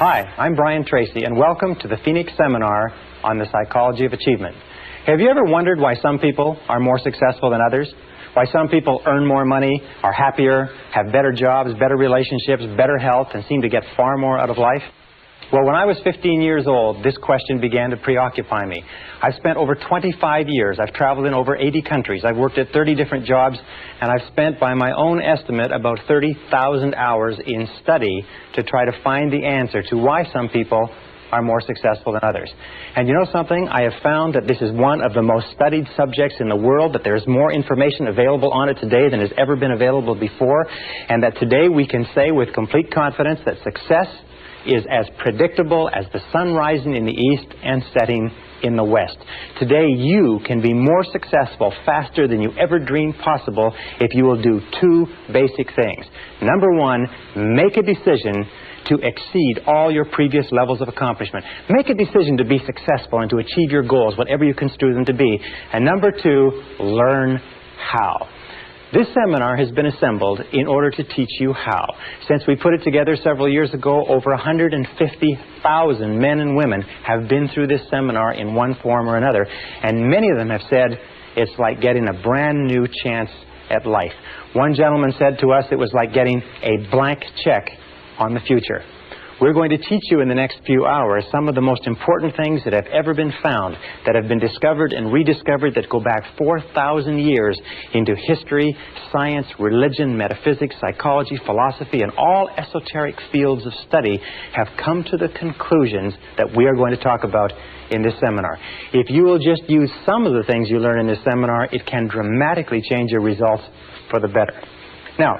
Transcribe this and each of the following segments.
Hi, I'm Brian Tracy, and welcome to the Phoenix Seminar on the Psychology of Achievement. Have you ever wondered why some people are more successful than others? Why some people earn more money, are happier, have better jobs, better relationships, better health, and seem to get far more out of life? Well, when I was 15 years old, this question began to preoccupy me. I've spent over 25 years. I've traveled in over 80 countries. I've worked at 30 different jobs, and I've spent, by my own estimate, about 30,000 hours in study to try to find the answer to why some people are more successful than others. And you know something? I have found that this is one of the most studied subjects in the world, that there's more information available on it today than has ever been available before, and that today we can say with complete confidence that success is as predictable as the sun rising in the east and setting in the west. Today you can be more successful faster than you ever dreamed possible if you will do two basic things. Number one, make a decision to exceed all your previous levels of accomplishment. Make a decision to be successful and to achieve your goals, whatever you construe them to be. And number two, learn how. This seminar has been assembled in order to teach you how. Since we put it together several years ago, over 150,000 men and women have been through this seminar in one form or another, and many of them have said it's like getting a brand new chance at life. One gentleman said to us it was like getting a blank check on the future. We're going to teach you in the next few hours some of the most important things that have ever been found, that have been discovered and rediscovered, that go back 4,000 years into history, science, religion, metaphysics, psychology, philosophy, and all esoteric fields of study have come to the conclusions that we are going to talk about in this seminar. If you will just use some of the things you learn in this seminar, it can dramatically change your results for the better. Now,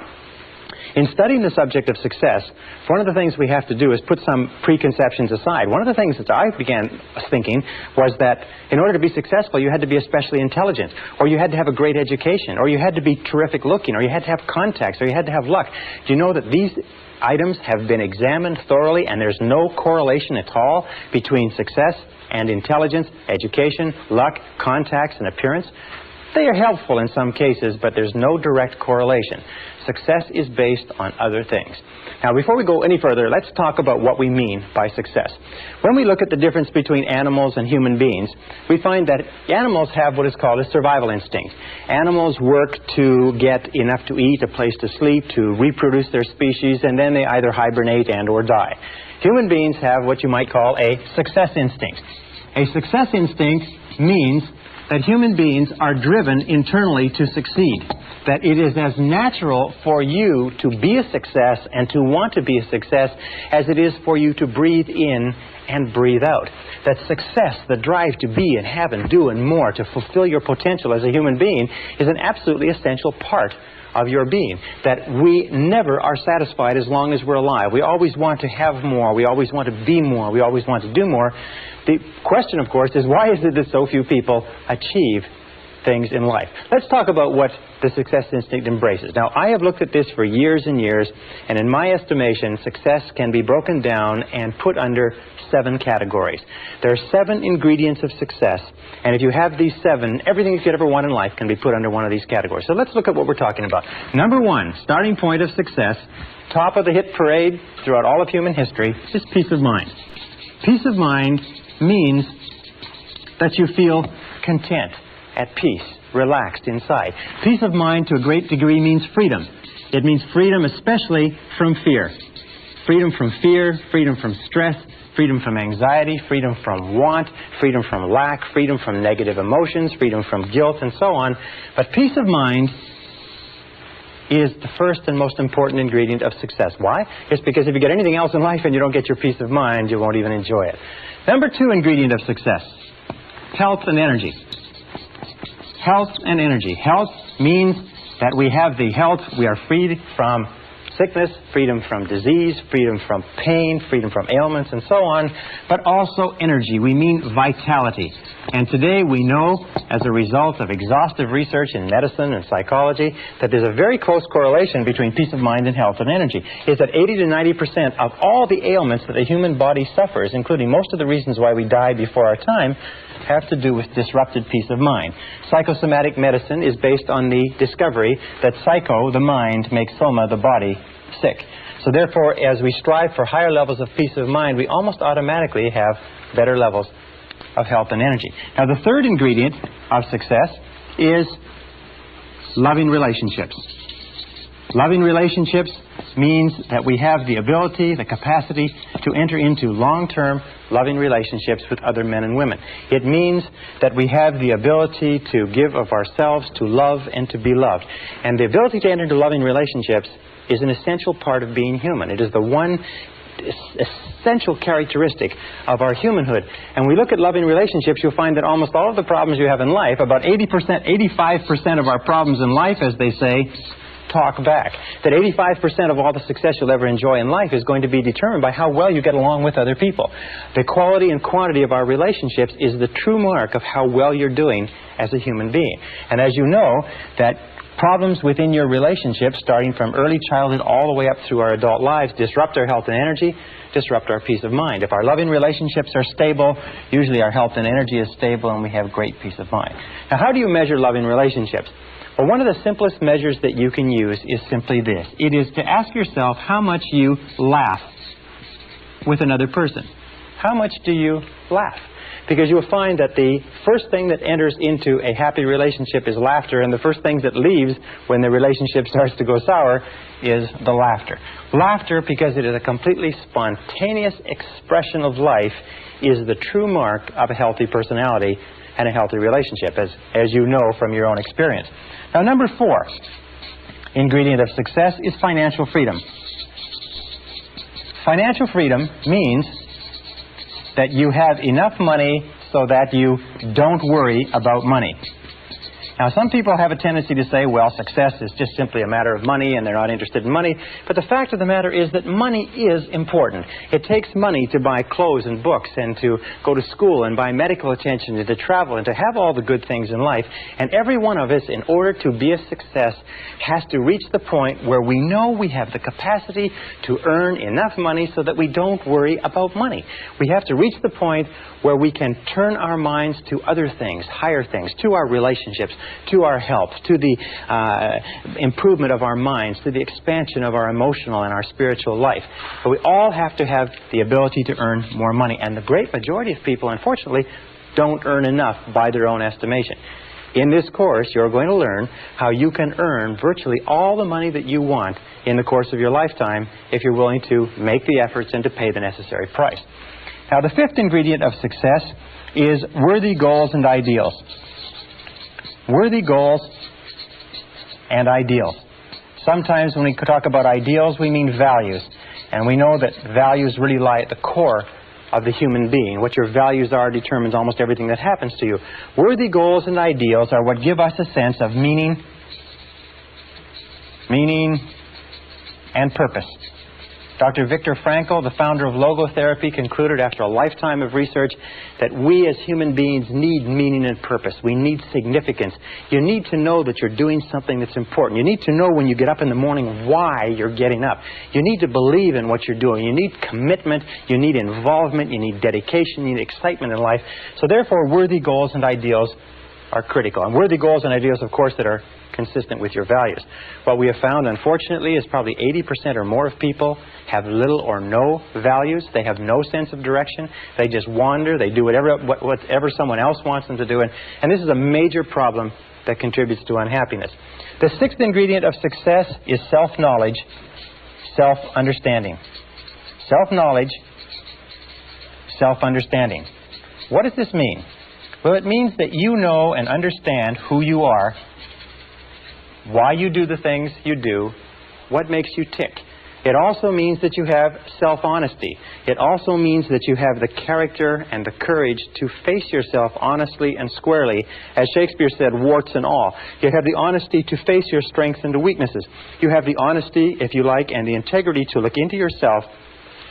in studying the subject of success, one of the things we have to do is put some preconceptions aside. One of the things that I began thinking was that in order to be successful, you had to be especially intelligent, or you had to have a great education, or you had to be terrific looking, or you had to have contacts, or you had to have luck. Do you know that these items have been examined thoroughly, and there's no correlation at all between success and intelligence, education, luck, contacts, and appearance? They are helpful in some cases, but there's no direct correlation. Success is based on other things. Now, before we go any further, let's talk about what we mean by success. When we look at the difference between animals and human beings, we find that animals have what is called a survival instinct. Animals work to get enough to eat, a place to sleep, to reproduce their species, and then they either hibernate and or die. Human beings have what you might call a success instinct. A success instinct means that human beings are driven internally to succeed, that it is as natural for you to be a success and to want to be a success as it is for you to breathe in and breathe out. That success, the drive to be and have and do and more, to fulfill your potential as a human being, is an absolutely essential part of your being. That we never are satisfied as long as we're alive. We always want to have more. We always want to be more. We always want to do more. The question, of course, is why is it that so few people achieve things in life? Let's talk about what the success instinct embraces. Now, I have looked at this for years and years, and in my estimation, success can be broken down and put under 7 categories. There are 7 ingredients of success, and if you have these 7, everything you could ever want in life can be put under one of these categories. So let's look at what we're talking about. Number 1, starting point of success, top of the hit parade throughout all of human history, is peace of mind. Peace of mind means that you feel content, at peace, relaxed inside. Peace of mind to a great degree means freedom. It means freedom especially from fear. Freedom from fear, freedom from stress, freedom from anxiety, freedom from want, freedom from lack, freedom from negative emotions, freedom from guilt, and so on. But peace of mind is the first and most important ingredient of success. Why? It's because if you get anything else in life and you don't get your peace of mind, you won't even enjoy it. Number 2 ingredient of success, health and energy. Health and energy. Health means that we have the health, we are freed from sickness, freedom from disease, freedom from pain, freedom from ailments, and so on, but also energy. We mean vitality. And today we know, as a result of exhaustive research in medicine and psychology, that there's a very close correlation between peace of mind and health and energy. It's that 80 to 90% of all the ailments that the human body suffers, including most of the reasons why we die before our time, have to do with disrupted peace of mind. Psychosomatic medicine is based on the discovery that psycho, the mind, makes soma, the body, sick. So therefore, as we strive for higher levels of peace of mind, we almost automatically have better levels of health and energy. Now, the third ingredient of success is loving relationships. Loving relationships means that we have the ability, the capacity to enter into long-term loving relationships with other men and women. It means that we have the ability to give of ourselves, to love, and to be loved. And the ability to enter into loving relationships is an essential part of being human. It is the one essential characteristic of our humanhood. And we look at loving relationships, you'll find that almost all of the problems you have in life, about 80%, 85% of our problems in life, as they say, talk back. That 85% of all the success you'll ever enjoy in life is going to be determined by how well you get along with other people. The quality and quantity of our relationships is the true mark of how well you're doing as a human being. And as you know, that problems within your relationships, starting from early childhood all the way up through our adult lives, disrupt our health and energy, disrupt our peace of mind. If our loving relationships are stable, usually our health and energy is stable and we have great peace of mind. Now, how do you measure loving relationships? Well, one of the simplest measures that you can use is simply this. It is to ask yourself how much you laugh with another person. How much do you laugh? Because you'll find that the first thing that enters into a happy relationship is laughter, and the first thing that leaves when the relationship starts to go sour is the laughter. Laughter, because it is a completely spontaneous expression of life, is the true mark of a healthy personality and a healthy relationship, as you know from your own experience. Now, number 4 ingredient of success is financial freedom. Financial freedom means that you have enough money so that you don't worry about money. Now, some people have a tendency to say, well, success is just simply a matter of money and they're not interested in money. But the fact of the matter is that money is important. It takes money to buy clothes and books and to go to school and buy medical attention and to travel and to have all the good things in life. And every one of us, in order to be a success, has to reach the point where we know we have the capacity to earn enough money so that we don't worry about money. We have to reach the point where we can turn our minds to other things, higher things, to our relationships, to our health, to the improvement of our minds, to the expansion of our emotional and our spiritual life. But we all have to have the ability to earn more money. And the great majority of people, unfortunately, don't earn enough by their own estimation. In this course, you're going to learn how you can earn virtually all the money that you want in the course of your lifetime if you're willing to make the efforts and to pay the necessary price. Now, the 5th ingredient of success is worthy goals and ideals. Worthy goals and ideals. Sometimes when we talk about ideals, we mean values. And we know that values really lie at the core of the human being. What your values are determines almost everything that happens to you. Worthy goals and ideals are what give us a sense of meaning and purpose. Dr. Viktor Frankl, the founder of logotherapy, concluded after a lifetime of research that we as human beings need meaning and purpose. We need significance. You need to know that you're doing something that's important. You need to know when you get up in the morning why you're getting up. You need to believe in what you're doing. You need commitment. You need involvement. You need dedication. You need excitement in life. So therefore, worthy goals and ideals are critical. And worthy goals and ideals, of course, that are consistent with your values. What we have found, unfortunately, is probably 80% or more of people have little or no values. They have no sense of direction. They just wander. They do whatever someone else wants them to do. And this is a major problem that contributes to unhappiness. The 6th ingredient of success is self-knowledge, self-understanding. Self-knowledge, self-understanding. What does this mean? Well, it means that you know and understand who you are, why you do the things you do, what makes you tick. It also means that you have self-honesty. It also means that you have the character and the courage to face yourself honestly and squarely. As Shakespeare said, warts and all. You have the honesty to face your strengths and weaknesses. You have the honesty, if you like, and the integrity to look into yourself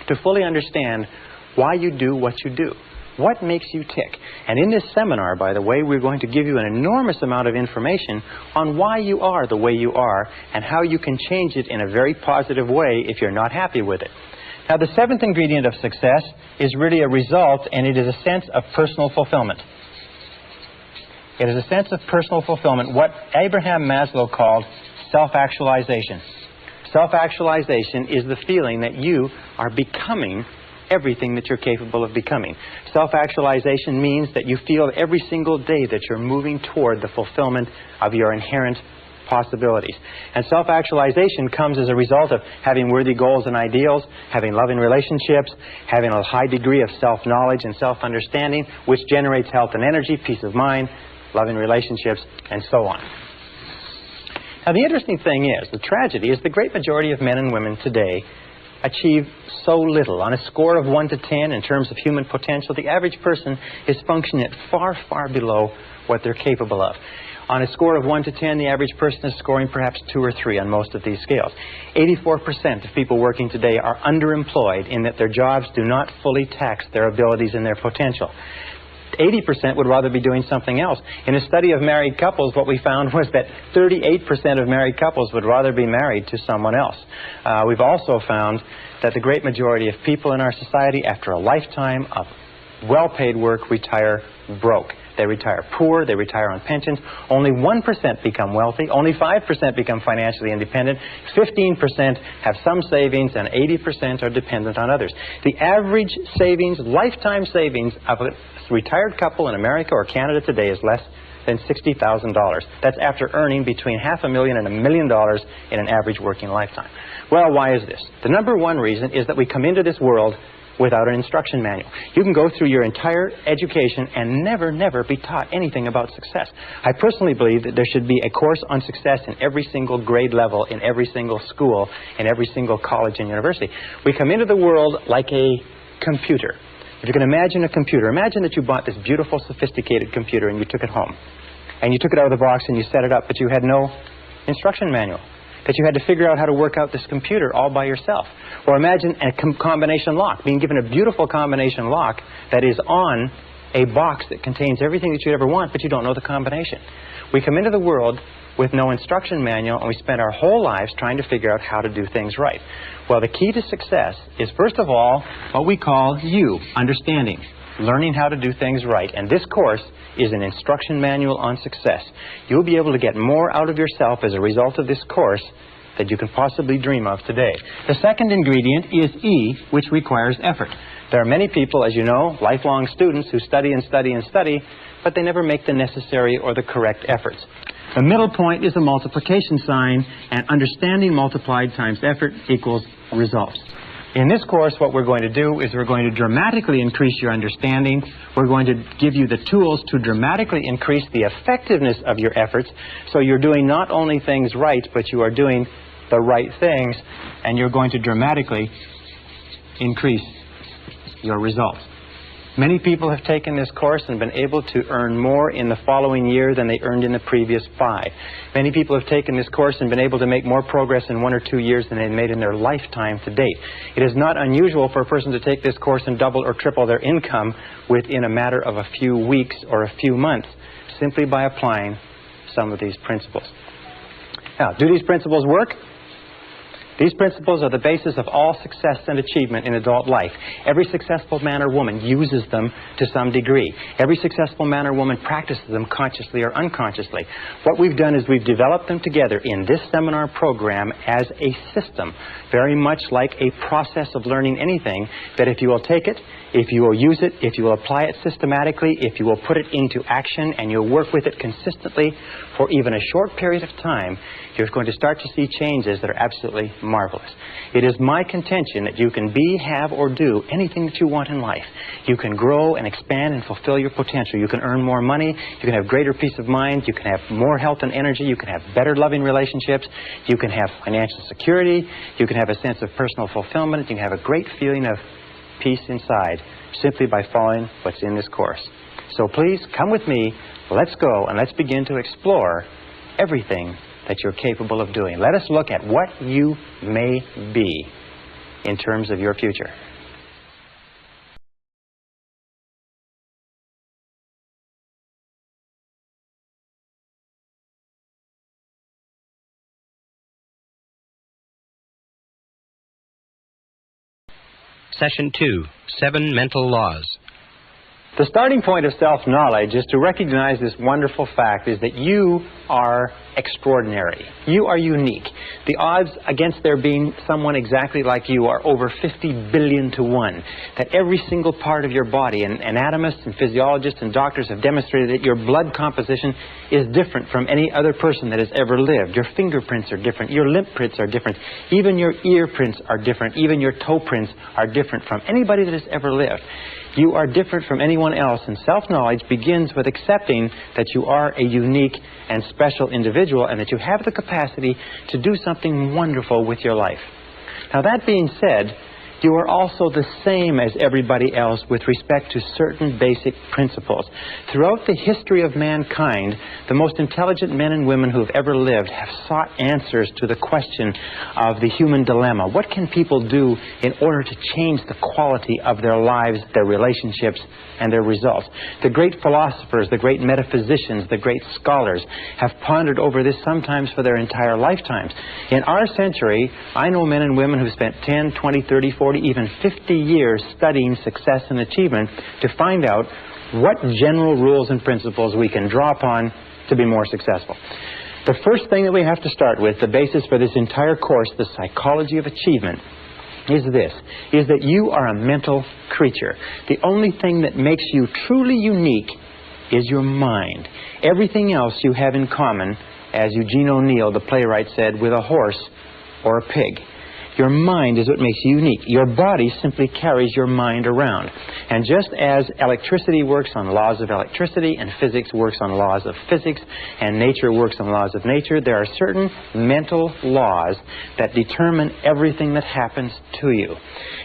to fully understand why you do what you do. What makes you tick? And in this seminar, by the way, we're going to give you an enormous amount of information on why you are the way you are and how you can change it in a very positive way if you're not happy with it. Now, the 7th ingredient of success is really a result, and it is a sense of personal fulfillment. It is a sense of personal fulfillment, what Abraham Maslow called self-actualization. Self-actualization is the feeling that you are becoming everything that you're capable of becoming. Self-actualization means that you feel every single day that you're moving toward the fulfillment of your inherent possibilities. And self-actualization comes as a result of having worthy goals and ideals, having loving relationships, having a high degree of self-knowledge and self-understanding, which generates health and energy, peace of mind, loving relationships, and so on. Now, the interesting thing is, the tragedy is the great majority of men and women today achieve so little. On a score of 1 to 10 in terms of human potential, the average person is functioning at far, far below what they're capable of. On a score of 1 to 10, the average person is scoring perhaps 2 or 3 on most of these scales. 84% of people working today are underemployed in that their jobs do not fully tax their abilities and their potential. 80% would rather be doing something else. In a study of married couples, what we found was that 38% of married couples would rather be married to someone else. We've also found that the great majority of people in our society, after a lifetime of well-paid work, retire broke. They retire poor, they retire on pensions. Only 1% become wealthy, only 5% become financially independent, 15% have some savings, and 80% are dependent on others. The average savings, lifetime savings of a retired couple in America or Canada today is less than $60,000. That's after earning between $500,000 and $1 million in an average working lifetime. Well, why is this? The number one reason is that we come into this world without an instruction manual. You can go through your entire education and never be taught anything about success. I personally believe that there should be a course on success in every single grade level, in every single school, in every single college and university. We come into the world like a computer. If you can imagine a computer, imagine that you bought this beautiful, sophisticated computer and you took it home. And you took it out of the box and you set it up, but you had no instruction manual. That you had to figure out how to work out this computer all by yourself. Or imagine a combination lock, being given a beautiful combination lock that is on a box that contains everything that you'd ever want, but you don't know the combination. We come into the world with no instruction manual, and we spend our whole lives trying to figure out how to do things right. Well, the key to success is, first of all, what we call understanding, learning how to do things right. And this course is an instruction manual on success. You'll be able to get more out of yourself as a result of this course that you can possibly dream of today. The second ingredient is E, which requires effort. There are many people, as you know, lifelong students who study and study and study, but they never make the necessary or the correct efforts. The middle point is a multiplication sign, and understanding multiplied times effort equals results. In this course, what we're going to do is we're going to dramatically increase your understanding. We're going to give you the tools to dramatically increase the effectiveness of your efforts, so you're doing not only things right, but you are doing the right things, and you're going to dramatically increase your results. Many people have taken this course and been able to earn more in the following year than they earned in the previous 5. Many people have taken this course and been able to make more progress in 1 or 2 years than they've made in their lifetime to date. It is not unusual for a person to take this course and double or triple their income within a matter of a few weeks or a few months, simply by applying some of these principles. Now, do these principles work? These principles are the basis of all success and achievement in adult life. Every successful man or woman uses them to some degree. Every successful man or woman practices them consciously or unconsciously. What we've done is we've developed them together in this seminar program as a system, very much like a process of learning anything, that if you will take it, if you will use it, if you will apply it systematically, if you will put it into action and you'll work with it consistently for even a short period of time, you're going to start to see changes that are absolutely marvelous. It is my contention that you can be, have, or do anything that you want in life. You can grow and expand and fulfill your potential. You can earn more money. You can have greater peace of mind. You can have more health and energy. You can have better loving relationships. You can have financial security. You can have a sense of personal fulfillment. You can have a great feeling of peace inside simply by following what's in this course. So please come with me. Let's go and let's begin to explore everything that you're capable of doing. Let us look at what you may be in terms of your future. Session 2, 7 Mental Laws. The starting point of self-knowledge is to recognize this wonderful fact is that you are extraordinary. You are unique. The odds against there being someone exactly like you are over 50 billion to 1. That every single part of your body, and anatomists and physiologists and doctors have demonstrated that your blood composition is different from any other person that has ever lived. Your fingerprints are different. Your lip prints are different. Even your ear prints are different. Even your toe prints are different from anybody that has ever lived. You are different from anyone else, and self-knowledge begins with accepting that you are a unique and special individual and that you have the capacity to do something wonderful with your life. Now, that being said, you are also the same as everybody else with respect to certain basic principles. Throughout the history of mankind, the most intelligent men and women who have ever lived have sought answers to the question of the human dilemma. What can people do in order to change the quality of their lives, their relationships, and their results? The great philosophers, the great metaphysicians, the great scholars have pondered over this sometimes for their entire lifetimes. In our century, I know men and women who spent 10, 20, 30, 40, even 50 years studying success and achievement to find out what general rules and principles we can draw upon to be more successful. The first thing that we have to start with, the basis for this entire course, the psychology of achievement, is this, is that you are a mental creature. The only thing that makes you truly unique is your mind. Everything else you have in common, as Eugene O'Neill, the playwright, said, with a horse or a pig. Your mind is what makes you unique. Your body simply carries your mind around. And just as electricity works on laws of electricity, and physics works on laws of physics, and nature works on laws of nature, there are certain mental laws that determine everything that happens to you.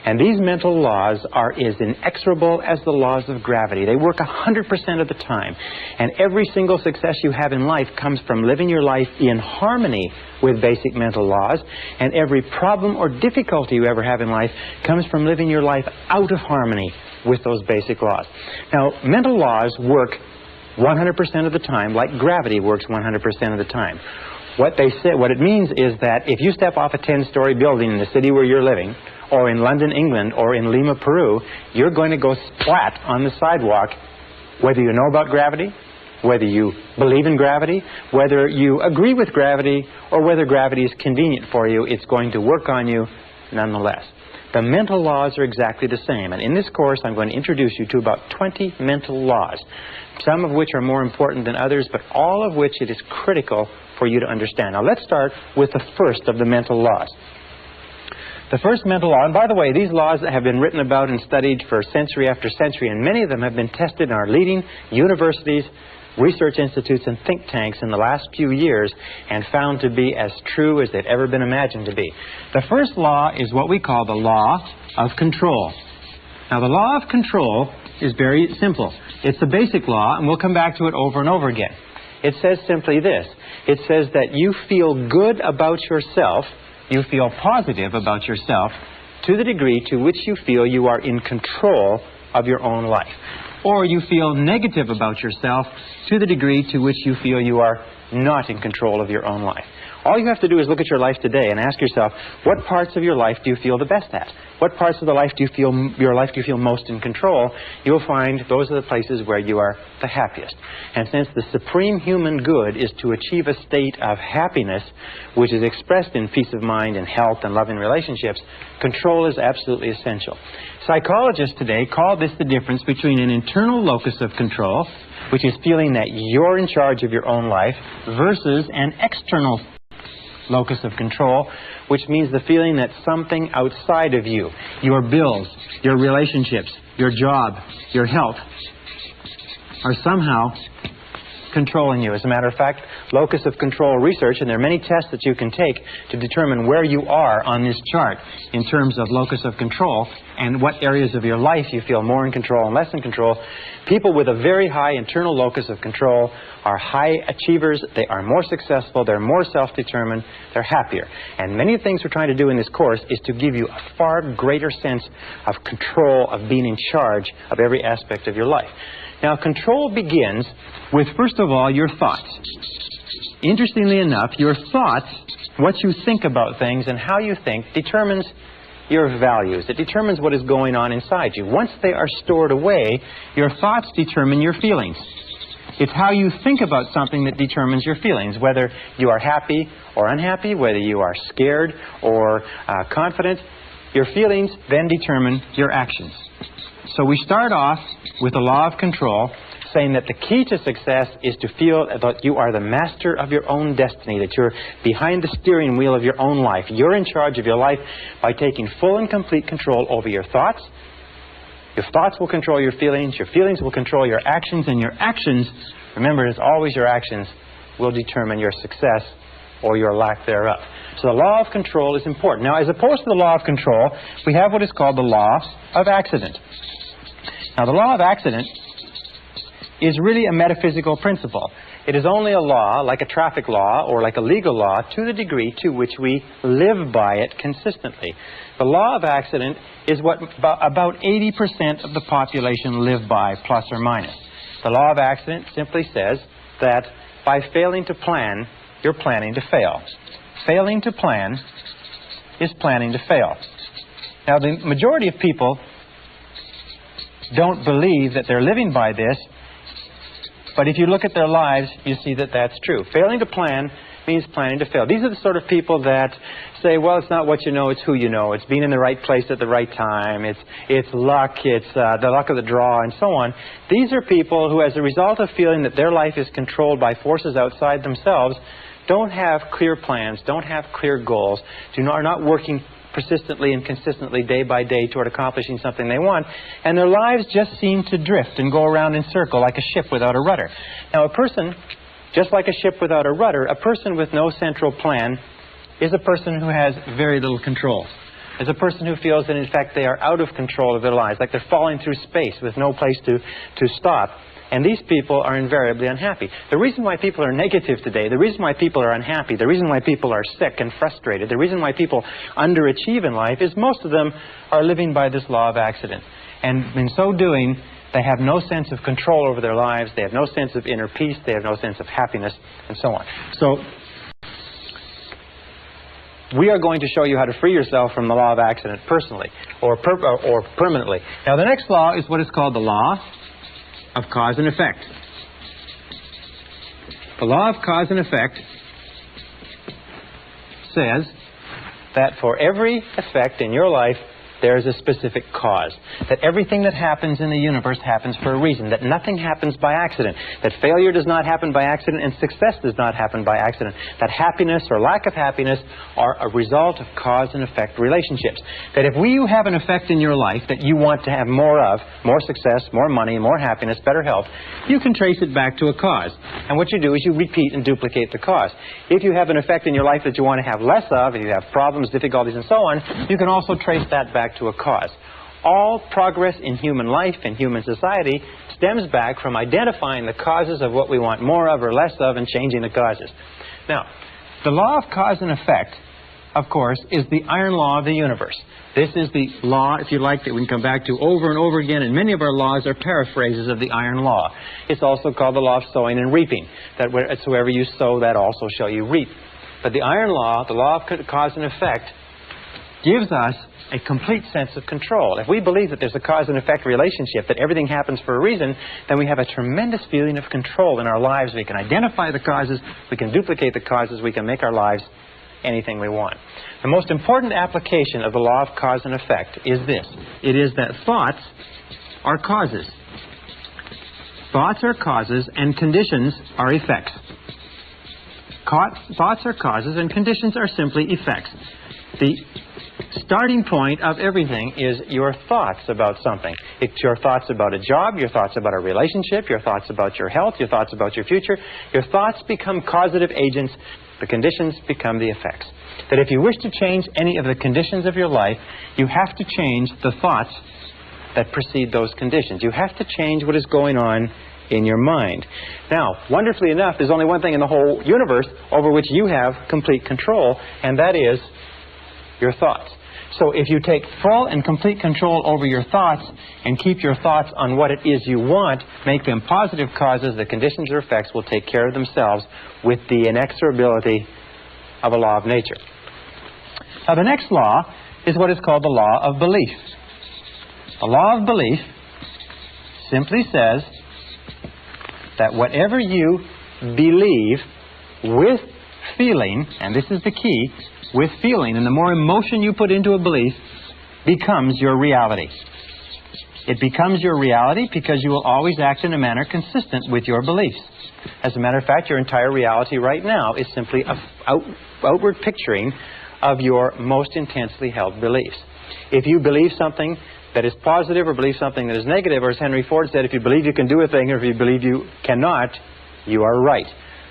And these mental laws are as inexorable as the laws of gravity. They work 100% of the time. And every single success you have in life comes from living your life in harmony with basic mental laws, and every problem or difficulty you ever have in life comes from living your life out of harmony with those basic laws. Now, mental laws work 100% of the time, like gravity works 100% of the time. What it means is that if you step off a 10-story building in the city where you're living, or in London, England, or in Lima, Peru, you're going to go splat on the sidewalk, whether you know about gravity, whether you believe in gravity, whether you agree with gravity, or whether gravity is convenient for you, it's going to work on you nonetheless. The mental laws are exactly the same, and in this course I'm going to introduce you to about 20 mental laws, some of which are more important than others, but all of which it is critical for you to understand. Now let's start with the first of the mental laws. The first mental law, and by the way, these laws have been written about and studied for century after century, and many of them have been tested in our leading universities, research institutes, and think tanks in the last few years and found to be as true as they've ever been imagined to be. The first law is what we call the law of control. Now, the law of control is very simple. It's the basic law, and we'll come back to it over and over again. It says simply this. It says that you feel good about yourself, you feel positive about yourself to the degree to which you feel you are in control of your own life. Or you feel negative about yourself to the degree to which you feel you are not in control of your own life. All you have to do is look at your life today and ask yourself, what parts of your life do you feel the best at? What parts of the life do you feel most in control? You'll find those are the places where you are the happiest. And since the supreme human good is to achieve a state of happiness, which is expressed in peace of mind and health and love in relationships, control is absolutely essential. Psychologists today call this the difference between an internal locus of control, which is feeling that you're in charge of your own life, versus an external locus of control, which means the feeling that something outside of you, your bills, your relationships, your job, your health, are somehow controlling you. As a matter of fact, locus of control research, and there are many tests that you can take to determine where you are on this chart in terms of locus of control and what areas of your life you feel more in control and less in control. People with a very high internal locus of control are high achievers, they are more successful, they're more self-determined, they're happier. And many of the things we're trying to do in this course is to give you a far greater sense of control, of being in charge of every aspect of your life. Now, control begins with, first of all, your thoughts. Interestingly enough, your thoughts, what you think about things and how you think, determines your values. It determines what is going on inside you. Once they are stored away, your thoughts determine your feelings. It's how you think about something that determines your feelings, whether you are happy or unhappy, whether you are scared or confident. Your feelings then determine your actions. So we start off with the law of control, saying that the key to success is to feel that you are the master of your own destiny, that you're behind the steering wheel of your own life. You're in charge of your life by taking full and complete control over your thoughts. Your thoughts will control your feelings will control your actions, and your actions, remember, it's always your actions, will determine your success or your lack thereof. So the law of control is important. Now, as opposed to the law of control, we have what is called the law of accident. Now, the law of accident is really a metaphysical principle. It is only a law, like a traffic law or like a legal law, to the degree to which we live by it consistently. The law of accident is what about 80% of the population live by, plus or minus. The law of accident simply says that by failing to plan, you're planning to fail. Failing to plan is planning to fail. Now, the majority of people don't believe that they're living by this, but if you look at their lives, you see that that's true. Failing to plan means planning to fail. These are the sort of people that say, well, it's not what you know, it's who you know. It's being in the right place at the right time. It's luck. It's the luck of the draw, and so on. These are people who, as a result of feeling that their life is controlled by forces outside themselves, don't have clear plans, don't have clear goals, are not working persistently and consistently day by day toward accomplishing something they want, and their lives just seem to drift and go around in circle like a ship without a rudder. Now, a person, just like a ship without a rudder, a person with no central plan is a person who has very little control. Is a person who feels that, in fact, they are out of control of their lives, like they're falling through space with no place to stop. And these people are invariably unhappy. The reason why people are negative today, the reason why people are unhappy, the reason why people are sick and frustrated, the reason why people underachieve in life is most of them are living by this law of accident. And in so doing, they have no sense of control over their lives, they have no sense of inner peace, they have no sense of happiness, and so on. So we are going to show you how to free yourself from the law of accident personally or permanently. Now, the next law is what is called the law of cause and effect. The law of cause and effect says that for every effect in your life, there is a specific cause. That everything that happens in the universe happens for a reason. That nothing happens by accident. That failure does not happen by accident and success does not happen by accident. That happiness or lack of happiness are a result of cause and effect relationships. That if you have an effect in your life that you want to have more of, more success, more money, more happiness, better health, you can trace it back to a cause. And what you do is you repeat and duplicate the cause. If you have an effect in your life that you want to have less of, if you have problems, difficulties, and so on, you can also trace that back to a cause. All progress in human life and human society stems back from identifying the causes of what we want more of or less of and changing the causes. Now, the law of cause and effect, of course, is the iron law of the universe. This is the law, if you like, that we can come back to over and over again, and many of our laws are paraphrases of the iron law. It's also called the law of sowing and reaping, that wherever you sow, that also shall you reap. But the iron law, the law of cause and effect, gives us a complete sense of control. If we believe that there's a cause and effect relationship, that everything happens for a reason, then we have a tremendous feeling of control in our lives. We can identify the causes, we can duplicate the causes, we can make our lives anything we want. The most important application of the law of cause and effect is this. It is that thoughts are causes. Thoughts are causes and conditions are effects. Thoughts are causes and conditions are simply effects. The starting point of everything is your thoughts about something. It's your thoughts about a job, your thoughts about a relationship, your thoughts about your health, your thoughts about your future. Your thoughts become causative agents. The conditions become the effects. That if you wish to change any of the conditions of your life, you have to change the thoughts that precede those conditions. You have to change what is going on in your mind. Now, wonderfully enough, there's only one thing in the whole universe over which you have complete control, and that is your thoughts. So if you take full and complete control over your thoughts and keep your thoughts on what it is you want, make them positive causes, the conditions or effects will take care of themselves with the inexorability of a law of nature. Now, the next law is what is called the law of belief. The law of belief simply says that whatever you believe with feeling, and this is the key, with feeling, and the more emotion you put into a belief, becomes your reality. It becomes your reality because you will always act in a manner consistent with your beliefs. As a matter of fact, your entire reality right now is simply an outward picturing of your most intensely held beliefs. If you believe something that is positive or believe something that is negative, or as Henry Ford said, if you believe you can do a thing or if you believe you cannot, you are right.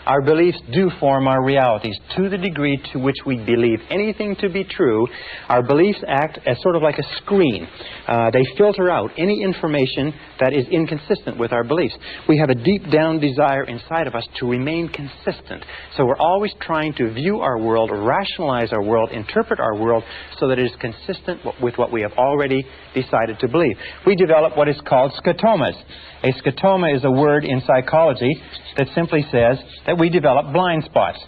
Our beliefs do form our realities. To the degree to which we believe anything to be true, our beliefs act as sort of like a screen. They filter out any information that is inconsistent with our beliefs. We have a deep down desire inside of us to remain consistent. So we're always trying to view our world, rationalize our world, interpret our world so that it is consistent with what we have already decided to believe. We develop what is called scotomas. A scotoma is a word in psychology that simply says that we develop blind spots.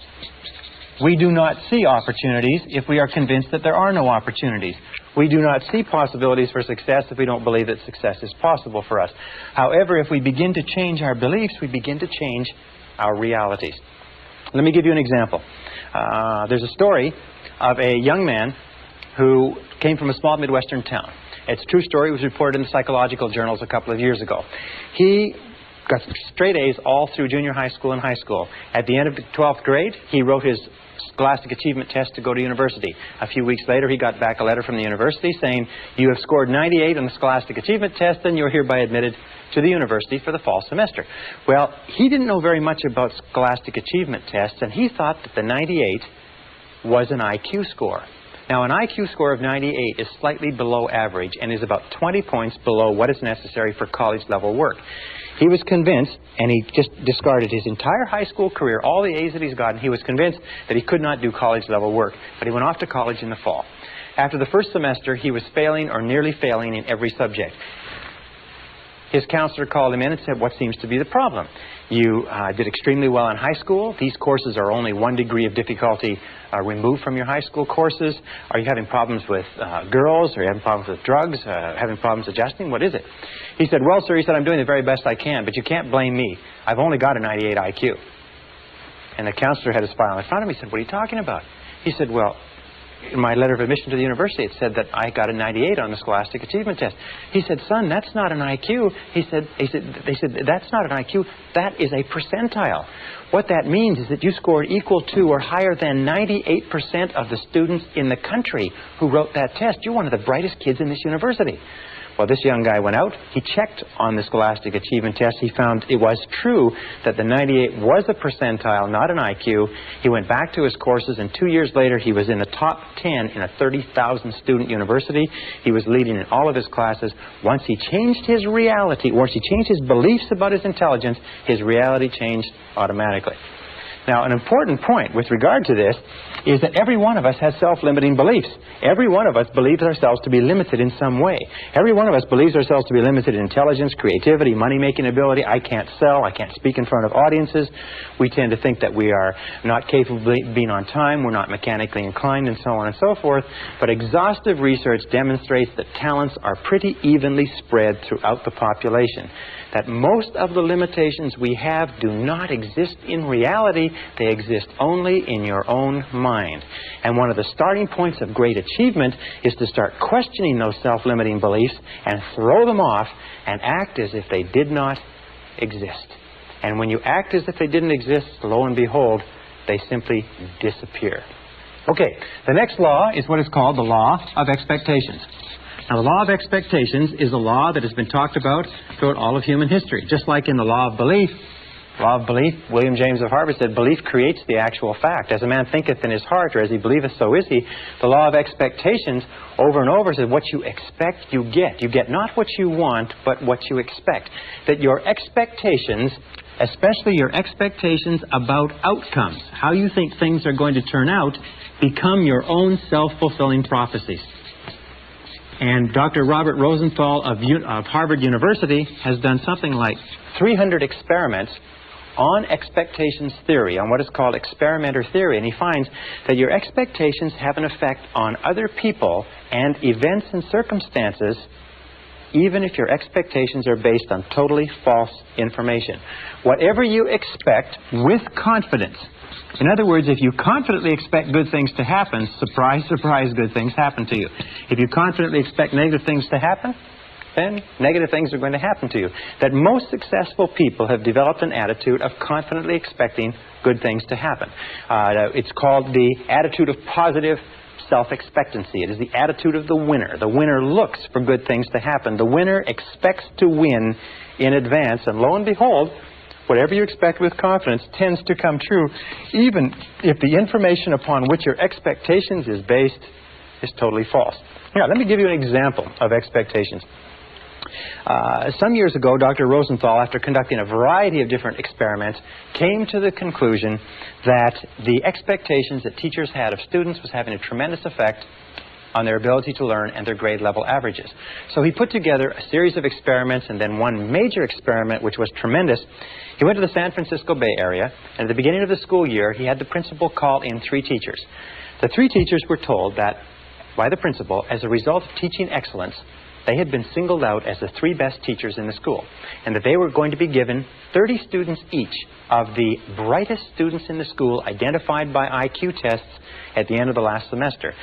We do not see opportunities if we are convinced that there are no opportunities. We do not see possibilities for success if we don't believe that success is possible for us. However, if we begin to change our beliefs, we begin to change our realities. Let me give you an example. There's a story of a young man who came from a small Midwestern town. It's a true story. It was reported in the psychological journals a couple of years ago. He got straight A's all through junior high school and high school. At the end of the 12th grade, he wrote his Scholastic Achievement Test to go to university. A few weeks later, he got back a letter from the university saying, "You have scored 98 on the Scholastic Achievement Test, and you're hereby admitted to the university for the fall semester." Well, he didn't know very much about Scholastic Achievement Tests, and he thought that the 98 was an IQ score. Now, an IQ score of 98 is slightly below average and is about 20 points below what is necessary for college-level work. He was convinced, and he just discarded his entire high school career, all the A's that he's gotten. He was convinced that he could not do college-level work, but he went off to college in the fall. After the first semester, he was failing or nearly failing in every subject. His counselor called him in and said, "What seems to be the problem? You did extremely well in high school. These courses are only 1 degree of difficulty removed from your high school courses. Are you having problems with girls? Are you having problems with drugs? Having problems adjusting? What is it?" He said, "Well, sir," he said, "I'm doing the very best I can, but you can't blame me. I've only got a 98 IQ. And the counselor had his file in front of him. He said, "What are you talking about?" He said, "Well, in my letter of admission to the university, it said that I got a 98 on the Scholastic Achievement Test." He said, "Son, that's not an IQ." They said, "That's not an IQ. That is a percentile. What that means is that you scored equal to or higher than 98% of the students in the country who wrote that test. You're one of the brightest kids in this university." Well, this young guy went out. He checked on the Scholastic Achievement Test. He found it was true that the 98 was a percentile, not an IQ. He went back to his courses, and 2 years later, he was in the top 10 in a 30,000 student university. He was leading in all of his classes. Once he changed his reality, once he changed his beliefs about his intelligence, his reality changed automatically. Now, an important point with regard to this is that every one of us has self-limiting beliefs. Every one of us believes ourselves to be limited in some way. Every one of us believes ourselves to be limited in intelligence, creativity, money-making ability. I can't sell. I can't speak in front of audiences. We tend to think that we are not capable of being on time. We're not mechanically inclined, and so on and so forth. But exhaustive research demonstrates that talents are pretty evenly spread throughout the population. That most of the limitations we have do not exist in reality. They exist only in your own mind. And one of the starting points of great achievement is to start questioning those self-limiting beliefs and throw them off and act as if they did not exist. And when you act as if they didn't exist, lo and behold, they simply disappear. Okay, the next law is what is called the law of expectations. Now, the law of expectations is a law that has been talked about throughout all of human history. Just like in the law of belief, William James of Harvard said, "Belief creates the actual fact. As a man thinketh in his heart, or as he believeth, so is he." The law of expectations over and over says, what you expect, you get. You get not what you want, but what you expect. That your expectations, especially your expectations about outcomes, how you think things are going to turn out, become your own self-fulfilling prophecies. And Dr. Robert Rosenthal of Harvard University has done something like 300 experiments on expectations theory, on what is called experimenter theory, and he finds that your expectations have an effect on other people and events and circumstances, even if your expectations are based on totally false information. Whatever you expect with confidence. In other words, if you confidently expect good things to happen, surprise, surprise, good things happen to you. If you confidently expect negative things to happen, then negative things are going to happen to you. That most successful people have developed an attitude of confidently expecting good things to happen. It's called the attitude of positive self-expectancy. It is the attitude of the winner. The winner looks for good things to happen. The winner expects to win in advance, and lo and behold, whatever you expect with confidence tends to come true, even if the information upon which your expectations is based is totally false. Now, let me give you an example of expectations. Some years ago, Dr. Rosenthal, after conducting a variety of different experiments, came to the conclusion that the expectations that teachers had of students was having a tremendous effect on their ability to learn and their grade level averages. So he put together a series of experiments, and then one major experiment which was tremendous. He went to the San Francisco Bay Area, and at the beginning of the school year, he had the principal call in 3 teachers. The 3 teachers were told that by the principal, as a result of teaching excellence, they had been singled out as the 3 best teachers in the school, and that they were going to be given 30 students each of the brightest students in the school identified by IQ tests at the end of the last semester.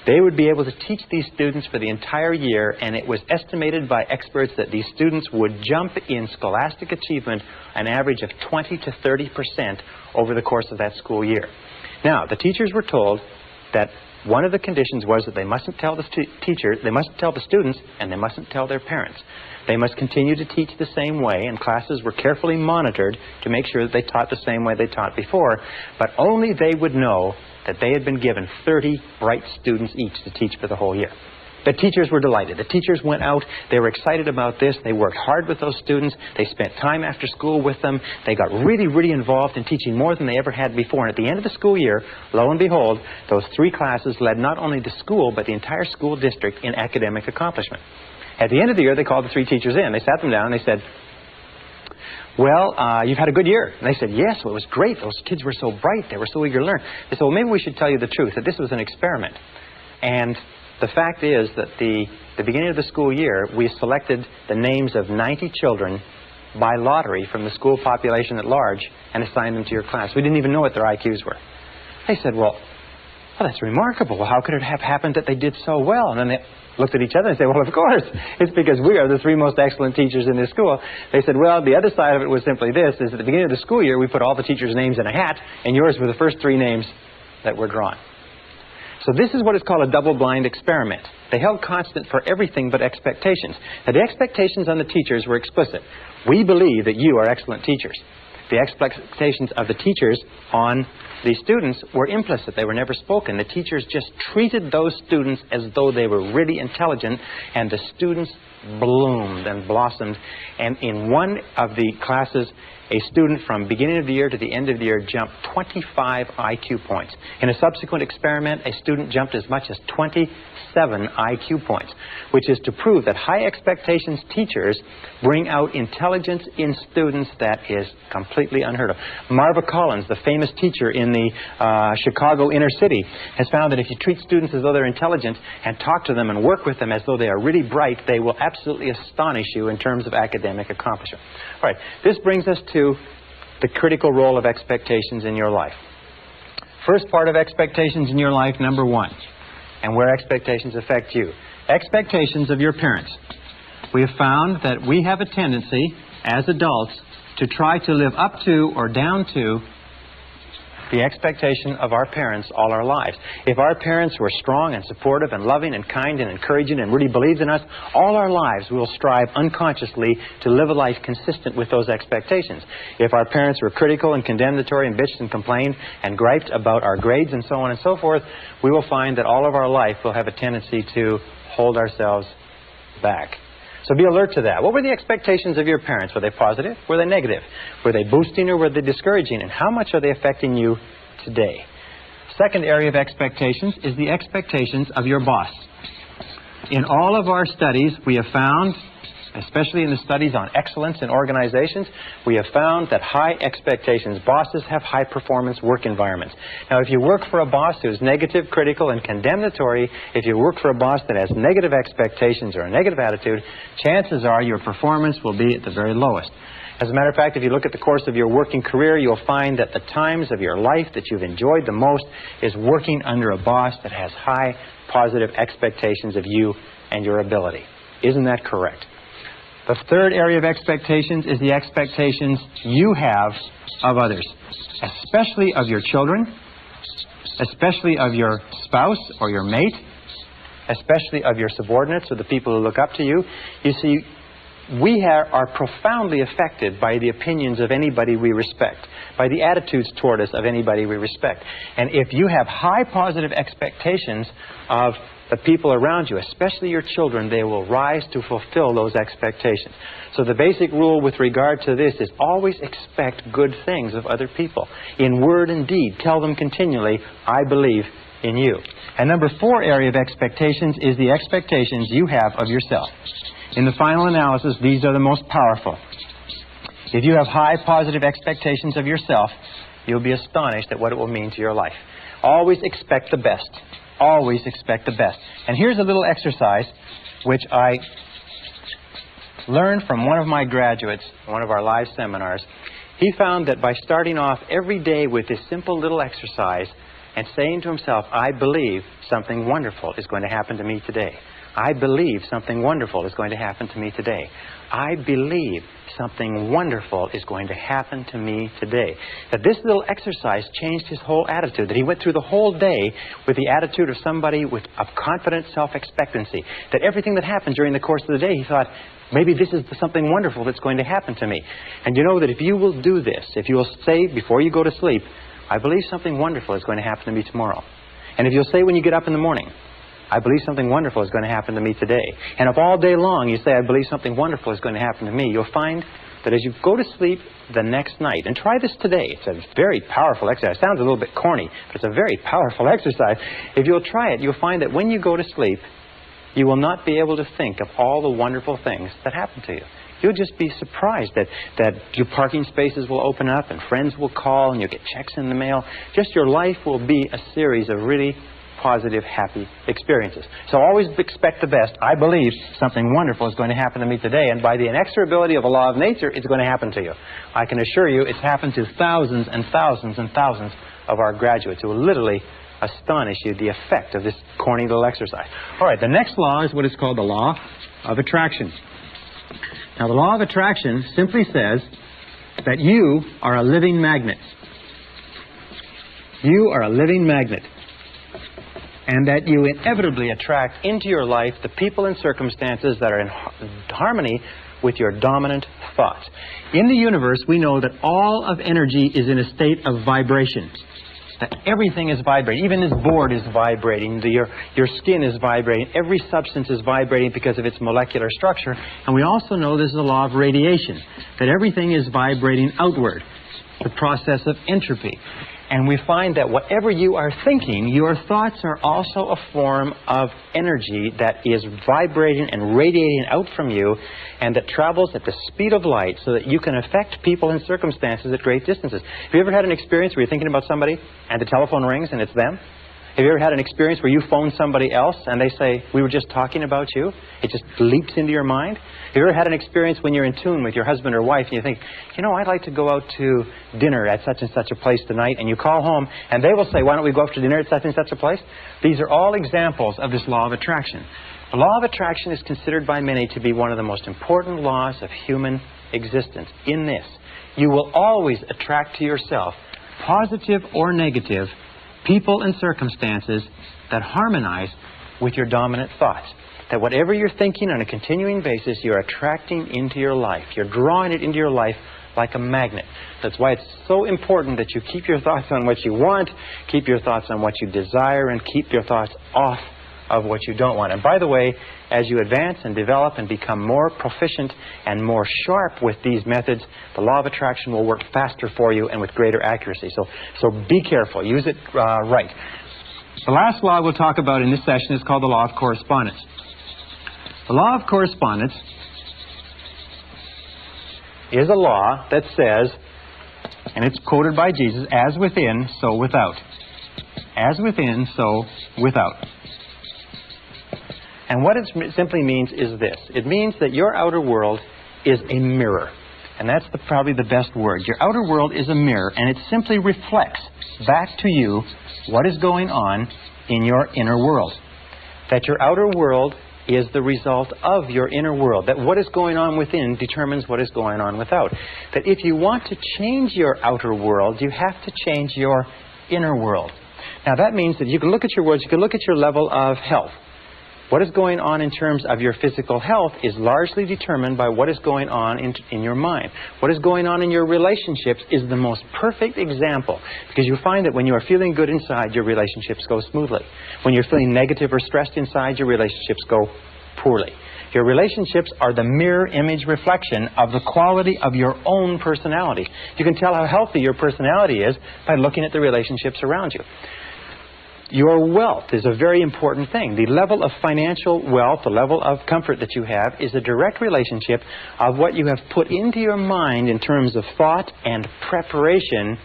They would be able to teach these students for the entire year, and it was estimated by experts that these students would jump in scholastic achievement an average of 20 to 30% over the course of that school year. Now, the teachers were told that one of the conditions was that they mustn't tell the they mustn't tell the students, and they mustn't tell their parents. They must continue to teach the same way, and classes were carefully monitored to make sure that they taught the same way they taught before, but only they would know that they had been given 30 bright students each to teach for the whole year. The teachers were delighted. The teachers went out. They were excited about this. They worked hard with those students. They spent time after school with them. They got really, really involved in teaching more than they ever had before. And at the end of the school year, lo and behold, those 3 classes led not only the school, but the entire school district in academic accomplishment. At the end of the year, they called the 3 teachers in. They sat them down and they said, well, you've had a good year. And they said, yes, well, it was great. Those kids were so bright. They were so eager to learn. They said, well, maybe we should tell you the truth, that this was an experiment. And the fact is that the beginning of the school year, we selected the names of 90 children by lottery from the school population at large and assigned them to your class. We didn't even know what their IQs were. They said, well, that's remarkable. Well, how could it have happened that they did so well? And then they looked at each other and said, well, of course, it's because we are the 3 most excellent teachers in this school. They said, well, the other side of it was simply this, is at the beginning of the school year, we put all the teachers' names in a hat, and yours were the first 3 names that were drawn. So this is what is called a double-blind experiment. They held constant for everything but expectations. Now, the expectations on the teachers were explicit. We believe that you are excellent teachers. The expectations of the teachers on the students were implicit. They were never spoken. The teachers just treated those students as though they were really intelligent, and the students bloomed and blossomed. And in one of the classes, a student from beginning of the year to the end of the year jumped 25 IQ points. In a subsequent experiment, a student jumped as much as 27 IQ points, which is to prove that high expectations teachers bring out intelligence in students that is completely unheard of. Marva Collins, the famous teacher in the Chicago inner city, has found that if you treat students as though they're intelligent and talk to them and work with them as though they are really bright, they will absolutely astonish you in terms of academic accomplishment. All right, this brings us to the critical role of expectations in your life. First part of expectations in your life, number 1, and where expectations affect you. Expectations of your parents. We have found that we have a tendency as adults to try to live up to or down to the expectation of our parents all our lives. If our parents were strong and supportive and loving and kind and encouraging and really believed in us, all our lives we will strive unconsciously to live a life consistent with those expectations. If our parents were critical and condemnatory and bitched and complained and griped about our grades and so on and so forth, we will find that all of our life we'll have a tendency to hold ourselves back. So be alert to that. What were the expectations of your parents? Were they positive? Were they negative? Were they boosting or were they discouraging? And how much are they affecting you today? Second area of expectations is the expectations of your boss. In all of our studies, we have found especially in the studies on excellence in organizations, we have found that high expectations, bosses have high performance work environments. Now, if you work for a boss who's negative, critical, and condemnatory, if you work for a boss that has negative expectations or a negative attitude, chances are your performance will be at the very lowest. As a matter of fact, if you look at the course of your working career, you'll find that the times of your life that you've enjoyed the most is working under a boss that has high positive expectations of you and your ability. Isn't that correct? The third area of expectations is the expectations you have of others, especially of your children, especially of your spouse or your mate, especially of your subordinates or the people who look up to you. You see, we are profoundly affected by the opinions of anybody we respect, by the attitudes toward us of anybody we respect. And if you have high positive expectations of the people around you, especially your children, they will rise to fulfill those expectations. So the basic rule with regard to this is always expect good things of other people. In word and deed, tell them continually, I believe in you. And number 4 area of expectations is the expectations you have of yourself. In the final analysis, these are the most powerful. If you have high positive expectations of yourself, you'll be astonished at what it will mean to your life. Always expect the best. Always expect the best. And here's a little exercise which I learned from one of my graduates, one of our live seminars. He found that by starting off every day with this simple little exercise and saying to himself, I believe something wonderful is going to happen to me today. I believe something wonderful is going to happen to me today. I believe something wonderful is going to happen to me today. That this little exercise changed his whole attitude. That he went through the whole day with the attitude of somebody with a confident self-expectancy. That everything that happened during the course of the day, he thought, maybe this is something wonderful that's going to happen to me. And you know that if you will do this, if you will say before you go to sleep, I believe something wonderful is going to happen to me tomorrow. And if you'll say when you get up in the morning, I believe something wonderful is going to happen to me today. And if all day long you say, I believe something wonderful is going to happen to me, you'll find that as you go to sleep the next night, and try this today, it's a very powerful exercise. It sounds a little bit corny, but it's a very powerful exercise. If you'll try it, you'll find that when you go to sleep, you will not be able to think of all the wonderful things that happen to you. You'll just be surprised that your parking spaces will open up and friends will call and you'll get checks in the mail. Just your life will be a series of really positive, happy experiences. So always expect the best. I believe something wonderful is going to happen to me today, and by the inexorability of a law of nature, it's going to happen to you. I can assure you it's happened to thousands and thousands and thousands of our graduates who will literally astonish you, the effect of this corny little exercise. All right, the next law is what is called the law of attraction. Now, the law of attraction simply says that you are a living magnet. You are a living magnet. And that you inevitably attract into your life the people and circumstances that are in harmony with your dominant thoughts. In the universe, we know that all of energy is in a state of vibration. That everything is vibrating. Even this board is vibrating. Your skin is vibrating. Every substance is vibrating because of its molecular structure. And we also know there's a law of radiation. That everything is vibrating outward. The process of entropy. And we find that whatever you are thinking, your thoughts are also a form of energy that is vibrating and radiating out from you and that travels at the speed of light so that you can affect people and circumstances at great distances. Have you ever had an experience where you're thinking about somebody and the telephone rings and it's them? Have you ever had an experience where you phone somebody else and they say, we were just talking about you? It just leaps into your mind? Have you ever had an experience when you're in tune with your husband or wife and you think, you know, I'd like to go out to dinner at such and such a place tonight, and you call home and they will say, why don't we go out to dinner at such and such a place? These are all examples of this law of attraction. The law of attraction is considered by many to be one of the most important laws of human existence. In this, you will always attract to yourself, positive or negative, people and circumstances that harmonize with your dominant thoughts. That whatever you're thinking on a continuing basis, you're attracting into your life. You're drawing it into your life like a magnet. That's why it's so important that you keep your thoughts on what you want, keep your thoughts on what you desire, and keep your thoughts off of what you don't want. And by the way, as you advance and develop and become more proficient and more sharp with these methods, the law of attraction will work faster for you and with greater accuracy. So be careful. Use it right. The last law we'll talk about in this session is called the law of correspondence. The law of correspondence is a law that says, and it's quoted by Jesus, as within, so without. As within, so without. And what it simply means is this. It means that your outer world is a mirror. And that's probably the best word. Your outer world is a mirror, and it simply reflects back to you what is going on in your inner world. That your outer world is the result of your inner world. That what is going on within determines what is going on without. That if you want to change your outer world, you have to change your inner world. Now that means that you can look at your world, you can look at your level of health. What is going on in terms of your physical health is largely determined by what is going on in your mind. What is going on in your relationships is the most perfect example, because you find that when you are feeling good inside, your relationships go smoothly. When you're feeling negative or stressed inside, your relationships go poorly. Your relationships are the mirror image reflection of the quality of your own personality. You can tell how healthy your personality is by looking at the relationships around you. Your wealth is a very important thing. The level of financial wealth, the level of comfort that you have, is a direct relationship of what you have put into your mind in terms of thought and preparation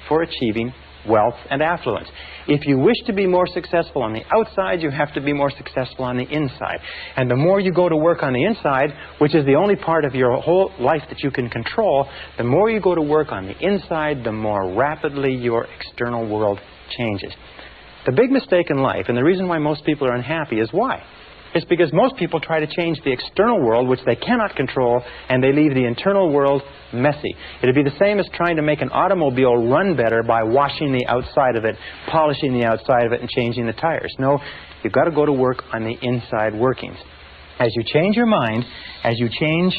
for achieving wealth and affluence. If you wish to be more successful on the outside, you have to be more successful on the inside. And the more you go to work on the inside, which is the only part of your whole life that you can control, the more you go to work on the inside, the more rapidly your external world changes. The big mistake in life, and the reason why most people are unhappy, is why? It's because most people try to change the external world, which they cannot control, and they leave the internal world messy. It would be the same as trying to make an automobile run better by washing the outside of it, polishing the outside of it, and changing the tires. No, you've got to go to work on the inside workings. As you change your mind, as you change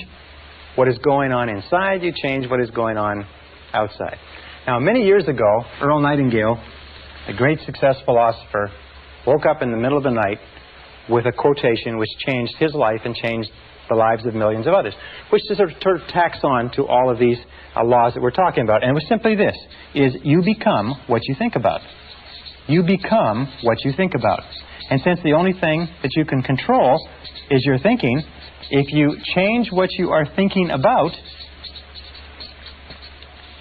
what is going on inside, you change what is going on outside. Now, many years ago, Earl Nightingale, a great success philosopher, woke up in the middle of the night with a quotation which changed his life and changed the lives of millions of others, which sort of tacks on to all of these laws that we're talking about. And it was simply this, is you become what you think about. You become what you think about. And since the only thing that you can control is your thinking, if you change what you are thinking about,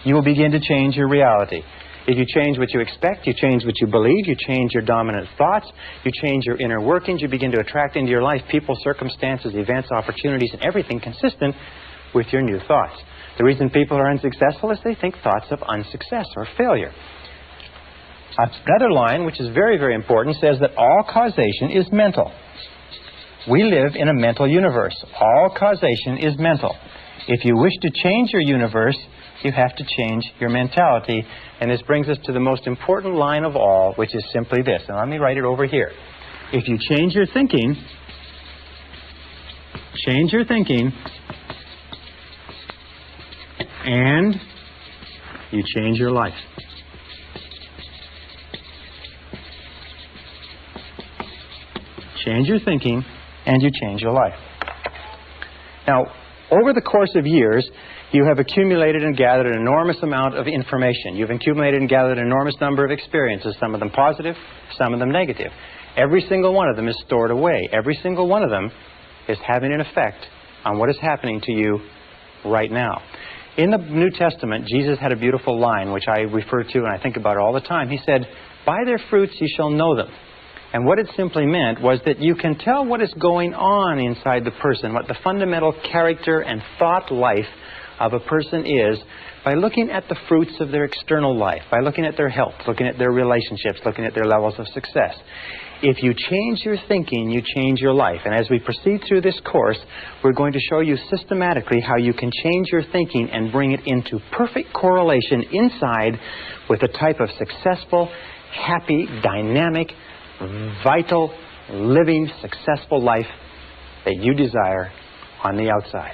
you will begin to change your reality. If you change what you expect, you change what you believe, you change your dominant thoughts, you change your inner workings, you begin to attract into your life people, circumstances, events, opportunities, and everything consistent with your new thoughts. The reason people are unsuccessful is they think thoughts of unsuccess or failure. Another line, which is very, very important, says that all causation is mental. We live in a mental universe. All causation is mental. If you wish to change your universe, you have to change your mentality. And this brings us to the most important line of all, which is simply this. And let me write it over here. If you change your thinking, and you change your life. Change your thinking, and you change your life. Now, over the course of years, you have accumulated and gathered an enormous amount of information. You've accumulated and gathered an enormous number of experiences, some of them positive, some of them negative. Every single one of them is stored away. Every single one of them is having an effect on what is happening to you right now. In the New Testament, Jesus had a beautiful line, which I refer to and I think about all the time. He said, "By their fruits you shall know them." And what it simply meant was that you can tell what is going on inside the person, what the fundamental character and thought life of a person is, by looking at the fruits of their external life, by looking at their health, looking at their relationships, looking at their levels of success. If you change your thinking, you change your life. And as we proceed through this course, we're going to show you systematically how you can change your thinking and bring it into perfect correlation inside with the type of successful, happy, dynamic, vital, living, successful life that you desire on the outside.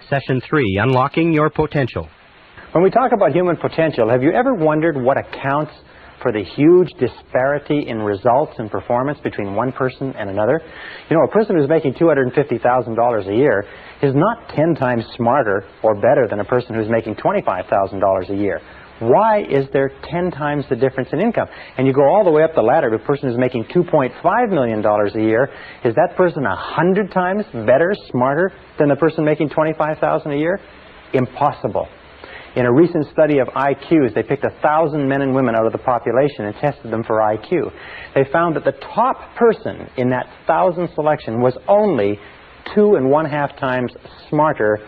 Session 3, Unlocking Your Potential. When we talk about human potential, have you ever wondered what accounts for the huge disparity in results and performance between one person and another? You know, a person who's making $250,000 a year is not 10 times smarter or better than a person who's making $25,000 a year. Why is there 10 times the difference in income? And you go all the way up the ladder to a person who's making $2.5 million a year. Is that person 100 times better, smarter than the person making $25,000 a year? Impossible. In a recent study of IQs, they picked 1,000 men and women out of the population and tested them for IQ. They found that the top person in that 1,000 selection was only 2.5 times smarter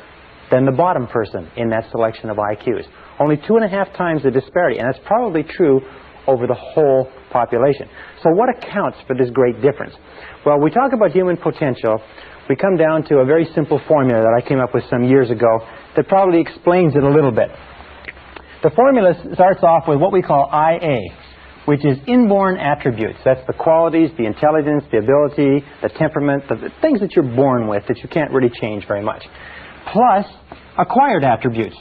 than the bottom person in that selection of IQs. Only 2.5 times the disparity, and that's probably true over the whole population. So what accounts for this great difference? Well, we talk about human potential. We come down to a very simple formula that I came up with some years ago that probably explains it a little bit. The formula starts off with what we call IA, which is inborn attributes. That's the qualities, the intelligence, the ability, the temperament, the things that you're born with that you can't really change very much, plus acquired attributes.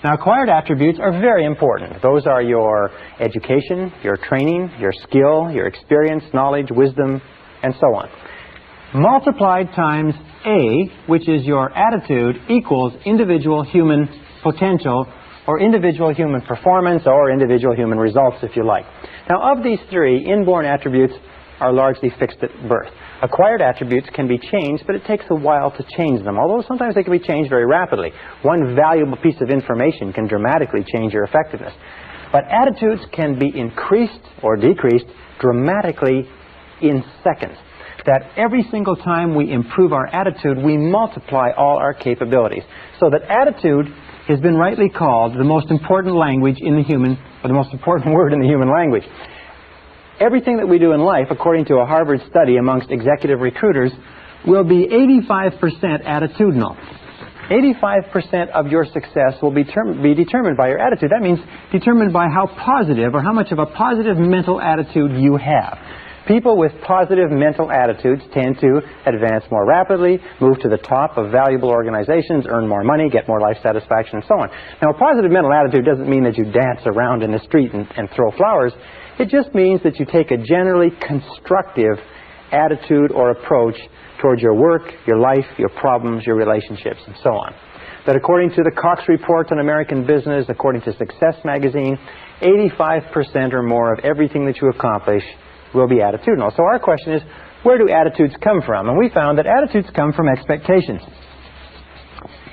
Now, acquired attributes are very important. Those are your education, your training, your skill, your experience, knowledge, wisdom, and so on. Multiplied times A, which is your attitude, equals individual human potential, or individual human performance, or individual human results, if you like. Now, of these three, inborn attributes are largely fixed at birth. Acquired attributes can be changed, but it takes a while to change them, although sometimes they can be changed very rapidly. One valuable piece of information can dramatically change your effectiveness. But attitudes can be increased or decreased dramatically in seconds. That every single time we improve our attitude, we multiply all our capabilities. So that attitude has been rightly called the most important language in the human, or the most important word in the human language. Everything that we do in life, according to a Harvard study amongst executive recruiters, will be 85% attitudinal. 85% of your success will be determined by your attitude. That means determined by how positive or how much of a positive mental attitude you have. People with positive mental attitudes tend to advance more rapidly, move to the top of valuable organizations, earn more money, get more life satisfaction, and so on. Now, a positive mental attitude doesn't mean that you dance around in the street and throw flowers. It just means that you take a generally constructive attitude or approach towards your work, your life, your problems, your relationships, and so on. That according to the Cox Report on American Business, according to Success Magazine, 85% or more of everything that you accomplish will be attitudinal. So our question is, where do attitudes come from? And we found that attitudes come from expectations.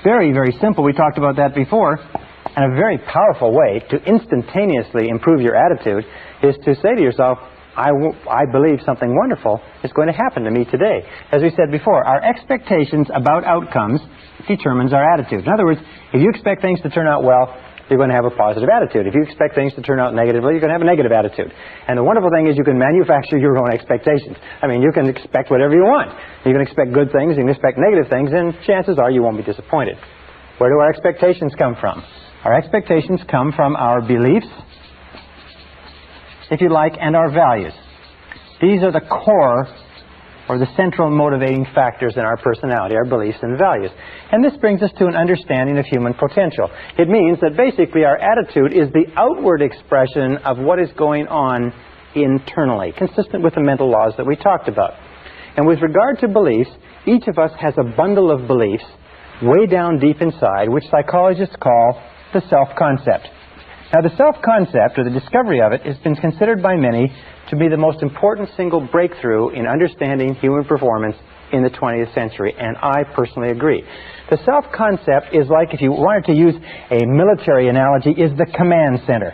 Very, very simple. We talked about that before. And a very powerful way to instantaneously improve your attitude is to say to yourself, I believe something wonderful is going to happen to me today. As we said before, our expectations about outcomes determines our attitude. In other words, if you expect things to turn out well, you're going to have a positive attitude. If you expect things to turn out negatively, you're going to have a negative attitude. And the wonderful thing is you can manufacture your own expectations. I mean, you can expect whatever you want. You can expect good things, you can expect negative things, and chances are you won't be disappointed. Where do our expectations come from? Our expectations come from our beliefs, if you like, and our values. These are the core or the central motivating factors in our personality, our beliefs and values. And this brings us to an understanding of human potential. It means that basically our attitude is the outward expression of what is going on internally, consistent with the mental laws that we talked about. And with regard to beliefs, each of us has a bundle of beliefs way down deep inside, which psychologists call the self-concept. Now, the self-concept, or the discovery of it, has been considered by many to be the most important single breakthrough in understanding human performance in the 20th century, and I personally agree. The self-concept is like, if you wanted to use a military analogy, is the command center.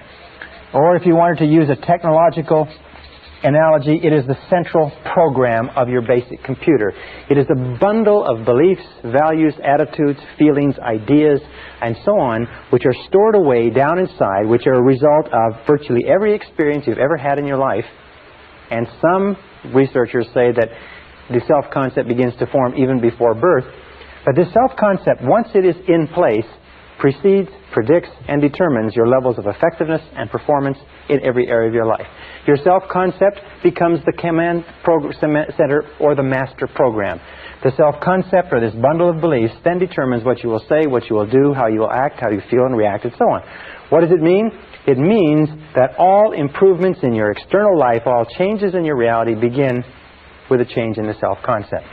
Or if you wanted to use a technological analogy, it is the central program of your basic computer. It is a bundle of beliefs, values, attitudes, feelings, ideas, and so on, which are stored away down inside, which are a result of virtually every experience you've ever had in your life. And some researchers say that the self-concept begins to form even before birth. But this self-concept, once it is in place, precedes, predicts, and determines your levels of effectiveness and performance in every area of your life. Your self-concept becomes the command center or the master program. The self-concept, or this bundle of beliefs, then determines what you will say, what you will do, how you will act, how you feel and react, and so on. What does it mean? It means that all improvements in your external life, all changes in your reality begin with a change in the self-concept.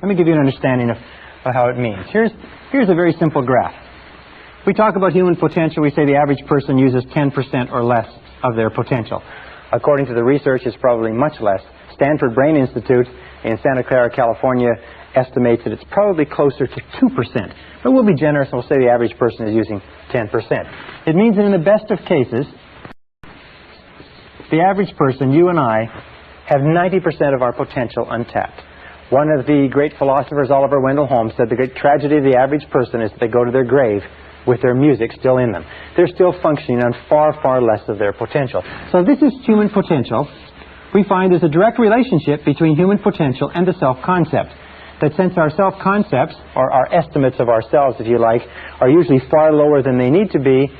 Let me give you an understanding of how it means. Here's a very simple graph. We talk about human potential. We say the average person uses 10% or less of their potential. According to the research, it's probably much less. Stanford Brain Institute in Santa Clara, California, estimates that it's probably closer to 2%. But we'll be generous and we'll say the average person is using 10%. It means that in the best of cases, the average person, you and I, have 90% of our potential untapped. One of the great philosophers, Oliver Wendell Holmes, said the great tragedy of the average person is that they go to their grave with their music still in them. They're still functioning on far, far less of their potential. So this is human potential. We find there's a direct relationship between human potential and the self-concept. That since our self-concepts, or our estimates of ourselves, if you like, are usually far lower than they need to be,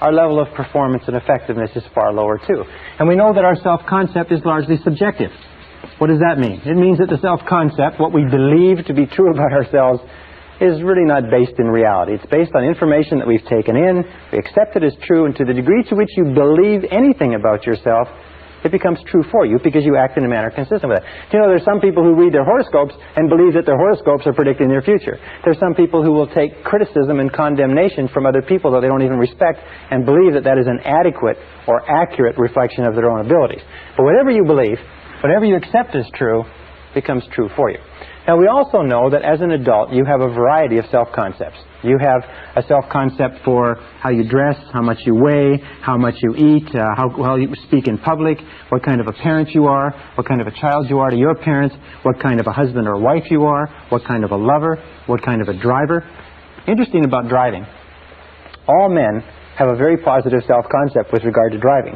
our level of performance and effectiveness is far lower too. And we know that our self-concept is largely subjective. What does that mean? It means that the self-concept, what we believe to be true about ourselves, is really not based in reality. It's based on information that we've taken in, we accept it as true, and to the degree to which you believe anything about yourself, it becomes true for you because you act in a manner consistent with it. You know, there's some people who read their horoscopes and believe that their horoscopes are predicting their future. There's some people who will take criticism and condemnation from other people that they don't even respect and believe that that is an adequate or accurate reflection of their own abilities. But whatever you believe, whatever you accept as true, becomes true for you. Now, we also know that as an adult, you have a variety of self-concepts. You have a self-concept for how you dress, how much you weigh, how much you eat, how well you speak in public, what kind of a parent you are, what kind of a child you are to your parents, what kind of a husband or wife you are, what kind of a lover, what kind of a driver. Interesting about driving. All men have a very positive self-concept with regard to driving.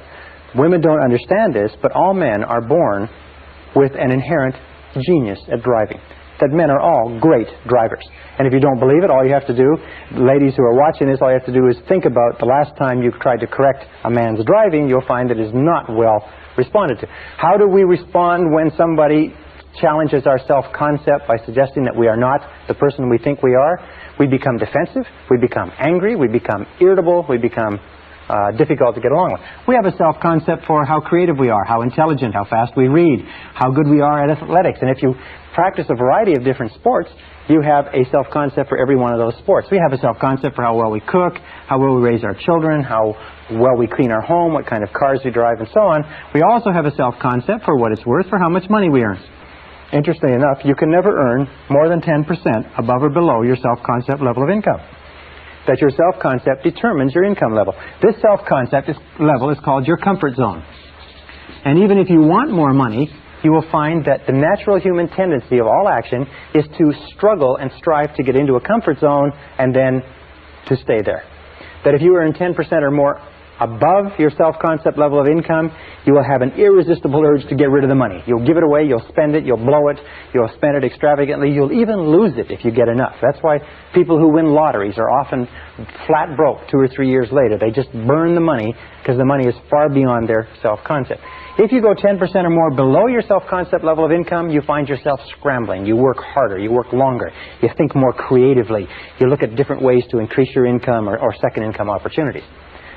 Women don't understand this, but all men are born with an inherent genius at driving. That men are all great drivers. And if you don't believe it, all you have to do, ladies who are watching this, all you have to do is think about the last time you tried to correct a man's driving. You'll find that it is not well responded to. How do we respond when somebody challenges our self-concept by suggesting that we are not the person we think we are? We become defensive, we become angry, we become irritable, we become difficult to get along with. We have a self-concept for how creative we are, how intelligent, how fast we read, how good we are at athletics. And if you practice a variety of different sports, you have a self-concept for every one of those sports. We have a self-concept for how well we cook, how well we raise our children, how well we clean our home, what kind of cars we drive, and so on. We also have a self-concept for what it's worth, for how much money we earn. Interestingly enough, you can never earn more than 10% above or below your self-concept level of income. That your self-concept determines your income level. This self-concept level is called your comfort zone. And even if you want more money, you will find that the natural human tendency of all action is to struggle and strive to get into a comfort zone and then to stay there. That if you earn 10% or more above your self-concept level of income, you will have an irresistible urge to get rid of the money. You'll give it away, you'll spend it, you'll blow it, you'll spend it extravagantly, you'll even lose it if you get enough. That's why people who win lotteries are often flat broke 2 or 3 years later. They just burn the money because the money is far beyond their self-concept. If you go 10% or more below your self-concept level of income, you find yourself scrambling. You work harder, you work longer, you think more creatively, you look at different ways to increase your income or second income opportunities.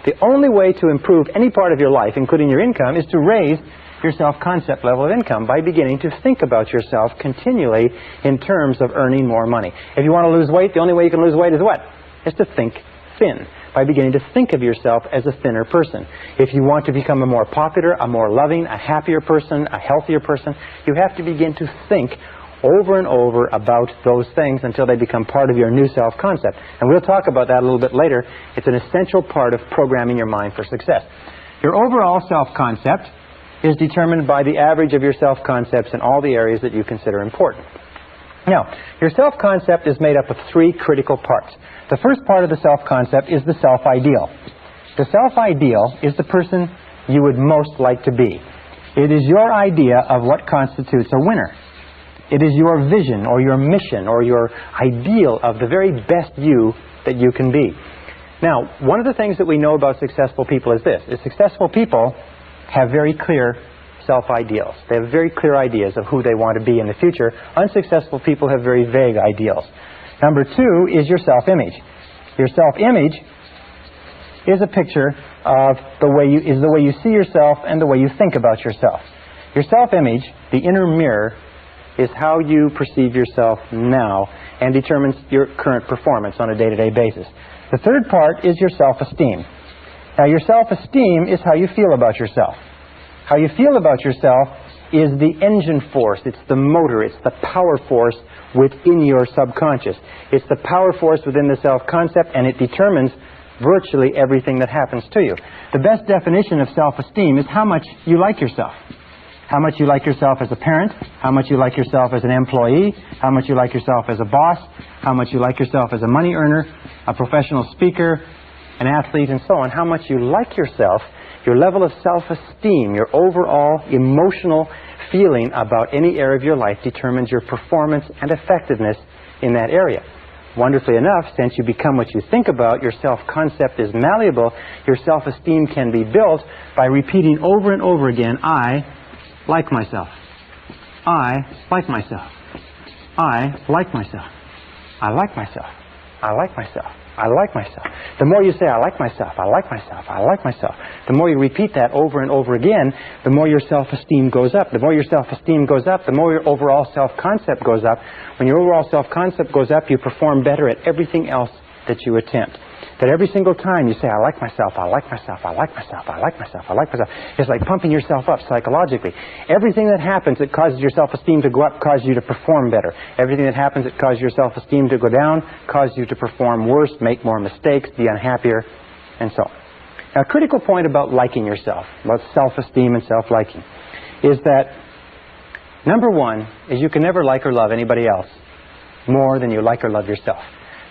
The only way to improve any part of your life, including your income, is to raise your self-concept level of income by beginning to think about yourself continually in terms of earning more money. If you want to lose weight, the only way you can lose weight is what? Is to think thin, by beginning to think of yourself as a thinner person. If you want to become a more popular, a more loving, a happier person, a healthier person, you have to begin to think over and over about those things until they become part of your new self-concept. And we'll talk about that a little bit later. It's an essential part of programming your mind for success. Your overall self-concept is determined by the average of your self-concepts in all the areas that you consider important. Now, your self-concept is made up of 3 critical parts. The first part of the self-concept is the self-ideal. The self-ideal is the person you would most like to be. It is your idea of what constitutes a winner. It is your vision or your mission or your ideal of the very best you that you can be. Now, one of the things that we know about successful people is this, is successful people have very clear self-ideals. They have very clear ideas of who they want to be in the future. Unsuccessful people have very vague ideals. Number 2 is your self-image. Your self-image is a picture of the way you see yourself and the way you think about yourself. Your self-image, the inner mirror, is how you perceive yourself now and determines your current performance on a day-to-day basis. The third part is your self-esteem. Now, your self-esteem is how you feel about yourself. How you feel about yourself is the engine force, it's the motor, it's the power force within your subconscious. It's the power force within the self-concept, and it determines virtually everything that happens to you. The best definition of self-esteem is how much you like yourself. How much you like yourself as a parent, how much you like yourself as an employee, how much you like yourself as a boss, how much you like yourself as a money earner, a professional speaker, an athlete, and so on. How much you like yourself, your level of self-esteem, your overall emotional feeling about any area of your life determines your performance and effectiveness in that area. Wonderfully enough, since you become what you think about, your self-concept is malleable, your self-esteem can be built by repeating over and over again, I like myself. I like myself. I like myself. I like myself. I like myself. I like myself. The more you say, I like myself, I like myself, I like myself, the more you repeat that over and over again, the more your self-esteem goes up. The more your self-esteem goes up, the more your overall self-concept goes up. When your overall self-concept goes up, you perform better at everything else that you attempt. That every single time you say, I like myself, I like myself, I like myself, I like myself, I like myself, it's like pumping yourself up psychologically. Everything that happens that causes your self-esteem to go up causes you to perform better. Everything that happens that causes your self-esteem to go down causes you to perform worse, make more mistakes, be unhappier, and so on. Now, a critical point about liking yourself, about self-esteem and self-liking, is that number one is you can never like or love anybody else more than you like or love yourself.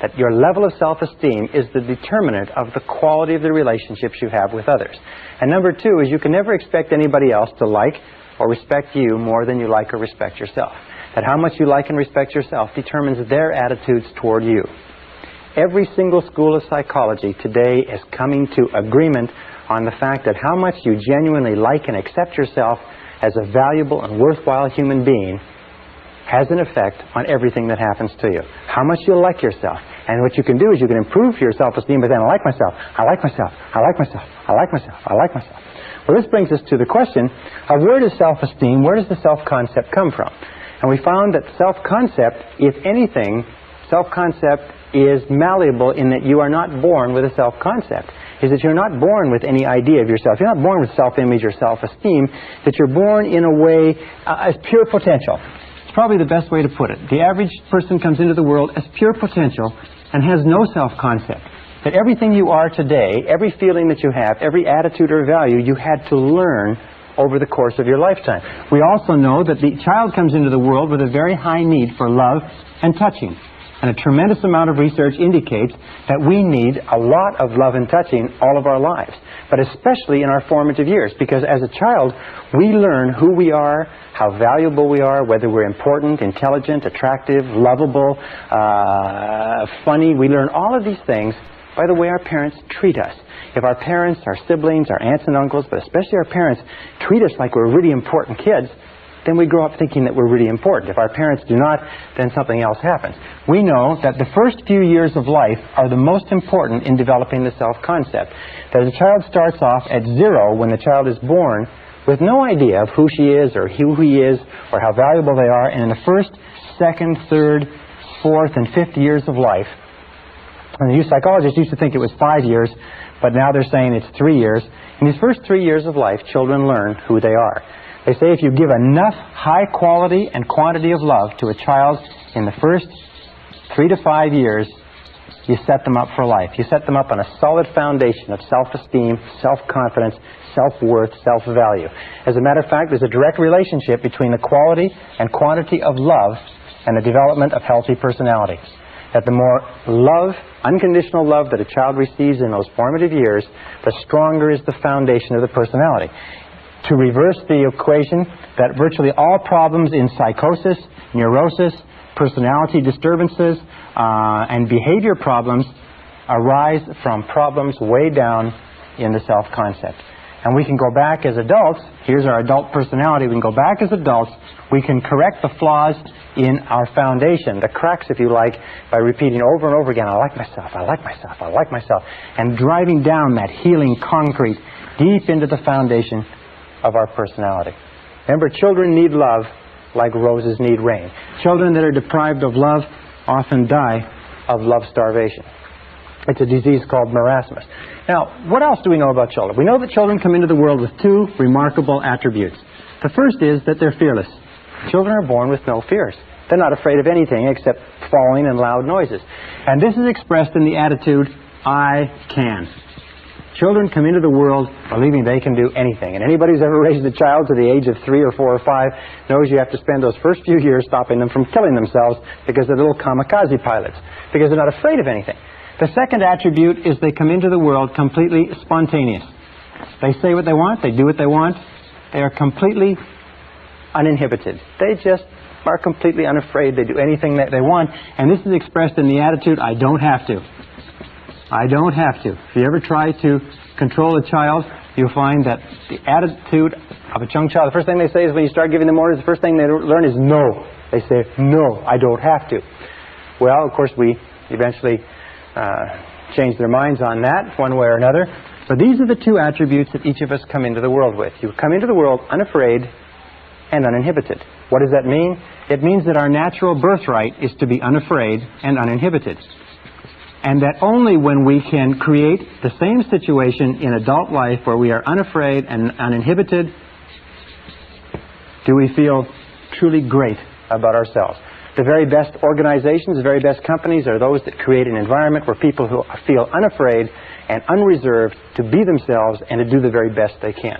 That your level of self-esteem is the determinant of the quality of the relationships you have with others. And number two is you can never expect anybody else to like or respect you more than you like or respect yourself. That how much you like and respect yourself determines their attitudes toward you. Every single school of psychology today is coming to agreement on the fact that how much you genuinely like and accept yourself as a valuable and worthwhile human being has an effect on everything that happens to you. How much you like yourself. And what you can do is you can improve your self-esteem by saying, I like myself, I like myself, I like myself, I like myself, I like myself. Well, this brings us to the question of where does self-esteem, where does the self-concept come from? And we found that self-concept, if anything, self-concept is malleable in that you are not born with a self-concept. Is that you're not born with any idea of yourself. You're not born with self-image or self-esteem. That you're born in a way as pure potential. Probably the best way to put it. The average person comes into the world as pure potential and has no self-concept. That everything you are today, every feeling that you have, every attitude or value, you had to learn over the course of your lifetime. We also know that the child comes into the world with a very high need for love and touching. And a tremendous amount of research indicates that we need a lot of love and touching all of our lives, but especially in our formative years, because as a child, we learn who we are, how valuable we are, whether we're important, intelligent, attractive, lovable, funny. We learn all of these things by the way our parents treat us. If our parents, our siblings, our aunts and uncles, but especially our parents, treat us like we're really important kids, then we grow up thinking that we're really important. If our parents do not, then something else happens. We know that the first few years of life are the most important in developing the self-concept. That a child starts off at zero when the child is born with no idea of who she is or who he is or how valuable they are. And in the first, second, third, fourth, and fifth years of life, and the psychologists used to think it was 5 years, but now they're saying it's 3 years. In these first 3 years of life, children learn who they are. They say if you give enough high quality and quantity of love to a child in the first 3 to 5 years, you set them up for life. You set them up on a solid foundation of self-esteem, self-confidence, self-worth, self-value. As a matter of fact, there's a direct relationship between the quality and quantity of love and the development of healthy personality. That the more love, unconditional love that a child receives in those formative years, the stronger is the foundation of the personality. To reverse the equation, that virtually all problems in psychosis, neurosis, personality disturbances, and behavior problems arise from problems way down in the self-concept. And we can go back as adults. Here's our adult personality. We can go back as adults. We can correct the flaws in our foundation, the cracks, if you like, by repeating over and over again, I like myself, I like myself, I like myself, and driving down that healing concrete deep into the foundation of our personality. Remember, children need love like roses need rain. Children that are deprived of love often die of love starvation. It's a disease called marasmus. Now, what else do we know about children? We know that children come into the world with two remarkable attributes. The first is that they're fearless. Children are born with no fears. They're not afraid of anything except falling and loud noises. And this is expressed in the attitude, I can. Children come into the world believing they can do anything. And anybody who's ever raised a child to the age of 3 or 4 or 5 knows you have to spend those first few years stopping them from killing themselves because they're little kamikaze pilots, because they're not afraid of anything. The second attribute is they come into the world completely spontaneous. They say what they want, they do what they want, they are completely uninhibited. They just are completely unafraid, they do anything that they want, and this is expressed in the attitude, I don't have to. I don't have to. If you ever try to control a child, you'll find that the attitude of a young child, the first thing they say is when you start giving them orders, the first thing they learn is no. They say, no, I don't have to. Well, of course, we eventually change their minds on that one way or another. But these are the two attributes that each of us come into the world with. You come into the world unafraid and uninhibited. What does that mean? It means that our natural birthright is to be unafraid and uninhibited. And that only when we can create the same situation in adult life where we are unafraid and uninhibited do we feel truly great about ourselves. The very best organizations, the very best companies are those that create an environment where people who feel unafraid and unreserved to be themselves and to do the very best they can.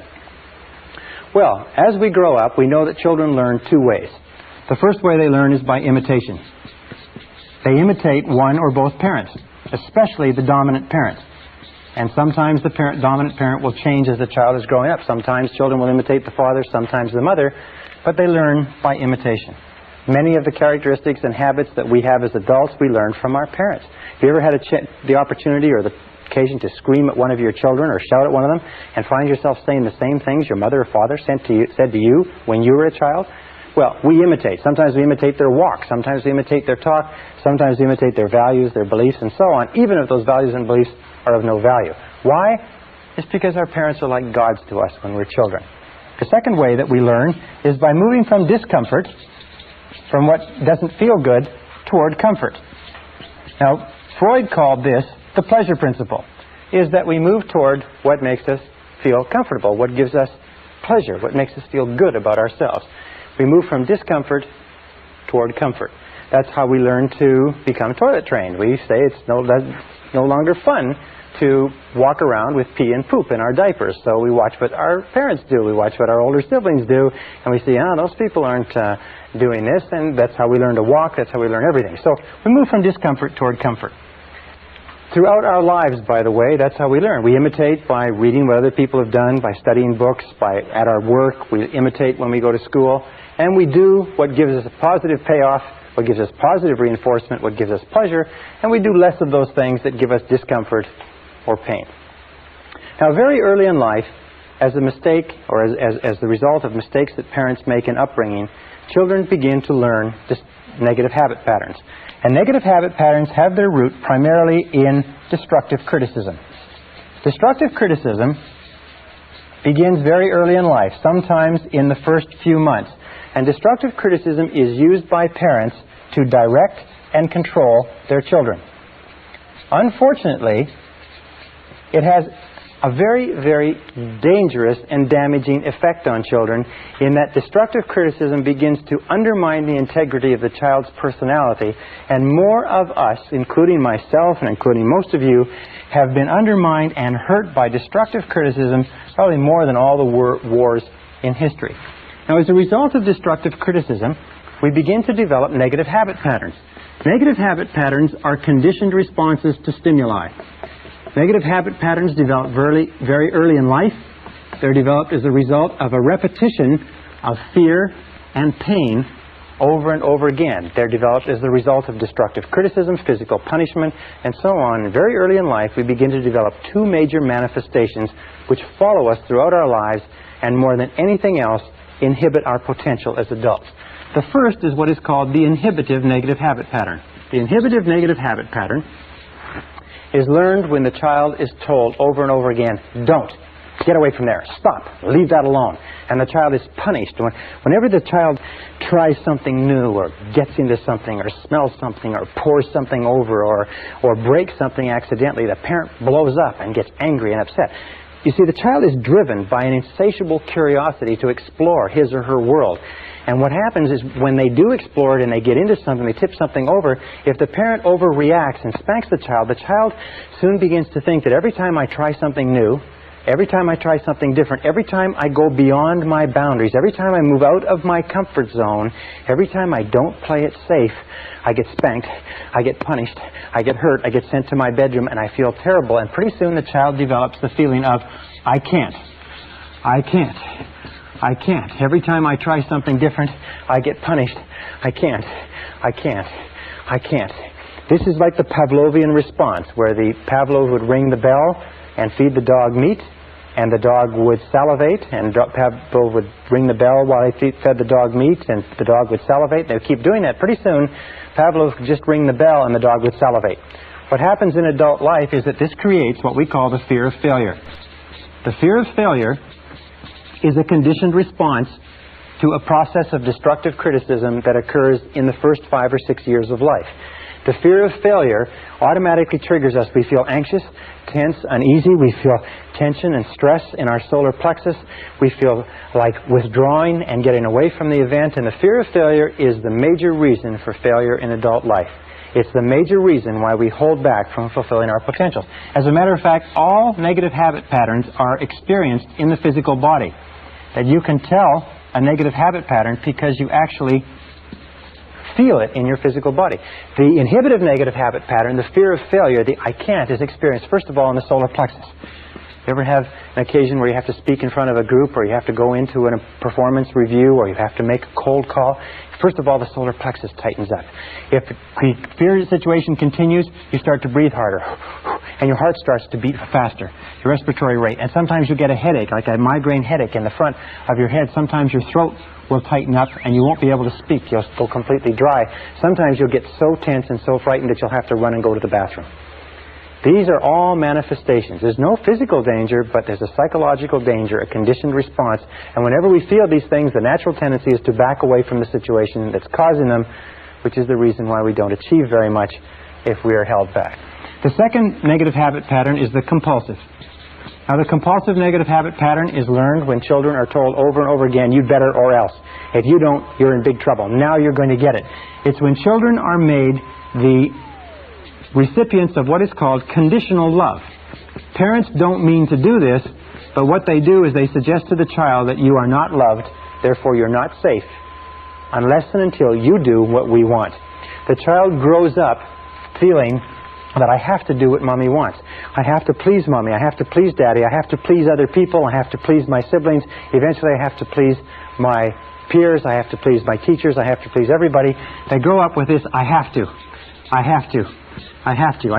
Well, as we grow up, we know that children learn two ways. The first way they learn is by imitation. They imitate one or both parents, especially the dominant parent. And sometimes the dominant parent will change as the child is growing up. Sometimes children will imitate the father, sometimes the mother, but they learn by imitation. Many of the characteristics and habits that we have as adults, we learn from our parents. Have you ever had the opportunity or the occasion to scream at one of your children or shout at one of them and find yourself saying the same things your mother or father said to you when you were a child? Well, we imitate. Sometimes we imitate their walk. Sometimes we imitate their talk. Sometimes we imitate their values, their beliefs, and so on, even if those values and beliefs are of no value. Why? It's because our parents are like gods to us when we're children. The second way that we learn is by moving from discomfort, from what doesn't feel good, toward comfort. Now, Freud called this the pleasure principle, is that we move toward what makes us feel comfortable, what gives us pleasure, what makes us feel good about ourselves. We move from discomfort toward comfort. That's how we learn to become toilet trained. We say it's no longer fun to walk around with pee and poop in our diapers. So we watch what our parents do. We watch what our older siblings do. And we see, those people aren't doing this. And that's how we learn to walk. That's how we learn everything. So we move from discomfort toward comfort. Throughout our lives, by the way, that's how we learn. We imitate by reading what other people have done, by studying books, at our work. We imitate when we go to school. And we do what gives us a positive payoff, what gives us positive reinforcement, what gives us pleasure. And we do less of those things that give us discomfort or pain. Now, very early in life, as a mistake or as the result of mistakes that parents make in upbringing, children begin to learn negative habit patterns. And negative habit patterns have their root primarily in destructive criticism. Destructive criticism begins very early in life, sometimes in the first few months. And destructive criticism is used by parents to direct and control their children. Unfortunately, it has a very, very dangerous and damaging effect on children in that destructive criticism begins to undermine the integrity of the child's personality, and more of us, including myself and including most of you, have been undermined and hurt by destructive criticism probably more than all the wars in history. Now, as a result of destructive criticism, we begin to develop negative habit patterns. Negative habit patterns are conditioned responses to stimuli. Negative habit patterns develop very early in life. They're developed as a result of a repetition of fear and pain over and over again. They're developed as the result of destructive criticism, physical punishment, and so on. And very early in life, we begin to develop two major manifestations which follow us throughout our lives and, more than anything else, inhibit our potential as adults. The first is what is called the inhibitive negative habit pattern. The inhibitive negative habit pattern is learned when the child is told over and over again, don't, Get away from there. Stop. Leave that alone. And the child is punished. Whenever the child tries something new or gets into something or smells something or pours something over or breaks something accidentally, the parent blows up and gets angry and upset. You see, the child is driven by an insatiable curiosity to explore his or her world. And what happens is when they do explore it and they get into something, they tip something over, if the parent overreacts and spanks the child soon begins to think that every time I try something new, every time I try something different, every time I go beyond my boundaries, every time I move out of my comfort zone, every time I don't play it safe, I get spanked, I get punished, I get hurt, I get sent to my bedroom, and I feel terrible. And pretty soon the child develops the feeling of, I can't. Every time I try something different, I get punished. I can't. This is like the Pavlovian response, where the Pavlov would ring the bell and feed the dog meat, and the dog would salivate, and Pavlov would ring the bell while he fed the dog meat, and the dog would salivate. They would keep doing that. Pretty soon, Pavlov would just ring the bell and the dog would salivate. What happens in adult life is that this creates what we call the fear of failure. The fear of failure is a conditioned response to a process of destructive criticism that occurs in the first 5 or 6 years of life. The fear of failure automatically triggers us. We feel anxious, tense, uneasy. We feel tension and stress in our solar plexus. We feel like withdrawing and getting away from the event. And the fear of failure is the major reason for failure in adult life. It's the major reason why we hold back from fulfilling our potential. As a matter of fact, all negative habit patterns are experienced in the physical body. That you can tell a negative habit pattern because you actually feel it in your physical body. The inhibitive negative habit pattern, the fear of failure, the I can't, is experienced first of all in the solar plexus. You ever have an occasion where you have to speak in front of a group, or you have to go into a performance review, or you have to make a cold call? First of all, the solar plexus tightens up. If the fear situation continues, you start to breathe harder, and your heart starts to beat faster, your respiratory rate. And sometimes you get a headache, like a migraine headache in the front of your head. Sometimes your throat will tighten up and you won't be able to speak. You'll go completely dry. Sometimes you'll get so tense and so frightened that you'll have to run and go to the bathroom. These are all manifestations. There's no physical danger, but there's a psychological danger, a conditioned response. And whenever we feel these things, the natural tendency is to back away from the situation that's causing them, which is the reason why we don't achieve very much if we are held back. The second negative habit pattern is the compulsive. Now, the compulsive negative habit pattern is learned when children are told over and over again, you'd better or else. If you don't, you're in big trouble. Now you're going to get it. It's when children are made the recipients of what is called conditional love. Parents don't mean to do this, but what they do is they suggest to the child that you are not loved, therefore you're not safe, unless and until you do what we want. The child grows up feeling that I have to do what Mommy wants. I have to please Mommy. I have to please Daddy. I have to please other people. I have to please my siblings. Eventually I have to please my peers. I have to please my teachers. I have to please everybody. They grow up with this, I have to. I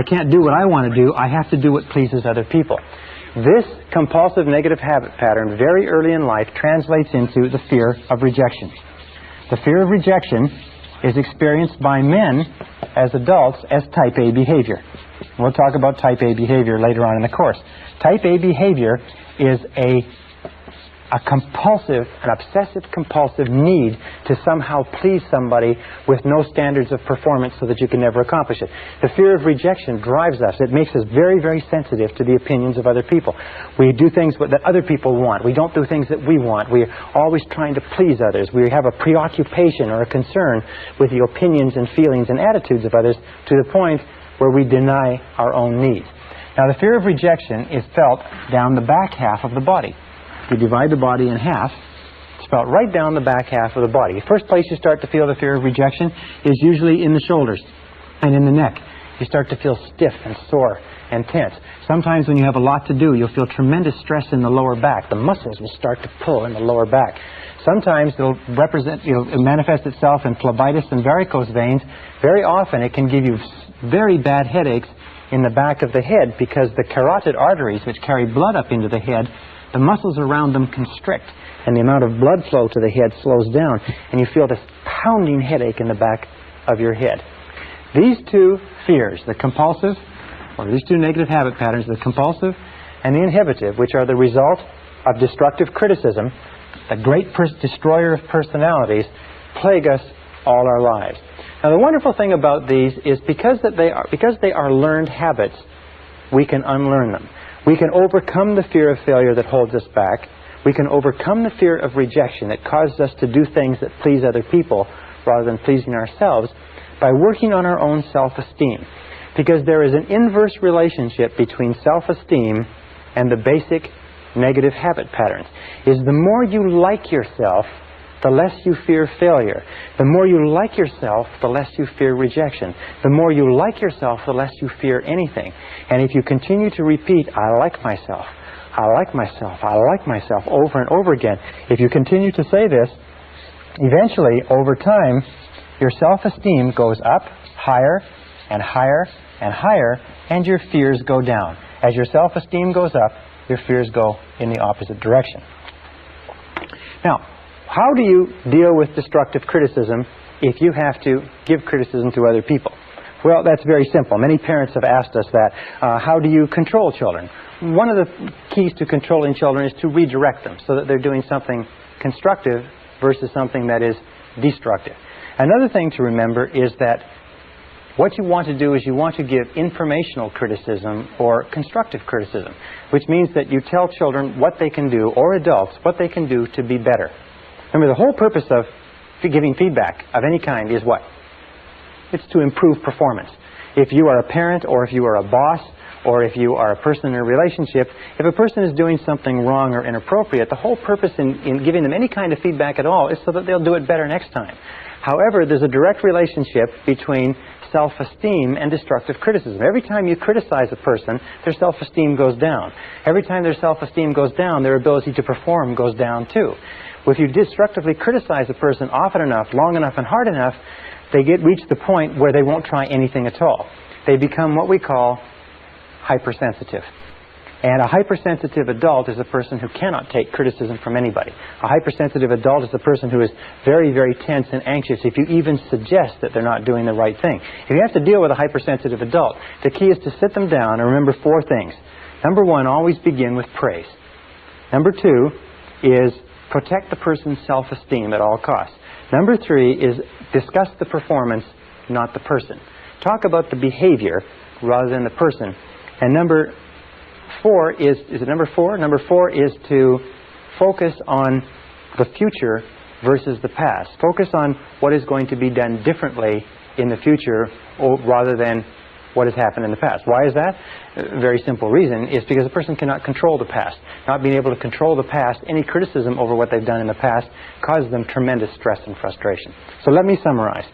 can't do what I want to do. I have to do what pleases other people. This compulsive negative habit pattern very early in life translates into the fear of rejection. The fear of rejection is experienced by men as adults as type A behavior. We'll talk about type A behavior later on in the course. Type A behavior is a compulsive, an obsessive-compulsive need to somehow please somebody with no standards of performance so that you can never accomplish it. The fear of rejection drives us. It makes us very, very sensitive to the opinions of other people. We do things that other people want. We don't do things that we want. We're always trying to please others. We have a preoccupation or a concern with the opinions and feelings and attitudes of others to the point where we deny our own needs. Now, the fear of rejection is felt down the back half of the body. If you divide the body in half, it's felt right down the back half of the body. The first place you start to feel the fear of rejection is usually in the shoulders and in the neck. You start to feel stiff and sore and tense. Sometimes when you have a lot to do, you'll feel tremendous stress in the lower back. The muscles will start to pull in the lower back. Sometimes it'll manifest itself in phlebitis and varicose veins. Very often it can give you very bad headaches in the back of the head because the carotid arteries, which carry blood up into the head, the muscles around them constrict, and the amount of blood flow to the head slows down, and you feel this pounding headache in the back of your head. These two fears, the compulsive, or these two negative habit patterns, the compulsive and the inhibitive, which are the result of destructive criticism, the great destroyer of personalities, plague us all our lives. Now, the wonderful thing about these is because they are learned habits, we can unlearn them. We can overcome the fear of failure that holds us back. We can overcome the fear of rejection that causes us to do things that please other people rather than pleasing ourselves by working on our own self-esteem. Because there is an inverse relationship between self-esteem and the basic negative habit patterns. Is the more you like yourself, the less you fear failure. The more you like yourself, the less you fear rejection. The more you like yourself, the less you fear anything. And if you continue to repeat, I like myself, I like myself, I like myself, over and over again, if you continue to say this, eventually, over time, your self-esteem goes up higher and higher and higher, and your fears go down. As your self-esteem goes up, your fears go in the opposite direction. Now, how do you deal with destructive criticism if you have to give criticism to other people? Well, that's very simple. Many parents have asked us that. How do you control children? One of the keys to controlling children is to redirect them so that they're doing something constructive versus something that is destructive. Another thing to remember is that what you want to do is you want to give informational criticism or constructive criticism, which means that you tell children what they can do, or adults, what they can do to be better. Remember, the whole purpose of giving feedback of any kind is what? It's to improve performance. If you are a parent, or if you are a boss, or if you are a person in a relationship, if a person is doing something wrong or inappropriate, the whole purpose in giving them any kind of feedback at all is so that they'll do it better next time. However, there's a direct relationship between self-esteem and destructive criticism. Every time you criticize a person, their self-esteem goes down. Every time their self-esteem goes down, their ability to perform goes down too. If you destructively criticize a person often enough, long enough, and hard enough, they reach the point where they won't try anything at all. They become what we call hypersensitive. And a hypersensitive adult is a person who cannot take criticism from anybody. A hypersensitive adult is a person who is very, very tense and anxious if you even suggest that they're not doing the right thing. If you have to deal with a hypersensitive adult, the key is to sit them down and remember 4 things. Number 1, always begin with praise. Number 2 is protect the person's self-esteem at all costs. Number 3 is discuss the performance, not the person. Talk about the behavior rather than the person. And number 4 is it number 4? Number 4 is to focus on the future versus the past. Focus on what is going to be done differently in the future rather than what has happened in the past. Why is that? A very simple reason is because a person cannot control the past. Not being able to control the past, any criticism over what they've done in the past causes them tremendous stress and frustration. So let me summarize.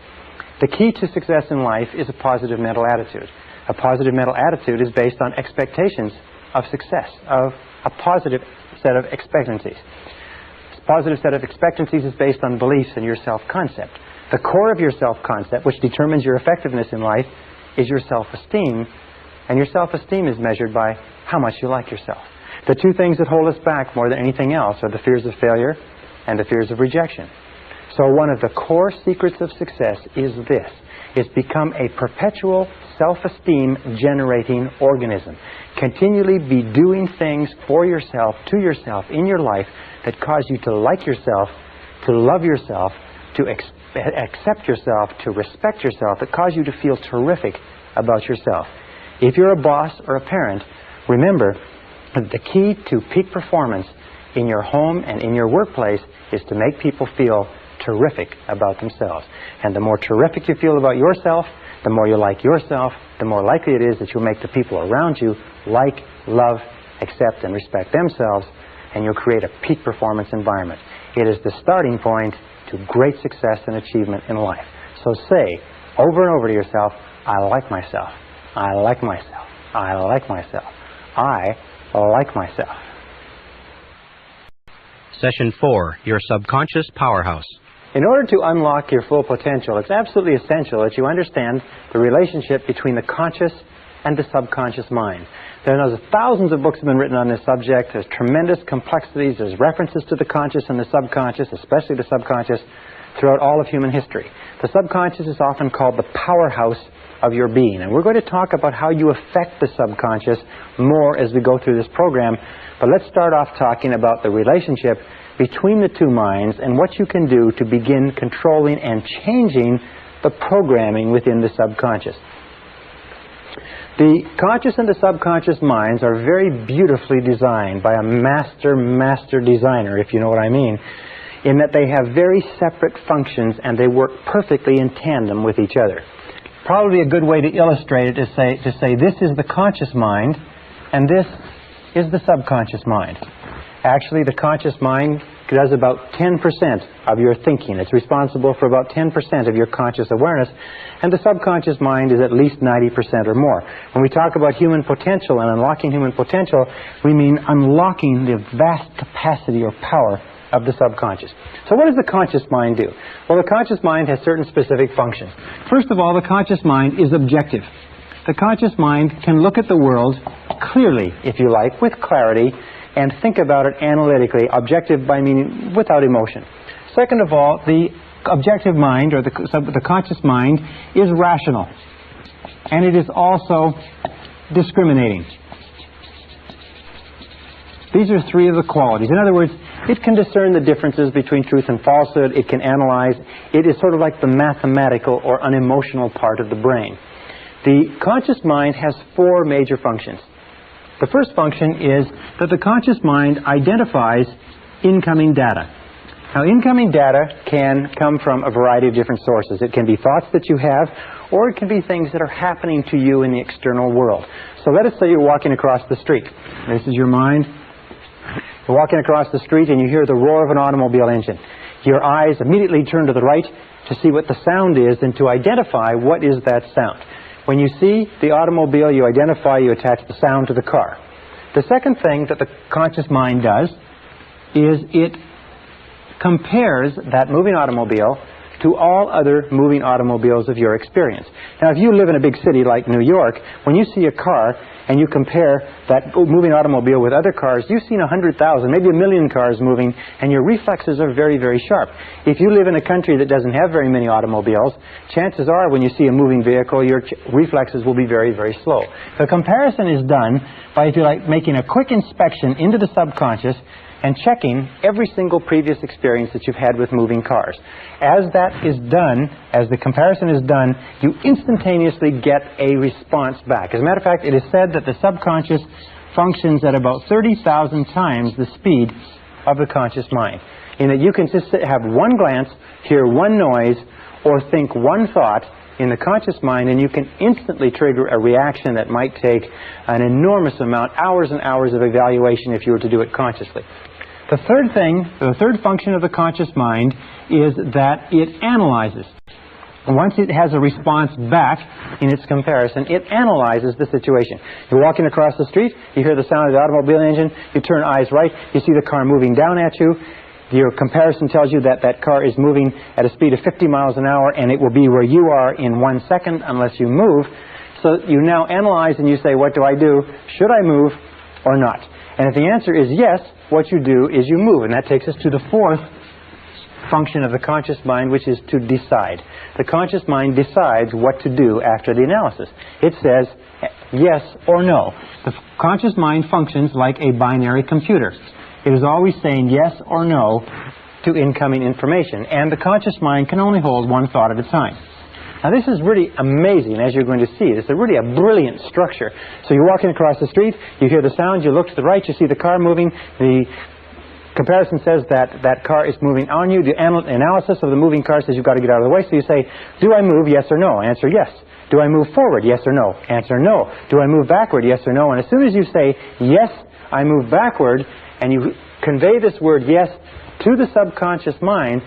The key to success in life is a positive mental attitude. A positive mental attitude is based on expectations of success, of a positive set of expectancies. This positive set of expectancies is based on beliefs in your self-concept. The core of your self-concept, which determines your effectiveness in life, is your self-esteem, and your self-esteem is measured by how much you like yourself. The 2 things that hold us back more than anything else are the fears of failure and the fears of rejection. So one of the core secrets of success is this. It's become a perpetual self-esteem generating organism. Continually be doing things for yourself, to yourself, in your life that cause you to like yourself, to love yourself, to accept yourself, to respect yourself, that cause you to feel terrific about yourself. If you're a boss or a parent, remember that the key to peak performance in your home and in your workplace is to make people feel terrific about themselves. And the more terrific you feel about yourself, the more you like yourself, the more likely it is that you'll make the people around you like, love, accept, and respect themselves, and you'll create a peak performance environment. It is the starting point to great success and achievement in life. So say over and over to yourself, I like myself, I like myself, I like myself, I like myself. Session 4, Your Subconscious Powerhouse. In order to unlock your full potential, it's absolutely essential that you understand the relationship between the conscious and the subconscious mind. There are thousands of books have been written on this subject. There's tremendous complexities. There's references to the conscious and the subconscious, especially the subconscious, throughout all of human history. The subconscious is often called the powerhouse of your being. And we're going to talk about how you affect the subconscious more as we go through this program. But let's start off talking about the relationship between the two minds and what you can do to begin controlling and changing the programming within the subconscious. The conscious and the subconscious minds are very beautifully designed by a master designer, if you know what I mean, in that they have very separate functions and they work perfectly in tandem with each other. Probably a good way to illustrate it is to say this is the conscious mind and this is the subconscious mind. Actually, the conscious mind does about 10% of your thinking. It's responsible for about 10% of your conscious awareness, and the subconscious mind is at least 90% or more. When we talk about human potential and unlocking human potential, we mean unlocking the vast capacity or power of the subconscious. So what does the conscious mind do? Well, the conscious mind has certain specific functions. First of all, the conscious mind is objective. The conscious mind can look at the world clearly, if you like, with clarity, and think about it analytically. Objective by meaning without emotion. Second of all, the objective mind, or the conscious mind, is rational. And it is also discriminating. These are three of the qualities. In other words, it can discern the differences between truth and falsehood. It can analyze. It is sort of like the mathematical or unemotional part of the brain. The conscious mind has four major functions. The first function is that the conscious mind identifies incoming data. Now, incoming data can come from a variety of different sources. It can be thoughts that you have, or it can be things that are happening to you in the external world. So let us say you're walking across the street. This is your mind. You're walking across the street and you hear the roar of an automobile engine. Your eyes immediately turn to the right to see what the sound is and to identify what is that sound. When you see the automobile, you identify, you attach the sound to the car. The second thing that the conscious mind does is it compares that moving automobile to all other moving automobiles of your experience. Now, if you live in a big city like New York, when you see a car and you compare that moving automobile with other cars, you've seen 100,000, maybe 1 million cars moving, and your reflexes are very, very sharp. If you live in a country that doesn't have very many automobiles, chances are when you see a moving vehicle, your reflexes will be very, very slow. The comparison is done by, if you like, making a quick inspection into the subconscious and checking every single previous experience that you've had with moving cars. As that is done, as the comparison is done, you instantaneously get a response back. As a matter of fact, it is said that the subconscious functions at about 30,000 times the speed of the conscious mind, in that you can just have one glance, hear one noise, or think one thought in the conscious mind, and you can instantly trigger a reaction that might take an enormous amount, hours and hours of evaluation if you were to do it consciously. The third function of the conscious mind is that it analyzes. Once it has a response back in its comparison, it analyzes the situation. You're walking across the street, you hear the sound of the automobile engine, you turn eyes right, you see the car moving down at you. Your comparison tells you that that car is moving at a speed of 50 miles an hour, and it will be where you are in 1 second unless you move. So you now analyze and you say, what do I do? Should I move or not? And if the answer is yes, what you do is you move. And that takes us to the fourth function of the conscious mind, which is to decide. The conscious mind decides what to do after the analysis. It says yes or no. The conscious mind functions like a binary computer. It is always saying yes or no to incoming information. And the conscious mind can only hold one thought at a time. Now, this is really amazing, as you're going to see. It's really a brilliant structure. So you're walking across the street, you hear the sound, you look to the right, you see the car moving. The comparison says that that car is moving on you. The analysis of the moving car says you've got to get out of the way. So you say, do I move, yes or no? Answer, yes. Do I move forward, yes or no? Answer, no. Do I move backward, yes or no? And as soon as you say, yes, I move backward, and you convey this word yes to the subconscious mind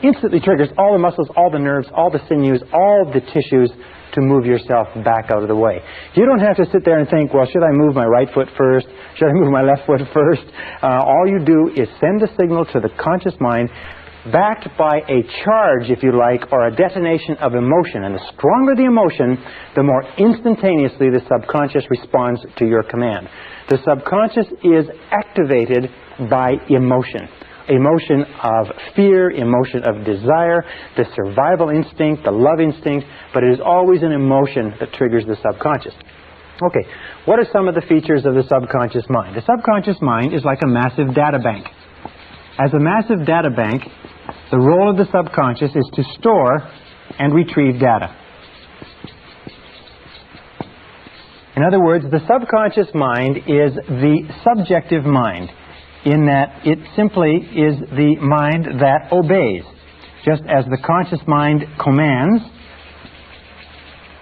instantly triggers all the muscles, all the nerves, all the sinews, all the tissues to move yourself back out of the way. You don't have to sit there and think, well, should I move my right foot first? Should I move my left foot first? All you do is send a signal to the conscious mind, backed by a charge, if you like, or a detonation of emotion. And the stronger the emotion, the more instantaneously the subconscious responds to your command. The subconscious is activated by emotion. emotion of fear, emotion of desire, the survival instinct, the love instinct, but it is always an emotion that triggers the subconscious. Okay, what are some of the features of the subconscious mind? The subconscious mind is like a massive data bank. As a massive data bank, the role of the subconscious is to store and retrieve data. In other words, the subconscious mind is the subjective mind, in that it simply is the mind that obeys. Just as the conscious mind commands,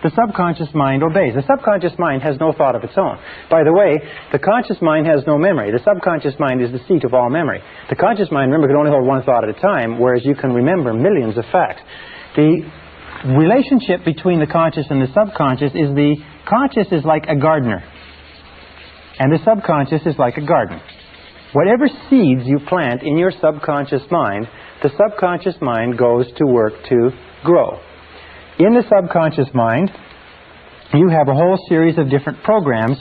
the subconscious mind obeys. The subconscious mind has no thought of its own. By the way, the conscious mind has no memory. The subconscious mind is the seat of all memory. The conscious mind, remember, can only hold one thought at a time, whereas you can remember millions of facts. The relationship between the conscious and the subconscious is the conscious is like a gardener, and the subconscious is like a garden. Whatever seeds you plant in your subconscious mind, the subconscious mind goes to work to grow. In the subconscious mind, you have a whole series of different programs,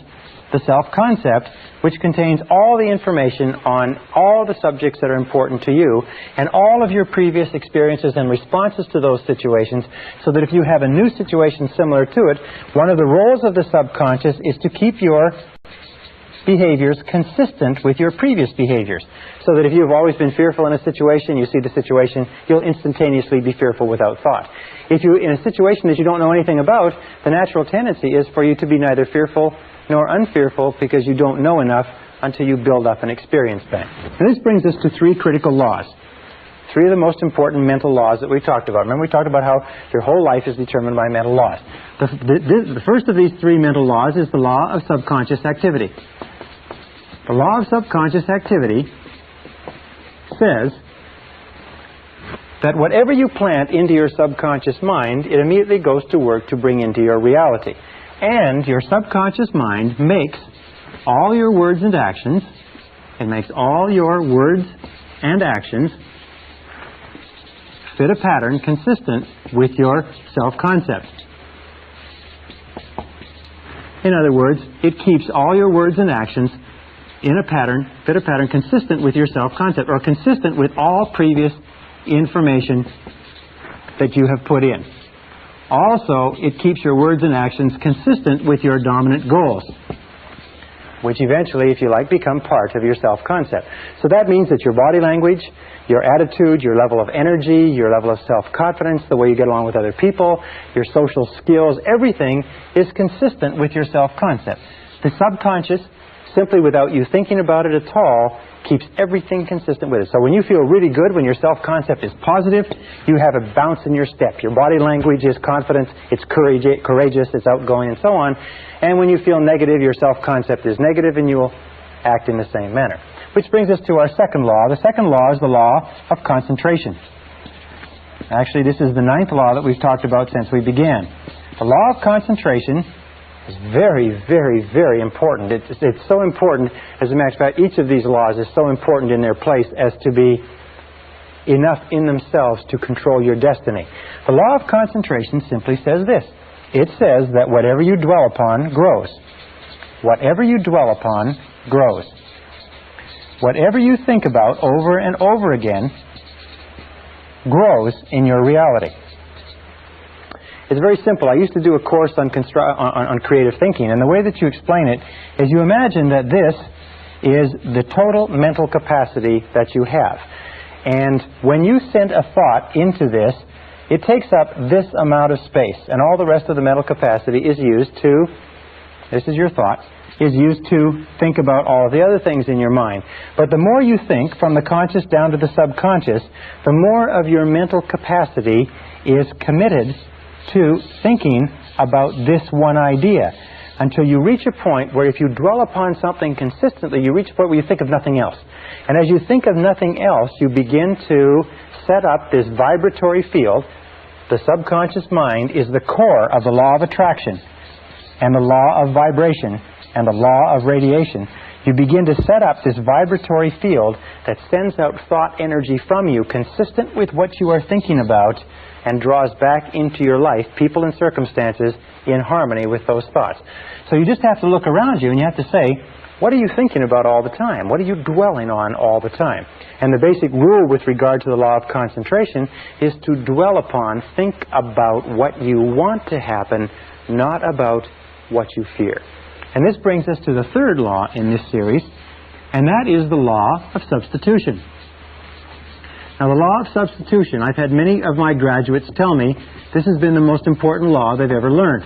the self-concept, which contains all the information on all the subjects that are important to you and all of your previous experiences and responses to those situations, so that if you have a new situation similar to it, one of the roles of the subconscious is to keep your behaviors consistent with your previous behaviors, so that if you've always been fearful in a situation, you see the situation, you'll instantaneously be fearful without thought. If you're in a situation that you don't know anything about, the natural tendency is for you to be neither fearful nor unfearful, because you don't know enough until you build up an experience bank. And this brings us to three critical laws. Three of the most important mental laws that we talked about. Remember, we talked about how your whole life is determined by mental laws. The first of these three mental laws is the law of subconscious activity. The law of subconscious activity says that whatever you plant into your subconscious mind, it immediately goes to work to bring into your reality. And your subconscious mind makes all your words and actions, it makes all your words and actions fit a pattern consistent with your self-concept. In other words, it keeps all your words and actions in a pattern, fit a pattern consistent with your self-concept, or consistent with all previous information that you have put in. Also, it keeps your words and actions consistent with your dominant goals, which eventually, if you like, become part of your self-concept. So that means that your body language, your attitude, your level of energy, your level of self-confidence, the way you get along with other people, your social skills, everything is consistent with your self-concept. The subconscious, simply without you thinking about it at all, keeps everything consistent with it. So when you feel really good, when your self-concept is positive, you have a bounce in your step. Your body language is confident, it's courageous, it's outgoing, and so on. And when you feel negative, your self-concept is negative, and you will act in the same manner. Which brings us to our second law. The second law is the law of concentration. Actually, this is the ninth law that we've talked about since we began. The law of concentration is very, very, very important. It's so important, as a matter of fact, each of these laws is so important in their place as to be enough in themselves to control your destiny. The law of concentration simply says this. It says that whatever you dwell upon grows. Whatever you dwell upon grows. Whatever you think about over and over again grows in your reality. It's very simple. I used to do a course on creative thinking, and the way that you explain it is you imagine that this is the total mental capacity that you have. And when you send a thought into this, it takes up this amount of space, and all the rest of the mental capacity is used to, this is your thought, is used to think about all of the other things in your mind. But the more you think, from the conscious down to the subconscious, the more of your mental capacity is committed to thinking about this one idea, until you reach a point where if you dwell upon something consistently, you reach a point where you think of nothing else. And as you think of nothing else, you begin to set up this vibratory field. The subconscious mind is the core of the law of attraction and the law of vibration and the law of radiation. You begin to set up this vibratory field that sends out thought energy from you consistent with what you are thinking about, and draws back into your life people and circumstances in harmony with those thoughts. So you just have to look around you and you have to say, What are you thinking about all the time? What are you dwelling on all the time? And the basic rule with regard to the law of concentration is to dwell upon, think about what you want to happen, not about what you fear. And this brings us to the third law in this series, and that is the law of substitution. Now, the law of substitution, I've had many of my graduates tell me this has been the most important law they've ever learned.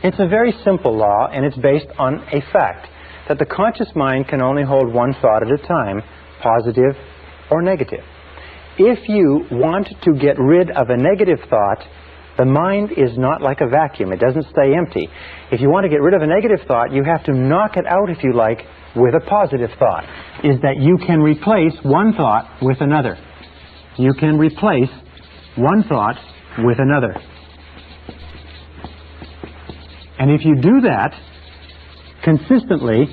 It's a very simple law, and it's based on a fact that the conscious mind can only hold one thought at a time, positive or negative. If you want to get rid of a negative thought, the mind is not like a vacuum. It doesn't stay empty. If you want to get rid of a negative thought, you have to knock it out, if you like, with a positive thought. Is that you can replace one thought with another. You can replace one thought with another. And if you do that consistently,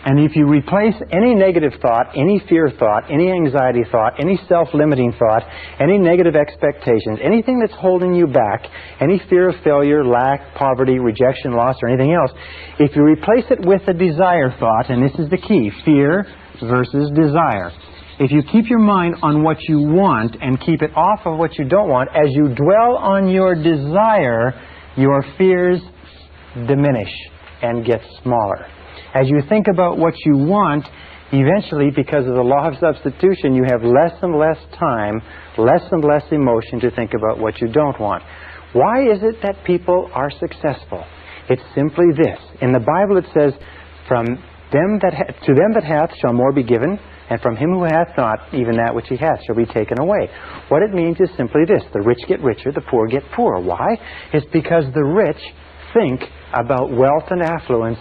and if you replace any negative thought, any fear thought, any anxiety thought, any self-limiting thought, any negative expectations, anything that's holding you back, any fear of failure, lack, poverty, rejection, loss, or anything else, if you replace it with a desire thought, and this is the key, fear versus desire. If you keep your mind on what you want and keep it off of what you don't want, as you dwell on your desire, your fears diminish and get smaller. As you think about what you want, eventually, because of the law of substitution, you have less and less time, less and less emotion to think about what you don't want. Why is it that people are successful? It's simply this. In the Bible it says, to them that hath shall more be given, and from him who hath not, even that which he hath shall be taken away. What it means is simply this. The rich get richer, the poor get poorer. Why? It's because the rich think about wealth and affluence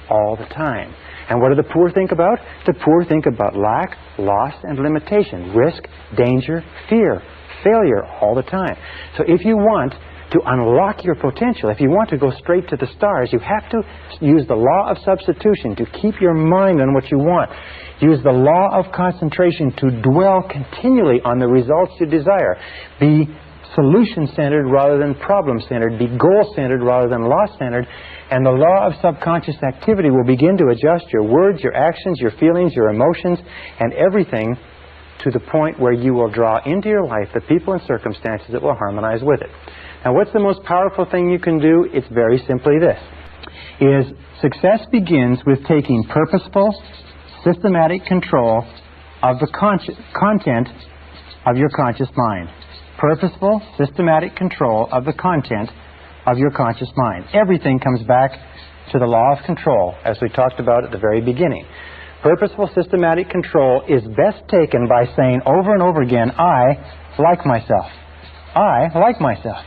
all the time. And what do the poor think about? The poor think about lack, loss, and limitation, risk, danger, fear, failure all the time. So if you want to unlock your potential, if you want to go straight to the stars, you have to use the law of substitution to keep your mind on what you want. Use the law of concentration to dwell continually on the results you desire. Be solution-centered rather than problem-centered. Be goal-centered rather than loss-centered. And the law of subconscious activity will begin to adjust your words, your actions, your feelings, your emotions, and everything to the point where you will draw into your life the people and circumstances that will harmonize with it. Now, what's the most powerful thing you can do? It's very simply this. Success begins with taking purposeful, systematic control of the content of your conscious mind. Purposeful, systematic control of the content of your conscious mind. Everything comes back to the law of control, as we talked about at the very beginning. Purposeful, systematic control is best taken by saying over and over again, I like myself. I like myself.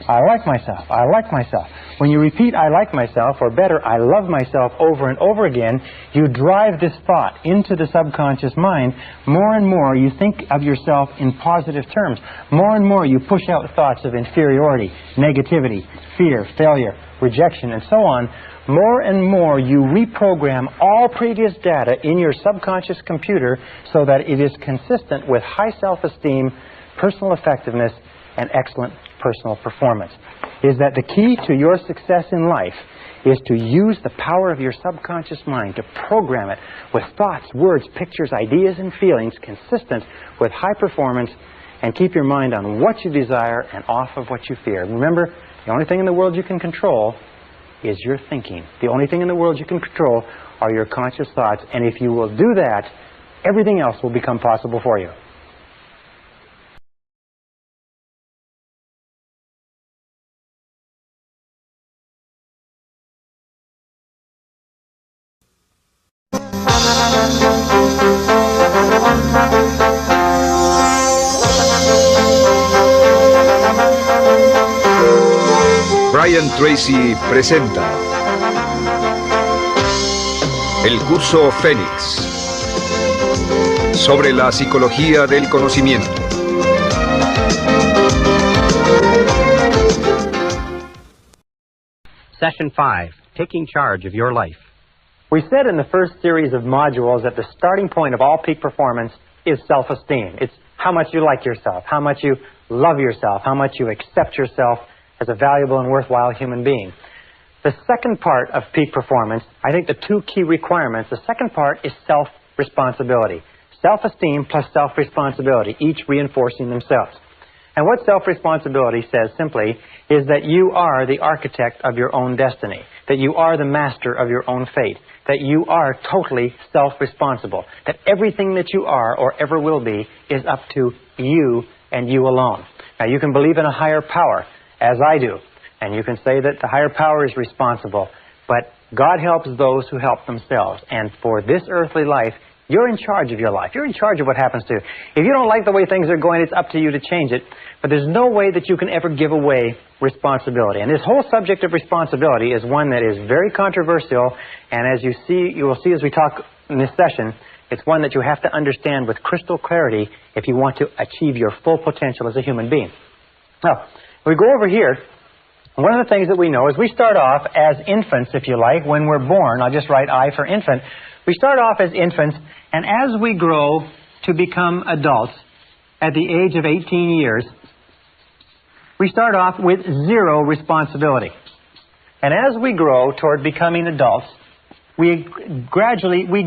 I like myself. I like myself. When you repeat, I like myself, or better, I love myself over and over again, you drive this thought into the subconscious mind. More and more you think of yourself in positive terms. More and more you push out thoughts of inferiority, negativity, fear, failure, rejection, and so on. More and more you reprogram all previous data in your subconscious computer so that it is consistent with high self-esteem, personal effectiveness, and excellent personal performance. Is that the key to your success in life is to use the power of your subconscious mind to program it with thoughts, words, pictures, ideas, and feelings consistent with high performance, and keep your mind on what you desire and off of what you fear. Remember, the only thing in the world you can control is your thinking. The only thing in the world you can control are your conscious thoughts, and if you will do that, everything else will become possible for you. Brian Tracy presenta el curso Fénix sobre la psicología del conocimiento. Session 5, Taking Charge of Your Life. We said in the first series of modules that the starting point of all peak performance is self-esteem. It's how much you like yourself, how much you love yourself, how much you accept yourself as a valuable and worthwhile human being. The second part of peak performance, I think the two key requirements, the second part is self-responsibility. Self-esteem plus self-responsibility, each reinforcing themselves. And what self-responsibility says simply is that you are the architect of your own destiny, that you are the master of your own fate, that you are totally self-responsible, that everything that you are or ever will be is up to you and you alone. Now, you can believe in a higher power, as I do, and you can say that the higher power is responsible, but God helps those who help themselves. And for this earthly life, you're in charge of your life. You're in charge of what happens to you. If you don't like the way things are going, it's up to you to change it. But there's no way that you can ever give away responsibility. And this whole subject of responsibility is one that is very controversial. And as you will see as we talk in this session, it's one that you have to understand with crystal clarity if you want to achieve your full potential as a human being. Now, we go over here. One of the things that we know is we start off as infants, if you like, when we're born. I'll just write I for infant. We start off as infants, and as we grow to become adults at the age of 18 years, we start off with zero responsibility. And as we grow toward becoming adults, we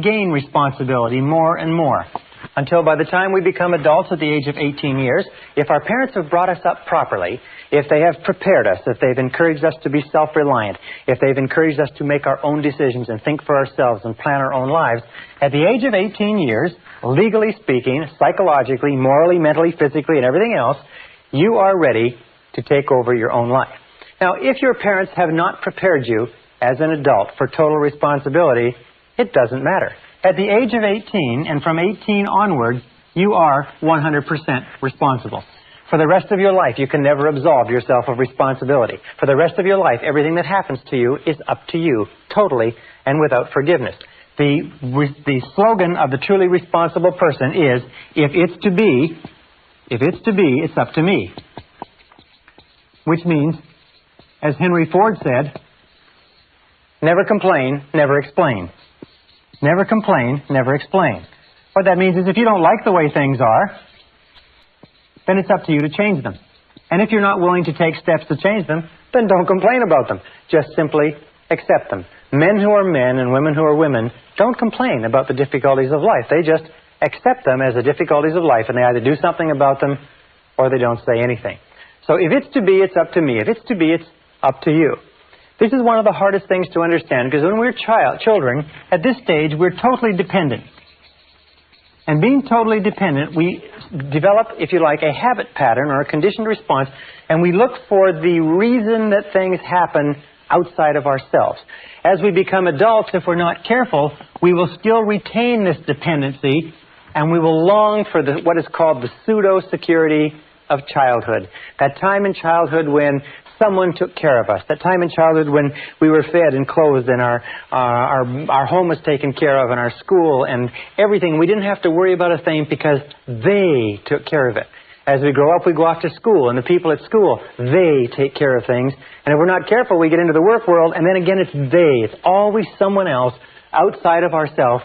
gain responsibility more and more, until by the time we become adults at the age of 18 years, if our parents have brought us up properly, if they have prepared us, if they've encouraged us to be self-reliant, if they've encouraged us to make our own decisions and think for ourselves and plan our own lives, at the age of 18 years, legally speaking, psychologically, morally, mentally, physically, and everything else, you are ready to take over your own life. Now, if your parents have not prepared you as an adult for total responsibility, it doesn't matter. At the age of 18, and from 18 onward, you are 100% responsible. For the rest of your life, you can never absolve yourself of responsibility. For the rest of your life, everything that happens to you is up to you, totally and without forgiveness. The slogan of the truly responsible person is, if it's to be, it's up to me. Which means, as Henry Ford said, never complain, never explain. Never complain, never explain. What that means is if you don't like the way things are, then it's up to you to change them. And if you're not willing to take steps to change them, then don't complain about them. Just simply accept them. Men who are men and women who are women don't complain about the difficulties of life. They just accept them as the difficulties of life, and they either do something about them or they don't say anything. So if it's to be, it's up to me. If it's to be, it's up to you. This is one of the hardest things to understand, because when we're children, at this stage, we're totally dependent. And being totally dependent, we develop, if you like, a habit pattern or a conditioned response, and we look for the reason that things happen outside of ourselves. As we become adults, if we're not careful, we will still retain this dependency, and we will long for what is called the pseudo-security of childhood. That time in childhood when someone took care of us. That time in childhood when we were fed and clothed and our home was taken care of and our school and everything. We didn't have to worry about a thing because they took care of it. As we grow up, we go off to school, and the people at school, they take care of things. And if we're not careful, we get into the work world, and then again it's they. It's always someone else outside of ourselves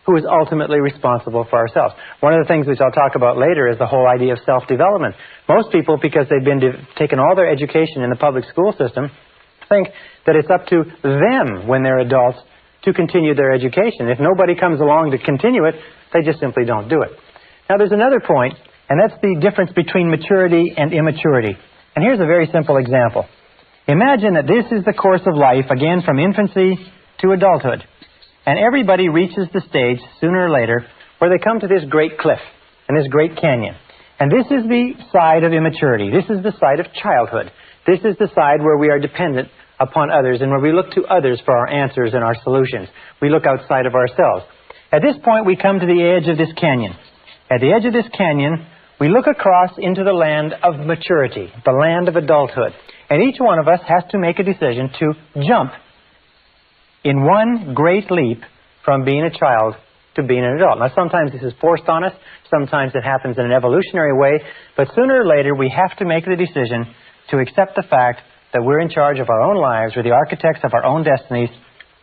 who is ultimately responsible for ourselves. One of the things which I'll talk about later is the whole idea of self-development. Most people, because they've been taken all their education in the public school system, think that it's up to them when they're adults to continue their education. If nobody comes along to continue it, they just simply don't do it. Now there's another point, and that's the difference between maturity and immaturity. And here's a very simple example. Imagine that this is the course of life, again from infancy to adulthood. And everybody reaches the stage, sooner or later, where they come to this great cliff and this great canyon. And this is the side of immaturity. This is the side of childhood. This is the side where we are dependent upon others and where we look to others for our answers and our solutions. We look outside of ourselves. At this point, we come to the edge of this canyon. At the edge of this canyon, we look across into the land of maturity, the land of adulthood. And each one of us has to make a decision to jump in one great leap from being a child to being an adult. Now, sometimes this is forced on us. Sometimes it happens in an evolutionary way. But sooner or later, we have to make the decision to accept the fact that we're in charge of our own lives, we're the architects of our own destinies,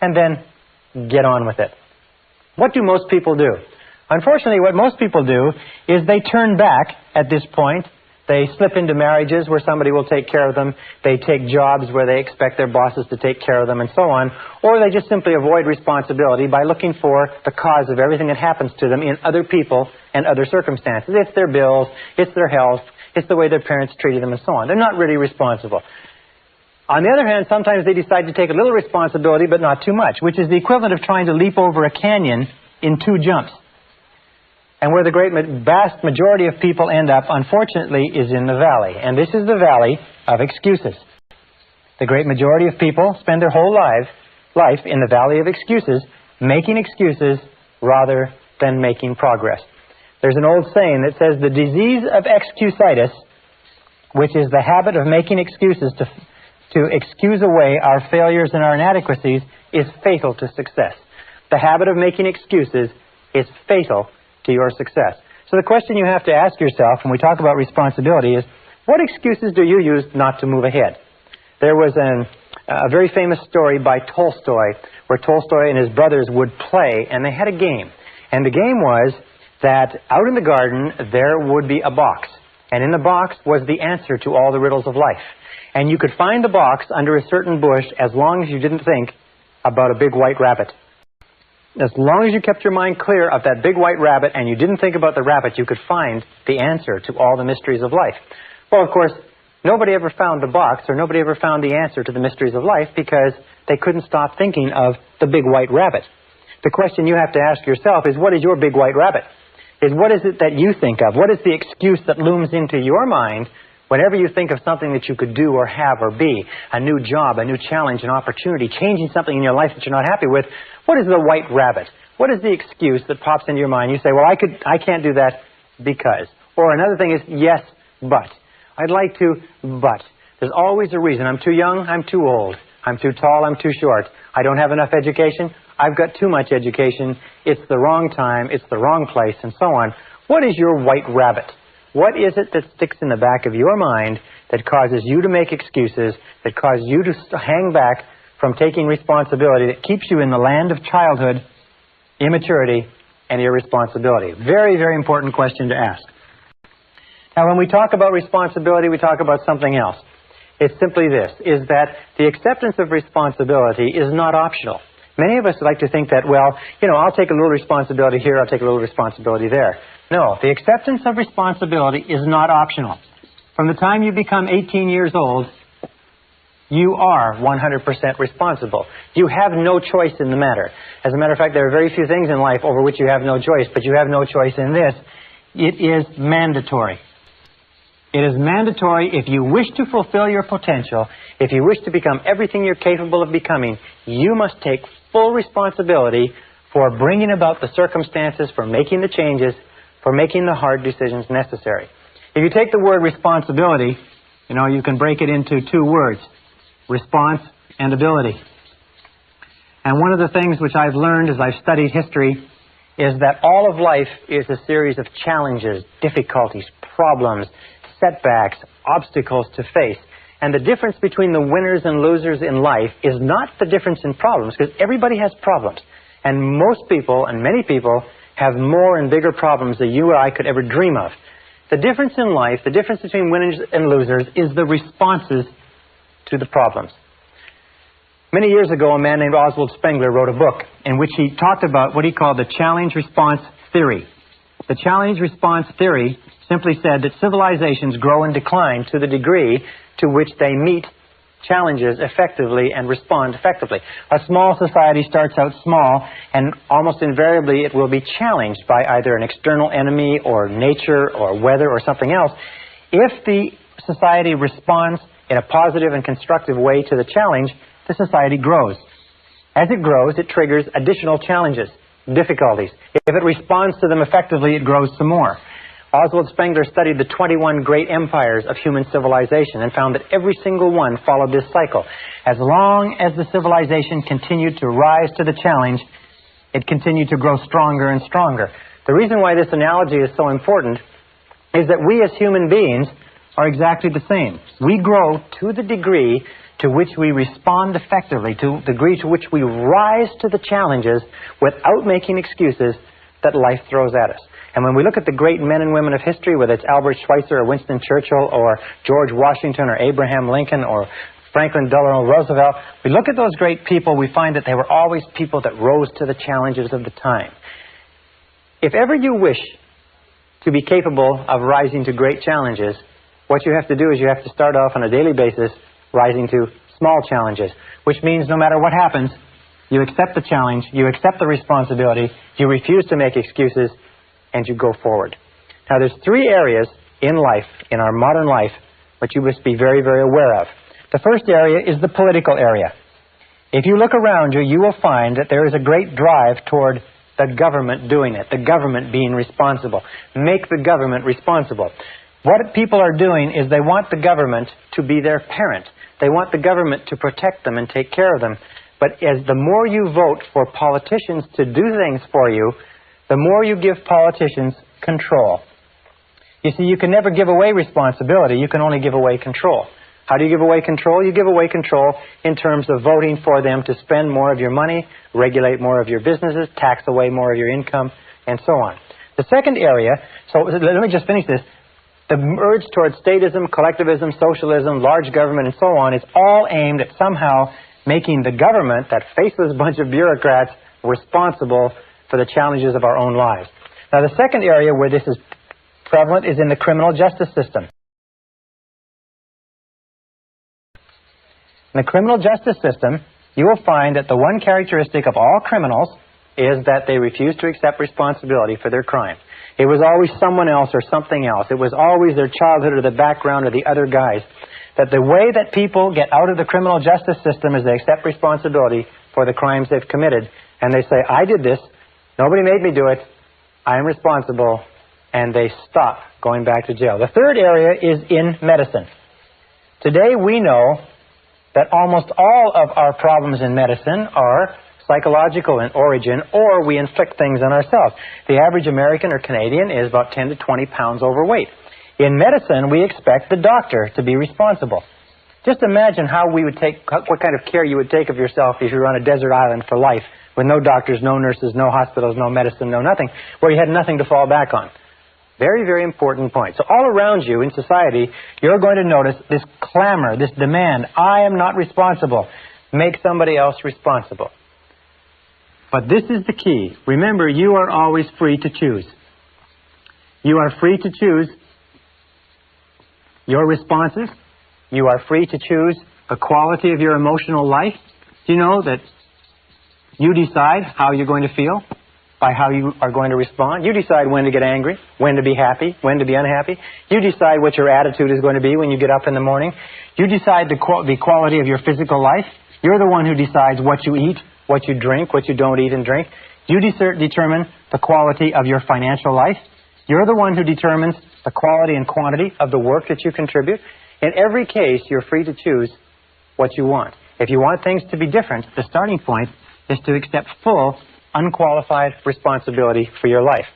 and then get on with it. What do most people do? Unfortunately, what most people do is they turn back at this point. They slip into marriages where somebody will take care of them. They take jobs where they expect their bosses to take care of them and so on. Or they just simply avoid responsibility by looking for the cause of everything that happens to them in other people and other circumstances. It's their bills, it's their health, it's the way their parents treated them and so on. They're not really responsible. On the other hand, sometimes they decide to take a little responsibility but not too much, which is the equivalent of trying to leap over a canyon in 2 jumps. And where the vast majority of people end up, unfortunately, is in the valley. And this is the valley of excuses. The great majority of people spend their whole life in the valley of excuses, making excuses rather than making progress. There's an old saying that says the disease of excusitis, which is the habit of making excuses to excuse away our failures and our inadequacies, is fatal to success. The habit of making excuses is fatal to your success. So the question you have to ask yourself when we talk about responsibility is, what excuses do you use not to move ahead? There was a very famous story by Tolstoy, where Tolstoy and his brothers would play, and they had a game. And the game was that out in the garden there would be a box, and in the box was the answer to all the riddles of life. And you could find the box under a certain bush as long as you didn't think about a big white rabbit. As long as you kept your mind clear of that big white rabbit and you didn't think about the rabbit, you could find the answer to all the mysteries of life. Well, of course, nobody ever found the box, or nobody ever found the answer to the mysteries of life, because they couldn't stop thinking of the big white rabbit. The question you have to ask yourself is, what is your big white rabbit? What is it that you think of? What is the excuse that looms into your mind whenever you think of something that you could do or have or be? A new job, a new challenge, an opportunity, changing something in your life that you're not happy with. What is the white rabbit? What is the excuse that pops into your mind? You say, well, I can't do that because. Or another thing is, yes, but. I'd like to, but. There's always a reason. I'm too young, I'm too old. I'm too tall, I'm too short. I don't have enough education, I've got too much education. It's the wrong time, it's the wrong place, and so on. What is your white rabbit? What is it that sticks in the back of your mind that causes you to make excuses, that causes you to hang back from taking responsibility, that keeps you in the land of childhood, immaturity, and irresponsibility? Very, very important question to ask. Now, when we talk about responsibility, we talk about something else. It's simply this, is that the acceptance of responsibility is not optional. Many of us like to think that, well, I'll take a little responsibility here, I'll take a little responsibility there. No, the acceptance of responsibility is not optional. From the time you become 18 years old, you are 100% responsible. You have no choice in the matter. As a matter of fact, there are very few things in life over which you have no choice, but you have no choice in this. It is mandatory. It is mandatory if you wish to fulfill your potential, if you wish to become everything you're capable of becoming, you must take full responsibility for bringing about the circumstances, for making the changes, for making the hard decisions necessary. If you take the word responsibility, you can break it into 2 words, response and ability. And one of the things which I've learned as I've studied history is that all of life is a series of challenges, difficulties, problems, setbacks, obstacles to face. And the difference between the winners and losers in life is not the difference in problems, because everybody has problems. And most people, and many people, have more and bigger problems than you or I could ever dream of. The difference in life, the difference between winners and losers, is the responses to the problems. Many years ago, a man named Oswald Spengler wrote a book in which he talked about what he called the challenge-response theory. The challenge-response theory simply said that civilizations grow and decline to the degree to which they meet challenges effectively and respond effectively. A small society starts out small, and almost invariably it will be challenged by either an external enemy or nature or weather or something else. If the society responds in a positive and constructive way to the challenge, the society grows. As it grows, it triggers additional challenges, difficulties. If it responds to them effectively, it grows some more. Oswald Spengler studied the 21 great empires of human civilization and found that every single one followed this cycle. As long as the civilization continued to rise to the challenge, it continued to grow stronger and stronger. The reason why this analogy is so important is that we as human beings are exactly the same. We grow to the degree to which we respond effectively, to the degree to which we rise to the challenges without making excuses that life throws at us. And when we look at the great men and women of history, whether it's Albert Schweitzer or Winston Churchill or George Washington or Abraham Lincoln or Franklin Delano Roosevelt, we look at those great people, we find that they were always people that rose to the challenges of the time. If ever you wish to be capable of rising to great challenges, what you have to do is you have to start off on a daily basis rising to small challenges, which means no matter what happens, you accept the challenge, you accept the responsibility, you refuse to make excuses, and you go forward. Now, there's three areas in life, in our modern life, which you must be very, very aware of. The first area is the political area. If you look around you, you will find that there is a great drive toward the government doing it, the government being responsible. Make the government responsible. What people are doing is they want the government to be their parent. They want the government to protect them and take care of them. But as the more you vote for politicians to do things for you, the more you give politicians control. You see, you can never give away responsibility. You can only give away control. How do you give away control? You give away control in terms of voting for them to spend more of your money, regulate more of your businesses, tax away more of your income, and so on. The second area, so let me just finish this. The urge towards statism, collectivism, socialism, large government, and so on is all aimed at somehow making the government, that faceless bunch of bureaucrats, responsible for the challenges of our own lives. Now, the second area where this is prevalent is in the criminal justice system. In the criminal justice system, you will find that the one characteristic of all criminals is that they refuse to accept responsibility for their crime. It was always someone else or something else. It was always their childhood or the background or the other guys. That the way that people get out of the criminal justice system is they accept responsibility for the crimes they've committed. And they say, I did this. Nobody made me do it. I am responsible. And they stop going back to jail. The third area is in medicine. Today we know that almost all of our problems in medicine are psychological in origin, or we inflict things on ourselves. The average American or Canadian is about 10 to 20 pounds overweight. In medicine, we expect the doctor to be responsible. Just imagine how we would take, what kind of care you would take of yourself if you were on a desert island for life, with no doctors, no nurses, no hospitals, no medicine, no nothing, where you had nothing to fall back on. Very, very important point. So all around you in society, you're going to notice this clamor, this demand, I am not responsible. Make somebody else responsible. But this is the key. Remember, you are always free to choose. You are free to choose your responses. You are free to choose the quality of your emotional life. Do you know that you decide how you're going to feel by how you are going to respond? You decide when to get angry, when to be happy, when to be unhappy. You decide what your attitude is going to be when you get up in the morning. You decide the quality of your physical life. You're the one who decides what you eat, what you drink, what you don't eat and drink. You determine the quality of your financial life. You're the one who determines the quality and quantity of the work that you contribute. In every case, you're free to choose what you want. If you want things to be different, the starting point is to accept full, unqualified responsibility for your life.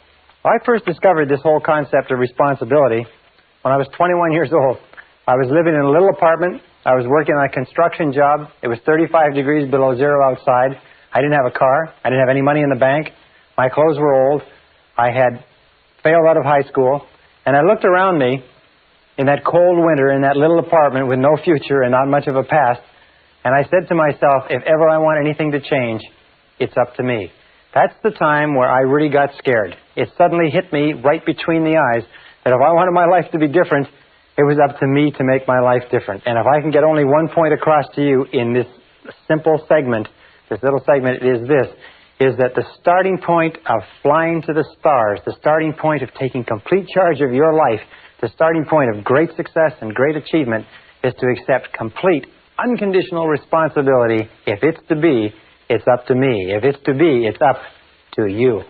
Well, I first discovered this whole concept of responsibility when I was 21 years old. I was living in a little apartment. I was working on a construction job. It was 35 degrees below zero outside. I didn't have a car. I didn't have any money in the bank. My clothes were old. I had failed out of high school. And I looked around me in that cold winter in that little apartment with no future and not much of a past. And I said to myself, if ever I want anything to change, it's up to me. That's the time where I really got scared. It suddenly hit me right between the eyes that if I wanted my life to be different, it was up to me to make my life different. And if I can get only one point across to you in this simple segment, this little segment, is that the starting point of flying to the stars, the starting point of taking complete charge of your life, the starting point of great success and great achievement is to accept complete, unconditional responsibility. If it's to be, it's up to me. If it's to be, it's up to you.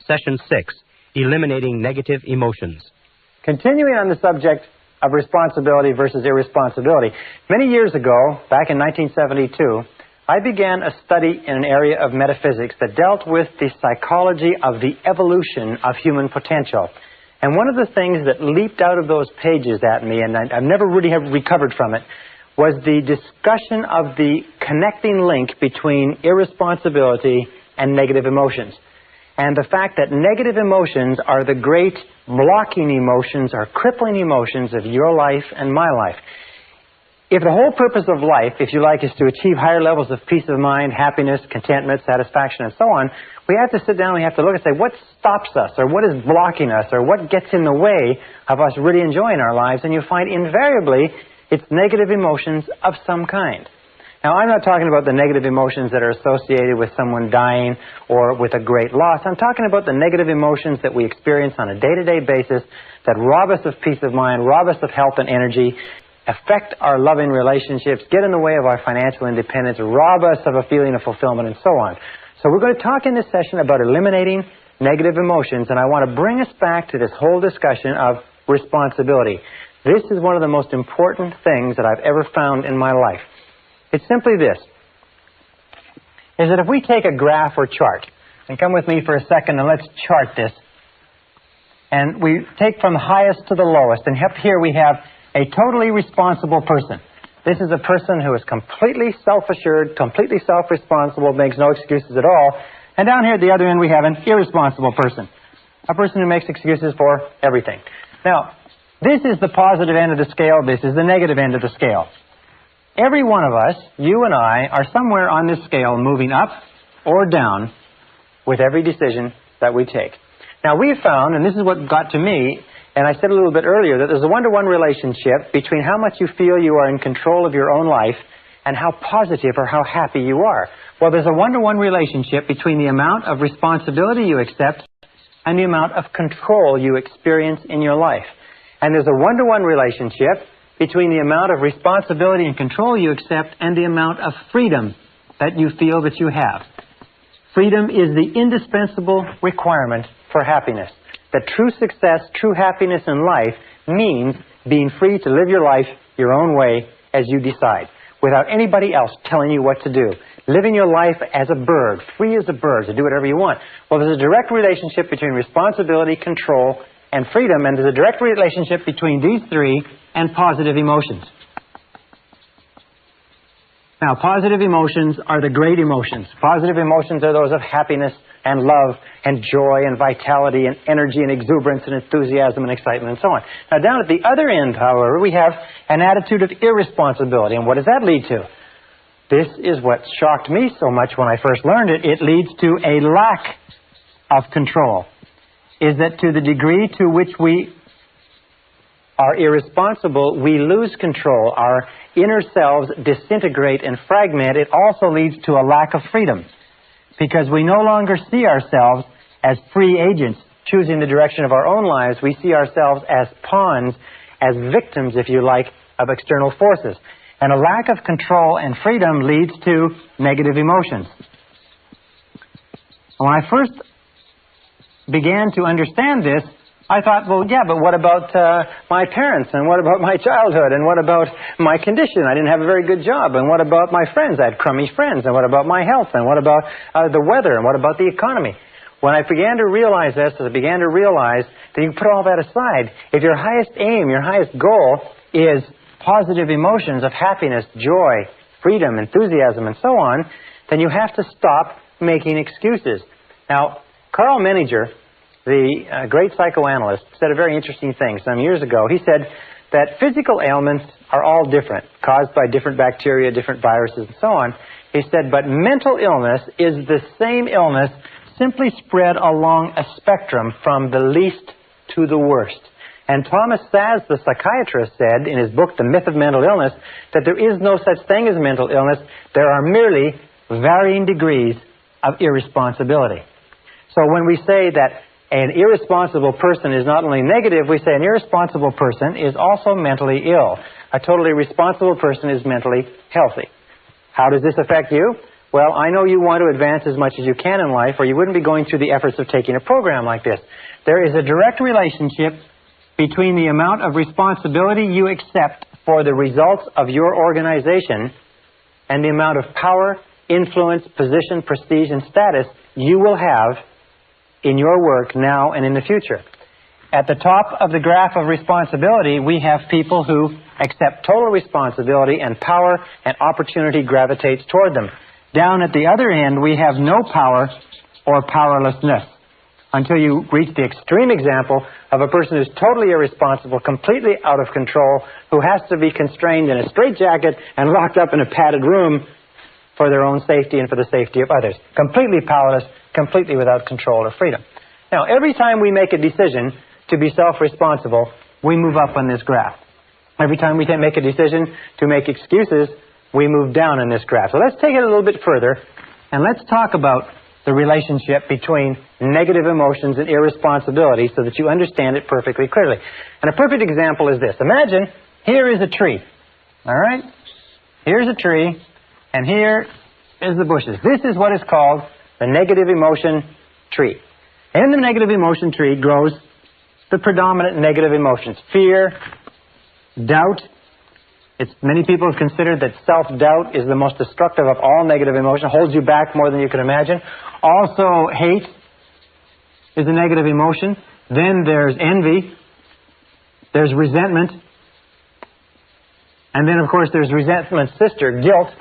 Session 6, Eliminating Negative Emotions. Continuing on the subject of responsibility versus irresponsibility, many years ago, back in 1972, I began a study in an area of metaphysics that dealt with the psychology of the evolution of human potential. And one of the things that leaped out of those pages at me, and I've never really recovered from it, was the discussion of the connecting link between irresponsibility and negative emotions. And the fact that negative emotions are the great blocking emotions or crippling emotions of your life and my life. If the whole purpose of life, if you like, is to achieve higher levels of peace of mind, happiness, contentment, satisfaction, and so on, we have to sit down and we have to look and say, what stops us, or what is blocking us, or what gets in the way of us really enjoying our lives? And you find invariably it's negative emotions of some kind. Now, I'm not talking about the negative emotions that are associated with someone dying or with a great loss. I'm talking about the negative emotions that we experience on a day-to-day basis that rob us of peace of mind, rob us of health and energy, affect our loving relationships, get in the way of our financial independence, rob us of a feeling of fulfillment, and so on. So we're going to talk in this session about eliminating negative emotions, and I want to bring us back to this whole discussion of responsibility. This is one of the most important things that I've ever found in my life. It's simply this, is that if we take a graph or chart, and come with me for a second and let's chart this, and we take from the highest to the lowest, and up here we have a totally responsible person. This is a person who is completely self-assured, completely self-responsible, makes no excuses at all, and down here at the other end we have an irresponsible person, a person who makes excuses for everything. Now, this is the positive end of the scale, this is the negative end of the scale. Every one of us, you and I, are somewhere on this scale moving up or down with every decision that we take. Now, we found, and this is what got to me, and I said a little bit earlier, that there's a one-to-one relationship between how much you feel you are in control of your own life and how positive or how happy you are. Well, there's a one-to-one relationship between the amount of responsibility you accept and the amount of control you experience in your life. And there's a one-to-one relationship between the amount of responsibility and control you accept and the amount of freedom that you feel that you have. Freedom is the indispensable requirement for happiness. That true success, true happiness in life means being free to live your life your own way as you decide, without anybody else telling you what to do. Living your life as a bird, free as a bird, to do whatever you want. Well, there's a direct relationship between responsibility, control, and freedom, and there's a direct relationship between these three and positive emotions. Now, positive emotions are the great emotions. Positive emotions are those of happiness and love and joy and vitality and energy and exuberance and enthusiasm and excitement and so on. Now, down at the other end, however, we have an attitude of irresponsibility. And what does that lead to? This is what shocked me so much when I first learned it. It leads to a lack of control. Is that to the degree to which we are irresponsible, we lose control. Our inner selves disintegrate and fragment. It also leads to a lack of freedom, because we no longer see ourselves as free agents choosing the direction of our own lives. We see ourselves as pawns, as victims, if you like, of external forces. And a lack of control and freedom leads to negative emotions. When I first began to understand this, I thought, well, yeah, but what about my parents, and what about my childhood, and what about my condition? I didn't have a very good job, and what about my friends? I had crummy friends, and what about my health, and what about the weather, and what about the economy? When I began to realize this, I began to realize that you put all that aside. If your highest aim, your highest goal is positive emotions of happiness, joy, freedom, enthusiasm, and so on, then you have to stop making excuses. Now, Carl Menninger, the great psychoanalyst, said a very interesting thing some years ago. He said that physical ailments are all different, caused by different bacteria, different viruses, and so on. He said, but mental illness is the same illness, simply spread along a spectrum from the least to the worst. And Thomas Szasz, the psychiatrist, said in his book, The Myth of Mental Illness, that there is no such thing as mental illness. There are merely varying degrees of irresponsibility. So when we say that an irresponsible person is not only negative, we say an irresponsible person is also mentally ill. A totally responsible person is mentally healthy. How does this affect you? Well, I know you want to advance as much as you can in life, or you wouldn't be going through the efforts of taking a program like this. There is a direct relationship between the amount of responsibility you accept for the results of your organization and the amount of power, influence, position, prestige, and status you will have in your work now and in the future. At the top of the graph of responsibility, we have people who accept total responsibility, and power and opportunity gravitates toward them. Down at the other end, we have no power or powerlessness, until you reach the extreme example of a person who's totally irresponsible, completely out of control, who has to be constrained in a straitjacket and locked up in a padded room for their own safety and for the safety of others. Completely powerless, completely without control or freedom. Now, every time we make a decision to be self-responsible, we move up on this graph. Every time we make a decision to make excuses, we move down in this graph. So let's take it a little bit further, and let's talk about the relationship between negative emotions and irresponsibility so that you understand it perfectly clearly. And a perfect example is this. Imagine here is a tree. All right? Here's a tree, and here is the bushes. This is what is called the negative emotion tree. In the negative emotion tree grows the predominant negative emotions: fear, doubt. Many people have considered that self-doubt is the most destructive of all negative emotion, holds you back more than you can imagine. Also, hate is a negative emotion. Then there's envy. There's resentment. And then, of course, there's resentment's sister, guilt.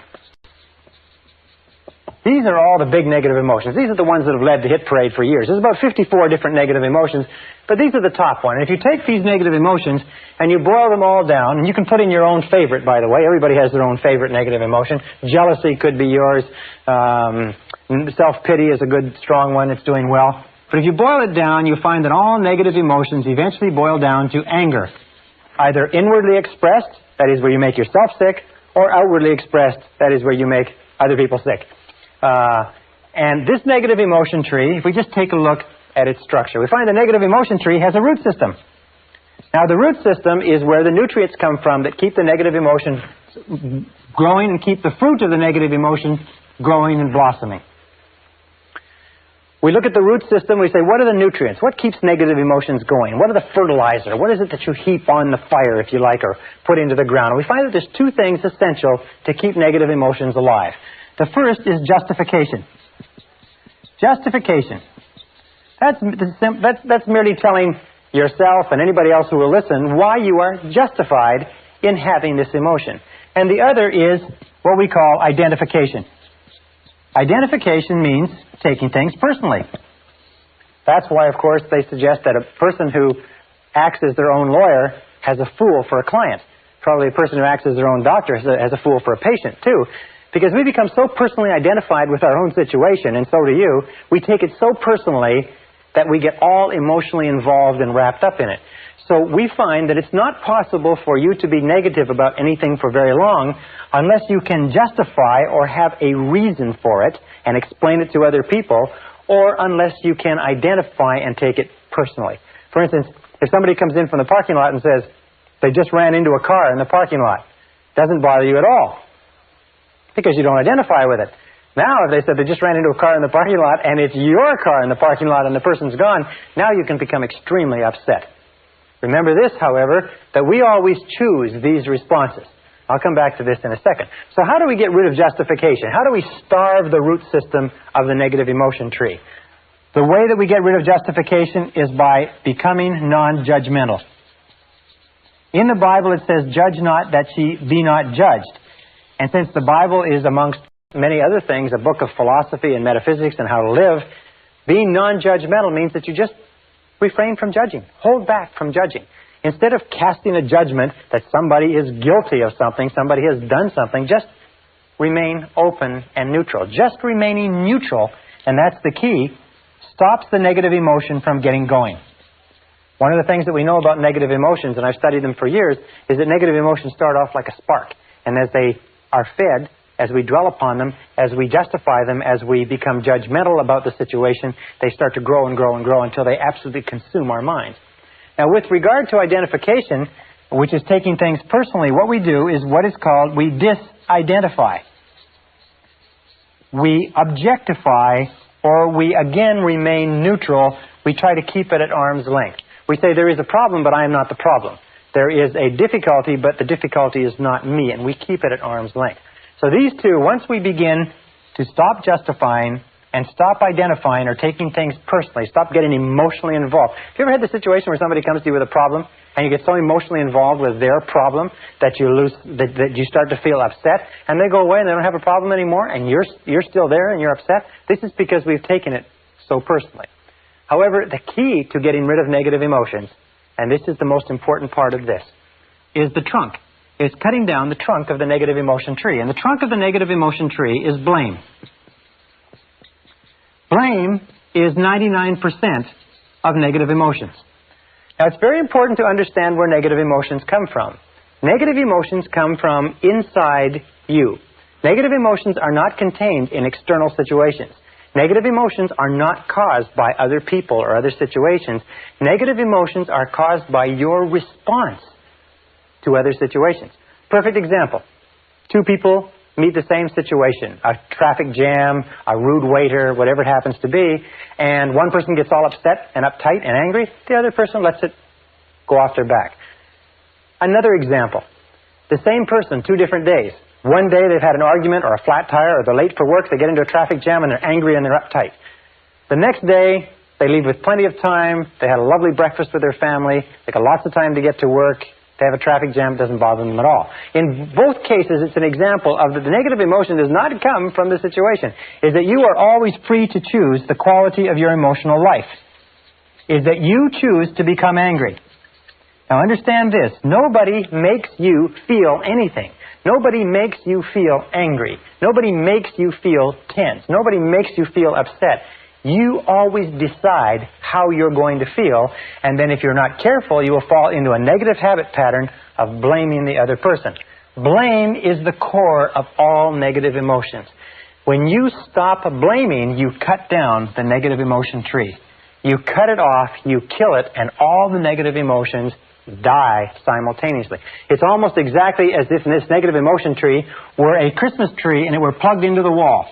These are all the big negative emotions. These are the ones that have led the hit parade for years. There's about 54 different negative emotions, but these are the top one. And if you take these negative emotions and you boil them all down, and you can put in your own favorite, by the way. Everybody has their own favorite negative emotion. Jealousy could be yours. Self-pity is a good, strong one. It's doing well. But if you boil it down, you find that all negative emotions eventually boil down to anger. Either inwardly expressed, that is where you make yourself sick, or outwardly expressed, that is where you make other people sick. And this negative emotion tree, if we just take a look at its structure, we find the negative emotion tree has a root system. Now, the root system is where the nutrients come from that keep the negative emotion growing and keep the fruit of the negative emotion growing and blossoming. We look at the root system, we say, what are the nutrients? What keeps negative emotions going? What are the fertilizer? What is it that you heap on the fire, if you like, or put into the ground? And we find that there's two things essential to keep negative emotions alive. The first is justification. Justification. That's merely telling yourself and anybody else who will listen why you are justified in having this emotion. And the other is what we call identification. Identification means taking things personally. That's why, of course, they suggest that a person who acts as their own lawyer has a fool for a client. Probably a person who acts as their own doctor has a fool for a patient, too. Because we become so personally identified with our own situation, and so do you, we take it so personally that we get all emotionally involved and wrapped up in it. So we find that it's not possible for you to be negative about anything for very long unless you can justify or have a reason for it and explain it to other people, or unless you can identify and take it personally. For instance, if somebody comes in from the parking lot and says they just ran into a car in the parking lot, it doesn't bother you at all, because you don't identify with it. Now, if they said they just ran into a car in the parking lot and it's your car in the parking lot and the person's gone, now you can become extremely upset. Remember this, however, that we always choose these responses. I'll come back to this in a second. So how do we get rid of justification? How do we starve the root system of the negative emotion tree? The way that we get rid of justification is by becoming non-judgmental. In the Bible it says, "Judge not that ye be not judged." And since the Bible is, amongst many other things, a book of philosophy and metaphysics and how to live, being non-judgmental means that you just refrain from judging. Hold back from judging. Instead of casting a judgment that somebody is guilty of something, somebody has done something, just remain open and neutral. Just remaining neutral, and that's the key, stops the negative emotion from getting going. One of the things that we know about negative emotions, and I've studied them for years, is that negative emotions start off like a spark. And as they are fed, as we dwell upon them, as we justify them, as we become judgmental about the situation, they start to grow and grow and grow until they absolutely consume our minds. Now, with regard to identification, which is taking things personally, what we do is what is called, we disidentify. We objectify, or we again remain neutral. We try to keep it at arm's length. We say there is a problem, but I am not the problem. There is a difficulty, but the difficulty is not me, and we keep it at arm's length. So these two, once we begin to stop justifying and stop identifying or taking things personally, stop getting emotionally involved. Have you ever had the situation where somebody comes to you with a problem and you get so emotionally involved with their problem that you start to feel upset, and they go away and they don't have a problem anymore, and you're still there and you're upset. This is because we've taken it so personally. However, the key to getting rid of negative emotions, and this is the most important part of this, is the trunk. It's cutting down the trunk of the negative emotion tree. And the trunk of the negative emotion tree is blame. Blame is 99% of negative emotions. Now, it's very important to understand where negative emotions come from. Negative emotions come from inside you. Negative emotions are not contained in external situations. Negative emotions are not caused by other people or other situations. Negative emotions are caused by your response to other situations. Perfect example. Two people meet the same situation, a traffic jam, a rude waiter, whatever it happens to be, and one person gets all upset and uptight and angry, the other person lets it go off their back. Another example. The same person, 2 different days. One day they've had an argument or a flat tire or they're late for work, they get into a traffic jam and they're angry and they're uptight. The next day, they leave with plenty of time, they had a lovely breakfast with their family, they got lots of time to get to work, they have a traffic jam, it doesn't bother them at all. In both cases, it's an example of that the negative emotion does not come from the situation. Is that you are always free to choose the quality of your emotional life. Is that you choose to become angry. Now understand this, nobody makes you feel anything. Nobody makes you feel angry. Nobody makes you feel tense. Nobody makes you feel upset. You always decide how you're going to feel, and then if you're not careful, you will fall into a negative habit pattern of blaming the other person. Blame is the core of all negative emotions. When you stop blaming, you cut down the negative emotion tree. You cut it off, you kill it, and all the negative emotions die simultaneously. It's almost exactly as if this negative emotion tree were a Christmas tree and it were plugged into the wall.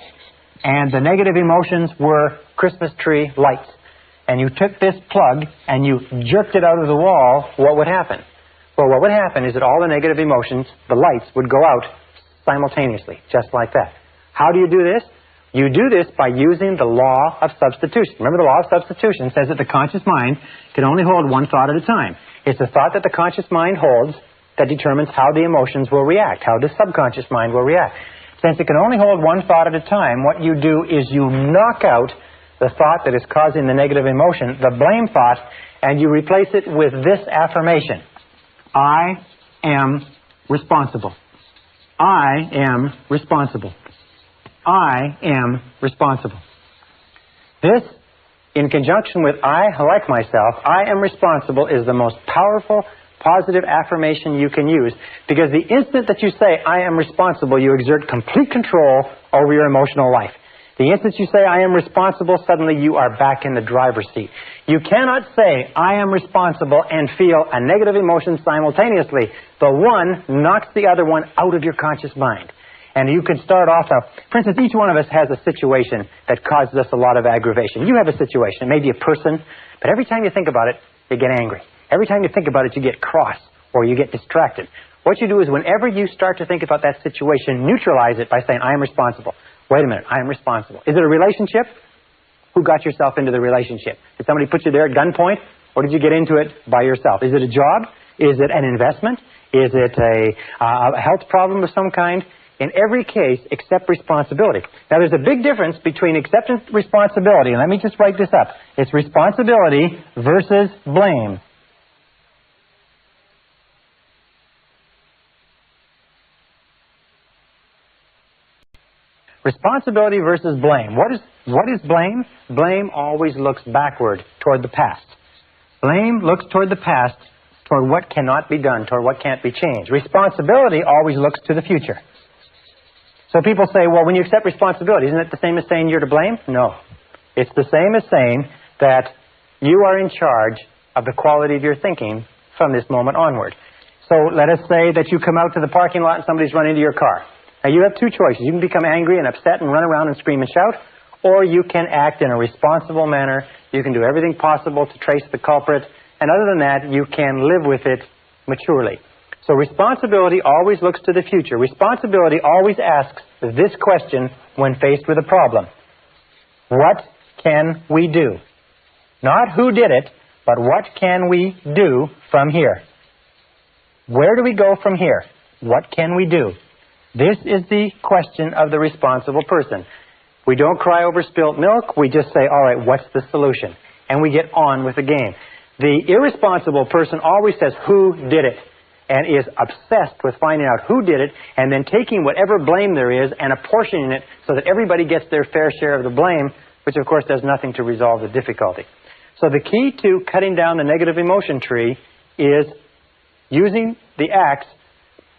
And the negative emotions were Christmas tree lights. And you took this plug and you jerked it out of the wall, what would happen? Well, what would happen is that all the negative emotions, the lights, would go out simultaneously, just like that. How do you do this? You do this by using the law of substitution. Remember, the law of substitution says that the conscious mind can only hold one thought at a time. It's the thought that the conscious mind holds that determines how the emotions will react, how the subconscious mind will react. Since it can only hold one thought at a time, what you do is you knock out the thought that is causing the negative emotion, the blame thought, and you replace it with this affirmation. I am responsible. I am responsible. I am responsible. This, in conjunction with I like myself, I am responsible, is the most powerful positive affirmation you can use, because the instant that you say I am responsible, you exert complete control over your emotional life. The instant you say I am responsible, suddenly you are back in the driver's seat. You cannot say I am responsible and feel a negative emotion simultaneously. The one knocks the other one out of your conscious mind. And you can start off, for instance, each one of us has a situation that causes us a lot of aggravation. You have a situation, it may be a person, but every time you think about it, you get angry. Every time you think about it, you get cross or you get distracted. What you do is whenever you start to think about that situation, neutralize it by saying, I am responsible. Wait a minute, I am responsible. Is it a relationship? Who got yourself into the relationship? Did somebody put you there at gunpoint, or did you get into it by yourself? Is it a job? Is it an investment? Is it a health problem of some kind? In every case, accept responsibility. Now, there's a big difference between acceptance and responsibility. And let me just write this up. It's responsibility versus blame. Responsibility versus blame. What is blame? Blame always looks backward toward the past. Blame looks toward the past, toward what cannot be done, toward what can't be changed. Responsibility always looks to the future. So people say, well, when you accept responsibility, isn't it the same as saying you're to blame? No. It's the same as saying that you are in charge of the quality of your thinking from this moment onward. So let us say that you come out to the parking lot and somebody's run into your car. Now, you have two choices. You can become angry and upset and run around and scream and shout, or you can act in a responsible manner. You can do everything possible to trace the culprit, and other than that, you can live with it maturely. So responsibility always looks to the future. Responsibility always asks this question when faced with a problem. What can we do? Not who did it, but what can we do from here? Where do we go from here? What can we do? This is the question of the responsible person. We don't cry over spilt milk. We just say, all right, what's the solution? And we get on with the game. The irresponsible person always says, who did it? And is obsessed with finding out who did it and then taking whatever blame there is and apportioning it so that everybody gets their fair share of the blame, which of course does nothing to resolve the difficulty. So the key to cutting down the negative emotion tree is using the axe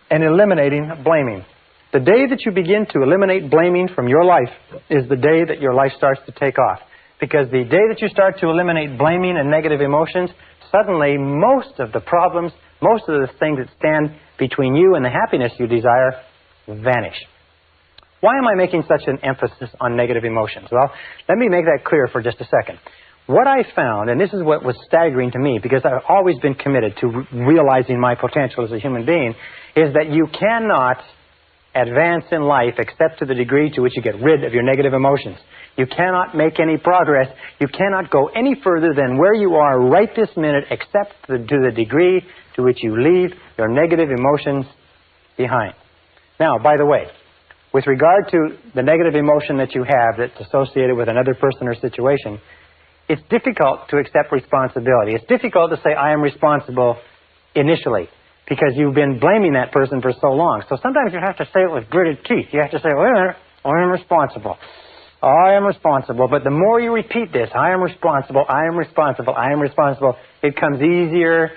and eliminating blaming. The day that you begin to eliminate blaming from your life is the day that your life starts to take off. Because the day that you start to eliminate blaming and negative emotions, suddenly most of the problems, most of the things that stand between you and the happiness you desire vanish. Why am I making such an emphasis on negative emotions? Well, let me make that clear for just a second. What I found, and this is what was staggering to me, because I've always been committed to realizing my potential as a human being, is that you cannot advance in life except to the degree to which you get rid of your negative emotions. You cannot make any progress. You cannot go any further than where you are right this minute except to the degree to which you leave your negative emotions behind. Now, by the way, with regard to the negative emotion that you have that's associated with another person or situation, it's difficult to accept responsibility. It's difficult to say, I am responsible initially, because you've been blaming that person for so long. So sometimes you have to say it with gritted teeth. You have to say, wait a minute, I am responsible. I am responsible. But the more you repeat this, I am responsible, I am responsible, I am responsible, it comes easier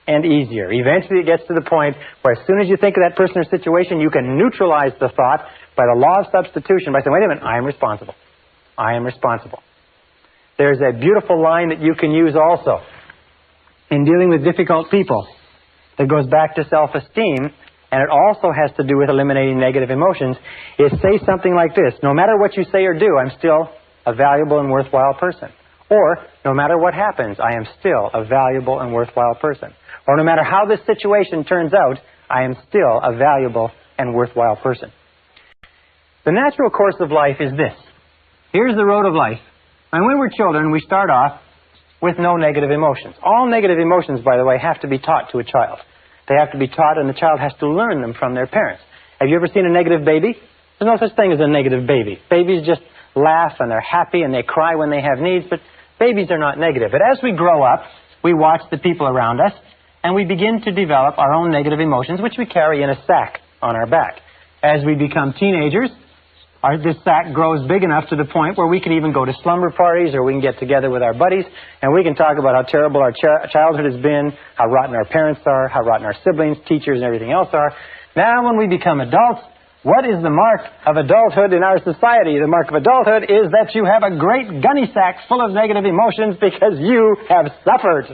and easier. Eventually it gets to the point where as soon as you think of that person or situation, you can neutralize the thought by the law of substitution by saying, wait a minute, I am responsible. I am responsible. There's a beautiful line that you can use also in dealing with difficult people that goes back to self-esteem, and it also has to do with eliminating negative emotions, is say something like this: no matter what you say or do, I'm still a valuable and worthwhile person. Or, no matter what happens, I am still a valuable and worthwhile person. Or, no matter how this situation turns out, I am still a valuable and worthwhile person. The natural course of life is this. Here's the road of life. And when we're children, we start off with no negative emotions. All negative emotions, by the way, have to be taught to a child. They have to be taught, and the child has to learn them from their parents. Have you ever seen a negative baby? There's no such thing as a negative baby. Babies just laugh, and they're happy, and they cry when they have needs, but babies are not negative. But as we grow up, we watch the people around us, and we begin to develop our own negative emotions, which we carry in a sack on our back. As we become teenagers, this sack grows big enough to the point where we can even go to slumber parties, or we can get together with our buddies, and we can talk about how terrible our childhood has been, how rotten our parents are, how rotten our siblings, teachers, and everything else are. Now, when we become adults, what is the mark of adulthood in our society? The mark of adulthood is that you have a great gunny sack full of negative emotions because you have suffered.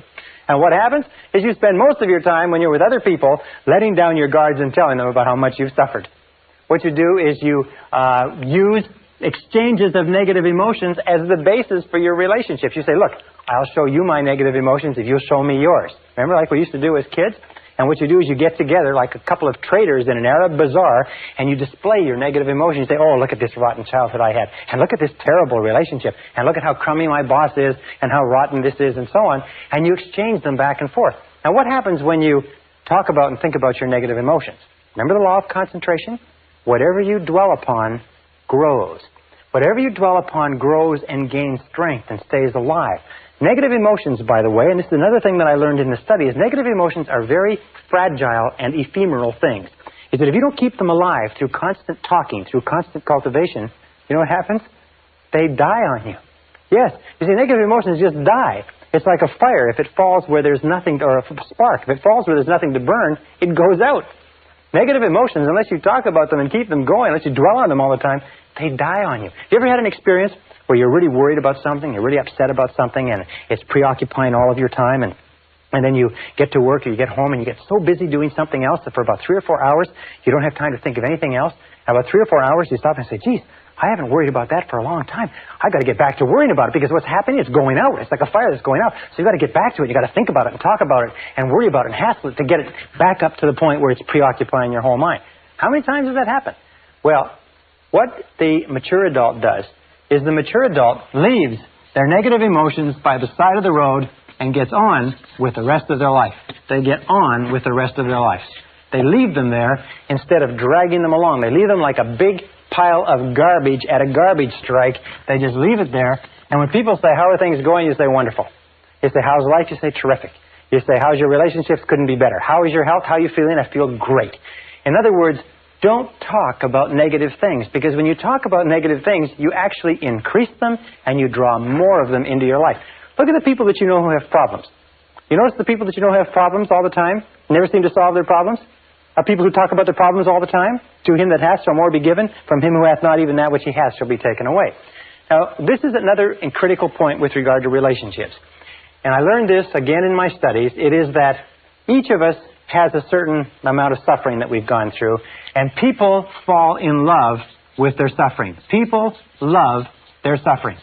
And what happens is you spend most of your time when you're with other people letting down your guards and telling them about how much you've suffered. What you do is you use exchanges of negative emotions as the basis for your relationships. You say, look, I'll show you my negative emotions if you'll show me yours. Remember, like we used to do as kids? And what you do is you get together like a couple of traders in an Arab bazaar, and you display your negative emotions. You say, oh, look at this rotten childhood I had, and look at this terrible relationship, and look at how crummy my boss is, and how rotten this is, and so on. And you exchange them back and forth. Now, what happens when you talk about and think about your negative emotions? Remember the law of concentration? Whatever you dwell upon grows. Whatever you dwell upon grows and gains strength and stays alive. Negative emotions, by the way, and this is another thing that I learned in the study, is negative emotions are very fragile and ephemeral things. Is that if you don't keep them alive through constant talking, through constant cultivation, you know what happens? They die on you. Yes, you see, negative emotions just die. It's like a fire. If it falls where there's nothing, or a spark, if it falls where there's nothing to burn, it goes out. Negative emotions, unless you talk about them and keep them going, unless you dwell on them all the time, they die on you. You ever had an experience where you're really worried about something, you're really upset about something, and it's preoccupying all of your time, and then you get to work or you get home and you get so busy doing something else that for about 3 or 4 hours you don't have time to think of anything else. And about 3 or 4 hours you stop and say, geez, I haven't worried about that for a long time. I've got to get back to worrying about it, because what's happening is going out. It's like a fire that's going out. So you've got to get back to it. You've got to think about it and talk about it and worry about it and hassle it to get it back up to the point where it's preoccupying your whole mind. How many times does that happen? Well, what the mature adult does is the mature adult leaves their negative emotions by the side of the road and gets on with the rest of their life. They get on with the rest of their lives. They leave them there instead of dragging them along. They leave them like a big pile of garbage at a garbage strike. They just leave it there. And when people say, how are things going? You say, wonderful. You say, how's life? You say, terrific. You say, how's your relationships? Couldn't be better. How is your health? How are you feeling? I feel great. In other words, don't talk about negative things, because when you talk about negative things, you actually increase them and you draw more of them into your life. Look at the people that you know who have problems. You notice the people that you know who have problems all the time, never seem to solve their problems, are people who talk about their problems all the time. To him that hath shall more be given. From him who hath not, even that which he hath shall be taken away. Now, this is another critical point with regard to relationships. And I learned this again in my studies. It is that each of us has a certain amount of suffering that we've gone through, and people fall in love with their suffering. People love their suffering.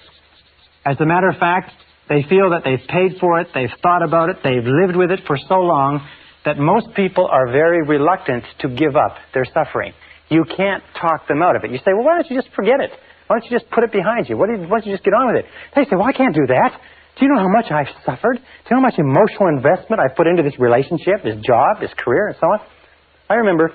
As a matter of fact, they feel that they've paid for it, they've thought about it, they've lived with it for so long that most people are very reluctant to give up their suffering. You can't talk them out of it. You say, well, why don't you just forget it? Why don't you just put it behind you? Why don't you just get on with it? They say, well, I can't do that. Do you know how much I've suffered? Do you know how much emotional investment I've put into this relationship, this job, this career, and so on? I remember,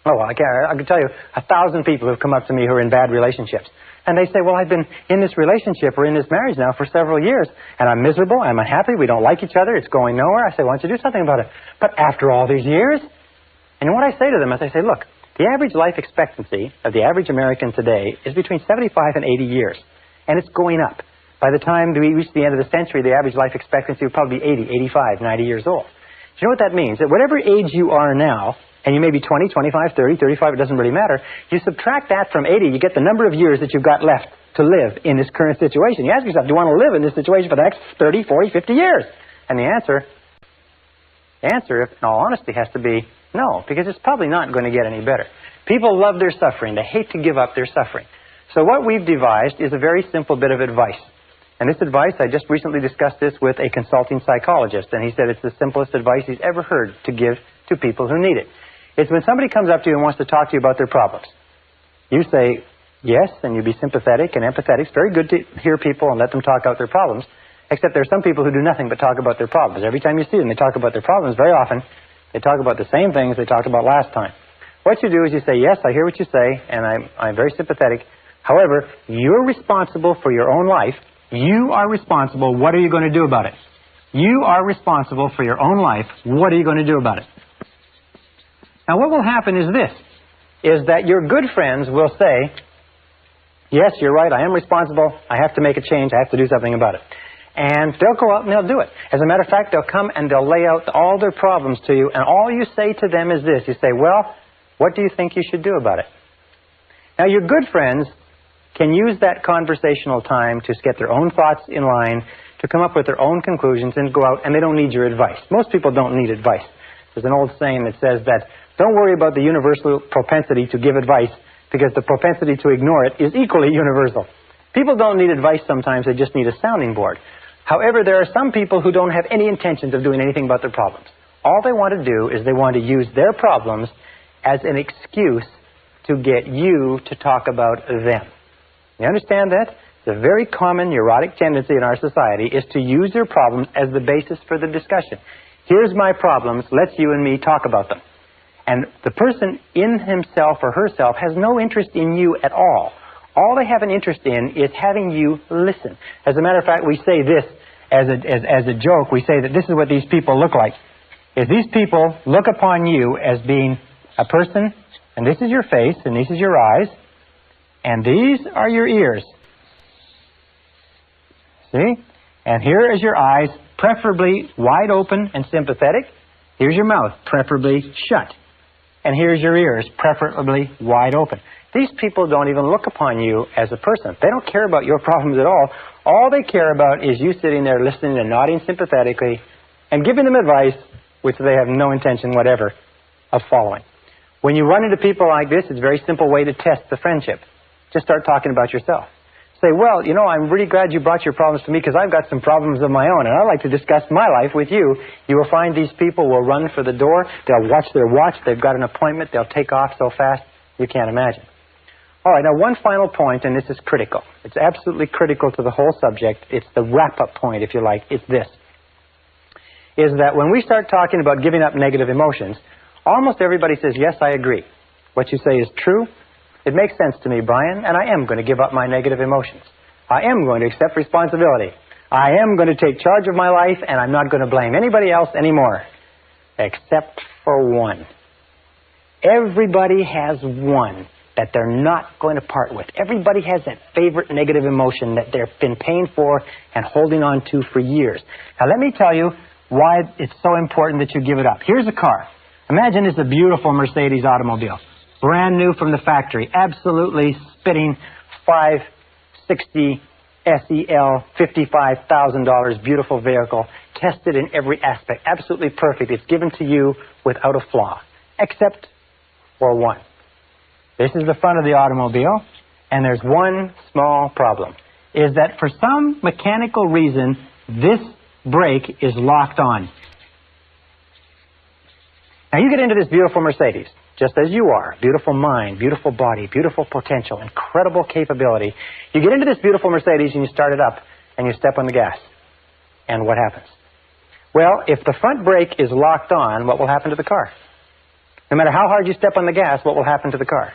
I can tell you 1,000 people who have come up to me who are in bad relationships. And they say, well, I've been in this relationship or in this marriage now for several years, and I'm miserable, I'm unhappy, we don't like each other, it's going nowhere. I say, why don't you do something about it? But after all these years? And what I say to them is, I say, look, the average life expectancy of the average American today is between 75 and 80 years, and it's going up. By the time we reach the end of the century, the average life expectancy will probably be 80, 85, 90 years old. Do you know what that means? That whatever age you are now, and you may be 20, 25, 30, 35, it doesn't really matter, you subtract that from 80, you get the number of years that you've got left to live in this current situation. You ask yourself, do you want to live in this situation for the next 30, 40, 50 years? And the answer, in all honesty, has to be no, because it's probably not going to get any better. People love their suffering. They hate to give up their suffering. So what we've devised is a very simple bit of advice. And this advice, I just recently discussed this with a consulting psychologist, and he said it's the simplest advice he's ever heard to give to people who need it. It's when somebody comes up to you and wants to talk to you about their problems. You say yes, and you be sympathetic and empathetic. It's very good to hear people and let them talk out their problems, except there are some people who do nothing but talk about their problems. Every time you see them, they talk about their problems. Very often, they talk about the same things they talked about last time. What you do is you say, yes, I hear what you say, and I'm very sympathetic. However, you're responsible for your own life. You are responsible. What are you going to do about it? You are responsible for your own life. What are you going to do about it? Now, what will happen is this, is that your good friends will say, yes, you're right, I am responsible. I have to make a change. I have to do something about it. And they'll go out and they'll do it. As a matter of fact, they'll come and they'll lay out all their problems to you, and all you say to them is this. You say, well, what do you think you should do about it? Now, your good friends can use that conversational time to get their own thoughts in line, to come up with their own conclusions and go out, and they don't need your advice. Most people don't need advice. There's an old saying that says that don't worry about the universal propensity to give advice, because the propensity to ignore it is equally universal. People don't need advice sometimes, they just need a sounding board. However, there are some people who don't have any intentions of doing anything about their problems. All they want to do is they want to use their problems as an excuse to get you to talk about them. You understand that? The very common neurotic tendency in our society is to use your problems as the basis for the discussion. Here's my problems, let's you and me talk about them. And the person in himself or herself has no interest in you at all. All they have an interest in is having you listen. As a matter of fact, we say this as a joke. We say that this is what these people look like. Is these people look upon you as being a person, and this is your face, and this is your eyes, and these are your ears. See? And here is your eyes, preferably wide open and sympathetic. Here's your mouth, preferably shut. And here's your ears, preferably wide open. These people don't even look upon you as a person. They don't care about your problems at all. All they care about is you sitting there listening and nodding sympathetically and giving them advice which they have no intention whatever of following. When you run into people like this, it's a very simple way to test the friendship. Just start talking about yourself. Say, well, you know, I'm really glad you brought your problems to me because I've got some problems of my own, and I'd like to discuss my life with you. You will find these people will run for the door. They'll watch their watch. They've got an appointment. They'll take off so fast you can't imagine. All right, now one final point, and this is critical. It's absolutely critical to the whole subject. It's the wrap-up point, if you like. It's this. is that when we start talking about giving up negative emotions, almost everybody says, yes, I agree. What you say is true. It makes sense to me, Brian, and I am going to give up my negative emotions. I am going to accept responsibility. I am going to take charge of my life, and I'm not going to blame anybody else anymore, except for one. Everybody has one that they're not going to part with. Everybody has that favorite negative emotion that they've been paying for and holding on to for years. Now, let me tell you why it's so important that you give it up. Here's a car. Imagine it's a beautiful Mercedes automobile. Brand new from the factory. Absolutely spitting 560 SEL, $55,000, beautiful vehicle. Tested in every aspect. Absolutely perfect. It's given to you without a flaw. Except for one. This is the front of the automobile, and there's one small problem. Is that for some mechanical reason, this brake is locked on. Now you get into this beautiful Mercedes, just as you are. Beautiful mind, beautiful body, beautiful potential, incredible capability. You get into this beautiful Mercedes and you start it up, and you step on the gas. And what happens? Well, if the front brake is locked on, what will happen to the car? No matter how hard you step on the gas, what will happen to the car?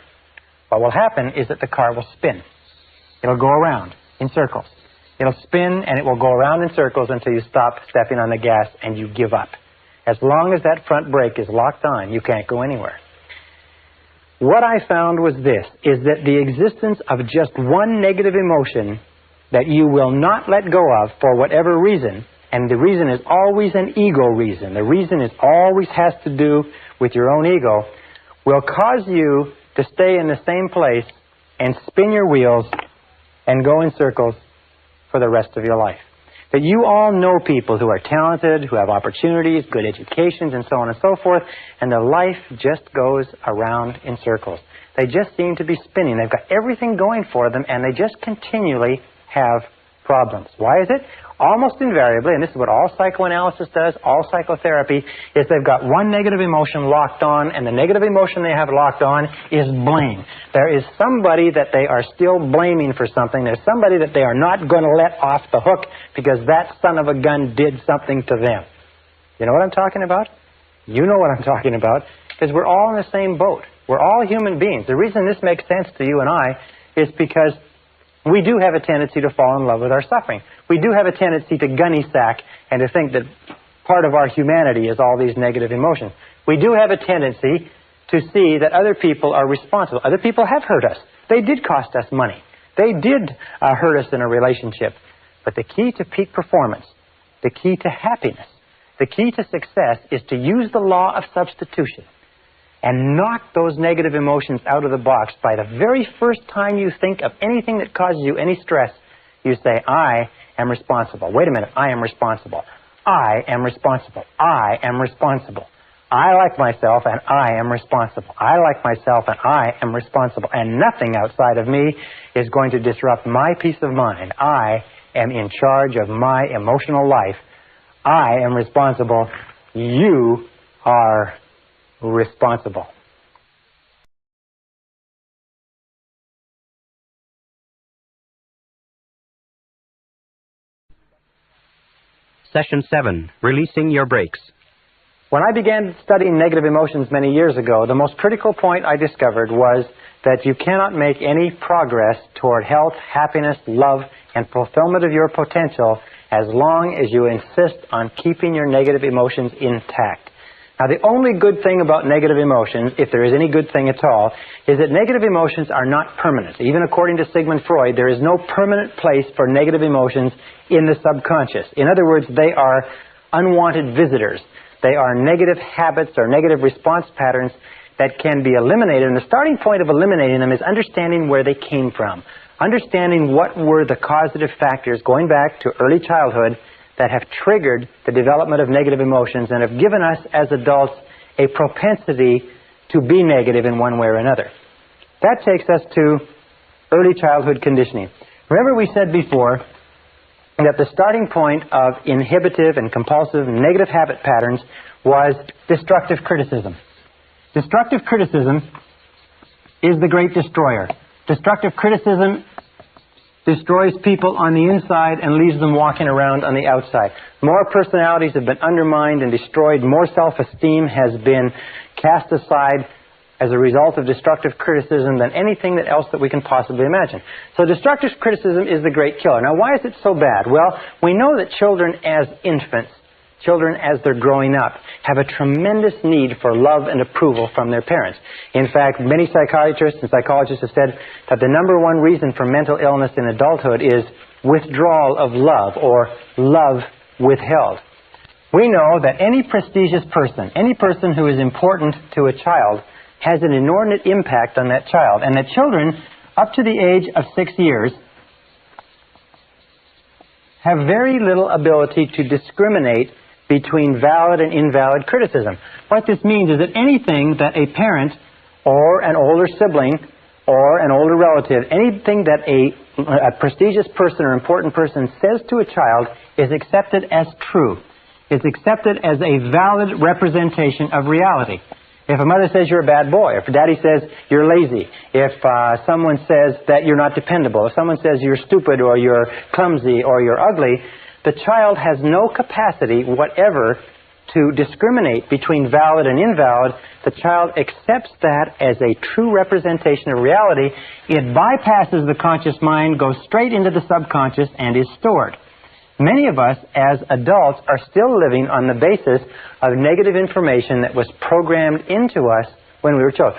What will happen is that the car will spin. It'll go around in circles. It'll spin and it will go around in circles until you stop stepping on the gas and you give up. As long as that front brake is locked on, you can't go anywhere. What I found was this, is that the existence of just one negative emotion that you will not let go of for whatever reason, and the reason is always an ego reason, the reason is always has to do with your own ego, will cause you to stay in the same place and spin your wheels and go in circles for the rest of your life. That you all know people who are talented, who have opportunities, good educations, and so on and so forth, and their life just goes around in circles. They just seem to be spinning. They've got everything going for them, and they just continually have problems. Why is it? Almost invariably, and this is what all psychoanalysis does, all psychotherapy, is they've got one negative emotion locked on, and the negative emotion they have locked on is blame. There is somebody that they are still blaming for something. There's somebody that they are not going to let off the hook because that son of a gun did something to them. You know what I'm talking about? You know what I'm talking about, because we're all in the same boat. We're all human beings. The reason this makes sense to you and I is because we do have a tendency to fall in love with our suffering. We do have a tendency to gunny sack and to think that part of our humanity is all these negative emotions. We do have a tendency to see that other people are responsible. Other people have hurt us. They did cost us money. They did hurt us in a relationship. But the key to peak performance, the key to happiness, the key to success is to use the law of substitution and knock those negative emotions out of the box. By the very first time you think of anything that causes you any stress, you say, I am responsible. Wait a minute, I am responsible. I am responsible. I am responsible. I like myself and I am responsible. I like myself and I am responsible. And nothing outside of me is going to disrupt my peace of mind. I am in charge of my emotional life. I am responsible. You are responsible. Session 7, Releasing Your Brakes. When I began studying negative emotions many years ago, the most critical point I discovered was that you cannot make any progress toward health, happiness, love, and fulfillment of your potential as long as you insist on keeping your negative emotions intact. Now, the only good thing about negative emotions, if there is any good thing at all, is that negative emotions are not permanent. Even according to Sigmund Freud, there is no permanent place for negative emotions in the subconscious. In other words, they are unwanted visitors. They are negative habits or negative response patterns that can be eliminated. And the starting point of eliminating them is understanding where they came from. Understanding what were the causative factors going back to early childhood that have triggered the development of negative emotions and have given us as adults a propensity to be negative in one way or another. That takes us to early childhood conditioning. Remember we said before that the starting point of inhibitive and compulsive and negative habit patterns was destructive criticism. Destructive criticism is the great destroyer. Destructive criticism destroys people on the inside and leaves them walking around on the outside. More personalities have been undermined and destroyed. More self-esteem has been cast aside as a result of destructive criticism than anything else that we can possibly imagine. So destructive criticism is the great killer. Now, why is it so bad? Well, we know that children as infants, children as they're growing up, have a tremendous need for love and approval from their parents. In fact, many psychiatrists and psychologists have said that the number one reason for mental illness in adulthood is withdrawal of love, or love withheld. We know that any prestigious person, any person who is important to a child, has an inordinate impact on that child, and that children up to the age of 6 years have very little ability to discriminate between valid and invalid criticism. What this means is that anything that a parent or an older sibling or an older relative, anything that a prestigious person or important person says to a child is accepted as true, is accepted as a valid representation of reality. If a mother says you're a bad boy, if daddy says you're lazy, if someone says that you're not dependable, if someone says you're stupid or you're clumsy or you're ugly, the child has no capacity whatever to discriminate between valid and invalid. The child accepts that as a true representation of reality. It bypasses the conscious mind, goes straight into the subconscious, and is stored. Many of us, as adults, are still living on the basis of negative information that was programmed into us when we were children.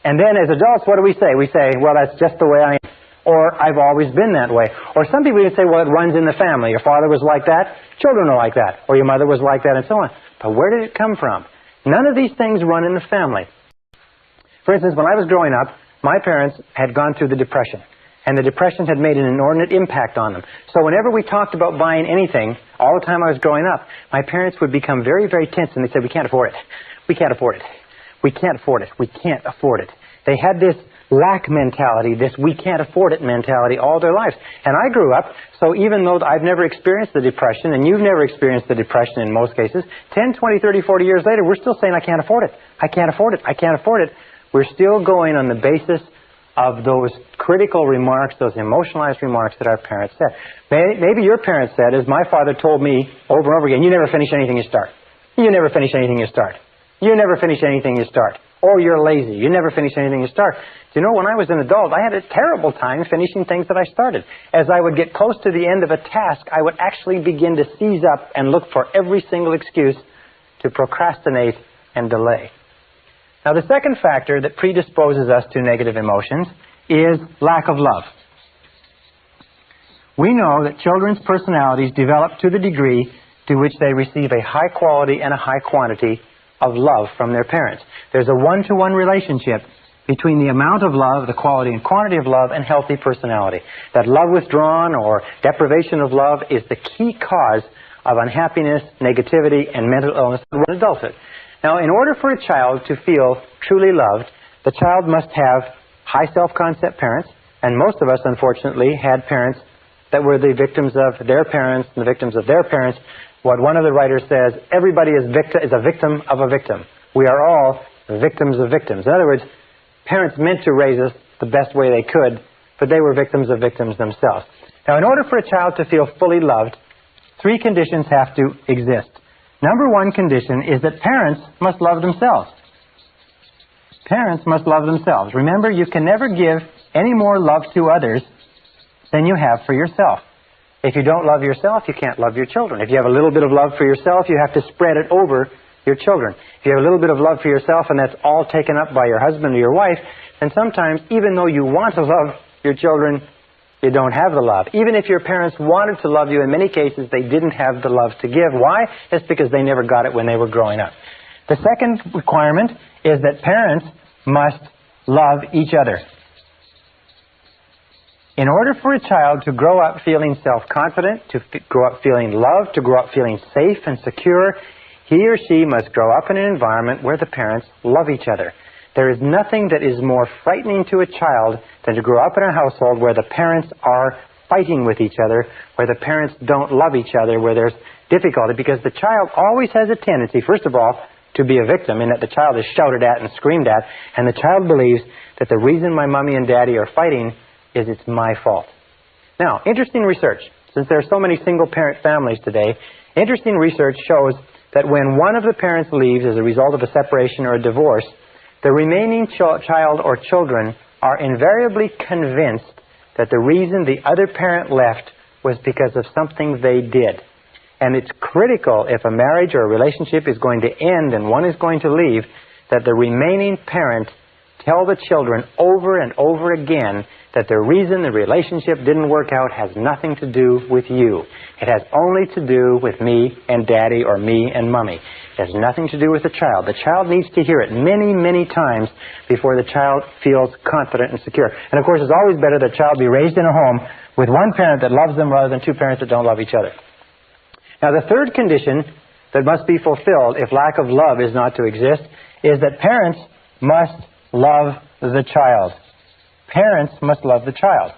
And then as adults, what do we say? We say, well, that's just the way I am. Or, I've always been that way. Or some people even say, well, it runs in the family. Your father was like that, children are like that. Or your mother was like that, and so on. But where did it come from? None of these things run in the family. For instance, when I was growing up, my parents had gone through the Depression. And the Depression had made an inordinate impact on them. So whenever we talked about buying anything, all the time I was growing up, my parents would become very, very tense, and they said, we can't afford it. We can't afford it. We can't afford it. We can't afford it. They had this lack mentality, this we can't afford it mentality all their lives. And I grew up, so even though I've never experienced the Depression, and you've never experienced the Depression in most cases, 10, 20, 30, 40 years later, we're still saying, I can't afford it. I can't afford it. I can't afford it. We're still going on the basis of those critical remarks, those emotionalized remarks that our parents said. Maybe your parents said, as my father told me over and over again, you never finish anything you start. You never finish anything you start. You never finish anything you start. Or you're lazy. You never finish anything you start. Do you know, when I was an adult, I had a terrible time finishing things that I started. As I would get close to the end of a task, I would actually begin to seize up and look for every single excuse to procrastinate and delay. Now, the second factor that predisposes us to negative emotions is lack of love. We know that children's personalities develop to the degree to which they receive a high quality and a high quantity of love from their parents. There's a one-to-one relationship between the amount of love, the quality and quantity of love, and healthy personality. That love withdrawn or deprivation of love is the key cause of unhappiness, negativity, and mental illness in adulthood. Now, in order for a child to feel truly loved, the child must have high self-concept parents, and most of us, unfortunately, had parents that were the victims of their parents and the victims of their parents. What one of the writers says, everybody is a victim of a victim. We are all victims of victims. In other words, parents meant to raise us the best way they could, but they were victims of victims themselves. Now, in order for a child to feel fully loved, three conditions have to exist. Number one condition is that parents must love themselves. Parents must love themselves. Remember, you can never give any more love to others than you have for yourself. If you don't love yourself, you can't love your children. If you have a little bit of love for yourself, you have to spread it over your children. If you have a little bit of love for yourself and that's all taken up by your husband or your wife, then sometimes, even though you want to love your children, you don't have the love. Even if your parents wanted to love you, in many cases, they didn't have the love to give. Why? It's because they never got it when they were growing up. The second requirement is that parents must love each other. In order for a child to grow up feeling self-confident, to grow up feeling loved, to grow up feeling safe and secure, he or she must grow up in an environment where the parents love each other. There is nothing that is more frightening to a child than to grow up in a household where the parents are fighting with each other, where the parents don't love each other, where there's difficulty, because the child always has a tendency, first of all, to be a victim, in that the child is shouted at and screamed at, and the child believes that the reason my mommy and daddy are fighting is it's my fault. Now, interesting research. Since there are so many single-parent families today, interesting research shows that when one of the parents leaves as a result of a separation or a divorce, the remaining child or children are invariably convinced that the reason the other parent left was because of something they did. And it's critical, if a marriage or a relationship is going to end and one is going to leave, that the remaining parent tell the children over and over again that the reason the relationship didn't work out has nothing to do with you. It has only to do with me and Daddy or me and Mommy. It has nothing to do with the child. The child needs to hear it many, many times before the child feels confident and secure. And of course, it's always better that a child be raised in a home with one parent that loves them rather than two parents that don't love each other. Now, the third condition that must be fulfilled if lack of love is not to exist is that parents must love the child. Parents must love the child.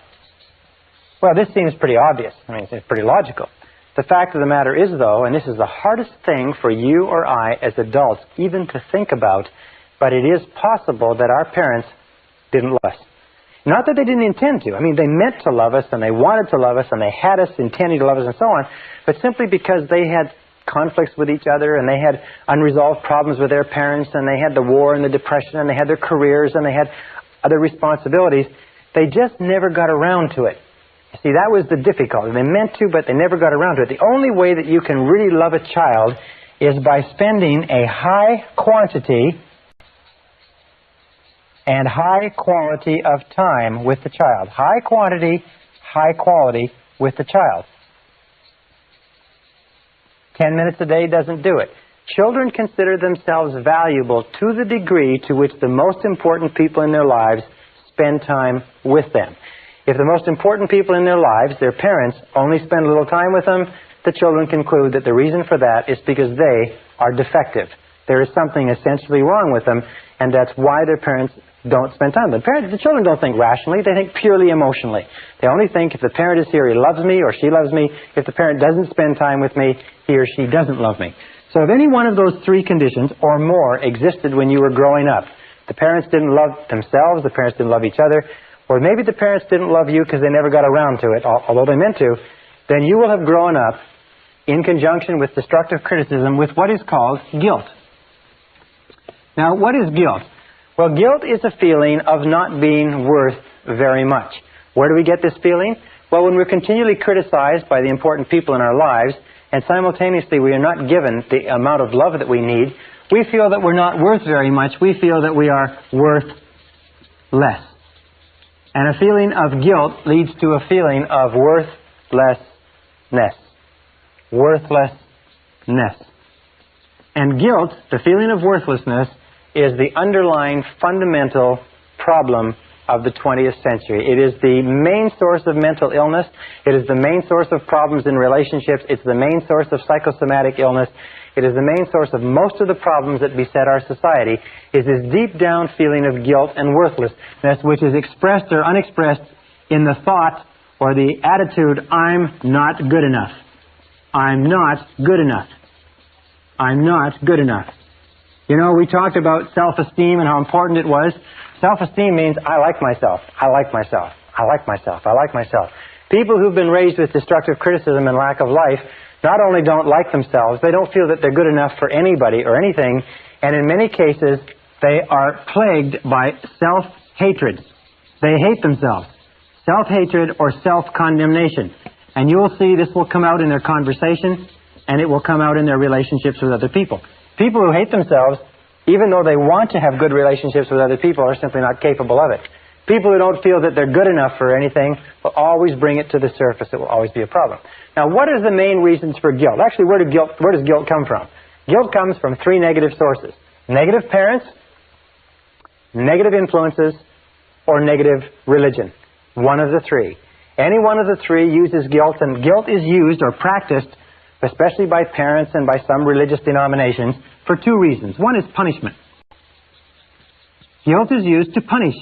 Well, this seems pretty obvious. I mean, it's pretty logical. The fact of the matter is, though, and this is the hardest thing for you or I as adults even to think about, but it is possible that our parents didn't love us. Not that they didn't intend to. I mean, they meant to love us, and they wanted to love us, and they had us intending to love us, and so on, but simply because they had conflicts with each other, and they had unresolved problems with their parents, and they had the war and the depression, and they had their careers, and they had other responsibilities, they just never got around to it. See, that was the difficulty. They meant to, but they never got around to it. The only way that you can really love a child is by spending a high quantity and high quality of time with the child. High quantity, high quality with the child. 10 minutes a day doesn't do it. Children consider themselves valuable to the degree to which the most important people in their lives spend time with them. If the most important people in their lives, their parents, only spend a little time with them, the children conclude that the reason for that is because they are defective. There is something essentially wrong with them, and that's why their parents don't spend time with them. The children don't think rationally, they think purely emotionally. They only think if the parent is here, he loves me or she loves me. If the parent doesn't spend time with me, he or she doesn't love me. So if any one of those three conditions or more existed when you were growing up, the parents didn't love themselves, the parents didn't love each other, or maybe the parents didn't love you because they never got around to it, although they meant to, then you will have grown up in conjunction with destructive criticism with what is called guilt. Now, what is guilt? Well, guilt is a feeling of not being worth very much. Where do we get this feeling? Well, when we're continually criticized by the important people in our lives, and simultaneously we are not given the amount of love that we need, we feel that we're not worth very much. We feel that we are worth less. And a feeling of guilt leads to a feeling of worthlessness. Worthlessness. And guilt, the feeling of worthlessness, is the underlying fundamental problem of the 20th century. It is the main source of mental illness. It is the main source of problems in relationships. It's the main source of psychosomatic illness. It is the main source of most of the problems that beset our society, is this deep down feeling of guilt and worthlessness, which is expressed or unexpressed in the thought or the attitude, I'm not good enough. I'm not good enough. I'm not good enough. You know, we talked about self-esteem and how important it was. Self-esteem means I like myself. I like myself. I like myself. I like myself. People who've been raised with destructive criticism and lack of life not only don't like themselves, they don't feel that they're good enough for anybody or anything, and in many cases, they are plagued by self-hatred. They hate themselves. Self-hatred or self-condemnation. And you'll see this will come out in their conversation, and it will come out in their relationships with other people. People who hate themselves, even though they want to have good relationships with other people, are simply not capable of it. People who don't feel that they're good enough for anything will always bring it to the surface. It will always be a problem. Now, what are the main reasons for guilt? Actually, where does guilt come from? Guilt comes from three negative sources. Negative parents, negative influences, or negative religion. One of the three. Any one of the three uses guilt, and guilt is used or practiced, especially by parents and by some religious denominations, for two reasons. One is punishment. Guilt is used to punish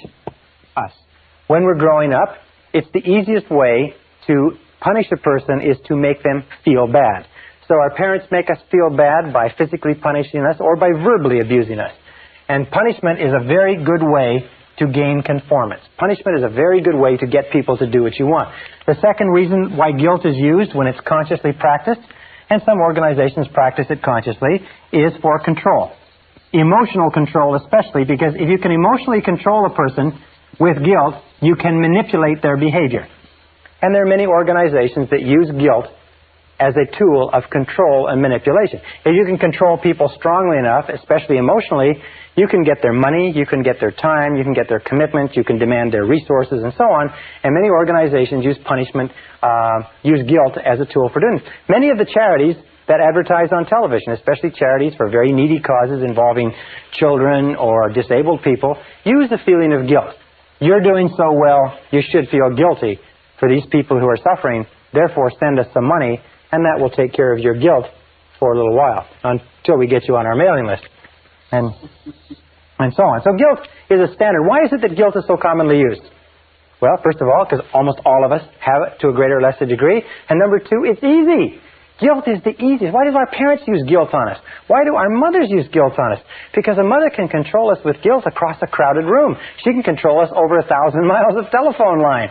us. When we're growing up, it's the easiest way to punish a person is to make them feel bad. So our parents make us feel bad by physically punishing us or by verbally abusing us. And punishment is a very good way to gain conformance. Punishment is a very good way to get people to do what you want. The second reason why guilt is used when it's consciously practiced, and some organizations practice it consciously, is for control. Emotional control especially, because if you can emotionally control a person with guilt, you can manipulate their behavior. And there are many organizations that use guilt as a tool of control and manipulation. If you can control people strongly enough, especially emotionally, you can get their money, you can get their time, you can get their commitment, you can demand their resources, and so on. And many organizations use punishment, use guilt as a tool for doing this. Many of the charities that advertise on television, especially charities for very needy causes involving children or disabled people, use the feeling of guilt. You're doing so well, you should feel guilty for these people who are suffering, therefore send us some money, and that will take care of your guilt for a little while, until we get you on our mailing list, and so on. So guilt is a standard. Why is it that guilt is so commonly used? Well, first of all, because almost all of us have it to a greater or lesser degree, and number two, it's easy. Guilt is the easiest. Why do our parents use guilt on us? Why do our mothers use guilt on us? Because a mother can control us with guilt across a crowded room. She can control us over 1,000 miles of telephone line.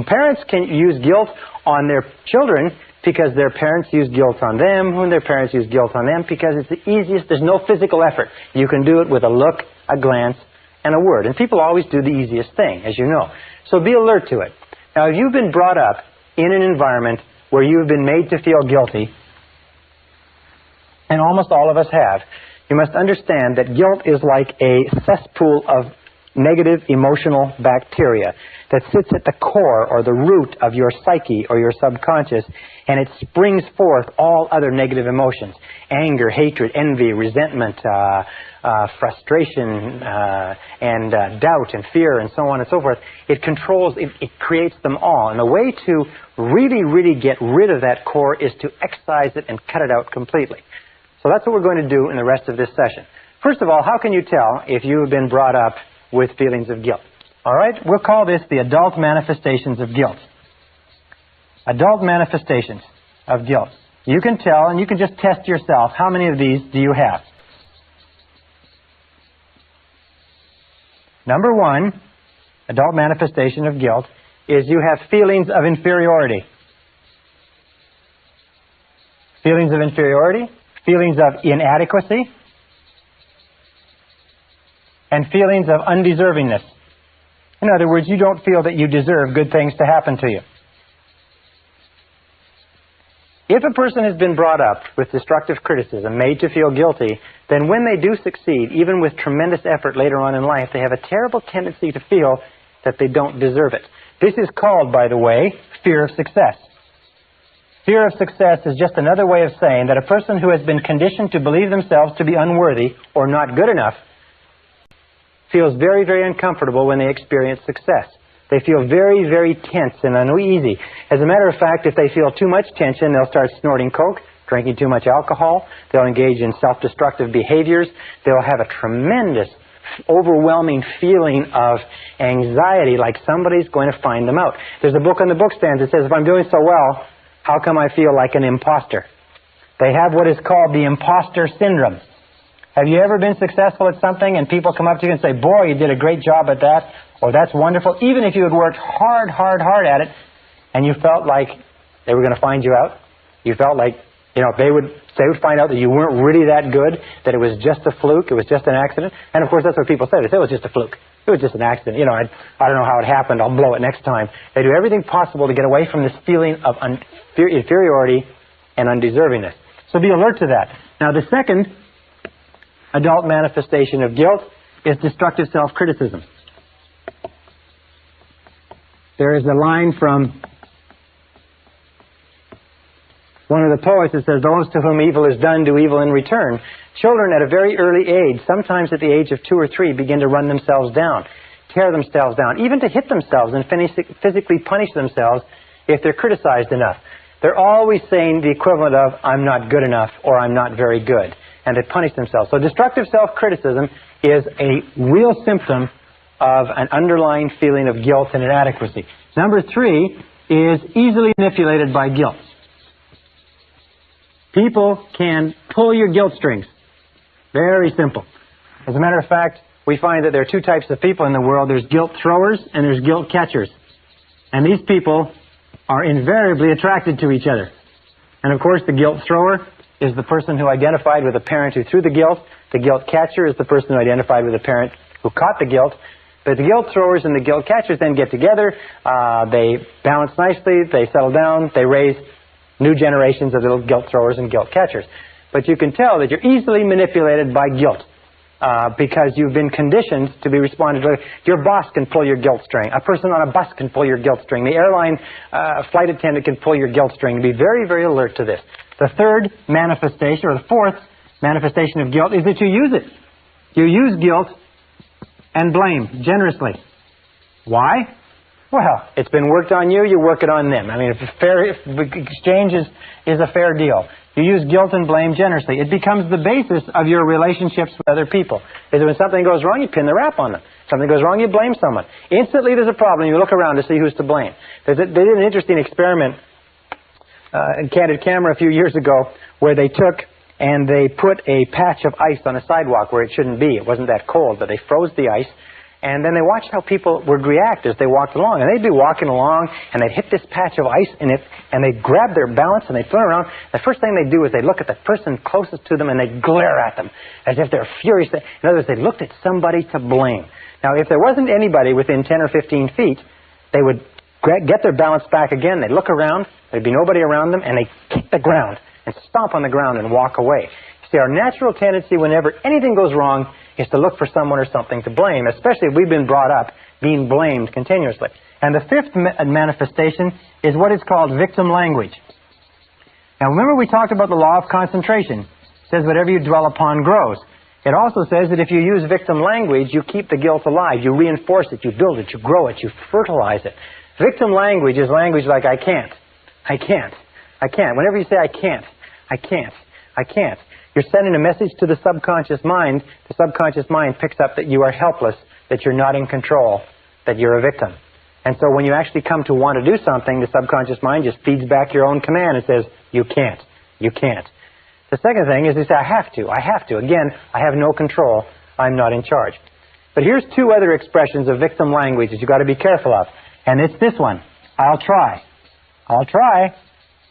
Parents can use guilt on their children because their parents use guilt on them, when their parents use guilt on them, because it's the easiest. There's no physical effort. You can do it with a look, a glance, and a word. And people always do the easiest thing, as you know. So be alert to it. Now, if you've been brought up in an environment where you've been made to feel guilty, and almost all of us have, you must understand that guilt is like a cesspool of negative emotional bacteria that sits at the core or the root of your psyche or your subconscious, and it springs forth all other negative emotions: anger, hatred, envy, resentment, frustration, and doubt and fear, and so on and so forth. It controls, it creates them all. And the way to really get rid of that core is to excise it and cut it out completely. So that's what we're going to do in the rest of this session. First of all, how can you tell if you have been brought up with feelings of guilt? All right, we'll call this the adult manifestations of guilt. Adult manifestations of guilt. You can tell, and you can just test yourself, how many of these do you have? Number one, adult manifestation of guilt, is you have feelings of inferiority. Feelings of inferiority, feelings of inadequacy, and feelings of undeservingness. In other words, you don't feel that you deserve good things to happen to you. If a person has been brought up with destructive criticism, made to feel guilty, then when they do succeed, even with tremendous effort later on in life, they have a terrible tendency to feel that they don't deserve it. This is called, by the way, fear of success. Fear of success is just another way of saying that a person who has been conditioned to believe themselves to be unworthy or not good enough feels very, very uncomfortable when they experience success. They feel very, very tense and uneasy. As a matter of fact, if they feel too much tension, they'll start snorting coke, drinking too much alcohol, they'll engage in self-destructive behaviors, they'll have a tremendous, overwhelming feeling of anxiety, like somebody's going to find them out. There's a book on the bookstands that says, if I'm doing so well, how come I feel like an imposter? They have what is called the imposter syndrome. Have you ever been successful at something and people come up to you and say, boy, you did a great job at that, or that's wonderful, even if you had worked hard at it, and you felt like they were going to find you out? You felt like, they would find out that you weren't really that good, that it was just a fluke, it was just an accident. And of course, that's what people say. They say it was just a fluke. It was just an accident. I don't know how it happened. I'll blow it next time. They do everything possible to get away from this feeling of inferiority and undeservingness. So be alert to that. Now, the second adult manifestation of guilt is destructive self-criticism. There is a line from one of the poets that says, those to whom evil is done do evil in return. Children at a very early age, sometimes at the age of 2 or 3, begin to run themselves down, tear themselves down, even to hit themselves and physically punish themselves if they're criticized enough. They're always saying the equivalent of, I'm not good enough, or I'm not very good. And they punish themselves. So destructive self-criticism is a real symptom of an underlying feeling of guilt and inadequacy. Number 3 is easily manipulated by guilt. People can pull your guilt strings. Very simple. As a matter of fact, we find that there are two types of people in the world. There's guilt throwers and there's guilt catchers. And these people are invariably attracted to each other. And of course, the guilt thrower is the person who identified with a parent who threw the guilt. The guilt catcher is the person who identified with a parent who caught the guilt. But the guilt throwers and the guilt catchers then get together. They balance nicely. They settle down. They raise new generations of little guilt throwers and guilt catchers. But you can tell that you're easily manipulated by guilt because you've been conditioned to be responded to. Your boss can pull your guilt string. A person on a bus can pull your guilt string. The airline flight attendant can pull your guilt string. Be very, very alert to this. The third manifestation, or the fourth manifestation of guilt, is that you use it. You use guilt and blame generously. Why? Well, it's been worked on you, you work it on them. I mean, if exchange is a fair deal. You use guilt and blame generously. It becomes the basis of your relationships with other people. Is that when something goes wrong, you pin the rap on them. Something goes wrong, you blame someone. Instantly there's a problem, you look around to see who's to blame. They did an interesting experiment in Candid Camera a few years ago where they took and they put a patch of ice on a sidewalk where it shouldn't be. It wasn't that cold, but they froze the ice. And then they watched how people would react as they walked along. And they'd be walking along, and they'd hit this patch of ice in it, and they'd grab their balance, and they'd turn around. The first thing they'd do is they'd look at the person closest to them, and they'd glare at them as if they're furious. In other words, they looked at somebody to blame. Now, if there wasn't anybody within 10 or 15 feet, they would get their balance back again. They'd look around. There'd be nobody around them, and they'd kick the ground and stomp on the ground and walk away. See, our natural tendency whenever anything goes wrong is to look for someone or something to blame, especially if we've been brought up being blamed continuously. And the fifth manifestation is what is called victim language. Now, remember we talked about the law of concentration. It says whatever you dwell upon grows. It also says that if you use victim language, you keep the guilt alive. You reinforce it, you build it, you grow it, you fertilize it. Victim language is language like I can't, I can't, I can't. Whenever you say I can't, I can't, I can't, you're sending a message to the subconscious mind. The subconscious mind picks up that you are helpless, that you're not in control, that you're a victim. And so when you actually come to want to do something, the subconscious mind just feeds back your own command and says, you can't, you can't. The second thing is you say, I have to, I have to. Again, I have no control, I'm not in charge. But here's two other expressions of victim language that you've got to be careful of. And it's this one, I'll try. I'll try.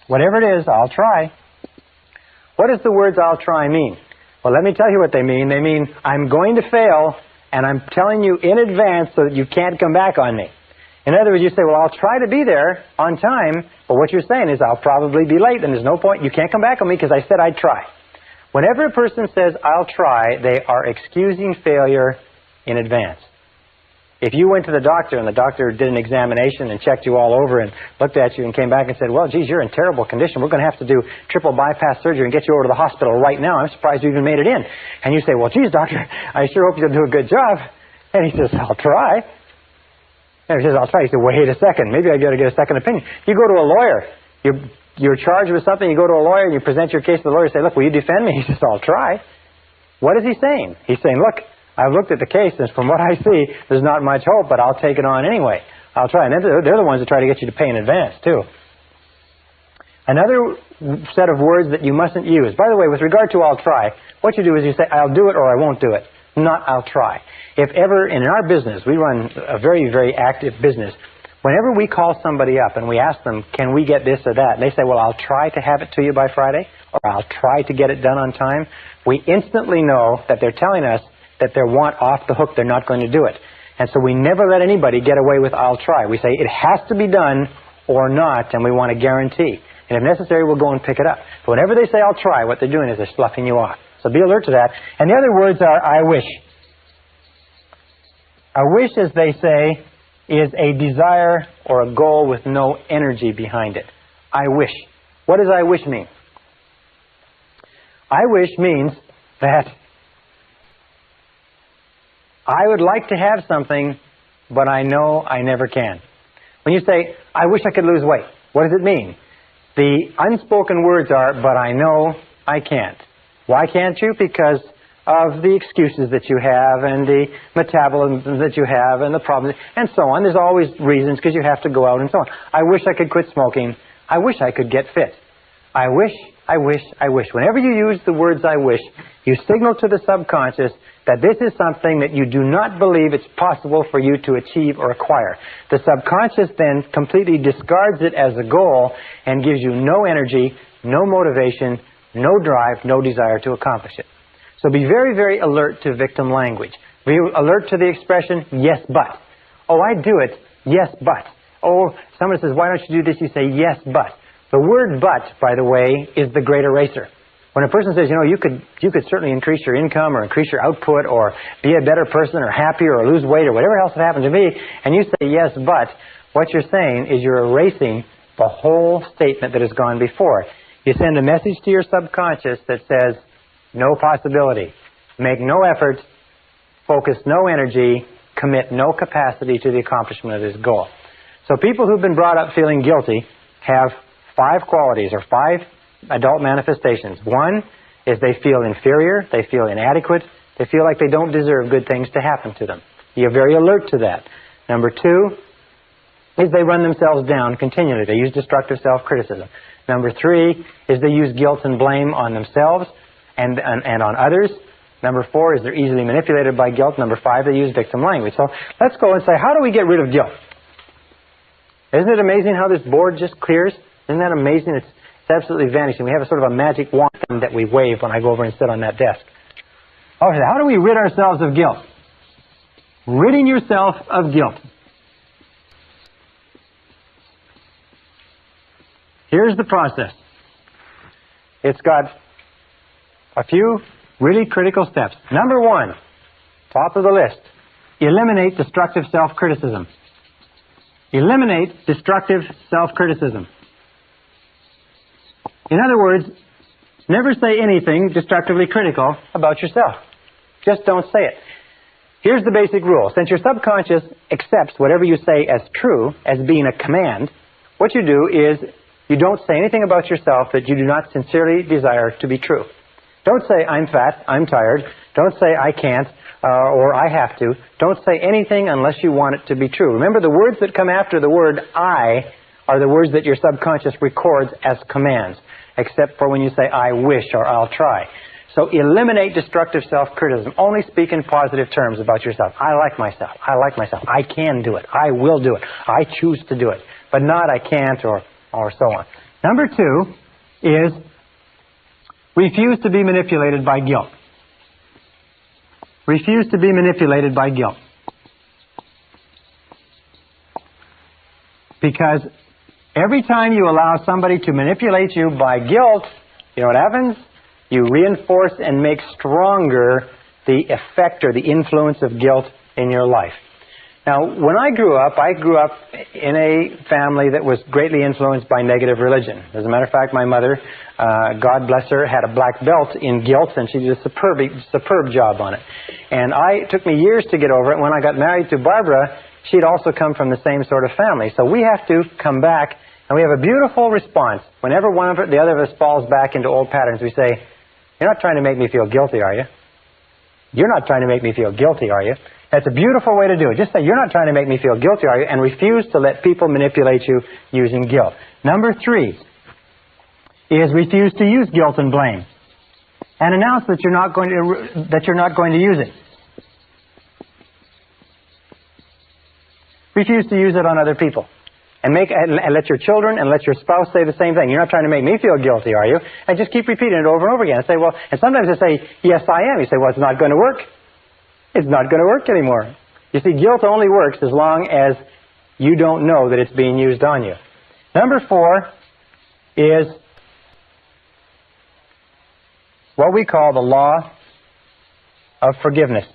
Whatever it is, I'll try. What does the words I'll try mean? Well, let me tell you what they mean. They mean I'm going to fail, and I'm telling you in advance so that you can't come back on me. In other words, you say, well, I'll try to be there on time, but what you're saying is I'll probably be late, and there's no point. You can't come back on me because I said I'd try. Whenever a person says I'll try, they are excusing failure in advance. If you went to the doctor and the doctor did an examination and checked you all over and looked at you and came back and said, well, geez, you're in terrible condition. We're going to have to do triple bypass surgery and get you over to the hospital right now. I'm surprised you even made it in. And you say, well, geez, doctor, I sure hope you'll do a good job. And he says, I'll try. And he says, I'll try. He said, wait a second. Maybe I got to get a second opinion. You go to a lawyer. You're charged with something. You go to a lawyer and you present your case to the lawyer and say, look, will you defend me? He says, I'll try. What is he saying? He's saying, look, I've looked at the case, and from what I see, there's not much hope, but I'll take it on anyway. I'll try. And they're the ones that try to get you to pay in advance, too. Another set of words that you mustn't use. By the way, with regard to I'll try, what you do is you say, I'll do it or I won't do it, not I'll try. If ever, in our business, we run a very, very active business. Whenever we call somebody up and we ask them, can we get this or that, and they say, well, I'll try to have it to you by Friday, or I'll try to get it done on time, we instantly know that they're telling us that they want off the hook, they're not going to do it. And so we never let anybody get away with I'll try. We say it has to be done or not, and we want a guarantee. And if necessary, we'll go and pick it up. But whenever they say I'll try, what they're doing is they're sloughing you off. So be alert to that. And the other words are I wish. A wish, as they say, is a desire or a goal with no energy behind it. I wish. What does I wish mean? I wish means that I would like to have something, but I know I never can. When you say, I wish I could lose weight, what does it mean? The unspoken words are, but I know I can't. Why can't you? Because of the excuses that you have and the metabolism that you have and the problems and so on. There's always reasons because you have to go out and so on. I wish I could quit smoking. I wish I could get fit. I wish, I wish, I wish. Whenever you use the words I wish, you signal to the subconscious that this is something that you do not believe it's possible for you to achieve or acquire. The subconscious then completely discards it as a goal and gives you no energy, no motivation, no drive, no desire to accomplish it. So be very, very alert to victim language. Be alert to the expression, yes, but. Oh, I do it, yes, but. Oh, someone says, why don't you do this? You say, yes, but. The word but, by the way, is the great eraser. When a person says, you know, you could certainly increase your income or increase your output or be a better person or happier or lose weight or whatever else that happened to me, and you say yes, but, what you're saying is you're erasing the whole statement that has gone before. You send a message to your subconscious that says, no possibility, make no effort, focus no energy, commit no capacity to the accomplishment of this goal. So people who've been brought up feeling guilty have 5 qualities or 5 adult manifestations. One is they feel inferior, they feel inadequate, they feel like they don't deserve good things to happen to them. You're very alert to that. Number 2 is they run themselves down continually. They use destructive self-criticism. Number 3 is they use guilt and blame on themselves and on others. Number 4 is they're easily manipulated by guilt. Number 5, they use victim language. So let's go and say, how do we get rid of guilt? Isn't it amazing how this board just clears? Isn't that amazing? It's absolutely vanishing. We have a sort of a magic wand that we wave when I go over and sit on that desk. Okay, how do we rid ourselves of guilt? Ridding yourself of guilt. Here's the process. It's got a few really critical steps. Number 1, top of the list, eliminate destructive self-criticism. Eliminate destructive self-criticism. In other words, never say anything destructively critical about yourself. Just don't say it. Here's the basic rule. Since your subconscious accepts whatever you say as true, as being a command, what you do is you don't say anything about yourself that you do not sincerely desire to be true. Don't say, I'm fat, I'm tired. Don't say, I can't, or I have to. Don't say anything unless you want it to be true. Remember, the words that come after the word I are the words that your subconscious records as commands, except for when you say, I wish or I'll try. So eliminate destructive self-criticism. Only speak in positive terms about yourself. I like myself. I like myself. I can do it. I will do it. I choose to do it. But not I can't or so on. Number 2 is refuse to be manipulated by guilt. Refuse to be manipulated by guilt. Because every time you allow somebody to manipulate you by guilt, you know what happens? You reinforce and make stronger the effect or the influence of guilt in your life. Now, when I grew up in a family that was greatly influenced by negative religion. As a matter of fact, my mother, God bless her, had a black belt in guilt, and she did a superb job on it. And it took me years to get over it. When I got married to Barbara, she'd also come from the same sort of family. So we have to come back, and we have a beautiful response. Whenever the other of us falls back into old patterns, we say, you're not trying to make me feel guilty, are you? You're not trying to make me feel guilty, are you? That's a beautiful way to do it. Just say, you're not trying to make me feel guilty, are you? And refuse to let people manipulate you using guilt. Number 3 is refuse to use guilt and blame. And announce that you're not going to use it. Refuse to use it on other people. And let your children and let your spouse say the same thing. You're not trying to make me feel guilty, are you? And just keep repeating it over and over again. And say, well, and sometimes they say, yes, I am. You say, well, it's not going to work. It's not going to work anymore. You see, guilt only works as long as you don't know that it's being used on you. Number 4 is what we call the law of forgiveness.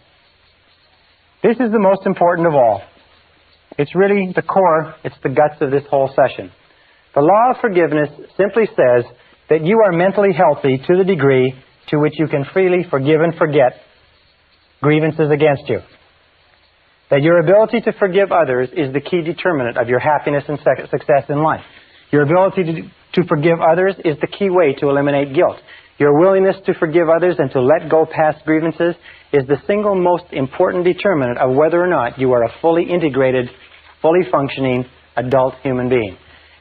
This is the most important of all. It's really the core, it's the guts of this whole session. The law of forgiveness simply says that you are mentally healthy to the degree to which you can freely forgive and forget grievances against you. That your ability to forgive others is the key determinant of your happiness and success in life. Your ability to forgive others is the key way to eliminate guilt. Your willingness to forgive others and to let go past grievances is the single most important determinant of whether or not you are a fully integrated, fully functioning adult human being.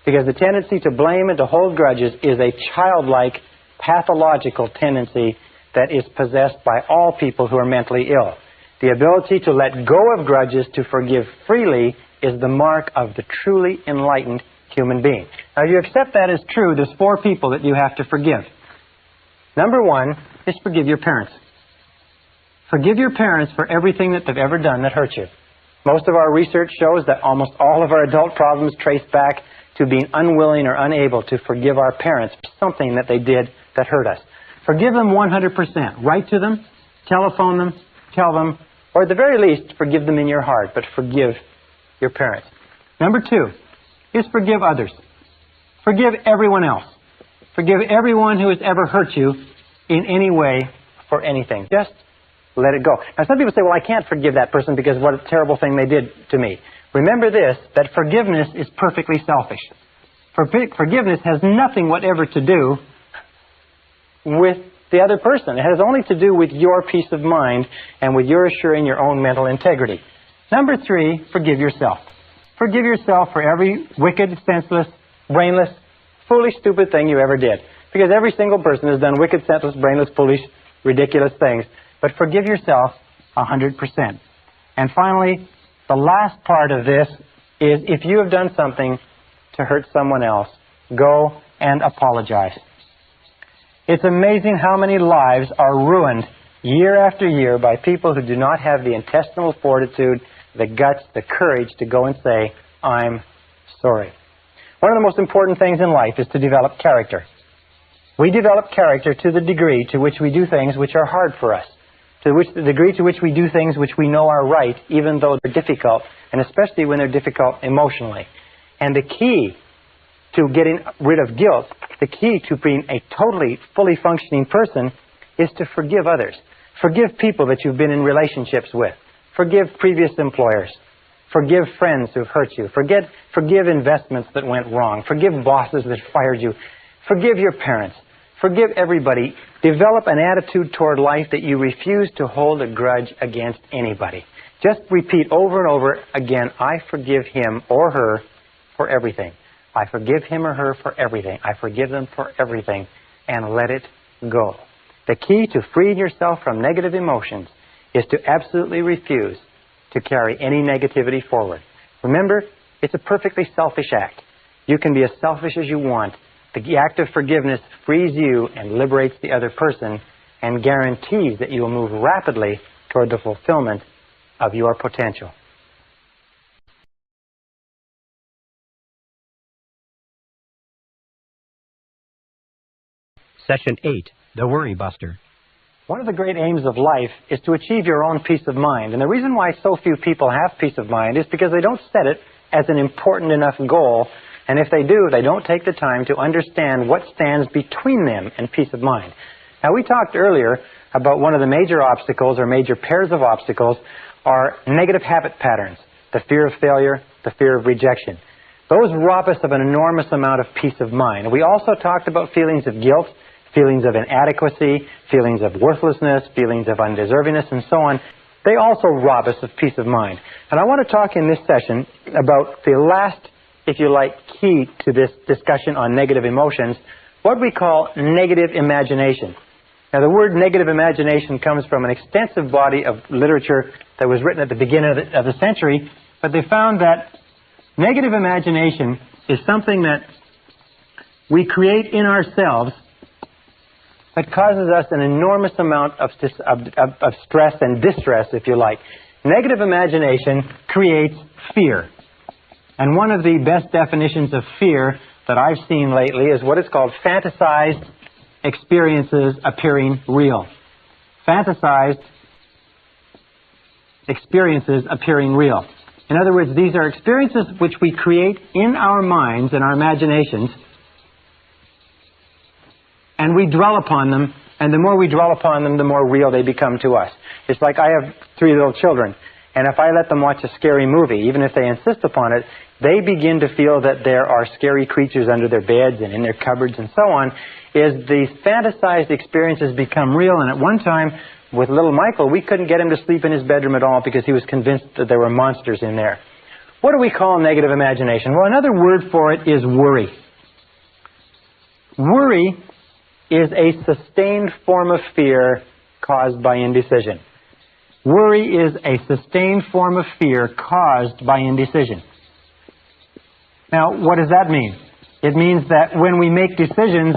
Because the tendency to blame and to hold grudges is a childlike, pathological tendency that is possessed by all people who are mentally ill. The ability to let go of grudges, to forgive freely, is the mark of the truly enlightened human being. Now, if you accept that as true, there's 4 people that you have to forgive. Number 1 is forgive your parents. Forgive your parents for everything that they've ever done that hurt you. Most of our research shows that almost all of our adult problems trace back to being unwilling or unable to forgive our parents for something that they did that hurt us. Forgive them 100%. Write to them, telephone them, tell them, or at the very least, forgive them in your heart, but forgive your parents. Number 2 is forgive others. Forgive everyone else. Forgive everyone who has ever hurt you in any way for anything. Just let it go. Now, some people say, well, I can't forgive that person because what a terrible thing they did to me. Remember this, that forgiveness is perfectly selfish. Forgiveness has nothing whatever to do with the other person. It has only to do with your peace of mind and with your assuring your own mental integrity. Number 3, forgive yourself. Forgive yourself for every wicked, senseless, brainless, foolish, stupid thing you ever did. Because every single person has done wicked, senseless, brainless, foolish, ridiculous things. But forgive yourself 100%. And finally, the last part of this is if you have done something to hurt someone else, go and apologize. It's amazing how many lives are ruined year after year by people who do not have the intestinal fortitude, the guts, the courage to go and say, I'm sorry. One of the most important things in life is to develop character. We develop character to the degree to which we do things which are hard for us, the degree to which we do things which we know are right, even though they're difficult, and especially when they're difficult emotionally. And the key to getting rid of guilt, the key to being a totally, fully functioning person, is to forgive others. Forgive people that you've been in relationships with. Forgive previous employers. Forgive friends who've hurt you. Forgive investments that went wrong. Forgive bosses that fired you. Forgive your parents. Forgive everybody. Develop an attitude toward life that you refuse to hold a grudge against anybody. Just repeat over and over again, I forgive him or her for everything. I forgive him or her for everything. I forgive them for everything. And let it go. The key to freeing yourself from negative emotions is to absolutely refuse to carry any negativity forward. Remember, it's a perfectly selfish act. You can be as selfish as you want. The act of forgiveness frees you and liberates the other person and guarantees that you will move rapidly toward the fulfillment of your potential. Session 8, The Worry Buster. One of the great aims of life is to achieve your own peace of mind. And the reason why so few people have peace of mind is because they don't set it as an important enough goal. And if they do, they don't take the time to understand what stands between them and peace of mind. Now, we talked earlier about one of the major obstacles or major pairs of obstacles are negative habit patterns, the fear of failure, the fear of rejection. Those rob us of an enormous amount of peace of mind. We also talked about feelings of guilt, feelings of inadequacy, feelings of worthlessness, feelings of undeservingness, and so on. They also rob us of peace of mind. And I want to talk in this session about the last, if you like, key to this discussion on negative emotions, what we call negative imagination. Now, the word negative imagination comes from an extensive body of literature that was written at the beginning of the century, but they found that negative imagination is something that we create in ourselves that causes us an enormous amount of stress and distress, if you like. Negative imagination creates fear. And one of the best definitions of fear that I've seen lately is what is called fantasized experiences appearing real. Fantasized experiences appearing real. In other words, these are experiences which we create in our minds and our imaginations, and we dwell upon them, and the more we dwell upon them, the more real they become to us. It's like I have 3 little children, and if I let them watch a scary movie, even if they insist upon it, they begin to feel that there are scary creatures under their beds and in their cupboards and so on. Is these fantasized experiences become real, and at one time, with little Michael, we couldn't get him to sleep in his bedroom at all because he was convinced that there were monsters in there. What do we call negative imagination? Well, another word for it is worry. Worry is a sustained form of fear caused by indecision. Worry is a sustained form of fear caused by indecision. Now, what does that mean? It means that when we make decisions,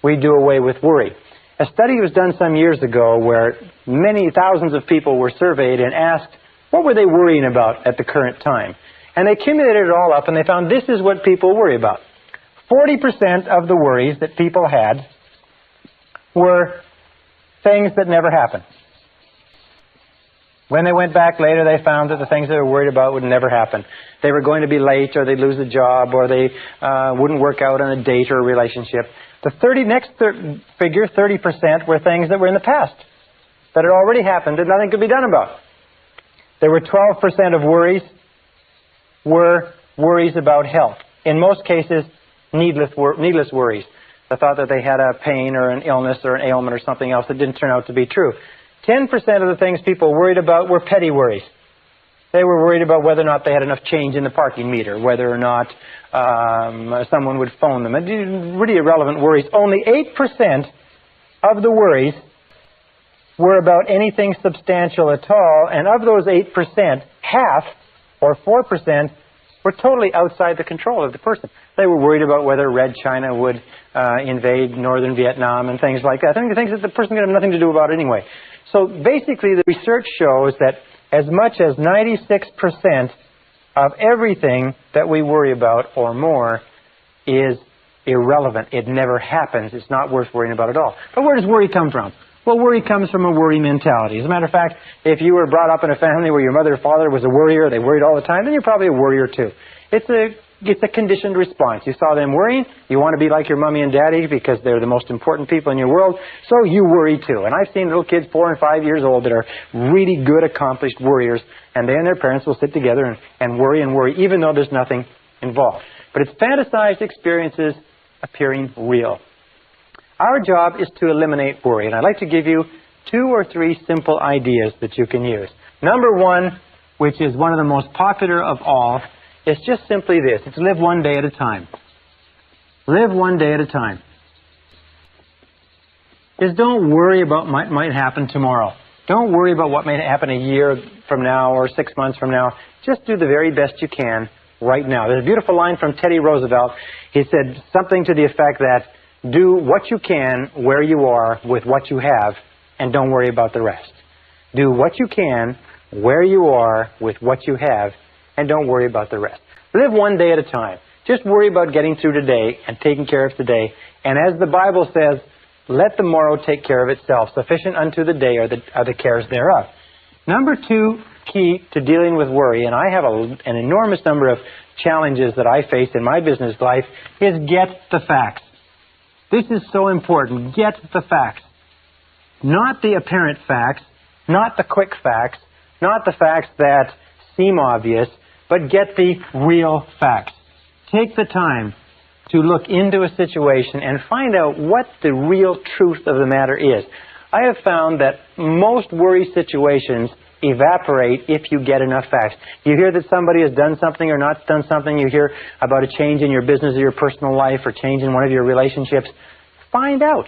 we do away with worry. A study was done some years ago where many thousands of people were surveyed and asked what were they worrying about at the current time. And they accumulated it all up and they found this is what people worry about. 40% of the worries that people had were things that never happened. When they went back later, they found that the things they were worried about would never happen. They were going to be late, or they'd lose a job, or they wouldn't work out on a date or a relationship. The next figure, 30%, were things that were in the past, that had already happened and nothing could be done about. There were 12% of worries were worries about health. In most cases, needless worries. The thought that they had a pain or an illness or an ailment or something else that didn't turn out to be true. 10% of the things people worried about were petty worries. They were worried about whether or not they had enough change in the parking meter, whether or not someone would phone them. Really irrelevant worries. Only 8% of the worries were about anything substantial at all, and of those 8%, half, or 4%, were totally outside the control of the person. They were worried about whether Red China would invade northern Vietnam and things like that. I think the things that the person could have nothing to do about anyway. So basically the research shows that as much as 96% of everything that we worry about or more is irrelevant. It never happens. It's not worth worrying about at all. But where does worry come from? Well, worry comes from a worry mentality. As a matter of fact, if you were brought up in a family where your mother or father was a worrier, they worried all the time, then you're probably a worrier too. It's a conditioned response. You saw them worrying, you want to be like your mommy and daddy because they're the most important people in your world, so you worry too. And I've seen little kids 4 and 5 years old that are really good, accomplished worriers, and they and their parents will sit together and worry, even though there's nothing involved. But it's fantasized experiences appearing real. Our job is to eliminate worry, and I'd like to give you 2 or 3 simple ideas that you can use. Number 1, which is one of the most popular of all, is just simply this. It's live one day at a time. Live one day at a time. Is don't worry about what might happen tomorrow. Don't worry about what may happen a year from now or 6 months from now. Just do the very best you can right now. There's a beautiful line from Teddy Roosevelt. He said something to the effect that do what you can where you are with what you have and don't worry about the rest. Do what you can where you are with what you have and don't worry about the rest. Live one day at a time. Just worry about getting through today and taking care of today. And as the Bible says, let the morrow take care of itself. Sufficient unto the day are the cares thereof. Number 2 key to dealing with worry, and I have an enormous number of challenges that I face in my business life, is get the facts. This is so important. Get the facts. Not the apparent facts, not the quick facts, not the facts that seem obvious, but get the real facts. Take the time to look into a situation and find out what the real truth of the matter is. I have found that most worry situations evaporate if you get enough facts. You hear that somebody has done something or not done something. You hear about a change in your business or your personal life or change in one of your relationships. Find out.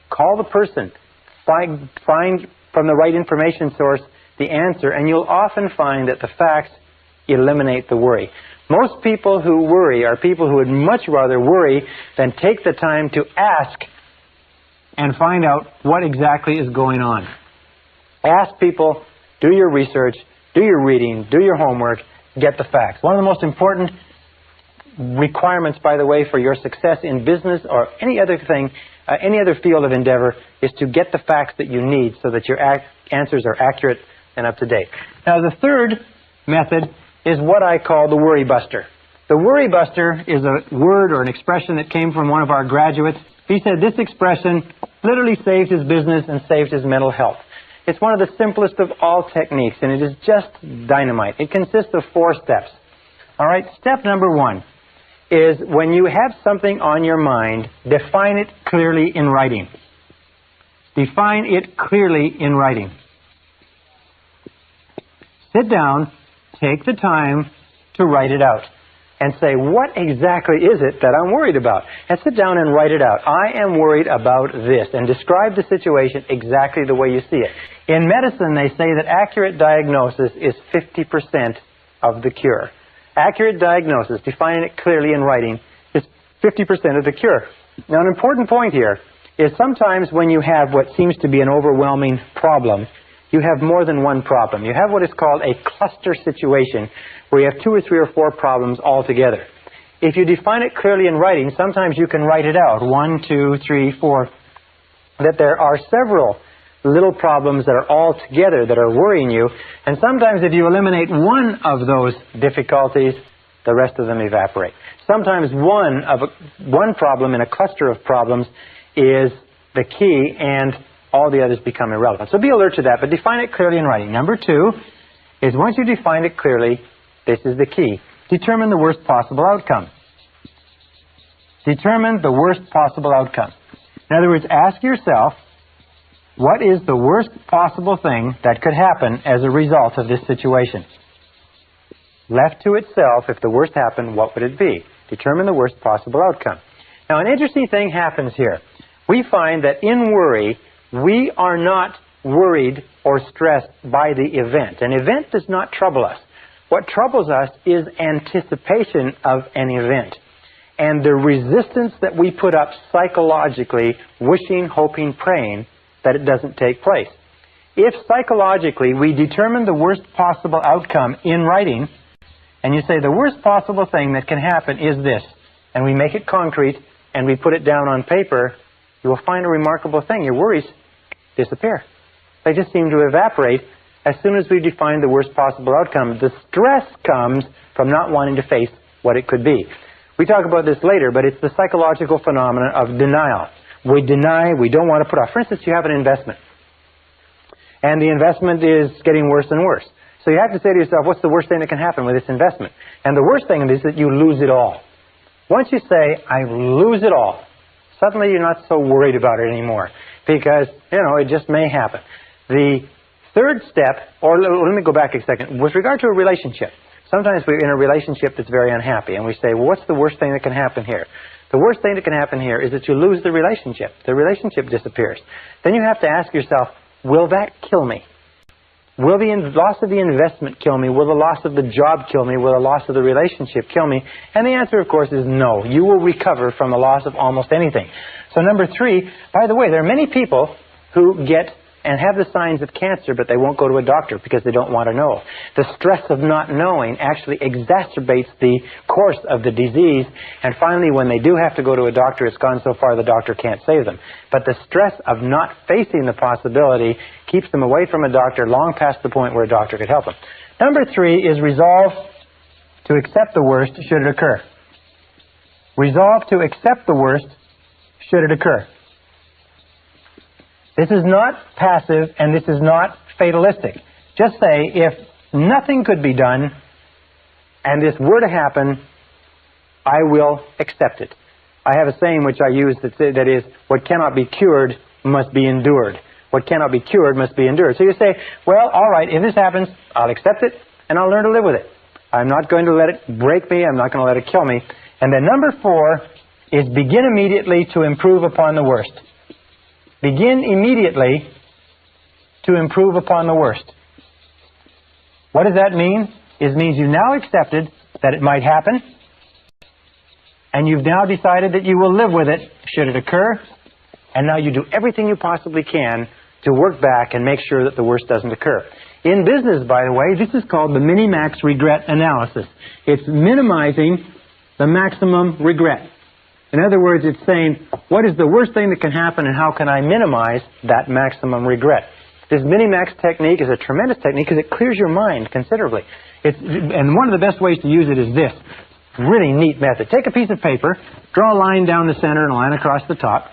Call the person. Find from the right information source the answer, and you'll often find that the facts eliminate the worry. Most people who worry are people who would much rather worry than take the time to ask and find out what exactly is going on. Ask people, do your research, do your reading, do your homework, get the facts. One of the most important requirements, by the way, for your success in business or any other thing, any other field of endeavor, is to get the facts that you need so that your answers are accurate and up to date. Now, the third method is what I call the worry buster. The worry buster is a word or an expression that came from one of our graduates. He said this expression literally saved his business and saved his mental health. It's one of the simplest of all techniques, and it is just dynamite. It consists of 4 steps. All right, step number 1 is when you have something on your mind, define it clearly in writing. Define it clearly in writing. Sit down, take the time to write it out. and say, what exactly is it that I'm worried about? And sit down and write it out. I am worried about this, and describe the situation exactly the way you see it. In medicine, they say that accurate diagnosis is 50% of the cure. Accurate diagnosis, defining it clearly in writing, is 50% of the cure. Now, an important point here is sometimes when you have what seems to be an overwhelming problem, you have more than one problem. You have what is called a cluster situation, where you have 2 or 3 or 4 problems all together. If you define it clearly in writing, sometimes you can write it out, 1, 2, 3, 4, that there are several little problems that are all together that are worrying you, and sometimes if you eliminate one of those difficulties, the rest of them evaporate. Sometimes one problem in a cluster of problems is the key, and all the others become irrelevant. So be alert to that, but define it clearly in writing. Number 2 is, once you define it clearly, this is the key. Determine the worst possible outcome. Determine the worst possible outcome. In other words, ask yourself, what is the worst possible thing that could happen as a result of this situation? Left to itself, if the worst happened, what would it be? Determine the worst possible outcome. Now, an interesting thing happens here. We find that in worry, we are not worried or stressed by the event. An event does not trouble us. What troubles us is anticipation of an event, and the resistance that we put up psychologically, wishing, hoping, praying that it doesn't take place. If psychologically we determine the worst possible outcome in writing, and you say the worst possible thing that can happen is this, and we make it concrete and we put it down on paper, you will find a remarkable thing. Your worries disappear. They just seem to evaporate as soon as we define the worst possible outcome. The stress comes from not wanting to face what it could be. We talk about this later, but it's the psychological phenomenon of denial. We deny, we don't want to put off. For instance, you have an investment, and the investment is getting worse and worse. So you have to say to yourself, what's the worst thing that can happen with this investment? And the worst thing is that you lose it all. Once you say, I lose it all, suddenly you're not so worried about it anymore, because, it just may happen. The third step, or let me go back a second, with regard to a relationship. Sometimes we're in a relationship that's very unhappy, and we say, well, what's the worst thing that can happen here? The worst thing that can happen here is that you lose the relationship. The relationship disappears. Then you have to ask yourself, will that kill me? Will the loss of the investment kill me? Will the loss of the job kill me? Will the loss of the relationship kill me? And the answer, of course, is no. You will recover from the loss of almost anything. So number 3, by the way, there are many people who get and have the signs of cancer, but they won't go to a doctor because they don't want to know. The stress of not knowing actually exacerbates the course of the disease, and finally, when they do have to go to a doctor, it's gone so far the doctor can't save them. But the stress of not facing the possibility keeps them away from a doctor long past the point where a doctor could help them. Number 3 is resolve to accept the worst should it occur. Resolve to accept the worst should it occur. This is not passive, and this is not fatalistic. Just say, if nothing could be done, and this were to happen, I will accept it. I have a saying which I use that is, what cannot be cured must be endured. What cannot be cured must be endured. So you say, well, all right, if this happens, I'll accept it, and I'll learn to live with it. I'm not going to let it break me. I'm not going to let it kill me. And then number 4 is begin immediately to improve upon the worst. Begin immediately to improve upon the worst. What does that mean? It means you've now accepted that it might happen, and you've now decided that you will live with it should it occur, and now you do everything you possibly can to work back and make sure that the worst doesn't occur. In business, by the way, this is called the minimax regret analysis. It's minimizing the maximum regret. In other words, it's saying, what is the worst thing that can happen and how can I minimize that maximum regret? This minimax technique is a tremendous technique because it clears your mind considerably. And one of the best ways to use it is this. Really neat method. Take a piece of paper, draw a line down the center and a line across the top,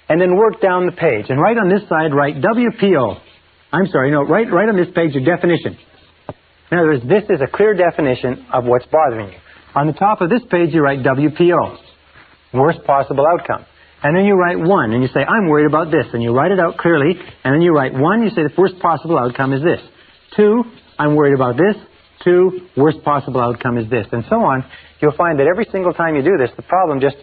and then work down the page. And right on this side, write WPO. Right on this page, your definition. In other words, this is a clear definition of what's bothering you. On the top of this page, you write WPO. Worst possible outcome. And then you write 1, and you say, I'm worried about this. And you write it out clearly, and then you write 1, you say the worst possible outcome is this. 2, I'm worried about this. 2, worst possible outcome is this, and so on. You'll find that every single time you do this, the problem just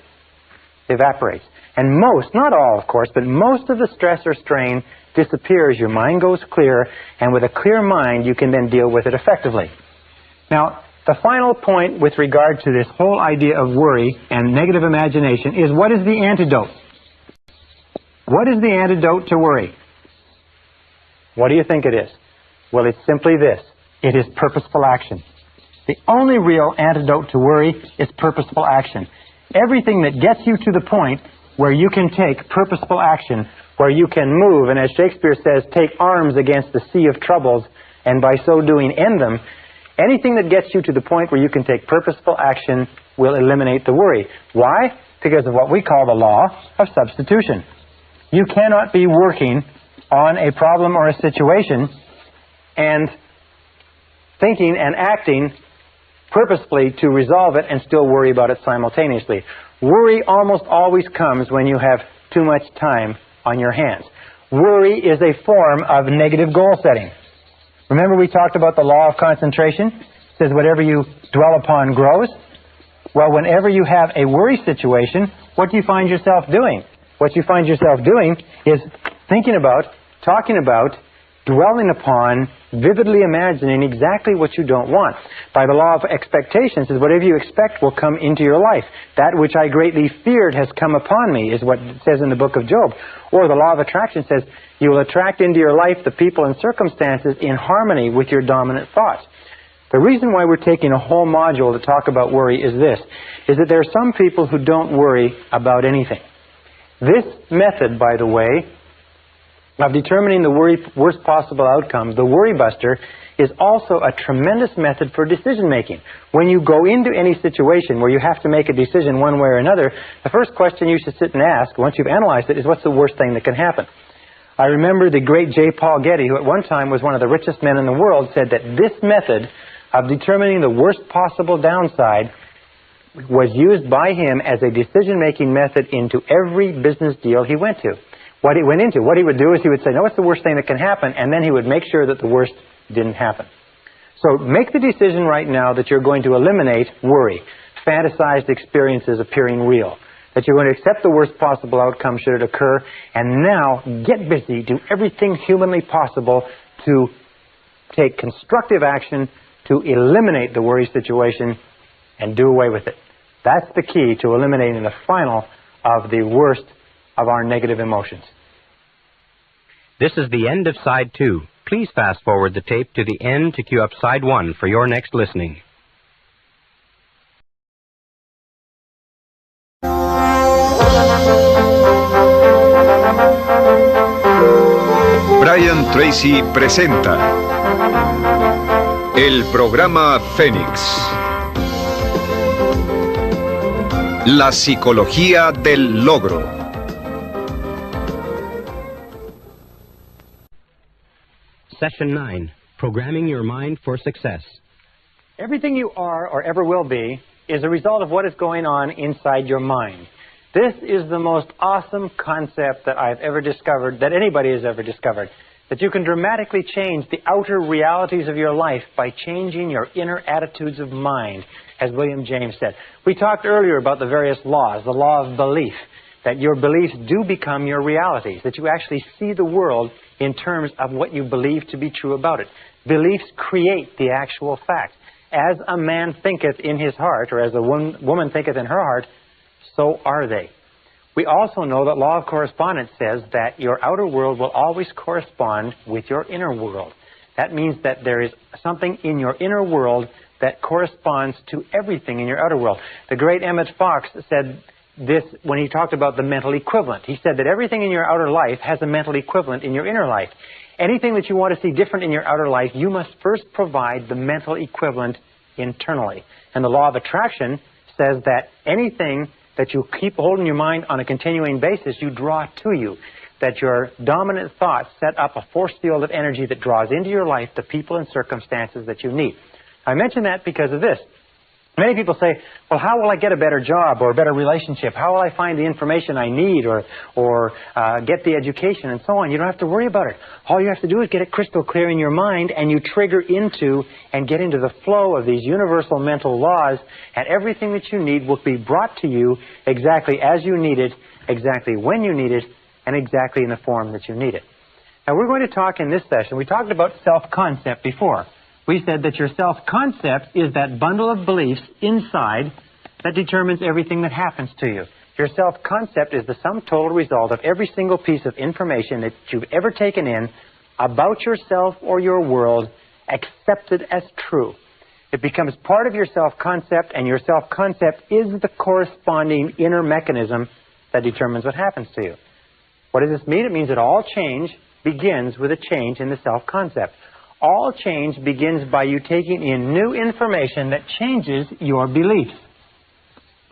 evaporates. And most, not all of course, but most of the stress or strain disappears. Your mind goes clear, and with a clear mind, you can then deal with it effectively. Now, the final point with regard to this whole idea of worry and negative imagination is, what is the antidote? What is the antidote to worry? What do you think it is? Well, it's simply this. It is purposeful action. The only real antidote to worry is purposeful action. Everything that gets you to the point where you can take purposeful action, where you can move, and as Shakespeare says, take arms against the sea of troubles, and by so doing end them, anything that gets you to the point where you can take purposeful action will eliminate the worry. Why? Because of what we call the law of substitution. You cannot be working on a problem or a situation and thinking and acting purposefully to resolve it and still worry about it simultaneously. Worry almost always comes when you have too much time on your hands. Worry is a form of negative goal setting. Remember we talked about the law of concentration? It says whatever you dwell upon grows. Well, whenever you have a worry situation, what do you find yourself doing? What you find yourself doing is thinking about, talking about, dwelling upon, vividly imagining exactly what you don't want. By the law of expectations, is whatever you expect will come into your life. That which I greatly feared has come upon me, is what it says in the book of Job. Or the law of attraction says, you will attract into your life the people and circumstances in harmony with your dominant thoughts. The reason why we're taking a whole module to talk about worry is this, is that there are some people who don't worry about anything. This method, by the way, of determining the worst possible outcome, the worry buster, is also a tremendous method for decision making. When you go into any situation where you have to make a decision one way or another, the first question you should sit and ask, once you've analyzed it, is what's the worst thing that can happen? I remember the great J. Paul Getty, who at one time was one of the richest men in the world, said that this method of determining the worst possible downside was used by him as a decision-making method into every business deal he went to. What he went into, what he would do is he would say, no, what's the worst thing that can happen? And then he would make sure that the worst didn't happen. So make the decision right now that you're going to eliminate worry, fantasized experiences appearing real, that you're going to accept the worst possible outcome should it occur, and now get busy, do everything humanly possible to take constructive action to eliminate the worry situation and do away with it. That's the key to eliminating the final of the worst of our negative emotions. This is the end of Side 2. Please fast forward the tape to the end to cue up Side 1 for your next listening. Brian Tracy presenta el programa Fénix. La psicología del logro. Session 9. Programming your mind for success. Everything you are or ever will be is a result of what is going on inside your mind. This is the most awesome concept that I've ever discovered, that anybody has ever discovered, that you can dramatically change the outer realities of your life by changing your inner attitudes of mind, as William James said. We talked earlier about the various laws, the law of belief, that your beliefs do become your realities, that you actually see the world in terms of what you believe to be true about it. Beliefs create the actual fact. As a man thinketh in his heart, or as a woman thinketh in her heart, so are they. We also know that law of correspondence says that your outer world will always correspond with your inner world. That means that there is something in your inner world that corresponds to everything in your outer world. The great Emmett Fox said this when he talked about the mental equivalent. He said that everything in your outer life has a mental equivalent in your inner life. Anything that you want to see different in your outer life, you must first provide the mental equivalent internally. And the law of attraction says that anything that you keep holding your mind on a continuing basis, you draw to you. That your dominant thoughts set up a force field of energy that draws into your life the people and circumstances that you need. I mention that because of this. Many people say, well, how will I get a better job or a better relationship? How will I find the information I need or get the education and so on? You don't have to worry about it. All you have to do is get it crystal clear in your mind, and you trigger into and get into the flow of these universal mental laws, and everything that you need will be brought to you exactly as you need it, exactly when you need it, and exactly in the form that you need it. Now, we're going to talk in this session. We talked about self-concept before. We said that your self-concept is that bundle of beliefs inside that determines everything that happens to you. Your self-concept is the sum total result of every single piece of information that you've ever taken in about yourself or your world, accepted as true. It becomes part of your self-concept, and your self-concept is the corresponding inner mechanism that determines what happens to you. What does this mean? It means that all change begins with a change in the self-concept. All change begins by you taking in new information that changes your beliefs.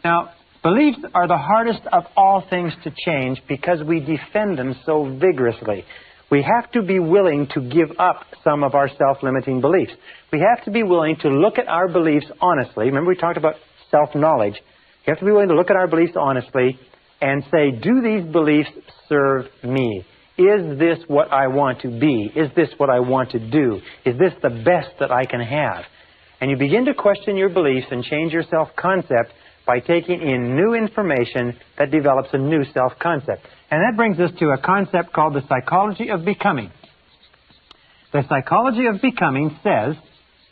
Now, beliefs are the hardest of all things to change because we defend them so vigorously. We have to be willing to give up some of our self-limiting beliefs. We have to be willing to look at our beliefs honestly. Remember, we talked about self-knowledge. You have to be willing to look at our beliefs honestly and say, do these beliefs serve me? Is this what I want to be? Is this what I want to do? Is this the best that I can have? And you begin to question your beliefs and change your self-concept by taking in new information that develops a new self-concept. And that brings us to a concept called the psychology of becoming. The psychology of becoming says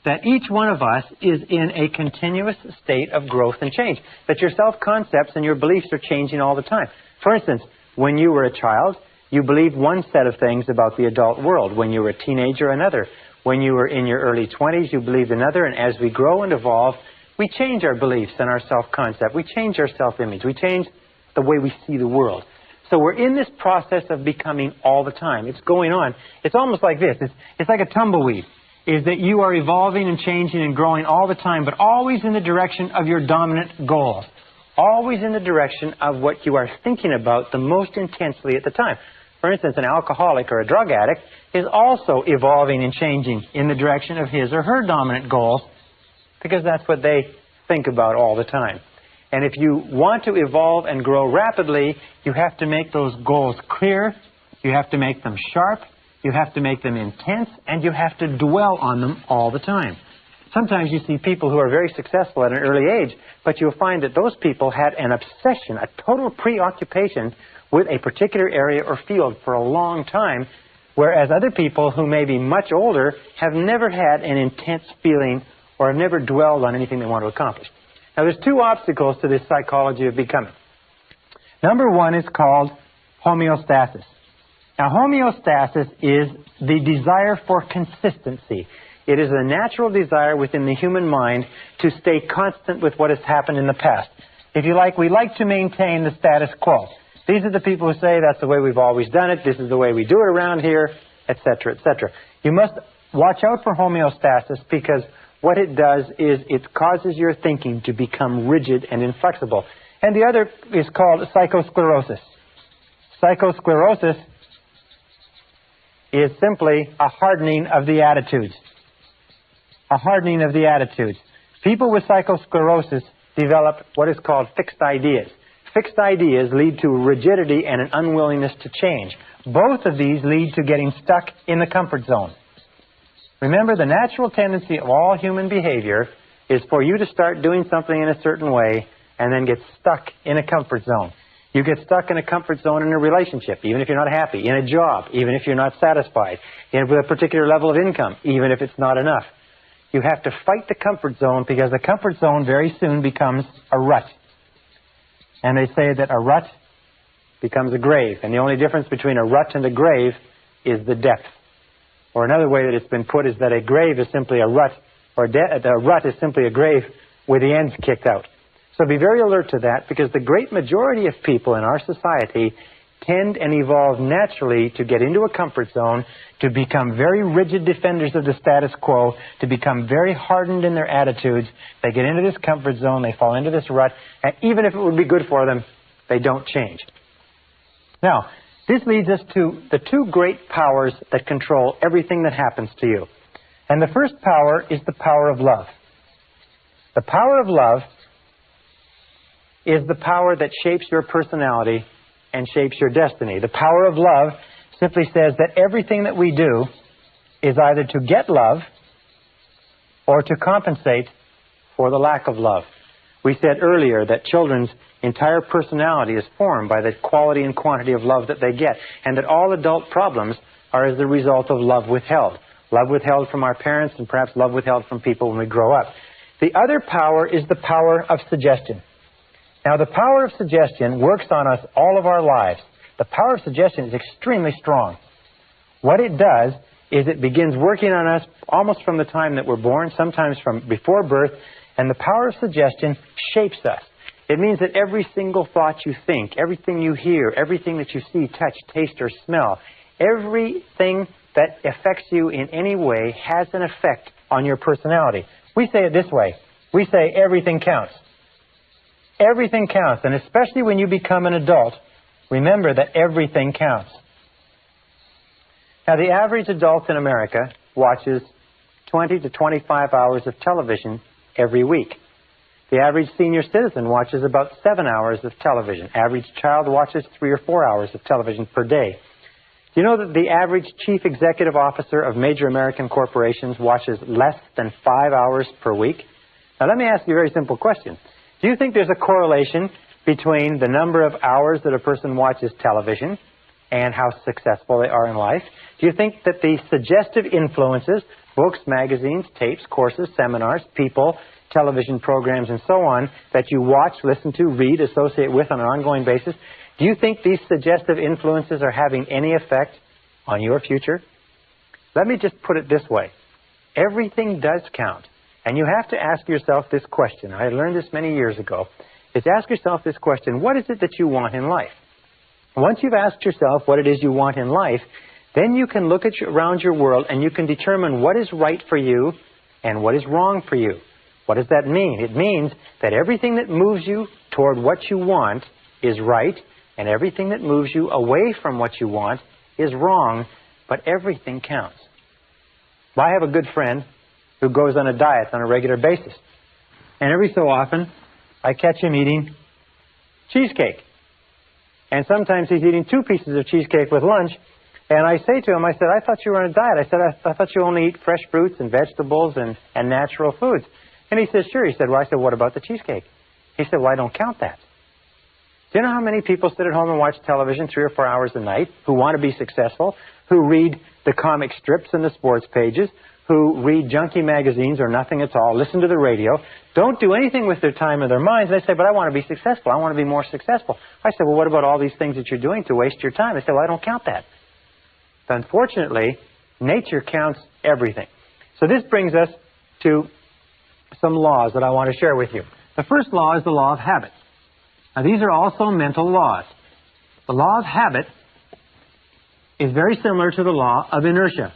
that each one of us is in a continuous state of growth and change, that your self-concepts and your beliefs are changing all the time. For instance, when you were a child, you believed one set of things about the adult world. When you were a teenager, another. When you were in your early 20s, you believed another. And as we grow and evolve, we change our beliefs and our self-concept. We change our self-image. We change the way we see the world. So we're in this process of becoming all the time. It's going on. It's almost like this. It's like a tumbleweed, is that you are evolving and changing and growing all the time, but always in the direction of your dominant goals. Always in the direction of what you are thinking about the most intensely at the time. For instance, an alcoholic or a drug addict is also evolving and changing in the direction of his or her dominant goals, because that's what they think about all the time. And if you want to evolve and grow rapidly, you have to make those goals clear, you have to make them sharp, you have to make them intense, and you have to dwell on them all the time. Sometimes you see people who are very successful at an early age, but you'll find that those people had an obsession, a total preoccupation with a particular area or field for a long time, whereas other people who may be much older have never had an intense feeling or have never dwelled on anything they want to accomplish. Now, there's two obstacles to this psychology of becoming. Number one is called homeostasis. Now, homeostasis is the desire for consistency. It is a natural desire within the human mind to stay constant with what has happened in the past. If you like, we like to maintain the status quo. These are the people who say that's the way we've always done it, this is the way we do it around here, etc., etc. You must watch out for homeostasis, because what it does is it causes your thinking to become rigid and inflexible. And the other is called psychosclerosis. Psychosclerosis is simply a hardening of the attitudes. A hardening of the attitudes. People with psychosclerosis develop what is called fixed ideas. Fixed ideas lead to rigidity and an unwillingness to change. Both of these lead to getting stuck in the comfort zone. Remember, the natural tendency of all human behavior is for you to start doing something in a certain way and then get stuck in a comfort zone. You get stuck in a comfort zone in a relationship, even if you're not happy, in a job, even if you're not satisfied, with a particular level of income, even if it's not enough. You have to fight the comfort zone, because the comfort zone very soon becomes a rut. And they say that a rut becomes a grave. And the only difference between a rut and a grave is the depth. Or another way that it's been put is that a grave is simply a rut, or a rut is simply a grave with the ends kicked out. So be very alert to that, because the great majority of people in our society tend and evolve naturally to get into a comfort zone, to become very rigid defenders of the status quo, to become very hardened in their attitudes. They get into this comfort zone, they fall into this rut, and even if it would be good for them, they don't change. Now, this leads us to the two great powers that control everything that happens to you. And the first power is the power of love. The power of love is the power that shapes your personality and shapes your destiny. The power of love simply says that everything that we do is either to get love or to compensate for the lack of love. We said earlier that children's entire personality is formed by the quality and quantity of love that they get, and that all adult problems are as the result of love withheld. Love withheld from our parents, and perhaps love withheld from people when we grow up. The other power is the power of suggestion. Now, the power of suggestion works on us all of our lives. The power of suggestion is extremely strong. What it does is it begins working on us almost from the time that we're born, sometimes from before birth, and the power of suggestion shapes us. It means that every single thought you think, everything you hear, everything that you see, touch, taste, or smell, everything that affects you in any way has an effect on your personality. We say it this way. We say everything counts. Everything counts, and especially when you become an adult, remember that everything counts. Now, the average adult in America watches 20 to 25 hours of television every week. The average senior citizen watches about 7 hours of television. Average child watches 3 or 4 hours of television per day. Do you know that the average chief executive officer of major American corporations watches less than 5 hours per week? Now, let me ask you a very simple question. Do you think there's a correlation between the number of hours that a person watches television and how successful they are in life? Do you think that the suggestive influences, books, magazines, tapes, courses, seminars, people, television programs, and so on, that you watch, listen to, read, associate with on an ongoing basis, do you think these suggestive influences are having any effect on your future? Let me just put it this way. Everything does count. And you have to ask yourself this question. I learned this many years ago. Is ask yourself this question: what is it that you want in life? Once you've asked yourself what it is you want in life, then you can look around your world and you can determine what is right for you and what is wrong for you. What does that mean? It means that everything that moves you toward what you want is right, and everything that moves you away from what you want is wrong, but everything counts. I have a good friend who goes on a diet on a regular basis. And every so often, I catch him eating cheesecake. And sometimes he's eating 2 pieces of cheesecake with lunch. And I say to him, I said, I thought you were on a diet. I said, I thought you only eat fresh fruits and vegetables and natural foods. And he says, sure. He said, well, I said, what about the cheesecake? He said, well, I don't count that. Do you know how many people sit at home and watch television 3 or 4 hours a night, who want to be successful, who read the comic strips and the sports pages, who read junky magazines or nothing at all, listen to the radio, don't do anything with their time or their minds? They say, but I want to be successful. I want to be more successful. I said, well, what about all these things that you're doing to waste your time? They say, well, I don't count that. But unfortunately, nature counts everything. So this brings us to some laws that I want to share with you. The first law is the law of habit. Now, these are also mental laws. The law of habit is very similar to the law of inertia.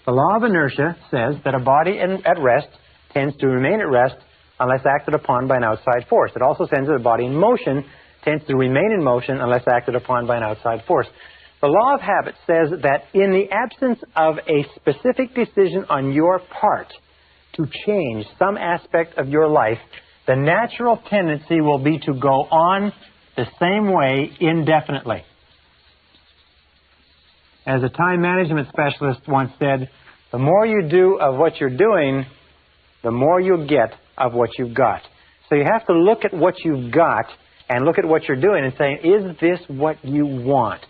The law of inertia says that a body at rest tends to remain at rest unless acted upon by an outside force. It also says that a body in motion tends to remain in motion unless acted upon by an outside force. The law of habit says that in the absence of a specific decision on your part to change some aspect of your life, the natural tendency will be to go on the same way indefinitely. As a time management specialist once said, the more you do of what you're doing, the more you'll get of what you've got. So you have to look at what you've got and look at what you're doing and say, is this what you want?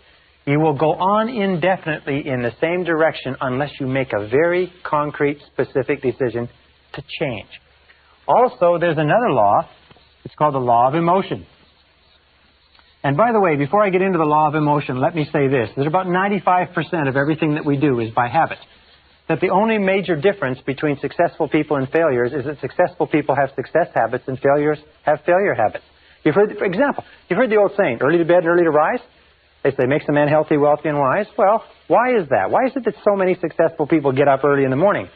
You will go on indefinitely in the same direction unless you make a very concrete, specific decision to change. Also, there's another law. It's called the law of emotion. And by the way, before I get into the law of emotion, let me say this. That about 95% of everything that we do is by habit. That the only major difference between successful people and failures is that successful people have success habits and failures have failure habits. You've heard, for example, you've heard the old saying, early to bed, early to rise? They say, makes a man healthy, wealthy, and wise. Well, why is that? Why is it that so many successful people get up early in the morning?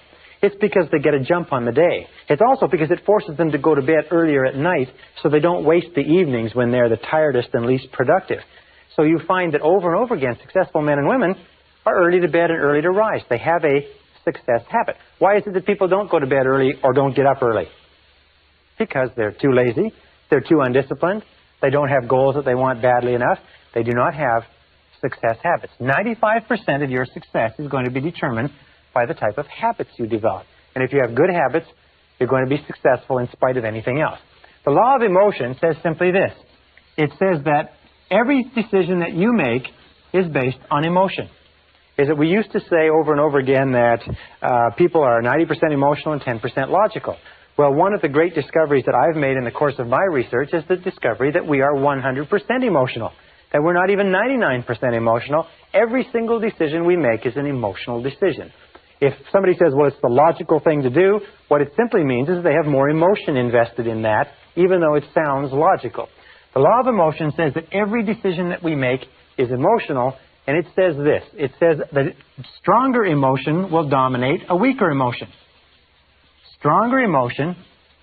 It's because they get a jump on the day. It's also because it forces them to go to bed earlier at night so they don't waste the evenings when they're the tiredest and least productive. So you find that over and over again, successful men and women are early to bed and early to rise. They have a success habit. Why is it that people don't go to bed early or don't get up early? Because they're too lazy, they're too undisciplined, they don't have goals that they want badly enough, they do not have success habits. 95% of your success is going to be determined by the type of habits you develop. And if you have good habits, you're going to be successful in spite of anything else. The law of emotion says simply this. It says that every decision that you make is based on emotion. Is that we used to say over and over again that people are 90% emotional and 10% logical. Well, one of the great discoveries that I've made in the course of my research is the discovery that we are 100% emotional, that we're not even 99% emotional. Every single decision we make is an emotional decision. If somebody says, well, it's the logical thing to do, what it simply means is they have more emotion invested in that, even though it sounds logical. The law of emotion says that every decision that we make is emotional, and it says this. It says that stronger emotion will dominate a weaker emotion. Stronger emotion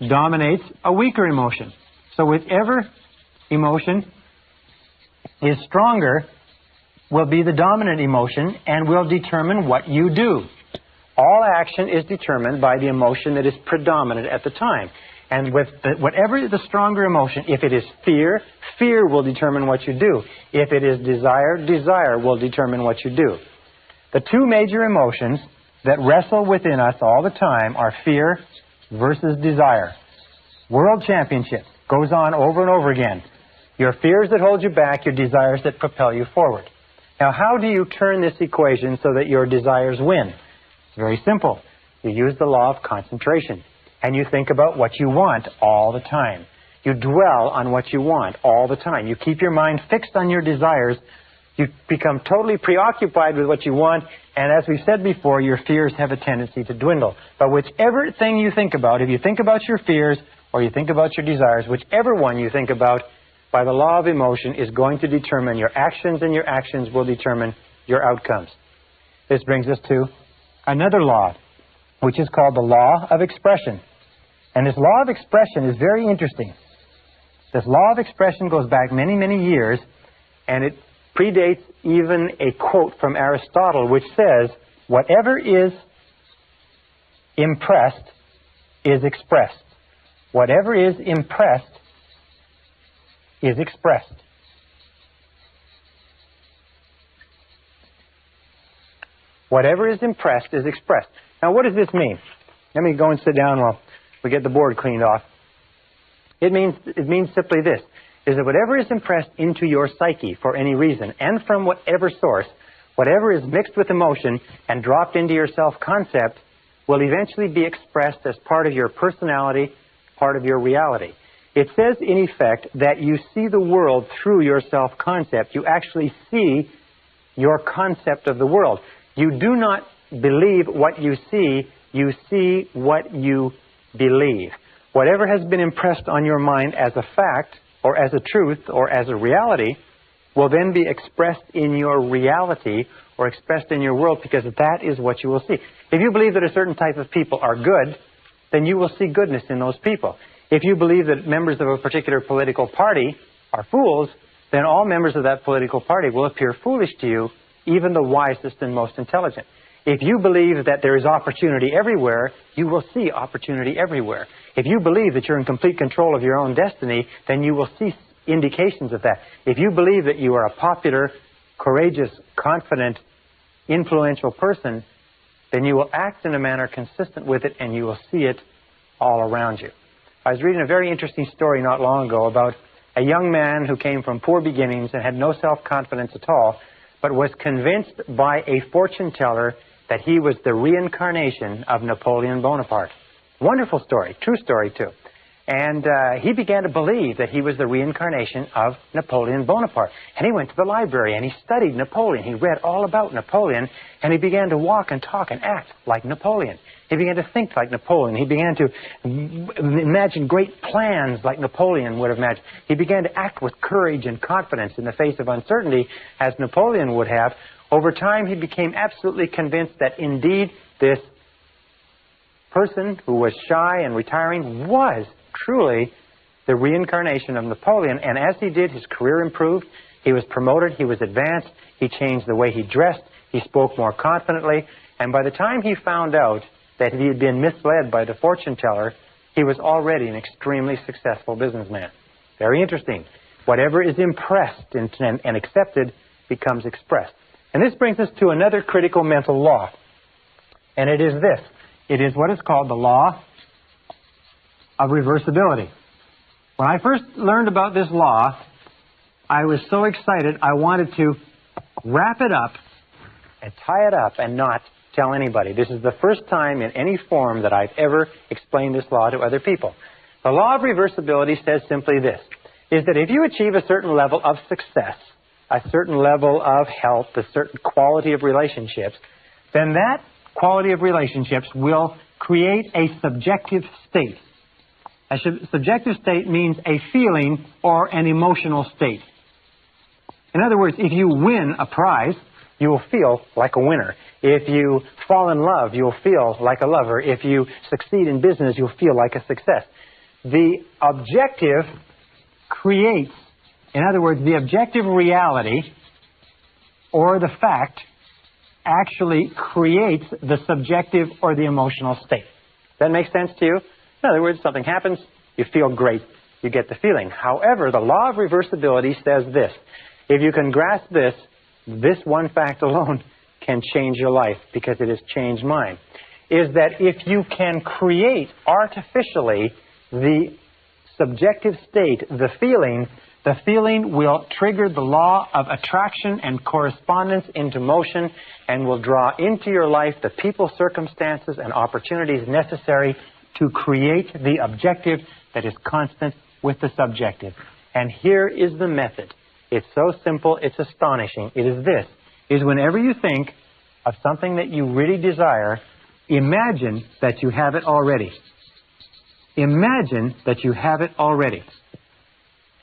dominates a weaker emotion. So whichever emotion is stronger will be the dominant emotion and will determine what you do. All action is determined by the emotion that is predominant at the time. And with whatever the stronger emotion, if it is fear, fear will determine what you do. If it is desire, desire will determine what you do. The two major emotions that wrestle within us all the time are fear versus desire. World championship goes on over and over again. Your fears that hold you back, your desires that propel you forward. Now, how do you turn this equation so that your desires win? It's very simple. You use the law of concentration, and you think about what you want all the time. You dwell on what you want all the time. You keep your mind fixed on your desires. You become totally preoccupied with what you want, and as we said before, your fears have a tendency to dwindle. But whichever thing you think about, if you think about your fears or you think about your desires, whichever one you think about, by the law of emotion, is going to determine your actions, and your actions will determine your outcomes. This brings us to another law, which is called the law of expression. And this law of expression is very interesting. This law of expression goes back many, many years, and it predates even a quote from Aristotle, which says, whatever is impressed is expressed. Whatever is impressed is expressed. Whatever is impressed is expressed. Now, what does this mean? Let me go and sit down while we get the board cleaned off. It means simply this, is that whatever is impressed into your psyche for any reason, and from whatever source, whatever is mixed with emotion and dropped into your self-concept, will eventually be expressed as part of your personality, part of your reality. It says, in effect, that you see the world through your self-concept. You actually see your concept of the world. You do not believe what you see what you believe. Whatever has been impressed on your mind as a fact, or as a truth, or as a reality, will then be expressed in your reality, or expressed in your world, because that is what you will see. If you believe that a certain type of people are good, then you will see goodness in those people. If you believe that members of a particular political party are fools, then all members of that political party will appear foolish to you, even the wisest and most intelligent. If you believe that there is opportunity everywhere, you will see opportunity everywhere. If you believe that you're in complete control of your own destiny, then you will see indications of that. If you believe that you are a popular, courageous, confident, influential person, then you will act in a manner consistent with it, and you will see it all around you. I was reading a very interesting story not long ago about a young man who came from poor beginnings and had no self-confidence at all, but was convinced by a fortune teller that he was the reincarnation of Napoleon Bonaparte. Wonderful story, true story too. And he began to believe that he was the reincarnation of Napoleon Bonaparte. And he went to the library and he studied Napoleon. He read all about Napoleon, and he began to walk and talk and act like Napoleon. He began to think like Napoleon. He began to imagine great plans like Napoleon would have imagined. He began to act with courage and confidence in the face of uncertainty, as Napoleon would have. Over time, he became absolutely convinced that indeed this person who was shy and retiring was truly the reincarnation of Napoleon. And as he did, his career improved, He was promoted, he was advanced, he changed the way he dressed, he spoke more confidently, and by the time he found out that he had been misled by the fortune teller, he was already an extremely successful businessman. Very interesting. Whatever is impressed and accepted becomes expressed. And this brings us to another critical mental law. And it is this. It is what is called the law of reversibility. When I first learned about this law, I was so excited I wanted to wrap it up and tie it up and not tell anybody. This is the first time in any form that I've ever explained this law to other people. The law of reversibility says simply this, is that if you achieve a certain level of success, a certain level of health, a certain quality of relationships, then that quality of relationships will create a subjective state. A subjective state means a feeling or an emotional state. In other words, if you win a prize, you will feel like a winner. If you fall in love, you'll feel like a lover. If you succeed in business, you'll feel like a success. The objective creates, in other words, the objective reality or the fact actually creates the subjective or the emotional state. Does that make sense to you? In other words, something happens, you feel great, you get the feeling. However, the law of reversibility says this. If you can grasp this, this one fact alone can change your life because it has changed mine. Is that if you can create artificially the subjective state, the feeling will trigger the law of attraction and correspondence into motion and will draw into your life the people, circumstances, and opportunities necessary to create the objective that is constant with the subjective. And here is the method. It's so simple, it's astonishing. It is this, is whenever you think of something that you really desire, imagine that you have it already. Imagine that you have it already.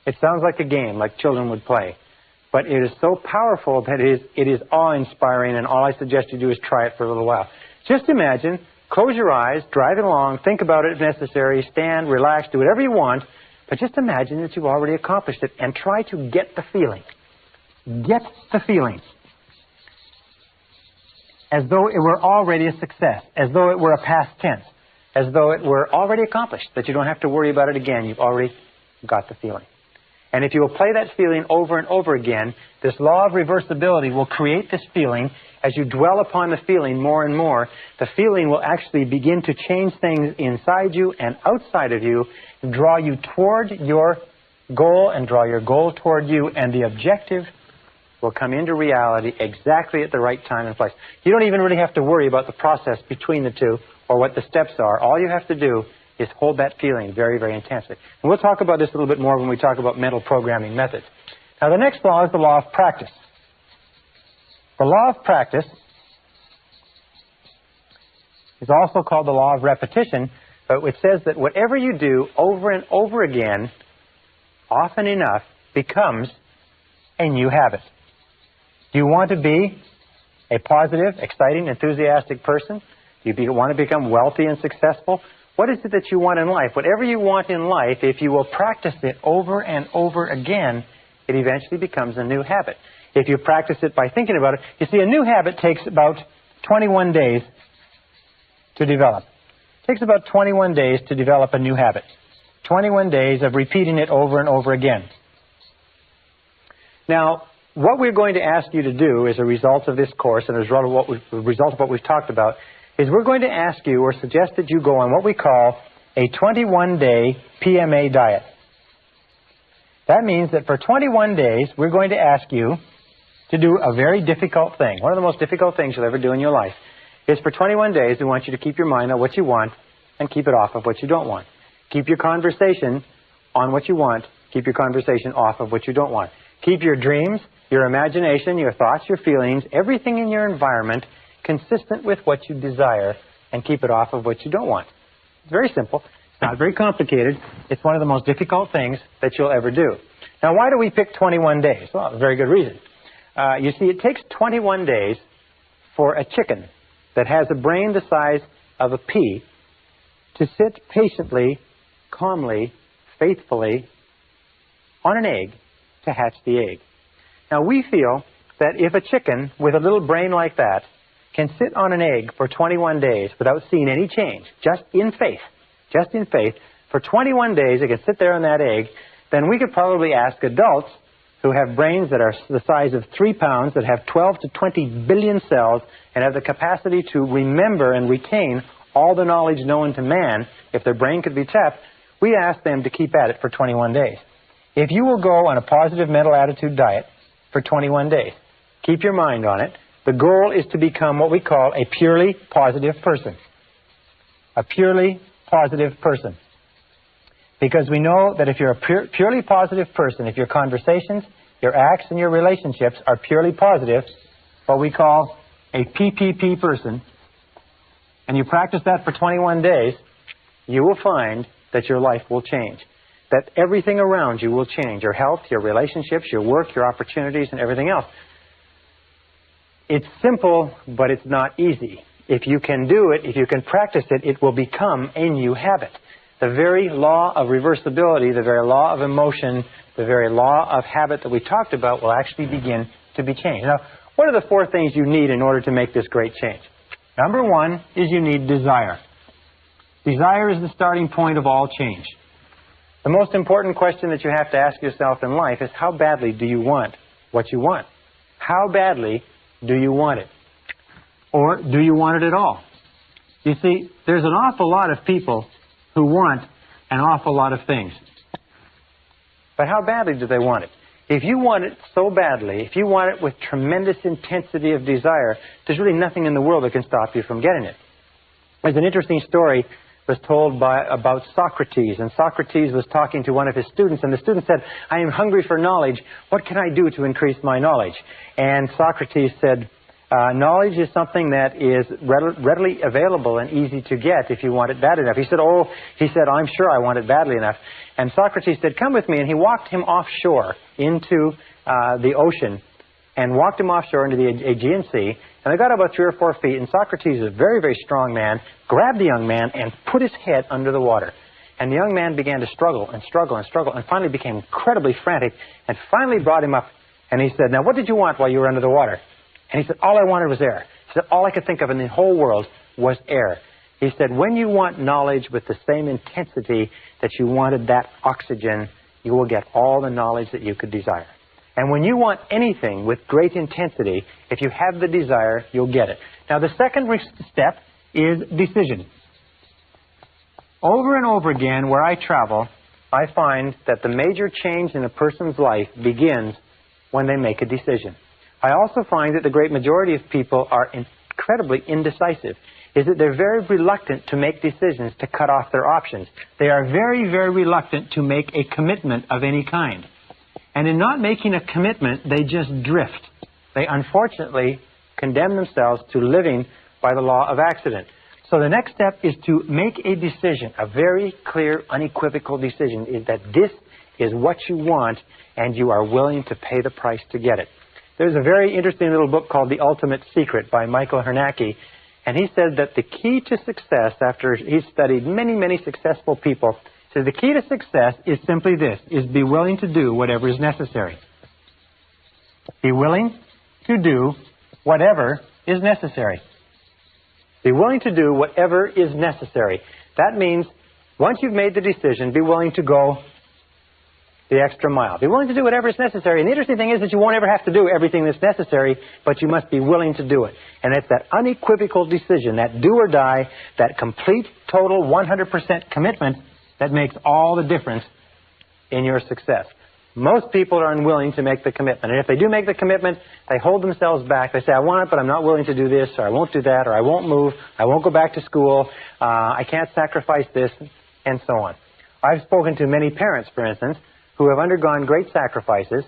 It sounds like a game, like children would play. But it is so powerful that it is awe-inspiring, and all I suggest you do is try it for a little while. Just imagine, close your eyes, drive it along, think about it if necessary, stand, relax, do whatever you want, but just imagine that you've already accomplished it and try to get the feeling. Get the feeling. As though it were already a success, as though it were a past tense, as though it were already accomplished, that you don't have to worry about it again. You've already got the feeling. And if you will play that feeling over and over again, this law of reversibility will create this feeling. As you dwell upon the feeling more and more, the feeling will actually begin to change things inside you and outside of you, draw you toward your goal and draw your goal toward you, and the objective will come into reality exactly at the right time and place. You don't even really have to worry about the process between the two or what the steps are. All you have to do is hold that feeling very, very intensely. And we'll talk about this a little bit more when we talk about mental programming methods. Now, the next law is the law of practice. The law of practice is also called the law of repetition, but it says that whatever you do over and over again, often enough, becomes a new habit. Do you want to be a positive, exciting, enthusiastic person? Do you want to become wealthy and successful? What is it that you want in life? Whatever you want in life, if you will practice it over and over again, it eventually becomes a new habit. If you practice it by thinking about it, you see, a new habit takes about 21 days to develop. It takes about 21 days to develop a new habit. 21 days of repeating it over and over again. Now, what we're going to ask you to do as a result of this course and as a result of what we've talked about is we're going to ask you or suggest that you go on what we call a 21-day PMA diet. That means that for 21 days, we're going to ask you to do a very difficult thing. One of the most difficult things you'll ever do in your life is for 21 days, we want you to keep your mind on what you want and keep it off of what you don't want. Keep your conversation on what you want. Keep your conversation off of what you don't want. Keep your dreams, your imagination, your thoughts, your feelings, everything in your environment consistent with what you desire, and keep it off of what you don't want. It's very simple. It's not very complicated. It's one of the most difficult things that you'll ever do. Now, why do we pick 21 days? Well, a very good reason. You see, it takes 21 days for a chicken that has a brain the size of a pea to sit patiently, calmly, faithfully on an egg to hatch the egg. Now, we feel that if a chicken with a little brain like that can sit on an egg for 21 days without seeing any change, just in faith, for 21 days it can sit there on that egg, then we could probably ask adults who have brains that are the size of 3 pounds, that have 12 to 20 billion cells, and have the capacity to remember and retain all the knowledge known to man, if their brain could be tapped, we ask them to keep at it for 21 days. If you will go on a positive mental attitude diet for 21 days, keep your mind on it, the goal is to become what we call a purely positive person. A purely positive person. Because we know that if you're a purely positive person, if your conversations, your acts, and your relationships are purely positive, what we call a PPP person, and you practice that for 21 days, you will find that your life will change. That everything around you will change. Your health, your relationships, your work, your opportunities, and everything else. It's simple, but it's not easy. If you can do it, if you can practice it, it will become a new habit. The very law of reversibility, the very law of emotion, the very law of habit that we talked about will actually begin to be changed. Now, what are the 4 things you need in order to make this great change? Number 1 is you need desire. Desire is the starting point of all change. The most important question that you have to ask yourself in life is, how badly do you want what you want? How badly do you want it? Or do you want it at all? You see, there's an awful lot of people who want an awful lot of things. But how badly do they want it? If you want it so badly, if you want it with tremendous intensity of desire, there's really nothing in the world that can stop you from getting it. There's an interesting story was told about Socrates, and Socrates was talking to one of his students, and the student said, I am hungry for knowledge. What can I do to increase my knowledge? And Socrates said, knowledge is something that is readily available and easy to get if you want it bad enough. He said, I'm sure I want it badly enough. And Socrates said, come with me. And he walked him offshore into the ocean, and walked him offshore into the Aegean Sea. And they got about 3 or 4 feet, and Socrates, a very, very strong man, grabbed the young man and put his head under the water. And the young man began to struggle and struggle and struggle, and finally became incredibly frantic, and finally brought him up. And he said, now what did you want while you were under the water? And he said, all I wanted was air. He said, all I could think of in the whole world was air. He said, when you want knowledge with the same intensity that you wanted that oxygen, you will get all the knowledge that you could desire. And when you want anything with great intensity, if you have the desire, you'll get it. Now, the second step is decision. Over and over again, where I travel, I find that the major change in a person's life begins when they make a decision. I also find that the great majority of people are incredibly indecisive, is that they're very reluctant to make decisions, to cut off their options. They are very, very reluctant to make a commitment of any kind. And in not making a commitment, they just drift. They unfortunately condemn themselves to living by the law of accident. So the next step is to make a decision, a very clear, unequivocal decision, is that this is what you want and you are willing to pay the price to get it. There's a very interesting little book called The Ultimate Secret by Michael Hernacki, and he said that the key to success, after he's studied many, many successful people, says the key to success is simply this, is be willing to do whatever is necessary. Be willing to do whatever is necessary. Be willing to do whatever is necessary. That means once you've made the decision, be willing to go the extra mile. Be willing to do whatever is necessary. And the interesting thing is that you won't ever have to do everything that's necessary, but you must be willing to do it. And it's that unequivocal decision, that do or die, that complete, total, 100% commitment that makes all the difference in your success. Most people are unwilling to make the commitment. And if they do make the commitment, they hold themselves back. They say, I want it, but I'm not willing to do this, or I won't do that, or I won't move, I won't go back to school, I can't sacrifice this, and so on. I've spoken to many parents, for instance, who have undergone great sacrifices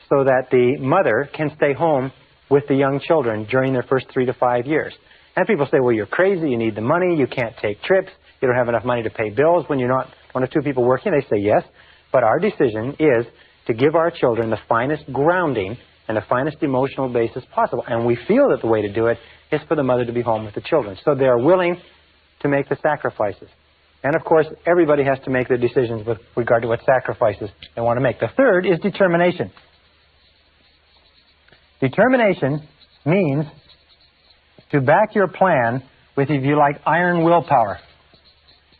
so that the mother can stay home with the young children during their first 3 to 5 years. And people say, well, you're crazy, you need the money, you can't take trips, you don't have enough money to pay bills when you're not one or two people working. They say yes, but our decision is to give our children the finest grounding and the finest emotional basis possible. And we feel that the way to do it is for the mother to be home with the children. So they are willing to make the sacrifices. And of course, everybody has to make the decisions with regard to what sacrifices they want to make. The third is determination. Determination means to back your plan with, if you like, iron willpower.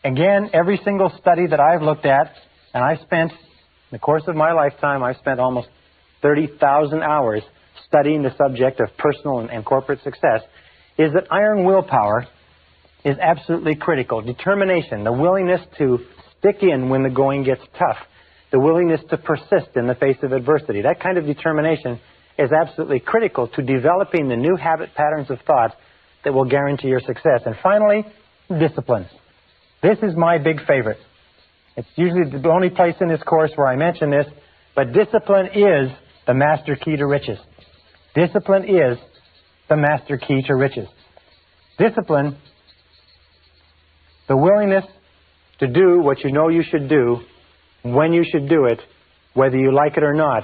Again, every single study that I've looked at, and I've spent, in the course of my lifetime, I've spent almost 30,000 hours studying the subject of personal and corporate success, is that iron willpower is absolutely critical. Determination, the willingness to stick in when the going gets tough, the willingness to persist in the face of adversity. That kind of determination is absolutely critical to developing the new habit patterns of thought that will guarantee your success. And finally, discipline. This is my big favorite. It's usually the only place in this course where I mention this, but discipline is the master key to riches. Discipline is the master key to riches. Discipline, the willingness to do what you know you should do, when you should do it, whether you like it or not,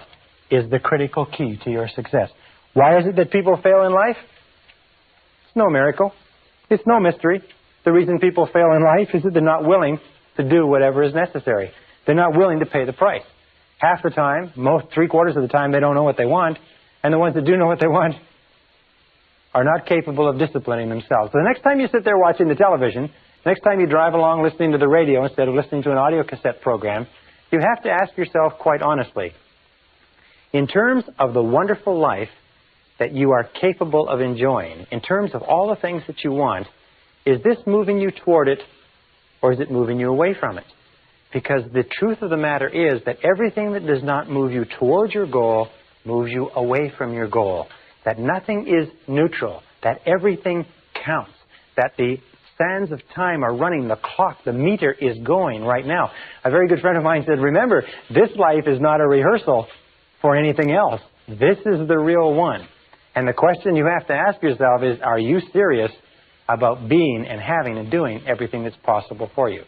is the critical key to your success. Why is it that people fail in life? It's no miracle. It's no mystery. The reason people fail in life is that they're not willing to do whatever is necessary. They're not willing to pay the price. Half the time, three-quarters of the time, they don't know what they want, and the ones that do know what they want are not capable of disciplining themselves. So the next time you sit there watching the television, next time you drive along listening to the radio instead of listening to an audio cassette program, you have to ask yourself quite honestly, in terms of the wonderful life that you are capable of enjoying, in terms of all the things that you want, is this moving you toward it, or is it moving you away from it? Because the truth of the matter is that everything that does not move you towards your goal moves you away from your goal. That nothing is neutral, that everything counts, that the sands of time are running, the clock, the meter is going right now. A very good friend of mine said, remember, this life is not a rehearsal for anything else. This is the real one. And the question you have to ask yourself is, are you serious about being and having and doing everything that's possible for you?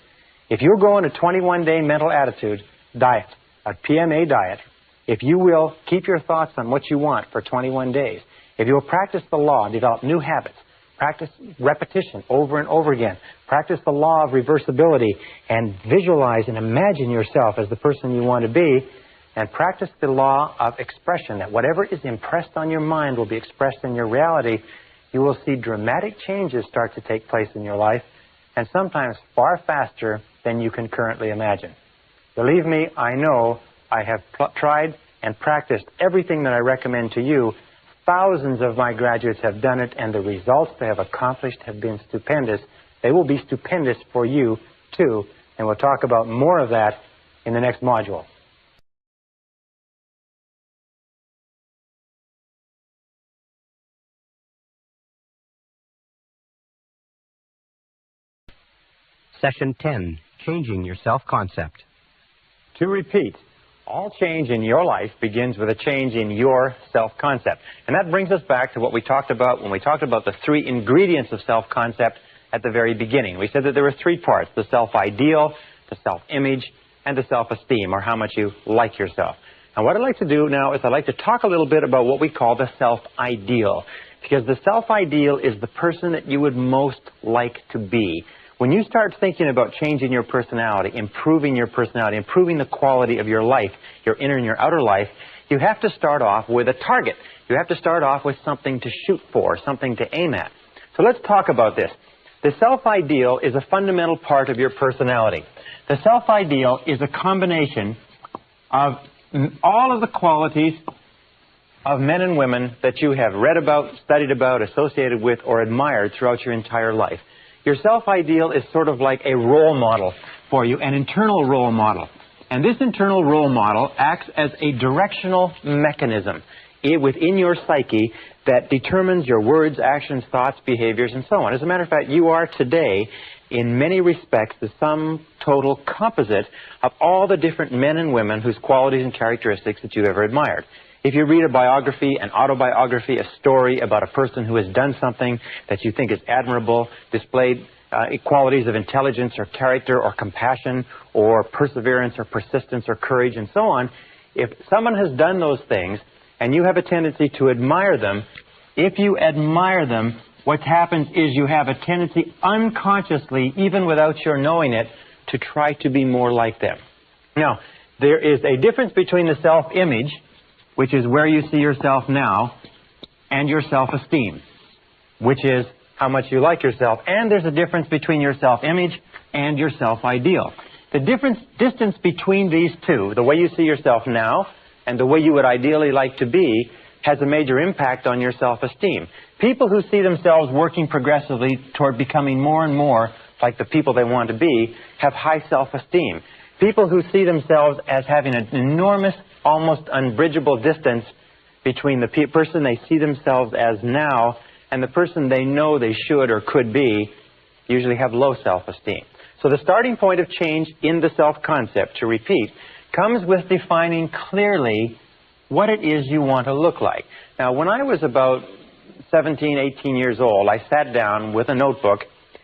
If you're going a 21-day mental attitude diet, a PMA diet, if you will keep your thoughts on what you want for 21 days, if you will practice the law and develop new habits, practice repetition over and over again, practice the law of reversibility, and visualize and imagine yourself as the person you want to be, and practice the law of expression, that whatever is impressed on your mind will be expressed in your reality, you will see dramatic changes start to take place in your life, and sometimes far faster than you can currently imagine. Believe me, I know I have tried and practiced everything that I recommend to you. Thousands of my graduates have done it, and the results they have accomplished have been stupendous. They will be stupendous for you, too, and we'll talk about more of that in the next module. Session 10, Changing Your Self-Concept. To repeat, all change in your life begins with a change in your self-concept. And that brings us back to what we talked about when we talked about the three ingredients of self-concept at the very beginning. We said that there were three parts: the self-ideal, the self-image, and the self-esteem, or how much you like yourself. And what I'd like to do now is I'd like to talk a little bit about what we call the self-ideal. Because the self-ideal is the person that you would most like to be. When you start thinking about changing your personality, improving the quality of your life, your inner and your outer life, you have to start off with a target. You have to start off with something to shoot for, something to aim at. So let's talk about this. The self-ideal is a fundamental part of your personality. The self-ideal is a combination of all of the qualities of men and women that you have read about, studied about, associated with, or admired throughout your entire life. Your self-ideal is sort of like a role model for you, an internal role model. And this internal role model acts as a directional mechanism within your psyche that determines your words, actions, thoughts, behaviors, and so on. As a matter of fact, you are today, in many respects, the sum total composite of all the different men and women whose qualities and characteristics that you've ever admired. If you read a biography, an autobiography, a story about a person who has done something that you think is admirable, displayed qualities of intelligence or character or compassion or perseverance or persistence or courage and so on, if someone has done those things and you have a tendency to admire them, if you admire them, what happens is you have a tendency unconsciously, even without your knowing it, to try to be more like them. Now, there is a difference between the self-image, which is where you see yourself now, and your self-esteem, which is how much you like yourself. And there's a difference between your self-image and your self-ideal. The distance between these two, the way you see yourself now and the way you would ideally like to be, has a major impact on your self-esteem. People who see themselves working progressively toward becoming more and more like the people they want to be have high self-esteem. People who see themselves as having an enormous, almost unbridgeable distance between the person they see themselves as now and the person they know they should or could be usually have low self-esteem. So the starting point of change in the self-concept, to repeat, comes with defining clearly what it is you want to look like. Now, when I was about 17, 18 years old, I sat down with a notebook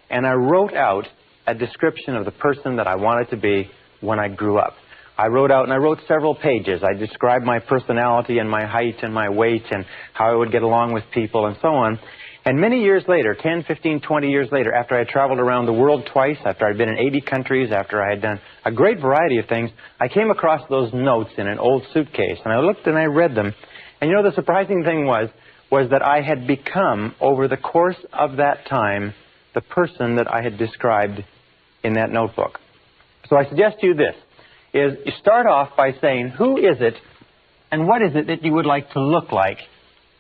and I wrote out a description of the person that I wanted to be when I grew up. I wrote several pages. I described my personality and my height and my weight and how I would get along with people and so on. And many years later, 10, 15, 20 years later, after I had traveled around the world twice, after I'd been in 80 countries, after I had done a great variety of things, I came across those notes in an old suitcase. And I looked and I read them. And you know, the surprising thing was that I had become, over the course of that time, the person that I had described in that notebook. So I suggest to you this, is you start off by saying, who is it and what is it that you would like to look like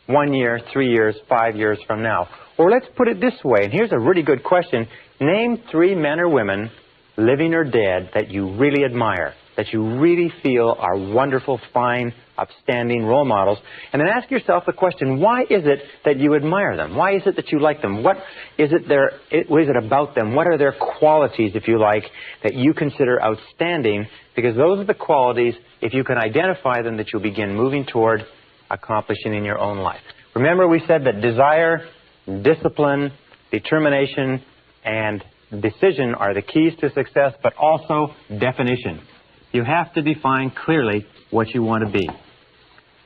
1 year, 3 years, 5 years from now? Or let's put it this way, and here's a really good question. Name 3 men or women, living or dead, that you really admire, that you really feel are wonderful, fine, upstanding role models. And then ask yourself the question, why is it that you admire them? Why is it that you like them? What is it about them? What are their qualities, if you like, that you consider outstanding? Because those are the qualities, if you can identify them, that you'll begin moving toward accomplishing in your own life. Remember, we said that desire, discipline, determination, and decision are the keys to success, but also definition. You have to define clearly what you want to be.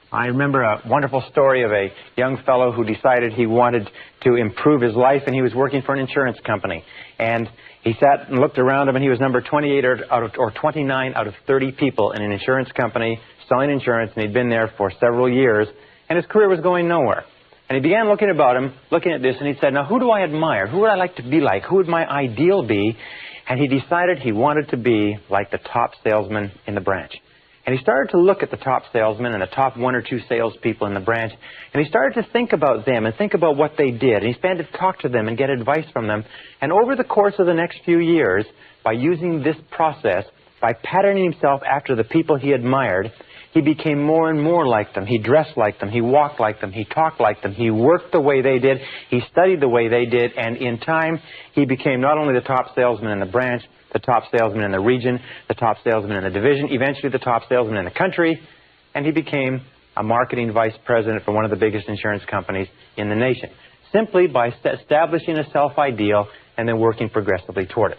I remember a wonderful story of a young fellow who decided he wanted to improve his life, and he was working for an insurance company. And he sat and looked around him, and he was number 28 or 29 out of 30 people in an insurance company selling insurance, and he'd been there for several years, and his career was going nowhere. And he began looking about him, looking at this, and he said, now, who do I admire? Who would I like to be like? Who would my ideal be? And he decided he wanted to be like the top salesman in the branch. And he started to look at the top salesmen and the top 1 or 2 salespeople in the branch, and he started to think about them and think about what they did. And he began to talk to them and get advice from them. And over the course of the next few years, by using this process, by patterning himself after the people he admired, he became more and more like them. He dressed like them. He walked like them. He talked like them. He worked the way they did. He studied the way they did. And in time, he became not only the top salesman in the branch, the top salesman in the region, the top salesman in the division, eventually the top salesman in the country, and he became a marketing vice president for one of the biggest insurance companies in the nation, simply by establishing a self-ideal and then working progressively toward it.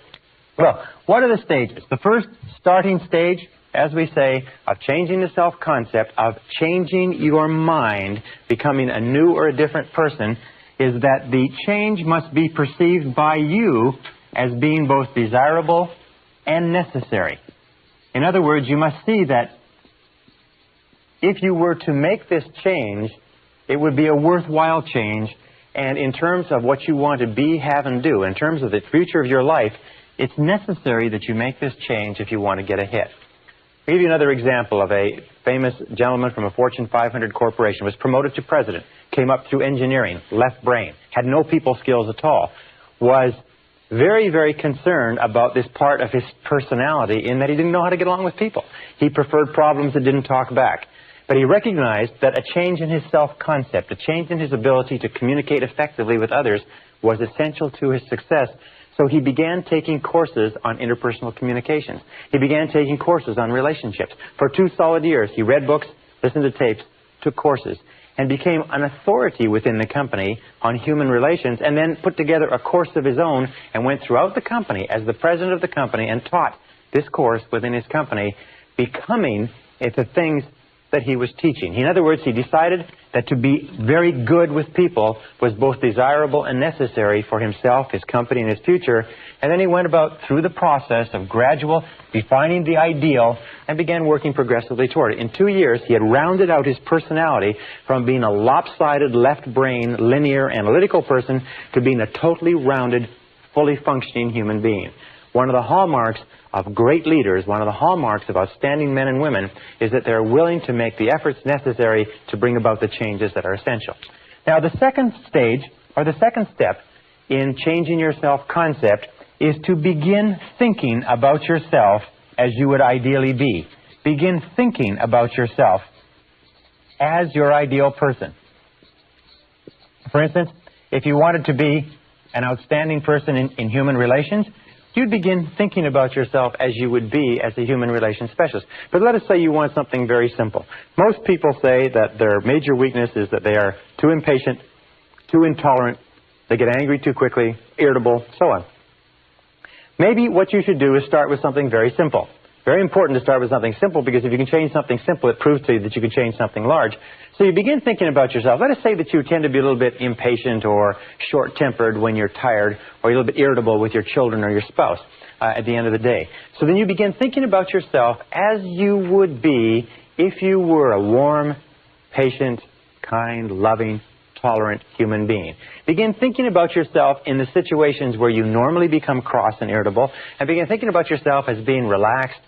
Well, what are the stages? The first starting stage, as we say, of changing the self-concept, of changing your mind, becoming a new or a different person, is that the change must be perceived by you as being both desirable and necessary. In other words, you must see that if you were to make this change, it would be a worthwhile change, and in terms of what you want to be, have, and do, in terms of the future of your life, it's necessary that you make this change if you want to get ahead. I'll give you another example of a famous gentleman from a Fortune 500 corporation, was promoted to president, came up through engineering, left brain, had no people skills at all, was very, very concerned about this part of his personality in that he didn't know how to get along with people. He preferred problems that didn't talk back. But he recognized that a change in his self-concept, a change in his ability to communicate effectively with others was essential to his success. So he began taking courses on interpersonal communications. He began taking courses on relationships. For 2 solid years, he read books, listened to tapes, took courses, and became an authority within the company on human relations, and then put together a course of his own and went throughout the company as the president of the company and taught this course within his company, becoming the things that he was teaching. In other words, he decided that to be very good with people was both desirable and necessary for himself, his company, and his future. And then he went about through the process of gradual defining the ideal and began working progressively toward it. In 2 years, he had rounded out his personality from being a lopsided, left-brain, linear, analytical person to being a totally rounded, fully functioning human being. One of the hallmarks of great leaders, one of the hallmarks of outstanding men and women, is that they're willing to make the efforts necessary to bring about the changes that are essential. Now, the second stage, or the second step in changing your self-concept, is to begin thinking about yourself as you would ideally be. Begin thinking about yourself as your ideal person. For instance, if you wanted to be an outstanding person in human relations, you'd begin thinking about yourself as you would be as a human relations specialist. But let us say you want something very simple. Most people say that their major weakness is that they are too impatient, too intolerant, they get angry too quickly, irritable, so on. Maybe what you should do is start with something very simple. Very important to start with something simple, because if you can change something simple, it proves to you that you can change something large. So you begin thinking about yourself. Let us say that you tend to be a little bit impatient or short-tempered when you're tired, or you're a little bit irritable with your children or your spouse at the end of the day. So then you begin thinking about yourself as you would be if you were a warm, patient, kind, loving, tolerant human being. Begin thinking about yourself in the situations where you normally become cross and irritable, and begin thinking about yourself as being relaxed,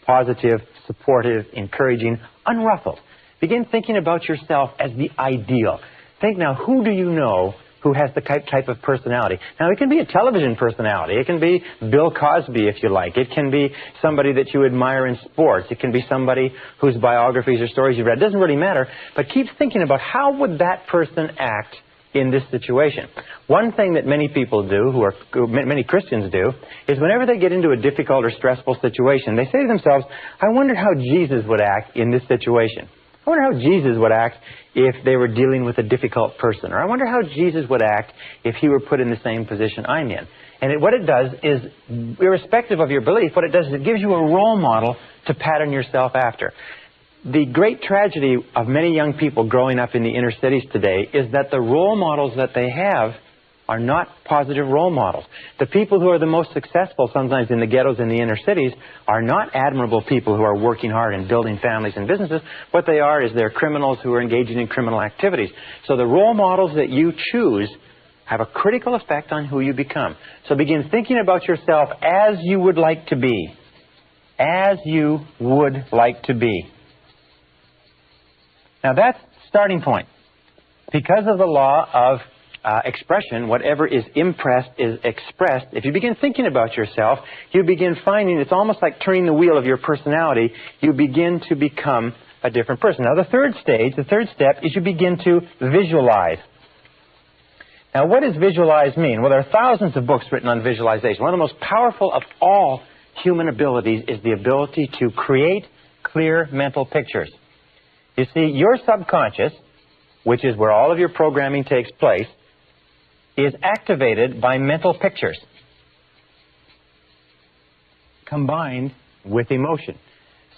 positive, supportive, encouraging, unruffled. Begin thinking about yourself as the ideal. Think now, who do you know who has the type of personality? Now, it can be a television personality. It can be Bill Cosby, if you like. It can be somebody that you admire in sports. It can be somebody whose biographies or stories you've read. It doesn't really matter, but keep thinking about how would that person act in this situation. One thing that many people do, many Christians do, is whenever they get into a difficult or stressful situation, they say to themselves, I wonder how Jesus would act in this situation. I wonder how Jesus would act if they were dealing with a difficult person. Or I wonder how Jesus would act if he were put in the same position I'm in. And what it does is, irrespective of your belief, what it does is it gives you a role model to pattern yourself after. The great tragedy of many young people growing up in the inner cities today is that the role models that they have are not positive role models. The people who are the most successful, sometimes in the ghettos in the inner cities, are not admirable people who are working hard and building families and businesses. What they are is they're criminals who are engaging in criminal activities. So the role models that you choose have a critical effect on who you become. So begin thinking about yourself as you would like to be. As you would like to be. Now that's starting point. Because of the law of expression, whatever is impressed is expressed. If you begin thinking about yourself, you begin finding it's almost like turning the wheel of your personality. You begin to become a different person. Now the third stage, the third step, is you begin to visualize. Now what does visualize mean? Well, there are thousands of books written on visualization. One of the most powerful of all human abilities is the ability to create clear mental pictures. You see, your subconscious, which is where all of your programming takes place, is activated by mental pictures combined with emotion.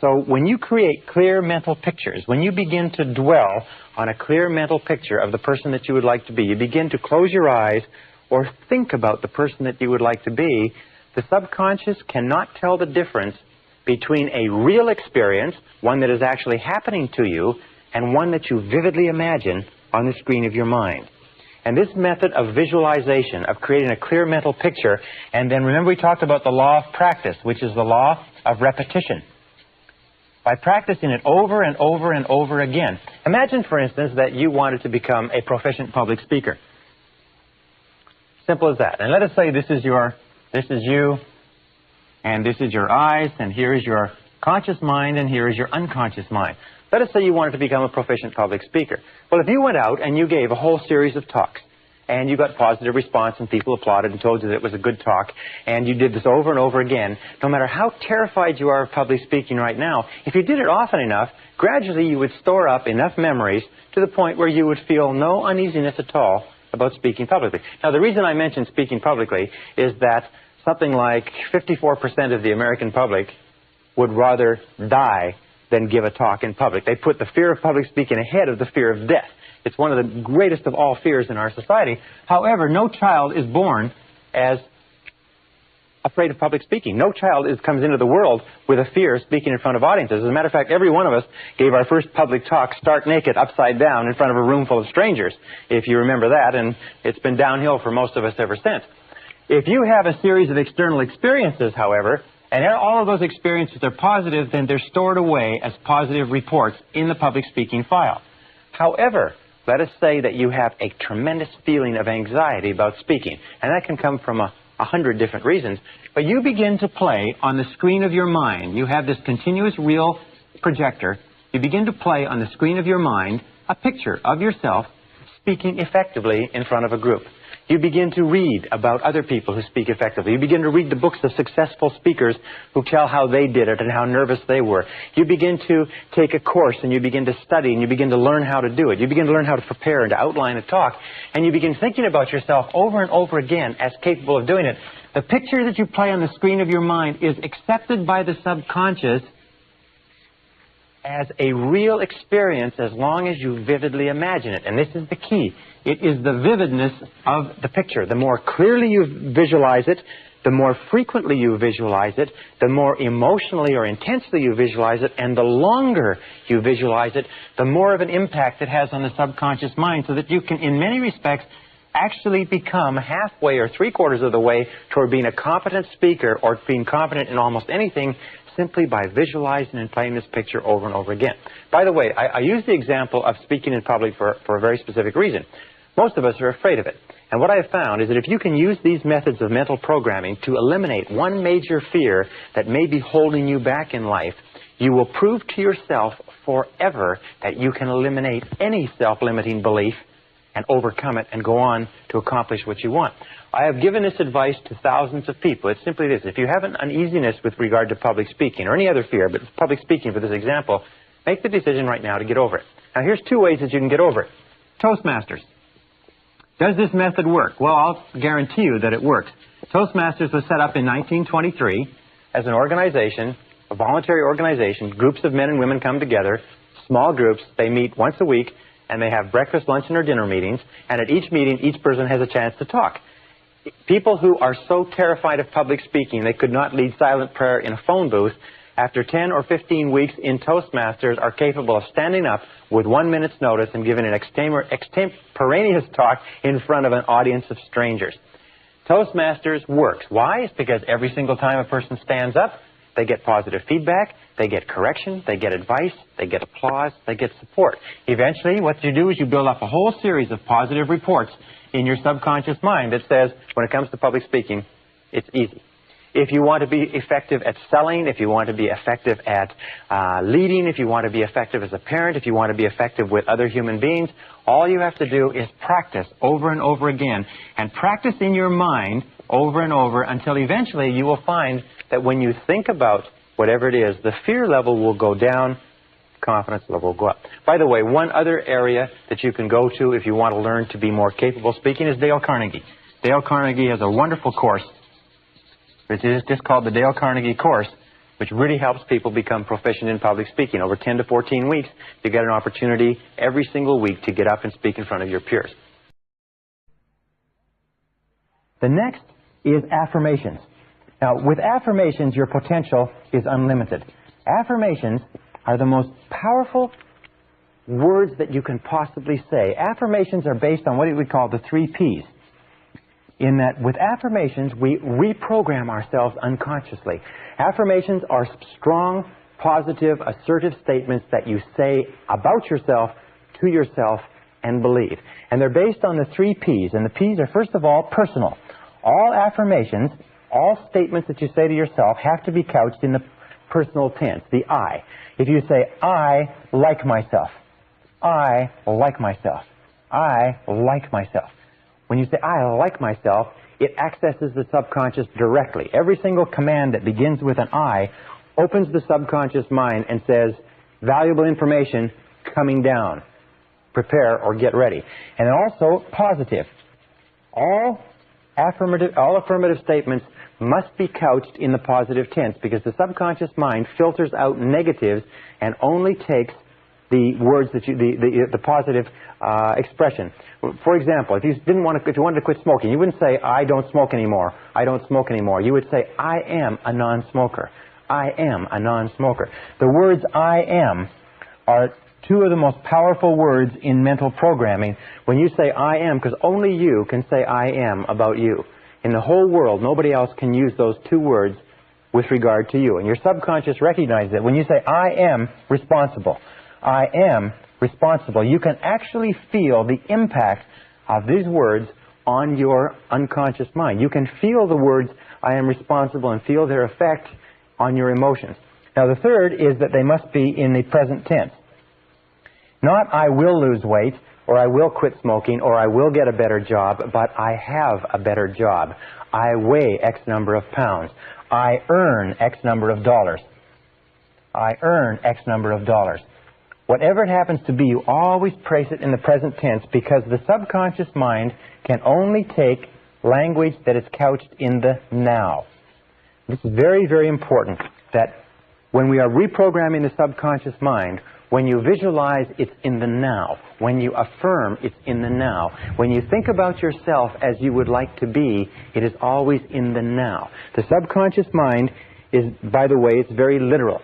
So when you create clear mental pictures, when you begin to dwell on a clear mental picture of the person that you would like to be, you begin to close your eyes or think about the person that you would like to be, the subconscious cannot tell the difference between a real experience, one that is actually happening to you, and one that you vividly imagine on the screen of your mind. And this method of visualization, of creating a clear mental picture, and then remember we talked about the law of practice, which is the law of repetition. By practicing it over and over and over again. Imagine, for instance, that you wanted to become a proficient public speaker. Simple as that. And let us say this is you, and this is your eyes, and here is your conscious mind, and here is your unconscious mind. Let us say you wanted to become a proficient public speaker. Well, if you went out and you gave a whole series of talks, and you got positive response, and people applauded and told you that it was a good talk, and you did this over and over again, no matter how terrified you are of public speaking right now, if you did it often enough, gradually you would store up enough memories to the point where you would feel no uneasiness at all about speaking publicly. Now, the reason I mention speaking publicly is that something like 54% of the American public would rather die than give a talk in public. They put the fear of public speaking ahead of the fear of death. It's one of the greatest of all fears in our society. However, no child is born as afraid of public speaking. No child comes into the world with a fear of speaking in front of audiences. As a matter of fact, every one of us gave our first public talk stark naked, upside down, in front of a room full of strangers, if you remember that, and it's been downhill for most of us ever since. If you have a series of external experiences, however, and all of those experiences are positive, then they're stored away as positive reports in the public speaking file. However, let us say that you have a tremendous feeling of anxiety about speaking, and that can come from 100 different reasons, but you begin to play on the screen of your mind. You have this continuous real projector. You begin to play on the screen of your mind a picture of yourself speaking effectively in front of a group. You begin to read about other people who speak effectively. You begin to read the books of successful speakers who tell how they did it and how nervous they were. You begin to take a course and you begin to study and you begin to learn how to do it. You begin to learn how to prepare and to outline a talk. And you begin thinking about yourself over and over again as capable of doing it. The picture that you play on the screen of your mind is accepted by the subconscious as a real experience as long as you vividly imagine it. And this is the key. It is the vividness of the picture. The more clearly you visualize it, the more frequently you visualize it, the more emotionally or intensely you visualize it, and the longer you visualize it, the more of an impact it has on the subconscious mind, so that you can, in many respects, actually become halfway or three-quarters of the way toward being a competent speaker or being competent in almost anything simply by visualizing and playing this picture over and over again. By the way, I use the example of speaking in public for a very specific reason. Most of us are afraid of it. And what I have found is that if you can use these methods of mental programming to eliminate one major fear that may be holding you back in life, you will prove to yourself forever that you can eliminate any self-limiting belief and overcome it and go on to accomplish what you want. I have given this advice to thousands of people. It's simply this. If you have an uneasiness with regard to public speaking or any other fear, but public speaking for this example, make the decision right now to get over it. Now, here's two ways that you can get over it. Toastmasters. Does this method work? Well, I'll guarantee you that it works. Toastmasters was set up in 1923 as an organization, a voluntary organization. Groups of men and women come together, small groups. They meet once a week, and they have breakfast, lunch, and or dinner meetings. And at each meeting, each person has a chance to talk. People who are so terrified of public speaking they could not lead silent prayer in a phone booth, after 10 or 15 weeks in Toastmasters are capable of standing up with 1 minute's notice and giving an extemporaneous talk in front of an audience of strangers. Toastmasters works. Why? It's because every single time a person stands up, they get positive feedback, they get correction, they get advice, they get applause, they get support. Eventually, what you do is you build up a whole series of positive reports in your subconscious mind that says, when it comes to public speaking, it's easy. If you want to be effective at selling, if you want to be effective at leading, if you want to be effective as a parent, if you want to be effective with other human beings, all you have to do is practice over and over again. And practice in your mind over and over until eventually you will find that when you think about whatever it is, the fear level will go down, confidence level will go up. By the way, one other area that you can go to if you want to learn to be more capable speaking is Dale Carnegie. Dale Carnegie has a wonderful course, which is just called the Dale Carnegie course, which really helps people become proficient in public speaking. Over 10 to 14 weeks, you get an opportunity every single week to get up and speak in front of your peers. The next is affirmations. Now, with affirmations, your potential is unlimited. Affirmations are the most powerful words that you can possibly say. Affirmations are based on what we call the 3 Ps. In that with affirmations, we reprogram ourselves unconsciously. Affirmations are strong, positive, assertive statements that you say about yourself, to yourself, and believe. And they're based on the 3 Ps. And the Ps are, first of all, personal. All affirmations, all statements that you say to yourself have to be couched in the personal tense, the I. If you say, I like myself, I like myself, I like myself. When you say, I like myself, it accesses the subconscious directly. Every single command that begins with an I opens the subconscious mind and says, valuable information coming down. Prepare or get ready. And also, positive. All affirmative statements must be couched in the positive tense, because the subconscious mind filters out negatives and only takes the words that the positive expression. For example, if you wanted to quit smoking, you wouldn't say, I don't smoke anymore. I don't smoke anymore. You would say, I am a non-smoker. I am a non-smoker. The words I am are two of the most powerful words in mental programming. When you say I am, because only you can say I am about you. In the whole world, nobody else can use those two words with regard to you. And your subconscious recognizes it. When you say I am responsible, I am responsible, you can actually feel the impact of these words on your unconscious mind. You can feel the words I am responsible and feel their effect on your emotions. Now the third is that they must be in the present tense. Not I will lose weight, or I will quit smoking, or I will get a better job, but I have a better job. I weigh X number of pounds. I earn X number of dollars. I earn X number of dollars. Whatever it happens to be, you always place it in the present tense, because the subconscious mind can only take language that is couched in the now. This is very, very important, that when we are reprogramming the subconscious mind, when you visualize, it's in the now. When you affirm, it's in the now. When you think about yourself as you would like to be, it is always in the now. The subconscious mind is, by the way, it's very literal.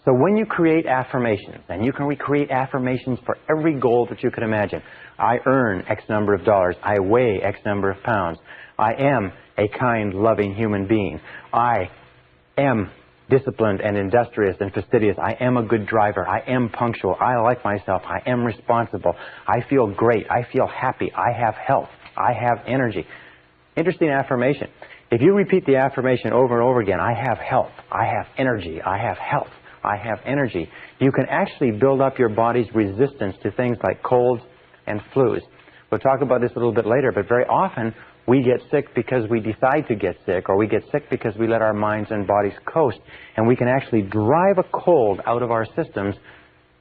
So when you create affirmations, and you can recreate affirmations for every goal that you can imagine. I earn X number of dollars. I weigh X number of pounds. I am a kind, loving human being. I am disciplined and industrious and fastidious. I am a good driver. I am punctual. I like myself. I am responsible. I feel great. I feel happy. I have health. I have energy. Interesting affirmation. If you repeat the affirmation over and over again, I have health. I have energy. I have health. I have energy. You can actually build up your body's resistance to things like colds and flus. We'll talk about this a little bit later, but very often we get sick because we decide to get sick, or we get sick because we let our minds and bodies coast. And we can actually drive a cold out of our systems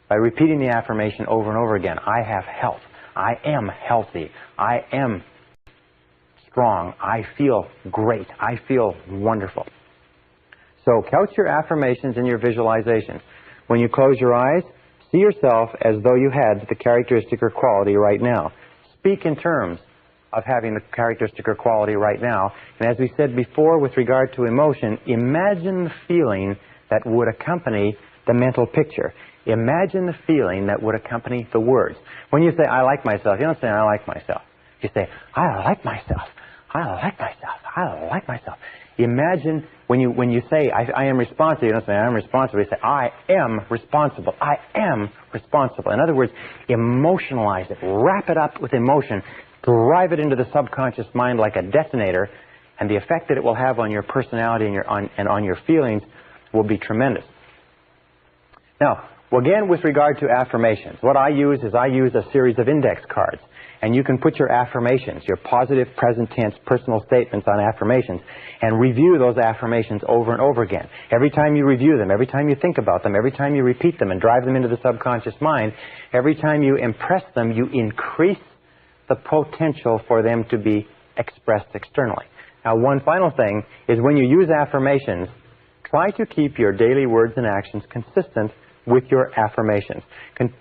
by repeating the affirmation over and over again. I have health. I am healthy. I am strong. I feel great. I feel wonderful. So couch your affirmations and your visualizations. When you close your eyes, see yourself as though you had the characteristic or quality right now. Speak in terms of having the characteristic or quality right now. And as we said before with regard to emotion, imagine the feeling that would accompany the mental picture. Imagine the feeling that would accompany the words. When you say, I like myself, you don't say, I like myself. You say, I like myself. I like myself. I like myself. Imagine when you say, I am responsible, you don't say, I am responsible. You say, I am responsible. I am responsible. In other words, emotionalize it. Wrap it up with emotion. Drive it into the subconscious mind like a detonator, and the effect that it will have on your personality and on your feelings will be tremendous. Now, again, with regard to affirmations, what I use is I use a series of index cards. And you can put your affirmations, your positive, present tense, personal statements on affirmations, and review those affirmations over and over again. Every time you review them, every time you think about them, every time you repeat them and drive them into the subconscious mind, every time you impress them, you increase the potential for them to be expressed externally. Now, one final thing is when you use affirmations, try to keep your daily words and actions consistent with your affirmations.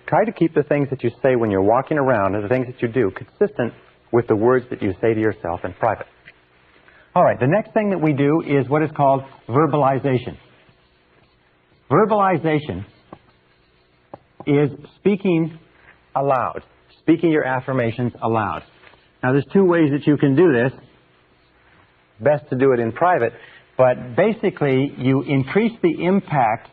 Try to keep the things that you say when you're walking around and the things that you do consistent with the words that you say to yourself in private. All right, the next thing that we do is what is called verbalization. Verbalization is speaking aloud, speaking your affirmations aloud. Now, there's two ways that you can do this. Best to do it in private, but basically you increase the impact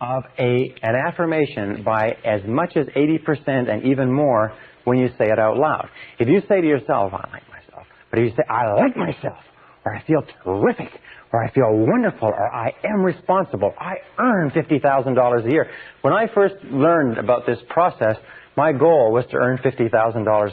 of an affirmation by as much as 80% and even more when you say it out loud. If you say to yourself, I like myself, but if you say, I like myself, or I feel terrific, or I feel wonderful, or I am responsible, I earn $50,000 a year. When I first learned about this process, my goal was to earn $50,000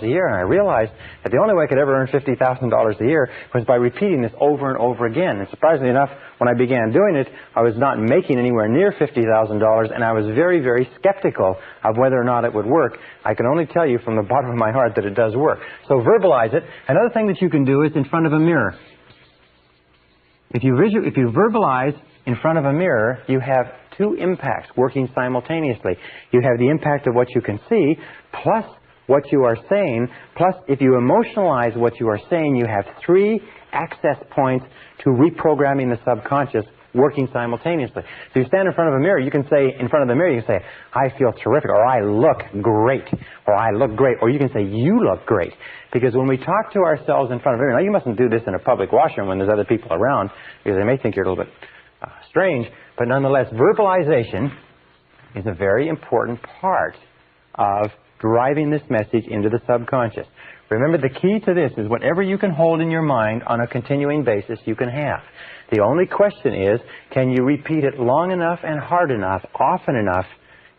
a year, and I realized that the only way I could ever earn $50,000 a year was by repeating this over and over again. And surprisingly enough, when I began doing it, I was not making anywhere near $50,000, and I was very, very skeptical of whether or not it would work. I can only tell you from the bottom of my heart that it does work. So verbalize it. Another thing that you can do is in front of a mirror. If you verbalize in front of a mirror, you have two impacts working simultaneously. You have the impact of what you can see, plus what you are saying, plus if you emotionalize what you are saying, you have three access points to reprogramming the subconscious working simultaneously. So you stand in front of a mirror, you can say, in front of the mirror, you can say, I feel terrific, or I look great, or I look great, or you can say, you look great. Because when we talk to ourselves in front of a mirror, now you mustn't do this in a public washroom when there's other people around, because they may think you're a little bit strange, but nonetheless, verbalization is a very important part of driving this message into the subconscious. Remember, the key to this is whatever you can hold in your mind on a continuing basis, you can have. The only question is, can you repeat it long enough and hard enough, often enough,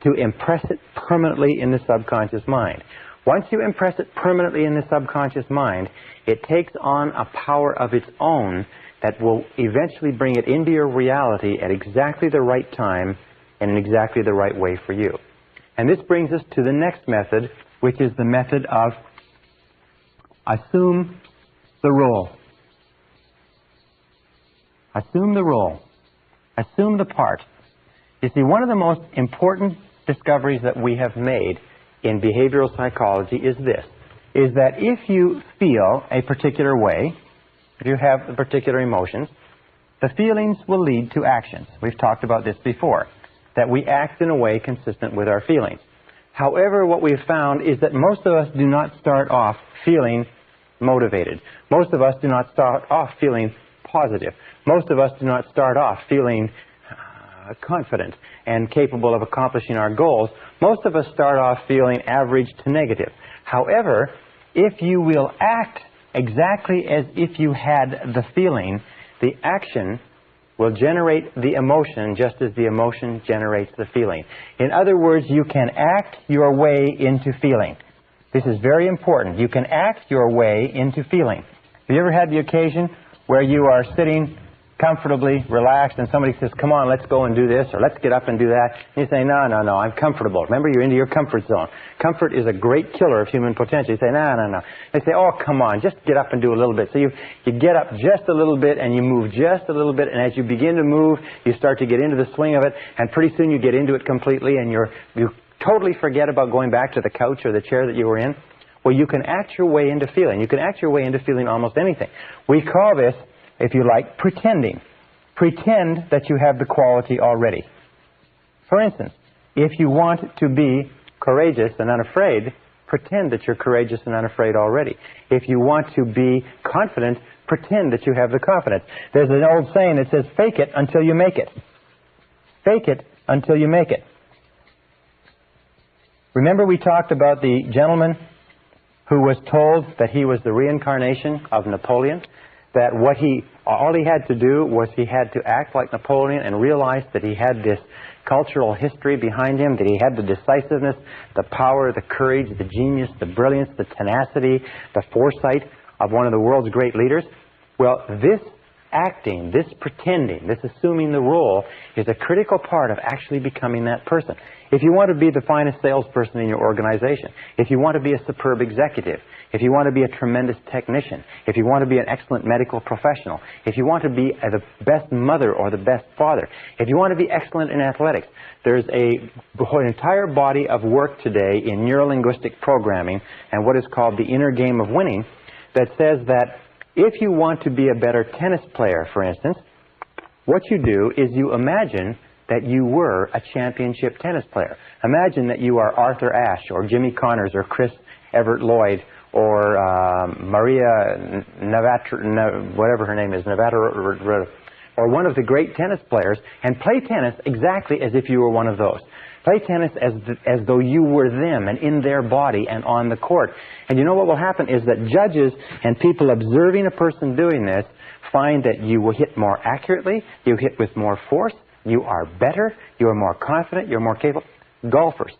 to impress it permanently in the subconscious mind? Once you impress it permanently in the subconscious mind, it takes on a power of its own that will eventually bring it into your reality at exactly the right time and in exactly the right way for you. And this brings us to the next method, which is the method of assume the role. Assume the role. Assume the part. You see, one of the most important discoveries that we have made in behavioral psychology is this, is that if you feel a particular way, if you have particular emotions, the feelings will lead to actions. We've talked about this before, that we act in a way consistent with our feelings. However, what we've found is that most of us do not start off feeling motivated. Most of us do not start off feeling positive. Most of us do not start off feeling confident and capable of accomplishing our goals. Most of us start off feeling average to negative. However, if you will act exactly as if you had the feeling, the action will generate the emotion just as the emotion generates the feeling. In other words, you can act your way into feeling. This is very important. You can act your way into feeling. Have you ever had the occasion where you are sitting comfortably, relaxed, and somebody says, come on, let's go and do this, or let's get up and do that, and you say, no, I'm comfortable. Remember, you're into your comfort zone. Comfort is a great killer of human potential. You say, no. They say, oh, come on, just get up and do a little bit. So you get up just a little bit, and you move just a little bit, and as you begin to move, you start to get into the swing of it, and pretty soon you get into it completely, and you totally forget about going back to the couch or the chair that you were in. Well, you can act your way into feeling. You can act your way into feeling almost anything. We call this, if you like, pretending. Pretend that you have the quality already. For instance, if you want to be courageous and unafraid, pretend that you're courageous and unafraid already. If you want to be confident, pretend that you have the confidence. There's an old saying that says, fake it until you make it. Fake it until you make it. Remember we talked about the gentleman who was told that he was the reincarnation of Napoleon? That all he had to do was he had to act like Napoleon and realize that he had this cultural history behind him, that he had the decisiveness, the power, the courage, the genius, the brilliance, the tenacity, the foresight of one of the world's great leaders. Well, this acting, this pretending, this assuming the role is a critical part of actually becoming that person. If you want to be the finest salesperson in your organization, if you want to be a superb executive, if you want to be a tremendous technician, if you want to be an excellent medical professional, if you want to be the best mother or the best father, if you want to be excellent in athletics, there's an entire body of work today in neurolinguistic programming and what is called the inner game of winning that says that if you want to be a better tennis player, for instance, what you do is you imagine that you were a championship tennis player. Imagine that you are Arthur Ashe or Jimmy Connors or Chris Everett Lloyd or Maria Navatra, whatever her name is, Navatra, or one of the great tennis players, and play tennis exactly as if you were one of those. Play tennis as though you were them and in their body and on the court. And you know what will happen is that judges and people observing a person doing this find that you will hit more accurately, you hit with more force, you are better, you are more confident, you're more capable. Golfers.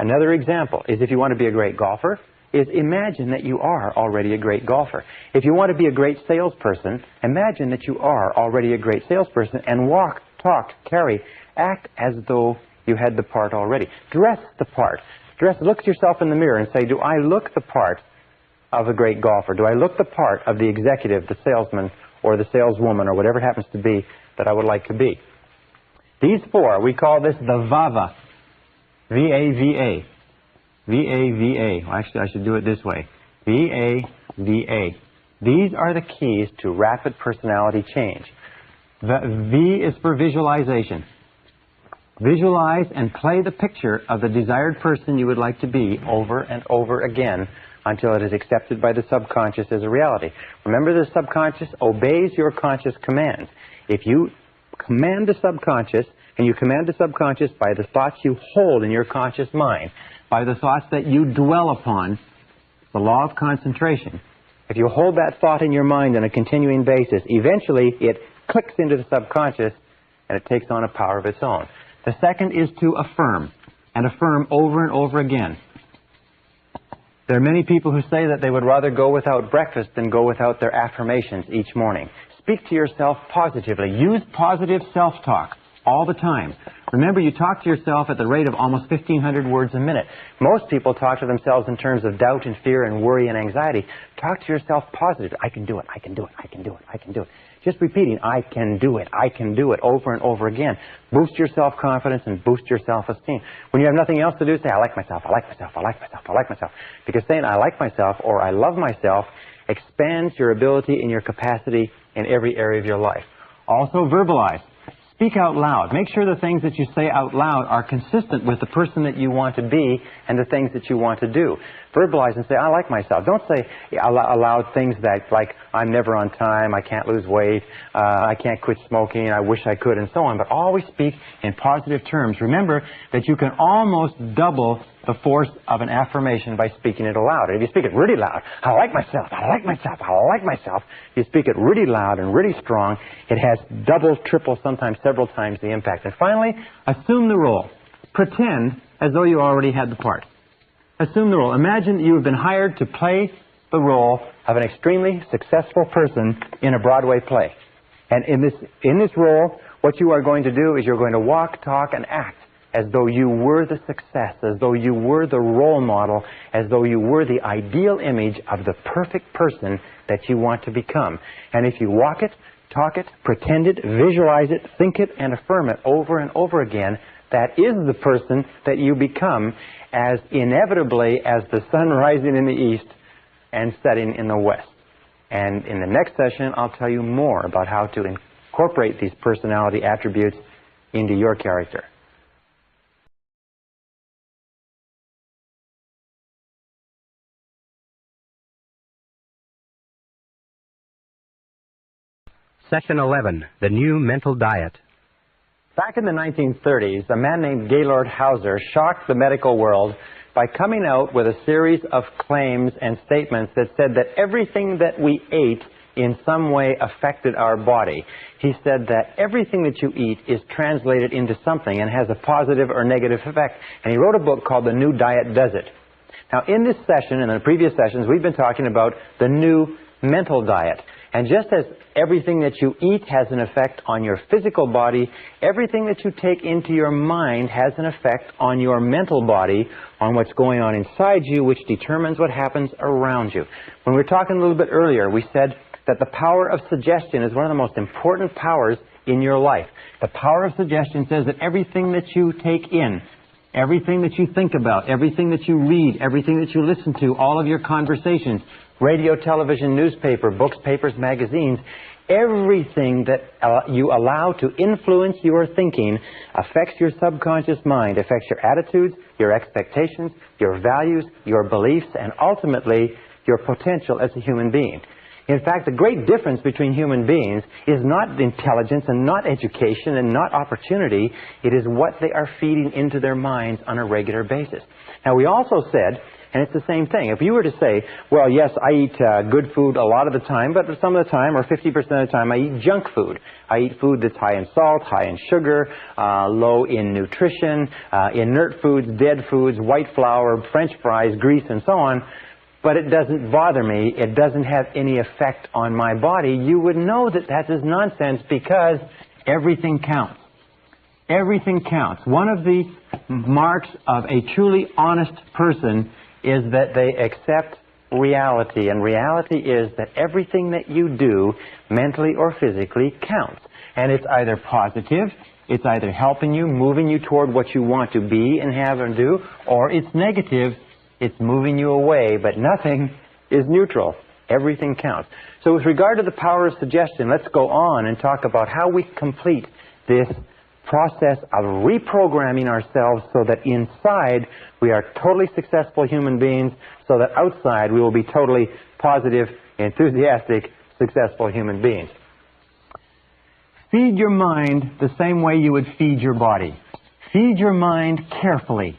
Another example is if you want to be a great golfer, is imagine that you are already a great golfer. If you want to be a great salesperson, imagine that you are already a great salesperson and walk, talk, carry, act as though you had the part already. Dress the part. Look at yourself in the mirror and say, do I look the part of a great golfer? Do I look the part of the executive, the salesman, or the saleswoman or whatever it happens to be that I would like to be. These four, we call this the VAVA. V-A-V-A. V-A-V-A. Well, actually, I should do it this way. V-A-V-A. These are the keys to rapid personality change. The V is for visualization. Visualize and play the picture of the desired person you would like to be over and over again until it is accepted by the subconscious as a reality. Remember, the subconscious obeys your conscious commands. If you command the subconscious, and you command the subconscious by the thoughts you hold in your conscious mind, by the thoughts that you dwell upon, the law of concentration. If you hold that thought in your mind on a continuing basis, eventually it clicks into the subconscious and it takes on a power of its own. The second is to affirm, and affirm over and over again. There are many people who say that they would rather go without breakfast than go without their affirmations each morning. Speak to yourself positively. Use positive self-talk all the time. Remember, you talk to yourself at the rate of almost 1,500 words a minute. Most people talk to themselves in terms of doubt and fear and worry and anxiety. Talk to yourself positively. I can do it, I can do it, I can do it, I can do it. Just repeating, I can do it, over and over again. Boost your self-confidence and boost your self-esteem. When you have nothing else to do, say, I like myself, I like myself, I like myself, I like myself. Because saying I like myself or I love myself expands your ability and your capacity in every area of your life. Also, verbalize. Speak out loud. Make sure the things that you say out loud are consistent with the person that you want to be and the things that you want to do. Verbalize and say, I like myself. Don't say aloud things that, like, I'm never on time, I can't lose weight, I can't quit smoking, I wish I could, and so on. But always speak in positive terms. Remember that you can almost double the force of an affirmation by speaking it aloud. And if you speak it really loud, I like myself, I like myself, I like myself, you speak it really loud and really strong, it has double, triple, sometimes several times the impact. And finally, assume the role. Pretend as though you already had the part. Assume the role. Imagine that you have been hired to play the role of an extremely successful person in a Broadway play. And in this role, what you are going to do is you're going to walk, talk, and act as though you were the success, as though you were the role model, as though you were the ideal image of the perfect person that you want to become. And if you walk it, talk it, pretend it, visualize it, think it, and affirm it over and over again, that is the person that you become as inevitably as the sun rising in the east and setting in the west. And in the next session, I'll tell you more about how to incorporate these personality attributes into your character. Session 11, The New Mental Diet. Back in the 1930s, a man named Gaylord Hauser shocked the medical world by coming out with a series of claims and statements that said that everything that we ate in some way affected our body. He said that everything that you eat is translated into something and has a positive or negative effect. And he wrote a book called The New Diet Does It. Now, in this session and in the previous sessions, we've been talking about the new mental diet. And just as everything that you eat has an effect on your physical body, everything that you take into your mind has an effect on your mental body, on what's going on inside you, which determines what happens around you. When we were talking a little bit earlier, we said that the power of suggestion is one of the most important powers in your life. The power of suggestion says that everything that you take in, everything that you think about, everything that you read, everything that you listen to, all of your conversations, radio, television, newspaper, books, papers, magazines, everything that you allow to influence your thinking affects your subconscious mind, affects your attitudes, your expectations, your values, your beliefs, and ultimately your potential as a human being. In fact, the great difference between human beings is not intelligence and not education and not opportunity. It is what they are feeding into their minds on a regular basis. Now, we also said, and it's the same thing, if you were to say, well, yes, I eat good food a lot of the time, but some of the time, or 50% of the time, I eat junk food. I eat food that's high in salt, high in sugar, low in nutrition, inert foods, dead foods, white flour, French fries, grease, and so on. But it doesn't bother me, it doesn't have any effect on my body, you would know that that is nonsense because everything counts. Everything counts. One of the marks of a truly honest person is that they accept reality. And reality is that everything that you do, mentally or physically, counts. And it's either positive, it's either helping you, moving you toward what you want to be and have and do, or it's negative, it's moving you away, but nothing is neutral. Everything counts. So with regard to the power of suggestion, let's go on and talk about how we complete this process of reprogramming ourselves so that inside we are totally successful human beings, so that outside we will be totally positive, enthusiastic, successful human beings. Feed your mind the same way you would feed your body. Feed your mind carefully.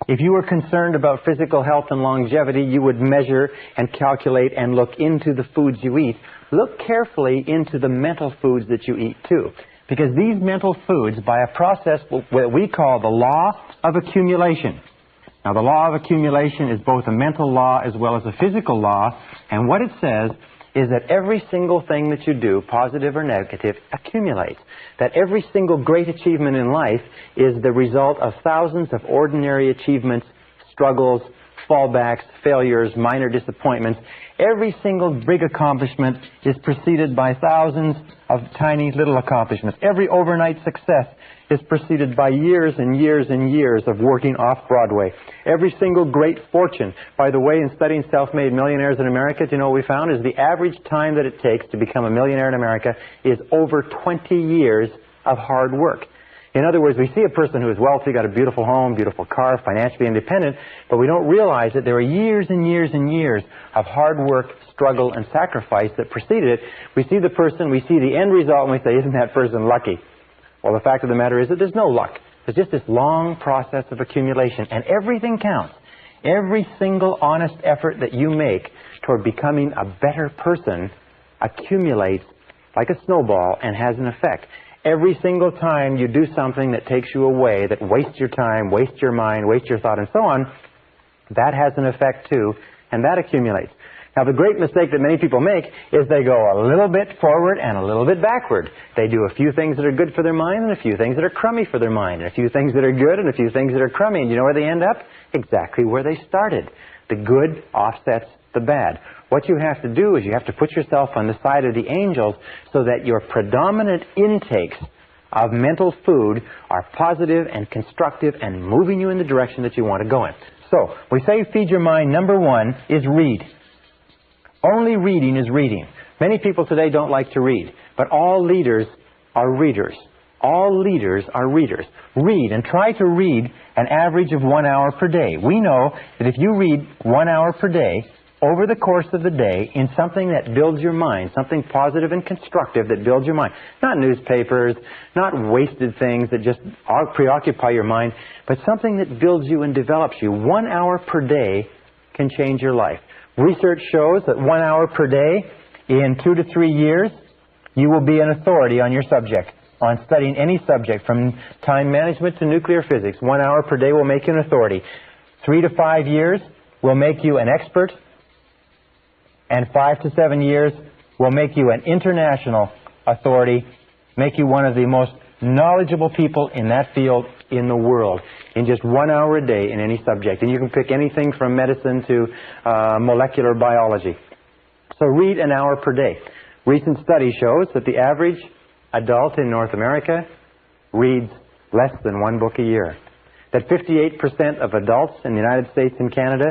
If you were concerned about physical health and longevity, you would measure and calculate and look into the foods you eat. Look carefully into the mental foods that you eat too. Because these mental foods, by a process that we call the law of accumulation. Now, the law of accumulation is both a mental law as well as a physical law. And what it says is that every single thing that you do, positive or negative, accumulates. That every single great achievement in life is the result of thousands of ordinary achievements, struggles, fallbacks, failures, minor disappointments. Every single big accomplishment is preceded by thousands of tiny little accomplishments. Every overnight success is preceded by years and years and years of working off-Broadway. Every single great fortune. By the way, in studying self-made millionaires in America, do you know what we found? Is the average time that it takes to become a millionaire in America is over 20 years of hard work. In other words, we see a person who is wealthy, got a beautiful home, beautiful car, financially independent, but we don't realize that there are years and years and years of hard work, struggle, and sacrifice that preceded it. We see the person, we see the end result, and we say, isn't that person lucky? Well, the fact of the matter is that there's no luck. There's just this long process of accumulation, and everything counts. Every single honest effort that you make toward becoming a better person accumulates like a snowball and has an effect. Every single time you do something that takes you away, that wastes your time, wastes your mind, wastes your thought, and so on, that has an effect too, and that accumulates. Now, the great mistake that many people make is they go a little bit forward and a little bit backward. They do a few things that are good for their mind and a few things that are crummy for their mind, and a few things that are good and a few things that are crummy. And you know where they end up? Exactly where they started. The good offsets the bad. What you have to do is you have to put yourself on the side of the angels so that your predominant intakes of mental food are positive and constructive and moving you in the direction that you want to go in. So, we say feed your mind. Number one is read. Only reading is reading. Many people today don't like to read, but all leaders are readers. All leaders are readers. Read, and try to read an average of 1 hour per day. We know that if you read 1 hour per day, over the course of the day, in something that builds your mind, something positive and constructive that builds your mind, not newspapers, not wasted things that just preoccupy your mind, but something that builds you and develops you. 1 hour per day can change your life. Research shows that 1 hour per day, in 2 to 3 years, you will be an authority on your subject, on studying any subject, from time management to nuclear physics. 1 hour per day will make you an authority. 3 to 5 years will make you an expert, and 5 to 7 years will make you an international authority, make you one of the most knowledgeable people in that field in the world, in just 1 hour a day in any subject. And you can pick anything from medicine to molecular biology. So read an hour per day. Recent study shows that the average adult in North America reads less than 1 book a year. That 58% of adults in the United States and Canada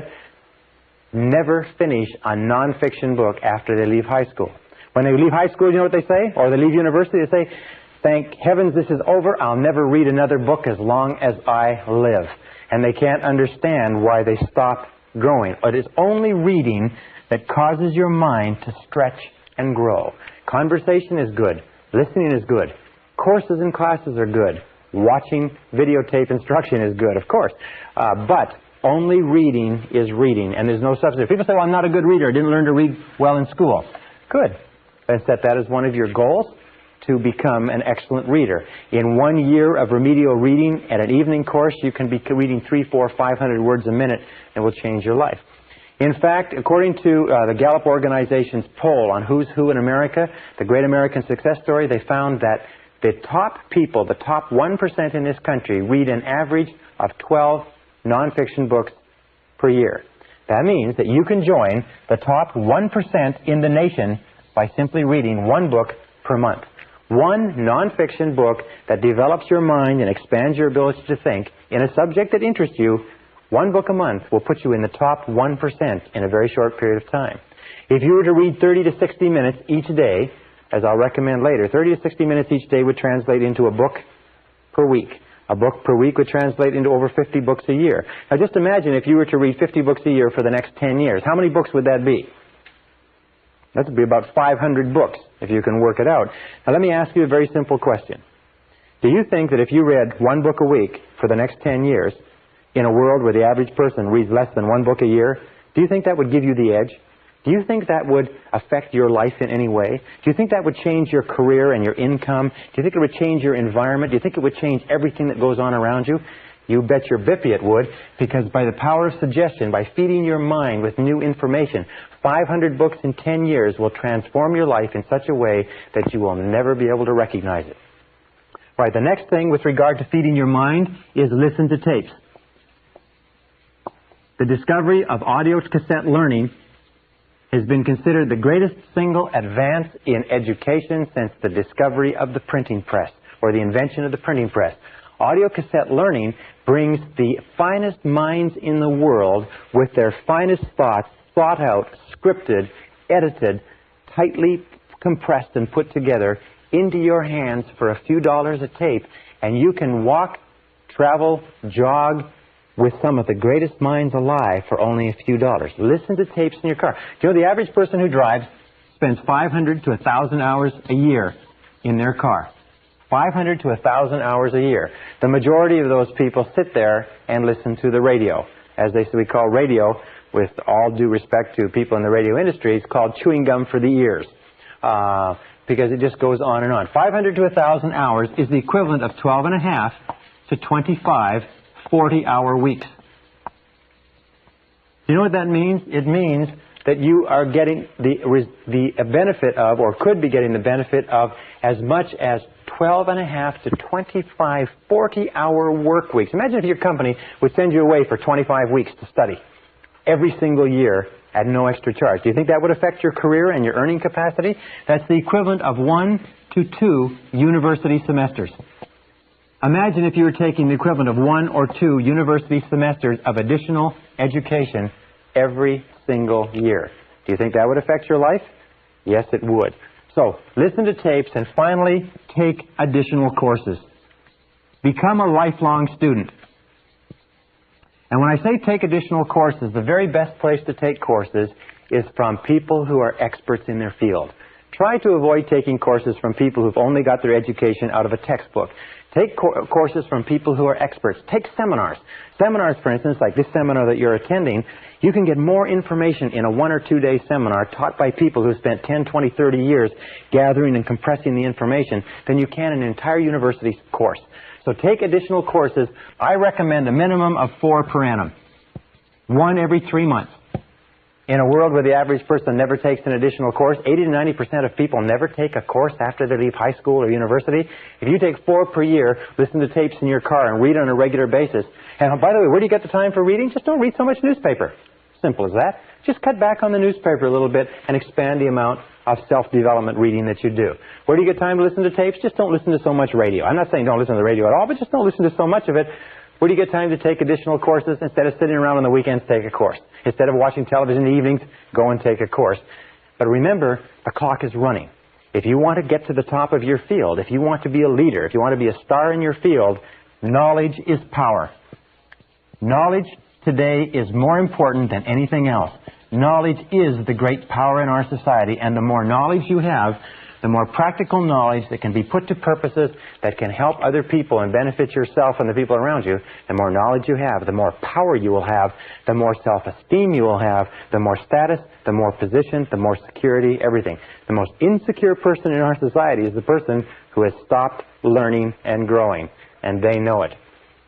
never finish a non-fiction book after they leave high school. When they leave high school, you know what they say? Or they leave university, they say, thank heavens this is over. I'll never read another book as long as I live. And they can't understand why they stop growing. It is only reading that causes your mind to stretch and grow. Conversation is good. Listening is good. Courses and classes are good. Watching videotape instruction is good, of course. But only reading is reading, and there's no substitute. People say, well, I'm not a good reader. I didn't learn to read well in school. Good. Then set that as one of your goals, to become an excellent reader. In 1 year of remedial reading at an evening course, you can be reading 300, 400, 500 words a minute, and it will change your life. In fact, according to the Gallup organization's poll on who's who in America, the Great American Success Story, they found that the top people, the top 1% in this country, read an average of 12 non-fiction books per year. That means that you can join the top 1% in the nation by simply reading one book per month. One nonfiction book that develops your mind and expands your ability to think in a subject that interests you. One book a month will put you in the top 1% in a very short period of time. If you were to read 30 to 60 minutes each day, as I'll recommend later, 30 to 60 minutes each day would translate into a book per week. A book per week would translate into over 50 books a year. Now just imagine if you were to read 50 books a year for the next 10 years. How many books would that be? That would be about 500 books, if you can work it out. Now let me ask you a very simple question. Do you think that if you read one book a week for the next 10 years, in a world where the average person reads less than one book a year, do you think that would give you the edge? Do you think that would affect your life in any way? Do you think that would change your career and your income? Do you think it would change your environment? Do you think it would change everything that goes on around you? You bet your bippy it would, because by the power of suggestion, by feeding your mind with new information, 500 books in 10 years will transform your life in such a way that you will never be able to recognize it. Right, the next thing with regard to feeding your mind is listen to tapes. The discovery of audio cassette learning has been considered the greatest single advance in education since the discovery of the printing press, or the invention of the printing press. Audio cassette learning brings the finest minds in the world with their finest thoughts thought out, scripted, edited, tightly compressed and put together into your hands for a few dollars a tape, and you can walk, travel, jog with some of the greatest minds alive for only a few dollars. Listen to tapes in your car. Do you know the average person who drives spends 500 to 1,000 hours a year in their car? 500 to 1,000 hours a year. The majority of those people sit there and listen to the radio. As we call radio, with all due respect to people in the radio industry, it's called chewing gum for the ears. Because it just goes on and on. 500 to 1,000 hours is the equivalent of 12 and a half to 25 40-hour weeks. You know what that means? It means that you are getting the benefit of, or could be getting the benefit of, as much as 12 and a half to 25 40-hour work weeks. Imagine if your company would send you away for 25 weeks to study every single year at no extra charge. Do you think that would affect your career and your earning capacity? That's the equivalent of 1 to 2 university semesters. Imagine if you were taking the equivalent of 1 or 2 university semesters of additional education every single year. Do you think that would affect your life? Yes, it would. So, listen to tapes and finally take additional courses. Become a lifelong student. And when I say take additional courses, the very best place to take courses is from people who are experts in their field. Try to avoid taking courses from people who've only got their education out of a textbook. Take courses from people who are experts. Take seminars. Seminars, for instance, like this seminar that you're attending, you can get more information in a 1 or 2 day seminar taught by people who spent 10, 20, 30 years gathering and compressing the information than you can in an entire university course. So take additional courses. I recommend a minimum of 4 per annum. 1 every 3 months. In a world where the average person never takes an additional course, 80 to 90% of people never take a course after they leave high school or university. If you take 4 per year, listen to tapes in your car and read on a regular basis. And by the way, where do you get the time for reading? Just don't read so much newspaper. Simple as that. Just cut back on the newspaper a little bit and expand the amount of self-development reading that you do. Where do you get time to listen to tapes? Just don't listen to so much radio. I'm not saying don't listen to the radio at all, but just don't listen to so much of it. Where do you get time to take additional courses? Instead of sitting around on the weekends, take a course. Instead of watching television in the evenings, go and take a course. But remember, the clock is running. If you want to get to the top of your field, if you want to be a leader, if you want to be a star in your field, knowledge is power. Knowledge today is more important than anything else. Knowledge is the great power in our society, and the more knowledge you have, the more practical knowledge that can be put to purposes that can help other people and benefit yourself and the people around you, the more knowledge you have, the more power you will have, the more self-esteem you will have, the more status, the more position, the more security, everything. The most insecure person in our society is the person who has stopped learning and growing, and they know it.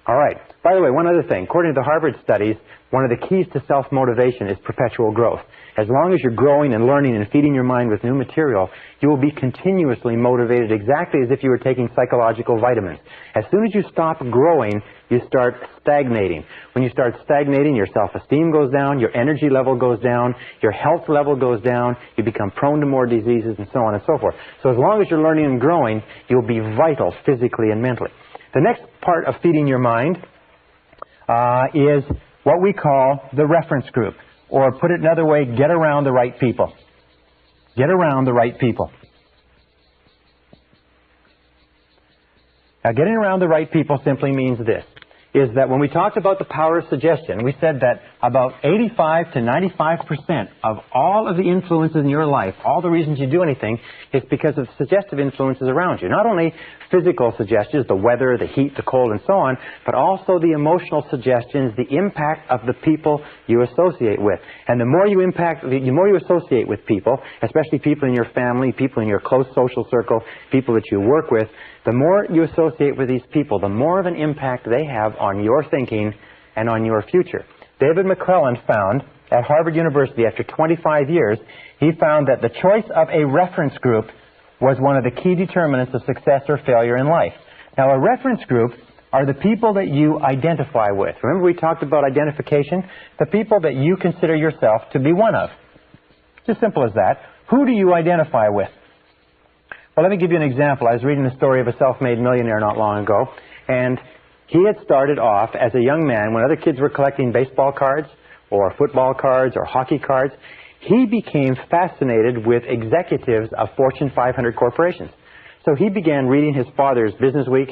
All right. By the way, one other thing. According to the Harvard studies, one of the keys to self-motivation is perpetual growth. As long as you're growing and learning and feeding your mind with new material, you will be continuously motivated exactly as if you were taking psychological vitamins. As soon as you stop growing, you start stagnating. When you start stagnating, your self-esteem goes down, your energy level goes down, your health level goes down, you become prone to more diseases, and so on and so forth. So as long as you're learning and growing, you'll be vital physically and mentally. The next part of feeding your mind is what we call the reference group. Or put it another way, get around the right people. Get around the right people. Now, getting around the right people simply means this, is that when we talked about the power of suggestion, we said that about 85 to 95% of all of the influences in your life, all the reasons you do anything, is because of suggestive influences around you. Not only physical suggestions, the weather, the heat, the cold, and so on, but also the emotional suggestions, the impact of the people you associate with. And the more you associate with people, especially people in your family, people in your close social circle, people that you work with, the more you associate with these people, the more of an impact they have on your thinking and on your future. David McClelland found at Harvard University, after 25 years, he found that the choice of a reference group was one of the key determinants of success or failure in life. Now, a reference group are the people that you identify with. Remember we talked about identification? The people that you consider yourself to be one of. It's as simple as that. Who do you identify with? Well, let me give you an example. I was reading the story of a self-made millionaire not long ago, and he had started off as a young man when other kids were collecting baseball cards or football cards or hockey cards. He became fascinated with executives of Fortune 500 corporations. So he began reading his father's Business Week,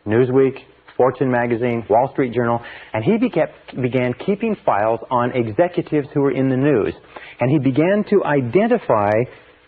Newsweek, Fortune magazine, Wall Street Journal, and he began keeping files on executives who were in the news. And he began to identify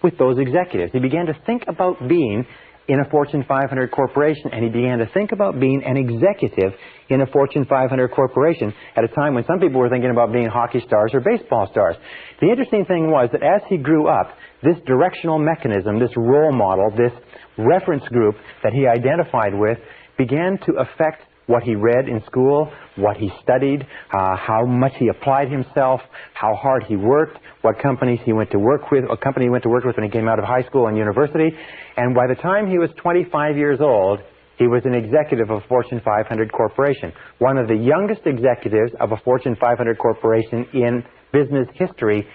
with those executives. He began to think about being in a Fortune 500 corporation, and he began to think about being an executive in a Fortune 500 corporation at a time when some people were thinking about being hockey stars or baseball stars. The interesting thing was that as he grew up, this directional mechanism, this role model, this reference group that he identified with began to affect what he read in school, what he studied, how much he applied himself, how hard he worked, what companies he went to work with, what company he went to work with when he came out of high school and university. And by the time he was 25 years old, he was an executive of a Fortune 500 corporation, one of the youngest executives of a Fortune 500 corporation in business history,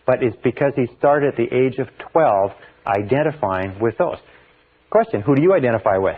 but it's because he started at the age of 12 identifying with those. Question, who do you identify with?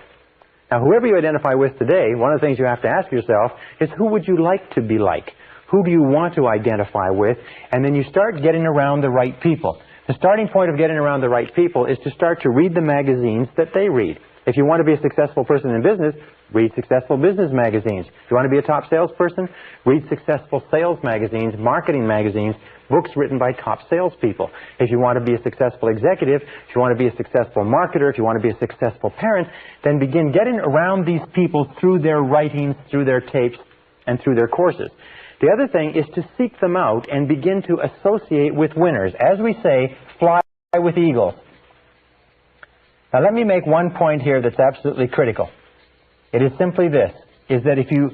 Now, whoever you identify with today, one of the things you have to ask yourself is, who would you like to be like? Who do you want to identify with? And then you start getting around the right people. The starting point of getting around the right people is to start to read the magazines that they read. If you want to be a successful person in business, read successful business magazines. If you want to be a top salesperson, read successful sales magazines, marketing magazines, books written by top salespeople. If you want to be a successful executive, if you want to be a successful marketer, if you want to be a successful parent, then begin getting around these people through their writings, through their tapes, and through their courses. The other thing is to seek them out and begin to associate with winners. As we say, fly with eagles. Now let me make one point here that's absolutely critical. It is simply this, is that if you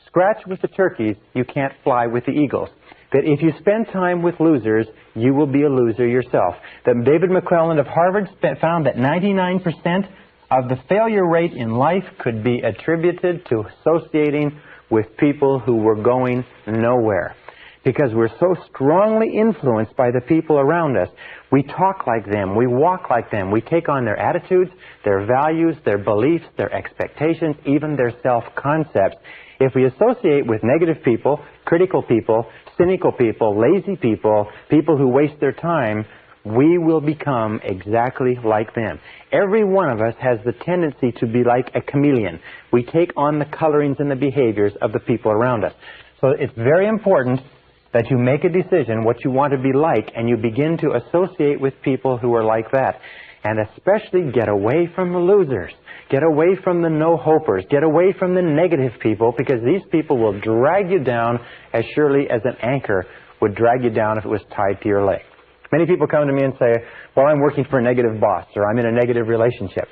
scratch with the turkeys, you can't fly with the eagles. That if you spend time with losers, you will be a loser yourself. That David McClelland of Harvard found that 99% of the failure rate in life could be attributed to associating with people who were going nowhere. Because we're so strongly influenced by the people around us. We talk like them, we walk like them, we take on their attitudes, their values, their beliefs, their expectations, even their self-concepts. If we associate with negative people, critical people, cynical people, lazy people, people who waste their time, we will become exactly like them. Every one of us has the tendency to be like a chameleon. We take on the colorings and the behaviors of the people around us. So it's very important that you make a decision what you want to be like, and you begin to associate with people who are like that. And especially get away from the losers. Get away from the no-hopers. Get away from the negative people, because these people will drag you down as surely as an anchor would drag you down if it was tied to your leg. Many people come to me and say, well, I'm working for a negative boss, or I'm in a negative relationship.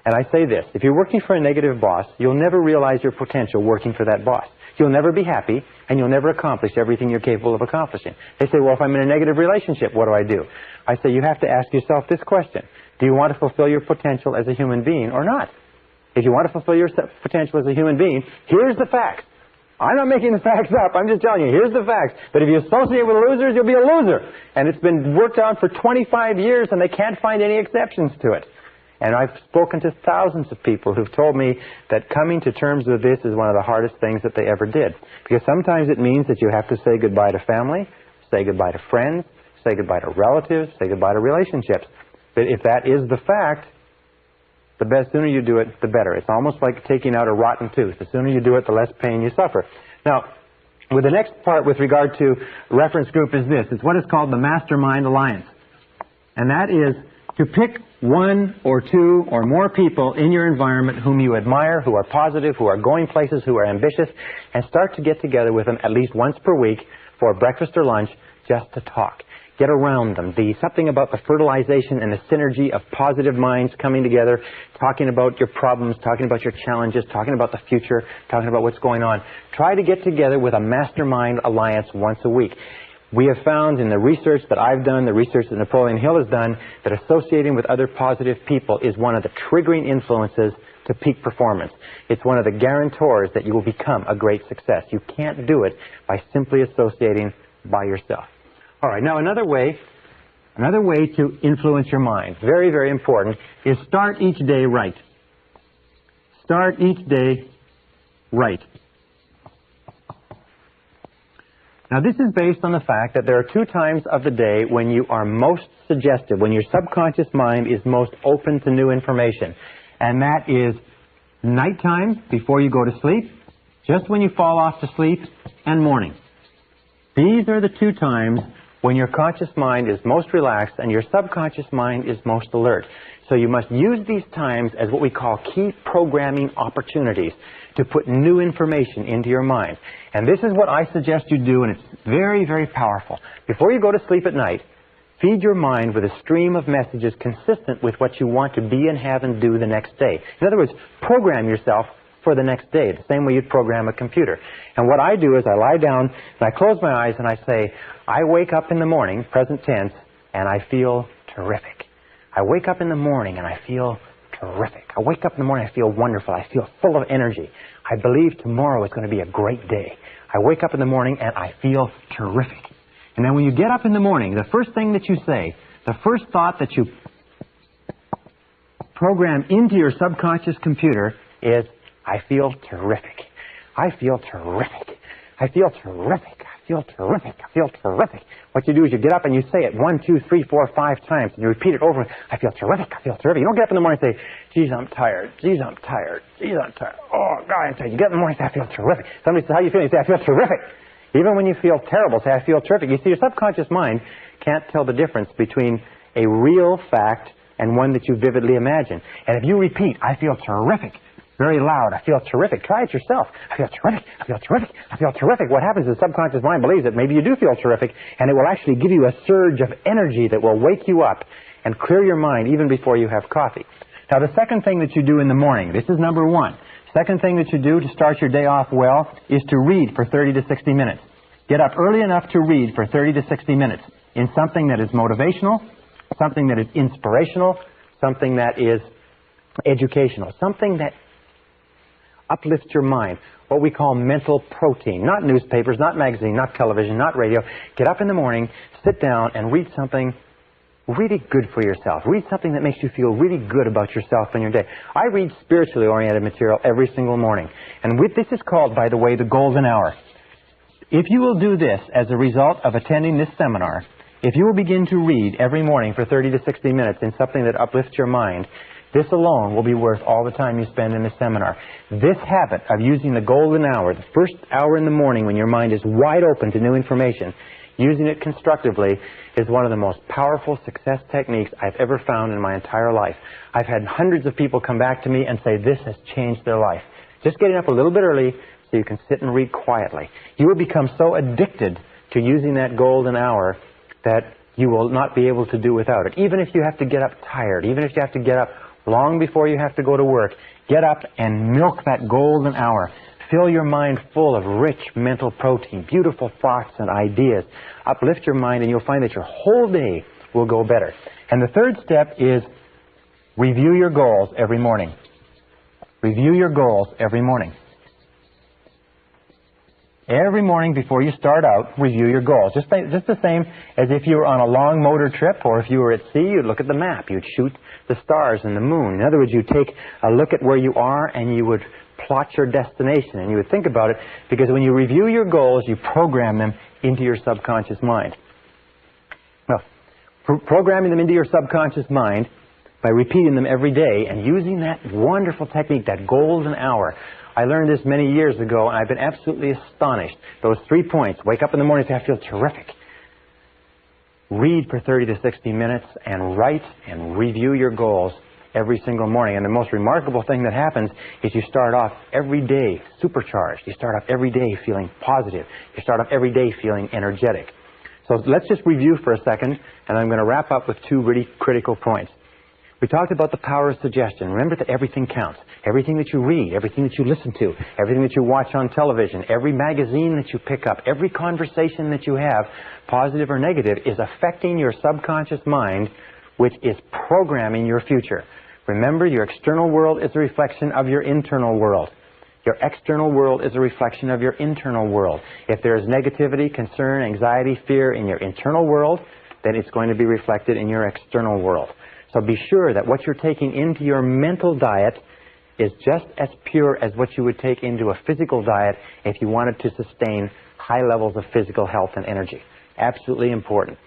And I say this, if you're working for a negative boss, you'll never realize your potential working for that boss. You'll never be happy, and you'll never accomplish everything you're capable of accomplishing. They say, well, if I'm in a negative relationship, what do? I say, you have to ask yourself this question. Do you want to fulfill your potential as a human being or not? if you want to fulfill your potential as a human being, here's the facts. I'm not making the facts up. I'm just telling you, here's the facts. But if you associate with losers, you'll be a loser. And it's been worked on for 25 years, and they can't find any exceptions to it. And I've spoken to thousands of people who've told me that coming to terms with this is one of the hardest things that they ever did. Because sometimes it means that you have to say goodbye to family, say goodbye to friends, say goodbye to relatives, say goodbye to relationships. But if that is the fact, the sooner you do it, the better. It's almost like taking out a rotten tooth. The sooner you do it, the less pain you suffer. Now, with the next part with regard to reference group is this. It's what is called the mastermind alliance. And that is to pick one or two or more people in your environment whom you admire, who are positive, who are going places, who are ambitious, and start to get together with them at least once per week for breakfast or lunch just to talk. Get around them. Something about the fertilization and the synergy of positive minds coming together, talking about your problems, talking about your challenges, talking about the future, talking about what's going on. Try to get together with a mastermind alliance once a week. We have found in the research that I've done, the research that Napoleon Hill has done, that associating with other positive people is one of the triggering influences to peak performance. It's one of the guarantors that you will become a great success. You can't do it by simply associating by yourself. All right, now another way to influence your mind, very, very important, is start each day right. Start each day right. Now this is based on the fact that there are 2 times of the day when you are most suggestive, when your subconscious mind is most open to new information. And that is nighttime before you go to sleep, just when you fall off to sleep, and morning. These are the 2 times when your conscious mind is most relaxed and your subconscious mind is most alert. So you must use these times as what we call key programming opportunities to put new information into your mind. And this is what I suggest you do, and it's very, very powerful. Before you go to sleep at night, feed your mind with a stream of messages consistent with what you want to be and have and do the next day. In other words, program yourself for the next day, the same way you'd program a computer. And what I do is I lie down and I close my eyes and I say, I wake up in the morning, present tense, and I feel terrific. I wake up in the morning and I feel terrific. I wake up in the morning, I feel wonderful. I feel full of energy. I believe tomorrow is going to be a great day. I wake up in the morning and I feel terrific. And then when you get up in the morning, the first thing that you say, the first thought that you program into your subconscious computer is, I feel terrific. I feel terrific. I feel terrific. I feel terrific. I feel terrific. What you do is you get up and you say it 1, 2, 3, 4, 5 times, and you repeat it over. I feel terrific. I feel terrific. You don't get up in the morning and say, geez, I'm tired. Geez, I'm tired. Geez, I'm tired. Oh, God, I'm tired. You get up in the morning and say, I feel terrific. Somebody says, how you feel? You say, I feel terrific. Even when you feel terrible, say, I feel terrific. You see, your subconscious mind can't tell the difference between a real fact and one that you vividly imagine. And if you repeat, I feel terrific, very loud, I feel terrific. Try it yourself. I feel terrific. I feel terrific. I feel terrific. What happens is the subconscious mind believes that maybe you do feel terrific, and it will actually give you a surge of energy that will wake you up and clear your mind even before you have coffee. Now, the second thing that you do in the morning, this is number 1. Second thing that you do to start your day off well is to read for 30 to 60 minutes. Get up early enough to read for 30 to 60 minutes in something that is motivational, something that is inspirational, something that is educational, something that uplifts your mind, what we call mental protein. Not newspapers, not magazine, not television, not radio. Get up in the morning, sit down, and read something really good for yourself. Read something that makes you feel really good about yourself and your day. I read spiritually oriented material every single morning. And this is called, by the way, the golden hour. If you will do this as a result of attending this seminar, if you will begin to read every morning for 30 to 60 minutes in something that uplifts your mind, this alone will be worth all the time you spend in this seminar. This habit of using the golden hour, the first hour in the morning when your mind is wide open to new information, using it constructively, is one of the most powerful success techniques I've ever found in my entire life. I've had hundreds of people come back to me and say this has changed their life. Just getting up a little bit early so you can sit and read quietly. You will become so addicted to using that golden hour that you will not be able to do without it. Even if you have to get up tired, even if you have to get up long before you have to go to work, get up and milk that golden hour. Fill your mind full of rich mental protein, beautiful thoughts and ideas. Uplift your mind and you'll find that your whole day will go better. And the third step is review your goals every morning. Review your goals every morning. Every morning before you start out, review your goals. Just the same as if you were on a long motor trip, or if you were at sea, you'd look at the map. You'd shoot the stars and the moon. In other words, you'd take a look at where you are and you would plot your destination, and you would think about it, because when you review your goals, you program them into your subconscious mind. Well, programming them into your subconscious mind by repeating them every day and using that wonderful technique, that golden hour. I learned this many years ago, and I've been absolutely astonished. Those 3 points: wake up in the morning and say, I feel terrific. Read for 30 to 60 minutes and write and review your goals every single morning. And the most remarkable thing that happens is you start off every day supercharged. You start off every day feeling positive. You start off every day feeling energetic. So let's just review for a second, and I'm going to wrap up with 2 really critical points. We talked about the power of suggestion. Remember that everything counts. Everything that you read, everything that you listen to, everything that you watch on television, every magazine that you pick up, every conversation that you have, positive or negative, is affecting your subconscious mind, which is programming your future. Remember, your external world is a reflection of your internal world. Your external world is a reflection of your internal world. If there is negativity, concern, anxiety, fear in your internal world, then it's going to be reflected in your external world. So be sure that what you're taking into your mental diet is just as pure as what you would take into a physical diet if you wanted to sustain high levels of physical health and energy. Absolutely important.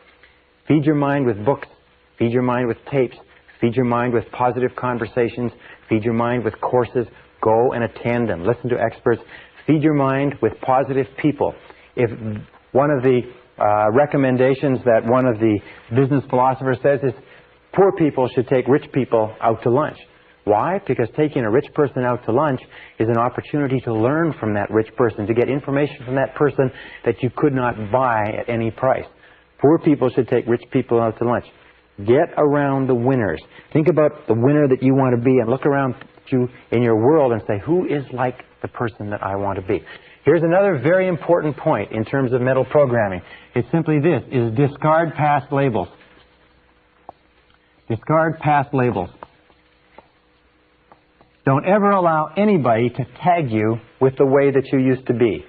Feed your mind with books. Feed your mind with tapes. Feed your mind with positive conversations. Feed your mind with courses. Go and attend and listen to experts. Feed your mind with positive people. If one of the recommendations that one of the business philosophers says is poor people should take rich people out to lunch. Why? Because taking a rich person out to lunch is an opportunity to learn from that rich person, to get information from that person that you could not buy at any price. Poor people should take rich people out to lunch. Get around the winners. Think about the winner that you want to be and look around you in your world and say, who is like the person that I want to be? Here's another very important point in terms of mental programming. It's simply this, is discard past labels. Discard past labels. Don't ever allow anybody to tag you with the way that you used to be.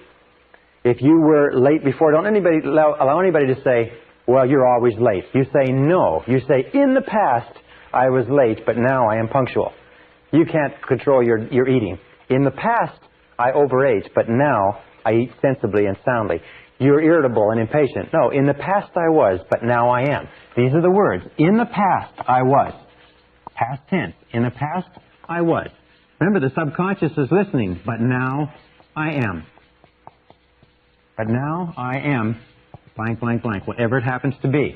If you were late before, don't allow anybody to say, well, you're always late. You say no. You say, in the past, I was late, but now I am punctual. You can't control your eating. In the past, I overate, but now I eat sensibly and soundly. You're irritable and impatient. No, in the past I was, but now I am. These are the words. In the past, I was. Past tense. In the past, I was. Remember, the subconscious is listening, but now I am. But now I am blank, blank, blank, whatever it happens to be.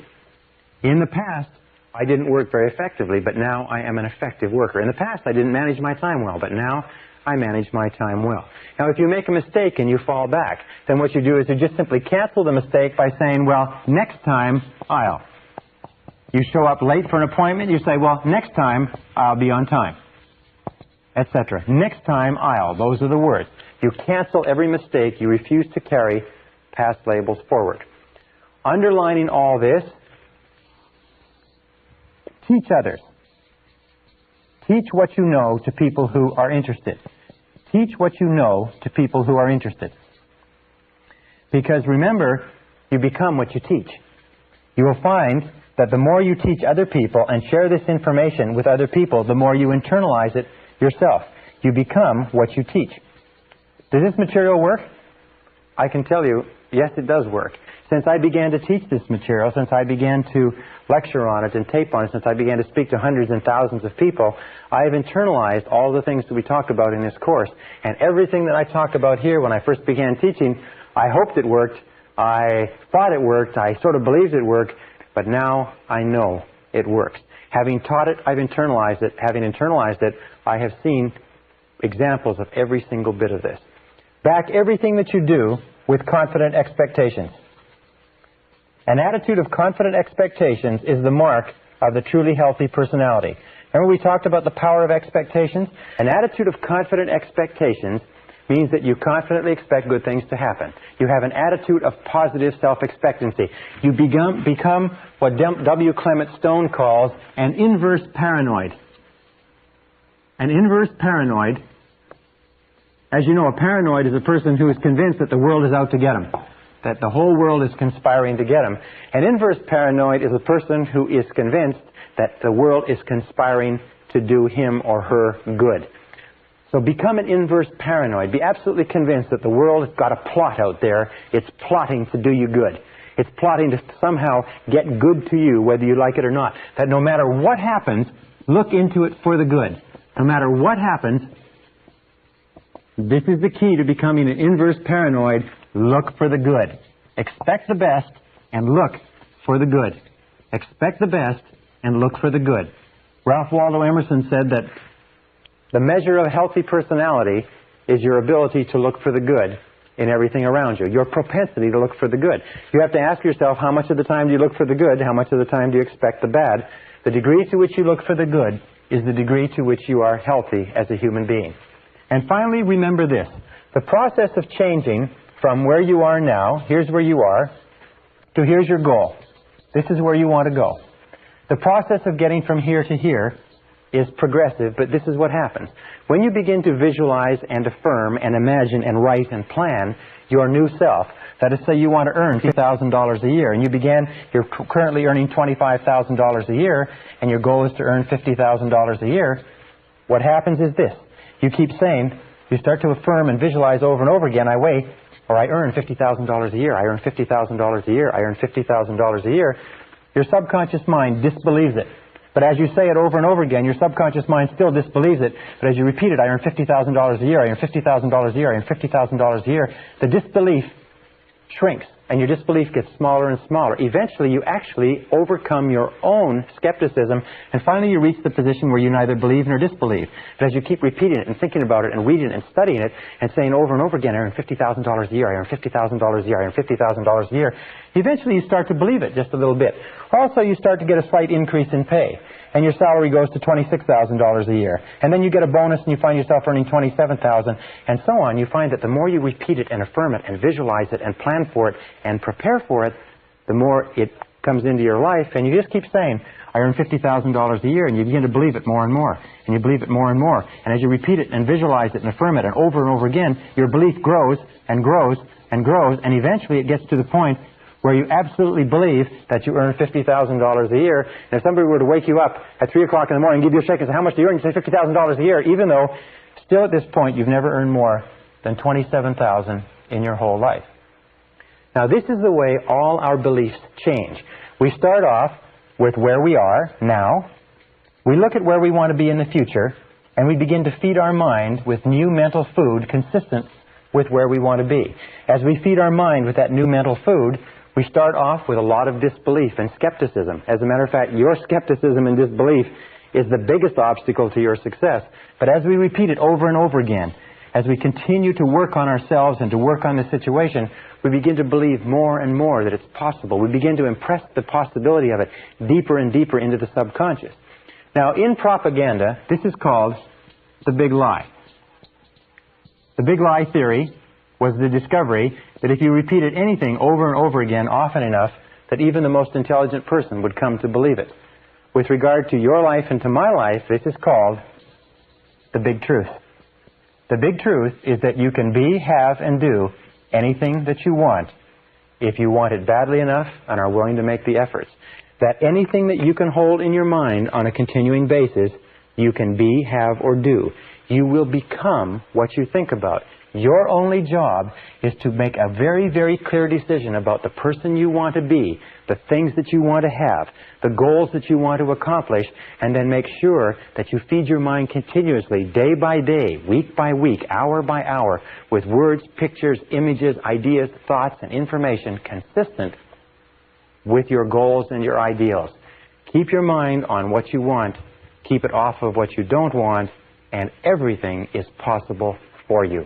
In the past, I didn't work very effectively, but now I am an effective worker. In the past, I didn't manage my time well, but now I manage my time well. Now, if you make a mistake and you fall back, then what you do is you just simply cancel the mistake by saying, well, next time, I'll. You show up late for an appointment, you say, well, next time, I'll be on time, etc. Next time, I'll. Those are the words. You cancel every mistake. You refuse to carry past labels forward. Underlining all this, teach others. Teach what you know to people who are interested. Teach what you know to people who are interested. Because remember, you become what you teach. You will find that the more you teach other people and share this information with other people, the more you internalize it yourself. You become what you teach. Does this material work? I can tell you, yes, it does work. Since I began to teach this material, since I began to lecture on it and tape on it, since I began to speak to hundreds and thousands of people, I have internalized all the things that we talk about in this course. And everything that I talk about here when I first began teaching, I hoped it worked, I thought it worked, I sort of believed it worked, but now I know it works. Having taught it, I've internalized it. Having internalized it, I have seen examples of every single bit of this. Back everything that you do with confident expectations. An attitude of confident expectations is the mark of the truly healthy personality. Remember we talked about the power of expectations? An attitude of confident expectations means that you confidently expect good things to happen. You have an attitude of positive self-expectancy. You become what W. Clement Stone calls an inverse paranoid. An inverse paranoid As you know, a paranoid is a person who is convinced that the world is out to get him, that the whole world is conspiring to get him. An inverse paranoid is a person who is convinced that the world is conspiring to do him or her good. So become an inverse paranoid. Be absolutely convinced that the world has got a plot out there. It's plotting to do you good. It's plotting to somehow get good to you, whether you like it or not. That no matter what happens, look into it for the good. No matter what happens, this is the key to becoming an inverse paranoid. Look for the good. Expect the best and look for the good. Expect the best and look for the good. Ralph Waldo Emerson said that the measure of a healthy personality is your ability to look for the good in everything around you, your propensity to look for the good. You have to ask yourself, how much of the time do you look for the good? How much of the time do you expect the bad? The degree to which you look for the good is the degree to which you are healthy as a human being. And finally, remember this. The process of changing from where you are now, here's where you are, to here's your goal. This is where you want to go. The process of getting from here to here is progressive, but this is what happens. When you begin to visualize and affirm and imagine and write and plan your new self, that is, say you want to earn $50,000 a year, and you're currently earning $25,000 a year, and your goal is to earn $50,000 a year, what happens is this. You keep saying, you start to affirm and visualize over and over again, I earn $50,000 a year, I earn $50,000 a year, I earn $50,000 a year. Your subconscious mind disbelieves it. But as you say it over and over again, your subconscious mind still disbelieves it. But as you repeat it, I earn $50,000 a year, I earn $50,000 a year, I earn $50,000 a year, the disbelief shrinks, and your disbelief gets smaller and smaller. Eventually, you actually overcome your own skepticism, and finally you reach the position where you neither believe nor disbelieve. But as you keep repeating it and thinking about it and reading it and studying it and saying over and over again, I earn $50,000 a year, I earn $50,000 a year, I earn $50,000 a year, eventually you start to believe it just a little bit. Also, you start to get a slight increase in pay, and your salary goes to $26,000 a year. And then you get a bonus and you find yourself earning $27,000, and so on. You find that the more you repeat it and affirm it and visualize it and plan for it and prepare for it, the more it comes into your life, and you just keep saying, I earn $50,000 a year, and you begin to believe it more and more, and you believe it more and more. And as you repeat it and visualize it and affirm it and over again, your belief grows and grows and grows, and eventually it gets to the point where you absolutely believe that you earn $50,000 a year. And if somebody were to wake you up at 3 o'clock in the morning and give you a shake and say, how much do you earn? You say $50,000 a year, even though still at this point you've never earned more than $27,000 in your whole life. Now, this is the way all our beliefs change. We start off with where we are now. We look at where we want to be in the future, and we begin to feed our mind with new mental food consistent with where we want to be. As we feed our mind with that new mental food, we start off with a lot of disbelief and skepticism. As a matter of fact, your skepticism and disbelief is the biggest obstacle to your success. But as we repeat it over and over again, as we continue to work on ourselves and to work on the situation, we begin to believe more and more that it's possible. We begin to impress the possibility of it deeper and deeper into the subconscious. Now, in propaganda, this is called the big lie. The big lie theory was the discovery that if you repeated anything over and over again often enough, that even the most intelligent person would come to believe it. With regard to your life and to my life, this is called the big truth. The big truth is that you can be, have, and do anything that you want if you want it badly enough and are willing to make the efforts. That anything that you can hold in your mind on a continuing basis, you can be, have, or do. You will become what you think about. Your only job is to make a very, very clear decision about the person you want to be, the things that you want to have, the goals that you want to accomplish, and then make sure that you feed your mind continuously, day by day, week by week, hour by hour, with words, pictures, images, ideas, thoughts, and information consistent with your goals and your ideals. Keep your mind on what you want, keep it off of what you don't want, and everything is possible for you.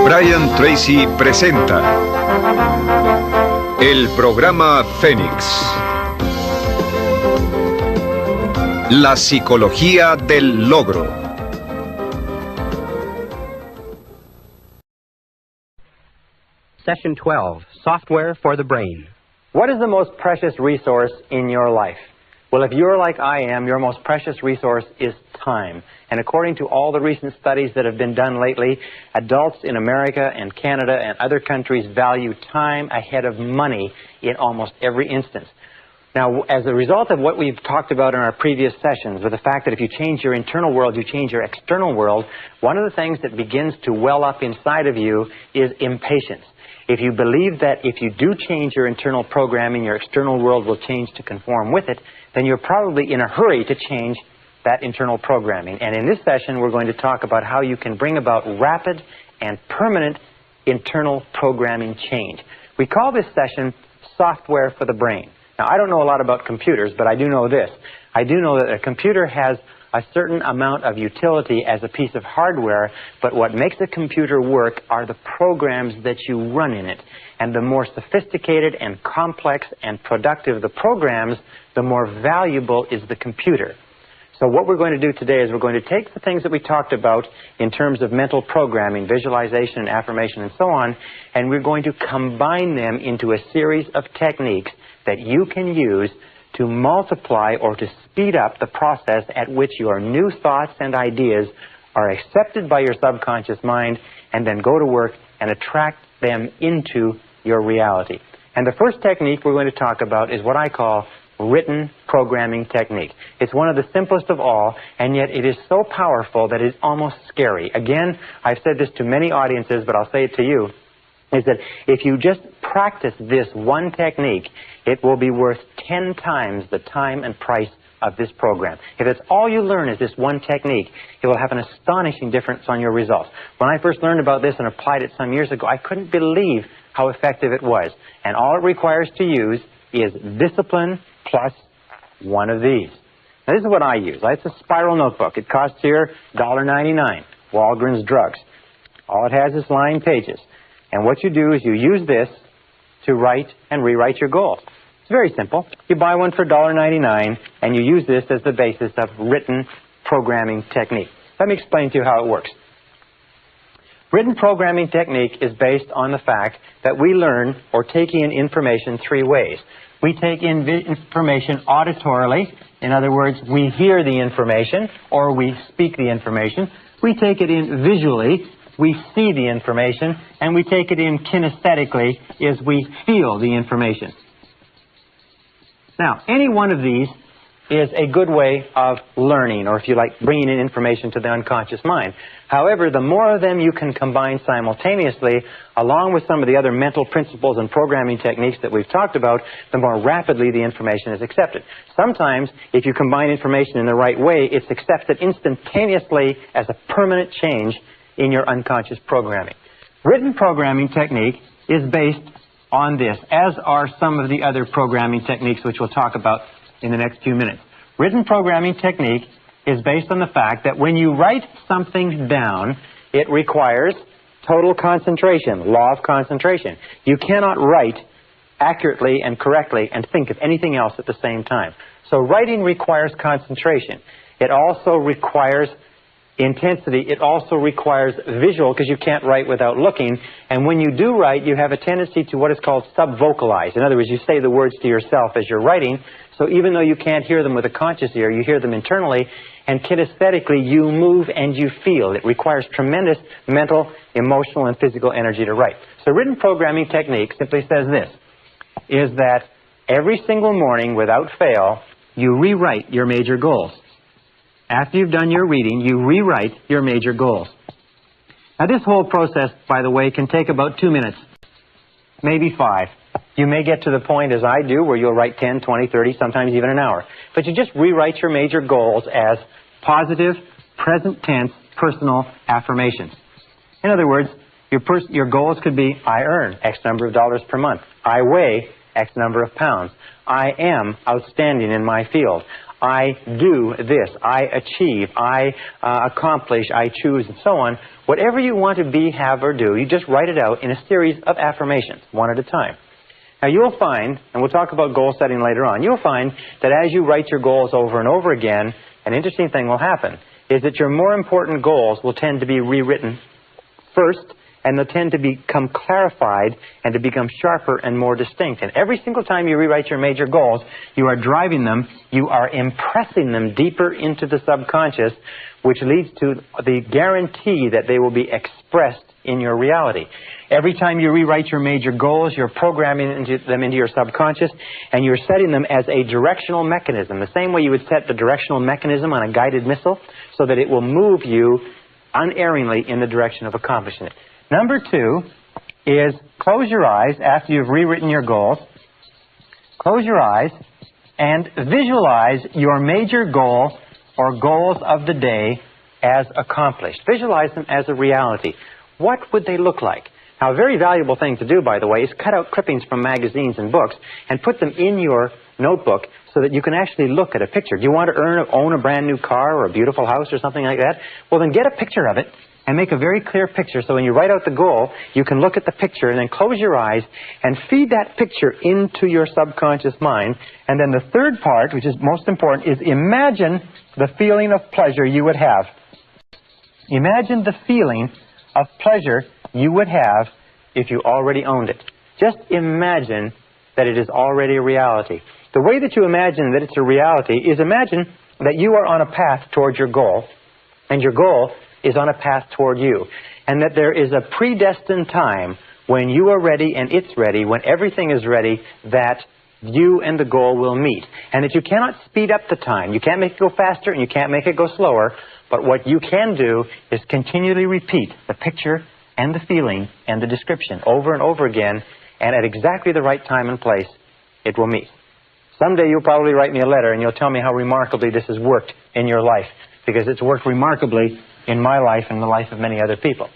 Brian Tracy presenta El programa Fénix. La psicología del logro. Session 12, Software for the Brain. What is the most precious resource in your life? Well, if you're like I am, your most precious resource is time. And according to all the recent studies that have been done lately, adults in America and Canada and other countries value time ahead of money in almost every instance. Now, as a result of what we've talked about in our previous sessions, with the fact that if you change your internal world, you change your external world, one of the things that begins to well up inside of you is impatience. If you believe that if you do change your internal programming, your external world will change to conform with it, then you're probably in a hurry to change that internal programming. And in this session, we're going to talk about how you can bring about rapid and permanent internal programming change. We call this session Software for the Brain. Now, I don't know a lot about computers, but I do know this. I do know that a computer has a certain amount of utility as a piece of hardware, but what makes a computer work are the programs that you run in it. And the more sophisticated and complex and productive the programs, the more valuable is the computer. So what we're going to do today is we're going to take the things that we talked about in terms of mental programming, visualization and affirmation and so on, and we're going to combine them into a series of techniques that you can use to multiply or to speed up the process at which your new thoughts and ideas are accepted by your subconscious mind and then go to work and attract them into your reality. And the first technique we're going to talk about is what I call written programming technique. It's one of the simplest of all, and yet it is so powerful that it's almost scary. Again, I've said this to many audiences, but I'll say it to you, is that if you just practice this one technique, it will be worth 10 times the time and price of this program. If it's all you learn is this one technique, it will have an astonishing difference on your results. When I first learned about this and applied it some years ago, I couldn't believe how effective it was. And all it requires to use is discipline plus one of these. Now, this is what I use. It's a spiral notebook. It costs here $1.99, Walgreens Drugs. All it has is lined pages. And what you do is you use this to write and rewrite your goals. It's very simple. You buy one for $1.99, and you use this as the basis of written programming technique. Let me explain to you how it works. Written programming technique is based on the fact that we learn or take in information three ways. We take in information auditorily. In other words, we hear the information or we speak the information. We take it in visually. We see the information, and we take it in kinesthetically, is we feel the information. Now, any one of these is a good way of learning, or if you like, bringing in information to the unconscious mind. However, the more of them you can combine simultaneously, along with some of the other mental principles and programming techniques that we've talked about, the more rapidly the information is accepted. Sometimes, if you combine information in the right way, it's accepted instantaneously as a permanent change in your unconscious programming. Written programming technique is based on this, as are some of the other programming techniques which we'll talk about in the next few minutes. Written programming technique is based on the fact that when you write something down, it requires total concentration, law of concentration. You cannot write accurately and correctly and think of anything else at the same time. So writing requires concentration. It also requires intensity. It also requires visual, because you can't write without looking. And when you do write, you have a tendency to what is called sub-vocalize. In other words, you say the words to yourself as you're writing. So even though you can't hear them with a conscious ear, you hear them internally. And kinesthetically, you move and you feel. It requires tremendous mental, emotional, and physical energy to write. So written programming technique simply says this, is that every single morning, without fail, you rewrite your major goals. After you've done your reading, you rewrite your major goals. Now, this whole process, by the way, can take about 2 minutes, maybe 5. You may get to the point, as I do, where you'll write 10, 20, 30, sometimes even an hour. But you just rewrite your major goals as positive, present tense, personal affirmations. In other words, your goals could be, I earn X number of dollars per month. I weigh X number of pounds. I am outstanding in my field. I do this, I achieve, I accomplish, I choose, and so on. Whatever you want to be, have, or do, you just write it out in a series of affirmations, one at a time. Now you'll find, and we'll talk about goal setting later on, you'll find that as you write your goals over and over again, an interesting thing will happen, is that your more important goals will tend to be rewritten first, and they'll tend to become clarified and to become sharper and more distinct. And every single time you rewrite your major goals, you are driving them, you are impressing them deeper into the subconscious, which leads to the guarantee that they will be expressed in your reality. Every time you rewrite your major goals, you're programming them into your subconscious, and you're setting them as a directional mechanism, the same way you would set the directional mechanism on a guided missile, so that it will move you unerringly in the direction of accomplishing it. Number 2 is close your eyes after you've rewritten your goals. Close your eyes and visualize your major goal or goals of the day as accomplished. Visualize them as a reality. What would they look like? Now, a very valuable thing to do, by the way, is cut out clippings from magazines and books and put them in your notebook so that you can actually look at a picture. Do you want to own a brand new car or a beautiful house or something like that? Well, then get a picture of it and make a very clear picture so when you write out the goal, you can look at the picture and then close your eyes and feed that picture into your subconscious mind. And then the third part, which is most important, is imagine the feeling of pleasure you would have. Imagine the feeling of pleasure you would have if you already owned it. Just imagine that it is already a reality. The way that you imagine that it's a reality is imagine that you are on a path towards your goal, and your goal is on a path toward you, and that there is a predestined time when you are ready and it's ready, when everything is ready, that you and the goal will meet. And that you cannot speed up the time. You can't make it go faster and you can't make it go slower, but what you can do is continually repeat the picture and the feeling and the description over and over again, and at exactly the right time and place, it will meet. Someday you'll probably write me a letter and you'll tell me how remarkably this has worked in your life, because it's worked remarkably in my life and the life of many other people.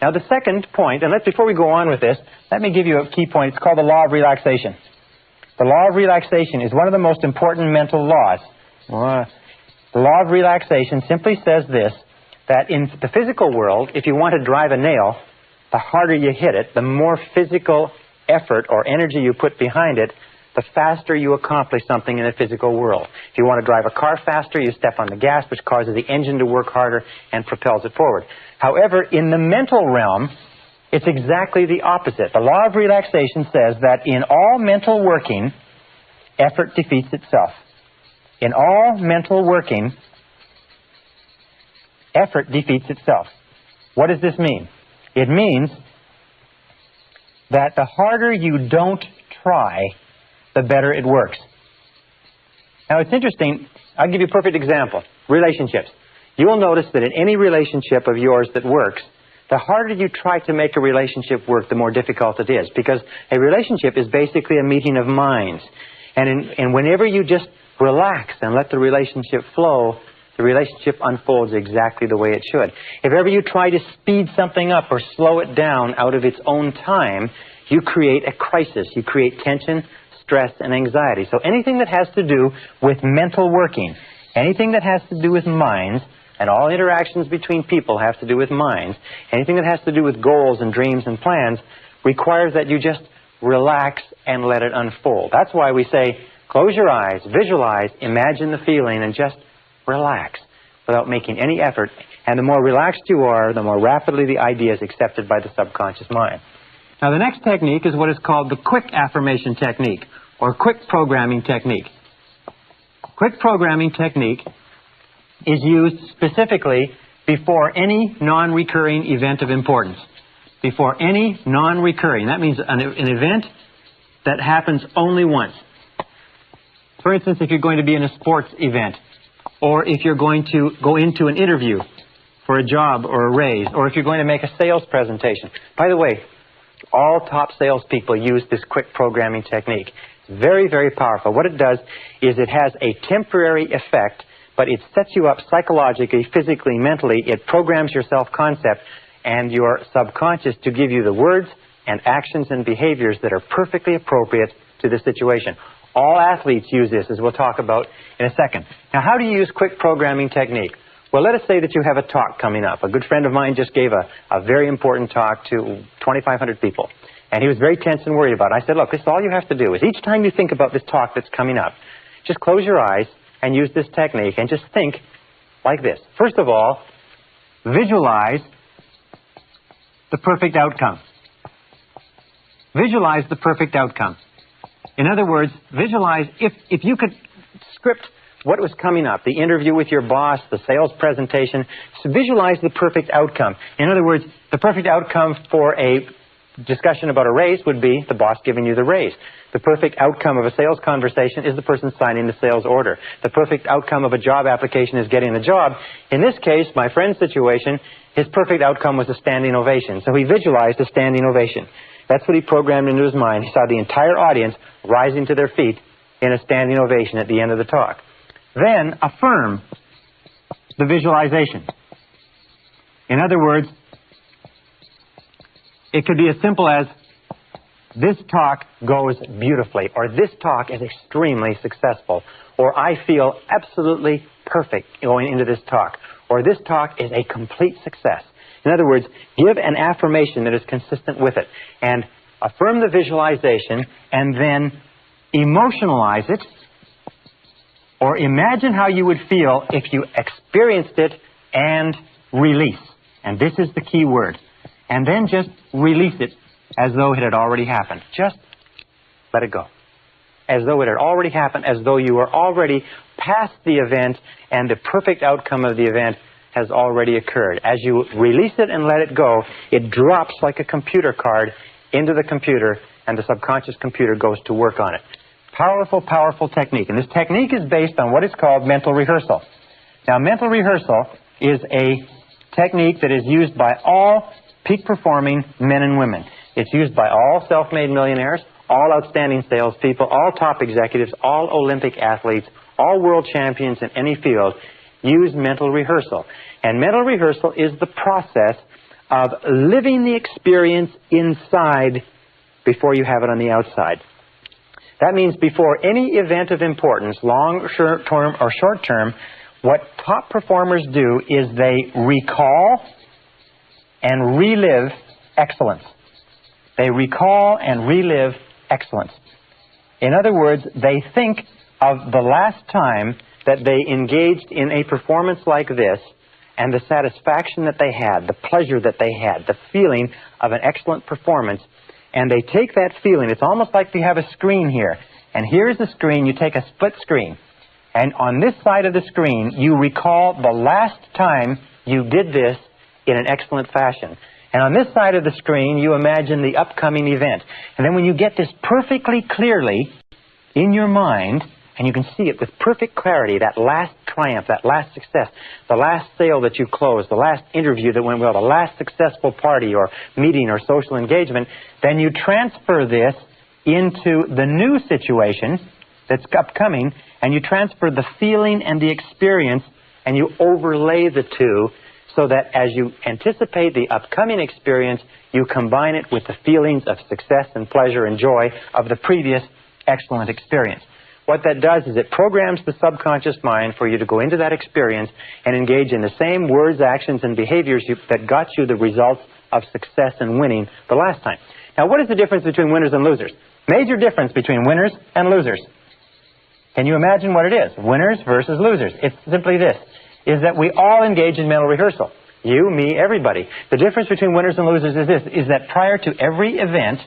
Now the second point, and before we go on with this, let me give you a key point. It's called the law of relaxation. The law of relaxation is one of the most important mental laws. The law of relaxation simply says this, that in the physical world, if you want to drive a nail, the harder you hit it, the more physical effort or energy you put behind it, the faster you accomplish something in the physical world. If you want to drive a car faster, you step on the gas, which causes the engine to work harder and propels it forward. However, in the mental realm, it's exactly the opposite. The law of relaxation says that in all mental working, effort defeats itself. In all mental working, effort defeats itself. What does this mean? It means that the harder you don't try, the better it works. Now, it's interesting. I'll give you a perfect example. Relationships. You will notice that in any relationship of yours that works, the harder you try to make a relationship work, the more difficult it is. Because a relationship is basically a meeting of minds. And whenever you just relax and let the relationship flow, the relationship unfolds exactly the way it should. If ever you try to speed something up or slow it down out of its own time, you create a crisis. You create tension, stress, and anxiety. So anything that has to do with mental working, anything that has to do with minds, and all interactions between people have to do with minds, anything that has to do with goals and dreams and plans requires that you just relax and let it unfold. That's why we say, close your eyes, visualize, imagine the feeling, and just relax without making any effort. And the more relaxed you are, the more rapidly the idea is accepted by the subconscious mind. Now, the next technique is what is called the quick affirmation technique, or quick programming technique. Quick programming technique is used specifically before any non-recurring event of importance. Before any non-recurring. That means an event that happens only once. For instance, if you're going to be in a sports event, or if you're going to go into an interview for a job or a raise, or if you're going to make a sales presentation. By the way, all top salespeople use this quick programming technique. It's very, very powerful. What it does is it has a temporary effect, but it sets you up psychologically, physically, mentally. It programs your self-concept and your subconscious to give you the words and actions and behaviors that are perfectly appropriate to the situation. All athletes use this, as we'll talk about in a second. Now, how do you use quick programming technique? Well, let us say that you have a talk coming up. A good friend of mine just gave a very important talk to 2,500 people. And he was very tense and worried about it. I said, look, this is all you have to do is each time you think about this talk that's coming up, just close your eyes and use this technique and just think like this. First of all, visualize the perfect outcome. Visualize the perfect outcome. In other words, visualize if you could script what was coming up, the interview with your boss, the sales presentation, so visualize the perfect outcome. In other words, the perfect outcome for a discussion about a raise would be the boss giving you the raise. The perfect outcome of a sales conversation is the person signing the sales order. The perfect outcome of a job application is getting the job. In this case, my friend's situation, his perfect outcome was a standing ovation. So he visualized a standing ovation. That's what he programmed into his mind. He saw the entire audience rising to their feet in a standing ovation at the end of the talk. Then affirm the visualization. In other words, it could be as simple as, this talk goes beautifully, or this talk is extremely successful, or I feel absolutely perfect going into this talk, or this talk is a complete success. In other words, give an affirmation that is consistent with it, and affirm the visualization, and then emotionalize it, or imagine how you would feel if you experienced it, and release. And this is the key word. And then just release it as though it had already happened. Just let it go. As though it had already happened, as though you were already past the event and the perfect outcome of the event has already occurred. As you release it and let it go, it drops like a computer card into the computer, and the subconscious computer goes to work on it. Powerful, powerful technique. And this technique is based on what is called mental rehearsal. Now, mental rehearsal is a technique that is used by all peak-performing men and women. It's used by all self-made millionaires, all outstanding salespeople, all top executives, all Olympic athletes, all world champions in any field use mental rehearsal. And mental rehearsal is the process of living the experience inside before you have it on the outside. That means before any event of importance, long, short-term, or short-term, what top performers do is they recall and relive excellence. They recall and relive excellence. In other words, they think of the last time that they engaged in a performance like this, and the satisfaction that they had, the pleasure that they had, the feeling of an excellent performance, and they take that feeling. It's almost like you have a screen here, and here's the screen. You take a split screen, and on this side of the screen, you recall the last time you did this in an excellent fashion. And on this side of the screen, you imagine the upcoming event. And then when you get this perfectly clearly in your mind, and you can see it with perfect clarity, that last triumph, that last success, the last sale that you closed, the last interview that went well, the last successful party or meeting or social engagement, then you transfer this into the new situation that's upcoming, and you transfer the feeling and the experience, and you overlay the two, so that as you anticipate the upcoming experience, you combine it with the feelings of success and pleasure and joy of the previous excellent experience. What that does is it programs the subconscious mind for you to go into that experience and engage in the same words, actions, and behaviors that got you the results of success and winning the last time. Now, what is the difference between winners and losers? Major difference between winners and losers. Can you imagine what it is? Winners versus losers. It's simply this, is that we all engage in mental rehearsal. You, me, everybody. The difference between winners and losers is this, is that prior to every event,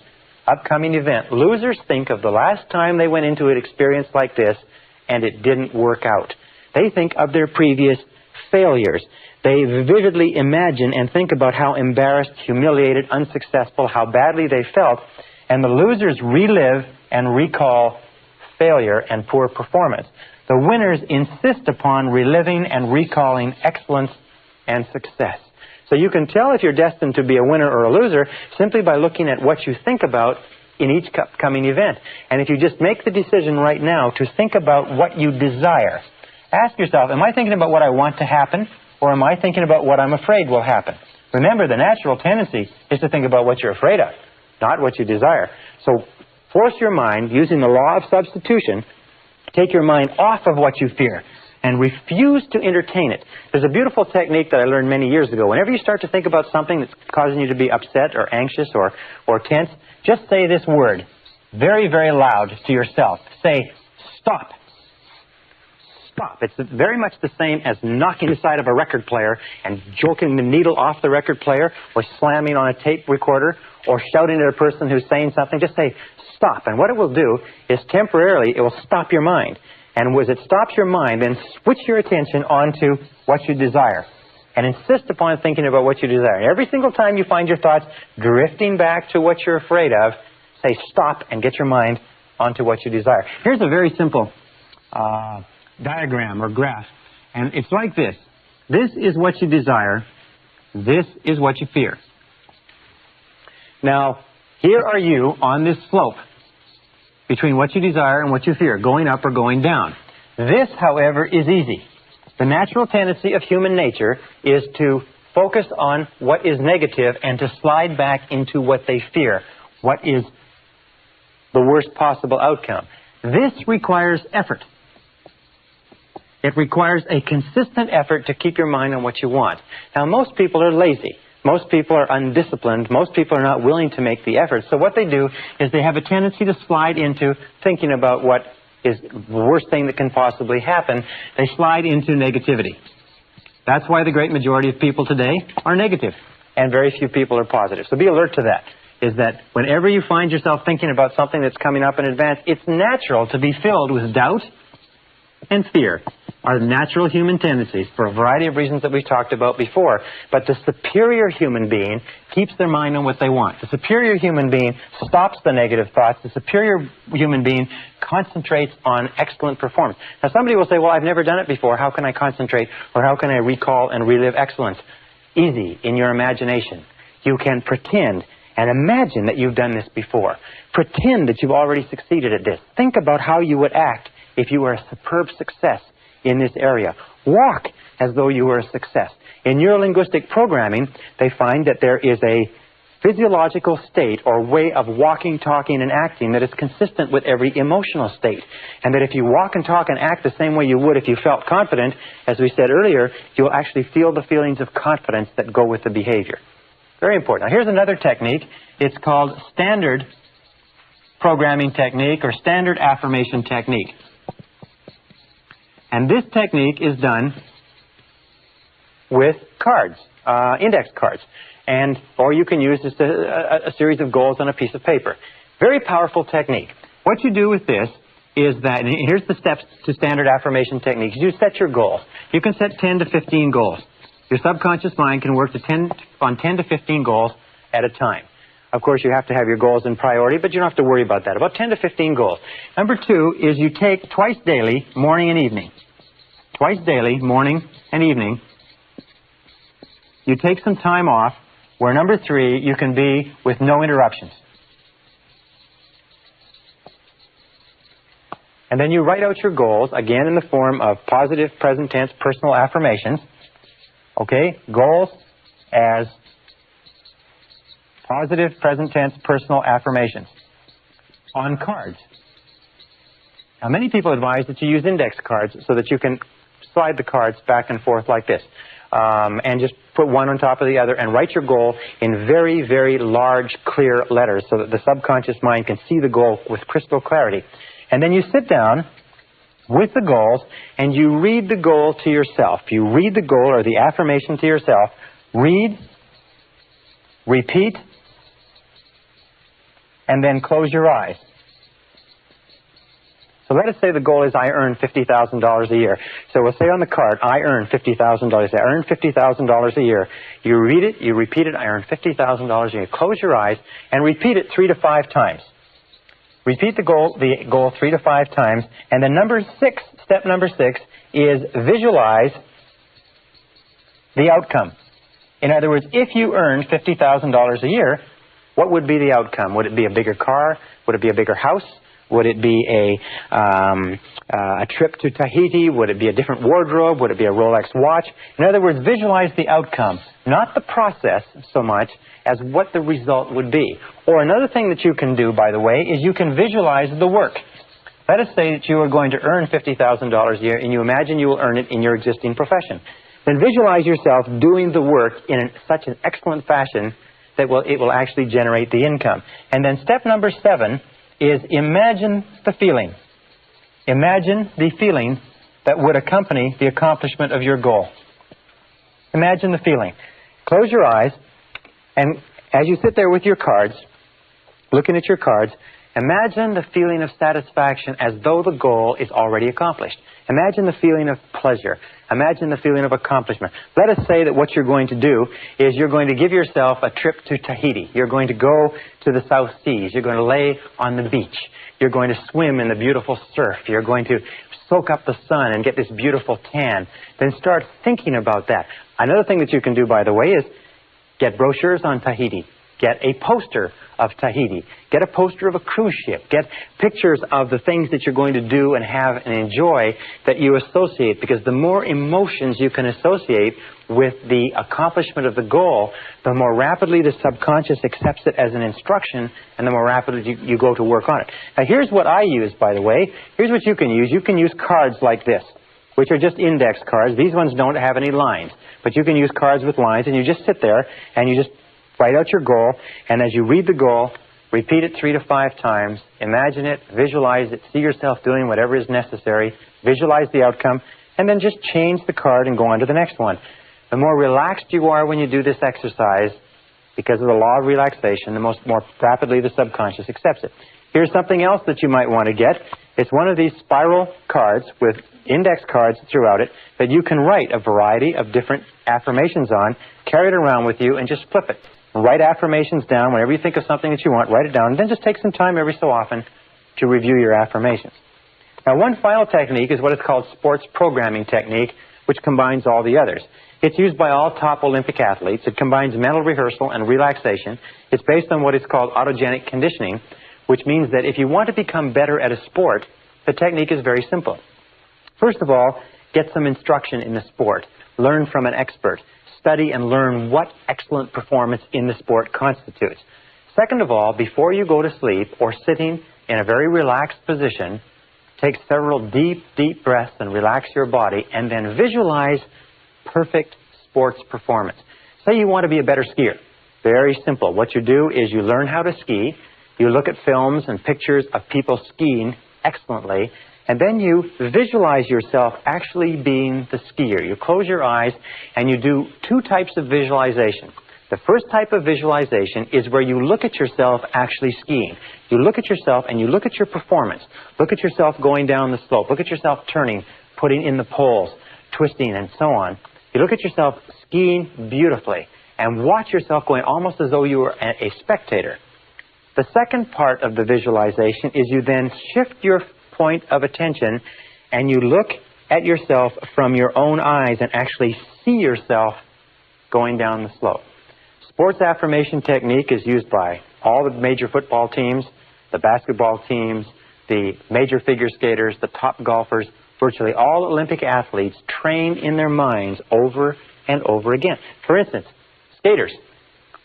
upcoming event, losers think of the last time they went into an experience like this and it didn't work out. They think of their previous failures. They vividly imagine and think about how embarrassed, humiliated, unsuccessful, how badly they felt, and the losers relive and recall failure and poor performance. The winners insist upon reliving and recalling excellence and success. So you can tell if you're destined to be a winner or a loser simply by looking at what you think about in each upcoming event. And if you just make the decision right now to think about what you desire, ask yourself, am I thinking about what I want to happen, or am I thinking about what I'm afraid will happen? Remember, the natural tendency is to think about what you're afraid of, not what you desire. So force your mind, using the law of substitution, take your mind off of what you fear and refuse to entertain it. There's a beautiful technique that I learned many years ago. Whenever you start to think about something that's causing you to be upset or anxious or tense, just say this word very, very loud to yourself. Say, stop. Stop. It's very much the same as knocking the side of a record player and joking the needle off the record player, or slamming on a tape recorder, or shouting at a person who's saying something. Just say, stop. And what it will do is temporarily it will stop your mind. And as it stops your mind, then switch your attention onto what you desire. And insist upon thinking about what you desire. And every single time you find your thoughts drifting back to what you're afraid of, say stop and get your mind onto what you desire. Here's a very simple diagram or graph. And it's like this. This is what you desire. This is what you fear. Now, here are you on this slope between what you desire and what you fear, going up or going down. This, however, is easy. The natural tendency of human nature is to focus on what is negative and to slide back into what they fear, what is the worst possible outcome. This requires effort. It requires a consistent effort to keep your mind on what you want. Now, most people are lazy. Most people are undisciplined. Most people are not willing to make the effort. So what they do is they have a tendency to slide into thinking about what is the worst thing that can possibly happen. They slide into negativity. That's why the great majority of people today are negative, and very few people are positive. So be alert to that, is that whenever you find yourself thinking about something that's coming up in advance, it's natural to be filled with doubt and fear. Are natural human tendencies for a variety of reasons that we've talked about before. But the superior human being keeps their mind on what they want. The superior human being stops the negative thoughts. The superior human being concentrates on excellent performance. Now, somebody will say, well, I've never done it before. How can I concentrate, or how can I recall and relive excellence? Easy, in your imagination. You can pretend and imagine that you've done this before. Pretend that you've already succeeded at this. Think about how you would act if you were a superb success in this area. Walk as though you were a success. In neurolinguistic programming, they find that there is a physiological state or way of walking, talking, and acting that is consistent with every emotional state. And that if you walk and talk and act the same way you would if you felt confident, as we said earlier, you'll actually feel the feelings of confidence that go with the behavior. Very important. Now, here's another technique. It's called standard programming technique or standard affirmation technique. And this technique is done with cards, index cards. Or you can use just a series of goals on a piece of paper. Very powerful technique. What you do with this is that, and here's the steps to standard affirmation techniques. You set your goals. You can set 10 to 15 goals. Your subconscious mind can work on 10 to 15 goals at a time. Of course, you have to have your goals in priority, but you don't have to worry about that. About 10 to 15 goals. Number 2 is you take twice daily, morning and evening. Twice daily, morning and evening. You take some time off, where number 3, you can be with no interruptions. And then you write out your goals, again in the form of positive present tense personal affirmations. Okay? Goals as positive present tense personal affirmations on cards. Now, many people advise that you use index cards so that you can slide the cards back and forth like this. And just put one on top of the other and write your goal in very, very large, clear letters so that the subconscious mind can see the goal with crystal clarity. And then you sit down with the goals and you read the goal to yourself. You read the goal or the affirmation to yourself. Read, repeat, and then close your eyes. So let us say the goal is I earn $50,000 a year. So we'll say on the card, I earn $50,000. I earn $50,000 a year. You read it, you repeat it, I earn $50,000 a year. Close your eyes and repeat it 3 to 5 times. Repeat the goal 3 to 5 times. And then step number 6 is visualize the outcome. In other words, if you earned $50,000 a year, what would be the outcome? Would it be a bigger car? Would it be a bigger house? Would it be a trip to Tahiti? Would it be a different wardrobe? Would it be a Rolex watch? In other words, visualize the outcome, not the process so much as what the result would be. Or another thing that you can do, by the way, is you can visualize the work. Let us say that you are going to earn $50,000 a year, and you imagine you will earn it in your existing profession. Then visualize yourself doing the work in such an excellent fashion that it will actually generate the income. And then step number 7 is imagine the feeling. Imagine the feeling that would accompany the accomplishment of your goal. Imagine the feeling. Close your eyes, and as you sit there with your cards, looking at your cards, imagine the feeling of satisfaction as though the goal is already accomplished. Imagine the feeling of pleasure. Imagine the feeling of accomplishment. Let us say that what you're going to do is you're going to give yourself a trip to Tahiti. You're going to go to the South Seas. You're going to lay on the beach. You're going to swim in the beautiful surf. You're going to soak up the sun and get this beautiful tan. Then start thinking about that. Another thing that you can do, by the way, is get brochures on Tahiti. Get a poster of Tahiti. Get a poster of a cruise ship. Get pictures of the things that you're going to do and have and enjoy that you associate, because the more emotions you can associate with the accomplishment of the goal, the more rapidly the subconscious accepts it as an instruction, and the more rapidly you go to work on it. Now, here's what I use, by the way. Here's what you can use. You can use cards like this, which are just index cards. These ones don't have any lines, but you can use cards with lines, and you just sit there and you just write out your goal, and as you read the goal, repeat it 3 to 5 times, imagine it, visualize it, see yourself doing whatever is necessary, visualize the outcome, and then just change the card and go on to the next one. The more relaxed you are when you do this exercise, because of the law of relaxation, the more rapidly the subconscious accepts it. Here's something else that you might want to get. It's one of these spiral cards with index cards throughout it that you can write a variety of different affirmations on, carry it around with you, and just flip it. Write affirmations down. Whenever you think of something that you want, write it down, and then just take some time every so often to review your affirmations. Now, one final technique is what is called sports programming technique, which combines all the others. It's used by all top Olympic athletes. It combines mental rehearsal and relaxation. It's based on what is called autogenic conditioning, which means that if you want to become better at a sport, the technique is very simple. First of all, get some instruction in the sport. Learn from an expert. Study and learn what excellent performance in the sport constitutes. Second of all, before you go to sleep or sitting in a very relaxed position, take several deep, deep breaths and relax your body, and then visualize perfect sports performance. Say you want to be a better skier. Very simple. What you do is you learn how to ski, you look at films and pictures of people skiing excellently, and then you visualize yourself actually being the skier. You close your eyes and you do 2 types of visualization. The first type of visualization is where you look at yourself actually skiing. You look at yourself and you look at your performance. Look at yourself going down the slope. Look at yourself turning, putting in the poles, twisting, and so on. You look at yourself skiing beautifully and watch yourself going almost as though you were a spectator. The second part of the visualization is you then shift your point of attention and you look at yourself from your own eyes and actually see yourself going down the slope. Sports affirmation technique is used by all the major football teams, the basketball teams, the major figure skaters, the top golfers. Virtually all Olympic athletes train in their minds over and over again. For instance, skaters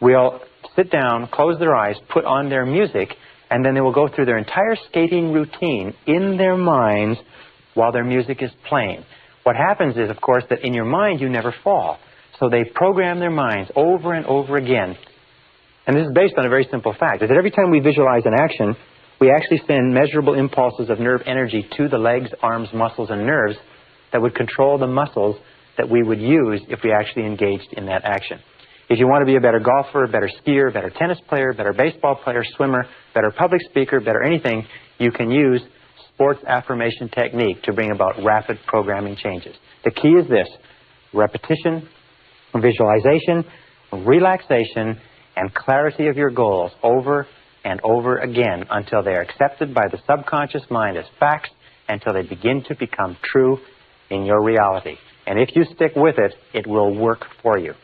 will sit down, close their eyes, put on their music, and then they will go through their entire skating routine in their minds while their music is playing. What happens is, of course, that in your mind you never fall. So they program their minds over and over again. And this is based on a very simple fact, is that every time we visualize an action, we actually send measurable impulses of nerve energy to the legs, arms, muscles, and nerves that would control the muscles that we would use if we actually engaged in that action. If you want to be a better golfer, better skier, better tennis player, better baseball player, swimmer, better public speaker, better anything, you can use sports affirmation technique to bring about rapid programming changes. The key is this: repetition, visualization, relaxation, and clarity of your goals over and over again until they are accepted by the subconscious mind as facts, until they begin to become true in your reality. And if you stick with it, it will work for you.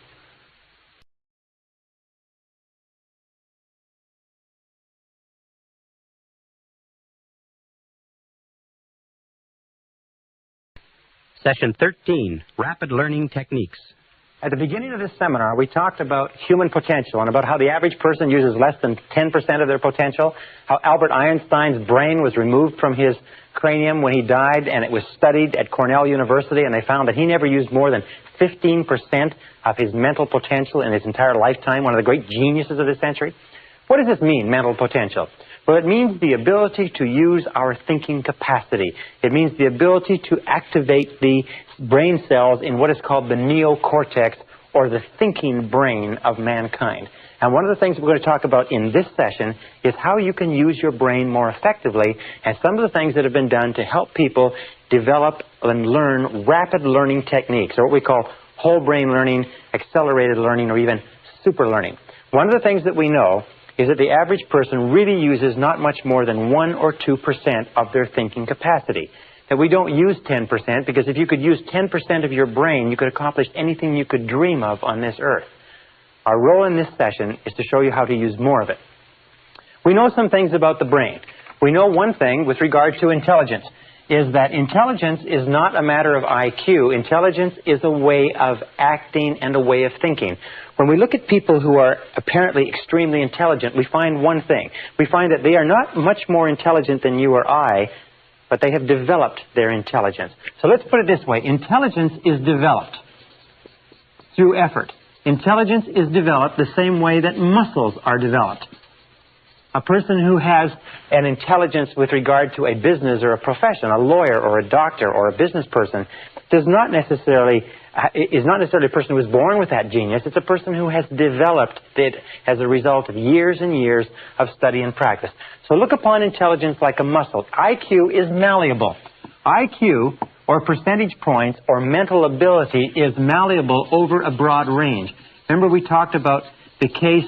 Session 13, Rapid Learning Techniques. At the beginning of this seminar, we talked about human potential and about how the average person uses less than 10% of their potential, how Albert Einstein's brain was removed from his cranium when he died, and it was studied at Cornell University, and they found that he never used more than 15% of his mental potential in his entire lifetime, one of the great geniuses of this century. What does this mean, mental potential? Well, it means the ability to use our thinking capacity. It means the ability to activate the brain cells in what is called the neocortex, or the thinking brain of mankind. And one of the things we're going to talk about in this session is how you can use your brain more effectively, and some of the things that have been done to help people develop and learn rapid learning techniques, or what we call whole brain learning, accelerated learning, or even super learning. One of the things that we know is that the average person really uses not much more than 1 or 2% of their thinking capacity. That we don't use 10%, because if you could use 10% of your brain, you could accomplish anything you could dream of on this earth. Our role in this session is to show you how to use more of it. We know some things about the brain. We know one thing with regard to intelligence, is that intelligence is not a matter of IQ. Intelligence is a way of acting and a way of thinking. When we look at people who are apparently extremely intelligent, we find one thing. We find that they are not much more intelligent than you or I, but they have developed their intelligence. So let's put it this way. Intelligence is developed through effort. Intelligence is developed the same way that muscles are developed. A person who has an intelligence with regard to a business or a profession, a lawyer or a doctor or a business person, is not necessarily a person who was born with that genius. It's a person who has developed it as a result of years and years of study and practice. So look upon intelligence like a muscle. IQ is malleable. IQ, or percentage points, or mental ability, is malleable over a broad range. Remember we talked about the case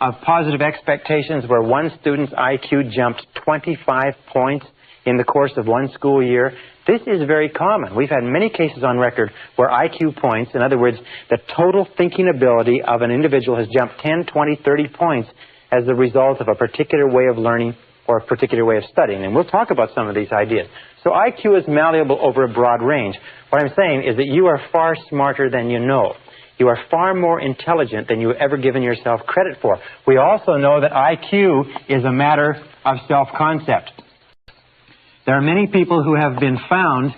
of positive expectations where one student's IQ jumped 25 points in the course of one school year. This is very common. We've had many cases on record where IQ points, in other words, the total thinking ability of an individual has jumped 10, 20, 30 points as a result of a particular way of learning or a particular way of studying. And we'll talk about some of these ideas. So IQ is malleable over a broad range. What I'm saying is that you are far smarter than you know. You are far more intelligent than you've ever given yourself credit for. We also know that IQ is a matter of self-concept. There are many people who have been found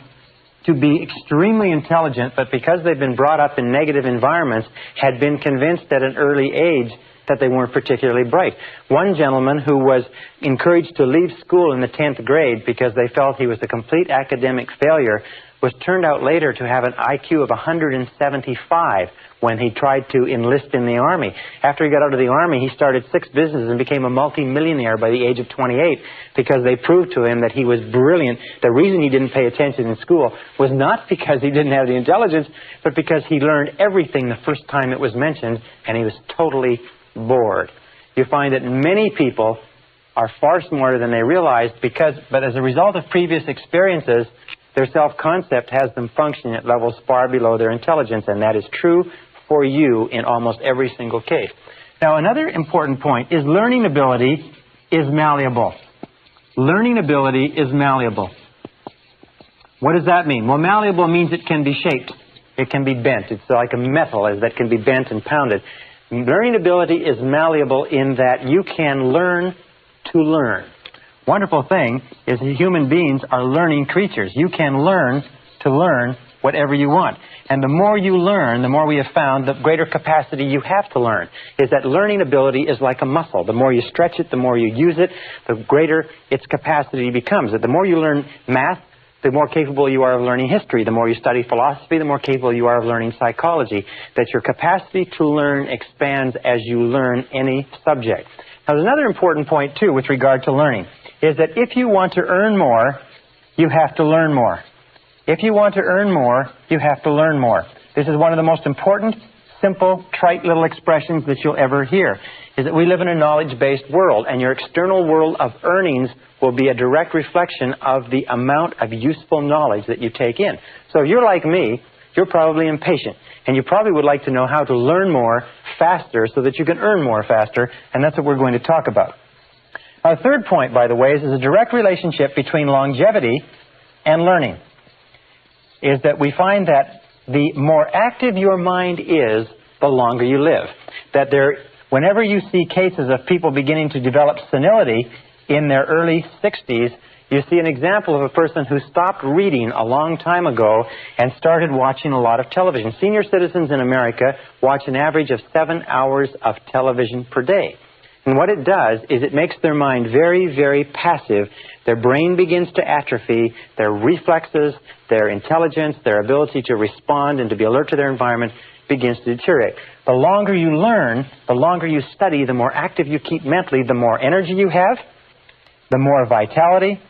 to be extremely intelligent, but because they've been brought up in negative environments, had been convinced at an early age that they weren't particularly bright. One gentleman who was encouraged to leave school in the 10th grade because they felt he was a complete academic failure was turned out later to have an IQ of 175 when he tried to enlist in the Army. After he got out of the Army, he started 6 businesses and became a multi-millionaire by the age of 28 because they proved to him that he was brilliant. The reason he didn't pay attention in school was not because he didn't have the intelligence, but because he learned everything the first time it was mentioned and he was totally bored. You find that many people are far smarter than they realize but as a result of previous experiences, their self-concept has them functioning at levels far below their intelligence, and that is true for you in almost every single case. Now, another important point is learning ability is malleable. Learning ability is malleable. What does that mean? Well, malleable means it can be shaped. It can be bent. It's like a metal that can be bent and pounded. Learning ability is malleable in that you can learn to learn. Wonderful thing is that human beings are learning creatures. You can learn to learn whatever you want. And the more you learn, the more we have found, the greater capacity you have to learn. Is that learning ability is like a muscle. The more you stretch it, the more you use it, the greater its capacity becomes. That the more you learn math, the more capable you are of learning history. The more you study philosophy, the more capable you are of learning psychology. That your capacity to learn expands as you learn any subject. Now, there's another important point, too, with regard to learning, is that if you want to earn more, you have to learn more. If you want to earn more, you have to learn more. This is one of the most important, simple, trite little expressions that you'll ever hear, is that we live in a knowledge-based world, and your external world of earnings will be a direct reflection of the amount of useful knowledge that you take in. So if you're like me, you're probably impatient, and you probably would like to know how to learn more faster so that you can earn more faster, and that's what we're going to talk about. Our third point, by the way, is a direct relationship between longevity and learning. Is that we find that the more active your mind is, the longer you live. That whenever you see cases of people beginning to develop senility in their early 60s, you see an example of a person who stopped reading a long time ago and started watching a lot of television. Senior citizens in America watch an average of 7 hours of television per day. And what it does is it makes their mind very, very passive. Their brain begins to atrophy. Their reflexes, their intelligence, their ability to respond and to be alert to their environment begins to deteriorate. The longer you learn, the longer you study, the more active you keep mentally, the more energy you have, the more vitality,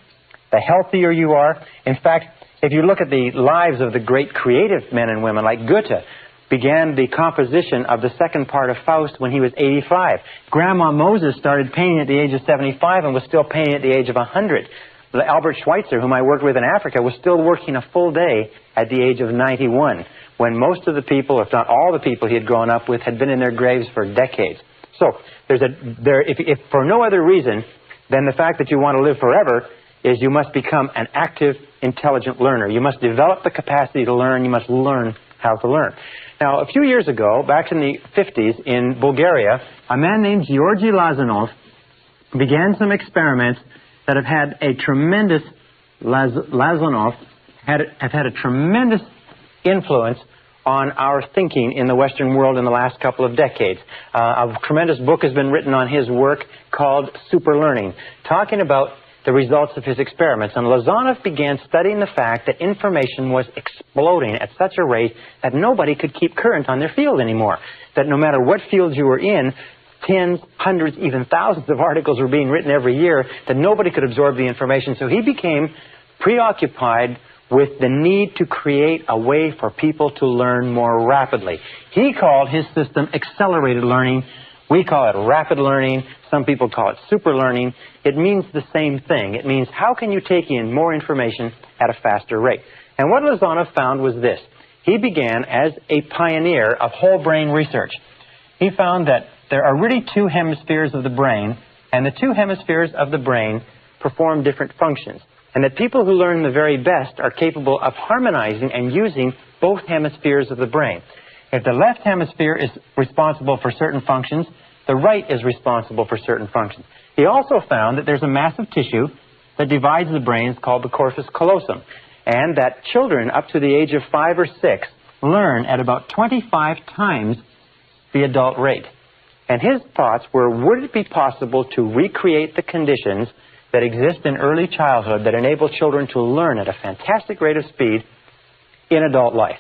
the healthier you are. In fact, if you look at the lives of the great creative men and women, like Goethe, began the composition of the second part of Faust when he was 85. Grandma Moses started painting at the age of 75 and was still painting at the age of 100. Albert Schweitzer, whom I worked with in Africa, was still working a full day at the age of 91, when most of the people, if not all the people he had grown up with, had been in their graves for decades. So, if for no other reason than the fact that you want to live forever, is you must become an active, intelligent learner. You must develop the capacity to learn. You must learn how to learn. Now, a few years ago, back in the 50s in Bulgaria, a man named Georgy Lazanov began some experiments that have had a tremendous tremendous influence on our thinking in the Western world in the last couple of decades. A tremendous book has been written on his work called Super Learning, talking about the results of his experiments. And Lazanov began studying the fact that information was exploding at such a rate that nobody could keep current on their field anymore. That no matter what field you were in, tens, hundreds, even thousands of articles were being written every year, that nobody could absorb the information. So he became preoccupied with the need to create a way for people to learn more rapidly. He called his system accelerated learning. We call it rapid learning. Some people call it super learning. It means the same thing. It means how can you take in more information at a faster rate? And what Lazanov found was this. He began as a pioneer of whole brain research. He found that there are really two hemispheres of the brain, and the two hemispheres of the brain perform different functions. And that people who learn the very best are capable of harmonizing and using both hemispheres of the brain. If the left hemisphere is responsible for certain functions, the right is responsible for certain functions. He also found that there's a massive tissue that divides the brain. It's called the corpus callosum. And that children up to the age of 5 or 6 learn at about 25 times the adult rate. And his thoughts were, would it be possible to recreate the conditions that exist in early childhood that enable children to learn at a fantastic rate of speed in adult life?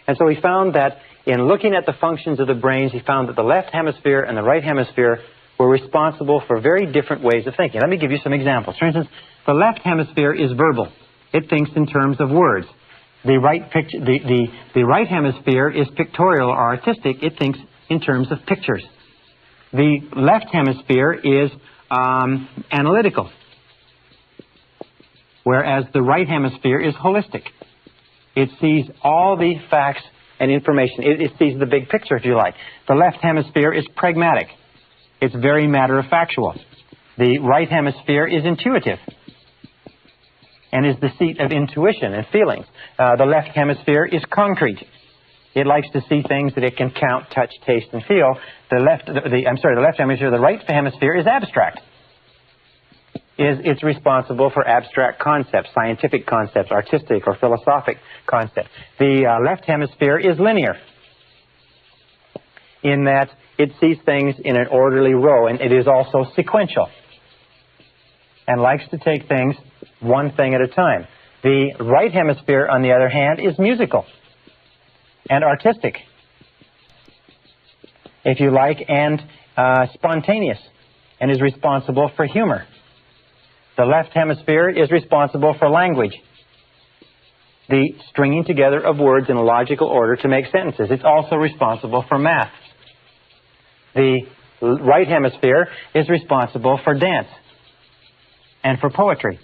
And so he found that in looking at the functions of the brains, he found that the left hemisphere and the right hemisphere were responsible for very different ways of thinking. Let me give you some examples. For instance, the left hemisphere is verbal. It thinks in terms of words. The right hemisphere is pictorial or artistic. It thinks in terms of pictures. The left hemisphere is analytical, whereas the right hemisphere is holistic. It sees all the facts and information. It sees the big picture, if you like. The left hemisphere is pragmatic. It's very matter-of-factual. The right hemisphere is intuitive and is the seat of intuition and feelings. The left hemisphere is concrete. It likes to see things that it can count, touch, taste, and feel. The left hemisphere, the right hemisphere is abstract. It's responsible for abstract concepts, scientific concepts, artistic or philosophic concepts. The left hemisphere is linear, in that it sees things in an orderly row, and it is also sequential, and likes to take things one thing at a time. The right hemisphere, on the other hand, is musical and artistic, if you like, and spontaneous, and is responsible for humor. The left hemisphere is responsible for language, the stringing together of words in a logical order to make sentences. It's also responsible for math. The right hemisphere is responsible for dance and for poetry.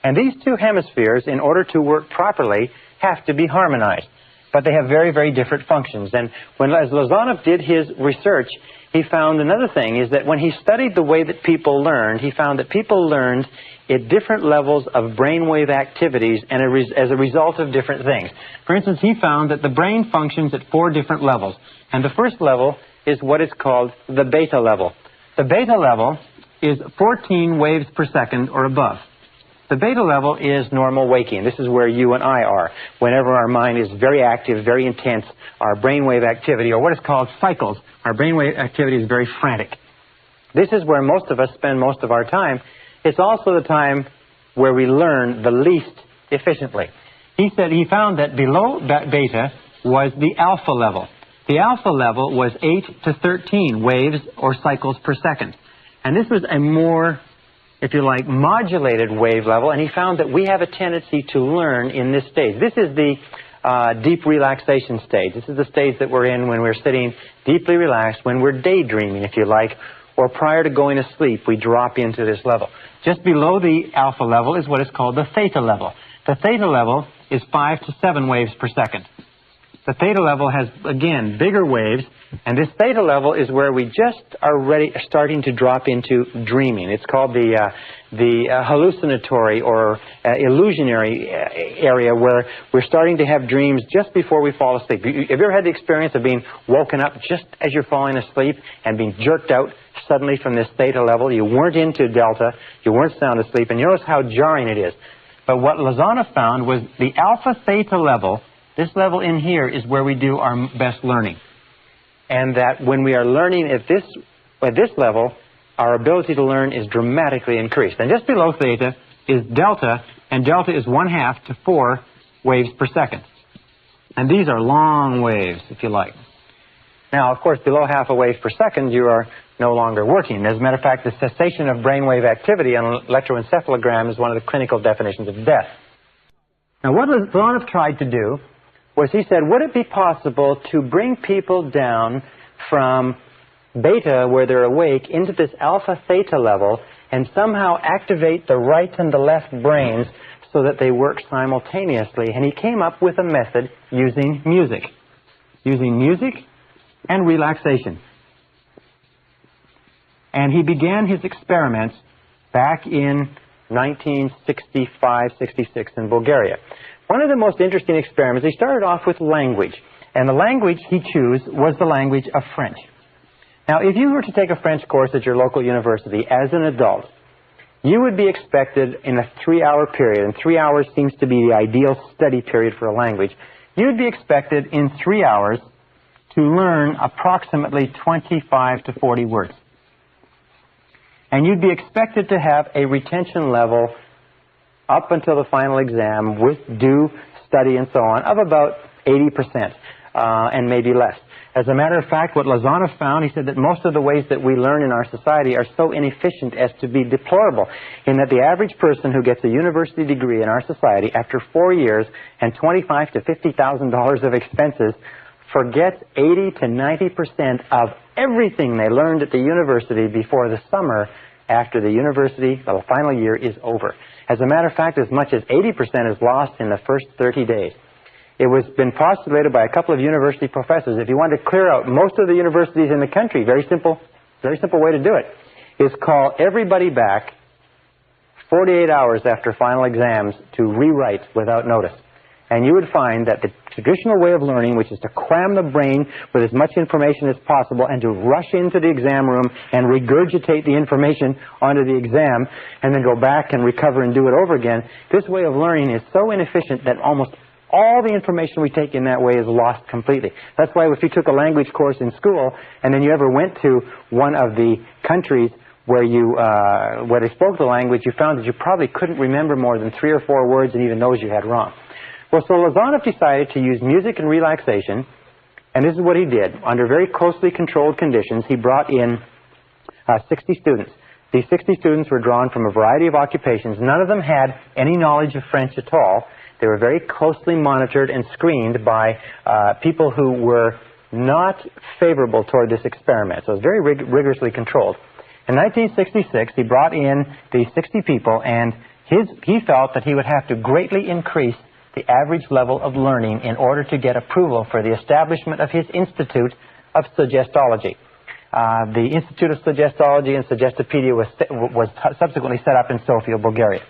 And these two hemispheres, in order to work properly, have to be harmonized. but they have very, very different functions. And as Lozanov did his research, he found another thing, is that when he studied the way that people learned, he found that people learned at different levels of brainwave activities and as a result of different things. For instance, he found that the brain functions at 4 different levels. And the first level is what is called the beta level. The beta level is 14 waves per second or above. The beta level is normal waking. This is where you and I are. Whenever our mind is very active, very intense, our brainwave activity, or what is called cycles, our brainwave activity is very frantic. This is where most of us spend most of our time. It's also the time where we learn the least efficiently. He said he found that below that beta was the alpha level. The alpha level was 8 to 13 waves or cycles per second. And this was a more, if you like, modulated wave level, and he found that we have a tendency to learn in this stage. This is the deep relaxation stage. This is the stage that we're in when we're sitting deeply relaxed, when we're daydreaming, if you like, or prior to going to sleep, we drop into this level. Just below the alpha level is what is called the theta level. The theta level is 5 to 7 waves per second. The theta level has, again, bigger waves, and this theta level is where we just are starting to drop into dreaming. It's called the hallucinatory or illusionary area, where we're starting to have dreams just before we fall asleep. Have you ever had the experience of being woken up just as you're falling asleep and being jerked out suddenly from this theta level? You weren't into delta, you weren't sound asleep, and you notice how jarring it is. But what Lozanov found was the alpha theta level. This level in here is where we do our best learning. And that when we are learning at this level, our ability to learn is dramatically increased. And just below theta is delta, and delta is 1/2 to 4 waves per second. And these are long waves, if you like. Now, of course, below 1/2 a wave per second, you are no longer working. As a matter of fact, the cessation of brainwave activity on an electroencephalogram is one of the clinical definitions of death. Now, what Lozanov tried to do was he said, would it be possible to bring people down from beta, where they're awake, into this alpha theta level and somehow activate the right and the left brains so that they work simultaneously? And he came up with a method using music and relaxation. And he began his experiments back in 1965-66 in Bulgaria. One of the most interesting experiments, he started off with language. And the language he chose was the language of French. Now, if you were to take a French course at your local university as an adult, you would be expected in a 3-hour period, and 3 hours seems to be the ideal study period for a language. You would be expected in 3 hours to learn approximately 25 to 40 words. And you'd be expected to have a retention level up until the final exam with due study and so on of about 80% and maybe less. As a matter of fact, what Lozanov found, he said that most of the ways that we learn in our society are so inefficient as to be deplorable, in that the average person who gets a university degree in our society after 4 years and $25,000 to $50,000 of expenses forgets 80 to 90% of everything they learned at the university before the summer after the university, the final year, is over. As a matter of fact, as much as 80% is lost in the first 30 days. It was been postulated by a couple of university professors. If you want to clear out most of the universities in the country, very simple way to do it, is call everybody back 48 hours after final exams to rewrite without notice. And you would find that the traditional way of learning, which is to cram the brain with as much information as possible and to rush into the exam room and regurgitate the information onto the exam and then go back and recover and do it over again, this way of learning is so inefficient that almost all the information we take in that way is lost completely. That's why if you took a language course in school and then you ever went to one of the countries where they spoke the language, you found that you probably couldn't remember more than 3 or 4 words, and even those you had wrong. Well, so Lozanov decided to use music and relaxation, and this is what he did. Under very closely controlled conditions, he brought in 60 students. These 60 students were drawn from a variety of occupations. None of them had any knowledge of French at all. They were very closely monitored and screened by people who were not favorable toward this experiment. So it was very rigorously controlled. In 1966, he brought in these 60 people, and he felt that he would have to greatly increase the average level of learning in order to get approval for the establishment of his Institute of Suggestology. The Institute of Suggestology and Suggestopedia was subsequently set up in Sofia, Bulgaria.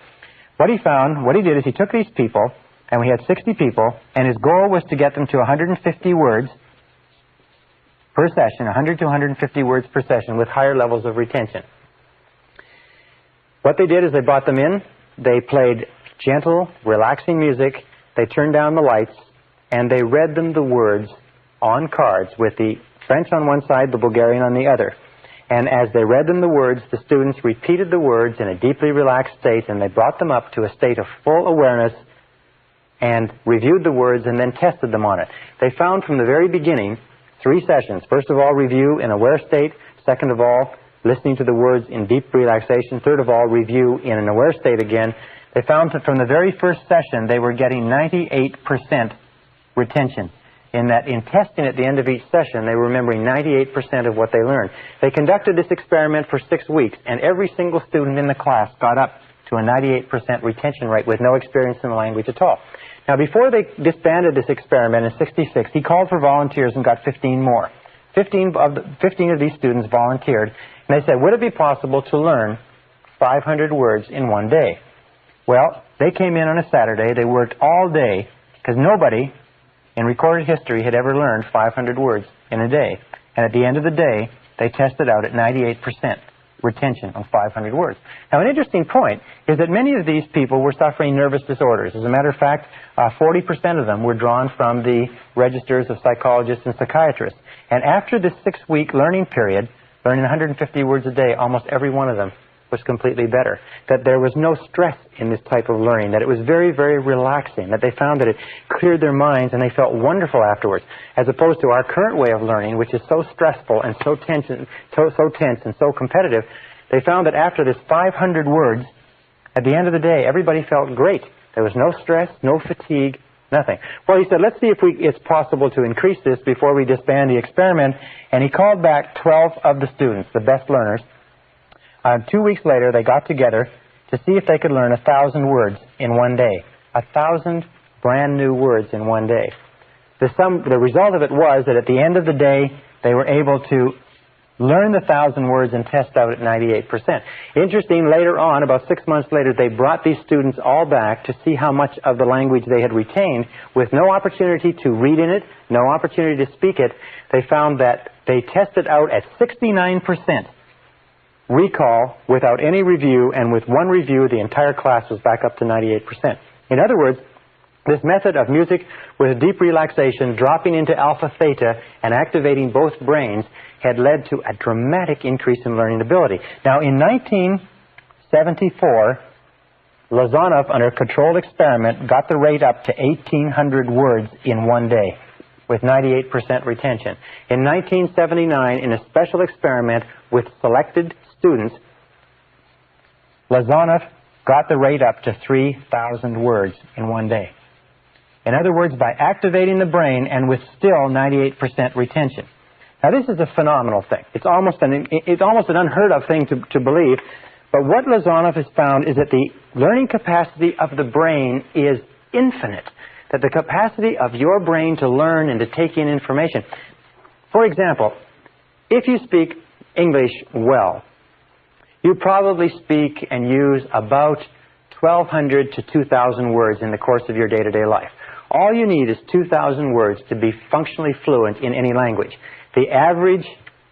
What he did is he took these people, and we had 60 people, and his goal was to get them to 150 words per session, 100 to 150 words per session with higher levels of retention. What they did is they brought them in, they played gentle, relaxing music, they turned down the lights, and they read them the words on cards with the French on one side, the Bulgarian on the other. And as they read them the words, the students repeated the words in a deeply relaxed state, and they brought them up to a state of full awareness and reviewed the words and then tested them on it. They found from the very beginning 3 sessions. First of all, review in aware state. Second of all, listening to the words in deep relaxation. Third of all, review in an aware state again. They found that from the very first session, they were getting 98% retention. In that, in testing at the end of each session, they were remembering 98% of what they learned. They conducted this experiment for 6 weeks, and every single student in the class got up to a 98% retention rate with no experience in the language at all. Now, before they disbanded this experiment in '66, he called for volunteers and got 15 more. 15 of these students volunteered, and they said, would it be possible to learn 500 words in one day? Well, they came in on a Saturday. They worked all day, because nobody in recorded history had ever learned 500 words in a day. And at the end of the day, they tested out at 98% retention of 500 words. Now, an interesting point is that many of these people were suffering nervous disorders. As a matter of fact, 40% of them were drawn from the registers of psychologists and psychiatrists. And after this 6-week learning period, learning 150 words a day, almost every one of them was completely better. That there was no stress in this type of learning, that it was very, very relaxing, that they found that it cleared their minds and they felt wonderful afterwards, as opposed to our current way of learning, which is so stressful and so tense and so competitive. They found that after this 500 words, at the end of the day, everybody felt great. There was no stress, no fatigue, nothing. Well, he said, let's see if it's possible to increase this before we disband the experiment. And he called back 12 of the students, the best learners. 2 weeks later, they got together to see if they could learn 1,000 words in one day. 1,000 brand new words in one day. The result of it was that at the end of the day, they were able to learn the 1,000 words and test out at 98%. Interesting, later on, about 6 months later, they brought these students all back to see how much of the language they had retained with no opportunity to read in it, no opportunity to speak it. They found that they tested out at 69% recall without any review, and with one review, the entire class was back up to 98%. In other words, this method of music with deep relaxation, dropping into alpha theta and activating both brains had led to a dramatic increase in learning ability. Now, in 1974, Lazanov, under a controlled experiment, got the rate up to 1,800 words in one day with 98% retention. In 1979, in a special experiment with selected students, Lazanov got the rate up to 3,000 words in one day. In other words, by activating the brain and with still 98% retention. Now, this is a phenomenal thing. It's almost an unheard of thing to believe. But what Lazanov has found is that the learning capacity of the brain is infinite. That the capacity of your brain to learn and to take in information. For example, if you speak English well, you probably speak and use about 1,200 to 2,000 words in the course of your day-to-day life. All you need is 2,000 words to be functionally fluent in any language. The average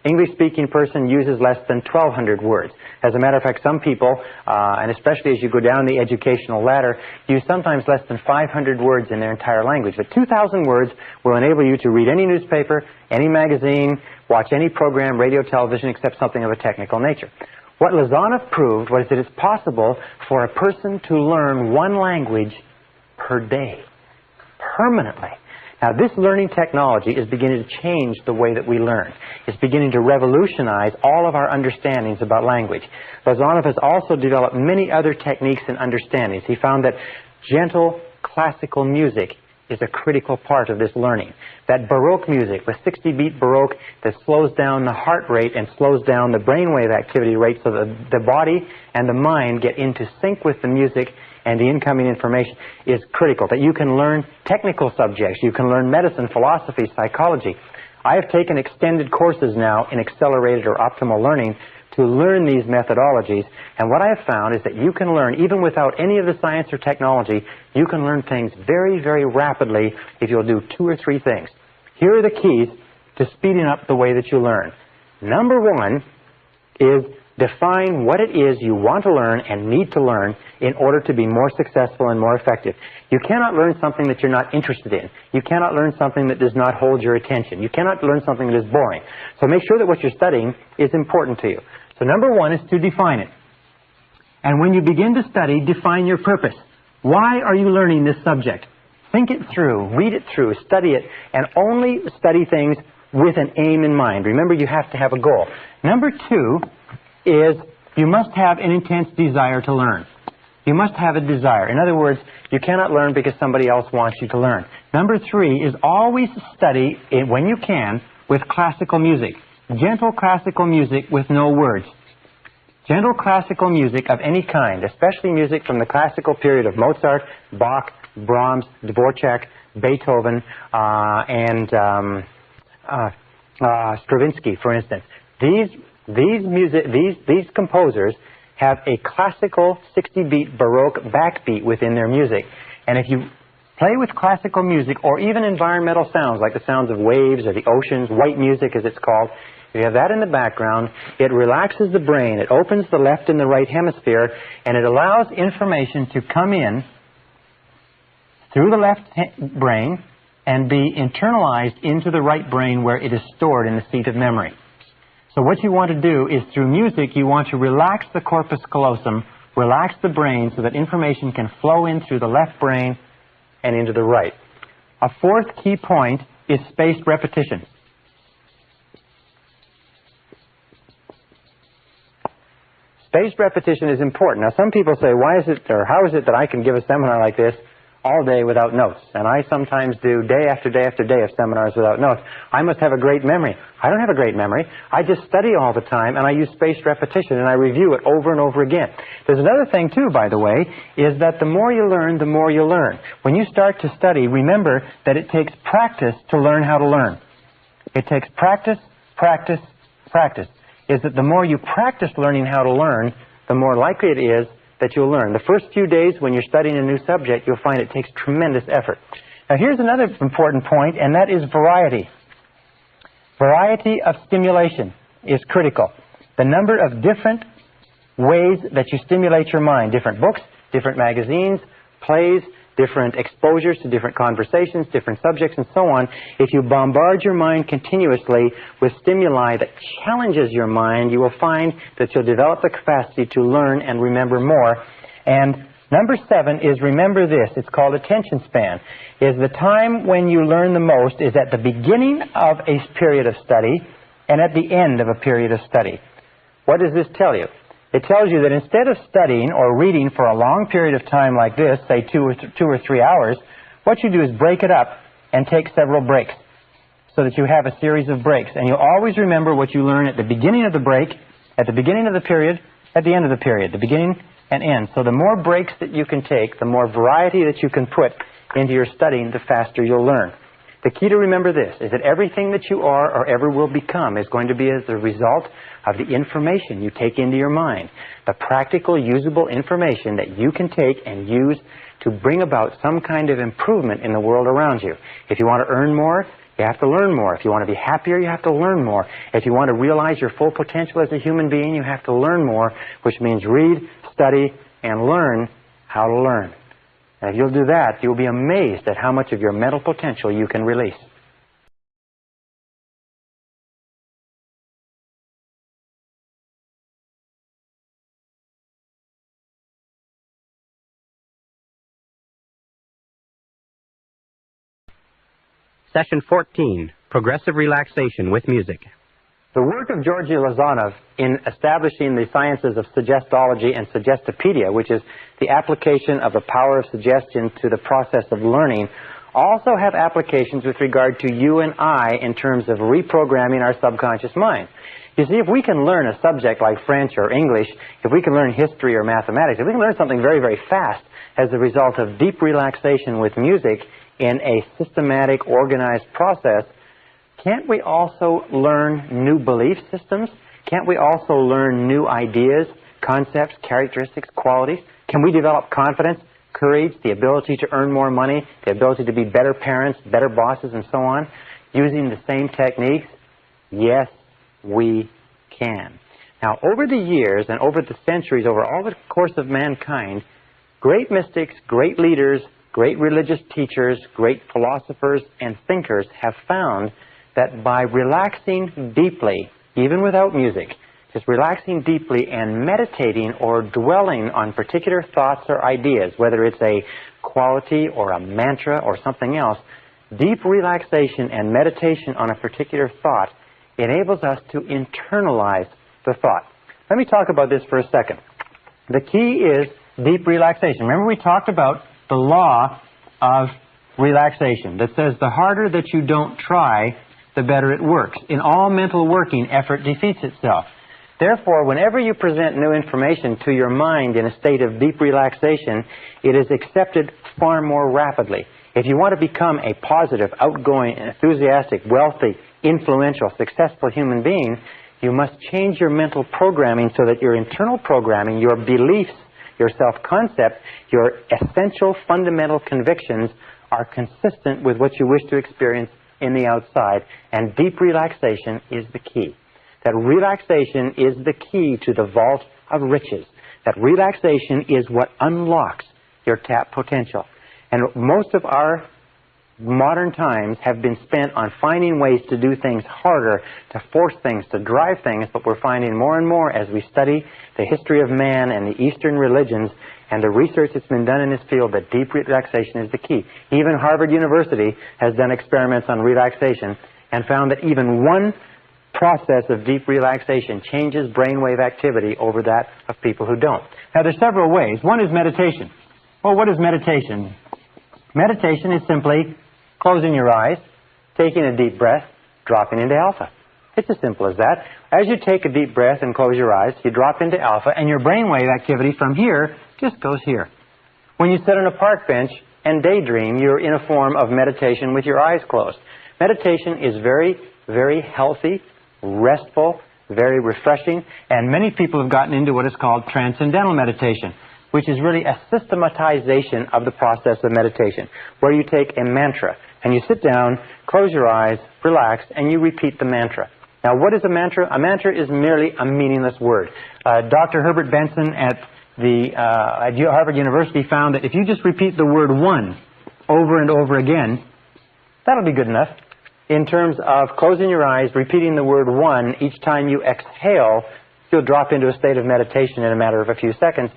English-speaking person uses less than 1,200 words. As a matter of fact, some people, and especially as you go down the educational ladder, use sometimes less than 500 words in their entire language. But 2,000 words will enable you to read any newspaper, any magazine, watch any program, radio, television, except something of a technical nature. What Lazanov proved was that it's possible for a person to learn one language per day, permanently. Now, this learning technology is beginning to change the way that we learn. It's beginning to revolutionize all of our understandings about language. Lazanov has also developed many other techniques and understandings. He found that gentle classical music is a critical part of this learning. That Baroque music, with 60-beat Baroque, that slows down the heart rate and slows down the brainwave activity rate so that the body and the mind get into sync with the music and the incoming information is critical, that you can learn technical subjects, you can learn medicine, philosophy, psychology. I have taken extended courses now in accelerated or optimal learning to learn these methodologies, and what I have found is that you can learn, even without any of the science or technology, you can learn things very, very rapidly if you'll do 2 or 3 things. Here are the keys to speeding up the way that you learn. Number 1 is define what it is you want to learn and need to learn in order to be more successful and more effective. You cannot learn something that you're not interested in. You cannot learn something that does not hold your attention. You cannot learn something that is boring. So make sure that what you're studying is important to you. So number 1 is to define it. And when you begin to study, define your purpose. Why are you learning this subject? Think it through, read it through, study it, and only study things with an aim in mind. Remember, you have to have a goal. Number 2 is you must have an intense desire to learn. You must have a desire. In other words, you cannot learn because somebody else wants you to learn. Number 3 is always study, when you can, with classical music. Gentle classical music with no words. Gentle classical music of any kind, especially music from the classical period of Mozart, Bach, Brahms, Dvorak, Beethoven, and Stravinsky, for instance. These composers have a classical 60-beat Baroque backbeat within their music. And if you play with classical music or even environmental sounds like the sounds of waves or the oceans, white music as it's called, if you have that in the background, it relaxes the brain, it opens the left and the right hemisphere, and it allows information to come in through the left brain and be internalized into the right brain where it is stored in the seat of memory. So what you want to do is through music, you want to relax the corpus callosum, relax the brain so that information can flow in through the left brain and into the right. A 4th key point is spaced repetition. Spaced repetition is important. Now, some people say, why is it, or how is it that I can give a seminar like this all day without notes? And I sometimes do day after day after day of seminars without notes. I must have a great memory. I don't have a great memory. I just study all the time, and I use spaced repetition, and I review it over and over again. There's another thing, too, by the way, is that the more you learn, the more you learn. When you start to study, remember that it takes practice to learn how to learn. It takes practice, practice, practice. Is that the more you practice learning how to learn, the more likely it is that you'll learn. The first few days when you're studying a new subject, you'll find it takes tremendous effort. Now, here's another important point, and that is variety. Variety of stimulation is critical. The number of different ways that you stimulate your mind, different books, different magazines, plays, different exposures to different conversations, different subjects, and so on. If you bombard your mind continuously with stimuli that challenges your mind, you will find that you'll develop the capacity to learn and remember more. And number 7 is remember this. It's called attention span. Is the time when you learn the most is at the beginning of a period of study and at the end of a period of study. What does this tell you? It tells you that instead of studying or reading for a long period of time like this, say 2 or 3 hours, what you do is break it up and take several breaks so that you have a series of breaks. And you'll always remember what you learn at the beginning of the break, at the beginning of the period, at the end of the period, the beginning and end. So the more breaks that you can take, the more variety that you can put into your studying, the faster you'll learn. The key to remember this is that everything that you are or ever will become is going to be as a result of the information you take into your mind. The practical, usable information that you can take and use to bring about some kind of improvement in the world around you. If you want to earn more, you have to learn more. If you want to be happier, you have to learn more. If you want to realize your full potential as a human being, you have to learn more, which means read, study, and learn how to learn. And if you'll do that, you'll be amazed at how much of your mental potential you can release. Session 14, Progressive Relaxation with Music. The work of Georgy Lazanov in establishing the sciences of suggestology and suggestopedia, which is the application of the power of suggestion to the process of learning, also have applications with regard to you and I in terms of reprogramming our subconscious mind. You see, if we can learn a subject like French or English, if we can learn history or mathematics, if we can learn something very, very fast as a result of deep relaxation with music in a systematic, organized process, can't we also learn new belief systems? Can't we also learn new ideas, concepts, characteristics, qualities? Can we develop confidence, courage, the ability to earn more money, the ability to be better parents, better bosses, and so on, using the same techniques? Yes, we can. Now, over the years and over the centuries, over all the course of mankind, great mystics, great leaders, great religious teachers, great philosophers and thinkers have found that by relaxing deeply, even without music, just relaxing deeply and meditating or dwelling on particular thoughts or ideas, whether it's a quality or a mantra or something else, deep relaxation and meditation on a particular thought enables us to internalize the thought. Let me talk about this for a second. The key is deep relaxation. Remember, we talked about the law of relaxation that says the harder that you don't try, the better it works. In all mental working, effort defeats itself. Therefore, whenever you present new information to your mind in a state of deep relaxation, it is accepted far more rapidly. If you want to become a positive, outgoing, enthusiastic, wealthy, influential, successful human being, you must change your mental programming so that your internal programming, your beliefs, your self-concept, your essential fundamental convictions are consistent with what you wish to experience in the outside. And deep relaxation is the key. That relaxation is the key to the vault of riches. That relaxation is what unlocks your tapped potential. And most of our modern times have been spent on finding ways to do things harder, to force things, to drive things, but we're finding more and more as we study the history of man and the Eastern religions and the research that's been done in this field that deep relaxation is the key. Even Harvard University has done experiments on relaxation and found that even one process of deep relaxation changes brainwave activity over that of people who don't. Now, there's several ways. One is meditation. Well, what is meditation? Meditation is simply closing your eyes, taking a deep breath, dropping into alpha. It's as simple as that. As you take a deep breath and close your eyes, you drop into alpha, and your brainwave activity from here just goes here. When you sit on a park bench and daydream, you're in a form of meditation with your eyes closed. Meditation is very, very healthy, restful, very refreshing, and many people have gotten into what is called transcendental meditation, which is really a systematization of the process of meditation, where you take a mantra and you sit down, close your eyes, relax, and you repeat the mantra. Now, what is a mantra? A mantra is merely a meaningless word. Dr. Herbert Benson at Harvard University found that if you just repeat the word one over and over again, that'll be good enough. In terms of closing your eyes, repeating the word one each time you exhale, you'll drop into a state of meditation in a matter of a few seconds,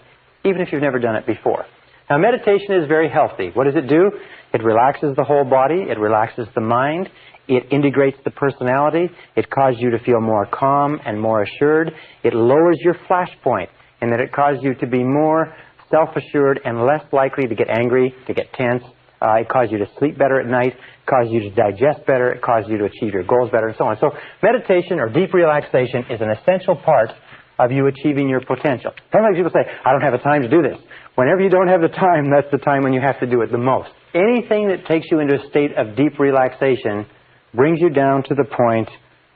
even if you've never done it before. Now, meditation is very healthy. What does it do? It relaxes the whole body. It relaxes the mind. It integrates the personality. It causes you to feel more calm and more assured. It lowers your flash point in that it causes you to be more self-assured and less likely to get angry, to get tense. It causes you to sleep better at night. It causes you to digest better. It causes you to achieve your goals better, and so on. So meditation or deep relaxation is an essential part of you achieving your potential. Sometimes people say, I don't have the time to do this. Whenever you don't have the time, that's the time when you have to do it the most. Anything that takes you into a state of deep relaxation brings you down to the point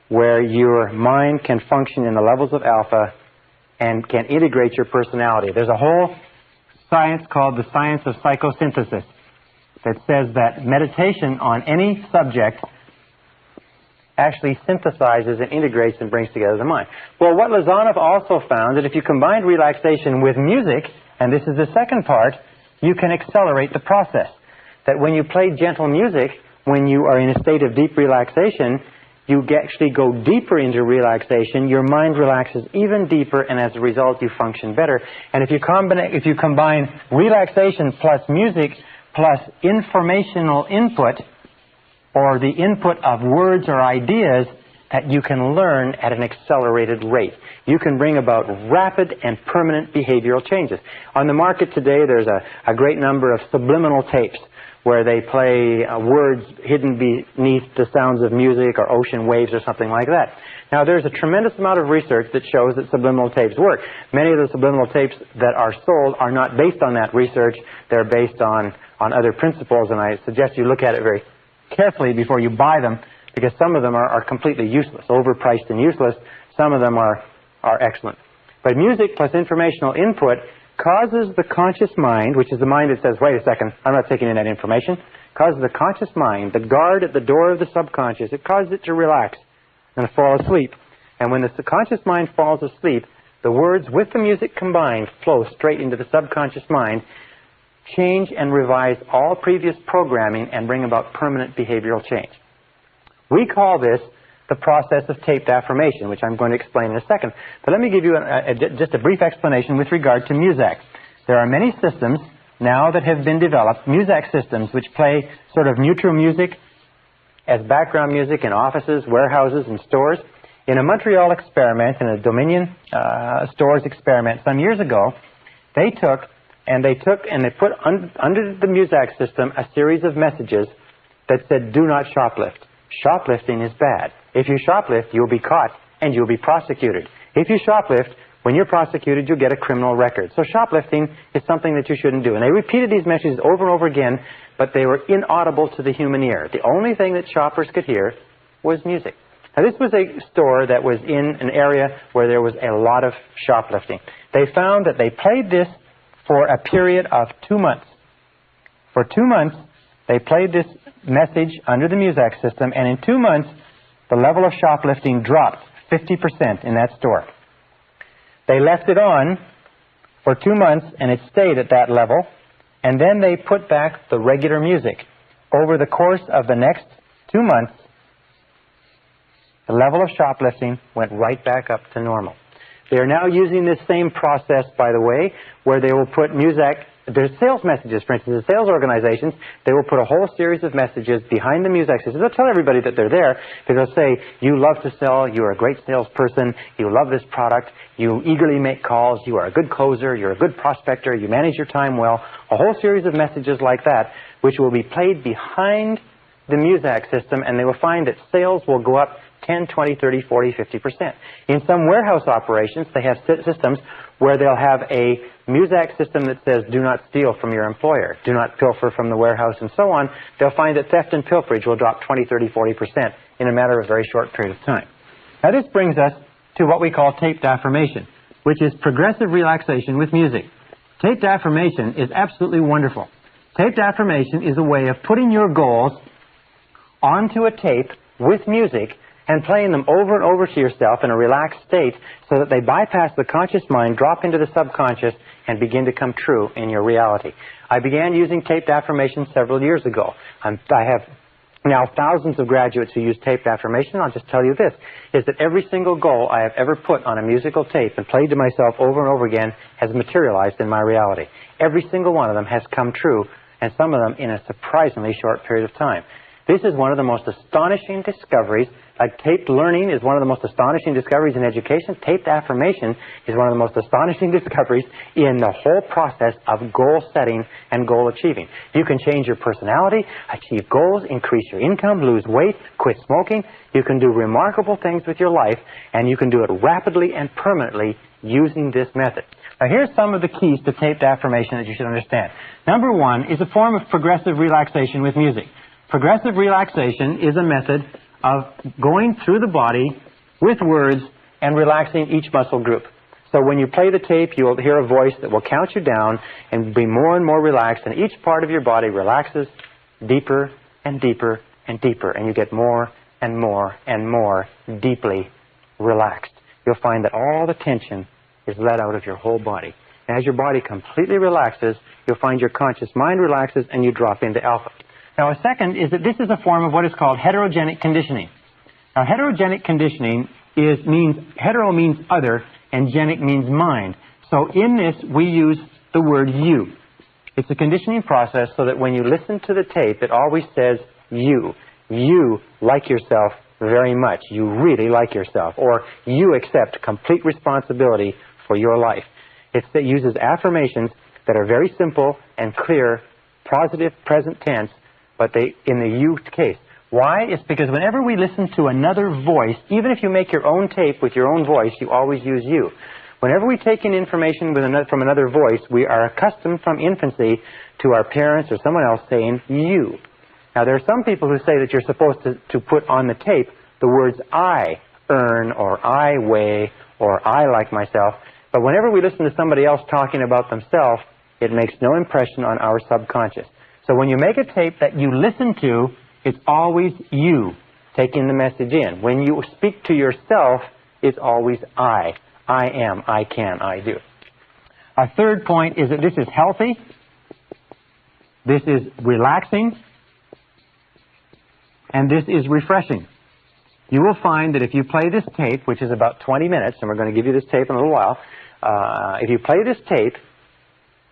where your mind can function in the levels of alpha and can integrate your personality. There's a whole science called the science of psychosynthesis that says that meditation on any subject actually synthesizes and integrates and brings together the mind. Well, what Lazanov also found that if you combine relaxation with music, and this is the second part, you can accelerate the process. That when you play gentle music, when you are in a state of deep relaxation, you actually go deeper into relaxation, your mind relaxes even deeper, and as a result you function better. And if you combine relaxation plus music plus informational input, or the input of words or ideas, that you can learn at an accelerated rate. You can bring about rapid and permanent behavioral changes. On the market today, there's a great number of subliminal tapes where they play words hidden beneath the sounds of music or ocean waves or something like that. Now, there's a tremendous amount of research that shows that subliminal tapes work. Many of the subliminal tapes that are sold are not based on that research. They're based on other principles, and I suggest you look at it very carefully before you buy them, because some of them are completely useless, overpriced and useless. Some of them are excellent. But music plus informational input causes the conscious mind, which is the mind that says, wait a second, I'm not taking in that information, causes the conscious mind, the guard at the door of the subconscious, it causes it to relax and fall asleep. And when the conscious mind falls asleep, the words with the music combined flow straight into the subconscious mind, change and revise all previous programming, and bring about permanent behavioral change. We call this the process of taped affirmation, which I'm going to explain in a second. But let me give you just a brief explanation with regard to Muzak. There are many systems now that have been developed, Muzak systems, which play sort of neutral music as background music in offices, warehouses, and stores. In a Montreal experiment, in a Dominion stores experiment some years ago, they put under the Muzak system a series of messages that said, do not shoplift. Shoplifting is bad. If you shoplift, you'll be caught and you'll be prosecuted. If you shoplift, when you're prosecuted, you'll get a criminal record. So shoplifting is something that you shouldn't do. And they repeated these messages over and over again, but they were inaudible to the human ear. The only thing that shoppers could hear was music. Now, this was a store that was in an area where there was a lot of shoplifting. They found that they played this for a period of 2 months. For 2 months, they played this message under the Muzak system, and in 2 months, the level of shoplifting dropped 50% in that store. They left it on for 2 months, and it stayed at that level, and then they put back the regular music. Over the course of the next 2 months, the level of shoplifting went right back up to normal. They are now using this same process, by the way, where they will put Muzak. There's sales messages, for instance, in sales organizations, they will put a whole series of messages behind the Muzak system. They'll tell everybody that they're there, because they'll say, you love to sell, you're a great salesperson, you love this product, you eagerly make calls, you are a good closer, you're a good prospector, you manage your time well. A whole series of messages like that, which will be played behind the Muzak system, and they will find that sales will go up 10, 20, 30, 40, 50%. In some warehouse operations, they have systems where they'll have a Muzak system that says, do not steal from your employer, do not pilfer from the warehouse, and so on. They'll find that theft and pilferage will drop 20, 30, 40% in a matter of a very short period of time. Now, this brings us to what we call taped affirmation, which is progressive relaxation with music. Taped affirmation is absolutely wonderful. Taped affirmation is a way of putting your goals onto a tape with music and playing them over and over to yourself in a relaxed state so that they bypass the conscious mind, drop into the subconscious, and begin to come true in your reality. I began using taped affirmation several years ago. I have now thousands of graduates who use taped affirmation. I'll just tell you this, is that every single goal I have ever put on a musical tape and played to myself over and over again has materialized in my reality. Every single one of them has come true, and some of them in a surprisingly short period of time. This is one of the most astonishing discoveries. Taped learning is one of the most astonishing discoveries in education. Taped affirmation is one of the most astonishing discoveries in the whole process of goal setting and goal achieving. You can change your personality, achieve goals, increase your income, lose weight, quit smoking. You can do remarkable things with your life, and you can do it rapidly and permanently using this method. Now, here's some of the keys to taped affirmation that you should understand. Number one is a form of progressive relaxation with music. Progressive relaxation is a method of going through the body with words and relaxing each muscle group. So when you play the tape, you'll hear a voice that will count you down and be more and more relaxed, and each part of your body relaxes deeper and deeper and deeper, and you get more and more and more deeply relaxed. You'll find that all the tension is let out of your whole body. And as your body completely relaxes, you'll find your conscious mind relaxes and you drop into alpha. Now, a second is that this is a form of what is called heterogenic conditioning. Now, heterogenic conditioning means, hetero means other, and genic means mind. So in this, we use the word you. It's a conditioning process so that when you listen to the tape, it always says you. You like yourself very much. You really like yourself. Or you accept complete responsibility for your life. It uses affirmations that are very simple and clear positive present tense, but in the you case. Why? It's because whenever we listen to another voice, even if you make your own tape with your own voice, you always use you. Whenever we take in information from another voice, we are accustomed from infancy to our parents or someone else saying you. Now, there are some people who say that you're supposed to put on the tape the words I earn, or I weigh, or I like myself. But whenever we listen to somebody else talking about themselves, it makes no impression on our subconscious. So when you make a tape that you listen to, it's always you taking the message in. When you speak to yourself, it's always I. I am, I can, I do. Our third point is that this is healthy. This is relaxing. And this is refreshing. You will find that if you play this tape, which is about 20 minutes, and we're going to give you this tape in a little while, if you play this tape,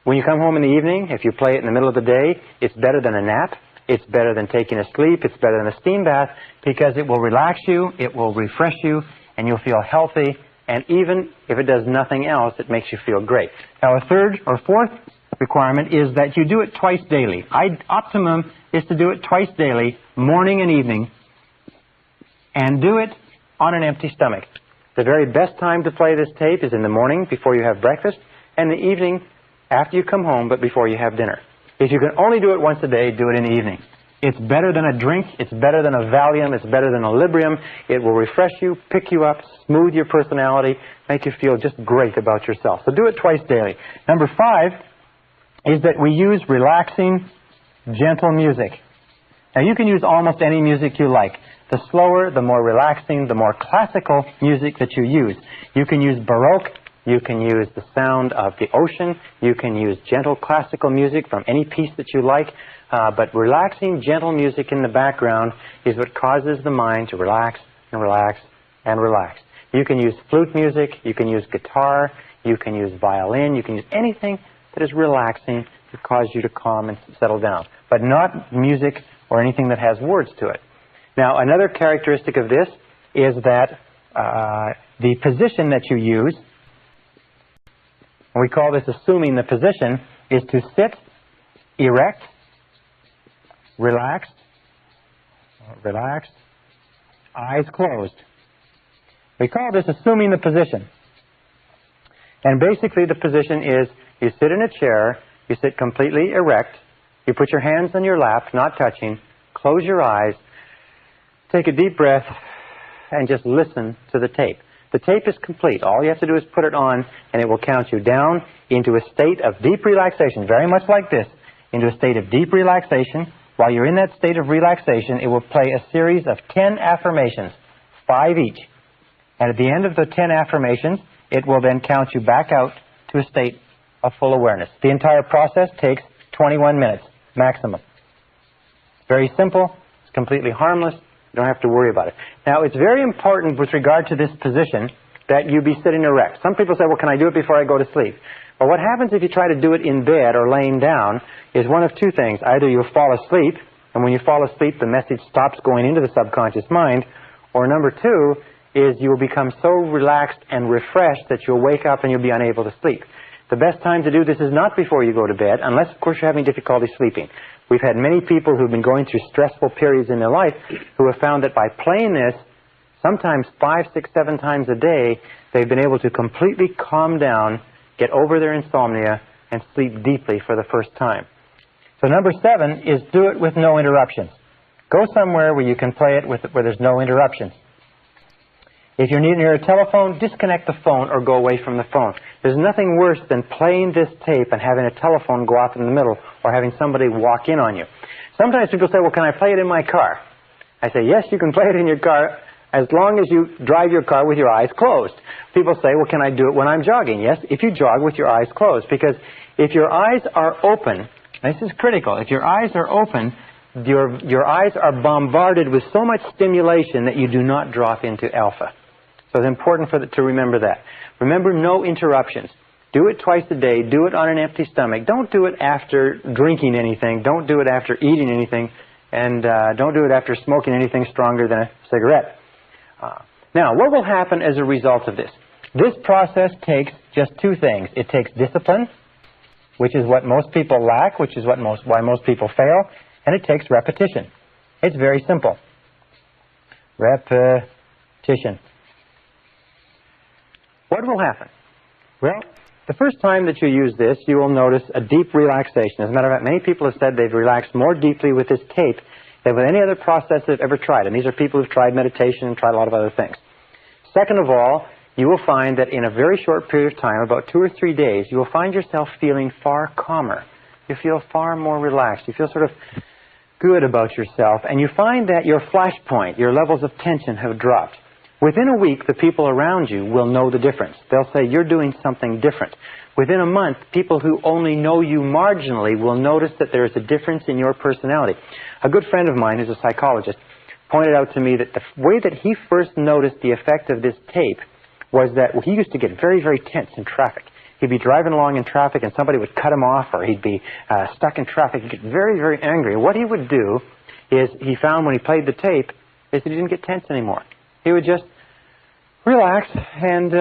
when you come home in the evening, if you play it in the middle of the day, it's better than a nap. It's better than taking a sleep. It's better than a steam bath, because it will relax you, it will refresh you, and you'll feel healthy. And even if it does nothing else, it makes you feel great. Now, a third or fourth requirement is that you do it twice daily. Optimum is to do it twice daily, morning and evening, and do it on an empty stomach. The very best time to play this tape is in the morning before you have breakfast, and the evening after you come home, but before you have dinner. If you can only do it once a day, do it in the evening. It's better than a drink. It's better than a Valium. It's better than a Librium. It will refresh you, pick you up, smooth your personality, make you feel just great about yourself. So do it twice daily. Number 5 is that we use relaxing, gentle music. Now, you can use almost any music you like. The slower, the more relaxing, the more classical music that you use. You can use Baroque. You can use the sound of the ocean. You can use gentle classical music from any piece that you like. But relaxing, gentle music in the background is what causes the mind to relax and relax and relax. You can use flute music. You can use guitar. You can use violin. You can use anything that is relaxing to cause you to calm and settle down. But not music or anything that has words to it. Now, another characteristic of this is that the position that you use, and we call this assuming the position, is to sit erect, relaxed, eyes closed. We call this assuming the position. And basically the position is you sit in a chair, you sit completely erect, you put your hands on your lap, not touching, close your eyes, take a deep breath, and just listen to the tape. The tape is complete. All you have to do is put it on, and it will count you down into a state of deep relaxation, very much like this, into a state of deep relaxation. While you're in that state of relaxation, it will play a series of 10 affirmations, 5 each. And at the end of the 10 affirmations, it will then count you back out to a state of full awareness. The entire process takes 21 minutes, maximum. Very simple. It's completely harmless. You don't have to worry about it. Now, it's very important with regard to this position that you be sitting erect. Some people say, well, can I do it before I go to sleep? Well, what happens if you try to do it in bed or laying down is one of two things. Either you'll fall asleep, and when you fall asleep, the message stops going into the subconscious mind, or number 2 is you will become so relaxed and refreshed that you'll wake up and you'll be unable to sleep. The best time to do this is not before you go to bed, unless, of course, you're having difficulty sleeping. We've had many people who've been going through stressful periods in their life who have found that by playing this, sometimes 5, 6, 7 times a day, they've been able to completely calm down, get over their insomnia, and sleep deeply for the first time. So number 7 is do it with no interruptions. Go somewhere where you can play it where there's no interruptions. If you're near a telephone, disconnect the phone or go away from the phone. There's nothing worse than playing this tape and having a telephone go off in the middle or having somebody walk in on you. Sometimes people say, well, can I play it in my car? I say, yes, you can play it in your car as long as you drive your car with your eyes closed. People say, well, can I do it when I'm jogging? Yes, if you jog with your eyes closed. Because if your eyes are open, this is critical, if your eyes are open, your eyes are bombarded with so much stimulation that you do not drop into alpha. So it's important to remember that. Remember, no interruptions. Do it twice a day. Do it on an empty stomach. Don't do it after drinking anything. Don't do it after eating anything. And don't do it after smoking anything stronger than a cigarette. Now, what will happen as a result of this? This process takes just 2 things. It takes discipline, which is what most people lack, which is why most people fail, and it takes repetition. It's very simple. Repetition. What will happen? Well, the first time that you use this, you will notice a deep relaxation. As a matter of fact, many people have said they've relaxed more deeply with this tape than with any other process they've ever tried. And these are people who've tried meditation and tried a lot of other things. Second of all, you will find that in a very short period of time, about 2 or 3 days, you will find yourself feeling far calmer. You feel far more relaxed. You feel sort of good about yourself. And you find that your flashpoint, your levels of tension have dropped. Within a week, the people around you will know the difference. They'll say, you're doing something different. Within a month, people who only know you marginally will notice that there is a difference in your personality. A good friend of mine, who's a psychologist, pointed out to me that the way that he first noticed the effect of this tape was that he used to get very, very tense in traffic. He'd be driving along in traffic and somebody would cut him off, or he'd be stuck in traffic. He'd get very, very angry. What he would do is, he found when he played the tape, is that he didn't get tense anymore. He would just relax and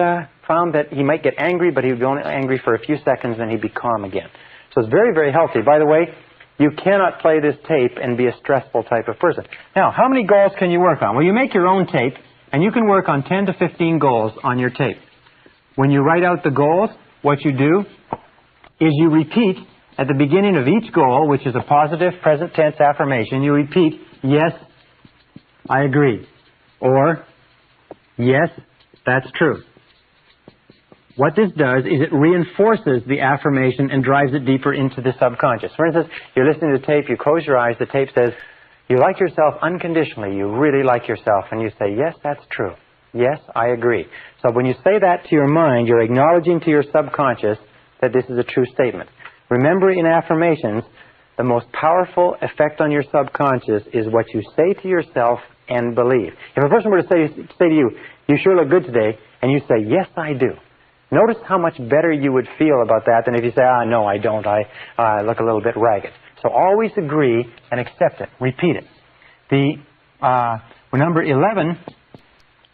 found that he might get angry, but he would be only angry for a few seconds and he'd be calm again. So it's very, very healthy. By the way, you cannot play this tape and be a stressful type of person. Now, how many goals can you work on? Well, you make your own tape, and you can work on 10 to 15 goals on your tape. When you write out the goals, what you do is you repeat at the beginning of each goal, which is a positive present tense affirmation, you repeat, yes, I agree, or yes, that's true. What this does is it reinforces the affirmation and drives it deeper into the subconscious. For instance, you're listening to the tape, you close your eyes, the tape says, you like yourself unconditionally, you really like yourself, and you say, yes, that's true. Yes, I agree. So when you say that to your mind, you're acknowledging to your subconscious that this is a true statement. Remember, in affirmations, the most powerful effect on your subconscious is what you say to yourself and believe. If a person were to say to you, you sure look good today, and you say, yes, I do. Notice how much better you would feel about that than if you say, no, I don't. I look a little bit ragged. So always agree and accept it. Repeat it. The number 11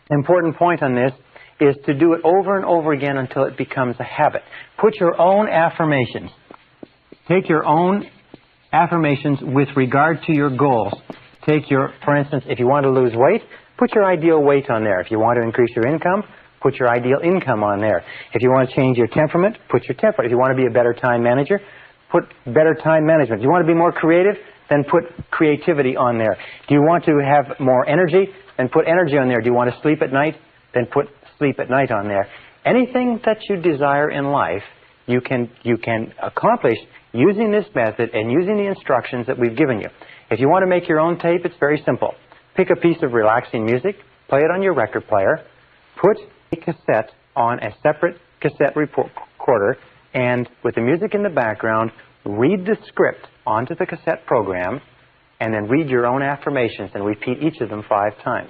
important point on this is to do it over and over again until it becomes a habit. Put your own affirmations. Take your own affirmations with regard to your goals. For instance, if you want to lose weight, put your ideal weight on there. If you want to increase your income, put your ideal income on there. If you want to change your temperament, put your temperament. If you want to be a better time manager, put better time management. If you want to be more creative, then put creativity on there. Do you want to have more energy? Then put energy on there. Do you want to sleep at night? Then put sleep at night on there. Anything that you desire in life, you can accomplish using this method and using the instructions that we've given you. If you want to make your own tape, it's very simple. Pick a piece of relaxing music, play it on your record player, put a cassette on a separate cassette recorder, and with the music in the background, read the script onto the cassette program, and then read your own affirmations and repeat each of them 5 times.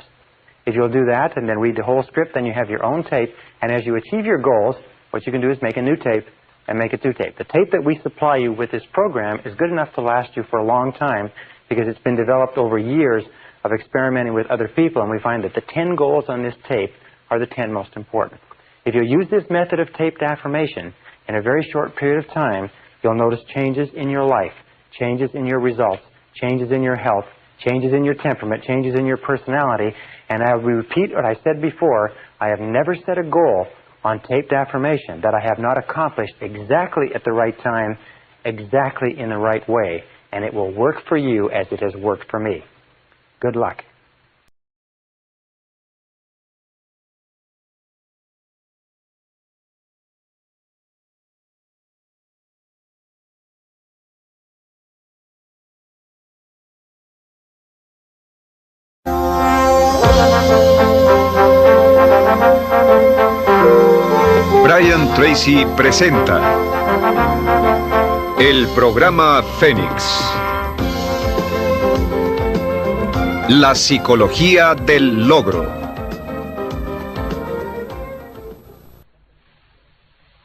If you'll do that and then read the whole script, then you have your own tape, and as you achieve your goals, what you can do is make a new tape and make a new tape. The tape that we supply you with this program is good enough to last you for a long time because it's been developed over years of experimenting with other people, and we find that the 10 goals on this tape are the 10 most important. If you use this method of taped affirmation in a very short period of time, you'll notice changes in your life, changes in your results, changes in your health, changes in your temperament, changes in your personality. And I will repeat what I said before, I have never set a goal on taped affirmation that I have not accomplished exactly at the right time, exactly in the right way. And it will work for you as it has worked for me. Good luck. Brian Tracy presenta el programa Fénix. La psicología del logro.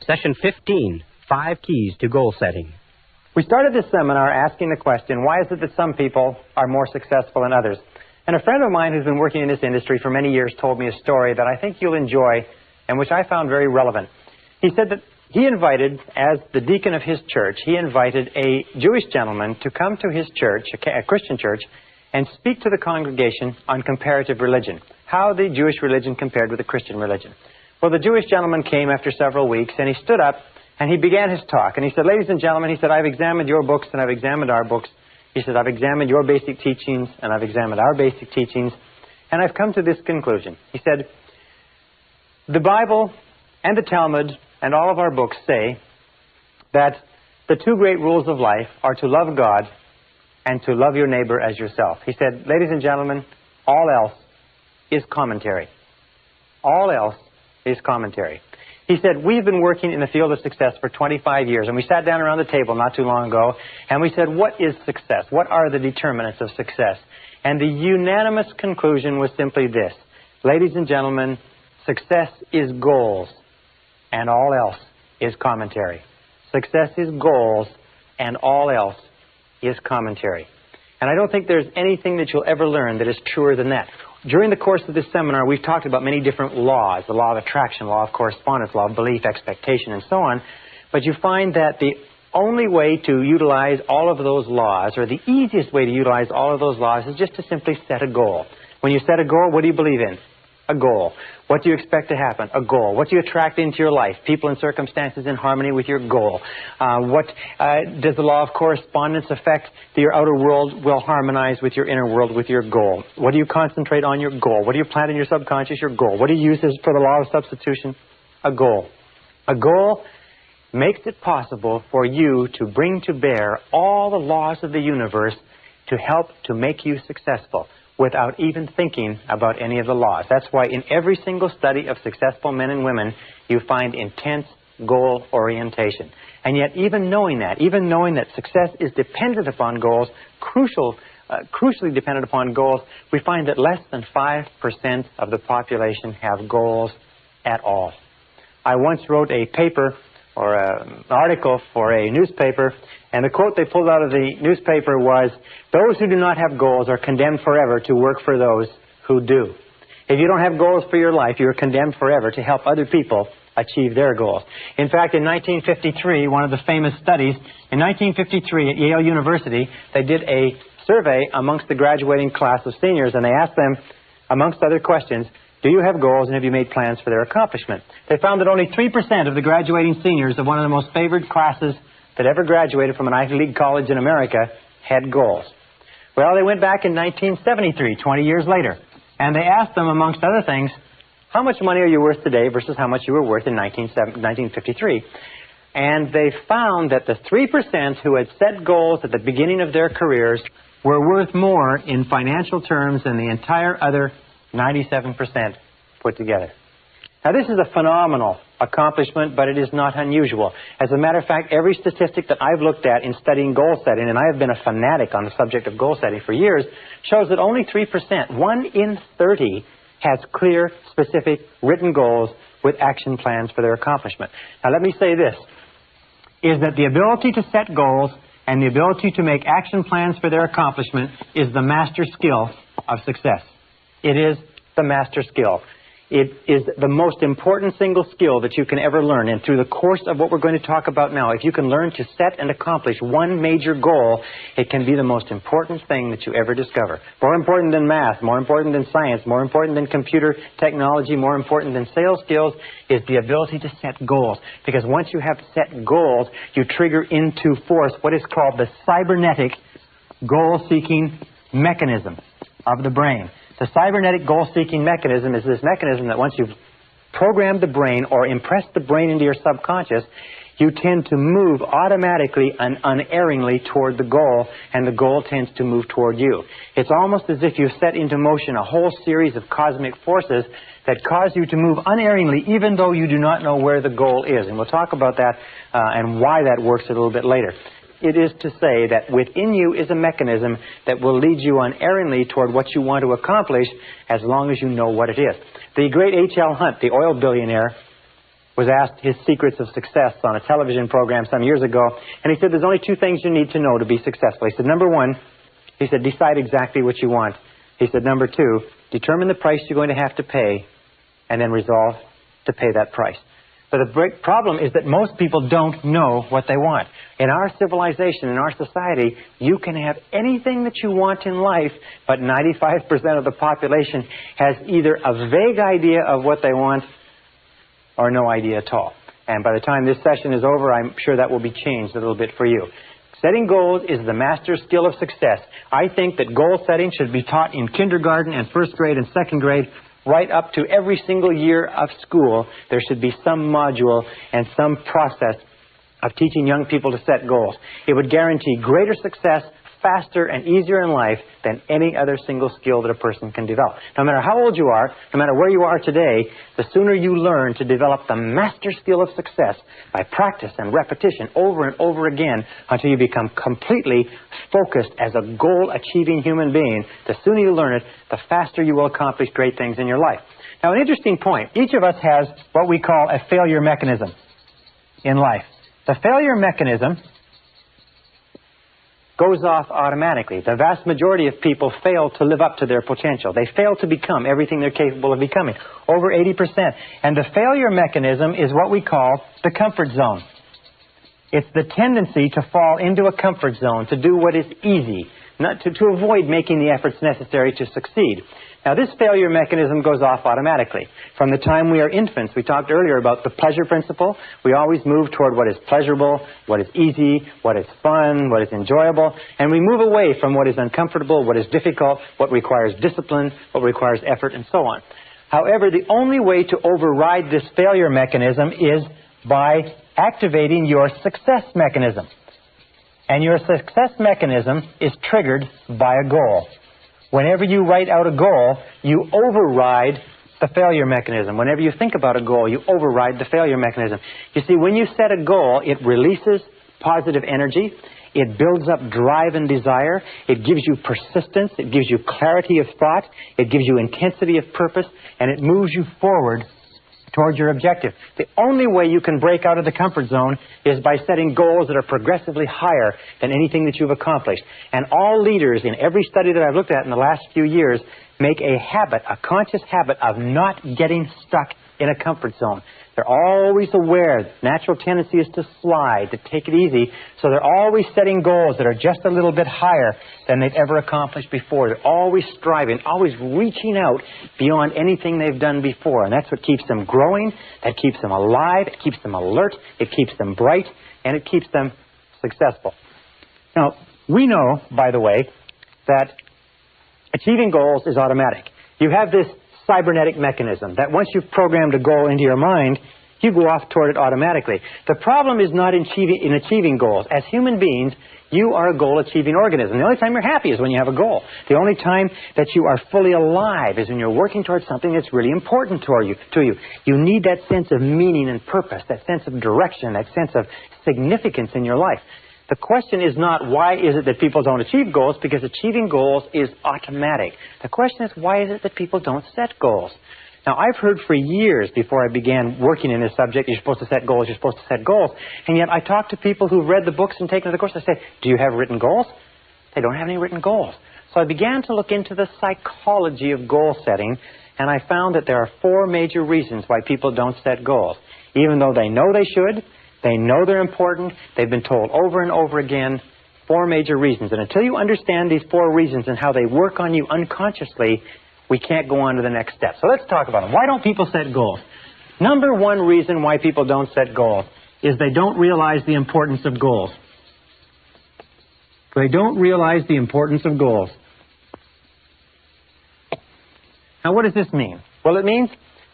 Session 15, 5 Keys to Goal Setting. We started this seminar asking the question, why is it that some people are more successful than others? And a friend of mine who's been working in this industry for many years told me a story that I think you'll enjoy and which I found very relevant. He said that he invited, as the deacon of his church, he invited a Jewish gentleman to come to his church, a Christian church, and speak to the congregation on comparative religion, how the Jewish religion compared with the Christian religion. Well, the Jewish gentleman came after several weeks, and he stood up, and he began his talk. And he said, ladies and gentlemen, he said, I've examined your books, and I've examined our books. He said, I've examined your basic teachings, and I've examined our basic teachings, and I've come to this conclusion. He said, the Bible and the Talmud and all of our books say that the two great rules of life are to love God and to love your neighbor as yourself. He said, ladies and gentlemen, all else is commentary. All else is commentary. He said, we've been working in the field of success for 25 years, and we sat down around the table not too long ago, and we said, what is success? What are the determinants of success? And the unanimous conclusion was simply this. Ladies and gentlemen, success is goals, and all else is commentary. Success is goals, and all else is commentary. And I don't think there's anything that you'll ever learn that is truer than that. During the course of this seminar, we've talked about many different laws, the law of attraction, law of correspondence, law of belief, expectation, and so on. But you find that the only way to utilize all of those laws, or the easiest way to utilize all of those laws, is just to simply set a goal. When you set a goal, what do you believe in? A goal. What do you expect to happen? A goal. What do you attract into your life? People and circumstances in harmony with your goal. What does the law of correspondence affect? That your outer world will harmonize with your inner world with your goal. What do you concentrate on? Your goal. What do you plant in your subconscious? Your goal. What do you use for the law of substitution? A goal. A goal makes it possible for you to bring to bear all the laws of the universe to help to make you successful, without even thinking about any of the laws. That's why in every single study of successful men and women, you find intense goal orientation. And yet, even knowing that success is dependent upon goals, crucially dependent upon goals, we find that less than 5% of the population have goals at all. I once wrote a paper, or an article for a newspaper, and the quote they pulled out of the newspaper was, those who do not have goals are condemned forever to work for those who do. If you don't have goals for your life, you are condemned forever to help other people achieve their goals. In fact, in 1953, one of the famous studies, in 1953 at Yale University, they did a survey amongst the graduating class of seniors, and they asked them, amongst other questions, do you have goals, and have you made plans for their accomplishment? They found that only 3% of the graduating seniors of one of the most favored classes that ever graduated from an Ivy League college in America had goals. Well, they went back in 1973, 20 years later, and they asked them, amongst other things, how much money are you worth today versus how much you were worth in 1953? And they found that the 3% who had set goals at the beginning of their careers were worth more in financial terms than the entire other 97% put together. Now, this is a phenomenal accomplishment, but it is not unusual. As a matter of fact, every statistic that I've looked at in studying goal setting, and I have been a fanatic on the subject of goal setting for years, shows that only 3%, 1 in 30, has clear, specific, written goals with action plans for their accomplishment. Now, let me say this, is that the ability to set goals and the ability to make action plans for their accomplishment is the master skill of success. It is the master skill. It is the most important single skill that you can ever learn. And through the course of what we're going to talk about now, if you can learn to set and accomplish one major goal, it can be the most important thing that you ever discover. More important than math, more important than science, more important than computer technology, more important than sales skills, is the ability to set goals. Because once you have set goals, you trigger into force what is called the cybernetic goal-seeking mechanism of the brain. The cybernetic goal-seeking mechanism is this mechanism that once you've programmed the brain or impressed the brain into your subconscious, you tend to move automatically and unerringly toward the goal, and the goal tends to move toward you. It's almost as if you set into motion a whole series of cosmic forces that cause you to move unerringly even though you do not know where the goal is. And we'll talk about that and why that works a little bit later. It is to say that within you is a mechanism that will lead you unerringly toward what you want to accomplish as long as you know what it is. The great H.L. Hunt, the oil billionaire, was asked his secrets of success on a television program some years ago, and he said there's only 2 things you need to know to be successful. He said, number 1, he said, decide exactly what you want. He said, number 2, determine the price you're going to have to pay, and then resolve to pay that price. But the problem is that most people don't know what they want. In our civilization, in our society, you can have anything that you want in life, but 95% of the population has either a vague idea of what they want or no idea at all. And by the time this session is over, I'm sure that will be changed a little bit for you. Setting goals is the master skill of success. I think that goal setting should be taught in kindergarten and first grade and second grade, right up to every single year of school. There should be some module and some process of teaching young people to set goals. It would guarantee greater success, faster and easier in life than any other single skill that a person can develop. No matter how old you are, no matter where you are today, the sooner you learn to develop the master skill of success by practice and repetition over and over again until you become completely focused as a goal-achieving human being, the sooner you learn it, the faster you will accomplish great things in your life. Now, an interesting point. Each of us has what we call a failure mechanism in life. The failure mechanism goes off automatically. The vast majority of people fail to live up to their potential. They fail to become everything they're capable of becoming, over 80%. And the failure mechanism is what we call the comfort zone. It's the tendency to fall into a comfort zone, to do what is easy, not to avoid making the efforts necessary to succeed. Now, this failure mechanism goes off automatically. From the time we are infants, we talked earlier about the pleasure principle. We always move toward what is pleasurable, what is easy, what is fun, what is enjoyable, and we move away from what is uncomfortable, what is difficult, what requires discipline, what requires effort, and so on. However, the only way to override this failure mechanism is by activating your success mechanism. And your success mechanism is triggered by a goal. Whenever you write out a goal, you override the failure mechanism. Whenever you think about a goal, you override the failure mechanism. You see, when you set a goal, it releases positive energy. It builds up drive and desire. It gives you persistence. It gives you clarity of thought. It gives you intensity of purpose. And it moves you forward towards your objective. The only way you can break out of the comfort zone is by setting goals that are progressively higher than anything that you've accomplished. And all leaders in every study that I've looked at in the last few years make a habit, a conscious habit of not getting stuck in a comfort zone. They're always aware that natural tendency is to slide, to take it easy, so they're always setting goals that are just a little bit higher than they've ever accomplished before. They're always striving, always reaching out beyond anything they've done before, and that's what keeps them growing, that keeps them alive, it keeps them alert, it keeps them bright, and it keeps them successful. Now, we know, by the way, that achieving goals is automatic. You have this cybernetic mechanism that once you've programmed a goal into your mind, you go off toward it automatically. The problem is not in achieving goals. As human beings, you are a goal-achieving organism. The only time you're happy is when you have a goal. The only time that you are fully alive is when you're working towards something that's really important to you. You need that sense of meaning and purpose, that sense of direction, that sense of significance in your life. The question is not why is it that people don't achieve goals, because achieving goals is automatic. The question is why is it that people don't set goals? Now, I've heard for years before I began working in this subject, you're supposed to set goals, you're supposed to set goals. And yet I talk to people who've read the books and taken the course. I say, do you have written goals? They don't have any written goals. So I began to look into the psychology of goal setting, and I found that there are 4 major reasons why people don't set goals. Even though they know they should, they know they're important, they've been told over and over again, 4 major reasons. And until you understand these 4 reasons and how they work on you unconsciously, we can't go on to the next step. So let's talk about them. Why don't people set goals? Number 1 reason why people don't set goals is they don't realize the importance of goals. They don't realize the importance of goals. Now, what does this mean? Well, it means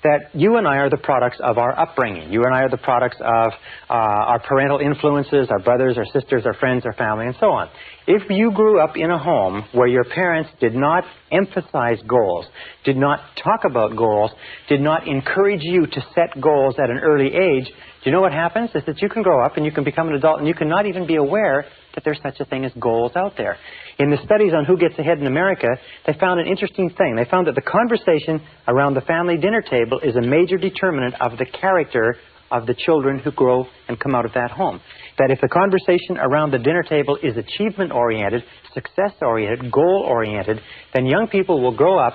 that you and I are the products of our upbringing. You and I are the products of our parental influences, our brothers, our sisters, our friends, our family, and so on. If you grew up in a home where your parents did not emphasize goals, did not talk about goals, did not encourage you to set goals at an early age, do you know what happens? Is that you can grow up and you can become an adult and you cannot even be aware that there's such a thing as goals out there. In the studies on who gets ahead in America, they found an interesting thing. They found that the conversation around the family dinner table is a major determinant of the character of the children who grow and come out of that home. That if the conversation around the dinner table is achievement-oriented, success-oriented, goal-oriented, then young people will grow up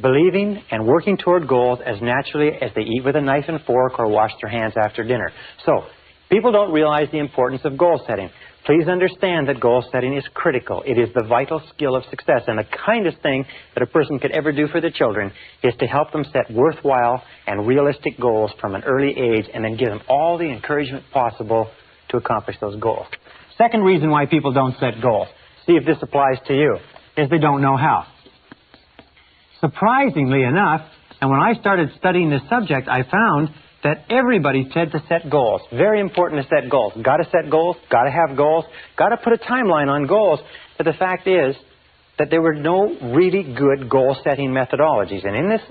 believing and working toward goals as naturally as they eat with a knife and fork or wash their hands after dinner. So, people don't realize the importance of goal setting. Please understand that goal setting is critical. It is the vital skill of success, and the kindest thing that a person could ever do for their children is to help them set worthwhile and realistic goals from an early age and then give them all the encouragement possible to accomplish those goals. Second reason why people don't set goals, see if this applies to you, is they don't know how. Surprisingly enough, and when I started studying this subject, I found that everybody said to set goals. Very important to set goals. Got to set goals, got to have goals, got to put a timeline on goals. But the fact is that there were no really good goal-setting methodologies. And in this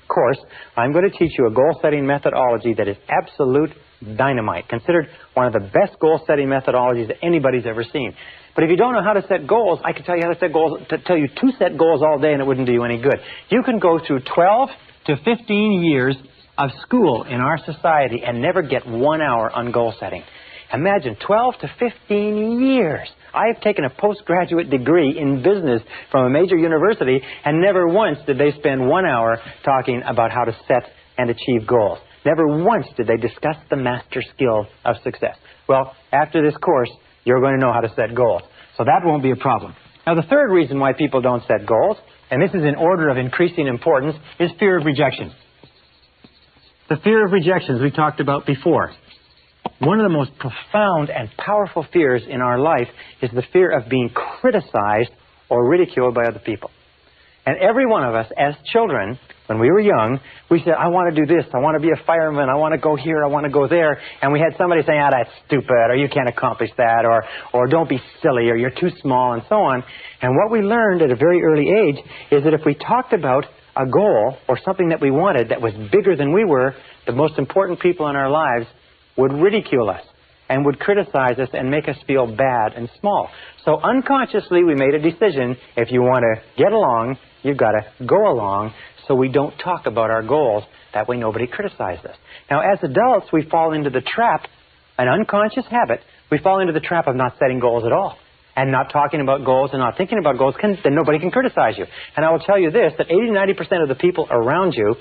course, I'm going to teach you a goal-setting methodology that is absolute dynamite, considered one of the best goal-setting methodologies that anybody's ever seen. But if you don't know how to set goals, I could tell you how to set goals, tell you to set goals all day, and it wouldn't do you any good. You can go through 12 to 15 years of school in our society and never get 1 hour on goal setting. Imagine 12 to 15 years. I have taken a postgraduate degree in business from a major university, and never once did they spend 1 hour talking about how to set and achieve goals. Never once did they discuss the master skill of success. Well, after this course, you're going to know how to set goals. So that won't be a problem. Now, the third reason why people don't set goals, and this is in order of increasing importance, is fear of rejection. The fear of rejection, as we talked about before. One of the most profound and powerful fears in our life is the fear of being criticized or ridiculed by other people. And every one of us, as children, when we were young, we said, I want to do this, I want to be a fireman, I want to go here, I want to go there. And we had somebody saying, that's stupid, or you can't accomplish that, or don't be silly, or you're too small, and so on. And what we learned at a very early age is that if we talked about a goal or something that we wanted that was bigger than we were, the most important people in our lives would ridicule us and would criticize us and make us feel bad and small. So unconsciously we made a decision, if you want to get along, you've got to go along, so we don't talk about our goals. That way nobody criticizes us. Now, as adults, we fall into the trap, an unconscious habit, we fall into the trap of not setting goals at all, and not talking about goals and not thinking about goals, then nobody can criticize you. And I will tell you this, that 80-90% of the people around you,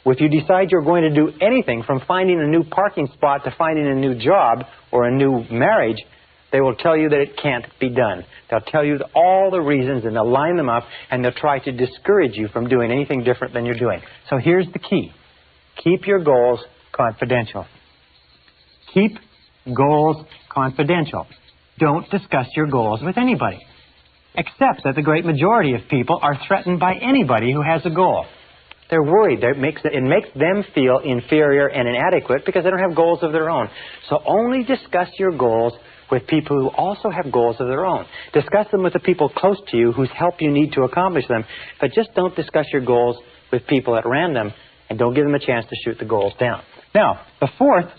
if you decide you're going to do anything from finding a new parking spot to finding a new job or a new marriage, they will tell you that it can't be done. They'll tell you all the reasons, and they'll line them up, and they'll try to discourage you from doing anything different than you're doing. So here's the key. Keep your goals confidential. Keep goals confidential. Don't discuss your goals with anybody, except that the great majority of people are threatened by anybody who has a goal. They're worried. It makes them feel inferior and inadequate because they don't have goals of their own. So only discuss your goals with people who also have goals of their own. Discuss them with the people close to you whose help you need to accomplish them, but just don't discuss your goals with people at random, and don't give them a chance to shoot the goals down. Now, the fourth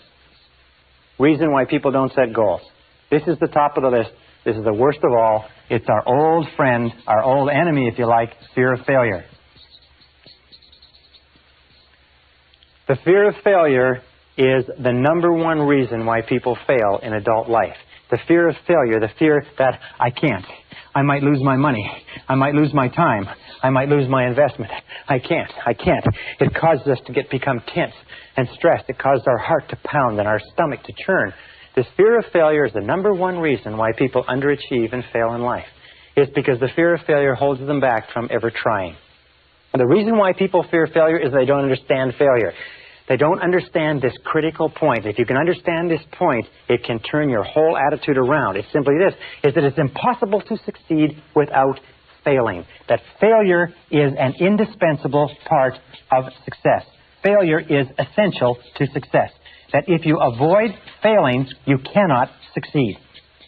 reason why people don't set goals. This is the top of the list. This is the worst of all. It's our old friend, our old enemy, if you like, fear of failure. The fear of failure is the number one reason why people fail in adult life. The fear of failure, the fear that I can't. I might lose my money. I might lose my time. I might lose my investment. I can't. It causes us to become tense and stressed. It causes our heart to pound and our stomach to churn. This fear of failure is the number one reason why people underachieve and fail in life. It's because the fear of failure holds them back from ever trying. And the reason why people fear failure is they don't understand failure. They don't understand this critical point. If you can understand this point, it can turn your whole attitude around. It's simply this, is that it's impossible to succeed without failing. That failure is an indispensable part of success. Failure is essential to success. That if you avoid failing, you cannot succeed.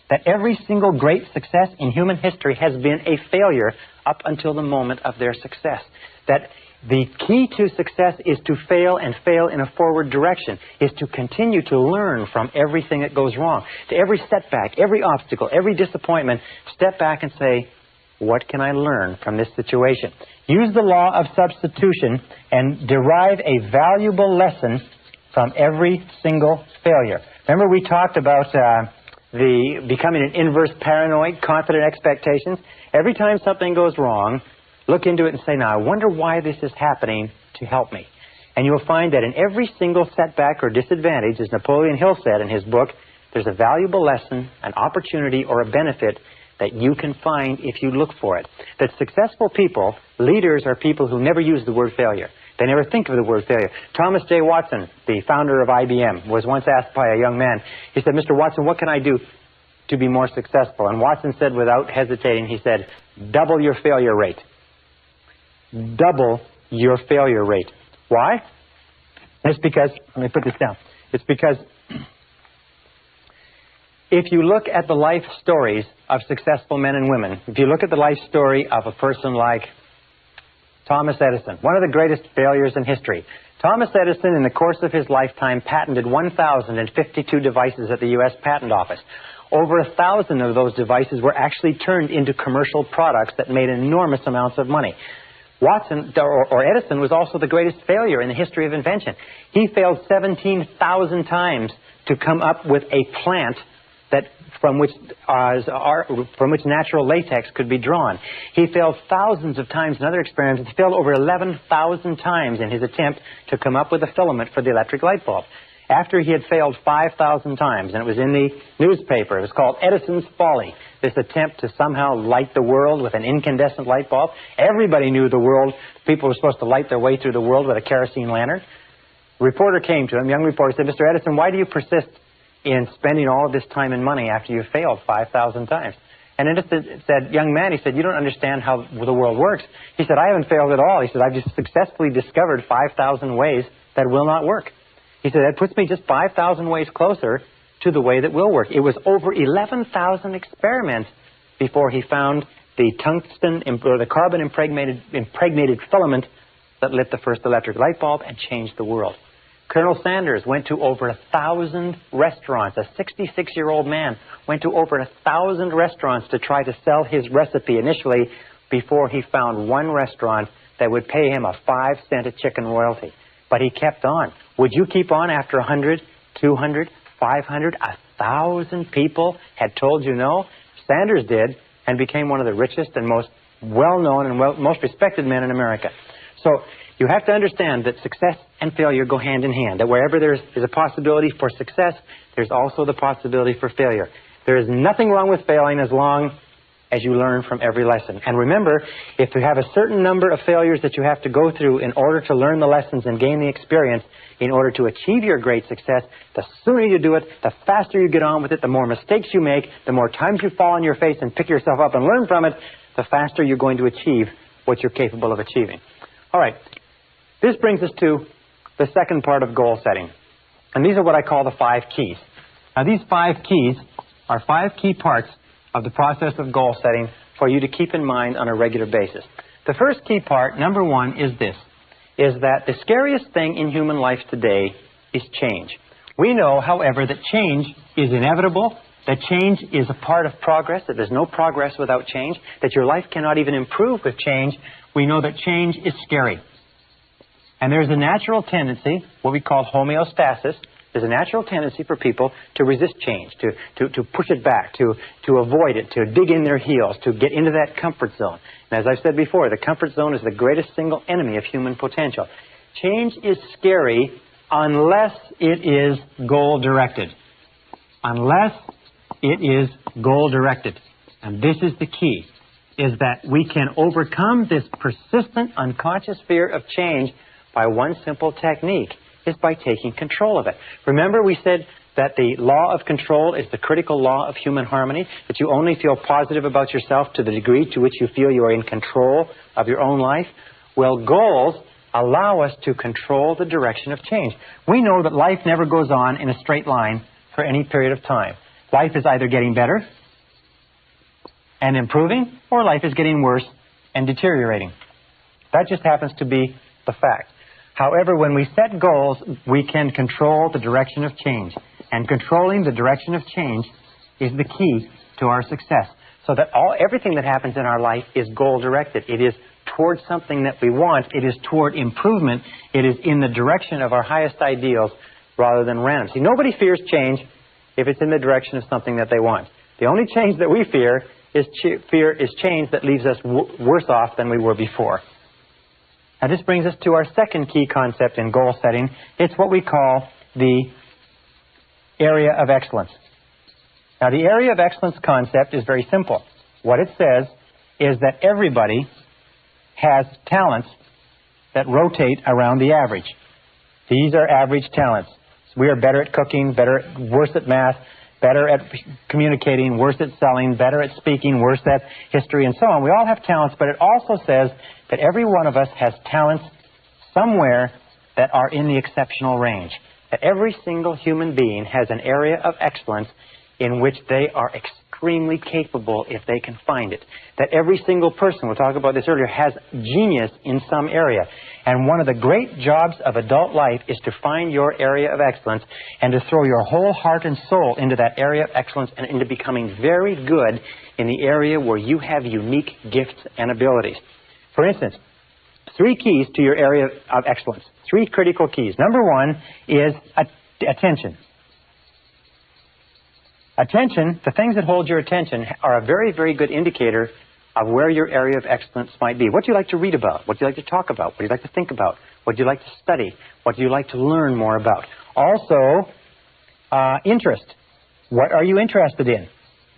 That every single great success in human history has been a failure up until the moment of their success. That the key to success is to fail and fail in a forward direction, is to continue to learn from everything that goes wrong. To every setback, every obstacle, every disappointment, step back and say, what can I learn from this situation? Use the law of substitution and derive a valuable lesson from every single failure. Remember we talked about becoming an inverse paranoid, confident expectations? Every time something goes wrong, look into it and say, now, I wonder why this is happening to help me. And you'll find that in every single setback or disadvantage, as Napoleon Hill said in his book, there's a valuable lesson, an opportunity, or a benefit that you can find if you look for it. That successful people, leaders, are people who never use the word failure. They never think of the word failure. Thomas J. Watson, the founder of IBM, was once asked by a young man, he said, Mr. Watson, what can I do to be more successful? And Watson said, without hesitating, he said, double your failure rate. Double your failure rate. Why? It's because, let me put this down. It's because if you look at the life stories of successful men and women, if you look at the life story of a person like Thomas Edison, one of the greatest failures in history. Thomas Edison, in the course of his lifetime, patented 1,052 devices at the U.S. Patent Office. Over 1,000 of those devices were actually turned into commercial products that made enormous amounts of money. Watson, or Edison, was also the greatest failure in the history of invention. He failed 17,000 times to come up with a plant that from which natural latex could be drawn. He failed thousands of times in other experiments. He failed over 11,000 times in his attempt to come up with a filament for the electric light bulb. After he had failed 5,000 times, and it was in the newspaper, it was called Edison's Folly, this attempt to somehow light the world with an incandescent light bulb. Everybody knew the world, people were supposed to light their way through the world with a kerosene lantern. A reporter came to him, young reporter, said, Mr. Edison, why do you persist in spending all of this time and money after you failed 5,000 times? And Edison said, young man, he said, you don't understand how the world works. He said, I haven't failed at all. He said, I've just successfully discovered 5,000 ways that will not work. He said, that puts me just 5,000 ways closer to the way that will work. It was over 11,000 experiments before he found the tungsten or the carbon impregnated filament that lit the first electric light bulb and changed the world. Colonel Sanders went to over 1,000 restaurants. A 66-year-old man went to over 1,000 restaurants to try to sell his recipe initially before he found one restaurant that would pay him a 5-cent a chicken royalty. But he kept on. Would you keep on after 100, 200, 500, 1,000 people had told you no? Sanders did, and became one of the richest and most well-known and most respected men in America. So you have to understand that success and failure go hand in hand, that wherever there's a possibility for success, there's also the possibility for failure. There is nothing wrong with failing as long as you learn from every lesson. And remember, if you have a certain number of failures that you have to go through in order to learn the lessons and gain the experience in order to achieve your great success, the sooner you do it, the faster you get on with it, the more mistakes you make, the more times you fall on your face and pick yourself up and learn from it, the faster you're going to achieve what you're capable of achieving. All right. This brings us to the second part of goal setting. And these are what I call the 5 keys. Now, these 5 keys are 5 key parts of the process of goal setting for you to keep in mind on a regular basis. The first key part, number 1, is this, is that the scariest thing in human life today is change. We know, however, that change is inevitable, that change is a part of progress, that there's no progress without change, that your life cannot even improve with change. We know that change is scary. And there's a natural tendency, what we call homeostasis. There's a natural tendency for people to resist change, to push it back, to avoid it, to dig in their heels, to get into that comfort zone. And as I've said before, the comfort zone is the greatest single enemy of human potential. Change is scary unless it is goal-directed. Unless it is goal-directed. And this is the key, is that we can overcome this persistent unconscious fear of change by one simple technique, is by taking control of it. Remember, we said that the law of control is the critical law of human harmony, that you only feel positive about yourself to the degree to which you feel you are in control of your own life. Well, goals allow us to control the direction of change. We know that life never goes on in a straight line for any period of time. Life is either getting better and improving, or life is getting worse and deteriorating. That just happens to be the fact. However, when we set goals, we can control the direction of change. And controlling the direction of change is the key to our success. So that everything that happens in our life is goal-directed. It is towards something that we want. It is toward improvement. It is in the direction of our highest ideals rather than random. See, nobody fears change if it's in the direction of something that they want. The only change that we fear fear is change that leaves us worse off than we were before. Now this brings us to our second key concept in goal setting. It's what we call the area of excellence. Now the area of excellence concept is very simple. What it says is that everybody has talents that rotate around the average. These are average talents. We are better at cooking, worse at math, better at communicating, worse at selling, better at speaking, worse at history, and so on. We all have talents, but it also says that every one of us has talents somewhere that are in the exceptional range. That every single human being has an area of excellence in which they are extremely capable if they can find it. That every single person, we'll talk about this earlier, has genius in some area. And one of the great jobs of adult life is to find your area of excellence and to throw your whole heart and soul into that area of excellence and into becoming very good in the area where you have unique gifts and abilities. For instance, 3 keys to your area of excellence. 3 critical keys. Number 1 is attention. Attention, the things that hold your attention are a very, very good indicator of where your area of excellence might be. What do you like to read about? What do you like to talk about? What do you like to think about? What do you like to study? What do you like to learn more about? Also, interest. What are you interested in?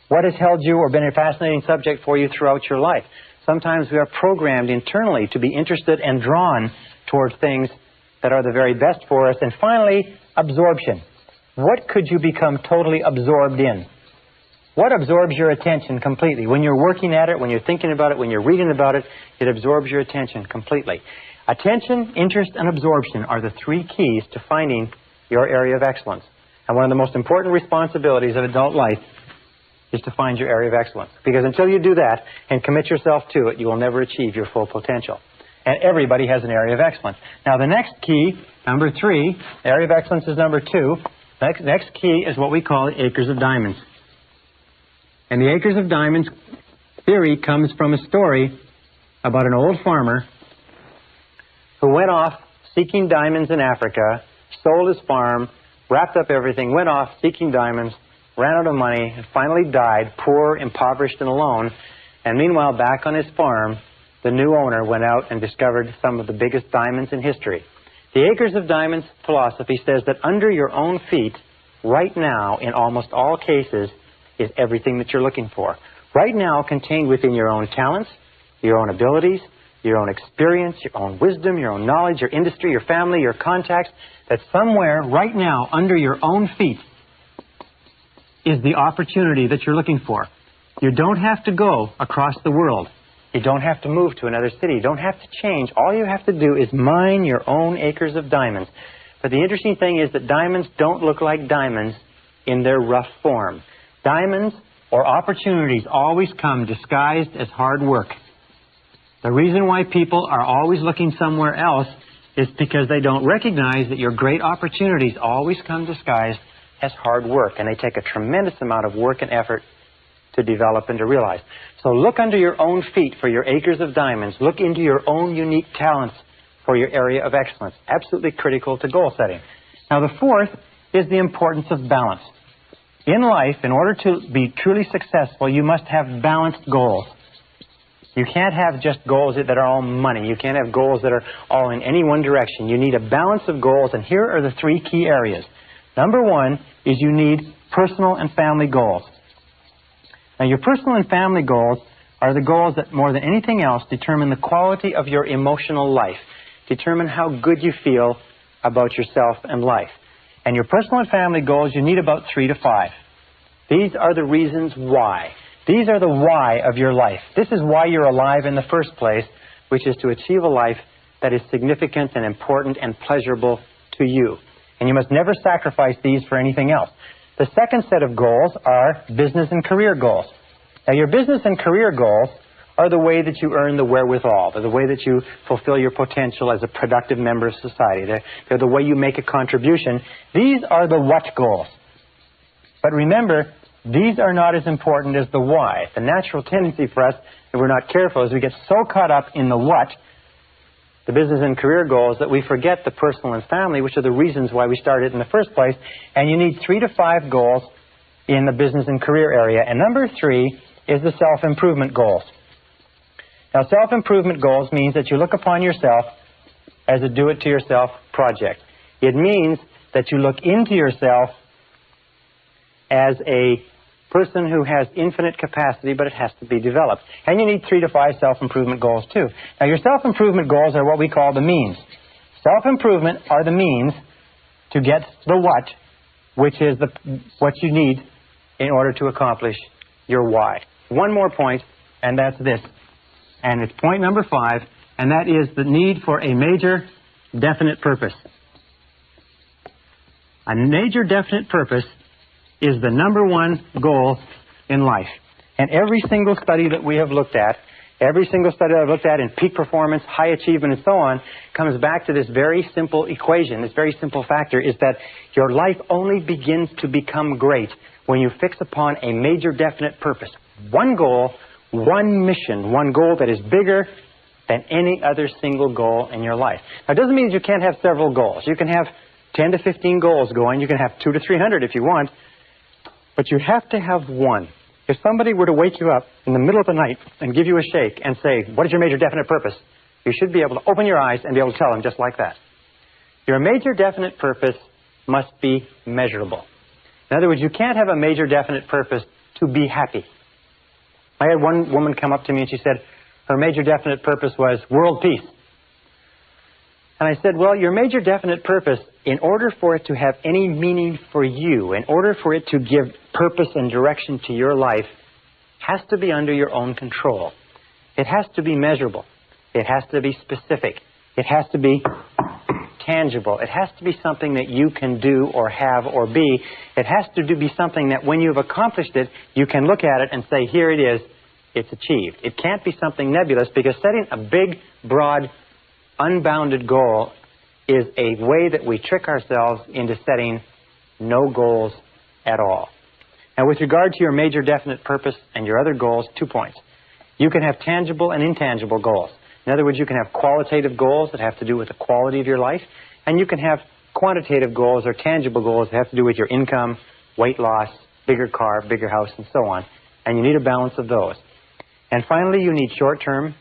What has held you or been a fascinating subject for you throughout your life? Sometimes we are programmed internally to be interested and drawn towards things that are the very best for us. And finally, absorption. What could you become totally absorbed in? What absorbs your attention completely? When you're working at it, when you're thinking about it, when you're reading about it, it absorbs your attention completely. Attention, interest, and absorption are the 3 keys to finding your area of excellence. And one of the most important responsibilities of adult life is to find your area of excellence. Because until you do that and commit yourself to it, you will never achieve your full potential. And everybody has an area of excellence. Now the next key, number 3, area of excellence is number 2. Next key is what we call the acres of diamonds. And the acres of diamonds theory comes from a story about an old farmer who went off seeking diamonds in Africa, sold his farm, wrapped up everything, went off seeking diamonds, ran out of money, and finally died, poor, impoverished, and alone. And meanwhile, back on his farm, the new owner went out and discovered some of the biggest diamonds in history. The Acres of Diamonds philosophy says that under your own feet, right now, in almost all cases, is everything that you're looking for. Right now, contained within your own talents, your own abilities, your own experience, your own wisdom, your own knowledge, your industry, your family, your contacts, that somewhere right now under your own feet is the opportunity that you're looking for. You don't have to go across the world. You don't have to move to another city. You don't have to change. All you have to do is mine your own acres of diamonds. But the interesting thing is that diamonds don't look like diamonds in their rough form. Diamonds or opportunities always come disguised as hard work. The reason why people are always looking somewhere else is because they don't recognize that your great opportunities always come disguised as hard work. And they take a tremendous amount of work and effort to develop and to realize. So look under your own feet for your acres of diamonds. Look into your own unique talents for your area of excellence. Absolutely critical to goal setting. Now the 4th is the importance of balance. In life, in order to be truly successful, you must have balanced goals. You can't have just goals that are all money. You can't have goals that are all in any one direction. You need a balance of goals, and here are the 3 key areas. Number 1 is you need personal and family goals. Now, your personal and family goals are the goals that, more than anything else, determine the quality of your emotional life, determine how good you feel about yourself and life. And your personal and family goals, you need about 3 to 5. These are the reasons why. These are the why of your life. This is why you're alive in the first place, which is to achieve a life that is significant and important and pleasurable to you. And you must never sacrifice these for anything else. The second set of goals are business and career goals. Now, your business and career goals are the way that you earn the wherewithal. They're the way that you fulfill your potential as a productive member of society. They're the way you make a contribution. These are the what goals. But remember, these are not as important as the why. The natural tendency for us, if we're not careful, is we get so caught up in the what, the business and career goals, that we forget the personal and family, which are the reasons why we started in the first place. And you need 3 to 5 goals in the business and career area. And number 3 is the self-improvement goals. Now, self-improvement goals means that you look upon yourself as a do-it-to-yourself project. It means that you look into yourself as a person who has infinite capacity, but it has to be developed. And you need 3 to 5 self-improvement goals, too. Now, your self-improvement goals are what we call the means. Self-improvement are the means to get the what, which is what you need in order to accomplish your why. One more point, and that's this. And it's point number 5, and that is the need for a major definite purpose. A major definite purpose is the number 1 goal in life. And every single study that we have looked at, every single study I've looked at in peak performance, high achievement, and so on, comes back to this very simple equation, this very simple factor, is that your life only begins to become great when you fix upon a major definite purpose. One goal, one mission, one goal that is bigger than any other single goal in your life. Now, it doesn't mean that you can't have several goals. You can have 10 to 15 goals going. You can have 200 to 300 if you want. But you have to have one. If somebody were to wake you up in the middle of the night and give you a shake and say, what is your major definite purpose? You should be able to open your eyes and be able to tell them just like that. Your major definite purpose must be measurable. In other words, you can't have a major definite purpose to be happy. I had one woman come up to me and she said her major definite purpose was world peace. And I said, well, your major definite purpose, in order for it to have any meaning for you, in order for it to give purpose and direction to your life, has to be under your own control. It has to be measurable. It has to be specific. It has to be tangible. It has to be something that you can do or have or be. It has to be something that when you've accomplished it, you can look at it and say, here it is, it's achieved. It can't be something nebulous, because setting a big, broad, unbounded goal is a way that we trick ourselves into setting no goals at all. Now, with regard to your major definite purpose and your other goals, 2 points. You can have tangible and intangible goals. In other words, you can have qualitative goals that have to do with the quality of your life, and you can have quantitative goals or tangible goals that have to do with your income, weight loss, bigger car, bigger house, and so on. And you need a balance of those. And finally, you need short-term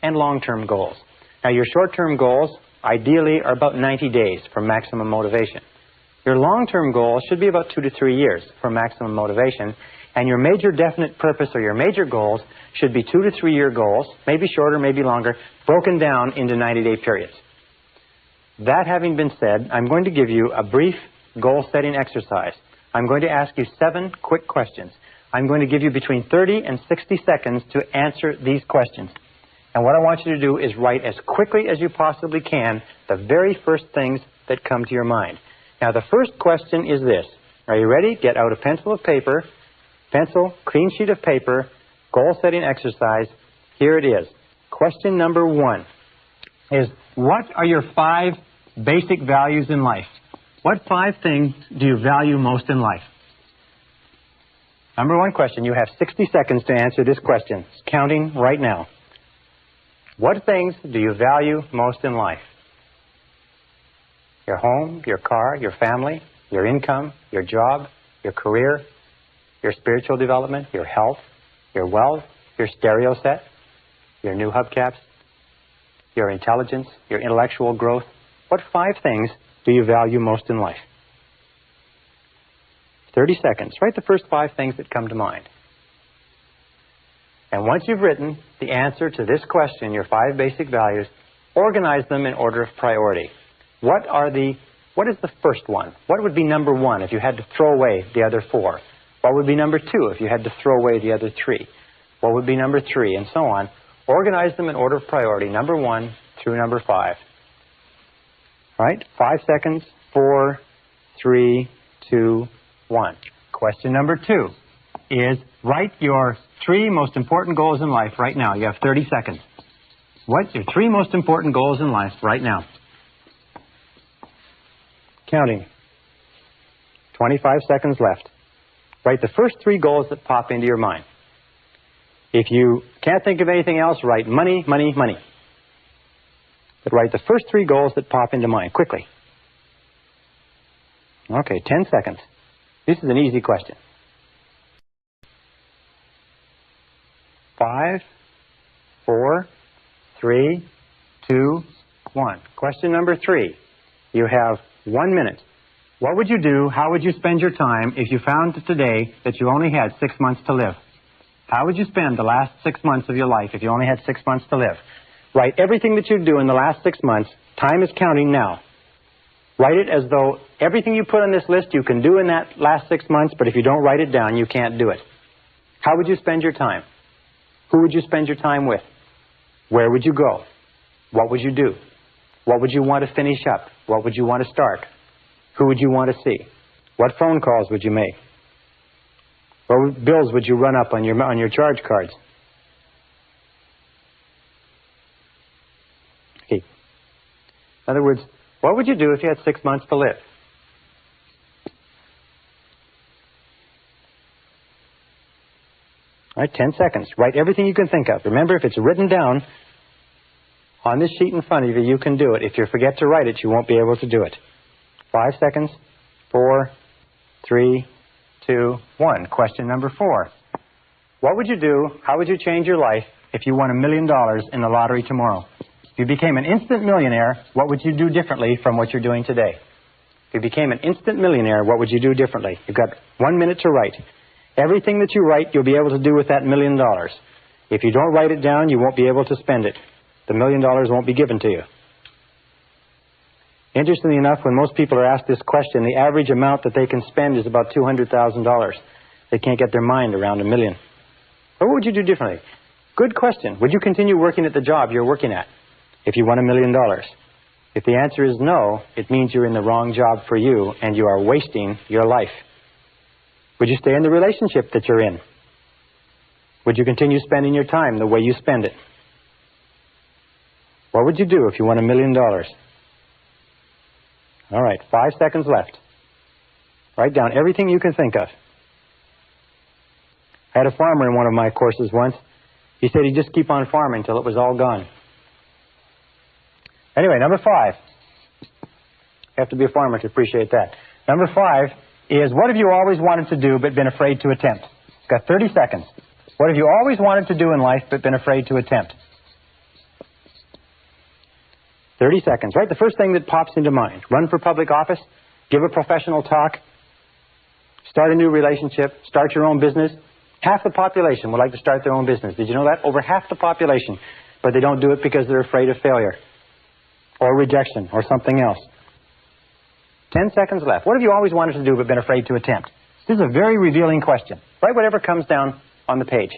and long-term goals. Now, your short-term goals, ideally, are about 90 days for maximum motivation. Your long-term goals should be about 2 to 3 years for maximum motivation. And your major definite purpose or your major goals should be 2 to 3 year goals, maybe shorter, maybe longer, broken down into 90-day periods. That having been said, I'm going to give you a brief goal-setting exercise. I'm going to ask you 7 quick questions. I'm going to give you between 30 and 60 seconds to answer these questions. And what I want you to do is write as quickly as you possibly can the very first things that come to your mind. Now, the first question is this. Are you ready? Get out a pencil of paper, pencil, clean sheet of paper, goal-setting exercise. Here it is. Question number 1 is, what are your 5 basic values in life? What 5 things do you value most in life? Number 1 question. You have 60 seconds to answer this question. It's counting right now. What things do you value most in life? Your home, your car, your family, your income, your job, your career, your spiritual development, your health, your wealth, your stereo set, your new hubcaps, your intelligence, your intellectual growth. What 5 things do you value most in life? 30 seconds. Write the first 5 things that come to mind. And once you've written the answer to this question, your 5 basic values, organize them in order of priority. What is the first one? What would be number 1 if you had to throw away the other 4? What would be number 2 if you had to throw away the other 3? What would be number 3, and so on? Organize them in order of priority, number 1 through number 5. Right? 5 seconds, 4, 3, 2, 1. Question number 2 is, write your 3 most important goals in life right now. You have 30 seconds. What's your 3 most important goals in life right now? Counting. 25 seconds left. Write the first 3 goals that pop into your mind. If you can't think of anything else, write money, money, money. But write the first 3 goals that pop into mind, quickly. Okay, 10 seconds. This is an easy question. 4, 3, 2, 1. Question number 3. You have 1 minute. What would you do, how would you spend your time if you found today that you only had 6 months to live? How would you spend the last 6 months of your life if you only had 6 months to live? Write everything that you do in the last 6 months. Time is counting now. Write it as though everything you put on this list you can do in that last 6 months, but if you don't write it down, you can't do it. How would you spend your time? Who would you spend your time with? Where would you go? What would you do? What would you want to finish up? What would you want to start? Who would you want to see? What phone calls would you make? What bills would you run up on your charge cards? Okay. In other words, what would you do if you had 6 months to live? All right, 10 seconds. Write everything you can think of. Remember, if it's written down on this sheet in front of you, you can do it. If you forget to write it, you won't be able to do it. 5 seconds. 4, 3, 2, 1. Question number 4. What would you do, how would you change your life if you won $1 million in the lottery tomorrow? If you became an instant millionaire, what would you do differently from what you're doing today? If you became an instant millionaire, what would you do differently? You've got 1 minute to write. Everything that you write, you'll be able to do with that $1 million. If you don't write it down, you won't be able to spend it. The $1 million won't be given to you. Interestingly enough, when most people are asked this question, the average amount that they can spend is about $200,000. They can't get their mind around $1 million. But what would you do differently? Good question. Would you continue working at the job you're working at if you won $1 million? If the answer is no, it means you're in the wrong job for you and you are wasting your life. Would you stay in the relationship that you're in? Would you continue spending your time the way you spend it? What would you do if you won $1 million? All right, 5 seconds left. Write down everything you can think of. I had a farmer in one of my courses once. He said he'd just keep on farming until it was all gone. Anyway, number 5. You have to be a farmer to appreciate that. Number 5 is, what have you always wanted to do but been afraid to attempt? You've got 30 seconds. What have you always wanted to do in life but been afraid to attempt? 30 seconds, right? The first thing that pops into mind. Run for public office, give a professional talk, start a new relationship, start your own business. Half the population would like to start their own business. Did you know that? Over half the population. But they don't do it because they're afraid of failure or rejection or something else. 10 seconds left. What have you always wanted to do but been afraid to attempt? This is a very revealing question. Write whatever comes down on the page.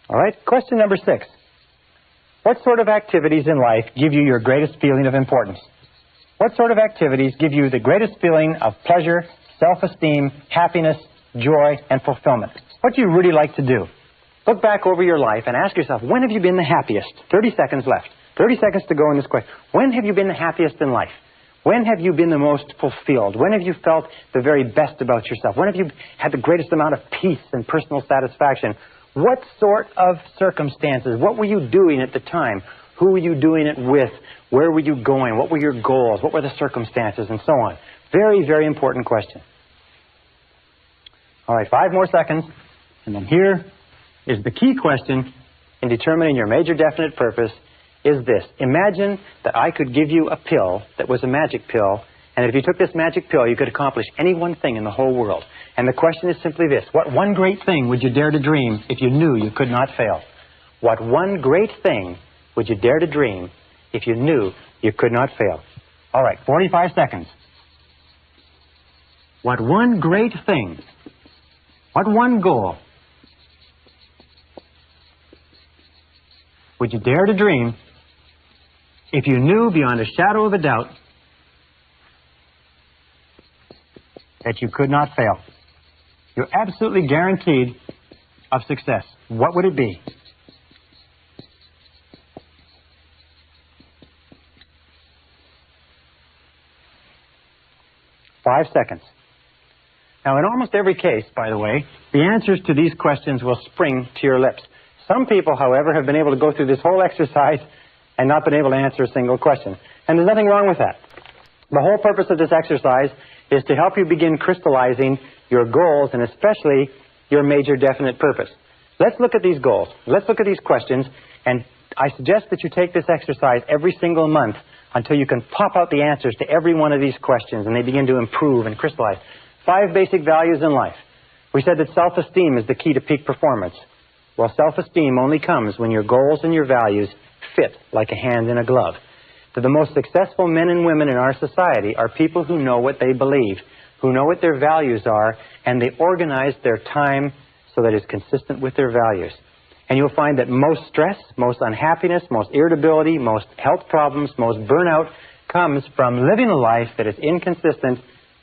All right, question number 6. What sort of activities in life give you your greatest feeling of importance? What sort of activities give you the greatest feeling of pleasure, self-esteem, happiness, joy, and fulfillment? What do you really like to do? Look back over your life and ask yourself, when have you been the happiest? 30 seconds left. 30 seconds to go in this question. When have you been the happiest in life? When have you been the most fulfilled? When have you felt the very best about yourself? When have you had the greatest amount of peace and personal satisfaction? What sort of circumstances? What were you doing at the time? Who were you doing it with? Where were you going? What were your goals? What were the circumstances? And so on. Very, very important question. All right, 5 more seconds. And then here is the key question in determining your major definite purpose is this. Imagine that I could give you a pill that was a magic pill, and if you took this magic pill, you could accomplish any one thing in the whole world. And the question is simply this. What one great thing would you dare to dream if you knew you could not fail? What one great thing would you dare to dream if you knew you could not fail? All right, 45 seconds. What one great thing, what one goal would you dare to dream if you knew beyond a shadow of a doubt that you could not fail? You're absolutely guaranteed of success. What would it be? Five seconds. Now, in almost every case, by the way, the answers to these questions will spring to your lips. Some people, however, have been able to go through this whole exercise and not been able to answer a single question. And there's nothing wrong with that. The whole purpose of this exercise is to help you begin crystallizing your goals and especially your major definite purpose. Let's look at these goals. Let's look at these questions, and I suggest that you take this exercise every single month until you can pop out the answers to every one of these questions, and they begin to improve and crystallize. 5 basic values in life. We said that self-esteem is the key to peak performance. Well, self-esteem only comes when your goals and your values fit like a hand in a glove. That the most successful men and women in our society are people who know what they believe, who know what their values are, and they organize their time so that it's consistent with their values. And you'll find that most stress, most unhappiness, most irritability, most health problems, most burnout comes from living a life that is inconsistent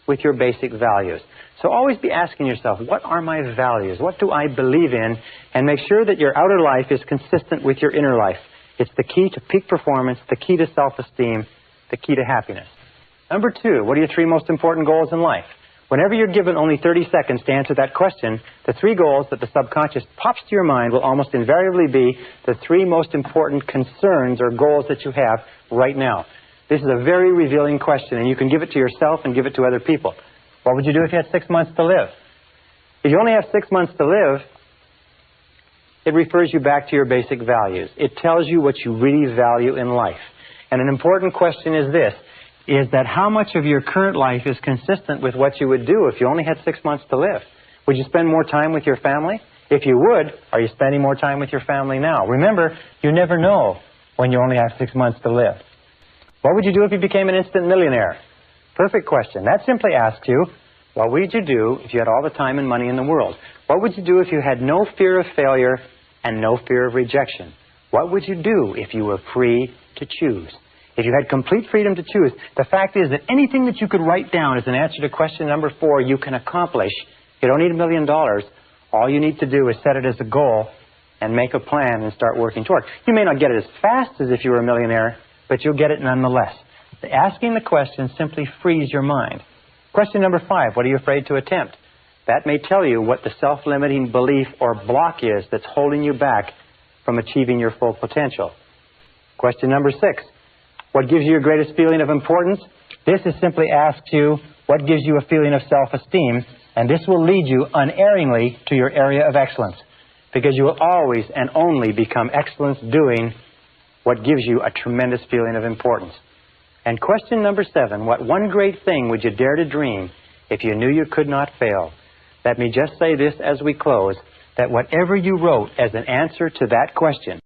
with your basic values. So always be asking yourself, what are my values? What do I believe in? And make sure that your outer life is consistent with your inner life. It's the key to peak performance, the key to self-esteem, the key to happiness. Number 2, what are your 3 most important goals in life? Whenever you're given only 30 seconds to answer that question, the 3 goals that the subconscious pops to your mind will almost invariably be the 3 most important concerns or goals that you have right now. This is a very revealing question, and you can give it to yourself and give it to other people. What would you do if you had 6 months to live? If you only have 6 months to live, it refers you back to your basic values. It tells you what you really value in life. And an important question is this, is that how much of your current life is consistent with what you would do if you only had 6 months to live? Would you spend more time with your family? If you would, are you spending more time with your family now? Remember, you never know when you only have 6 months to live. What would you do if you became an instant millionaire? Perfect question. That simply asks you, what would you do if you had all the time and money in the world? What would you do if you had no fear of failure and no fear of rejection? What would you do if you were free to choose? If you had complete freedom to choose, the fact is that anything that you could write down as an answer to question number 4, you can accomplish. You don't need $1 million. All you need to do is set it as a goal and make a plan and start working toward it. You may not get it as fast as if you were a millionaire, but you'll get it nonetheless. Asking the question simply frees your mind. Question number 5, what are you afraid to attempt? That may tell you what the self-limiting belief or block is that's holding you back from achieving your full potential. Question number 6, what gives you your greatest feeling of importance? This is simply asks you what gives you a feeling of self-esteem, and this will lead you unerringly to your area of excellence, because you will always and only become excellence doing what gives you a tremendous feeling of importance. And question number 7, what one great thing would you dare to dream if you knew you could not fail? Let me just say this as we close, that whatever you wrote as an answer to that question,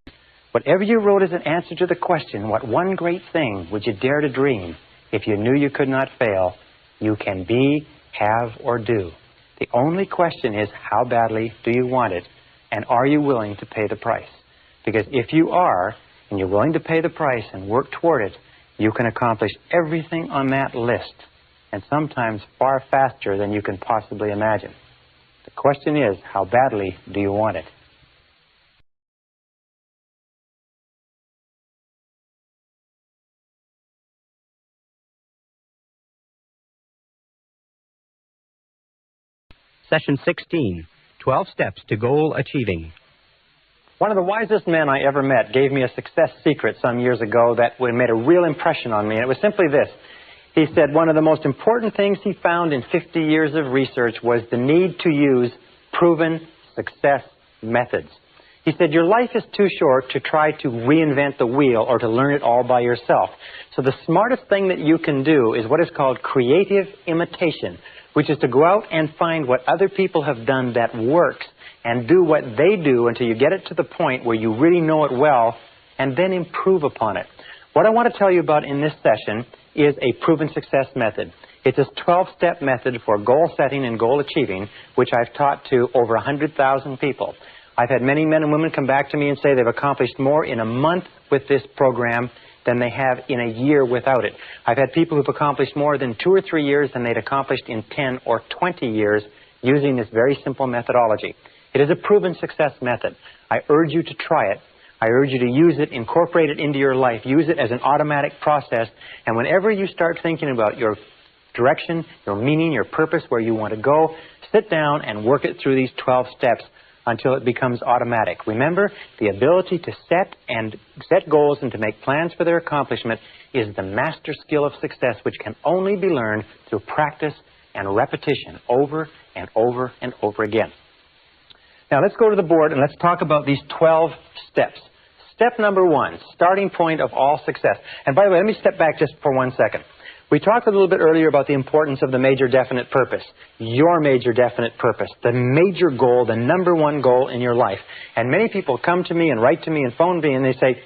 whatever you wrote as an answer to the question, what one great thing would you dare to dream if you knew you could not fail, you can be, have, or do. The only question is, how badly do you want it, and are you willing to pay the price? Because if you are, and you're willing to pay the price and work toward it, you can accomplish everything on that list, and sometimes far faster than you can possibly imagine. The question is, how badly do you want it? Session 16, 12 Steps to Goal Achieving. One of the wisest men I ever met gave me a success secret some years ago that made a real impression on me, and it was simply this. He said one of the most important things he found in 50 years of research was the need to use proven success methods. He said, your life is too short to try to reinvent the wheel or to learn it all by yourself. So the smartest thing that you can do is what is called creative imitation, which is to go out and find what other people have done that works and do what they do until you get it to the point where you really know it well and then improve upon it. What I want to tell you about in this session is a proven success method. It's a 12-step method for goal setting and goal achieving, which I've taught to over 100,000 people. I've had many men and women come back to me and say they've accomplished more in a month with this program than they have in a year without it. I've had people who've accomplished more than 2 or 3 years than they'd accomplished in 10 or 20 years using this very simple methodology. It is a proven success method. I urge you to try it. I urge you to use it, incorporate it into your life, use it as an automatic process, and whenever you start thinking about your direction, your meaning, your purpose, where you want to go, sit down and work it through these 12 steps until it becomes automatic. Remember, the ability to set goals and to make plans for their accomplishment is the master skill of success, which can only be learned through practice and repetition over and over and over again. Now let's go to the board and let's talk about these 12 steps. Step number 1, starting point of all success. And by the way, let me step back just for 1 second. We talked a little bit earlier about the importance of the major definite purpose. Your major definite purpose. The major goal, the number 1 goal in your life. And many people come to me and write to me and phone me and they say,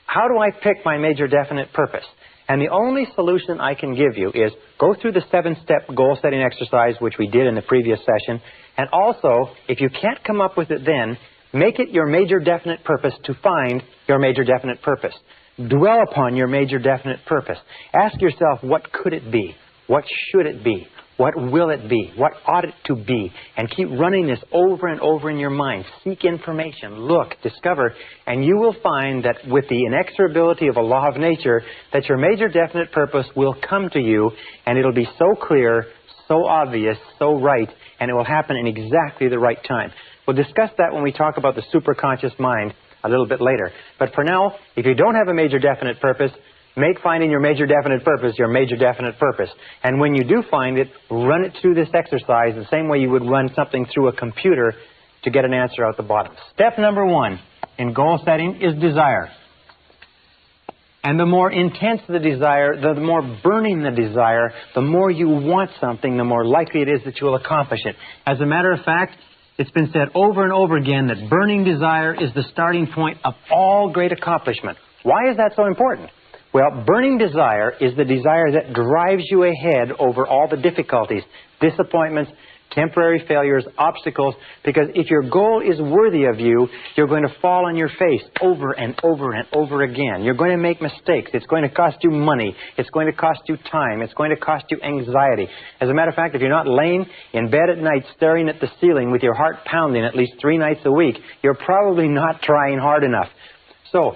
how do I pick my major definite purpose? And the only solution I can give you is go through the 7-step goal setting exercise, which we did in the previous session. And also, if you can't come up with it then, make it your major definite purpose to find your major definite purpose. Dwell upon your major definite purpose. Ask yourself, what could it be? What should it be? What will it be? What ought it to be? And keep running this over and over in your mind. Seek information, look, discover, and you will find that with the inexorability of a law of nature, that your major definite purpose will come to you, and it'll be so clear, so obvious, so right, and it will happen in exactly the right time. We'll discuss that when we talk about the superconscious mind a little bit later. But for now, if you don't have a major definite purpose, make finding your major definite purpose your major definite purpose. And when you do find it, run it through this exercise the same way you would run something through a computer to get an answer out the bottom. Step number 1 in goal setting is desire. And the more intense the desire, the more burning the desire, the more you want something, the more likely it is that you will accomplish it. As a matter of fact, it's been said over and over again that burning desire is the starting point of all great accomplishment. Why is that so important? Well, burning desire is the desire that drives you ahead over all the difficulties, disappointments, temporary failures, obstacles, because if your goal is worthy of you, you're going to fall on your face over and over and over again. You're going to make mistakes. It's going to cost you money. It's going to cost you time. It's going to cost you anxiety. As a matter of fact, if you're not laying in bed at night staring at the ceiling with your heart pounding at least 3 nights a week, you're probably not trying hard enough. So,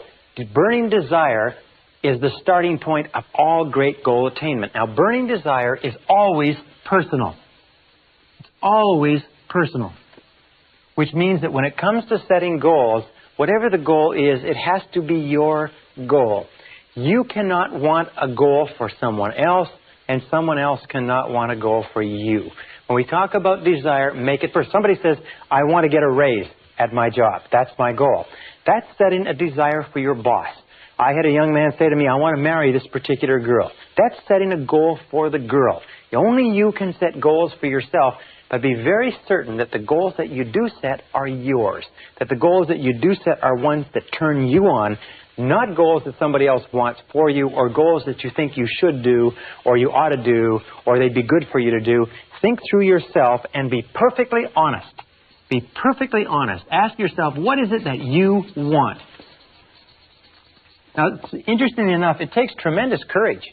burning desire is the starting point of all great goal attainment. Now, burning desire is always personal. Always personal, which means that when it comes to setting goals, whatever the goal is, it has to be your goal. You cannot want a goal for someone else, and someone else cannot want a goal for you. When we talk about desire, make it personal. Somebody says, I want to get a raise at my job. That's my goal. That's setting a desire for your boss. I had a young man say to me, I want to marry this particular girl. That's setting a goal for the girl. Only you can set goals for yourself. But be very certain that the goals that you do set are yours. That the goals that you do set are ones that turn you on, not goals that somebody else wants for you, or goals that you think you should do, or you ought to do, or they'd be good for you to do. Think through yourself and be perfectly honest. Be perfectly honest. Ask yourself, what is it that you want? Now, interestingly enough, it takes tremendous courage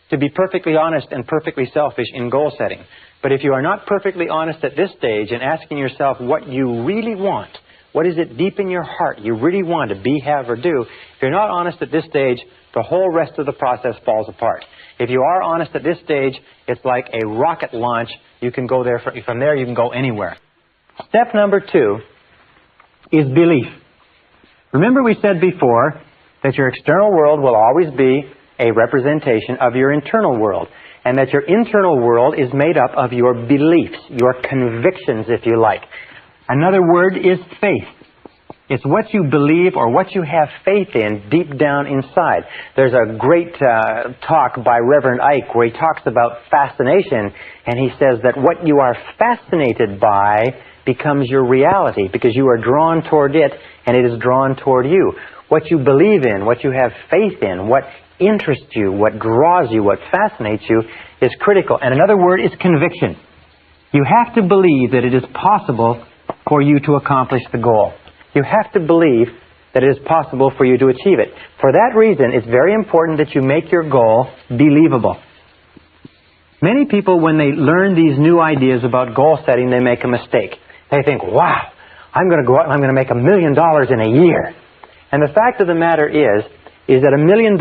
to be perfectly honest and perfectly selfish in goal setting. But if you are not perfectly honest at this stage and asking yourself what you really want, what is it deep in your heart you really want to be, have, or do, if you're not honest at this stage, the whole rest of the process falls apart. If you are honest at this stage, it's like a rocket launch. You can go there, from there you can go anywhere. Step number 2 is belief. Remember we said before that your external world will always be a representation of your internal world, and that your internal world is made up of your beliefs, your convictions, if you like. Another word is faith. It's what you believe or what you have faith in deep down inside. There's a great talk by Reverend Ike where he talks about fascination, and he says that what you are fascinated by becomes your reality because you are drawn toward it and it is drawn toward you. What you believe in, what you have faith in, what interests you, what draws you, what fascinates you is critical. And another word is conviction. You have to believe that it is possible for you to accomplish the goal. You have to believe that it is possible for you to achieve it. For that reason, it's very important that you make your goal believable. Many people, when they learn these new ideas about goal setting, they make a mistake. They think, wow, I'm going to go out and I'm going to make $1 million in a year. And the fact of the matter is that $1 million,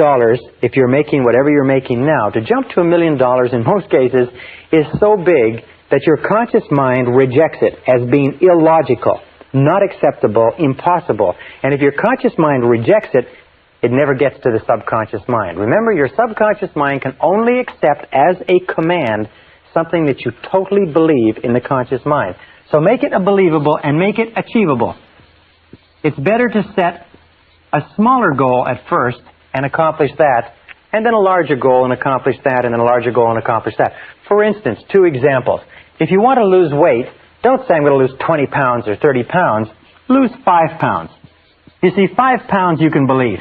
if you're making whatever you're making now, to jump to $1 million in most cases is so big that your conscious mind rejects it as being illogical, not acceptable, impossible. And if your conscious mind rejects it, it never gets to the subconscious mind. Remember, your subconscious mind can only accept as a command something that you totally believe in the conscious mind. So make it believable and make it achievable. It's better to set a smaller goal at first and accomplish that, and then a larger goal and accomplish that, and then a larger goal and accomplish that. For instance, 2 examples. If you want to lose weight, don't say I'm going to lose 20 pounds or 30 pounds. Lose 5 pounds. You see, 5 pounds you can believe.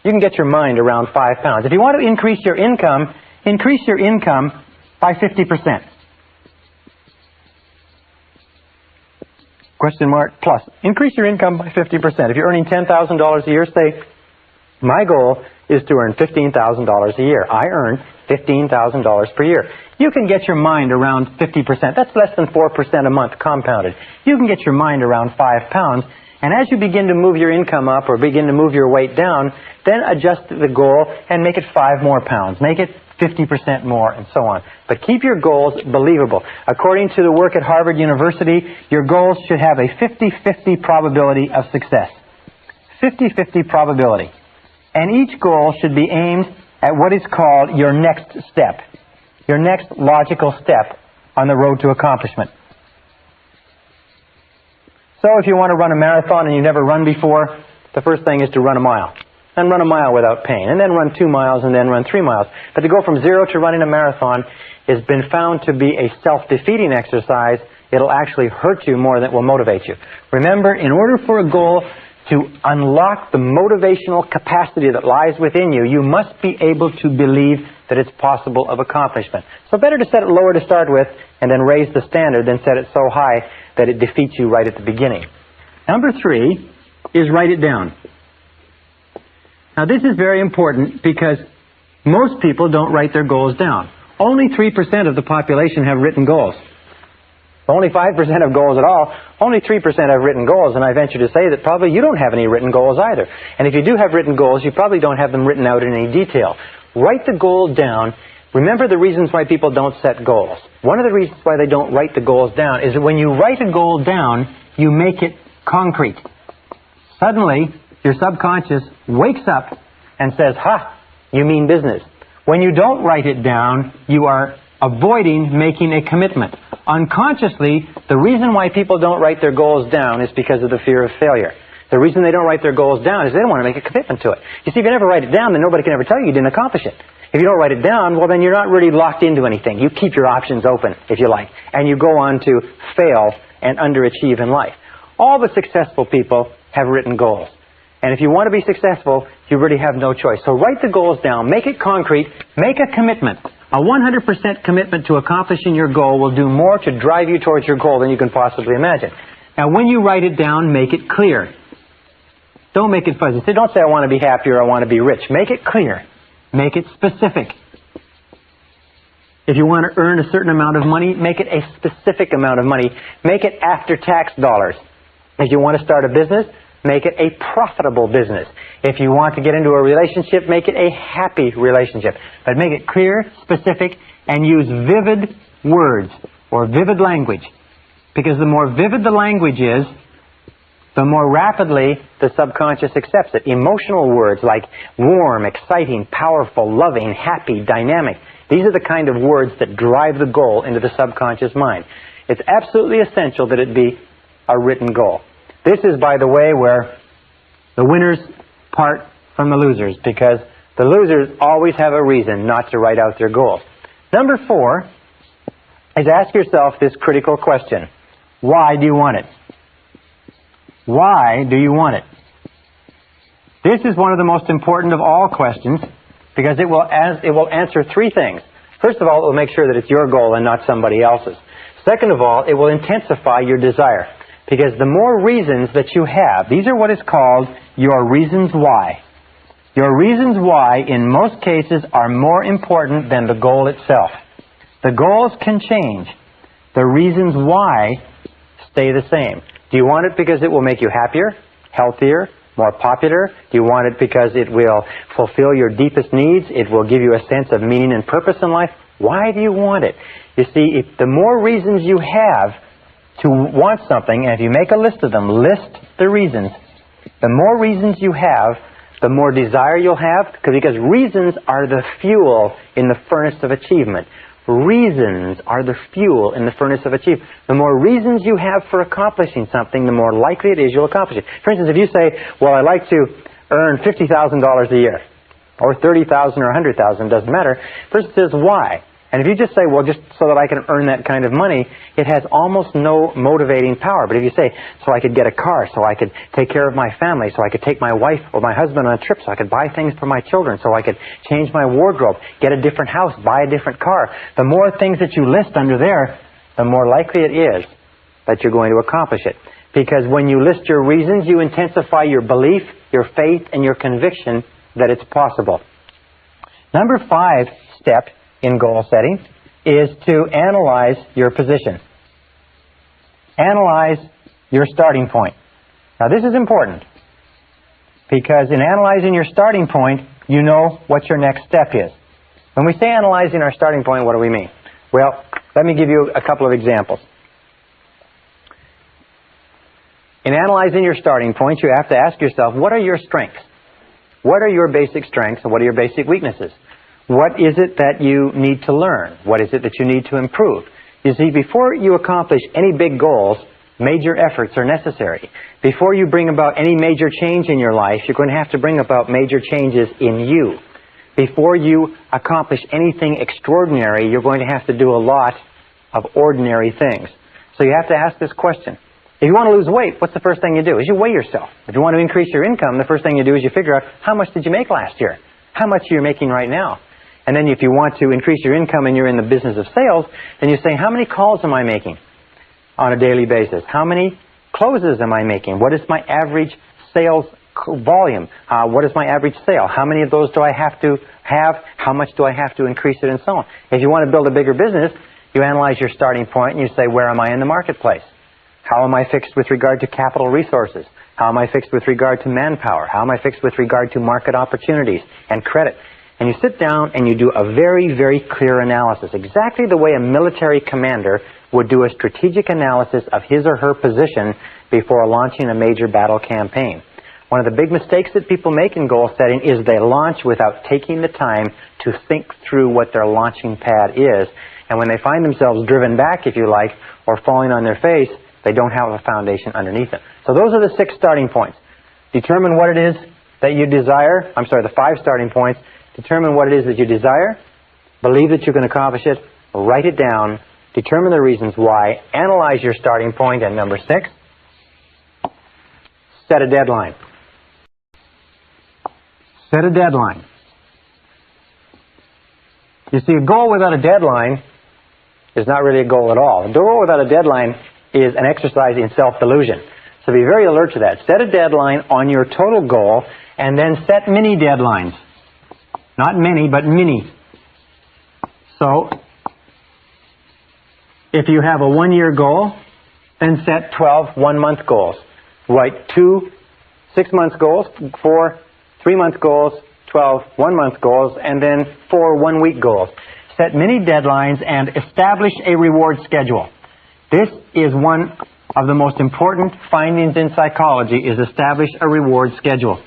You can get your mind around 5 pounds. If you want to increase your income by 50%. Question mark plus. Increase your income by 50%. If you're earning $10,000 a year, say, my goal is to earn $15,000 a year. I earn $15,000 per year. You can get your mind around 50%. That's less than 4% a month compounded. You can get your mind around 5 pounds. And as you begin to move your income up or begin to move your weight down, then adjust the goal and make it 5 more pounds. Make it 50% more, and so on. But keep your goals believable. According to the work at Harvard University, your goals should have a 50-50 probability of success. 50-50 probability. And each goal should be aimed at what is called your next step. Your next logical step on the road to accomplishment. So if you want to run a marathon and you've never run before, the first thing is to run a mile. And run a mile without pain. And then run 2 miles and then run 3 miles. But to go from 0 to running a marathon has been found to be a self-defeating exercise. It'll actually hurt you more than it will motivate you. Remember, in order for a goal to unlock the motivational capacity that lies within you, you must be able to believe that it's possible of accomplishment. So better to set it lower to start with and then raise the standard than set it so high that it defeats you right at the beginning. Number 3 is write it down. Now this is very important because most people don't write their goals down. Only 3% of the population have written goals. Only 5% have goals at all. Only 3% have written goals, and I venture to say that probably you don't have any written goals either. And if you do have written goals, you probably don't have them written out in any detail. Write the goal down. Remember the reasons why people don't set goals. One of the reasons why they don't write the goals down is that when you write a goal down, you make it concrete. Suddenly, your subconscious wakes up and says, ha, you mean business. When you don't write it down, you are avoiding making a commitment. Unconsciously, the reason why people don't write their goals down is because of the fear of failure. The reason they don't write their goals down is they don't want to make a commitment to it. You see, if you never write it down, then nobody can ever tell you didn't accomplish it. If you don't write it down, well, then you're not really locked into anything. You keep your options open, if you like, and you go on to fail and underachieve in life. All the successful people have written goals. And if you want to be successful, you really have no choice. So write the goals down, make it concrete, make a commitment. A 100% commitment to accomplishing your goal will do more to drive you towards your goal than you can possibly imagine. Now, when you write it down, make it clear. Don't make it fuzzy. Don't say, I want to be happy or I want to be rich. Make it clear. Make it specific. If you want to earn a certain amount of money, make it a specific amount of money. Make it after-tax dollars. If you want to start a business, make it a profitable business. If you want to get into a relationship, make it a happy relationship. But make it clear, specific, and use vivid words or vivid language. Because the more vivid the language is, the more rapidly the subconscious accepts it. Emotional words like warm, exciting, powerful, loving, happy, dynamic. These are the kind of words that drive the goal into the subconscious mind. It's absolutely essential that it be a written goal. This is, by the way, where the winners part from the losers, because the losers always have a reason not to write out their goals. Number 4 is ask yourself this critical question. Why do you want it? Why do you want it? This is one of the most important of all questions because it will answer 3 things. First of all, it will make sure that it's your goal and not somebody else's. Second of all, it will intensify your desire. Because the more reasons that you have, these are what is called your reasons why. Your reasons why, in most cases, are more important than the goal itself. The goals can change. The reasons why stay the same. Do you want it because it will make you happier, healthier, more popular? Do you want it because it will fulfill your deepest needs? It will give you a sense of meaning and purpose in life? Why do you want it? You see, the more reasons you have to want something, and if you make a list of them, list the reasons. The more reasons you have, the more desire you'll have, because reasons are the fuel in the furnace of achievement. reasons are the fuel in the furnace of achievement. The more reasons you have for accomplishing something, the more likely it is you'll accomplish it. For instance, if you say, well, I'd like to earn $50,000 a year, or $30,000 or $100,000, doesn't matter. Person says, why? And if you just say, well, just so that I can earn that kind of money, it has almost no motivating power. But if you say, so I could get a car, so I could take care of my family, so I could take my wife or my husband on a trip, so I could buy things for my children, so I could change my wardrobe, get a different house, buy a different car, the more things that you list under there, the more likely it is that you're going to accomplish it. Because when you list your reasons, you intensify your belief, your faith, and your conviction that it's possible. Number 5 step in goal setting is to analyze your position. Analyze your starting point. Now this is important because in analyzing your starting point, you know what your next step is. When we say analyzing our starting point, what do we mean? Well, let me give you a couple of examples. In analyzing your starting point, you have to ask yourself, what are your strengths? What are your basic strengths and what are your basic weaknesses? What is it that you need to learn? What is it that you need to improve? You see, before you accomplish any big goals, major efforts are necessary. Before you bring about any major change in your life, you're going to have to bring about major changes in you. Before you accomplish anything extraordinary, you're going to have to do a lot of ordinary things. So you have to ask this question. If you want to lose weight, what's the first thing you do? Is you weigh yourself. If you want to increase your income, the first thing you do is you figure out how much did you make last year? How much are you making right now? And then if you want to increase your income and you're in the business of sales, then you say, how many calls am I making on a daily basis? How many closes am I making? What is my average sales volume? What is my average sale? How many of those do I have to have? How much do I have to increase it, and so on? If you want to build a bigger business, you analyze your starting point and you say, where am I in the marketplace? How am I fixed with regard to capital resources? How am I fixed with regard to manpower? How am I fixed with regard to market opportunities and credit? And you sit down and you do a very, very clear analysis, exactly the way a military commander would do a strategic analysis of his or her position before launching a major battle campaign. One of the big mistakes that people make in goal setting is they launch without taking the time to think through what their launching pad is. And when they find themselves driven back, if you like, or falling on their face, they don't have a foundation underneath them. So those are the 6 starting points. Determine what it is that you desire. The 5 starting points. Determine what it is that you desire. Believe that you can accomplish it. Write it down. Determine the reasons why. Analyze your starting point. And number 6, set a deadline. Set a deadline. You see, a goal without a deadline is not really a goal at all. A goal without a deadline is an exercise in self-delusion. So be very alert to that. Set a deadline on your total goal and then set mini deadlines. Not many, but mini. So if you have a 1-year goal, then set 12 one-month goals. Write 2 6-month goals, 4 3-month goals, 12 one-month goals, and then 4 one-week goals. Set mini deadlines and establish a reward schedule. This is one of the most important findings in psychology, is establish a reward schedule.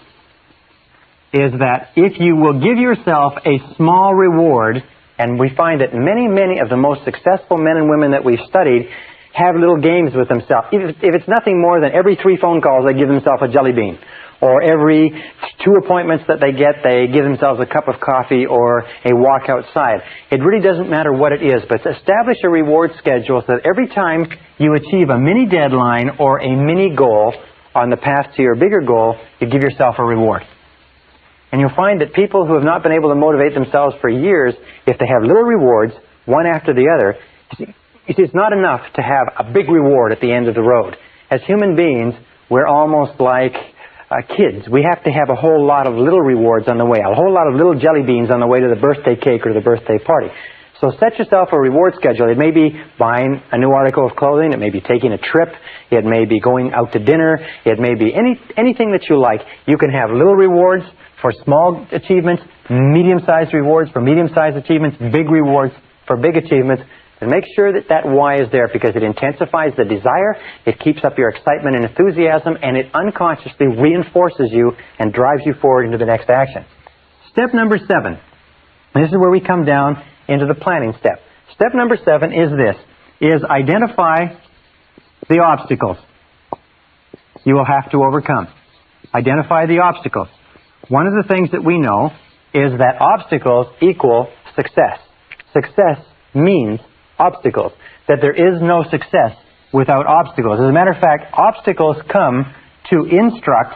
Is that if you will give yourself a small reward, and we find that many, many of the most successful men and women that we've studied have little games with themselves. If it's nothing more than every 3 phone calls they give themselves a jelly bean, or every 2 appointments that they get, they give themselves a cup of coffee or a walk outside. It really doesn't matter what it is, but establish a reward schedule so that every time you achieve a mini deadline or a mini goal on the path to your bigger goal, you give yourself a reward. And you'll find that people who have not been able to motivate themselves for years, if they have little rewards, one after the other, you see, it's not enough to have a big reward at the end of the road. As human beings, we're almost like kids. We have to have a whole lot of little rewards on the way, a whole lot of little jelly beans on the way to the birthday cake or the birthday party. So set yourself a reward schedule. It may be buying a new article of clothing. It may be taking a trip. It may be going out to dinner. It may be anything that you like. You can have little rewards for small achievements, medium-sized rewards for medium-sized achievements, big rewards for big achievements. And make sure that that why is there, because it intensifies the desire, it keeps up your excitement and enthusiasm, and it unconsciously reinforces you and drives you forward into the next action. Step number 7. This is where we come down into the planning step. Step number 7 is this, is identify the obstacles you will have to overcome. Identify the obstacles. One of the things that we know is that obstacles equal success. Success means obstacles. That there is no success without obstacles. As a matter of fact, obstacles come to instruct,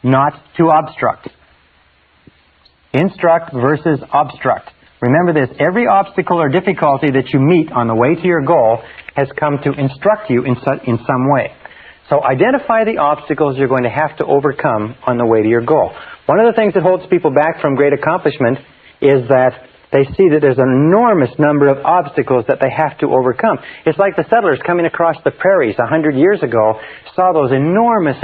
not to obstruct. Instruct versus obstruct. Remember this, every obstacle or difficulty that you meet on the way to your goal has come to instruct you in some way. So identify the obstacles you're going to have to overcome on the way to your goal. One of the things that holds people back from great accomplishment is that they see that there's an enormous number of obstacles that they have to overcome. It's like the settlers coming across the prairies 100 years ago saw those enormous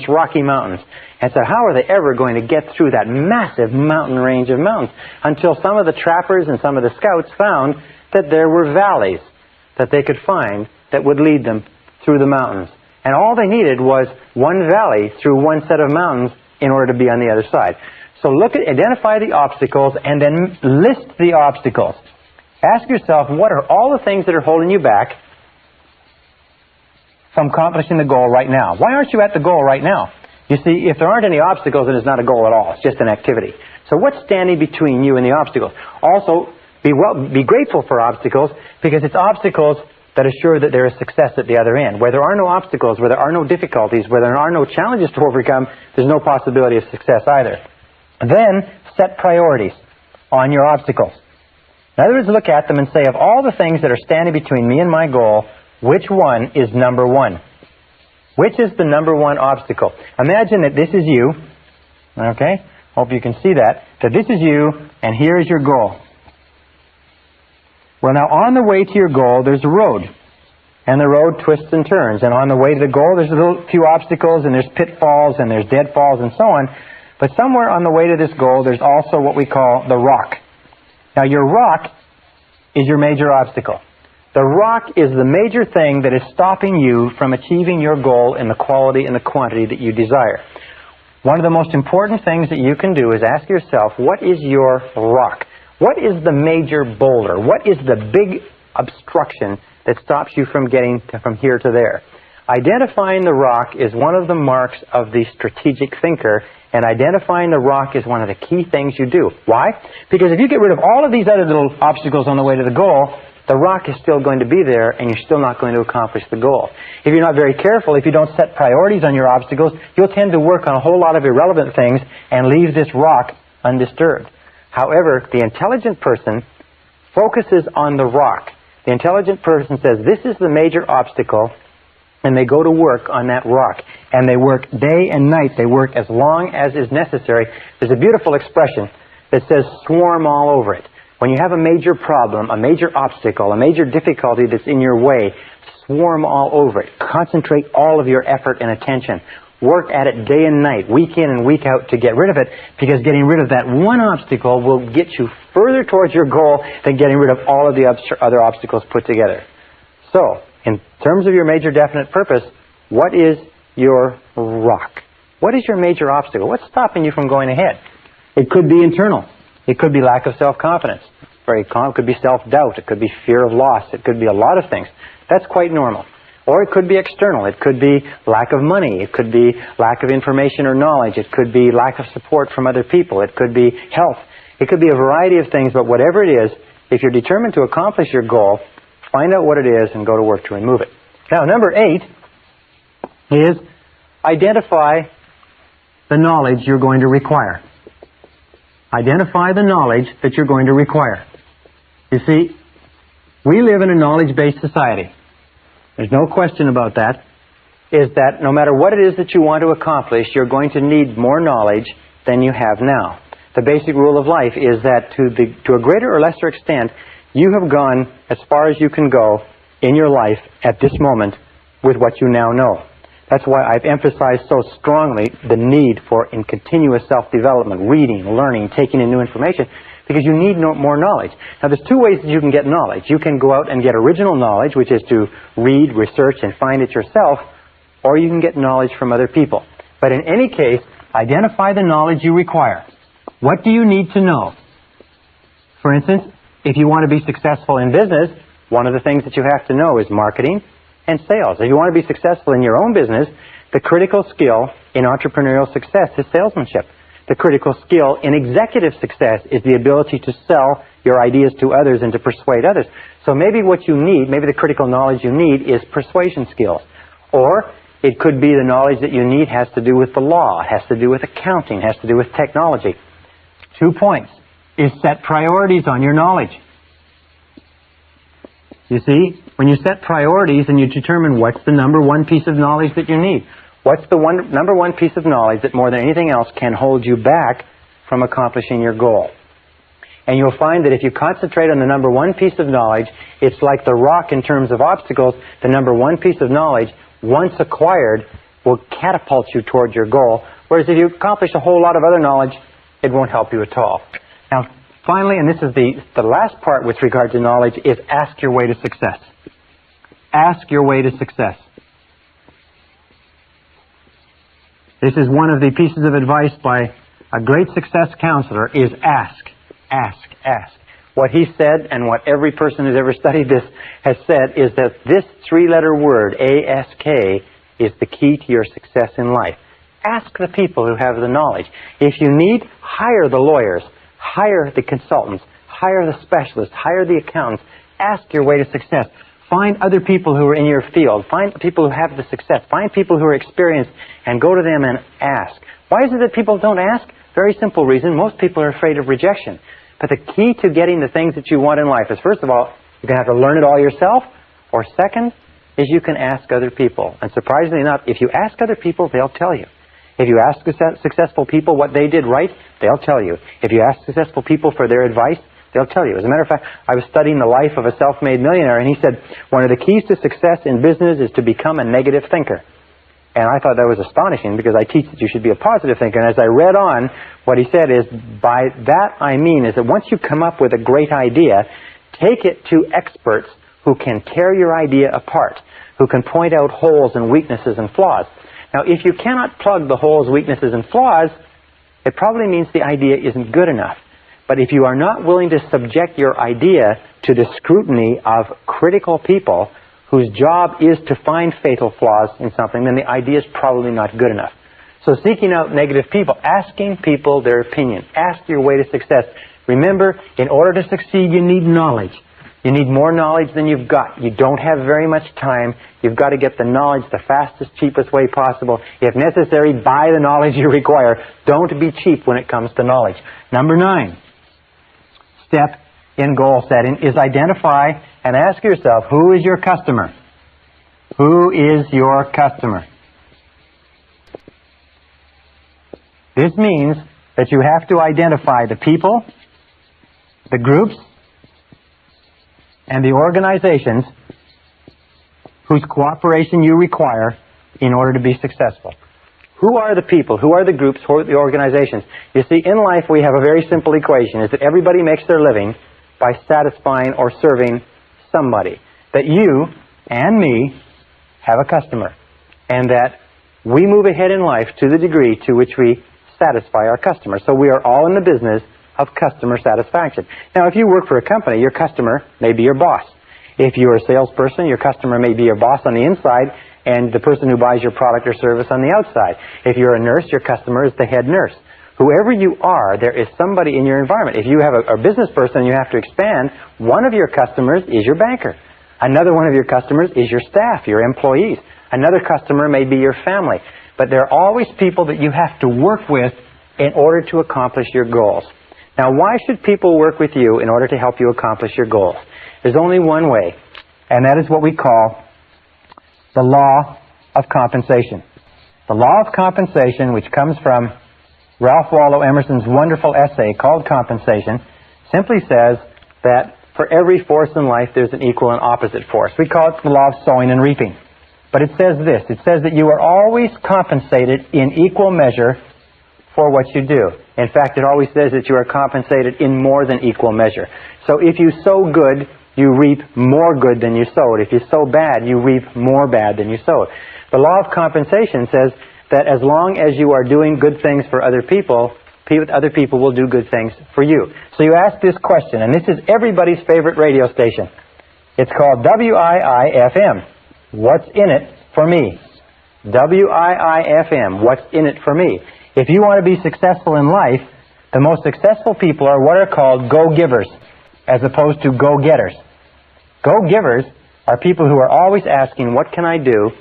Rocky Mountains and said, how are they ever going to get through that massive mountain range of mountains? Until some of the trappers and some of the scouts found that there were valleys that they could find that would lead them through the mountains. And all they needed was one valley through one set of mountains in order to be on the other side. So identify the obstacles and then list the obstacles. Ask yourself, what are all the things that are holding you back from accomplishing the goal right now? Why aren't you at the goal right now? You see, if there aren't any obstacles, then it's not a goal at all. It's just an activity. So what's standing between you and the obstacles? Also, be grateful for obstacles, because it's obstacles that assure that there is success at the other end. Where there are no obstacles, where there are no difficulties, where there are no challenges to overcome, there's no possibility of success either. Then, set priorities on your obstacles. In other words, look at them and say, of all the things that are standing between me and my goal, which one is number one? Which is the number one obstacle? Imagine that this is you, okay? Hope you can see that this is you, and here is your goal. Well, now, on the way to your goal, there's a road. And the road twists and turns. And on the way to the goal, there's a few obstacles, and there's pitfalls, and there's deadfalls, and so on. But somewhere on the way to this goal, there's also what we call the rock. Now, your rock is your major obstacle. The rock is the major thing that is stopping you from achieving your goal in the quality and the quantity that you desire. One of the most important things that you can do is ask yourself, what is your rock? What is the major boulder? What is the big obstruction that stops you from getting from here to there? Identifying the rock is one of the marks of the strategic thinker, and identifying the rock is one of the key things you do. Why? Because if you get rid of all of these other little obstacles on the way to the goal, the rock is still going to be there, and you're still not going to accomplish the goal. If you're not very careful, if you don't set priorities on your obstacles, you'll tend to work on a whole lot of irrelevant things and leave this rock undisturbed. However, the intelligent person focuses on the rock. The intelligent person says, this is the major obstacle, and they go to work on that rock. And they work day and night. They work as long as is necessary. There's a beautiful expression that says, swarm all over it. When you have a major problem, a major obstacle, a major difficulty that's in your way, swarm all over it. Concentrate all of your effort and attention. Work at it day and night, week in and week out, to get rid of it, because getting rid of that one obstacle will get you further towards your goal than getting rid of all of the other obstacles put together. So, in terms of your major definite purpose, what is your rock? What is your major obstacle? What's stopping you from going ahead? It could be internal. It could be lack of self-confidence. It could be self-doubt. It could be fear of loss. It could be a lot of things. That's quite normal. Or it could be external. It could be lack of money. It could be lack of information or knowledge. It could be lack of support from other people. It could be health. It could be a variety of things, but whatever it is, if you're determined to accomplish your goal, find out what it is and go to work to remove it. Now, number 8 is identify the knowledge you're going to require. Identify the knowledge that you're going to require. You see, we live in a knowledge-based society. There's no question about that, is that no matter what it is that you want to accomplish, you're going to need more knowledge than you have now. The basic rule of life is that to a greater or lesser extent, you have gone as far as you can go in your life at this moment with what you now know. That's why I've emphasized so strongly the need for continuous self-development, reading, learning, taking in new information, because you need more knowledge. Now, there's two ways that you can get knowledge. You can go out and get original knowledge, which is to read, research, and find it yourself, or you can get knowledge from other people. But in any case, identify the knowledge you require. What do you need to know? For instance, If you want to be successful in business, one of the things that you have to know is marketing and sales. If you want to be successful in your own business, the critical skill in entrepreneurial success is salesmanship. The critical skill in executive success is the ability to sell your ideas to others and to persuade others. So maybe what you need, maybe the critical knowledge you need is persuasion skills. Or it could be the knowledge that you need has to do with the law, has to do with accounting, has to do with technology. 2 points is set priorities on your knowledge. You see, when you set priorities and you determine what's the number one piece of knowledge that you need, what's the number one piece of knowledge that more than anything else can hold you back from accomplishing your goal? And you'll find that if you concentrate on the number one piece of knowledge, it's like the rock in terms of obstacles. The number one piece of knowledge, once acquired, will catapult you toward your goal. Whereas if you accomplish a whole lot of other knowledge, it won't help you at all. Now, finally, and this is the last part with regard to knowledge, is ask your way to success. Ask your way to success. This is one of the pieces of advice by a great success counselor, is ask, ask, ask. What he said, and what every person who's ever studied this has said, is that this three-letter word, A-S-K, is the key to your success in life. Ask the people who have the knowledge. If you need, hire the lawyers, hire the consultants, hire the specialists, hire the accountants. Ask your way to success. Find other people who are in your field. Find people who have the success. Find people who are experienced and go to them and ask. Why is it that people don't ask? Very simple reason. Most people are afraid of rejection. But the key to getting the things that you want in life is, first of all, you're going to have to learn it all yourself. Or second, is you can ask other people. And surprisingly enough, if you ask other people, they'll tell you. If you ask successful people what they did right, they'll tell you. If you ask successful people for their advice, they'll tell you. As a matter of fact, I was studying the life of a self-made millionaire, and he said, one of the keys to success in business is to become a negative thinker. And I thought that was astonishing, because I teach that you should be a positive thinker. And as I read on, what he said is, by that I mean is that once you come up with a great idea, take it to experts who can tear your idea apart, who can point out holes and weaknesses and flaws. Now, if you cannot plug the holes, weaknesses, and flaws, it probably means the idea isn't good enough. But if you are not willing to subject your idea to the scrutiny of critical people whose job is to find fatal flaws in something, then the idea is probably not good enough. So seeking out negative people, asking people their opinion, ask your way to success. Remember, in order to succeed, you need knowledge. You need more knowledge than you've got. You don't have very much time. You've got to get the knowledge the fastest, cheapest way possible. If necessary, buy the knowledge you require. Don't be cheap when it comes to knowledge. Number 9 step in goal setting is identify and ask yourself, who is your customer? Who is your customer? This means that you have to identify the people, the groups, and the organizations whose cooperation you require in order to be successful. Who are the people? Who are the groups? Who are the organizations? You see, in life we have a very simple equation, is that everybody makes their living by satisfying or serving somebody. That you and me have a customer. And that we move ahead in life to the degree to which we satisfy our customer. So we are all in the business of customer satisfaction. Now, if you work for a company, your customer may be your boss. If you're a salesperson, your customer may be your boss on the inside and the person who buys your product or service on the outside. If you're a nurse, your customer is the head nurse. Whoever you are, there is somebody in your environment. If you have a business person and you have to expand, one of your customers is your banker. Another one of your customers is your staff, your employees. Another customer may be your family. But there are always people that you have to work with in order to accomplish your goals. Now, why should people work with you in order to help you accomplish your goals? There's only one way, and that is what we call the law of compensation. The law of compensation, which comes from Ralph Waldo Emerson's wonderful essay called Compensation, simply says that for every force in life, there's an equal and opposite force. We call it the law of sowing and reaping. But it says this, it says that you are always compensated in equal measure for what you do. In fact, it always says that you are compensated in more than equal measure. So if you sow good, you reap more good than you sowed. If you sow bad, you reap more bad than you sowed. The law of compensation says that as long as you are doing good things for other people, other people will do good things for you. So you ask this question, and this is everybody's favorite radio station. It's called WIIFM. What's in it for me? WIIFM. What's in it for me? If you want to be successful in life, the most successful people are what are called go-givers, as opposed to go-getters. Go-givers are people who are always asking, what can I do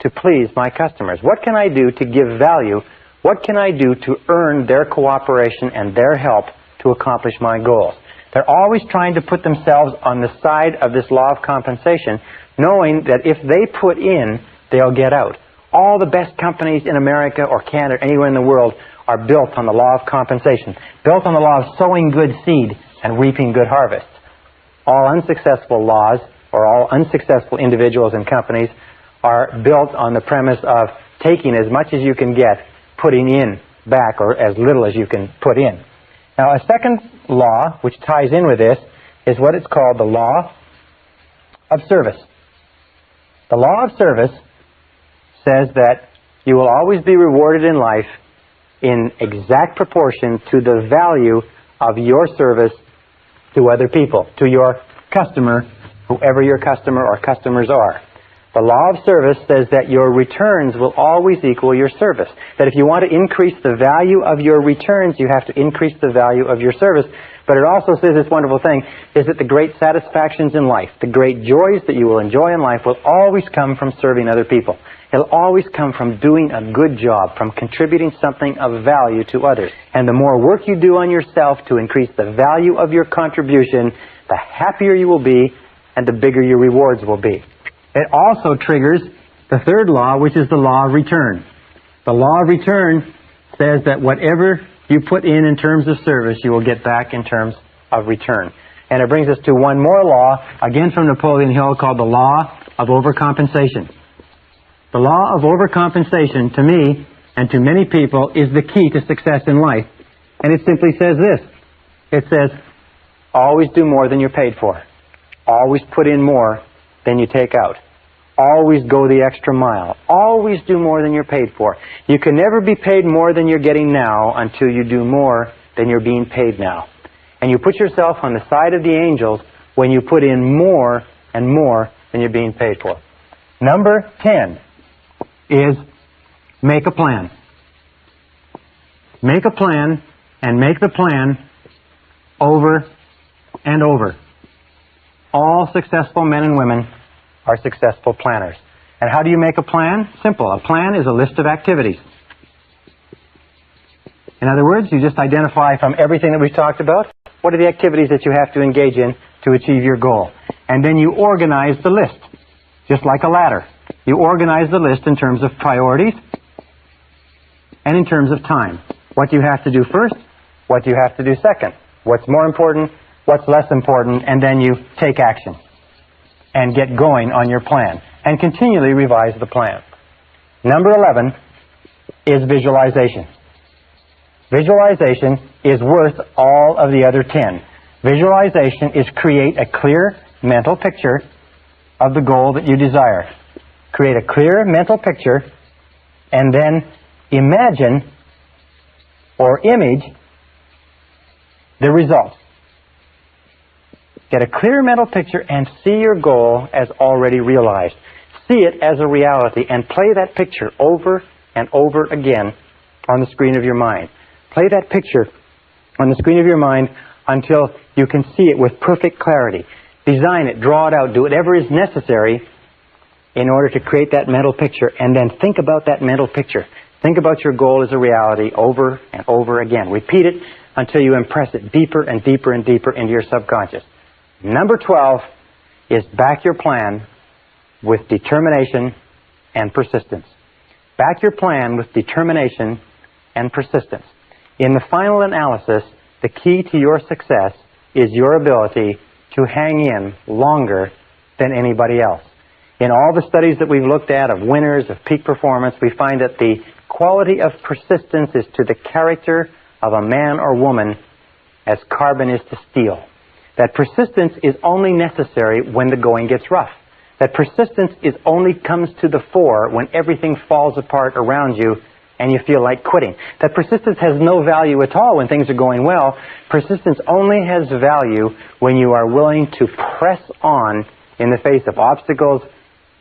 to please my customers? What can I do to give value? What can I do to earn their cooperation and their help to accomplish my goals? They're always trying to put themselves on the side of this law of compensation, knowing that if they put in, they'll get out. All the best companies in America or Canada, anywhere in the world, are built on the law of compensation, built on the law of sowing good seed and reaping good harvests. All unsuccessful laws, or all unsuccessful individuals and companies, are built on the premise of taking as much as you can get, putting in back, or as little as you can put in. Now, a second law, which ties in with this, is what it's called the law of service. The law of service says that you will always be rewarded in life in exact proportion to the value of your service to other people, to your customer, whoever your customer or customers are. The law of service says that your returns will always equal your service. That if you want to increase the value of your returns, you have to increase the value of your service. But it also says this wonderful thing, is that the great satisfactions in life, the great joys that you will enjoy in life will always come from serving other people. It'll always come from doing a good job, from contributing something of value to others. And the more work you do on yourself to increase the value of your contribution, the happier you will be and the bigger your rewards will be. It also triggers the third law, which is the law of return. The law of return says that whatever you put in terms of service, you will get back in terms of return. And it brings us to one more law, again from Napoleon Hill, called the law of overcompensation. The law of overcompensation, to me and to many people, is the key to success in life. And it simply says this. It says, always do more than you're paid for. Always put in more than you take out. Always go the extra mile. Always do more than you're paid for. You can never be paid more than you're getting now until you do more than you're being paid now. And you put yourself on the side of the angels when you put in more and more than you're being paid for. Number 10 is make a plan. Make a plan, and make the plan over and over. All successful men and women are successful planners. And how do you make a plan? Simple. A plan is a list of activities. In other words, you just identify from everything that we've talked about, what are the activities that you have to engage in to achieve your goal. And then you organize the list, just like a ladder. You organize the list in terms of priorities and in terms of time. What do you have to do first? What do you have to do second? What's more important? What's less important? And then you take action and get going on your plan and continually revise the plan. Number 11 is visualization. Visualization is worth all of the other 10. Visualization is create a clear mental picture of the goal that you desire. Create a clear mental picture and then imagine or image the result. Get a clear mental picture and see your goal as already realized. See it as a reality and play that picture over and over again on the screen of your mind. Play that picture on the screen of your mind until you can see it with perfect clarity. Design it, draw it out, do whatever is necessary in order to create that mental picture, and then think about that mental picture. Think about your goal as a reality over and over again. Repeat it until you impress it deeper and deeper and deeper into your subconscious. Number 12 is back your plan with determination and persistence. Back your plan with determination and persistence. In the final analysis, the key to your success is your ability to hang in longer than anybody else. In all the studies that we've looked at of winners, of peak performance, we find that the quality of persistence is to the character of a man or woman as carbon is to steel. That persistence is only necessary when the going gets rough. That persistence only comes to the fore when everything falls apart around you and you feel like quitting. That persistence has no value at all when things are going well. Persistence only has value when you are willing to press on in the face of obstacles,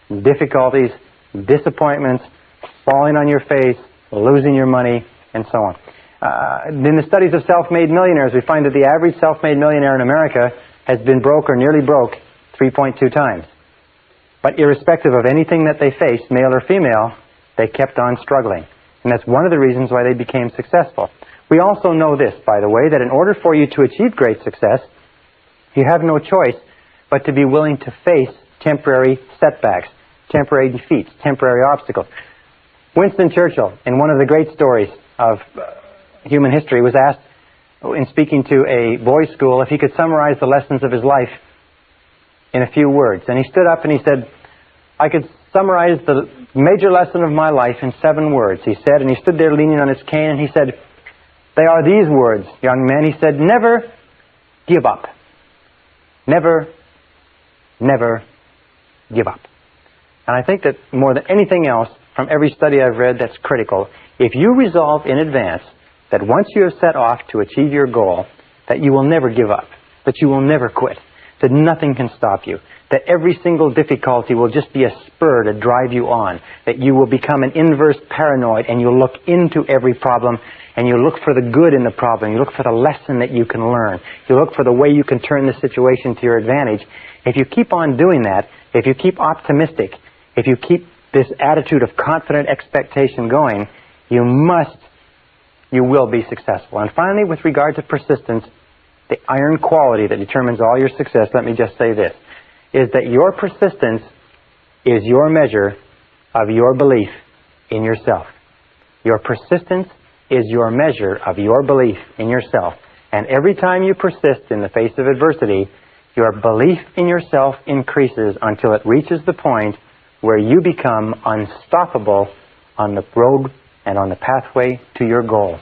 difficulties, disappointments, falling on your face, losing your money, and so on. In the studies of self-made millionaires, we find that the average self-made millionaire in America has been broke or nearly broke 3.2 times. But irrespective of anything that they faced, male or female, they kept on struggling. And that's one of the reasons why they became successful. We also know this, by the way, that in order for you to achieve great success, you have no choice but to be willing to face temporary setbacks, temporary defeats, temporary obstacles. Winston Churchill, in one of the great stories of human history, was asked in speaking to a boys' school if he could summarize the lessons of his life in a few words. And he stood up and he said, I could summarize the major lesson of my life in 7 words, he said. And he stood there leaning on his cane and he said, they are these words, young man. He said, never give up. Never, never give up. And I think that more than anything else, from every study I've read, that's critical. If you resolve in advance that once you have set off to achieve your goal, that you will never give up, that you will never quit, that nothing can stop you, that every single difficulty will just be a spur to drive you on, that you will become an inverse paranoid and you'll look into every problem and you look for the good in the problem, you look for the lesson that you can learn, you look for the way you can turn the situation to your advantage. If you keep on doing that, if you keep optimistic, if you keep this attitude of confident expectation going, you will be successful. And finally, with regard to persistence, the iron quality that determines all your success, let me just say this, is that your persistence is your measure of your belief in yourself. Your persistence is your measure of your belief in yourself. And every time you persist in the face of adversity, your belief in yourself increases until it reaches the point where you become unstoppable on the road and on the pathway to your goals.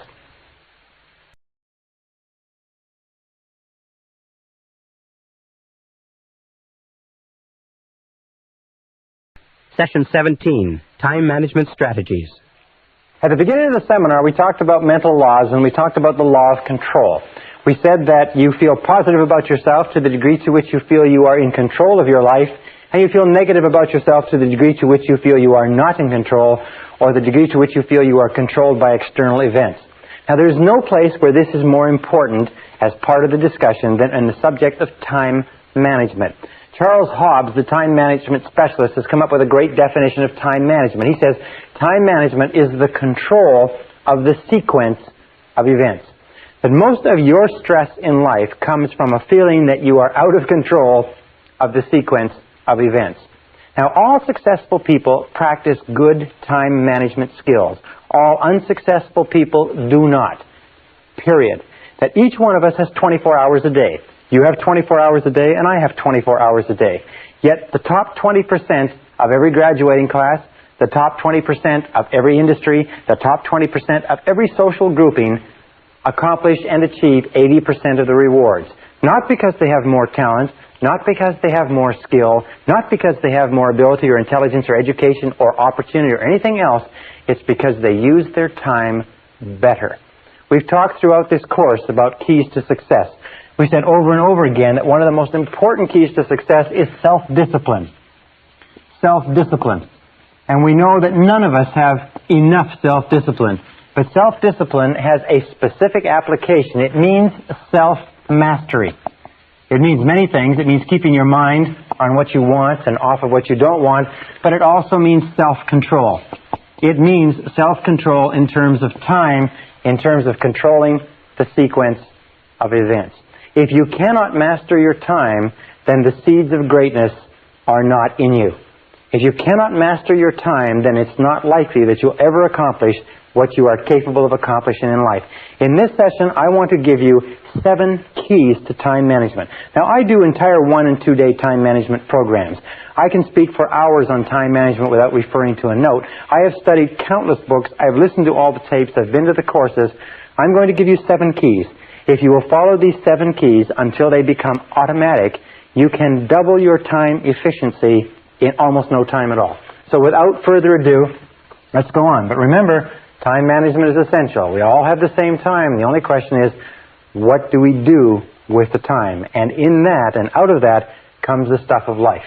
Session 17, Time Management Strategies. At the beginning of the seminar, we talked about mental laws and we talked about the law of control. We said that you feel positive about yourself to the degree to which you feel you are in control of your life, and you feel negative about yourself to the degree to which you feel you are not in control, or the degree to which you feel you are controlled by external events. Now, there's no place where this is more important as part of the discussion than in the subject of time management. Charles Hobbs, the time management specialist, has come up with a great definition of time management. He says, time management is the control of the sequence of events. But most of your stress in life comes from a feeling that you are out of control of the sequence of events. Now, all successful people practice good time management skills. All unsuccessful people do not. Period. That each one of us has 24 hours a day. You have 24 hours a day, and I have 24 hours a day. Yet the top 20% of every graduating class, the top 20% of every industry, the top 20% of every social grouping accomplish and achieve 80% of the rewards. Not because they have more talent, not because they have more skill, not because they have more ability or intelligence or education or opportunity or anything else. It's because they use their time better. We've talked throughout this course about keys to success. We said over and over again that one of the most important keys to success is self-discipline. Self-discipline. And we know that none of us have enough self-discipline. But self-discipline has a specific application. It means self-mastery. It means many things. It means keeping your mind on what you want and off of what you don't want. But it also means self-control. It means self-control in terms of time, in terms of controlling the sequence of events. If you cannot master your time, then the seeds of greatness are not in you. If you cannot master your time, then it's not likely that you'll ever accomplish what you are capable of accomplishing in life. In this session, I want to give you 7 keys to time management. Now, I do entire 1- and 2-day time management programs. I can speak for hours on time management without referring to a note. I have studied countless books. I've listened to all the tapes. I've been to the courses. I'm going to give you 7 keys. If you will follow these 7 keys until they become automatic, you can double your time efficiency in almost no time at all. So without further ado, let's go on. But remember, Time management is essential. We all have the same time. The only question is, what do we do with the time? And in that and out of that comes the stuff of life.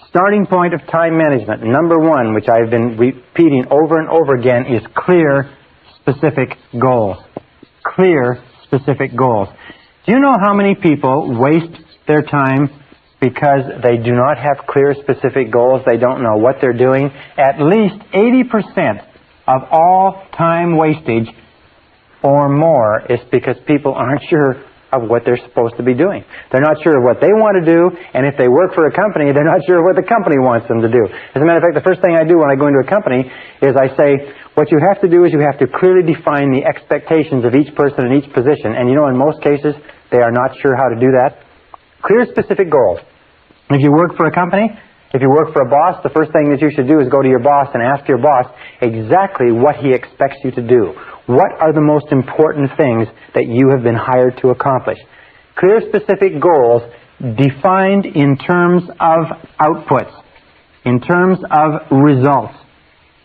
Starting point of time management, number one, which I've been repeating over and over again, is clear, specific goals. Clear, specific goals. Do you know how many people waste their time because they do not have clear, specific goals? They don't know what they're doing. At least 80% of all time wastage or more is because people aren't sure of what they're supposed to be doing. They're not sure of what they want to do, and if they work for a company, they're not sure what the company wants them to do. As a matter of fact, the first thing I do when I go into a company is I say, what you have to do is you have to clearly define the expectations of each person in each position. And you know, in most cases, they are not sure how to do that. Clear, specific goals. If you work for a company, if you work for a boss, the first thing that you should do is go to your boss and ask your boss exactly what he expects you to do. What are the most important things that you have been hired to accomplish? Clear, specific goals defined in terms of outputs, in terms of results.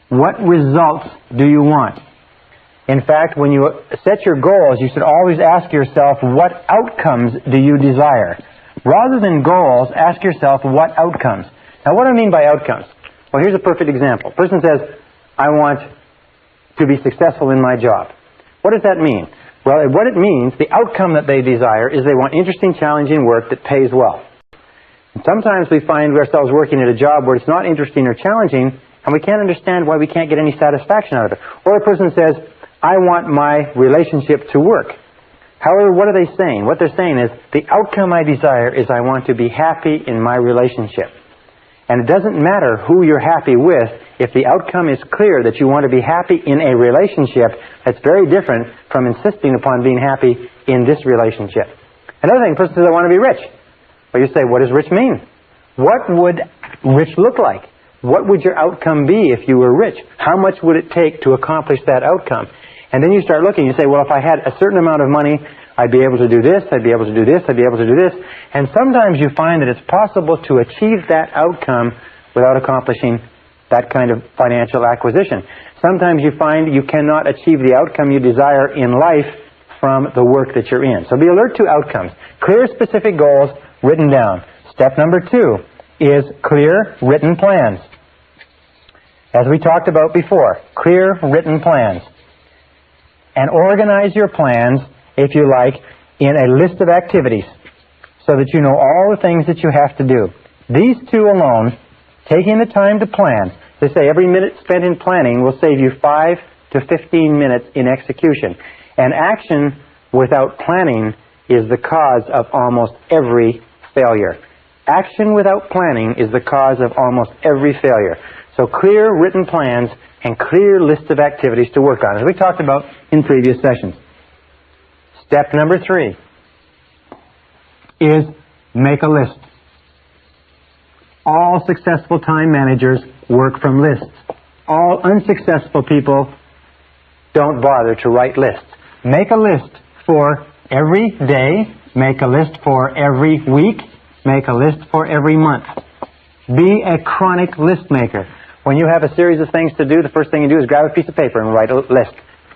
What results do you want? In fact, when you set your goals, you should always ask yourself, what outcomes do you desire? Rather than goals, ask yourself, what outcomes? Now, what do I mean by outcomes? Well, here's a perfect example. A person says, I want to be successful in my job. What does that mean? Well, what it means, the outcome that they desire is they want interesting, challenging work that pays well. And sometimes we find ourselves working at a job where it's not interesting or challenging, and we can't understand why we can't get any satisfaction out of it. Or a person says, I want my relationship to work. However, what are they saying? What they're saying is, the outcome I desire is I want to be happy in my relationship. And it doesn't matter who you're happy with. If the outcome is clear that you want to be happy in a relationship, that's very different from insisting upon being happy in this relationship. Another thing, a person says, I want to be rich. Well, you say, what does rich mean? What would rich look like? What would your outcome be if you were rich? How much would it take to accomplish that outcome? And then you start looking, you say, well, if I had a certain amount of money, I'd be able to do this, I'd be able to do this, I'd be able to do this. And sometimes you find that it's possible to achieve that outcome without accomplishing that kind of financial acquisition. Sometimes you find you cannot achieve the outcome you desire in life from the work that you're in. So be alert to outcomes. Clear, specific goals written down. Step number 2 is clear, written plans. As we talked about before, clear, written plans. And organize your plans, if you like, in a list of activities so that you know all the things that you have to do. These two alone, taking the time to plan, they say every minute spent in planning will save you 5 to 15 minutes in execution. And action without planning is the cause of almost every failure. Action without planning is the cause of almost every failure. So clear written plans and clear list of activities to work on, as we talked about in previous sessions. Step number 3 is make a list. All successful time managers work from lists. All unsuccessful people don't bother to write lists. Make a list for every day. Make a list for every week. Make a list for every month. Be a chronic list maker. When you have a series of things to do, the first thing you do is grab a piece of paper and write a list.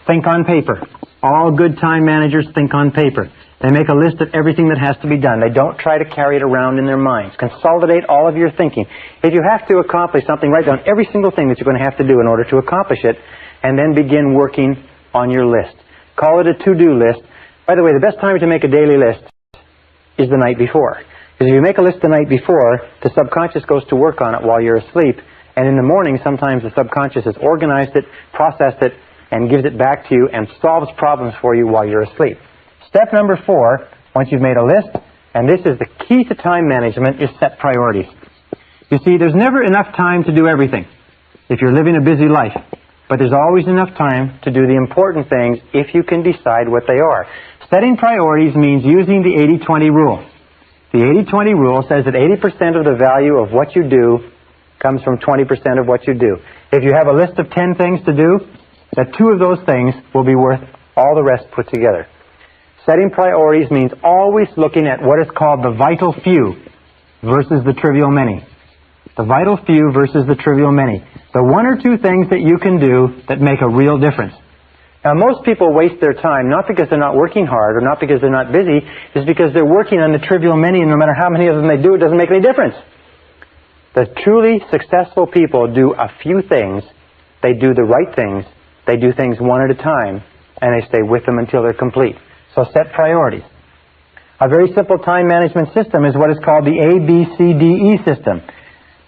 Think on paper. All good time managers think on paper. They make a list of everything that has to be done. They don't try to carry it around in their minds. Consolidate all of your thinking. If you have to accomplish something, write down every single thing that you're going to have to do in order to accomplish it, and then begin working on your list. Call it a to-do list. By the way, the best time to make a daily list is the night before. Because if you make a list the night before, the subconscious goes to work on it while you're asleep. And in the morning, sometimes the subconscious has organized it, processed it, and gives it back to you and solves problems for you while you're asleep. Step number 4, once you've made a list, and this is the key to time management, is set priorities. You see, there's never enough time to do everything if you're living a busy life. But there's always enough time to do the important things if you can decide what they are. Setting priorities means using the 80-20 rule. The 80-20 rule says that 80% of the value of what you do comes from 20% of what you do. If you have a list of 10 things to do, that 2 of those things will be worth all the rest put together. Setting priorities means always looking at what is called the vital few versus the trivial many. The vital few versus the trivial many. The one or two things that you can do that make a real difference. Now, most people waste their time not because they're not working hard or not because they're not busy, it's because they're working on the trivial many, and no matter how many of them they do, it doesn't make any difference. The truly successful people do a few things, they do the right things, they do things one at a time, and they stay with them until they're complete. So set priorities. A very simple time management system is what is called the ABCDE system.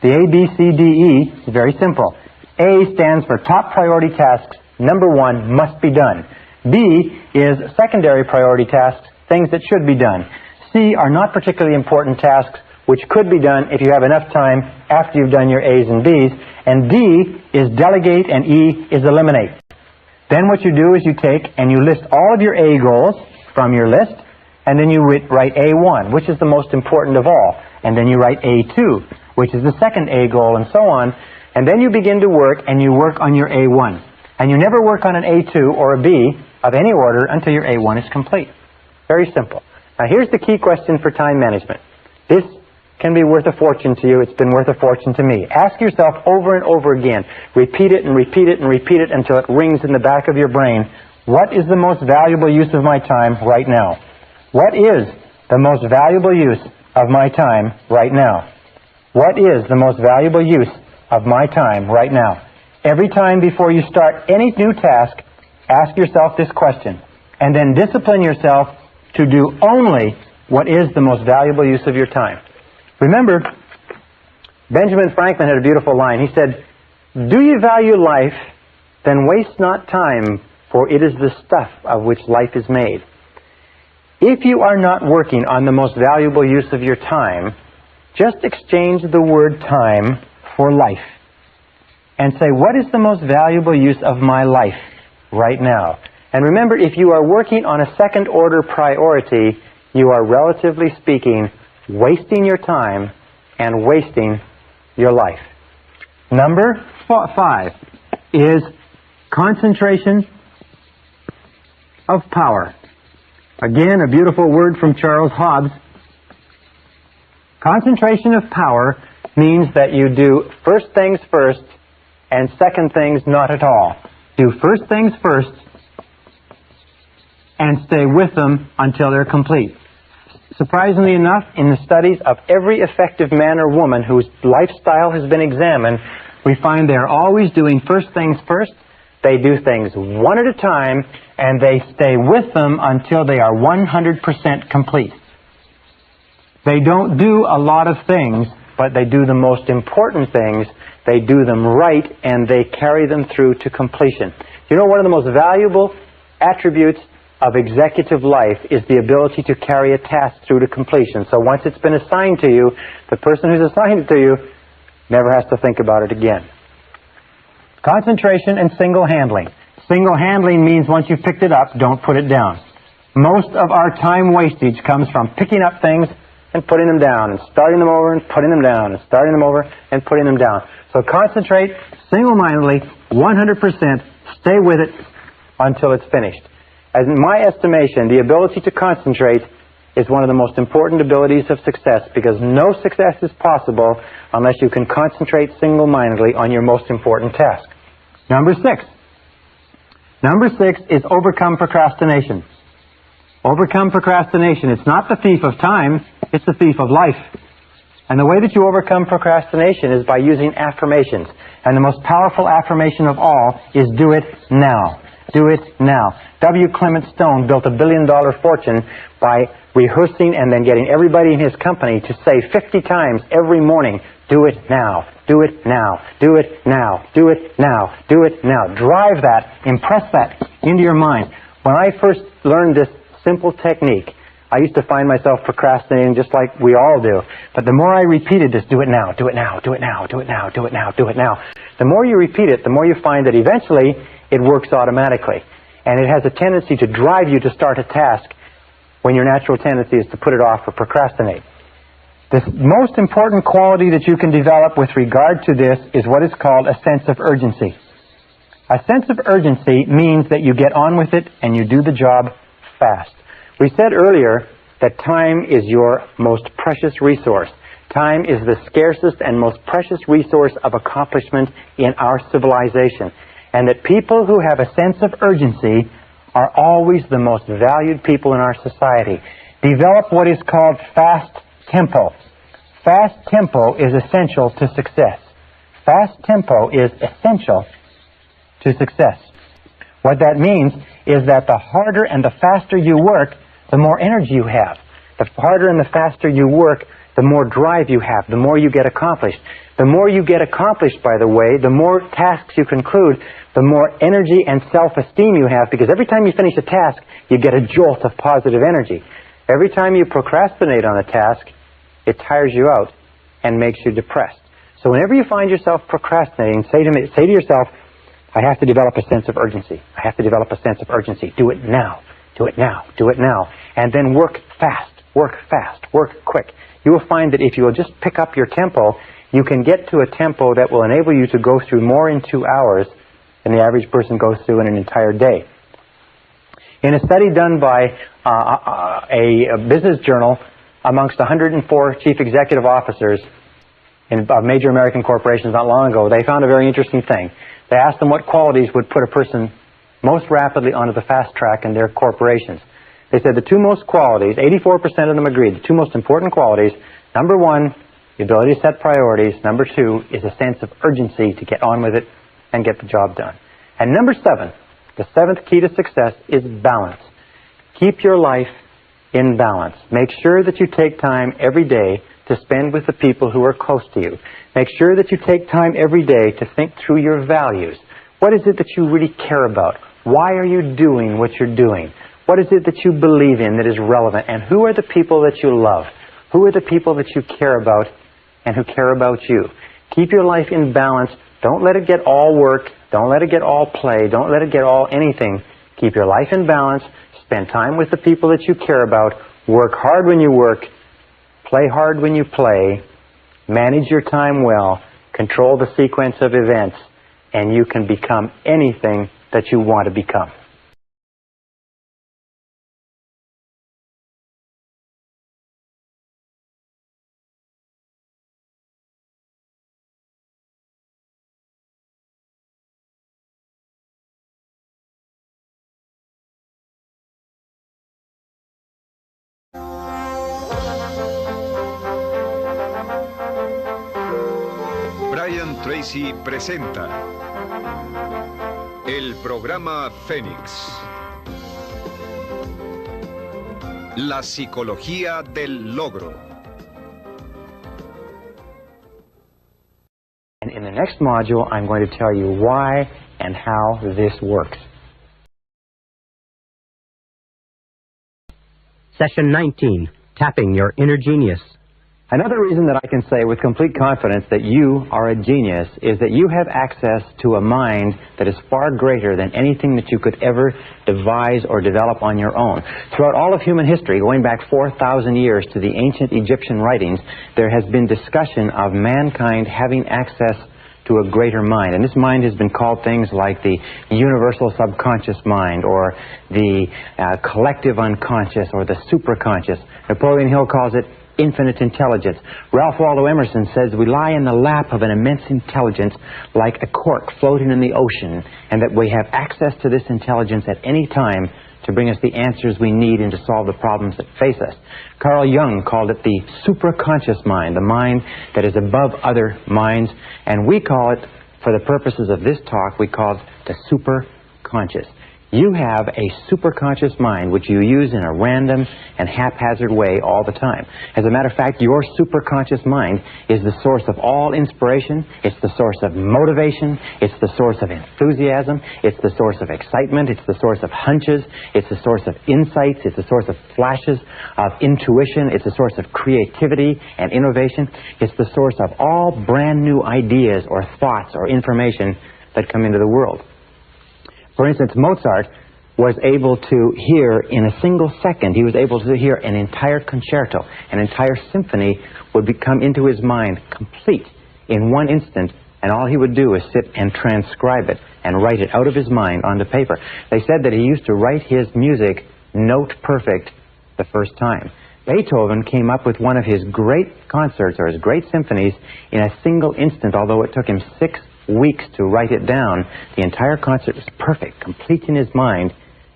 The ABCDE is very simple. A stands for top priority tasks. Number one, must be done. B is secondary priority tasks, things that should be done. C are not particularly important tasks, which could be done if you have enough time after you've done your A's and B's. And D is delegate, and E is eliminate. Then what you do is you take and you list all of your A goals from your list, and then you write A1, which is the most important of all. And then you write A2, which is the second A goal, and so on. And then you begin to work, and you work on your A1. And you never work on an A2 or a B of any order until your A1 is complete. Very simple. Now here's the key question for time management. This can be worth a fortune to you. It's been worth a fortune to me. Ask yourself over and over again. Repeat it and repeat it and repeat it until it rings in the back of your brain. What is the most valuable use of my time right now? What is the most valuable use of my time right now? What is the most valuable use of my time right now? Every time before you start any new task, ask yourself this question, and then discipline yourself to do only what is the most valuable use of your time. Remember, Benjamin Franklin had a beautiful line. He said, "Do you value life, then waste not time, for it is the stuff of which life is made." If you are not working on the most valuable use of your time, just exchange the word time for life. And say, what is the most valuable use of my life right now? And remember, if you are working on a second order priority, you are, relatively speaking, wasting your time and wasting your life. Number 5 is concentration of power. Again, a beautiful word from Charles Hobbes. Concentration of power means that you do first things first and second things not at all. Do first things first and stay with them until they're complete. Surprisingly enough, in the studies of every effective man or woman whose lifestyle has been examined, we find they're always doing first things first. They do things one at a time, and they stay with them until they are 100% complete. They don't do a lot of things, but they do the most important things. They do them right, and they carry them through to completion. You know, one of the most valuable attributes of executive life is the ability to carry a task through to completion. So once it's been assigned to you, the person who's assigned it to you never has to think about it again. Concentration and single-handling. Single-handling means once you've picked it up, don't put it down. Most of our time wastage comes from picking up things and putting them down, and starting them over and putting them down, and starting them over and putting them down. So concentrate single-mindedly, 100%, stay with it until it's finished. As in my estimation, the ability to concentrate is one of the most important abilities of success, because no success is possible unless you can concentrate single-mindedly on your most important task. Number 6. Number 6 is overcome procrastination. Overcome procrastination. It's not the thief of time, it's the thief of life. And the way that you overcome procrastination is by using affirmations. And the most powerful affirmation of all is do it now. Do it now. W. Clement Stone built $1 billion fortune by rehearsing and then getting everybody in his company to say 50 times every morning, do it now, do it now, do it now, do it now, do it now. Drive that, impress that into your mind. When I first learned this simple technique, I used to find myself procrastinating just like we all do. But the more I repeated this, do it now, do it now, do it now, do it now, do it now, do it now, the more you repeat it, the more you find that eventually it works automatically. And it has a tendency to drive you to start a task when your natural tendency is to put it off or procrastinate. The most important quality that you can develop with regard to this is what is called a sense of urgency. A sense of urgency means that you get on with it and you do the job fast. We said earlier that time is your most precious resource. Time is the scarcest and most precious resource of accomplishment in our civilization, and that people who have a sense of urgency are always the most valued people in our society. Develop what is called fast tempo. Fast tempo is essential to success. Fast tempo is essential to success. What that means is that the harder and the faster you work, the more energy you have. The harder and the faster you work, the more drive you have, the more you get accomplished. The more you get accomplished, by the way, the more tasks you conclude, the more energy and self-esteem you have, because every time you finish a task, you get a jolt of positive energy. Every time you procrastinate on a task, it tires you out and makes you depressed. So whenever you find yourself procrastinating, say to yourself, I have to develop a sense of urgency. I have to develop a sense of urgency. Do it now. Do it now. Do it now. And then work fast. Work fast. Work quick. You will find that if you will just pick up your tempo, you can get to a tempo that will enable you to go through more in 2 hours than the average person goes through in an entire day. In a study done by a business journal amongst 104 chief executive officers in major American corporations not long ago, they found a very interesting thing. They asked them what qualities would put a person most rapidly onto the fast track in their corporations. They said the two most qualities, 84% of them agreed, the two most important qualities, number one, the ability to set priorities. Number two is a sense of urgency to get on with it and get the job done. And number seven, the seventh key to success is balance. Keep your life in balance. Make sure that you take time every day to spend with the people who are close to you. Make sure that you take time every day to think through your values. What is it that you really care about? Why are you doing what you're doing? What is it that you believe in that is relevant? And who are the people that you love? Who are the people that you care about and who care about you? Keep your life in balance. Don't let it get all work. Don't let it get all play. Don't let it get all anything. Keep your life in balance. Spend time with the people that you care about. Work hard when you work. Play hard when you play. Manage your time well. Control the sequence of events. And you can become anything that you want to become. Brian Tracy presenta el programa Fénix. La psicología del logro. And in the next module, I'm going to tell you why and how this works. Session 19, Tapping Your Inner Genius. Another reason that I can say with complete confidence that you are a genius is that you have access to a mind that is far greater than anything that you could ever devise or develop on your own. Throughout all of human history, going back 4,000 years to the ancient Egyptian writings, there has been discussion of mankind having access to a greater mind. And this mind has been called things like the universal subconscious mind, or the collective unconscious, or the superconscious. Napoleon Hill calls it infinite intelligence. Ralph Waldo Emerson says we lie in the lap of an immense intelligence like a cork floating in the ocean, and that we have access to this intelligence at any time to bring us the answers we need and to solve the problems that face us. Carl Jung called it the supraconscious mind, the mind that is above other minds, and we call it, for the purposes of this talk, we call it the superconscious. You have a superconscious mind which you use in a random and haphazard way all the time. As a matter of fact, your superconscious mind is the source of all inspiration. It's the source of motivation. It's the source of enthusiasm. It's the source of excitement. It's the source of hunches. It's the source of insights. It's the source of flashes of intuition. It's the source of creativity and innovation. It's the source of all brand new ideas or thoughts or information that come into the world. For instance, Mozart was able to hear in a single second, he was able to hear an entire concerto, an entire symphony would come into his mind complete in one instant, and all he would do is sit and transcribe it and write it out of his mind onto paper. They said that he used to write his music note perfect the first time. Beethoven came up with one of his great concerts or his great symphonies in a single instant, although it took him 6 weeks to write it down. The entire concert was perfect, complete in his mind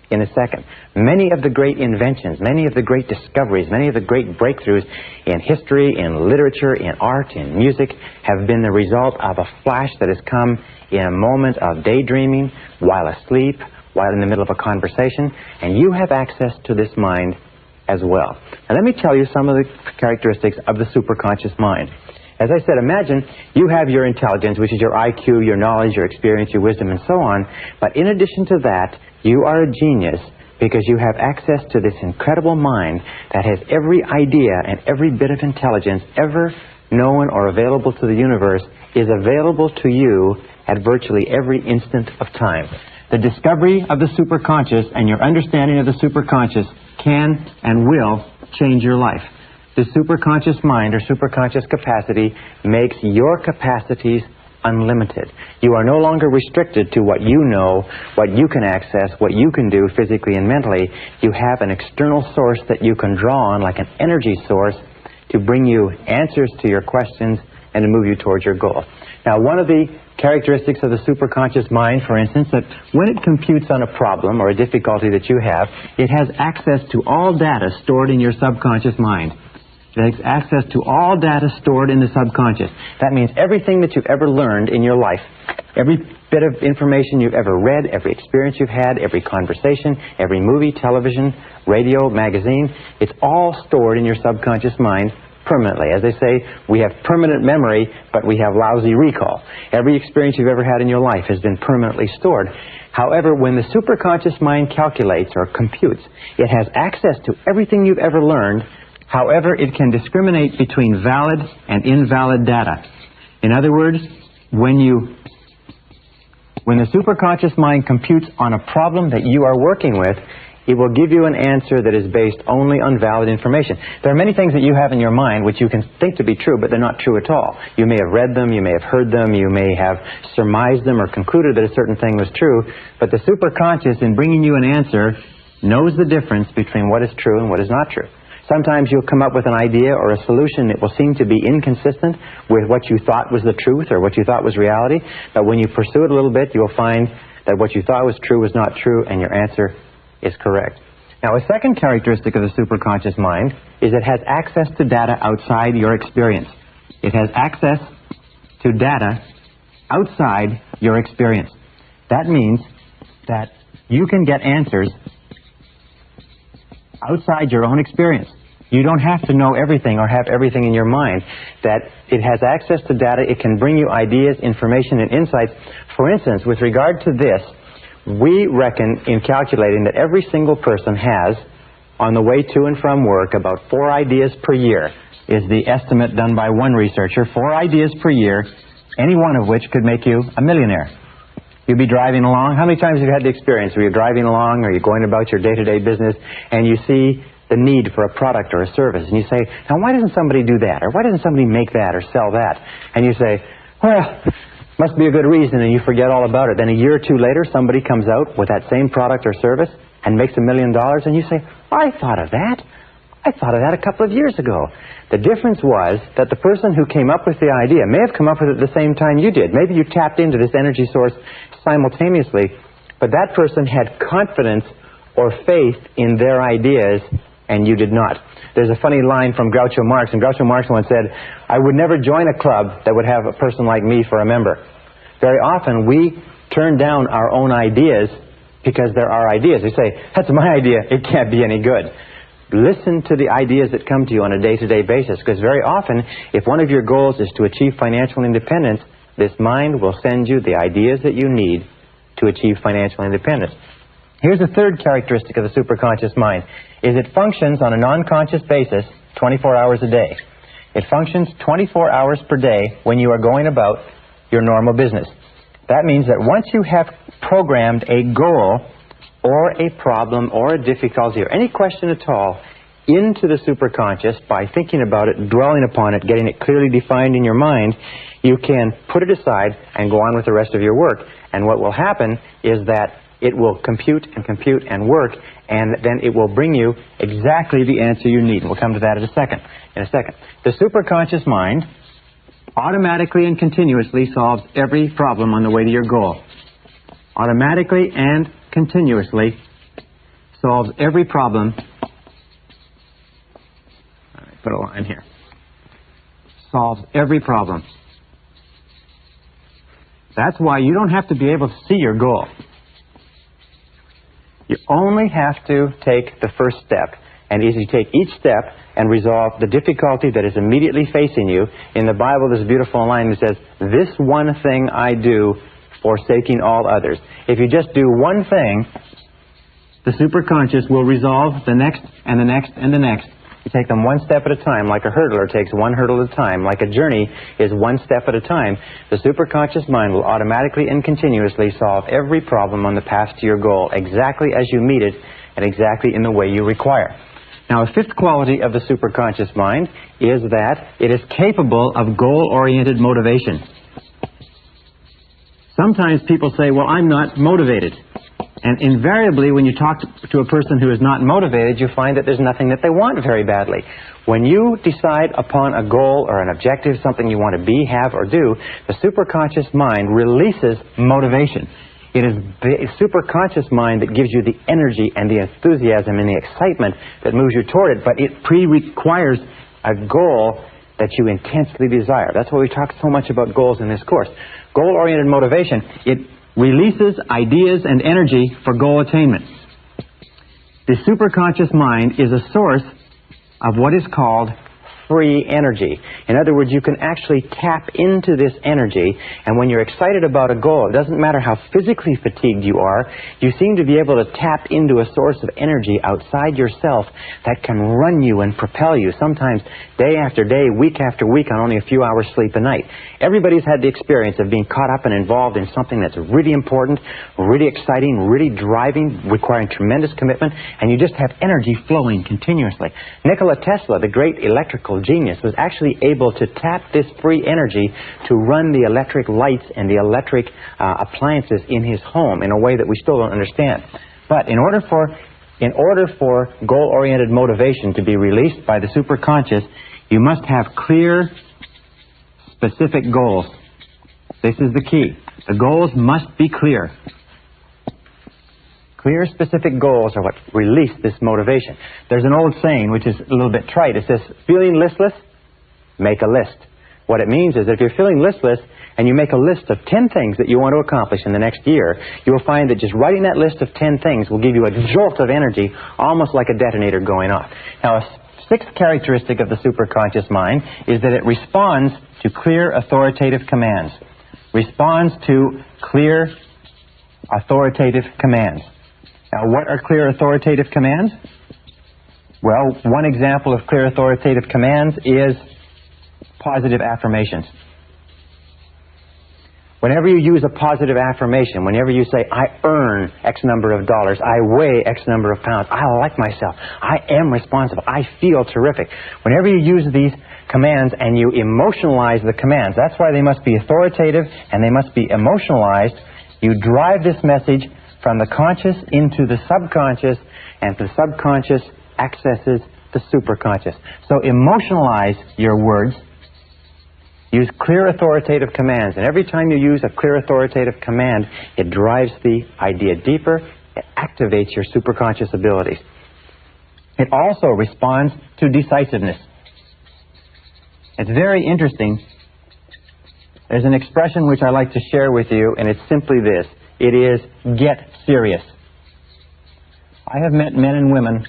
in a second. Many of the great inventions, many of the great discoveries, many of the great breakthroughs in history, in literature, in art, in music have been the result of a flash that has come in a moment of daydreaming, while asleep, while in the middle of a conversation, and you have access to this mind as well. Now let me tell you some of the characteristics of the superconscious mind. As I said, imagine you have your intelligence, which is your IQ, your knowledge, your experience, your wisdom, and so on, but in addition to that, you are a genius because you have access to this incredible mind that has every idea and every bit of intelligence ever known or available to the universe is available to you at virtually every instant of time. The discovery of the superconscious and your understanding of the superconscious can and will change your life. The superconscious mind or superconscious capacity makes your capacities unlimited. You are no longer restricted to what you know, what you can access, what you can do physically and mentally. You have an external source that you can draw on, like an energy source, to bring you answers to your questions and to move you towards your goal. Now, one of the characteristics of the superconscious mind, for instance, that when it computes on a problem or a difficulty that you have, it has access to all data stored in your subconscious mind. It has access to all data stored in the subconscious. That means everything that you've ever learned in your life, every bit of information you've ever read, every experience you've had, every conversation, every movie, television, radio, magazine, it's all stored in your subconscious mind permanently. As they say, we have permanent memory, but we have lousy recall. Every experience you've ever had in your life has been permanently stored. However, when the superconscious mind calculates or computes, it has access to everything you've ever learned. However, it can discriminate between valid and invalid data. In other words, when the superconscious mind computes on a problem that you are working with, it will give you an answer that is based only on valid information. There are many things that you have in your mind which you can think to be true, but they're not true at all. You may have read them, you may have heard them, you may have surmised them or concluded that a certain thing was true, but the superconscious, in bringing you an answer, knows the difference between what is true and what is not true. Sometimes you'll come up with an idea or a solution that will seem to be inconsistent with what you thought was the truth or what you thought was reality, but when you pursue it a little bit, you'll find that what you thought was true was not true, and your answer is correct. Now, a second characteristic of the superconscious mind is it has access to data outside your experience. It has access to data outside your experience. That means that you can get answers outside your own experience. You don't have to know everything or have everything in your mind. That it has access to data, it can bring you ideas, information, and insights. For instance, with regard to this, we reckon in calculating that every single person has, on the way to and from work, about 4 ideas per year, is the estimate done by one researcher. 4 ideas per year, any one of which could make you a millionaire. You'd be driving along. How many times have you had the experience where you're driving along or you're going about your day-to-day business and you see the need for a product or a service, and you say, now why doesn't somebody do that? Or why doesn't somebody make that or sell that? And you say, well, must be a good reason, and you forget all about it. Then a year or two later, somebody comes out with that same product or service and makes $1 million, and you say, I thought of that. I thought of that a couple of years ago. The difference was that the person who came up with the idea may have come up with it at the same time you did. Maybe you tapped into this energy source simultaneously, but that person had confidence or faith in their ideas, and you did not. There's a funny line from Groucho Marx, and Groucho Marx once said, I would never join a club that would have a person like me for a member. Very often we turn down our own ideas because they're our ideas. We say, that's my idea, it can't be any good. Listen to the ideas that come to you on a day-to-day basis, because very often, if one of your goals is to achieve financial independence, this mind will send you the ideas that you need to achieve financial independence. Here's a third characteristic of the superconscious mind, is it functions on a non-conscious basis 24 hours a day. It functions 24 hours per day when you are going about your normal business. That means that once you have programmed a goal or a problem or a difficulty or any question at all into the superconscious by thinking about it, dwelling upon it, getting it clearly defined in your mind, you can put it aside and go on with the rest of your work. And what will happen is that it will compute and compute and work, and then it will bring you exactly the answer you need. And we'll come to that in a second. The superconscious mind automatically and continuously solves every problem on the way to your goal. Automatically and continuously solves every problem. All right, put a line here. Solves every problem. That's why you don't have to be able to see your goal. You only have to take the first step. And as you take each step and resolve the difficulty that is immediately facing you, in the Bible there's a beautiful line that says, "This one thing I do, forsaking all others." If you just do one thing, the superconscious will resolve the next and the next and the next. You take them one step at a time, like a hurdler takes one hurdle at a time, like a journey is one step at a time. The superconscious mind will automatically and continuously solve every problem on the path to your goal, exactly as you meet it and exactly in the way you require. Now, a fifth quality of the superconscious mind is that it is capable of goal-oriented motivation. Sometimes people say, well, I'm not motivated. And invariably, when you talk to a person who is not motivated, you find that there's nothing that they want very badly. When you decide upon a goal or an objective, something you want to be, have, or do, the superconscious mind releases motivation. It is the superconscious mind that gives you the energy and the enthusiasm and the excitement that moves you toward it, but it requires a goal that you intensely desire. That's why we talk so much about goals in this course. Goal-oriented motivation, it releases ideas and energy for goal attainment. The superconscious mind is a source of what is called free energy. In other words, you can actually tap into this energy, and when you're excited about a goal, it doesn't matter how physically fatigued you are, you seem to be able to tap into a source of energy outside yourself that can run you and propel you, sometimes day after day, week after week, on only a few hours sleep a night. Everybody's had the experience of being caught up and involved in something that's really important, really exciting, really driving, requiring tremendous commitment, and you just have energy flowing continuously. Nikola Tesla, the great electrical genius, was actually able to tap this free energy to run the electric lights and the electric appliances in his home in a way that we still don't understand. But in order for goal-oriented motivation to be released by the superconscious, you must have clear, specific goals. This is the key. The goals must be clear. Clear, specific goals are what release this motivation. There's an old saying, which is a little bit trite. It says, feeling listless, make a list. What it means is that if you're feeling listless and you make a list of 10 things that you want to accomplish in the next year, you will find that just writing that list of 10 things will give you a jolt of energy, almost like a detonator going off. Now, a sixth characteristic of the superconscious mind is that it responds to clear, authoritative commands. Responds to clear, authoritative commands. Now, what are clear authoritative commands? Well, one example of clear authoritative commands is positive affirmations. Whenever you use a positive affirmation, whenever you say, I earn X number of dollars, I weigh X number of pounds, I like myself, I am responsible, I feel terrific. Whenever you use these commands and you emotionalize the commands, that's why they must be authoritative and they must be emotionalized. You drive this message from the conscious into the subconscious, and the subconscious accesses the superconscious. So emotionalize your words. Use clear authoritative commands, and every time you use a clear authoritative command, it drives the idea deeper, it activates your superconscious abilities. It also responds to decisiveness. It's very interesting. There's an expression which I like to share with you, and it's simply this. It is, get serious. I have met men and women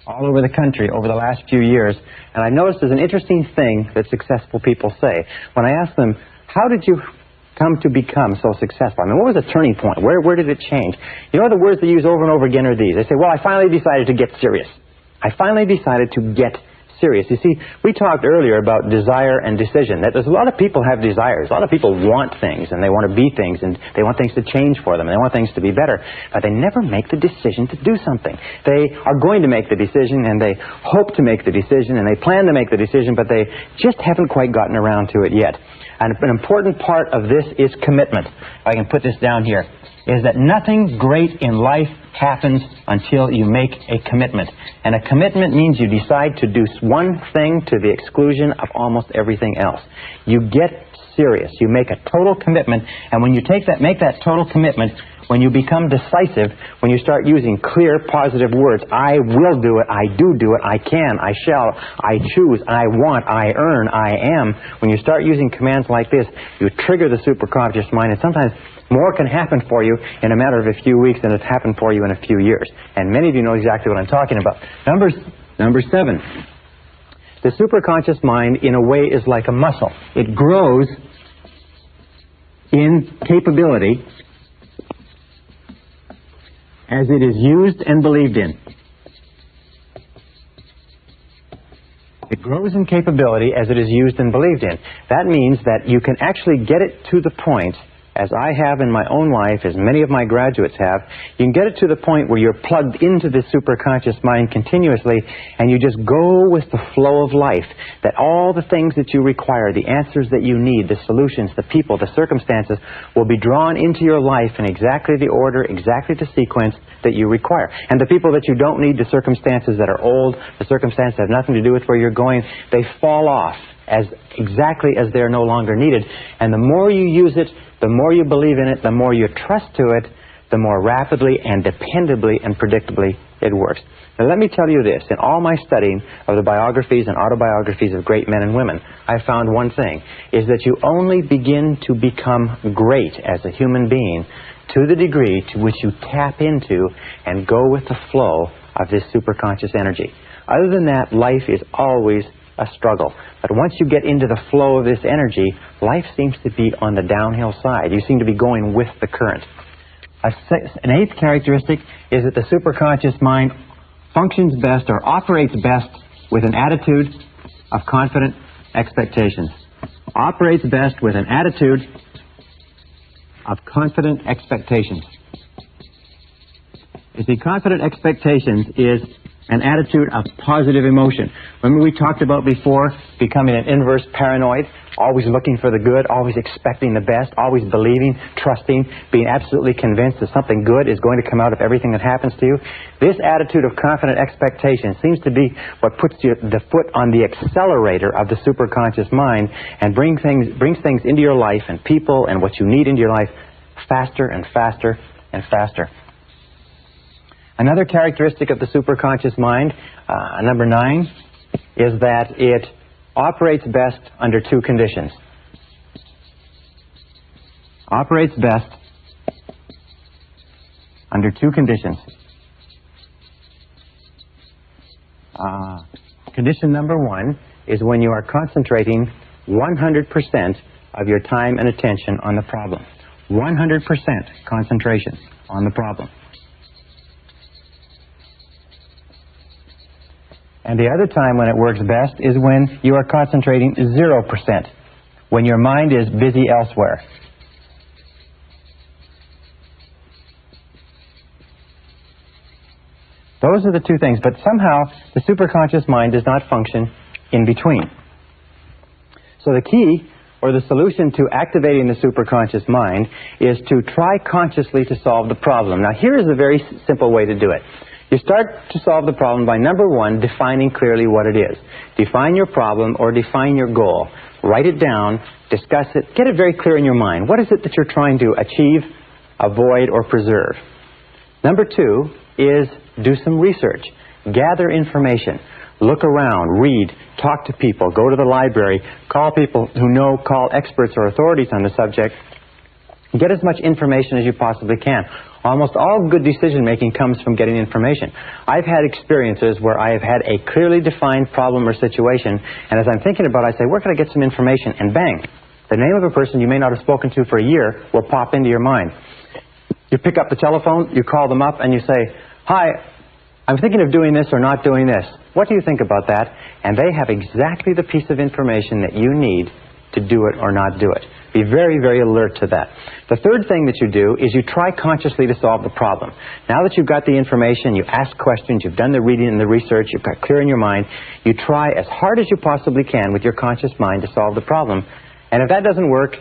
all over the country over the last few years, and I've noticed there's an interesting thing that successful people say. When I ask them, how did you come to become so successful? I mean, what was the turning point? Where did it change? You know, the words they use over and over again are these. They say, well, I finally decided to get serious. I finally decided to get serious. You see, we talked earlier about desire and decision, that there's a lot of people have desires. A lot of people want things, and they want to be things, and they want things to change for them, and they want things to be better, but they never make the decision to do something. They are going to make the decision, and they hope to make the decision, and they plan to make the decision, but they just haven't quite gotten around to it yet. And an important part of this is commitment. If I can put this down here, is that nothing great in life happens until you make a commitment. And a commitment means you decide to do one thing to the exclusion of almost everything else. You get serious. You make a total commitment, and when you make that total commitment, when you become decisive, when you start using clear, positive words, I will do it, I do it, I can, I shall, I choose, I want, I earn, I am. When you start using commands like this, you trigger the superconscious mind, and sometimes more can happen for you in a matter of a few weeks than it's happened for you in a few years. And many of you know exactly what I'm talking about. Number 7. The superconscious mind, in a way, is like a muscle. It grows in capability as it is used and believed in. It grows in capability as it is used and believed in. That means that you can actually get it to the point, as I have in my own life, as many of my graduates have, you can get it to the point where you're plugged into the superconscious mind continuously, and you just go with the flow of life, that all the things that you require, the answers that you need, the solutions, the people, the circumstances, will be drawn into your life in exactly the order, exactly the sequence that you require. And the people that you don't need, the circumstances that are old, the circumstances that have nothing to do with where you're going, they fall off as exactly as they're no longer needed. And the more you use it, the more you believe in it, the more you trust to it, the more rapidly and dependably and predictably it works. Now let me tell you this. In all my studying of the biographies and autobiographies of great men and women, I found one thing, is that you only begin to become great as a human being to the degree to which you tap into and go with the flow of this superconscious energy. Other than that, life is always a struggle. But once you get into the flow of this energy, life seems to be on the downhill side. You seem to be going with the current. An 8th characteristic is that the superconscious mind functions best or operates best with an attitude of confident expectations. Operates best with an attitude of confident expectations. You see, confident expectations is an attitude of positive emotion. Remember we talked about before becoming an inverse paranoid, always looking for the good, always expecting the best, always believing, trusting, being absolutely convinced that something good is going to come out of everything that happens to you. This attitude of confident expectation seems to be what puts the foot on the accelerator of the superconscious mind and brings things into your life and people and what you need into your life faster and faster and faster. Another characteristic of the superconscious mind, number 9, is that it operates best under 2 conditions. Operates best under 2 conditions. Condition number 1 is when you are concentrating 100% of your time and attention on the problem. 100% concentration on the problem. And the other time when it works best is when you are concentrating 0%, when your mind is busy elsewhere. Those are the 2 things, but somehow the superconscious mind does not function in between. So the key, or the solution to activating the superconscious mind, is to try consciously to solve the problem. Now here is a very simple way to do it. You start to solve the problem by, number 1, defining clearly what it is. Define your problem or define your goal. Write it down, discuss it, get it very clear in your mind. What is it that you're trying to achieve, avoid, or preserve? Number 2 is do some research. Gather information. Look around, read, talk to people, go to the library, call people who know, call experts or authorities on the subject. Get as much information as you possibly can. Almost all good decision-making comes from getting information. I've had experiences where I have had a clearly defined problem or situation, and as I'm thinking about it, I say, where can I get some information? And bang, the name of a person you may not have spoken to for a year will pop into your mind. You pick up the telephone, you call them up, and you say, hi, I'm thinking of doing this or not doing this. What do you think about that? And they have exactly the piece of information that you need to do it or not do it. Be very, very alert to that. The third thing that you do is you try consciously to solve the problem. Now that you've got the information, you ask questions, you've done the reading and the research, you've got clear in your mind, you try as hard as you possibly can with your conscious mind to solve the problem. And if that doesn't work,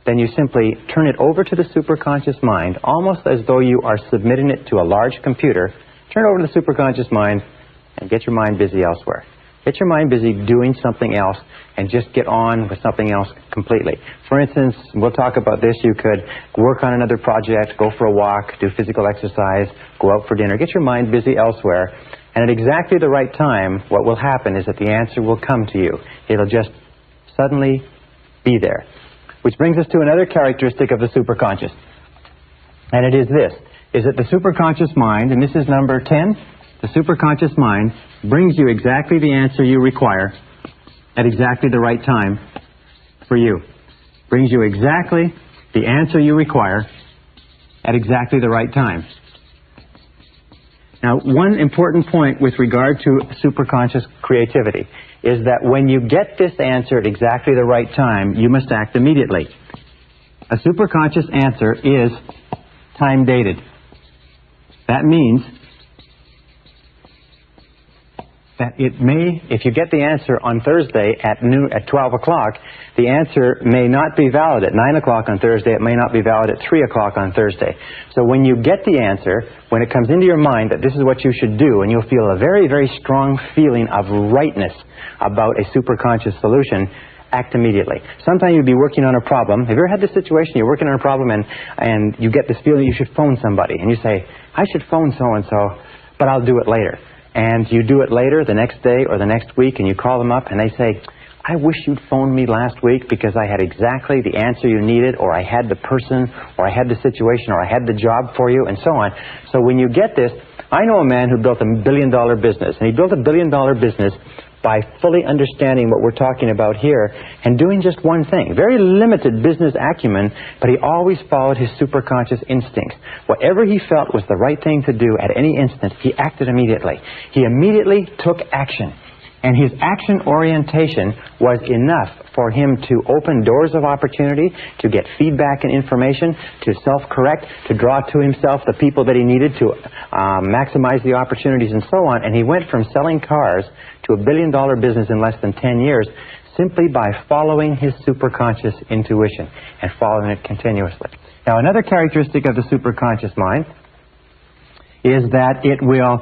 then you simply turn it over to the superconscious mind, almost as though you are submitting it to a large computer. Turn it over to the superconscious mind and get your mind busy elsewhere. Get your mind busy doing something else and just get on with something else completely. For instance, we'll talk about this, you could work on another project, go for a walk, do physical exercise, go out for dinner. Get your mind busy elsewhere, and at exactly the right time, what will happen is that the answer will come to you. It'll just suddenly be there. Which brings us to another characteristic of the superconscious. And it is this, is that the superconscious mind, and this is number 10, the superconscious mind brings you exactly the answer you require at exactly the right time for you. Brings you exactly the answer you require at exactly the right time. Now, one important point with regard to superconscious creativity is that when you get this answer at exactly the right time, you must act immediately. A superconscious answer is time-dated. That means that it may, if you get the answer on Thursday at noon, at 12 o'clock, the answer may not be valid at 9 o'clock on Thursday, it may not be valid at 3 o'clock on Thursday. So when you get the answer, when it comes into your mind that this is what you should do, and you'll feel a very, very strong feeling of rightness about a superconscious solution, act immediately. Sometimes you'll be working on a problem. Have you ever had this situation? You're working on a problem and you get this feeling you should phone somebody, and you say, I should phone so-and-so, but I'll do it later. And you do it later, the next day or the next week, and you call them up and they say, I wish you'd phoned me last week because I had exactly the answer you needed, or I had the person, or I had the situation, or I had the job for you, and so on. So when you get this, I know a man who built $1 billion business, and he built $1 billion business by fully understanding what we're talking about here and doing just one thing. Very limited business acumen, but he always followed his superconscious instincts. Whatever he felt was the right thing to do at any instant, he acted immediately. He immediately took action. And his action orientation was enough for him to open doors of opportunity, to get feedback and information, to self-correct, to draw to himself the people that he needed to maximize the opportunities and so on. And he went from selling cars to $1 billion business in less than 10 years simply by following his superconscious intuition and following it continuously. Now, another characteristic of the superconscious mind is that it will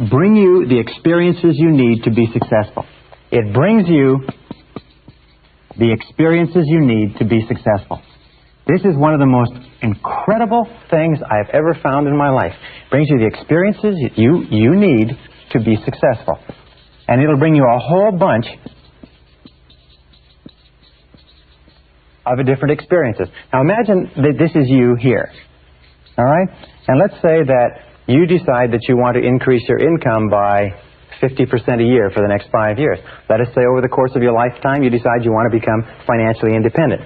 bring you the experiences you need to be successful. It brings you the experiences you need to be successful. This is one of the most incredible things I've ever found in my life. It brings you the experiences you need to be successful. And it'll bring you a whole bunch of different experiences. Now imagine that this is you here. All right? And let's say that you decide that you want to increase your income by 50% a year for the next 5 years. Let us say over the course of your lifetime you decide you want to become financially independent.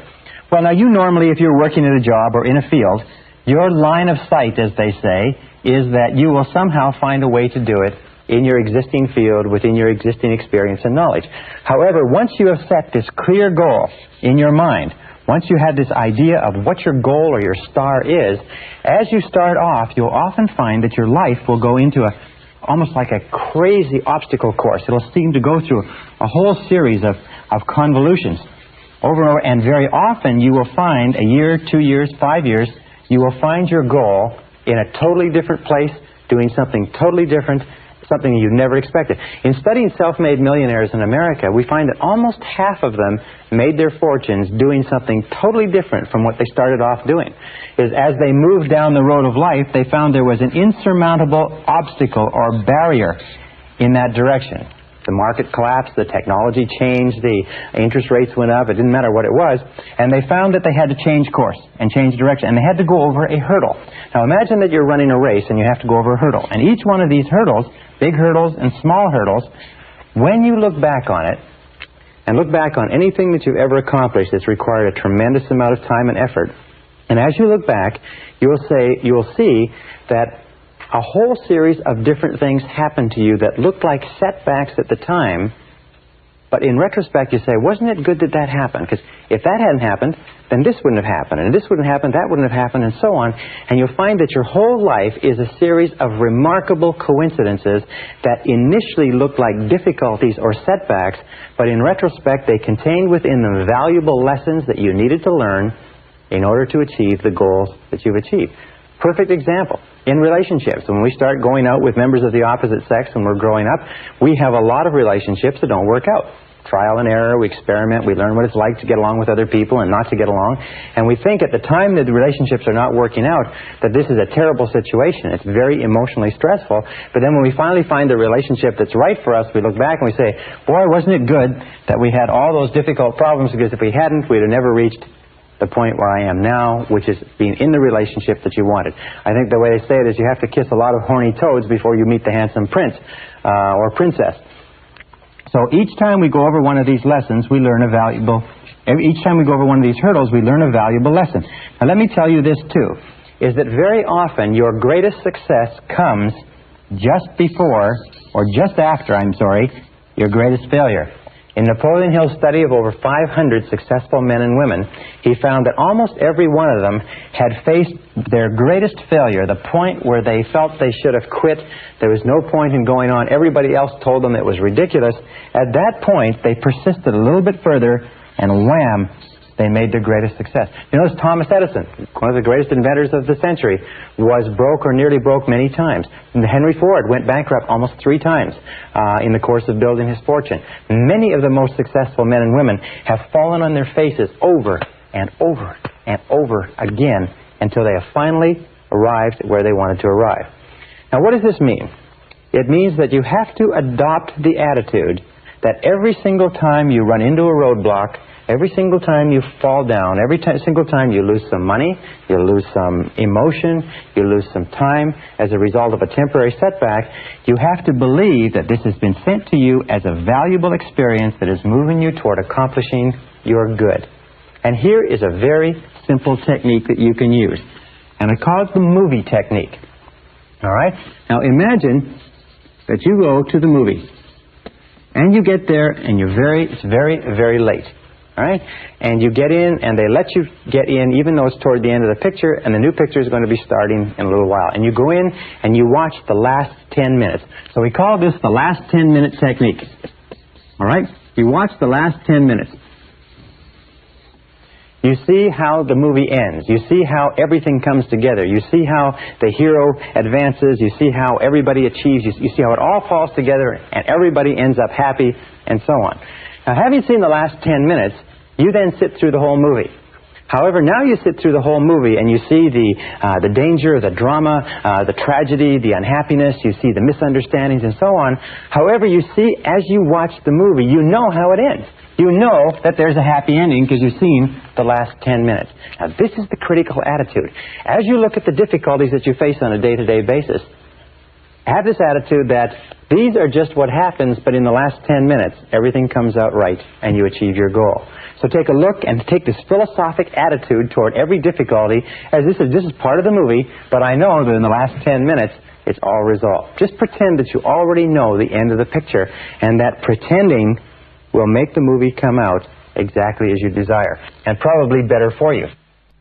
Well, now you normally, if you're working at a job or in a field, your line of sight, as they say, is that you will somehow find a way to do it in your existing field, within your existing experience and knowledge. However, once you have set this clear goal in your mind, once you have this idea of what your goal or your star is, as you start off, you'll often find that your life will go into almost like a crazy obstacle course. It'll seem to go through a whole series of convolutions over and over. And very often you will find a year, 2 years, 5 years, you will find your goal in a totally different place, doing something totally different, something you never expected. In studying self-made millionaires in America, we find that almost half of them made their fortunes doing something totally different from what they started off doing. As they moved down the road of life, they found there was an insurmountable obstacle or barrier in that direction. The market collapsed, the technology changed, the interest rates went up, it didn't matter what it was, and they found that they had to change course and change direction, and they had to go over a hurdle. Now imagine that you're running a race and you have to go over a hurdle, and each one of these hurdles, big hurdles and small hurdles, when you look back on it, and look back on anything that you've ever accomplished that's required a tremendous amount of time and effort, and as you look back, you will see that a whole series of different things happened to you that looked like setbacks at the time, but in retrospect you say, wasn't it good that that happened? Because if that hadn't happened, then this wouldn't have happened, and this wouldn't have happened, that wouldn't have happened, and so on. And you'll find that your whole life is a series of remarkable coincidences that initially looked like difficulties or setbacks, but in retrospect they contained within them valuable lessons that you needed to learn in order to achieve the goals that you've achieved. Perfect example, in relationships. When we start going out with members of the opposite sex when we're growing up, we have a lot of relationships that don't work out. Trial and error, we experiment, we learn what it's like to get along with other people and not to get along. And we think at the time that the relationships are not working out that this is a terrible situation. It's very emotionally stressful. But then when we finally find the relationship that's right for us, we look back and we say, boy, wasn't it good that we had all those difficult problems, because if we hadn't, we'd have never reached the point where I am now, which is being in the relationship that you wanted. I think the way they say it is you have to kiss a lot of horny toads before you meet the handsome prince or princess. So each time we go over one of these lessons, we learn a valuable, each time we go over one of these hurdles, we learn a valuable lesson. Now let me tell you this too, is that very often your greatest success comes just before, or just after, your greatest failure. In Napoleon Hill's study of over 500 successful men and women, he found that almost every one of them had faced their greatest failure, the point where they felt they should have quit, there was no point in going on, everybody else told them it was ridiculous. At that point, they persisted a little bit further, and wham, they made their greatest success. You notice Thomas Edison, one of the greatest inventors of the century, was broke or nearly broke many times. Henry Ford went bankrupt almost 3 times in the course of building his fortune. Many of the most successful men and women have fallen on their faces over and over and over again until they have finally arrived where they wanted to arrive. Now what does this mean? It means that you have to adopt the attitude that every single time you run into a roadblock, every single time you fall down, every single time you lose some money, you lose some emotion, you lose some time as a result of a temporary setback, you have to believe that this has been sent to you as a valuable experience that is moving you toward accomplishing your good. And here is a very simple technique that you can use. And I call it the movie technique. All right? Now imagine that you go to the movie. And you get there and it's very, very late. All right? And you get in, and they let you get in even though it's toward the end of the picture, and the new picture is going to be starting in a little while. And you go in and you watch the last 10 minutes. So we call this the last 10-minute technique. All right? You watch the last 10 minutes. You see how the movie ends. You see how everything comes together. You see how the hero advances. You see how everybody achieves. You see how it all falls together and everybody ends up happy, and so on. Now, having seen the last 10 minutes, you then sit through the whole movie. However, now you sit through the whole movie and you see the danger, the drama, the tragedy, the unhappiness, you see the misunderstandings and so on. However, you see, as you watch the movie, you know how it ends. You know that there's a happy ending because you've seen the last 10 minutes. Now, this is the critical attitude. As you look at the difficulties that you face on a day-to-day basis, have this attitude that these are just what happens, but in the last 10 minutes, everything comes out right and you achieve your goal. So take a look and take this philosophic attitude toward every difficulty as this is part of the movie, but I know that in the last 10 minutes, it's all resolved. Just pretend that you already know the end of the picture, and that pretending will make the movie come out exactly as you desire, and probably better for you.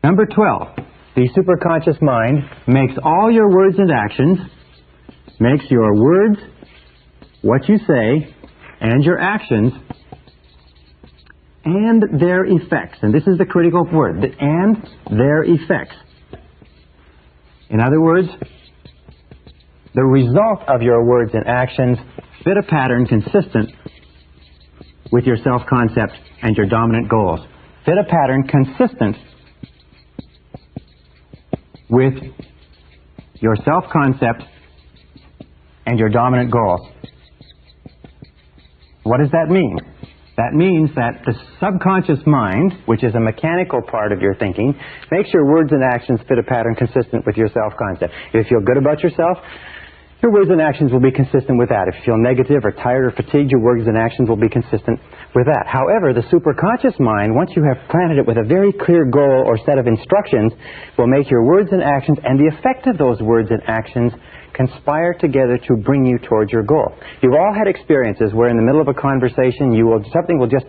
Number 12, the superconscious mind makes all your words and actions, makes your words, what you say, and your actions, and their effects. And this is the critical word, and their effects. In other words, the result of your words and actions fit a pattern consistent with your self-concept and your dominant goals. Fit a pattern consistent with your self-concept and your dominant goals. What does that mean? That means that the subconscious mind, which is a mechanical part of your thinking, makes your words and actions fit a pattern consistent with your self-concept. If you feel good about yourself, your words and actions will be consistent with that. If you feel negative or tired or fatigued, your words and actions will be consistent with that. However, the superconscious mind, once you have planted it with a very clear goal or set of instructions, will make your words and actions and the effect of those words and actions conspire together to bring you towards your goal. You've all had experiences where in the middle of a conversation something will just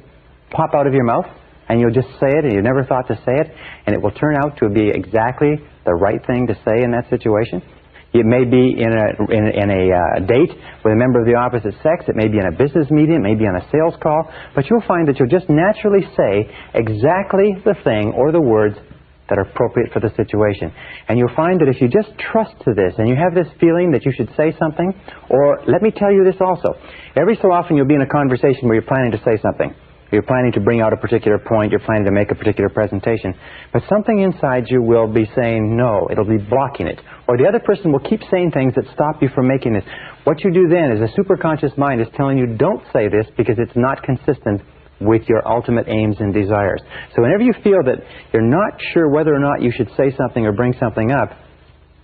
pop out of your mouth, and you'll just say it, and you never thought to say it, and it will turn out to be exactly the right thing to say in that situation. It may be in a date with a member of the opposite sex. It may be in a business meeting. It may be on a sales call. But you'll find that you'll just naturally say exactly the thing or the words that are appropriate for the situation. And you'll find that if you just trust to this and you have this feeling that you should say something, or let me tell you this also, every so often you'll be in a conversation where you're planning to say something. You're planning to bring out a particular point, you're planning to make a particular presentation, but something inside you will be saying no, it'll be blocking it. Or the other person will keep saying things that stop you from making this. What you do then is the superconscious mind is telling you don't say this because it's not consistent with your ultimate aims and desires. So whenever you feel that you're not sure whether or not you should say something or bring something up,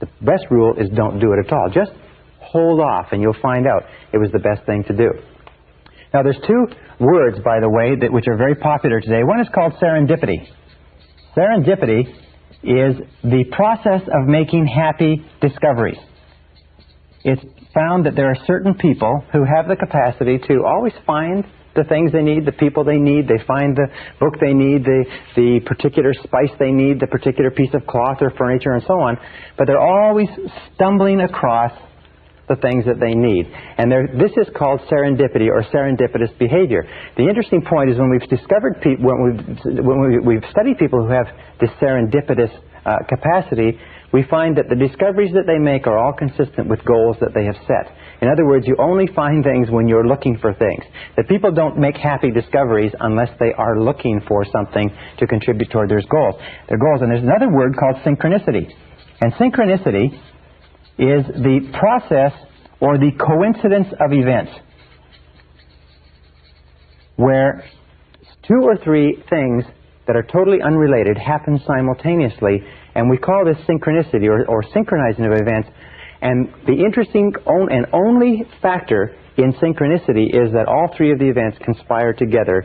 the best rule is don't do it at all. Just hold off and you'll find out it was the best thing to do. Now there's two words, by the way, which are very popular today. One is called serendipity. Serendipity is the process of making happy discoveries. It's found that there are certain people who have the capacity to always find the things they need, the people they need. They find the book they need, the particular spice they need, the particular piece of cloth or furniture and so on. But they're always stumbling across the things that they need. And this is called serendipity or serendipitous behavior. The interesting point is when we've discovered when we've studied people who have this serendipitous capacity, we find that the discoveries that they make are all consistent with goals that they have set. In other words, you only find things when you're looking for things. That people don't make happy discoveries unless they are looking for something to contribute toward their goals. And there's another word called synchronicity. And synchronicity is the process or the coincidence of events where two or three things that are totally unrelated happen simultaneously, and we call this synchronicity or synchronizing of events. And the interesting and only factor in synchronicity is that all three of the events conspire together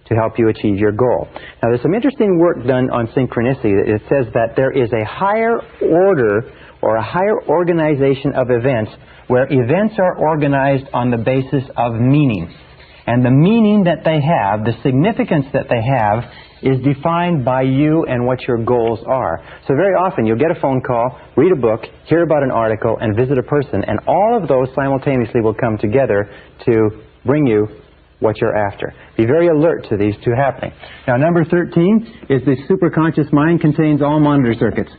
to help you achieve your goal. Now there's some interesting work done on synchronicity. It says that there is a higher order or a higher organization of events where events are organized on the basis of meaning. And the meaning that they have, the significance that they have, is defined by you and what your goals are. So very often you'll get a phone call, read a book, hear about an article, and visit a person, and all of those simultaneously will come together to bring you what you're after. Be very alert to these two happening. Now number 13 is the superconscious mind contains all monitor circuits.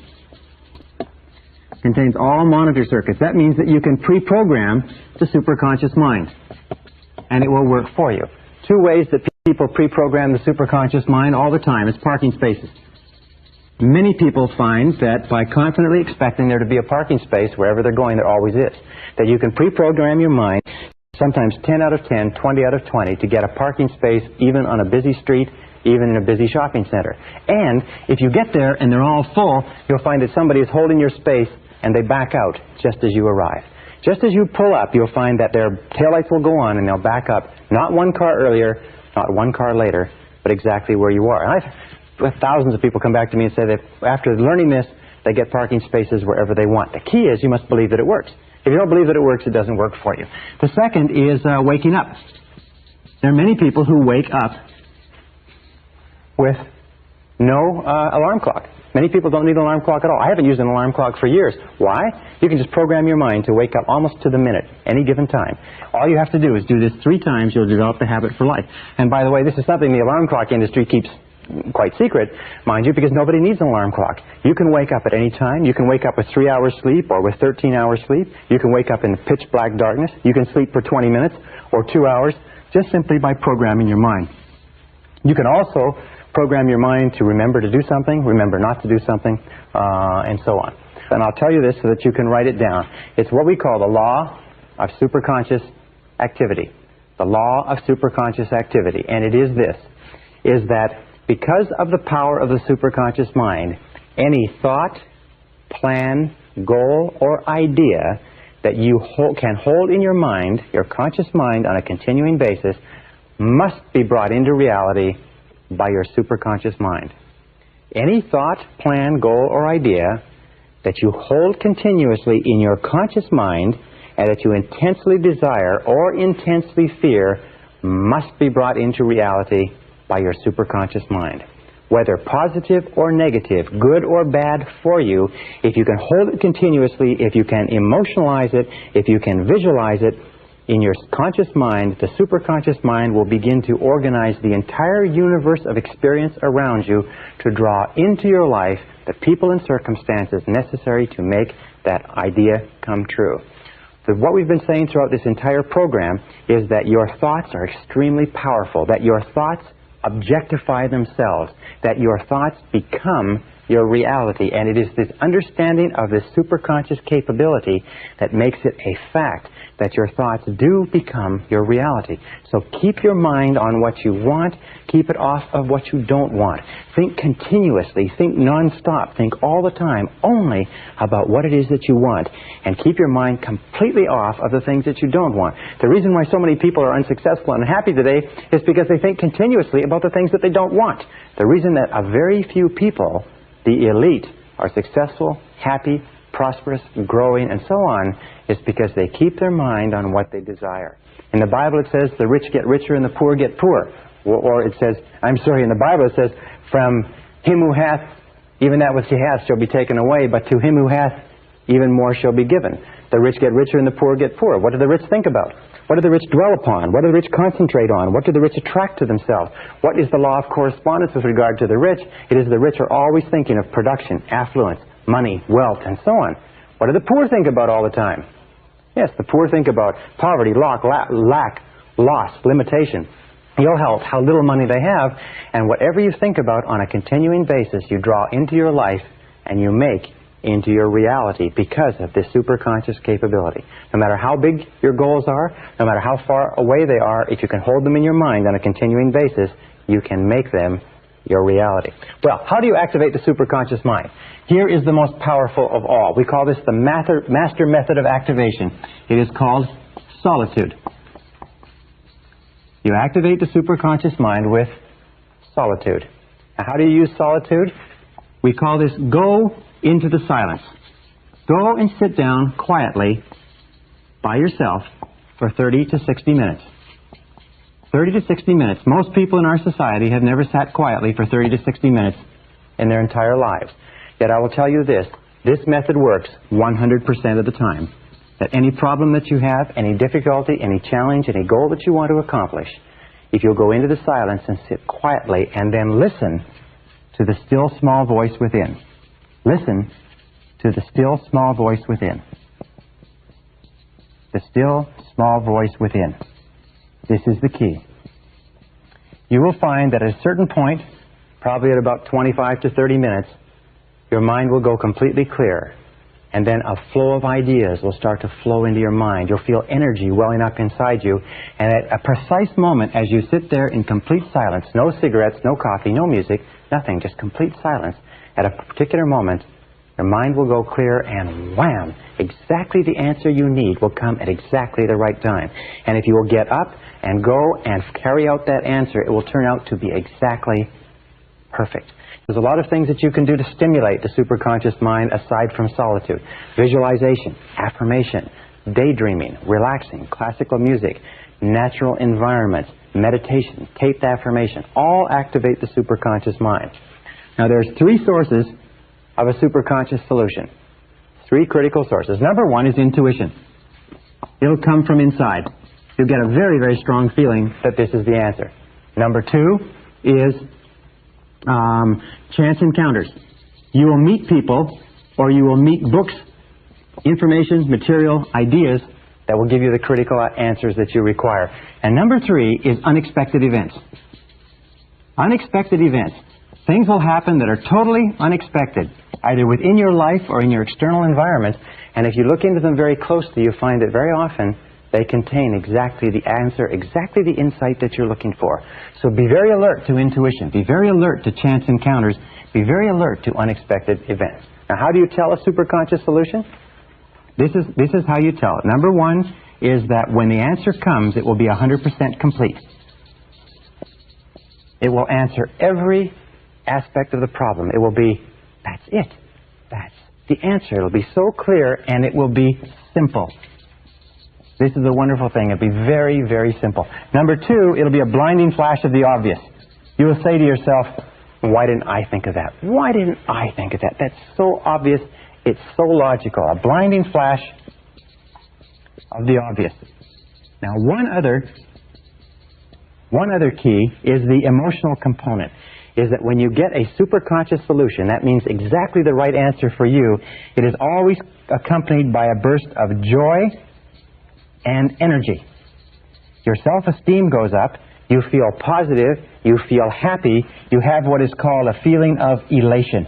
Contains all monitor circuits. That means that you can pre-program the superconscious mind, and it will work for you. Two ways that people pre-program the superconscious mind all the time is parking spaces. Many people find that by confidently expecting there to be a parking space wherever they're going, there always is. That you can pre-program your mind, sometimes 10 out of 10, 20 out of 20, to get a parking space even on a busy street, even in a busy shopping center. And if you get there and they're all full, you'll find that somebody is holding your space and they back out just as you arrive. Just as you pull up, you'll find that their taillights will go on and they'll back up, not one car earlier, not one car later, but exactly where you are. And I've thousands of people come back to me and say that after learning this, they get parking spaces wherever they want. The key is you must believe that it works. If you don't believe that it works, it doesn't work for you. The second is waking up. There are many people who wake up with no alarm clock. Many people don't need an alarm clock at all. I haven't used an alarm clock for years. Why? You can just program your mind to wake up almost to the minute, any given time. All you have to do is do this 3 times. You'll develop the habit for life. And by the way, this is something the alarm clock industry keeps quite secret, mind you, because nobody needs an alarm clock. You can wake up at any time. You can wake up with 3 hours sleep or with 13 hours sleep. You can wake up in pitch black darkness. You can sleep for 20 minutes or 2 hours just simply by programming your mind. You can also program your mind to remember to do something, remember not to do something, and so on. And I'll tell you this so that you can write it down. It's what we call the law of superconscious activity. The law of superconscious activity. And it is this, is that because of the power of the superconscious mind, any thought, plan, goal, or idea that you can hold in your mind, your conscious mind, on a continuing basis, must be brought into reality by your superconscious mind. Any thought, plan, goal, or idea that you hold continuously in your conscious mind and that you intensely desire or intensely fear must be brought into reality by your superconscious mind. Whether positive or negative, good or bad for you, if you can hold it continuously, if you can emotionalize it, if you can visualize it, in your conscious mind, the superconscious mind will begin to organize the entire universe of experience around you to draw into your life the people and circumstances necessary to make that idea come true. So what we've been saying throughout this entire program is that your thoughts are extremely powerful, that your thoughts objectify themselves, that your thoughts become your reality, and it is this understanding of this superconscious capability that makes it a fact that your thoughts do become your reality. So keep your mind on what you want, keep it off of what you don't want. Think continuously, think non-stop, think all the time only about what it is that you want, and keep your mind completely off of the things that you don't want. The reason why so many people are unsuccessful and unhappy today is because they think continuously about the things that they don't want. The reason that a very few people, the elite, are successful, happy, prosperous, growing, and so on, is because they keep their mind on what they desire. In the Bible it says the rich get richer and the poor get poor. Or it says, in the Bible it says, from him who hath, even that which he hath shall be taken away, but to him who hath, even more shall be given. The rich get richer and the poor get poor. What do the rich think about? What do the rich dwell upon? What do the rich concentrate on? What do the rich attract to themselves? What is the law of correspondence with regard to the rich? It is the rich are always thinking of production, affluence, money, wealth, and so on. What do the poor think about all the time? Yes, the poor think about poverty, lack, loss, limitation, ill health, how little money they have, and whatever you think about on a continuing basis, you draw into your life and you make into your reality because of this superconscious capability. No matter how big your goals are, no matter how far away they are, if you can hold them in your mind on a continuing basis, you can make them your reality. Well, how do you activate the superconscious mind? Here is the most powerful of all. We call this the master method of activation. It is called solitude. You activate the superconscious mind with solitude. Now, how do you use solitude? We call this go into the silence. Go and sit down quietly by yourself for 30 to 60 minutes. 30 to 60 minutes. Most people in our society have never sat quietly for 30 to 60 minutes in their entire lives. Yet I will tell you this method works 100% of the time. That any problem that you have, any difficulty, any challenge, any goal that you want to accomplish, if you'll go into the silence and sit quietly and then listen to the still small voice within. Listen to the still small voice within. The still small voice within. This is the key. You will find that at a certain point, probably at about 25 to 30 minutes, your mind will go completely clear. And then a flow of ideas will start to flow into your mind. You'll feel energy welling up inside you. And at a precise moment, as you sit there in complete silence, no cigarettes, no coffee, no music, nothing, just complete silence, at a particular moment, your mind will go clear and wham, exactly the answer you need will come at exactly the right time. And if you will get up and go and carry out that answer, it will turn out to be exactly perfect. There's a lot of things that you can do to stimulate the superconscious mind aside from solitude. Visualization, affirmation, daydreaming, relaxing, classical music, natural environments, meditation, taped affirmation, all activate the superconscious mind. Now there's three sources of a superconscious solution. Three critical sources. Number one is intuition. It'll come from inside. You'll get a very, very strong feeling that this is the answer. Number two is chance encounters. You will meet people or you will meet books, information, material, ideas that will give you the critical answers that you require. And number three is unexpected events. Unexpected events. Things will happen that are totally unexpected, either within your life or in your external environment. And if you look into them very closely, you find that very often they contain exactly the answer, exactly the insight that you're looking for. So be very alert to intuition. Be very alert to chance encounters. Be very alert to unexpected events. Now, how do you tell a superconscious solution? This is how you tell it. Number one is that when the answer comes, it will be 100% complete. It will answer every aspect of the problem. It will be, that's it. That's the answer. It'll be so clear, and it will be simple. This is a wonderful thing. It'll be very, very simple. Number two, it'll be a blinding flash of the obvious. You will say to yourself, why didn't I think of that? Why didn't I think of that? That's so obvious. It's so logical. A blinding flash of the obvious. Now, one other key is the emotional component. Is that when you get a superconscious solution, that means exactly the right answer for you, it is always accompanied by a burst of joy and energy. Your self-esteem goes up, you feel positive, you feel happy, you have what is called a feeling of elation.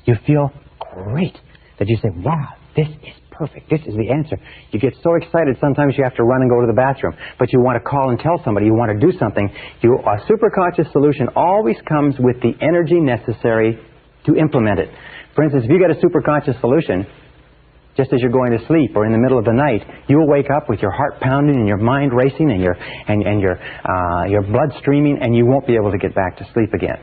You feel great that you say, wow, this is perfect, this is the answer. You get so excited sometimes you have to run and go to the bathroom, but you want to call and tell somebody, you want to do something. A superconscious solution always comes with the energy necessary to implement it. For instance, if you get a superconscious solution, just as you're going to sleep or in the middle of the night, you will wake up with your heart pounding and your mind racing and your blood streaming, and you won't be able to get back to sleep again.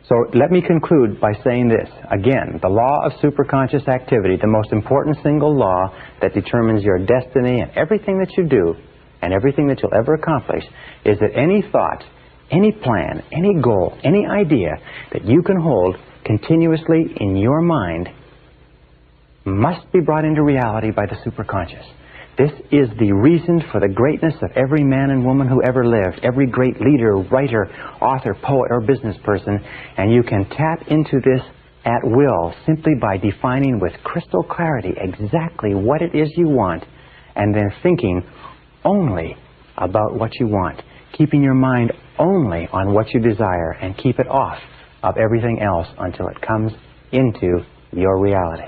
So let me conclude by saying this. Again, the law of superconscious activity, the most important single law that determines your destiny and everything that you do and everything that you'll ever accomplish, is that any thought, any plan, any goal, any idea that you can hold continuously in your mind must be brought into reality by the superconscious. This is the reason for the greatness of every man and woman who ever lived, every great leader, writer, author, poet, or business person, and you can tap into this at will simply by defining with crystal clarity exactly what it is you want, and then thinking only about what you want, keeping your mind only on what you desire, and keep it off of everything else until it comes into your reality.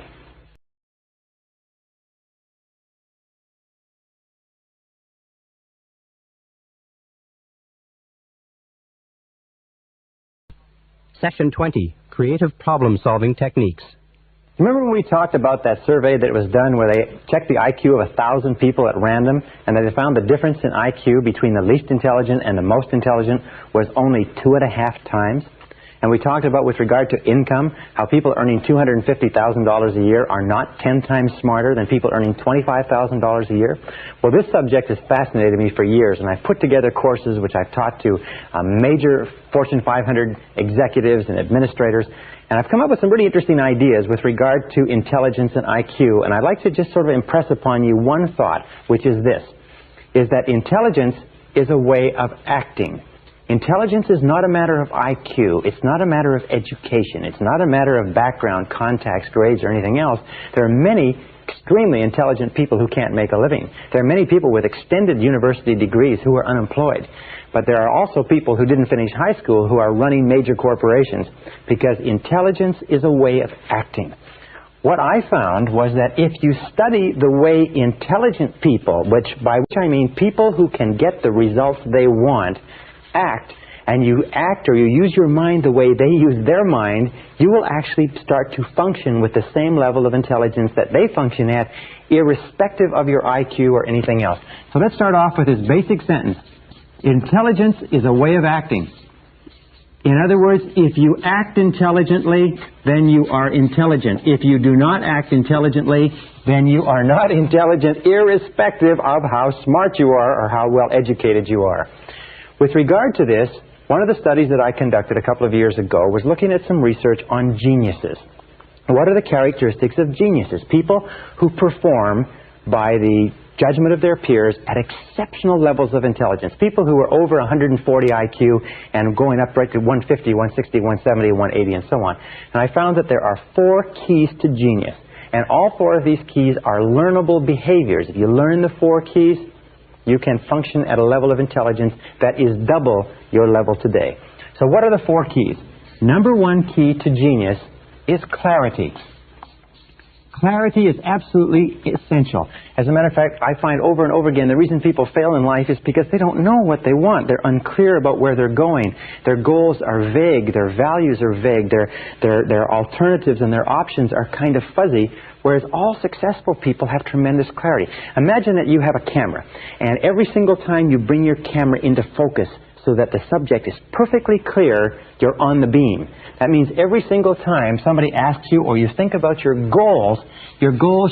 Session 20, Creative Problem-Solving Techniques. Remember when we talked about that survey that was done where they checked the IQ of 1,000 people at random, and that they found the difference in IQ between the least intelligent and the most intelligent was only 2.5 times? And we talked about, with regard to income, how people earning $250,000 a year are not 10 times smarter than people earning $25,000 a year. Well, this subject has fascinated me for years, and I've put together courses which I've taught to major Fortune 500 executives and administrators, and I've come up with some really interesting ideas with regard to intelligence and IQ, and I'd like to just sort of impress upon you one thought, which is this, is that intelligence is a way of acting. Intelligence is not a matter of IQ. It's not a matter of education. It's not a matter of background, contacts, grades, or anything else. There are many extremely intelligent people who can't make a living. There are many people with extended university degrees who are unemployed. But there are also people who didn't finish high school who are running major corporations, because intelligence is a way of acting. What I found was that if you study the way intelligent people, by which I mean people who can get the results they want, act, and you act or you use your mind the way they use their mind, you will actually start to function with the same level of intelligence that they function at, irrespective of your IQ or anything else. So let's start off with this basic sentence. Intelligence is a way of acting. In other words, if you act intelligently, then you are intelligent. If you do not act intelligently, then you are not intelligent, irrespective of how smart you are or how well educated you are. With regard to this, one of the studies that I conducted a couple of years ago was looking at some research on geniuses. What are the characteristics of geniuses? People who perform by the judgment of their peers at exceptional levels of intelligence. People who are over 140 IQ and going up right to 150, 160, 170, 180, and so on. And I found that there are 4 keys to genius. And all 4 of these keys are learnable behaviors. If you learn the 4 keys, you can function at a level of intelligence that is double your level today. So what are the 4 keys? Number 1 key to genius is clarity. Clarity is absolutely essential. As a matter of fact, I find over and over again the reason people fail in life is because they don't know what they want. They're unclear about where they're going. Their goals are vague. Their values are vague. Their alternatives and their options are kind of fuzzy, whereas all successful people have tremendous clarity. Imagine that you have a camera, and every single time you bring your camera into focus so that the subject is perfectly clear, You're on the beam. That means every single time somebody asks you or you think about your goals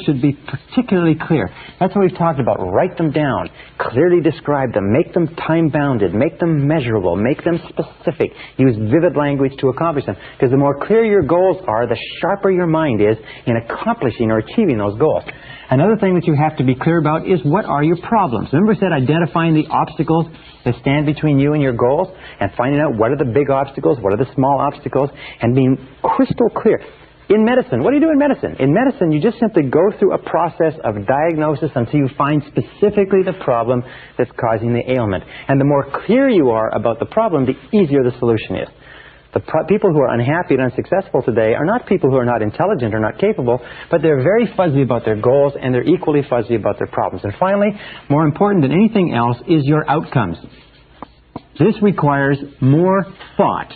should be particularly clear. That's what we've talked about. Write them down. Clearly describe them. Make them time-bounded. Make them measurable. Make them specific. Use vivid language to accomplish them. Because the more clear your goals are, the sharper your mind is in accomplishing or achieving those goals. Another thing that you have to be clear about is what are your problems. Remember I said identifying the obstacles that stand between you and your goals and finding out what are the big obstacles, what are the small obstacles, and being crystal clear. In medicine, what do you do in medicine? In medicine, you just simply go through a process of diagnosis until you find specifically the problem that's causing the ailment. And the more clear you are about the problem, the easier the solution is. The people who are unhappy and unsuccessful today are not people who are not intelligent or not capable, but they're very fuzzy about their goals and they're equally fuzzy about their problems. And finally, more important than anything else is your outcomes. This requires more thought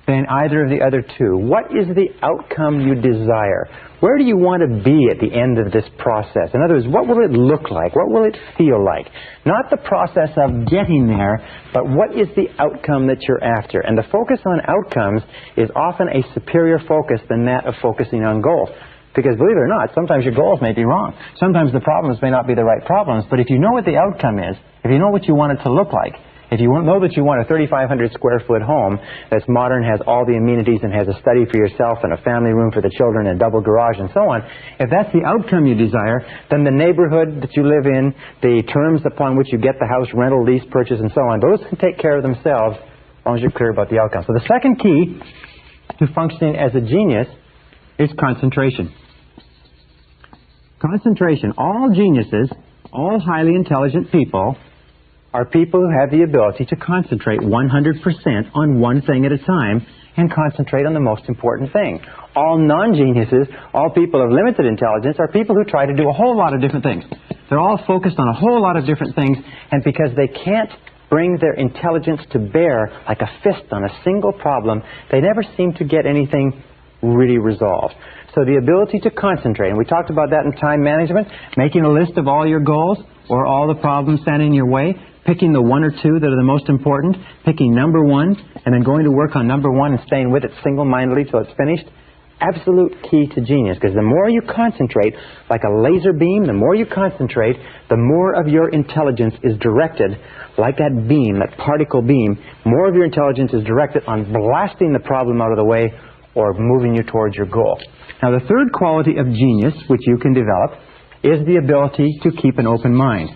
than either of the other two. What is the outcome you desire? Where do you want to be at the end of this process? In other words, what will it look like? What will it feel like? Not the process of getting there, but what is the outcome that you're after? And the focus on outcomes is often a superior focus than that of focusing on goals. Because believe it or not, sometimes your goals may be wrong. Sometimes the problems may not be the right problems, but if you know what the outcome is, if you know what you want it to look like, if you know that you want a 3,500 square foot home that's modern, has all the amenities, and has a study for yourself and a family room for the children and a double garage and so on, if that's the outcome you desire, then the neighborhood that you live in, the terms upon which you get the house, rental, lease, purchase, and so on, those can take care of themselves as long as you're clear about the outcome. So the second key to functioning as a genius is concentration. Concentration. All geniuses, all highly intelligent people, are people who have the ability to concentrate 100% on one thing at a time and concentrate on the most important thing. All non-geniuses, all people of limited intelligence, are people who try to do a whole lot of different things. They're all focused on a whole lot of different things, and because they can't bring their intelligence to bear like a fist on a single problem, they never seem to get anything really resolved. So the ability to concentrate, and we talked about that in time management, making a list of all your goals or all the problems standing in your way, picking the one or two that are the most important, picking number one, and then going to work on number one and staying with it single-mindedly till it's finished. Absolute key to genius, because the more you concentrate, like a laser beam, the more you concentrate, the more of your intelligence is directed, like that beam, that particle beam, more of your intelligence is directed on blasting the problem out of the way or moving you towards your goal. Now, the third quality of genius, which you can develop, is the ability to keep an open mind.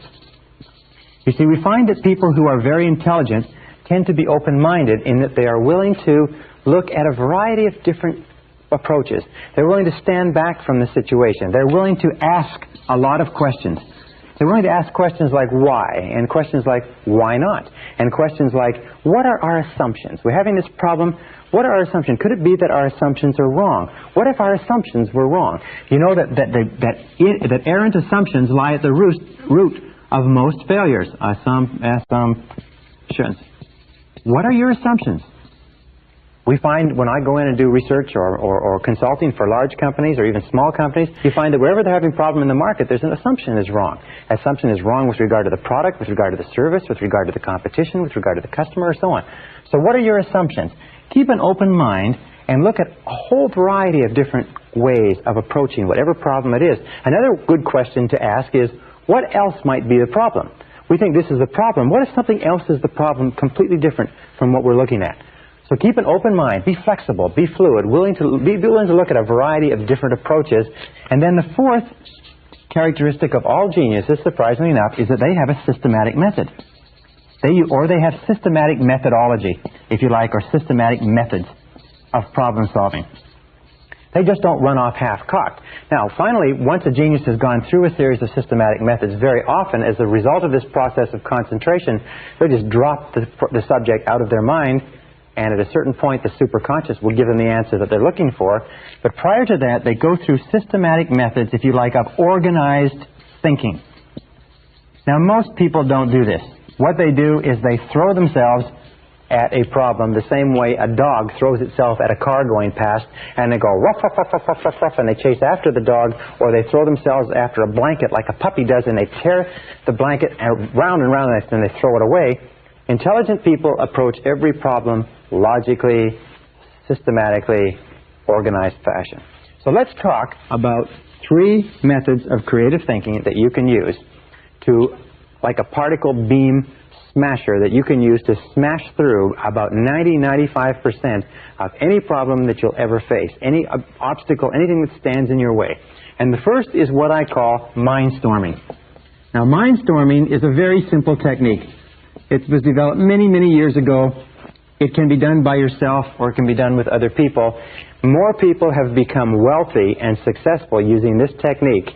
You see, we find that people who are very intelligent tend to be open-minded in that they are willing to look at a variety of different approaches. They're willing to stand back from the situation. They're willing to ask a lot of questions. They're willing to ask questions like why, and questions like why not, and questions like what are our assumptions? We're having this problem. What are our assumptions? Could it be that our assumptions are wrong? What if our assumptions were wrong? You know that errant assumptions lie at the root of most failures. Assumptions. What are your assumptions? We find when I go in and do research or consulting for large companies or even small companies, you find that wherever they're having a problem in the market, there's an assumption is wrong. Assumption is wrong with regard to the product, with regard to the service, with regard to the competition, with regard to the customer, and so on. So what are your assumptions? Keep an open mind and look at a whole variety of different ways of approaching whatever problem it is. Another good question to ask is, what else might be the problem? We think this is the problem. What if something else is the problem completely different from what we're looking at? So keep an open mind, be flexible, be fluid, be willing to look at a variety of different approaches. And then the fourth characteristic of all geniuses, surprisingly enough, is that they have a systematic method. They have systematic methodology, if you like, or systematic methods of problem solving. They just don't run off half-cocked. Now, finally, once a genius has gone through a series of systematic methods, very often, as a result of this process of concentration, they just drop the subject out of their mind, and at a certain point, the superconscious will give them the answer that they're looking for. But prior to that, they go through systematic methods, if you like, of organized thinking. Now, most people don't do this. What they do is they throw themselves at a problem the same way a dog throws itself at a car going past, and they go ruff, ruff, ruff, ruff, ruff, ruff, ruff, and they chase after the dog, or they throw themselves after a blanket like a puppy does, and they tear the blanket round and round, and they throw it away. Intelligent people approach every problem logically, systematically organized fashion. So let's talk about 3 methods of creative thinking that you can use to, like a particle beam smasher, that you can use to smash through about 90-95% of any problem that you'll ever face, any obstacle, anything that stands in your way. And the first is what I call mindstorming. Now, mindstorming is a very simple technique. It was developed many, many years ago. It can be done by yourself or it can be done with other people. More people have become wealthy and successful using this technique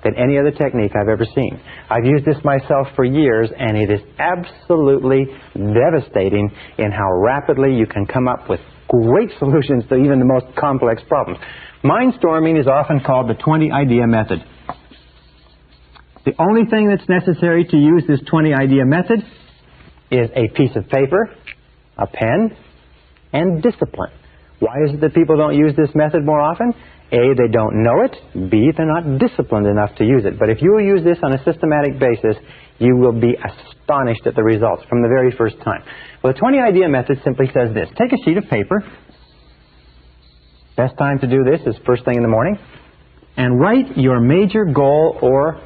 than any other technique I've ever seen. I've used this myself for years, and it is absolutely devastating in how rapidly you can come up with great solutions to even the most complex problems. Mindstorming is often called the 20-idea method. The only thing that's necessary to use this 20-idea method is a piece of paper, a pen, and discipline. Why is it that people don't use this method more often? A, they don't know it. B, they're not disciplined enough to use it. But if you use this on a systematic basis, you will be astonished at the results from the very first time. Well, the 20-idea method simply says this. Take a sheet of paper. Best time to do this is first thing in the morning. And write your major goal or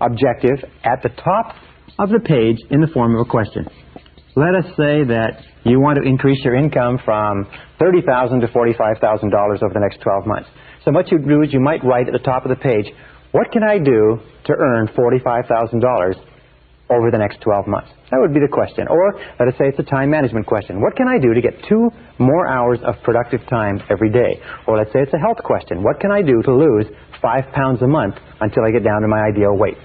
objective at the top of the page in the form of a question. Let us say that you want to increase your income from $30,000 to $45,000 over the next 12 months. So what you do is you might write at the top of the page, what can I do to earn $45,000 over the next 12 months? That would be the question. Or let us say it's a time management question. What can I do to get 2 more hours of productive time every day? Or let's say it's a health question. What can I do to lose 5 pounds a month until I get down to my ideal weight?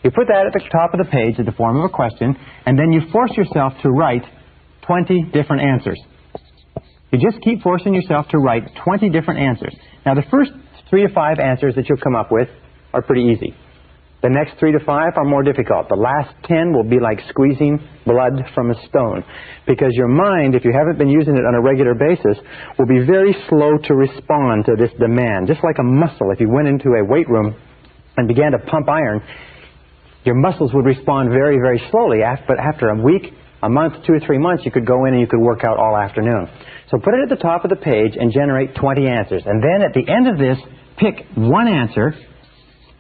You put that at the top of the page in the form of a question, and then you force yourself to write 20 different answers. You just keep forcing yourself to write 20 different answers. Now, the first 3 to 5 answers that you'll come up with are pretty easy. The next 3 to 5 are more difficult. The last 10 will be like squeezing blood from a stone, because your mind, if you haven't been using it on a regular basis, will be very slow to respond to this demand. Just like a muscle, if you went into a weight room and began to pump iron, your muscles would respond very, very slowly. But after a week, a month, 2 or 3 months, you could go in and you could work out all afternoon. So put it at the top of the page and generate 20 answers. And then at the end of this, pick one answer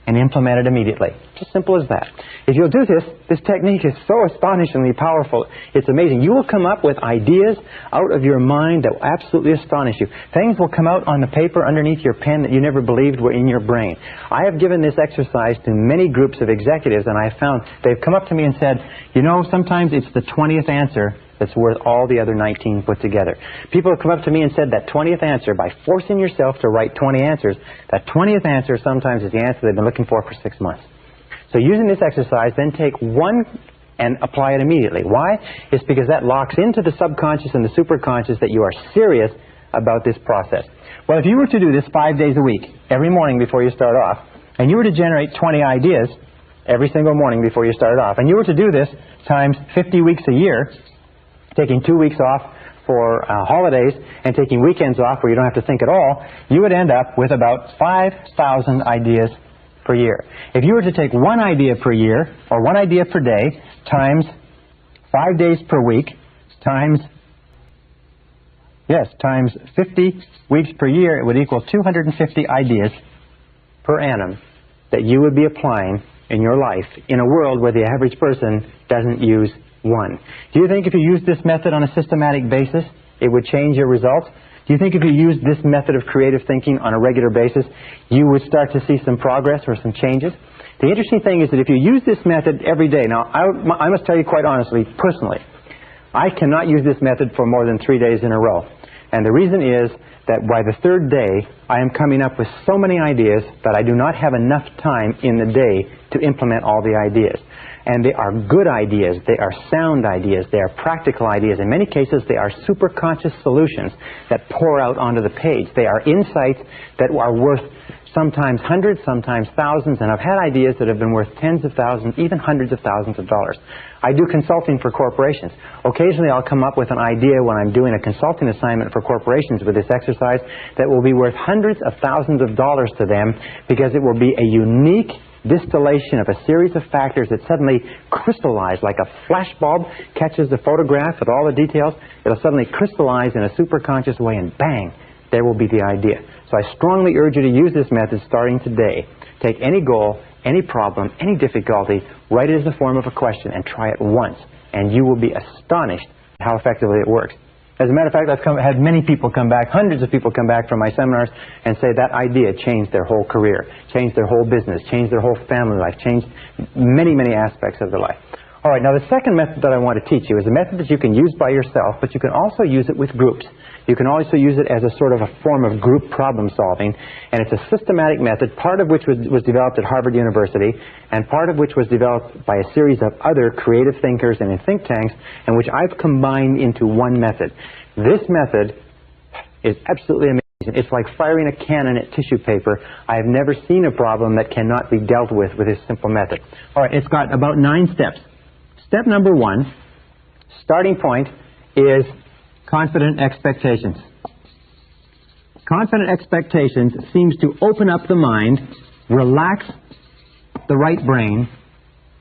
and implement it immediately. Just simple as that. If you'll do this, this technique is so astonishingly powerful. It's amazing. You will come up with ideas out of your mind that will absolutely astonish you. Things will come out on the paper underneath your pen that you never believed were in your brain. I have given this exercise to many groups of executives, and I found they've come up to me and said, you know, sometimes it's the 20th answer that's worth all the other 19 put together. People have come up to me and said that 20th answer, by forcing yourself to write 20 answers, that 20th answer sometimes is the answer they've been looking for 6 months. So using this exercise, then take one and apply it immediately. Why? It's because that locks into the subconscious and the superconscious that you are serious about this process. Well, if you were to do this 5 days a week, every morning before you start off, and you were to generate 20 ideas every single morning before you start off, and you were to do this times 50 weeks a year, taking 2 weeks off for holidays and taking weekends off where you don't have to think at all, you would end up with about 5,000 ideas per year. If you were to take one idea per year, or one idea per day, times 5 days per week, times 50 weeks per year, it would equal 250 ideas per annum that you would be applying in your life in a world where the average person doesn't use one. Do you think if you used this method on a systematic basis, it would change your results? Do you think if you used this method of creative thinking on a regular basis, you would start to see some progress or some changes? The interesting thing is that if you use this method every day, now I must tell you quite honestly, personally, I cannot use this method for more than 3 days in a row. And the reason is that by the 3rd day, I am coming up with so many ideas that I do not have enough time in the day to implement all the ideas. And they are good ideas, they are sound ideas, they are practical ideas. In many cases, they are superconscious solutions that pour out onto the page. They are insights that are worth sometimes hundreds, sometimes thousands, and I've had ideas that have been worth tens of thousands, even hundreds of thousands of dollars. I do consulting for corporations. Occasionally I'll come up with an idea when I'm doing a consulting assignment for corporations with this exercise that will be worth hundreds of thousands of dollars to them, because it will be a unique, distillation of a series of factors that suddenly crystallize like a flash bulb catches the photograph with all the details. It'll suddenly crystallize in a superconscious way, and bang, there will be the idea. So I strongly urge you to use this method starting today. Take any goal, any problem, any difficulty, write it as the form of a question and try it once, and you will be astonished at how effectively it works. As a matter of fact, I've had many people come back, hundreds of people come back from my seminars and say that idea changed their whole career, changed their whole business, changed their whole family life, changed many, many aspects of their life. All right, now the second method that I want to teach you is a method that you can use by yourself, but you can also use it with groups. You can also use it as a sort of a form of group problem solving, and it's a systematic method, part of which was developed at Harvard University, and part of which was developed by a series of other creative thinkers and in think tanks, and which I've combined into one method. This method is absolutely amazing. It's like firing a cannon at tissue paper. I have never seen a problem that cannot be dealt with this simple method. All right, it's got about 9 steps. Step number 1, starting point, is confident expectations. Confident expectations seems to open up the mind, relax the right brain,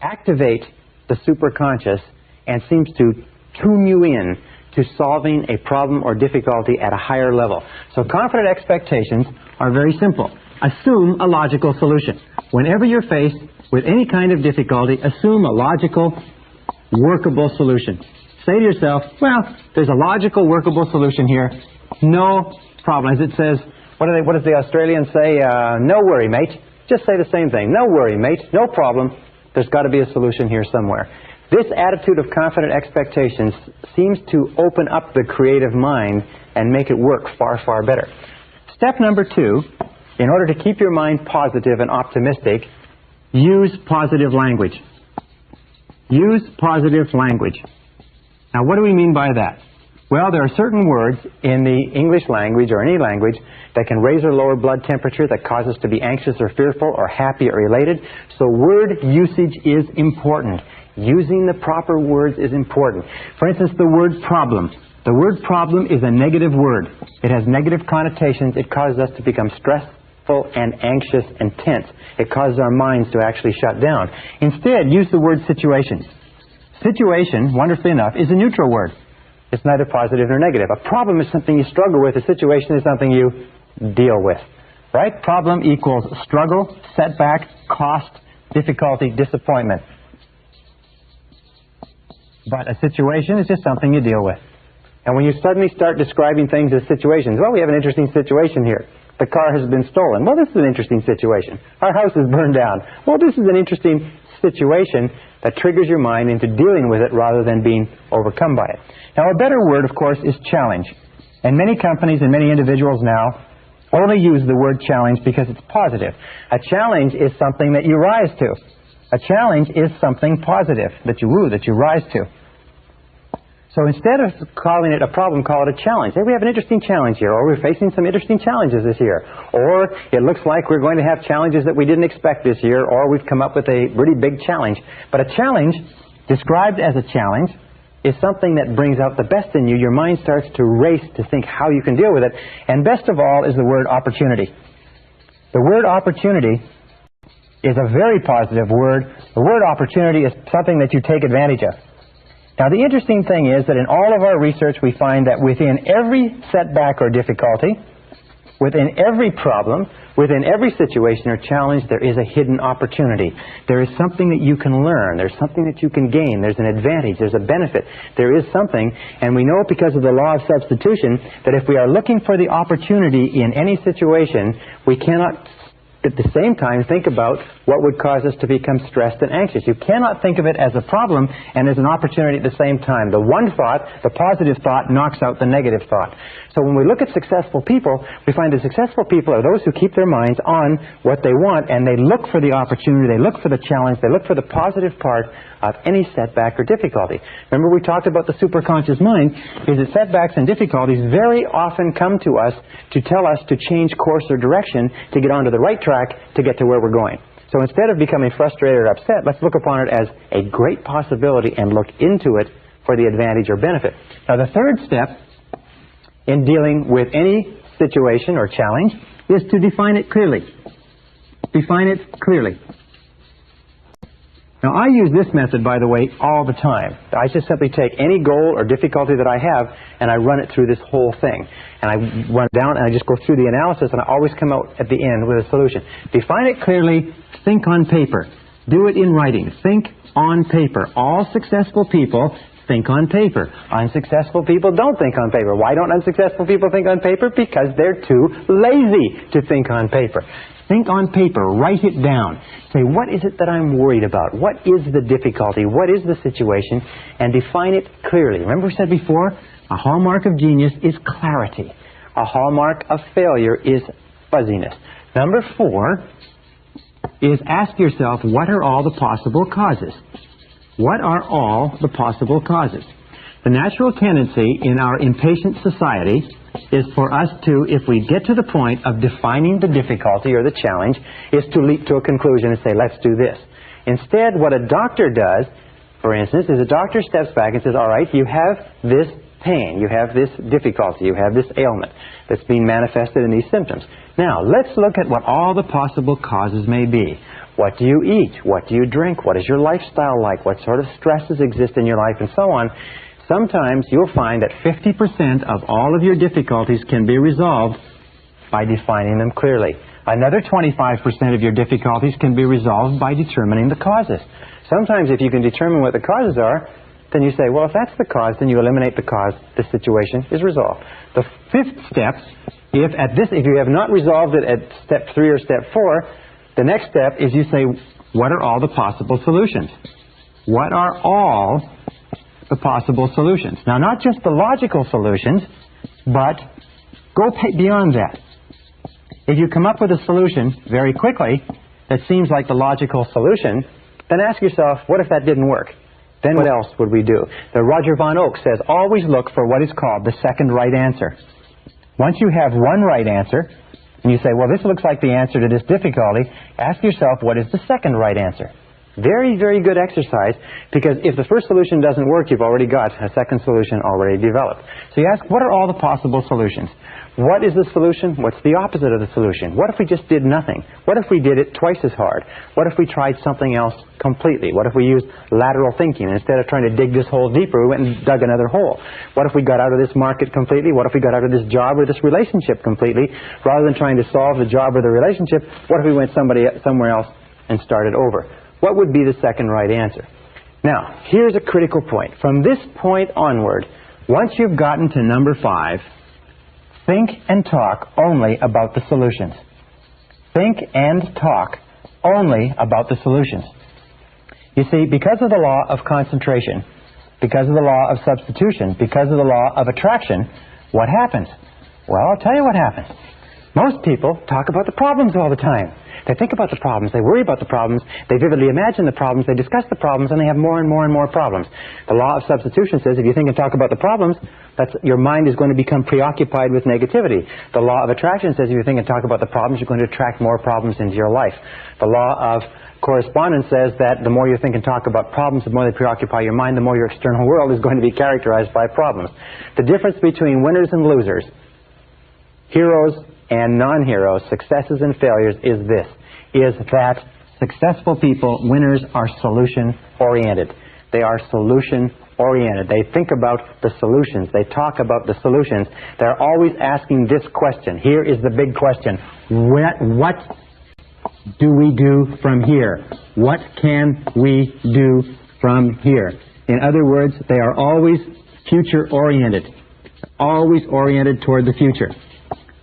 activate the superconscious, and seems to tune you in to solving a problem or difficulty at a higher level. So confident expectations are very simple. Assume a logical solution. Whenever you're faced with any kind of difficulty, assume a logical, workable solution. Say to yourself, well, there's a logical, workable solution here. No problem. As it says, what does the Australians say? No worry, mate. Just say the same thing. No worry, mate. No problem. There's got to be a solution here somewhere. This attitude of confident expectations seems to open up the creative mind and make it work far, far better. Step number 2, in order to keep your mind positive and optimistic, use positive language. Use positive language. Now, what do we mean by that? Well, there are certain words in the English language or any language that can raise or lower blood temperature, that cause us to be anxious or fearful or happy or elated. So word usage is important. Using the proper words is important. For instance, the word problem. The word problem is a negative word. It has negative connotations. It causes us to become stressful and anxious and tense. It causes our minds to actually shut down. Instead, use the word situation. Situation, wonderfully enough, is a neutral word. It's neither positive nor negative. A problem is something you struggle with. A situation is something you deal with. Right? Problem equals struggle, setback, cost, difficulty, disappointment. But a situation is just something you deal with. And when you suddenly start describing things as situations, well, we have an interesting situation here. The car has been stolen. Well, this is an interesting situation. Our house is burned down. Well, this is an interesting situation that triggers your mind into dealing with it rather than being overcome by it. Now, a better word, of course, is challenge. And many companies and many individuals now only use the word challenge because it's positive. A challenge is something that you rise to. A challenge is something positive that you rise to. So instead of calling it a problem, call it a challenge. Hey, we have an interesting challenge here, or we're facing some interesting challenges this year. Or it looks like we're going to have challenges that we didn't expect this year, or we've come up with a really big challenge. But a challenge, described as a challenge, is something that brings out the best in you. Your mind starts to race to think how you can deal with it. And best of all is the word opportunity. The word opportunity is a very positive word. The word opportunity is something that you take advantage of. Now, the interesting thing is that in all of our research, we find that within every setback or difficulty, within every problem, within every situation or challenge, there is a hidden opportunity. There is something that you can learn. There's something that you can gain. There's an advantage. There's a benefit. There is something, and we know because of the law of substitution that if we are looking for the opportunity in any situation, we cannot at the same time think about what would cause us to become stressed and anxious. You cannot think of it as a problem and as an opportunity at the same time. The one thought, the positive thought, knocks out the negative thought. So when we look at successful people, we find that successful people are those who keep their minds on what they want, and they look for the opportunity, they look for the challenge, they look for the positive part of any setback or difficulty. Remember, we talked about the superconscious mind, is that setbacks and difficulties very often come to us to tell us to change course or direction, to get onto the right track, to get to where we're going. So instead of becoming frustrated or upset, let's look upon it as a great possibility and look into it for the advantage or benefit. Now, the third step in dealing with any situation or challenge is to define it clearly. Define it clearly. Now, I use this method, by the way, all the time. I just simply take any goal or difficulty that I have, and I run it through this whole thing. And I run it down, and I just go through the analysis, and I always come out at the end with a solution. Define it clearly. Think on paper. Do it in writing. Think on paper. All successful people think on paper. Unsuccessful people don't think on paper. Why don't unsuccessful people think on paper? Because they're too lazy to think on paper. Think on paper. Write it down. Say, what is it that I'm worried about? What is the difficulty? What is the situation? And define it clearly. Remember we said before, a hallmark of genius is clarity. A hallmark of failure is fuzziness. Number 4 is ask yourself, what are all the possible causes? What are all the possible causes? The natural tendency in our impatient society is for us to, if we get to the point of defining the difficulty or the challenge, is to leap to a conclusion and say, let's do this. Instead, what a doctor does, for instance, is a doctor steps back and says, all right, you have this pain, you have this difficulty, you have this ailment that's being manifested in these symptoms. Now, let's look at what all the possible causes may be. What do you eat? What do you drink? What is your lifestyle like? What sort of stresses exist in your life, and so on? Sometimes you'll find that 50% of all of your difficulties can be resolved by defining them clearly. Another 25% of your difficulties can be resolved by determining the causes. Sometimes if you can determine what the causes are, then you say, well, if that's the cause, then you eliminate the cause, the situation is resolved. The 5th step, if you have not resolved it at step 3 or step 4, the next step is you say, what are all the possible solutions? What are all the possible solutions? Now, not just the logical solutions, but go beyond that. If you come up with a solution very quickly that seems like the logical solution, then ask yourself, what if that didn't work? Then what else would we do? The Roger Von Oak says, always look for what is called the second right answer. Once you have one right answer, and you say, well, this looks like the answer to this difficulty, ask yourself, what is the second right answer? Very, very good exercise, because if the first solution doesn't work, you've already got a second solution already developed. So you ask, what are all the possible solutions? What is the solution? What's the opposite of the solution? What if we just did nothing? What if we did it twice as hard? What if we tried something else completely? What if we used lateral thinking? Instead of trying to dig this hole deeper, we went and dug another hole. What if we got out of this market completely? What if we got out of this job or this relationship completely? Rather than trying to solve the job or the relationship, what if we went somewhere else and started over? What would be the second right answer? Now, here's a critical point. From this point onward, once you've gotten to number 5, think and talk only about the solutions. Think and talk only about the solutions. You see, because of the law of concentration, because of the law of substitution, because of the law of attraction, what happens? Well, I'll tell you what happens. Most people talk about the problems all the time. They think about the problems, they worry about the problems, they vividly imagine the problems, they discuss the problems, and they have more and more and more problems. The law of substitution says if you think and talk about the problems, your mind is going to become preoccupied with negativity. The law of attraction says if you think and talk about the problems, you're going to attract more problems into your life. The law of correspondence says that the more you think and talk about problems, the more they preoccupy your mind, the more your external world is going to be characterized by problems. The difference between winners and losers, heroes and non-heroes, successes and failures is this, is that successful people, winners, are solution-oriented. They are solution-oriented. They think about the solutions. They talk about the solutions. They're always asking this question. Here is the big question. What do we do from here? What can we do from here? In other words, they are always future-oriented, always oriented toward the future.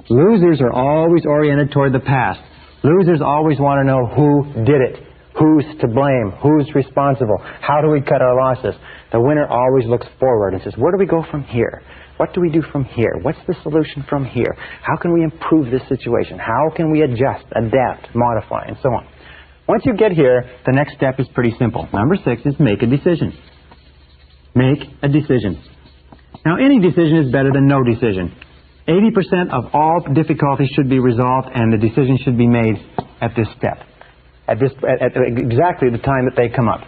Losers are always oriented toward the past. Losers always want to know who did it, who's to blame, who's responsible, how do we cut our losses. The winner always looks forward and says, where do we go from here? What do we do from here? What's the solution from here? How can we improve this situation? How can we adjust, adapt, modify, and so on? Once you get here, the next step is pretty simple. Number 6 is make a decision. Make a decision. Now, any decision is better than no decision. 80% of all difficulties should be resolved, and the decision should be made at this step, at exactly the time that they come up.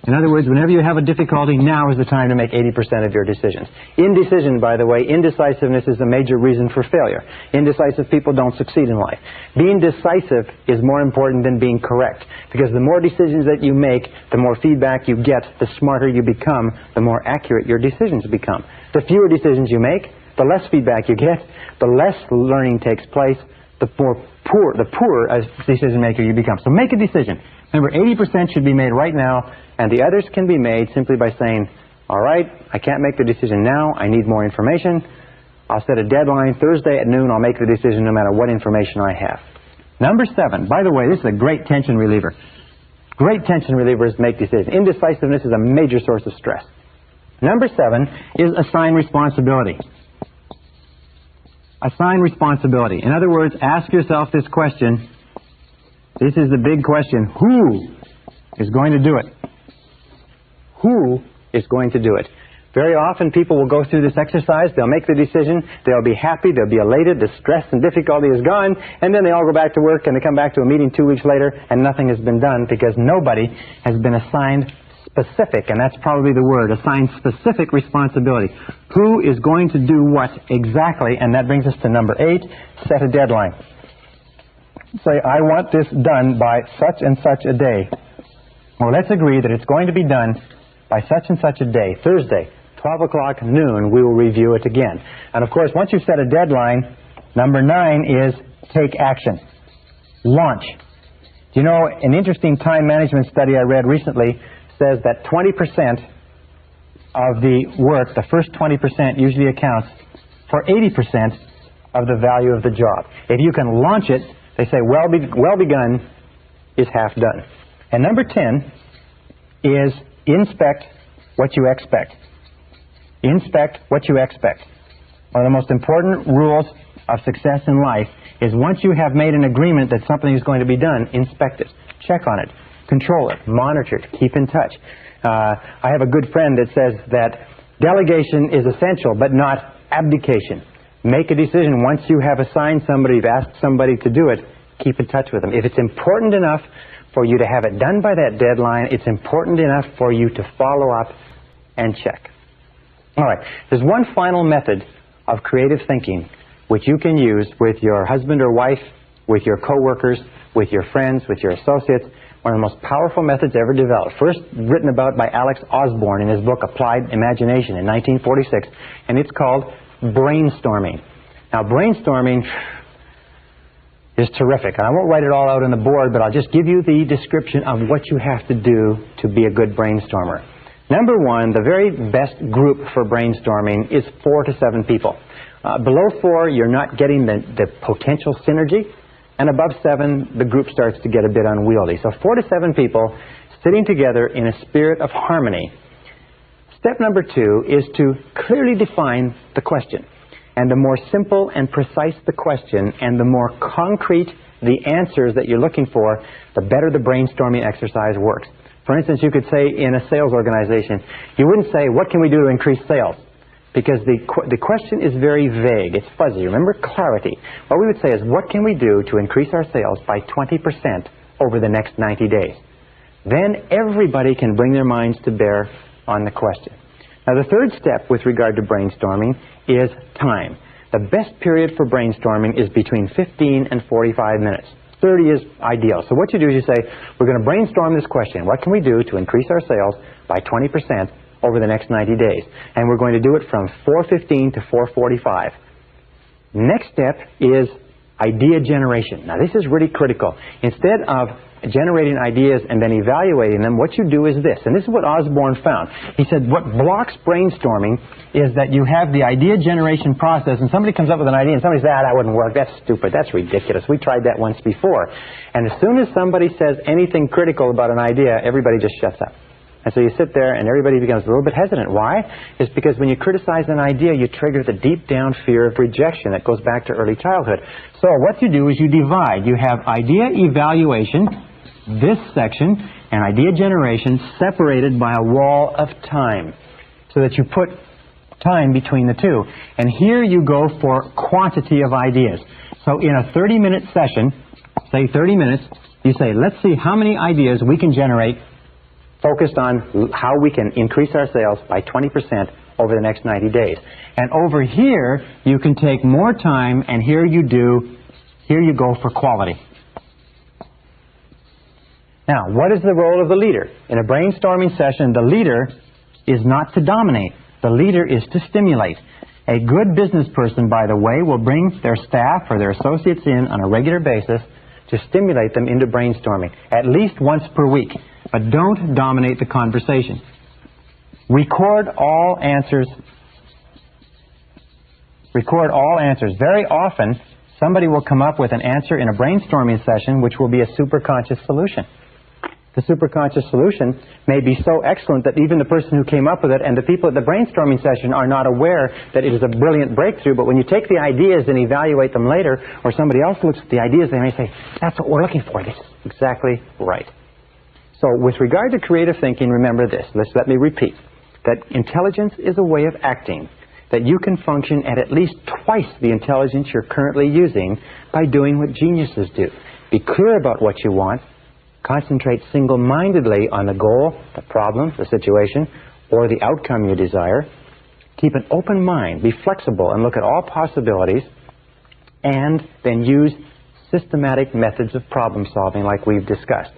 In other words, whenever you have a difficulty, now is the time to make 80% of your decisions. Indecision, by the way, indecisiveness is a major reason for failure. Indecisive people don't succeed in life. Being decisive is more important than being correct, because the more decisions that you make, the more feedback you get, the smarter you become, the more accurate your decisions become. The fewer decisions you make, the less feedback you get, the less learning takes place, the poorer a decision maker you become. So make a decision. Remember, 80% should be made right now, and the others can be made simply by saying, all right, I can't make the decision now, I need more information. I'll set a deadline, Thursday at noon, I'll make the decision no matter what information I have. Number 7, by the way, this is a great tension reliever. Great tension relievers make decisions. Indecisiveness is a major source of stress. Number 7 is assign responsibility. Assign responsibility. In other words, ask yourself this question. This is the big question. Who is going to do it? Who is going to do it? Very often people will go through this exercise, they'll make the decision, they'll be happy, they'll be elated, the stress and difficulty is gone, and then they all go back to work and they come back to a meeting 2 weeks later and nothing has been done because nobody has been assigned specific, and that's probably the word, assigned specific responsibility. Who is going to do what exactly? And that brings us to number 8, set a deadline. Say, I want this done by such and such a day. Well, let's agree that it's going to be done by such and such a day, Thursday, 12 o'clock noon, we will review it again. And of course, once you've set a deadline, number 9 is take action. Launch. Do you know, an interesting time management study I read recently says that 20% of the work, the first 20% usually accounts for 80% of the value of the job. If you can launch it, they say well begun is half done. And number 10 is inspect what you expect. Inspect what you expect. One of the most important rules of success in life is once you have made an agreement that something is going to be done, inspect it, check on it, control it, monitor it, keep in touch. I have a good friend that says that delegation is essential, but not abdication. Make a decision. Once you have assigned somebody, you've asked somebody to do it, keep in touch with them. If it's important enough for you to have it done by that deadline, it's important enough for you to follow up and check. All right, there's one final method of creative thinking which you can use with your husband or wife, with your coworkers, with your friends, with your associates. One of the most powerful methods ever developed. First written about by Alex Osborne in his book Applied Imagination in 1946, and it's called brainstorming. Now, brainstorming is terrific. I won't write it all out on the board, but I'll just give you the description of what you have to do to be a good brainstormer. Number 1, the very best group for brainstorming is 4 to 7 people. Below 4, you're not getting the potential synergy, and above 7, the group starts to get a bit unwieldy. So 4 to 7 people sitting together in a spirit of harmony. Step number 2 is to clearly define the question. And the more simple and precise the question, and the more concrete the answers that you're looking for, the better the brainstorming exercise works. For instance, you could say in a sales organization, you wouldn't say, what can we do to increase sales? Because the question is very vague. It's fuzzy. Remember, clarity. What we would say is, what can we do to increase our sales by 20% over the next 90 days? Then everybody can bring their minds to bear on the question. Now, the third step with regard to brainstorming is time. The best period for brainstorming is between 15 and 45 minutes. 30 is ideal. So what you do is you say, we're going to brainstorm this question. What can we do to increase our sales by 20% over the next 90 days? And we're going to do it from 4:15 to 4:45. Next step is idea generation. Now, this is really critical. Instead of generating ideas and then evaluating them, what you do is this. And this is what Osborne found. He said what blocks brainstorming is that you have the idea generation process, and somebody comes up with an idea and somebody says, that wouldn't work, that's stupid, that's ridiculous, we tried that once before. And as soon as somebody says anything critical about an idea, everybody just shuts up. And so you sit there and everybody becomes a little bit hesitant. Why? It's because when you criticize an idea, you trigger the deep down fear of rejection that goes back to early childhood. So what you do is you divide. You have idea evaluation, this section, and idea generation separated by a wall of time, so that you put time between the two. And here you go for quantity of ideas. So in a 30-minute session, say 30 minutes, you say, let's see how many ideas we can generate focused on how we can increase our sales by 20% over the next 90 days. And over here, you can take more time, and here you go for quality. Now, what is the role of the leader? In a brainstorming session, the leader is not to dominate. The leader is to stimulate. A good business person, by the way, will bring their staff or their associates in on a regular basis to stimulate them into brainstorming, at least once per week. But don't dominate the conversation. Record all answers. Record all answers. Very often, somebody will come up with an answer in a brainstorming session which will be a superconscious solution. The superconscious solution may be so excellent that even the person who came up with it and the people at the brainstorming session are not aware that it is a brilliant breakthrough. But when you take the ideas and evaluate them later, or somebody else looks at the ideas, they may say, that's what we're looking for. This is exactly right. So with regard to creative thinking, remember this. Let me repeat. That intelligence is a way of acting. That you can function at least twice the intelligence you're currently using by doing what geniuses do. Be clear about what you want. Concentrate single-mindedly on the goal, the problem, the situation, or the outcome you desire. Keep an open mind. Be flexible and look at all possibilities. And then use systematic methods of problem solving like we've discussed.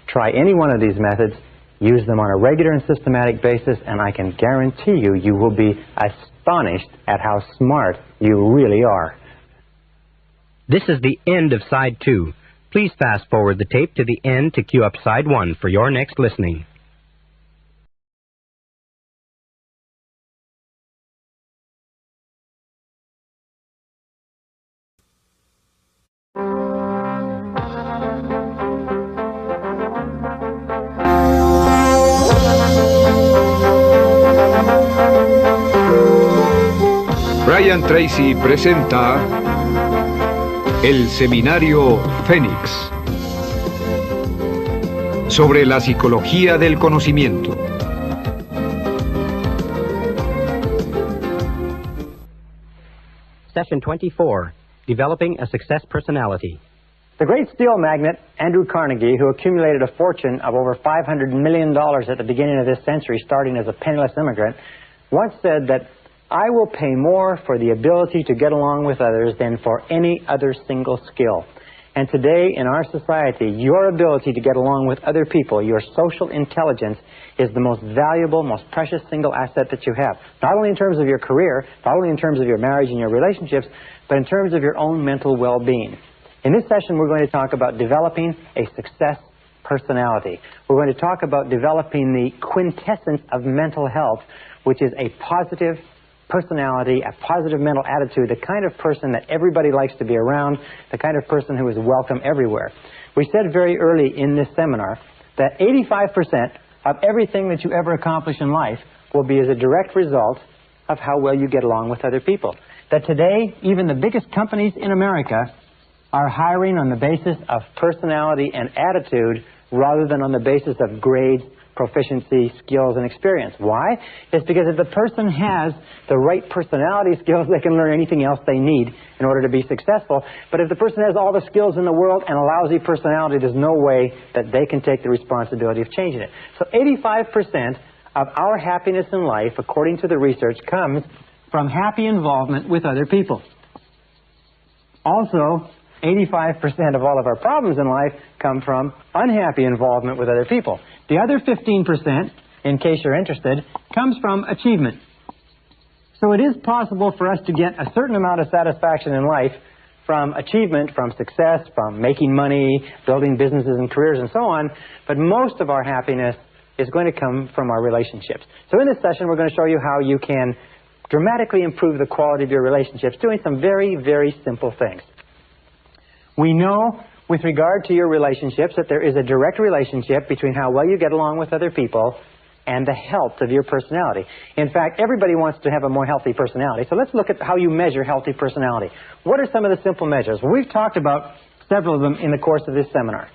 Try any one of these methods. Use them on a regular and systematic basis, and I can guarantee you, you will be astonished at how smart you really are. This is the end of Side 2. Please fast forward the tape to the end to cue up Side 1 for your next listening. Brian Tracy presenta el Seminario Fénix sobre la psicología del conocimiento. Session 24, Developing a Success Personality. The great steel magnate, Andrew Carnegie, who accumulated a fortune of over $500 million at the beginning of this century, starting as a penniless immigrant, once said that I will pay more for the ability to get along with others than for any other single skill. And today, in our society, your ability to get along with other people, your social intelligence, is the most valuable, most precious single asset that you have. Not only in terms of your career, not only in terms of your marriage and your relationships, but in terms of your own mental well-being. In this session, we're going to talk about developing a success personality. We're going to talk about developing the quintessence of mental health, which is a positive personality, a positive mental attitude, the kind of person that everybody likes to be around, the kind of person who is welcome everywhere. We said very early in this seminar that 85% of everything that you ever accomplish in life will be as a direct result of how well you get along with other people. That today, even the biggest companies in America are hiring on the basis of personality and attitude rather than on the basis of grades, proficiency, skills, and experience. Why? It's because if the person has the right personality skills, they can learn anything else they need in order to be successful. But if the person has all the skills in the world and a lousy personality, there's no way that they can take the responsibility of changing it. So 85% of our happiness in life, according to the research, comes from happy involvement with other people. Also, 85% of all of our problems in life come from unhappy involvement with other people. The other 15%, in case you're interested, comes from achievement. So it is possible for us to get a certain amount of satisfaction in life from achievement, from success, from making money, building businesses and careers and so on, but most of our happiness is going to come from our relationships. So in this session, we're going to show you how you can dramatically improve the quality of your relationships doing some very, very simple things. We know, with regard to your relationships, that there is a direct relationship between how well you get along with other people and the health of your personality. In fact, everybody wants to have a more healthy personality. So let's look at how you measure healthy personality. What are some of the simple measures? Well, we've talked about several of them in the course of this seminar.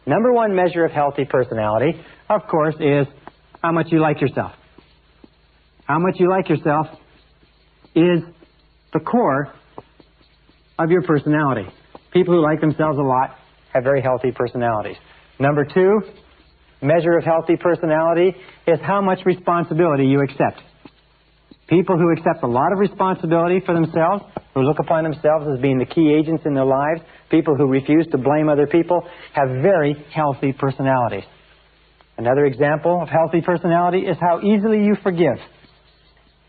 Number one measure of healthy personality, of course, is how much you like yourself. How much you like yourself is the core of your personality. People who like themselves a lot have very healthy personalities. Number two, measure of healthy personality is how much responsibility you accept. People who accept a lot of responsibility for themselves, who look upon themselves as being the key agents in their lives, people who refuse to blame other people, have very healthy personalities. Another example of healthy personality is how easily you forgive.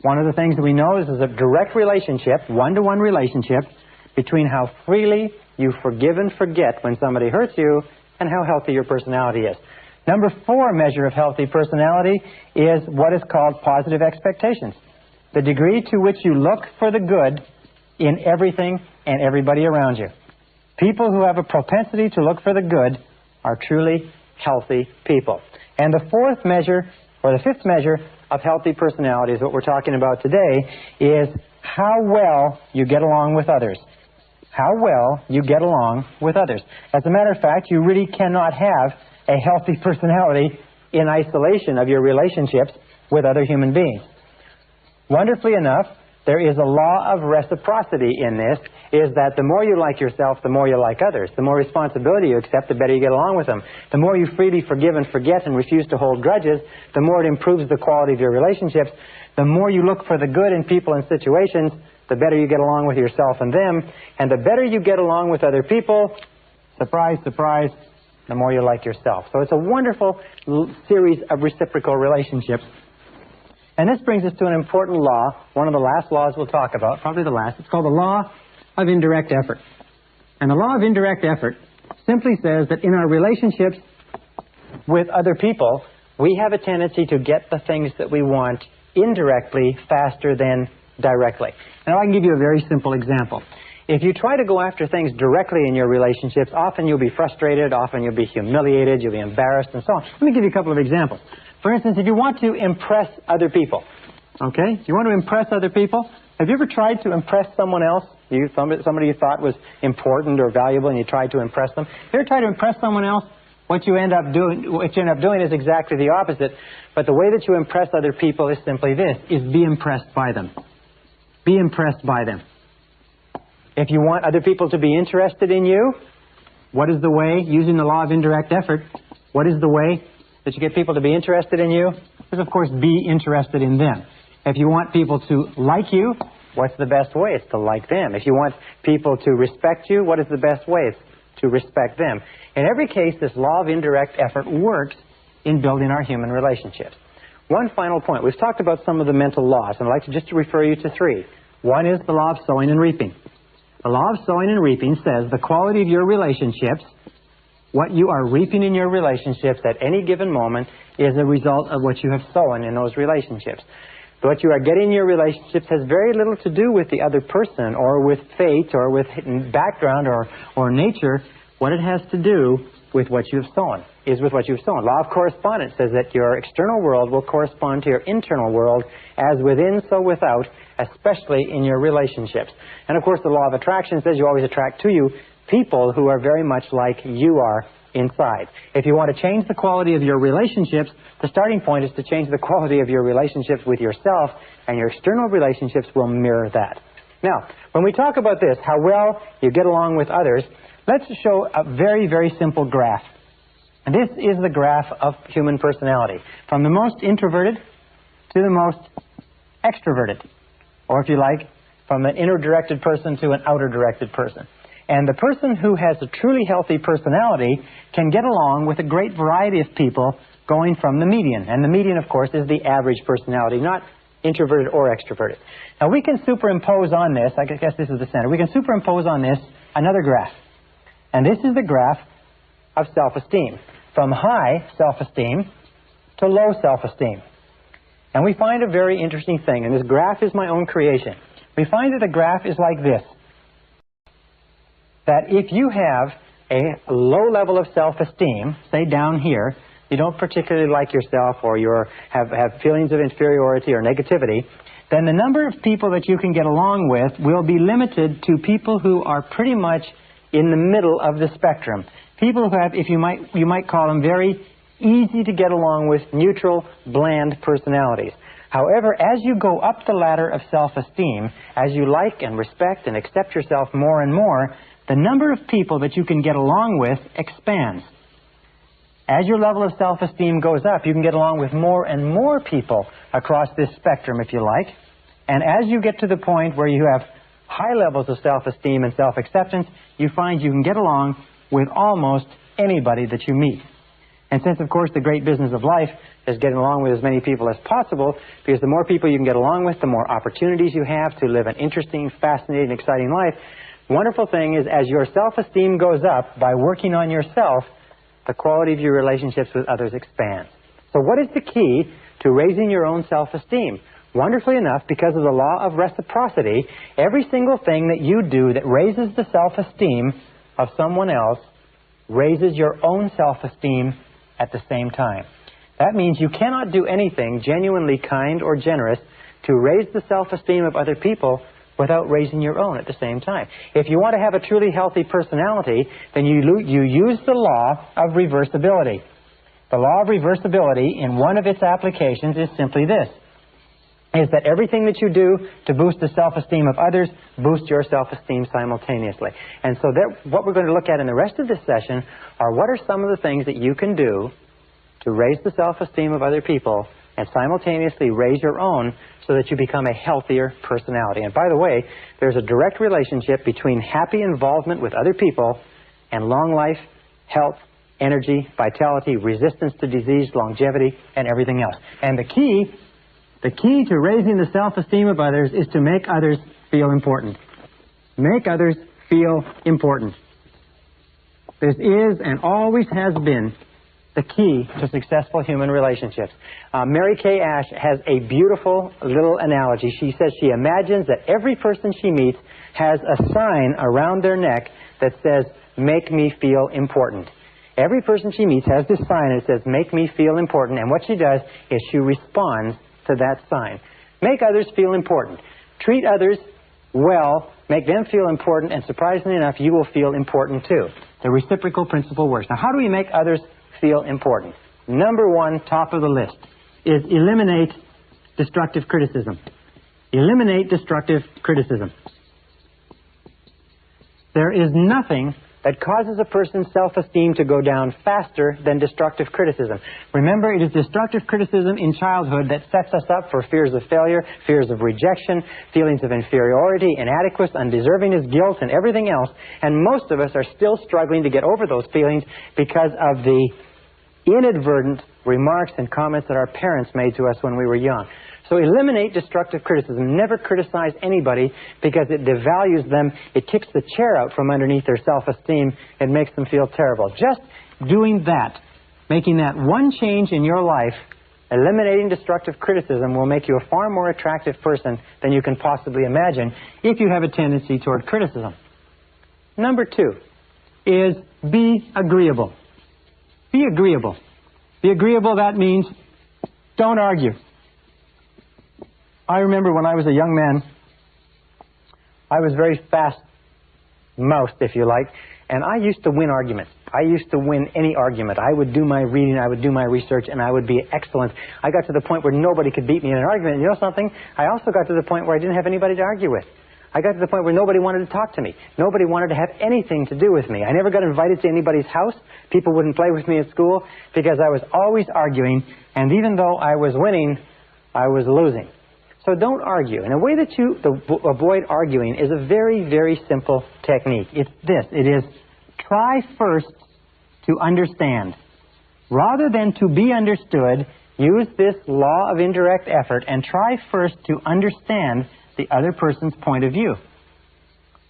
One of the things that we know is there's a direct relationship, one-to-one relationship, between how freely you forgive and forget when somebody hurts you and how healthy your personality is. Number 4 measure of healthy personality is what is called positive expectations. The degree to which you look for the good in everything and everybody around you. People who have a propensity to look for the good are truly healthy people. And the 4th measure, or the 5th measure of healthy personality is what we're talking about today, is how well you get along with others. How well you get along with others. As a matter of fact, you really cannot have a healthy personality in isolation of your relationships with other human beings. Wonderfully enough, there is a law of reciprocity in this, is that the more you like yourself, the more you like others. The more responsibility you accept, the better you get along with them. The more you freely forgive and forget and refuse to hold grudges, the more it improves the quality of your relationships. The more you look for the good in people and situations, the better you get along with yourself and them. And the better you get along with other people, surprise, surprise, the more you like yourself. So it's a wonderful series of reciprocal relationships. And this brings us to an important law, one of the last laws we'll talk about, probably the last. It's called the law of indirect effort. And the law of indirect effort simply says that in our relationships with other people, we have a tendency to get the things that we want indirectly faster than directly. Now I can give you a very simple example. If you try to go after things directly in your relationships, often you'll be frustrated, often you'll be humiliated, you'll be embarrassed, and so on. Let me give you a couple of examples. For instance, if you want to impress other people, okay? If you want to impress other people, have you ever tried to impress someone else? Somebody you thought was important or valuable and you tried to impress them? Have you ever tried to impress someone else? What you end up doing is exactly the opposite. But the way that you impress other people is simply this, is be impressed by them. Be impressed by them. If you want other people to be interested in you, what is the way, using the law of indirect effort, what is the way that you get people to be interested in you? Is, of course, be interested in them. If you want people to like you, what's the best way? It's to like them. If you want people to respect you, what is the best way? It's to respect them. In every case, this law of indirect effort works in building our human relationships. One final point. We've talked about some of the mental laws, and I'd like to just refer you to 3. One is the law of sowing and reaping. The law of sowing and reaping says the quality of your relationships, what you are reaping in your relationships at any given moment, is a result of what you have sown in those relationships. What you are getting in your relationships has very little to do with the other person or with fate or with background or nature. What it has to do with what you have sown is with what you've sown. Law of correspondence says that your external world will correspond to your internal world, as within, so without, especially in your relationships. And of course, the law of attraction says you always attract to you people who are very much like you are inside. If you want to change the quality of your relationships, the starting point is to change the quality of your relationships with yourself, and your external relationships will mirror that. Now, when we talk about this, how well you get along with others, let's show a very, very simple graph. And this is the graph of human personality, from the most introverted to the most extroverted, or if you like, from an inner-directed person to an outer-directed person. And the person who has a truly healthy personality can get along with a great variety of people going from the median. And the median, of course, is the average personality, not introverted or extroverted. Now, we can superimpose on this, I guess this is the center, we can superimpose on this another graph. And this is the graph of self-esteem, from high self-esteem to low self-esteem. And we find a very interesting thing, and this graph is my own creation. We find that the graph is like this. That if you have a low level of self-esteem, say down here, you don't particularly like yourself or you have feelings of inferiority or negativity, then the number of people that you can get along with will be limited to people who are pretty much in the middle of the spectrum. People who have, if you might call them, very easy to get along with, neutral, bland personalities. However, as you go up the ladder of self-esteem, as you like and respect and accept yourself more and more, the number of people that you can get along with expands. As your level of self-esteem goes up, you can get along with more and more people across this spectrum, if you like. And as you get to the point where you have high levels of self-esteem and self-acceptance, you find you can get along with almost anybody that you meet. And since, of course, the great business of life is getting along with as many people as possible, because the more people you can get along with, the more opportunities you have to live an interesting, fascinating, exciting life. Wonderful thing is, as your self-esteem goes up by working on yourself, the quality of your relationships with others expands. So what is the key to raising your own self-esteem? Wonderfully enough, because of the law of reciprocity, every single thing that you do that raises the self-esteem of someone else raises your own self-esteem at the same time. That means you cannot do anything genuinely kind or generous to raise the self-esteem of other people without raising your own at the same time. If you want to have a truly healthy personality, then you use the law of reversibility. The law of reversibility, in one of its applications, is simply this, is that everything that you do to boost the self-esteem of others boosts your self-esteem simultaneously. And so what we're going to look at in the rest of this session are what are some of the things that you can do to raise the self-esteem of other people and simultaneously raise your own so that you become a healthier personality. And by the way, there's a direct relationship between happy involvement with other people and long life, health, energy, vitality, resistance to disease, longevity, and everything else. And the key to raising the self-esteem of others is to make others feel important. Make others feel important. This is and always has been the key to successful human relationships. Mary Kay Ash has a beautiful little analogy. She says she imagines that every person she meets has a sign around their neck that says, "Make me feel important." Every person she meets has this sign that says, "Make me feel important," and what she does is she responds to that sign. Make others feel important. Treat others well, make them feel important, and surprisingly enough, you will feel important too. The reciprocal principle works. Now, how do we make others feel important? Number one, top of the list, is eliminate destructive criticism. Eliminate destructive criticism. There is nothing that causes a person's self-esteem to go down faster than destructive criticism. Remember, it is destructive criticism in childhood that sets us up for fears of failure, fears of rejection, feelings of inferiority, inadequacy, undeservingness, guilt, and everything else. And most of us are still struggling to get over those feelings because of the inadvertent remarks and comments that our parents made to us when we were young. So eliminate destructive criticism. Never criticize anybody because it devalues them. It kicks the chair out from underneath their self-esteem. It makes them feel terrible. Just doing that, making that one change in your life, eliminating destructive criticism, will make you a far more attractive person than you can possibly imagine if you have a tendency toward criticism. Number two is be agreeable. Be agreeable. Be agreeable, that means don't argue. I remember when I was a young man, I was very fast-mouthed, if you like, and I used to win arguments. I used to win any argument. I would do my reading, I would do my research, and I would be excellent. I got to the point where nobody could beat me in an argument. And you know something? I also got to the point where I didn't have anybody to argue with. I got to the point where nobody wanted to talk to me. Nobody wanted to have anything to do with me. I never got invited to anybody's house. People wouldn't play with me at school because I was always arguing, and even though I was winning, I was losing. So don't argue. And a way that you avoid arguing is a very, very simple technique. It's this. It is try first to understand. Rather than to be understood, use this law of indirect effort and try first to understand the other person's point of view.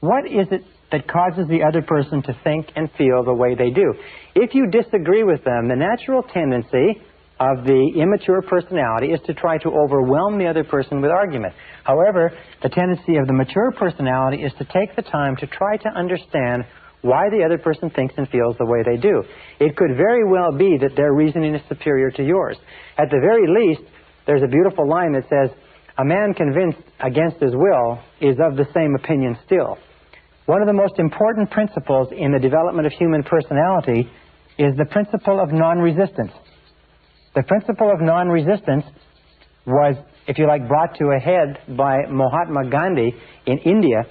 What is it that causes the other person to think and feel the way they do? If you disagree with them, the natural tendency of the immature personality is to try to overwhelm the other person with argument. However, the tendency of the mature personality is to take the time to try to understand why the other person thinks and feels the way they do. It could very well be that their reasoning is superior to yours. At the very least, there's a beautiful line that says, "A man convinced against his will is of the same opinion still." One of the most important principles in the development of human personality is the principle of non-resistance. The principle of non-resistance was, if you like, brought to a head by Mahatma Gandhi in India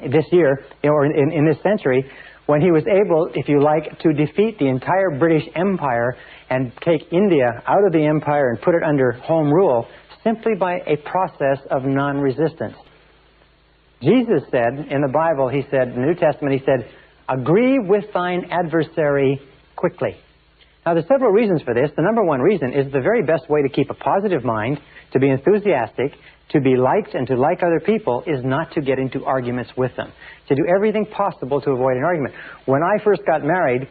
this year, or in this century, when he was able, if you like, to defeat the entire British Empire and take India out of the empire and put it under home rule simply by a process of non-resistance. Jesus said in the Bible, he said, in the New Testament, he said, agree with thine adversary quickly. Now, there's several reasons for this. The number one reason is the very best way to keep a positive mind, to be enthusiastic, to be liked and to like other people is not to get into arguments with them. To do everything possible to avoid an argument. When I first got married,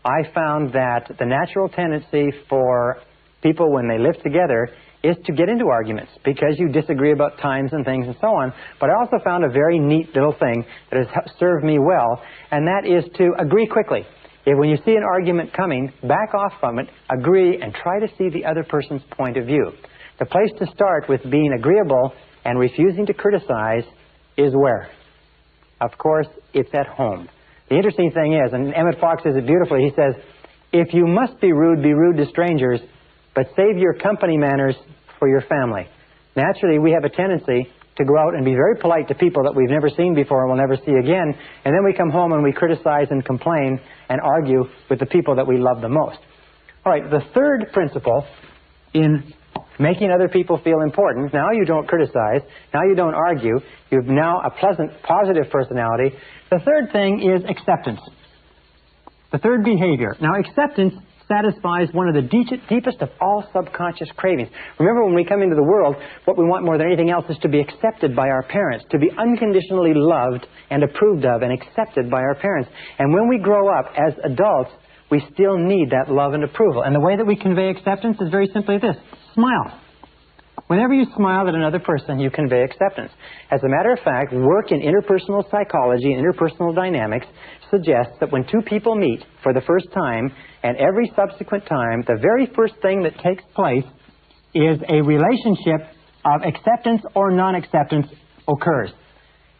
I found that the natural tendency for people when they live together is to get into arguments because you disagree about times and things and so on. But I also found a very neat little thing that has served me well, and that is to agree quickly. If when you see an argument coming, back off from it, agree, and try to see the other person's point of view. The place to start with being agreeable and refusing to criticize is where? Of course, it's at home. The interesting thing is, and Emmett Fox says it beautifully, he says, if you must be rude to strangers, but save your company manners for your family. Naturally, we have a tendency to go out and be very polite to people that we've never seen before and will never see again, and then we come home and we criticize and complain and argue with the people that we love the most. All right, the third principle in making other people feel important, now you don't criticize, now you don't argue, you've now a pleasant, positive personality. The third thing is acceptance. The third behavior. Now, acceptance satisfies one of the deepest of all subconscious cravings. Remember, when we come into the world, what we want more than anything else is to be accepted by our parents, to be unconditionally loved and approved of and accepted by our parents. And when we grow up as adults, we still need that love and approval. And the way that we convey acceptance is very simply this: smile. Whenever you smile at another person, you convey acceptance. As a matter of fact, work in interpersonal psychology and interpersonal dynamics suggests that when two people meet for the first time, and every subsequent time, the very first thing that takes place is a relationship of acceptance or non-acceptance occurs.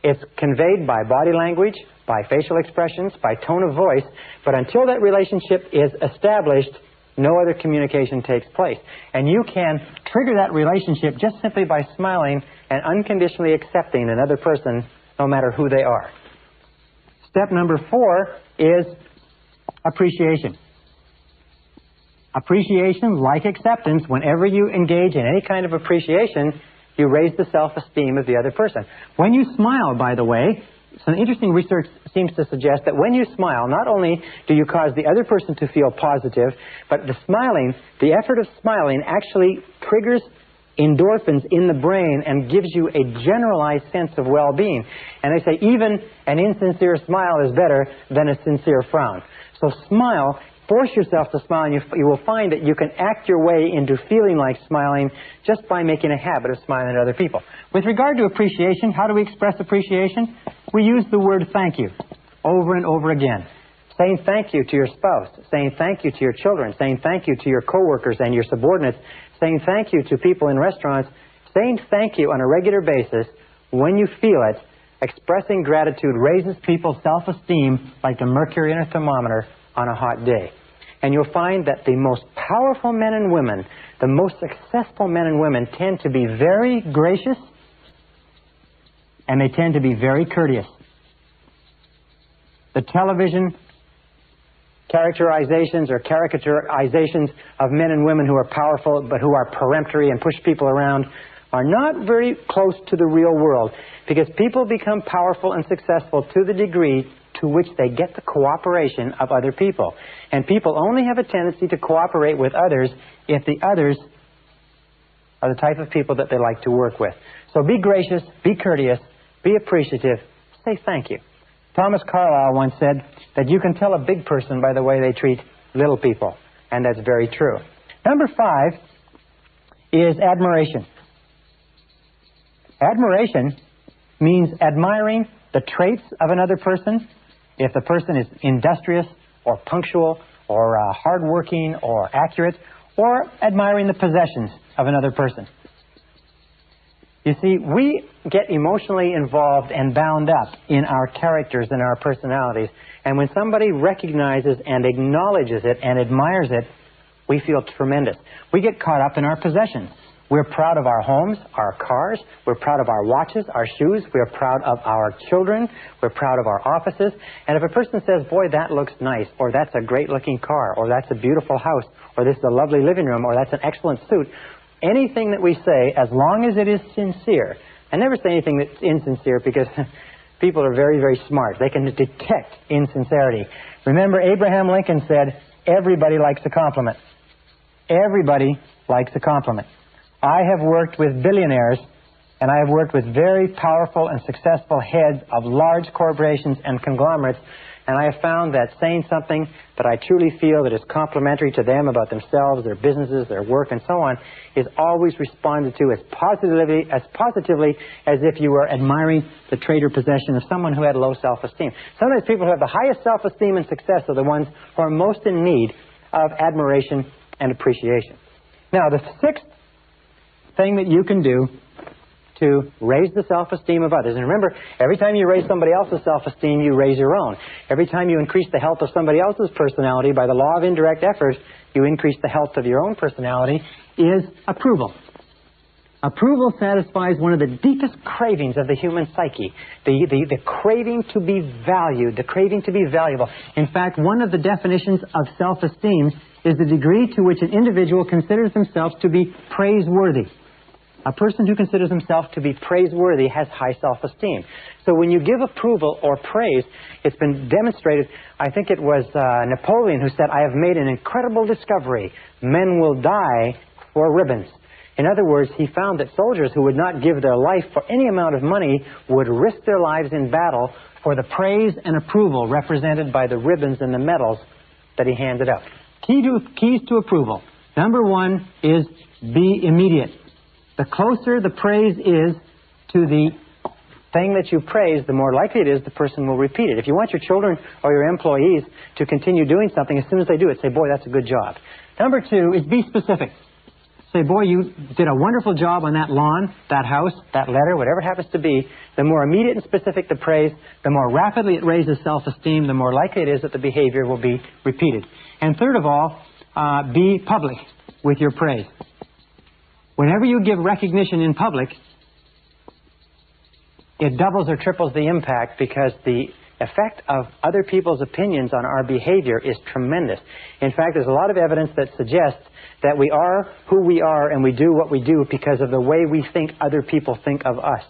It's conveyed by body language, by facial expressions, by tone of voice, but until that relationship is established, no other communication takes place. And you can trigger that relationship just simply by smiling and unconditionally accepting another person, no matter who they are. Step number 4 is appreciation. Appreciation, like acceptance, whenever you engage in any kind of appreciation, you raise the self-esteem of the other person. When you smile, by the way, some interesting research seems to suggest that when you smile, not only do you cause the other person to feel positive, but the effort of smiling actually triggers endorphins in the brain and gives you a generalized sense of well-being. And they say even an insincere smile is better than a sincere frown. So smile. Force yourself to smile, and you will find that you can act your way into feeling like smiling just by making a habit of smiling at other people. With regard to appreciation, how do we express appreciation? We use the word thank you over and over again. Saying thank you to your spouse, saying thank you to your children, saying thank you to your coworkers and your subordinates, saying thank you to people in restaurants, saying thank you on a regular basis when you feel it. Expressing gratitude raises people's self-esteem like the mercury in a thermometer on a hot day. And you'll find that the most powerful men and women, the most successful men and women, tend to be very gracious and they tend to be very courteous. The television characterizations or caricaturizations of men and women who are powerful but who are peremptory and push people around are not very close to the real world, because people become powerful and successful to the degree to which they get the cooperation of other people. And people only have a tendency to cooperate with others if the others are the type of people that they like to work with. So be gracious, be courteous, be appreciative, say thank you. Thomas Carlyle once said that you can tell a big person by the way they treat little people, and that's very true. Number 5 is admiration. Admiration means admiring the traits of another person. If the person is industrious or punctual or hardworking or accurate, or admiring the possessions of another person. You see, we get emotionally involved and bound up in our characters and our personalities, and when somebody recognizes and acknowledges it and admires it, we feel tremendous. We get caught up in our possessions. We're proud of our homes, our cars. We're proud of our watches, our shoes. We're proud of our children. We're proud of our offices. And if a person says, boy, that looks nice, or that's a great-looking car, or that's a beautiful house, or this is a lovely living room, or that's an excellent suit, anything that we say, as long as it is sincere. I never say anything that's insincere because people are very, very smart. They can detect insincerity. Remember, Abraham Lincoln said, everybody likes a compliment. Everybody likes a compliment. I have worked with billionaires, and I have worked with very powerful and successful heads of large corporations and conglomerates, and I have found that saying something that I truly feel that is complimentary to them about themselves, their businesses, their work, and so on, is always responded to as positively as if you were admiring the trait or possession of someone who had low self-esteem. Sometimes people who have the highest self-esteem and success are the ones who are most in need of admiration and appreciation. Now, the sixth thing that you can do to raise the self-esteem of others. And remember, every time you raise somebody else's self-esteem, you raise your own. Every time you increase the health of somebody else's personality, by the law of indirect effort, you increase the health of your own personality, is approval. Approval satisfies one of the deepest cravings of the human psyche, the craving to be valued, the craving to be valuable. In fact, one of the definitions of self-esteem is the degree to which an individual considers themselves to be praiseworthy. A person who considers himself to be praiseworthy has high self-esteem. So when you give approval or praise, it's been demonstrated, I think it was Napoleon who said, I have made an incredible discovery. Men will die for ribbons. In other words, he found that soldiers who would not give their life for any amount of money would risk their lives in battle for the praise and approval represented by the ribbons and the medals that he handed out. Keys to approval. Number one is be immediate. The closer the praise is to the thing that you praise, the more likely it is the person will repeat it. If you want your children or your employees to continue doing something, as soon as they do it, say, boy, that's a good job. Number two is be specific. Say, boy, you did a wonderful job on that lawn, that house, that letter, whatever it happens to be. The more immediate and specific the praise, the more rapidly it raises self-esteem, the more likely it is that the behavior will be repeated. And third of all, be public with your praise. Whenever you give recognition in public, it doubles or triples the impact because the effect of other people's opinions on our behavior is tremendous. In fact, there's a lot of evidence that suggests that we are who we are and we do what we do because of the way we think other people think of us.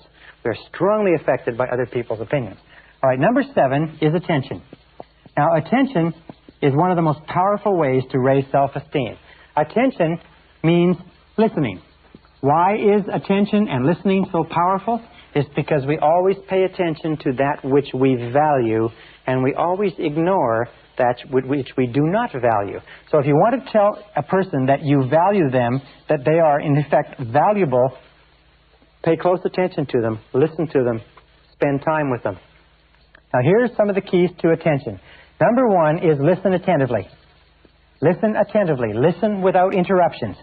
We're strongly affected by other people's opinions. All right, number 7 is attention. Now, attention is one of the most powerful ways to raise self-esteem. Attention means listening. Why is attention and listening so powerful? It's because we always pay attention to that which we value, and we always ignore that which we do not value. So if you want to tell a person that you value them, that they are in effect valuable, pay close attention to them, listen to them, spend time with them. Now here's some of the keys to attention. Number 1 is listen attentively. Listen attentively. Listen without interruptions.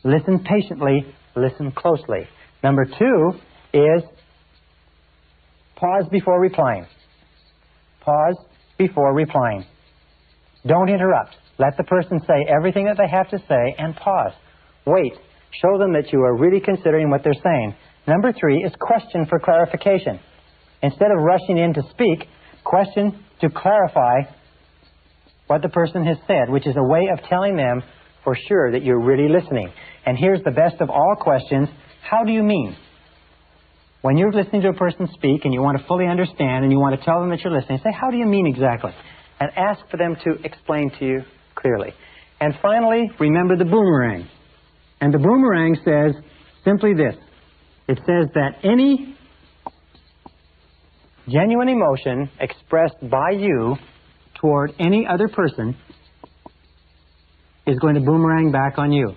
Listen patiently, listen closely. Number 2 is pause before replying. Pause before replying. Don't interrupt. Let the person say everything that they have to say and pause. Wait. Show them that you are really considering what they're saying. Number 3 is question for clarification. Instead of rushing in to speak, question to clarify what the person has said, which is a way of telling them for sure that you're really listening. And here's the best of all questions. How do you mean? When you're listening to a person speak and you want to fully understand and you want to tell them that you're listening, say, how do you mean exactly? And ask for them to explain to you clearly. And finally, remember the boomerang. And the boomerang says simply this. It says that any genuine emotion expressed by you toward any other person is going to boomerang back on you.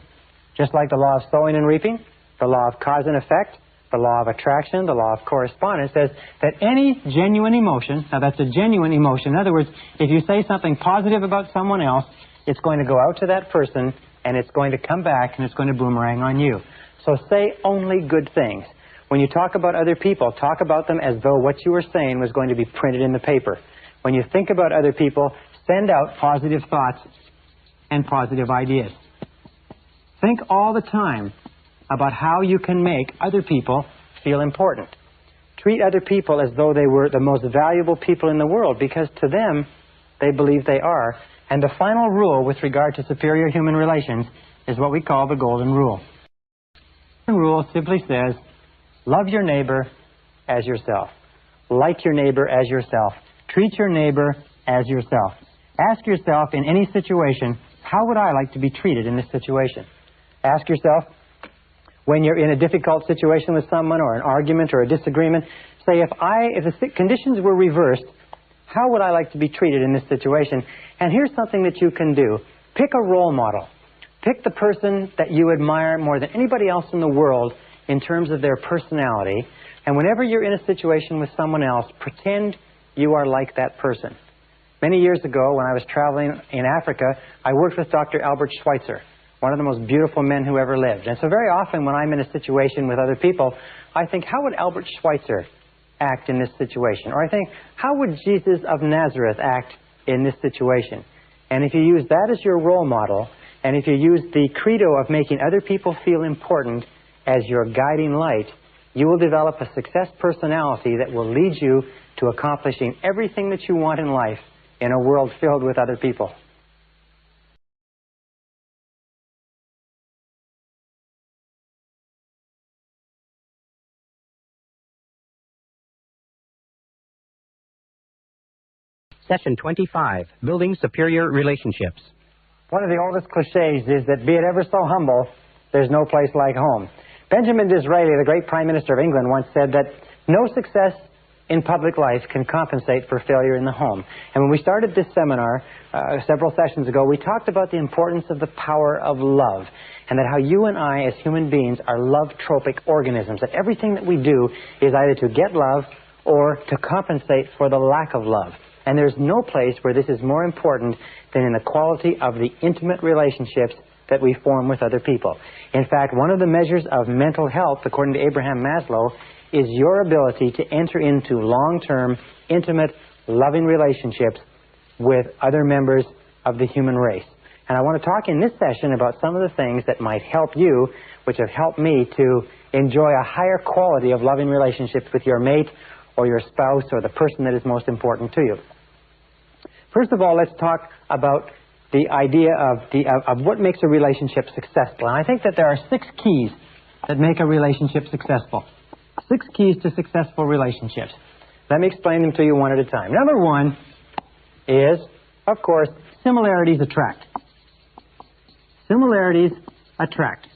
Just like the law of sowing and reaping, the law of cause and effect, the law of attraction, the law of correspondence says that any genuine emotion, now that's a genuine emotion. In other words, if you say something positive about someone else, it's going to go out to that person and it's going to come back and it's going to boomerang on you. So say only good things. When you talk about other people, talk about them as though what you were saying was going to be printed in the paper. When you think about other people, send out positive thoughts and positive ideas. Think all the time about how you can make other people feel important. Treat other people as though they were the most valuable people in the world, because to them, they believe they are. And the final rule with regard to superior human relations is what we call the golden rule. The rule simply says, love your neighbor as yourself. Like your neighbor as yourself. Treat your neighbor as yourself. Ask yourself in any situation, how would I like to be treated in this situation? Ask yourself, when you're in a difficult situation with someone or an argument or a disagreement, say, if the conditions were reversed, how would I like to be treated in this situation? And here's something that you can do. Pick a role model. Pick the person that you admire more than anybody else in the world in terms of their personality. And whenever you're in a situation with someone else, pretend you are like that person. Many years ago, when I was traveling in Africa, I worked with Dr. Albert Schweitzer, one of the most beautiful men who ever lived. And so very often when I'm in a situation with other people, I think, how would Albert Schweitzer act in this situation? Or I think, how would Jesus of Nazareth act in this situation? And if you use that as your role model, and if you use the credo of making other people feel important as your guiding light, you will develop a success personality that will lead you to accomplishing everything that you want in life in a world filled with other people. Session 25, Building Superior Relationships. One of the oldest cliches is that be it ever so humble, there's no place like home. Benjamin Disraeli, the great Prime Minister of England, once said that no success in public life can compensate for failure in the home. And when we started this seminar several sessions ago, we talked about the importance of the power of love, and that how you and I as human beings are love-tropic organisms, that everything that we do is either to get love or to compensate for the lack of love. And there's no place where this is more important than in the quality of the intimate relationships that we form with other people. In fact, one of the measures of mental health, according to Abraham Maslow, is your ability to enter into long-term, intimate, loving relationships with other members of the human race. And I want to talk in this session about some of the things that might help you, which have helped me to enjoy a higher quality of loving relationships with your mate or your spouse or the person that is most important to you. First of all, let's talk about the idea of what makes a relationship successful. And I think that there are 6 keys that make a relationship successful. 6 keys to successful relationships. Let me explain them to you one at a time. Number 1 is, of course, similarities attract. Similarities attract.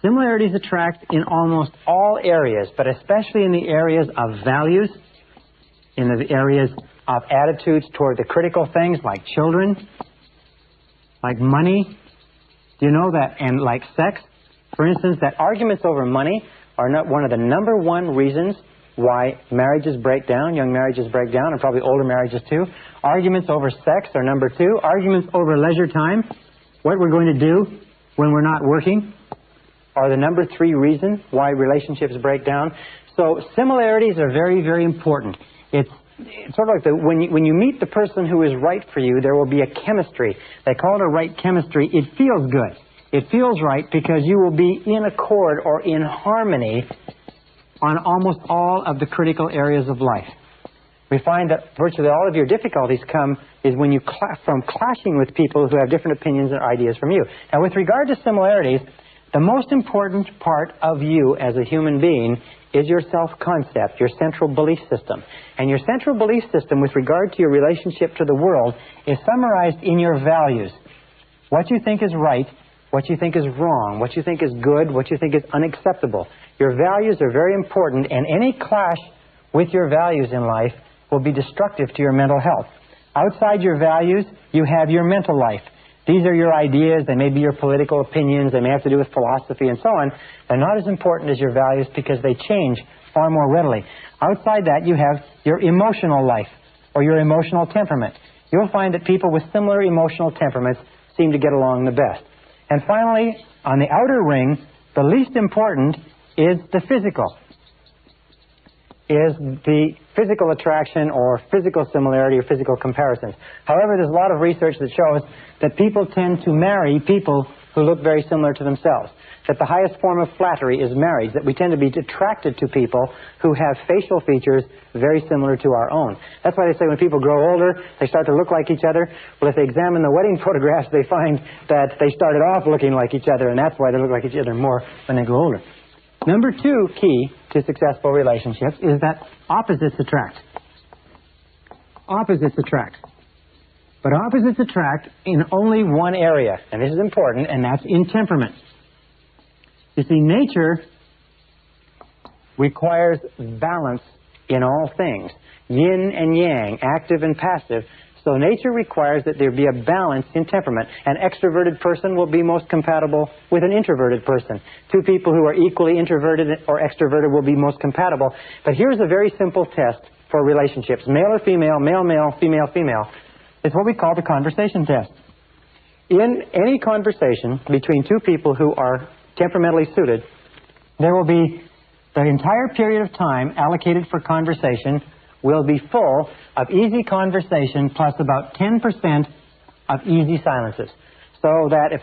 Similarities attract in almost all areas, but especially in the areas of values, in the areas of attitudes toward the critical things like children, like money, do you know that, and like sex. For instance, that arguments over money are not one of the number 1 reasons why marriages break down, young marriages break down, and probably older marriages too. Arguments over sex are number 2. Arguments over leisure time, what we're going to do when we're not working, are the number 3 reason why relationships break down. So similarities are very, very important. It's sort of like when you meet the person who is right for you, there will be a chemistry. They call it a right chemistry. It feels good. It feels right because you will be in accord or in harmony on almost all of the critical areas of life. We find that virtually all of your difficulties come is when you from clashing with people who have different opinions and ideas from you. Now, with regard to similarities, the most important part of you as a human being is your self-concept, your central belief system. And your central belief system with regard to your relationship to the world is summarized in your values. What you think is right, what you think is wrong, what you think is good, what you think is unacceptable. Your values are very important, and any clash with your values in life will be destructive to your mental health. Outside your values, you have your mental life. These are your ideas, they may be your political opinions, they may have to do with philosophy and so on. They're not as important as your values because they change far more readily. Outside that, you have your emotional life or your emotional temperament. You'll find that people with similar emotional temperaments seem to get along the best. And finally, on the outer ring, the least important is the physical. Is the physical attraction or physical similarity or physical comparisons. However, there's a lot of research that shows that people tend to marry people who look very similar to themselves. That the highest form of flattery is marriage, that we tend to be attracted to people who have facial features very similar to our own. That's why they say when people grow older, they start to look like each other. Well, if they examine the wedding photographs, they find that they started off looking like each other, and that's why they look like each other more when they grow older. Number 2 key to successful relationships is that opposites attract. Opposites attract. But opposites attract in only one area, and this is important, and that's in temperament. You see, nature requires balance in all things, yin and yang, active and passive. So nature requires that there be a balance in temperament. An extroverted person will be most compatible with an introverted person. 2 people who are equally introverted or extroverted will be most compatible. But here's a very simple test for relationships. Male or female, male, female, female. It's what we call the conversation test. In any conversation between 2 people who are temperamentally suited, there will be the entire period of time allocated for conversation will be full of easy conversation plus about 10% of easy silences. So that if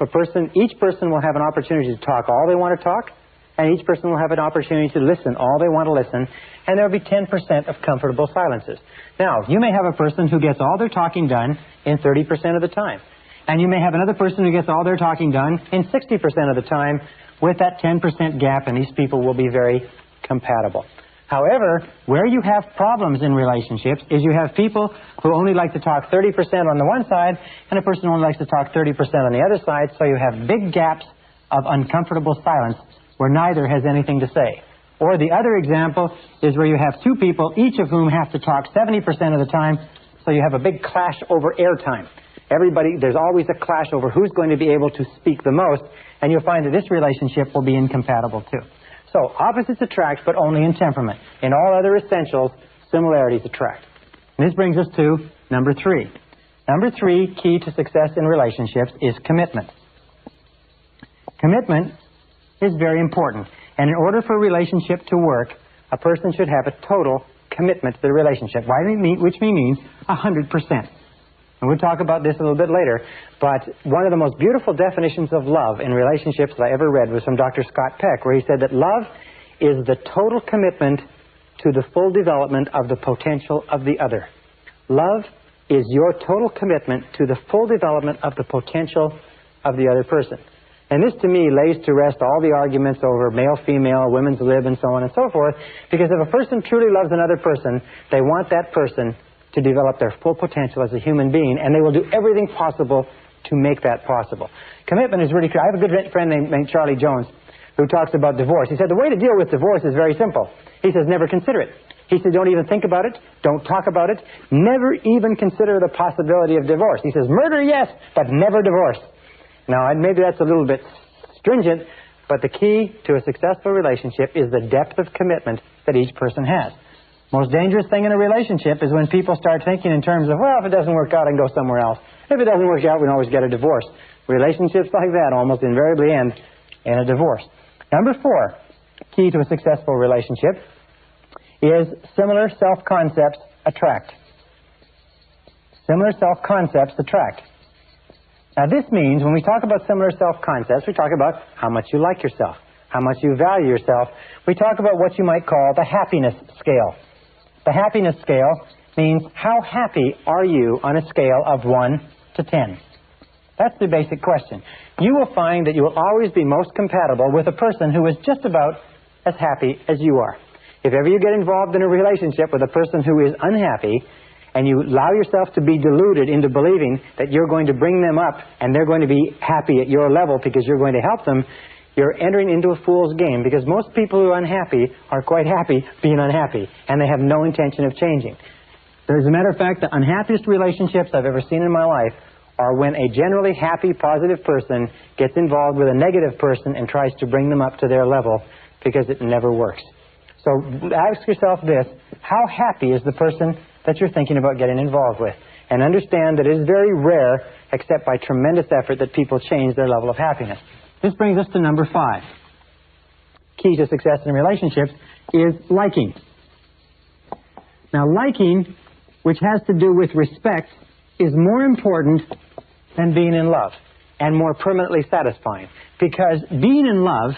each person will have an opportunity to talk all they want to talk, and each person will have an opportunity to listen all they want to listen, and there will be 10% of comfortable silences. Now, you may have a person who gets all their talking done in 30% of the time. And you may have another person who gets all their talking done in 60% of the time. With that 10% gap, and these people will be very compatible. However, where you have problems in relationships is you have people who only like to talk 30% on the one side, and a person who only likes to talk 30% on the other side, so you have big gaps of uncomfortable silence where neither has anything to say. Or the other example is where you have 2 people, each of whom have to talk 70% of the time, so you have a big clash over airtime. There's always a clash over who's going to be able to speak the most, and you'll find that this relationship will be incompatible too. So opposites attract, but only in temperament. In all other essentials, similarities attract. And this brings us to number 3. Number 3 key to success in relationships is commitment. Commitment is very important. And in order for a relationship to work, a person should have a total commitment to the relationship, which means 100%. And we'll talk about this a little bit later, but one of the most beautiful definitions of love in relationships that I ever read was from Dr. Scott Peck, where he said that love is the total commitment to the full development of the potential of the other. Love is your total commitment to the full development of the potential of the other person. And this, to me, lays to rest all the arguments over male, female, women's lib, and so on and so forth, because if a person truly loves another person, they want that person to develop their full potential as a human being, and they will do everything possible to make that possible. Commitment is really clear. I have a good friend named Charlie Jones who talks about divorce. He said the way to deal with divorce is very simple. He says never consider it. He said don't even think about it, don't talk about it, never even consider the possibility of divorce. He says murder, yes, but never divorce. Now, maybe that's a little bit stringent, but the key to a successful relationship is the depth of commitment that each person has. Most dangerous thing in a relationship is when people start thinking in terms of, well, if it doesn't work out, I can go somewhere else. If it doesn't work out, we can always get a divorce. Relationships like that almost invariably end in a divorce. Number 4, key to a successful relationship, is similar self-concepts attract. Similar self-concepts attract. Now this means when we talk about similar self-concepts, we talk about how much you like yourself, how much you value yourself. We talk about what you might call the happiness scale. The happiness scale means how happy are you on a scale of 1 to 10. That's the basic question. You will find that you will always be most compatible with a person who is just about as happy as you are. If ever you get involved in a relationship with a person who is unhappy, and you allow yourself to be deluded into believing that you're going to bring them up and they're going to be happy at your level because you're going to help them, you're entering into a fool's game, because most people who are unhappy are quite happy being unhappy, and they have no intention of changing. As a matter of fact, the unhappiest relationships I've ever seen in my life are when a generally happy, positive person gets involved with a negative person and tries to bring them up to their level, because it never works. So ask yourself this: how happy is the person that you're thinking about getting involved with? And understand that it is very rare, except by tremendous effort, that people change their level of happiness. This brings us to number 5. Key to success in relationships is liking. Now, liking, which has to do with respect, is more important than being in love. and more permanently satisfying. Because being in love,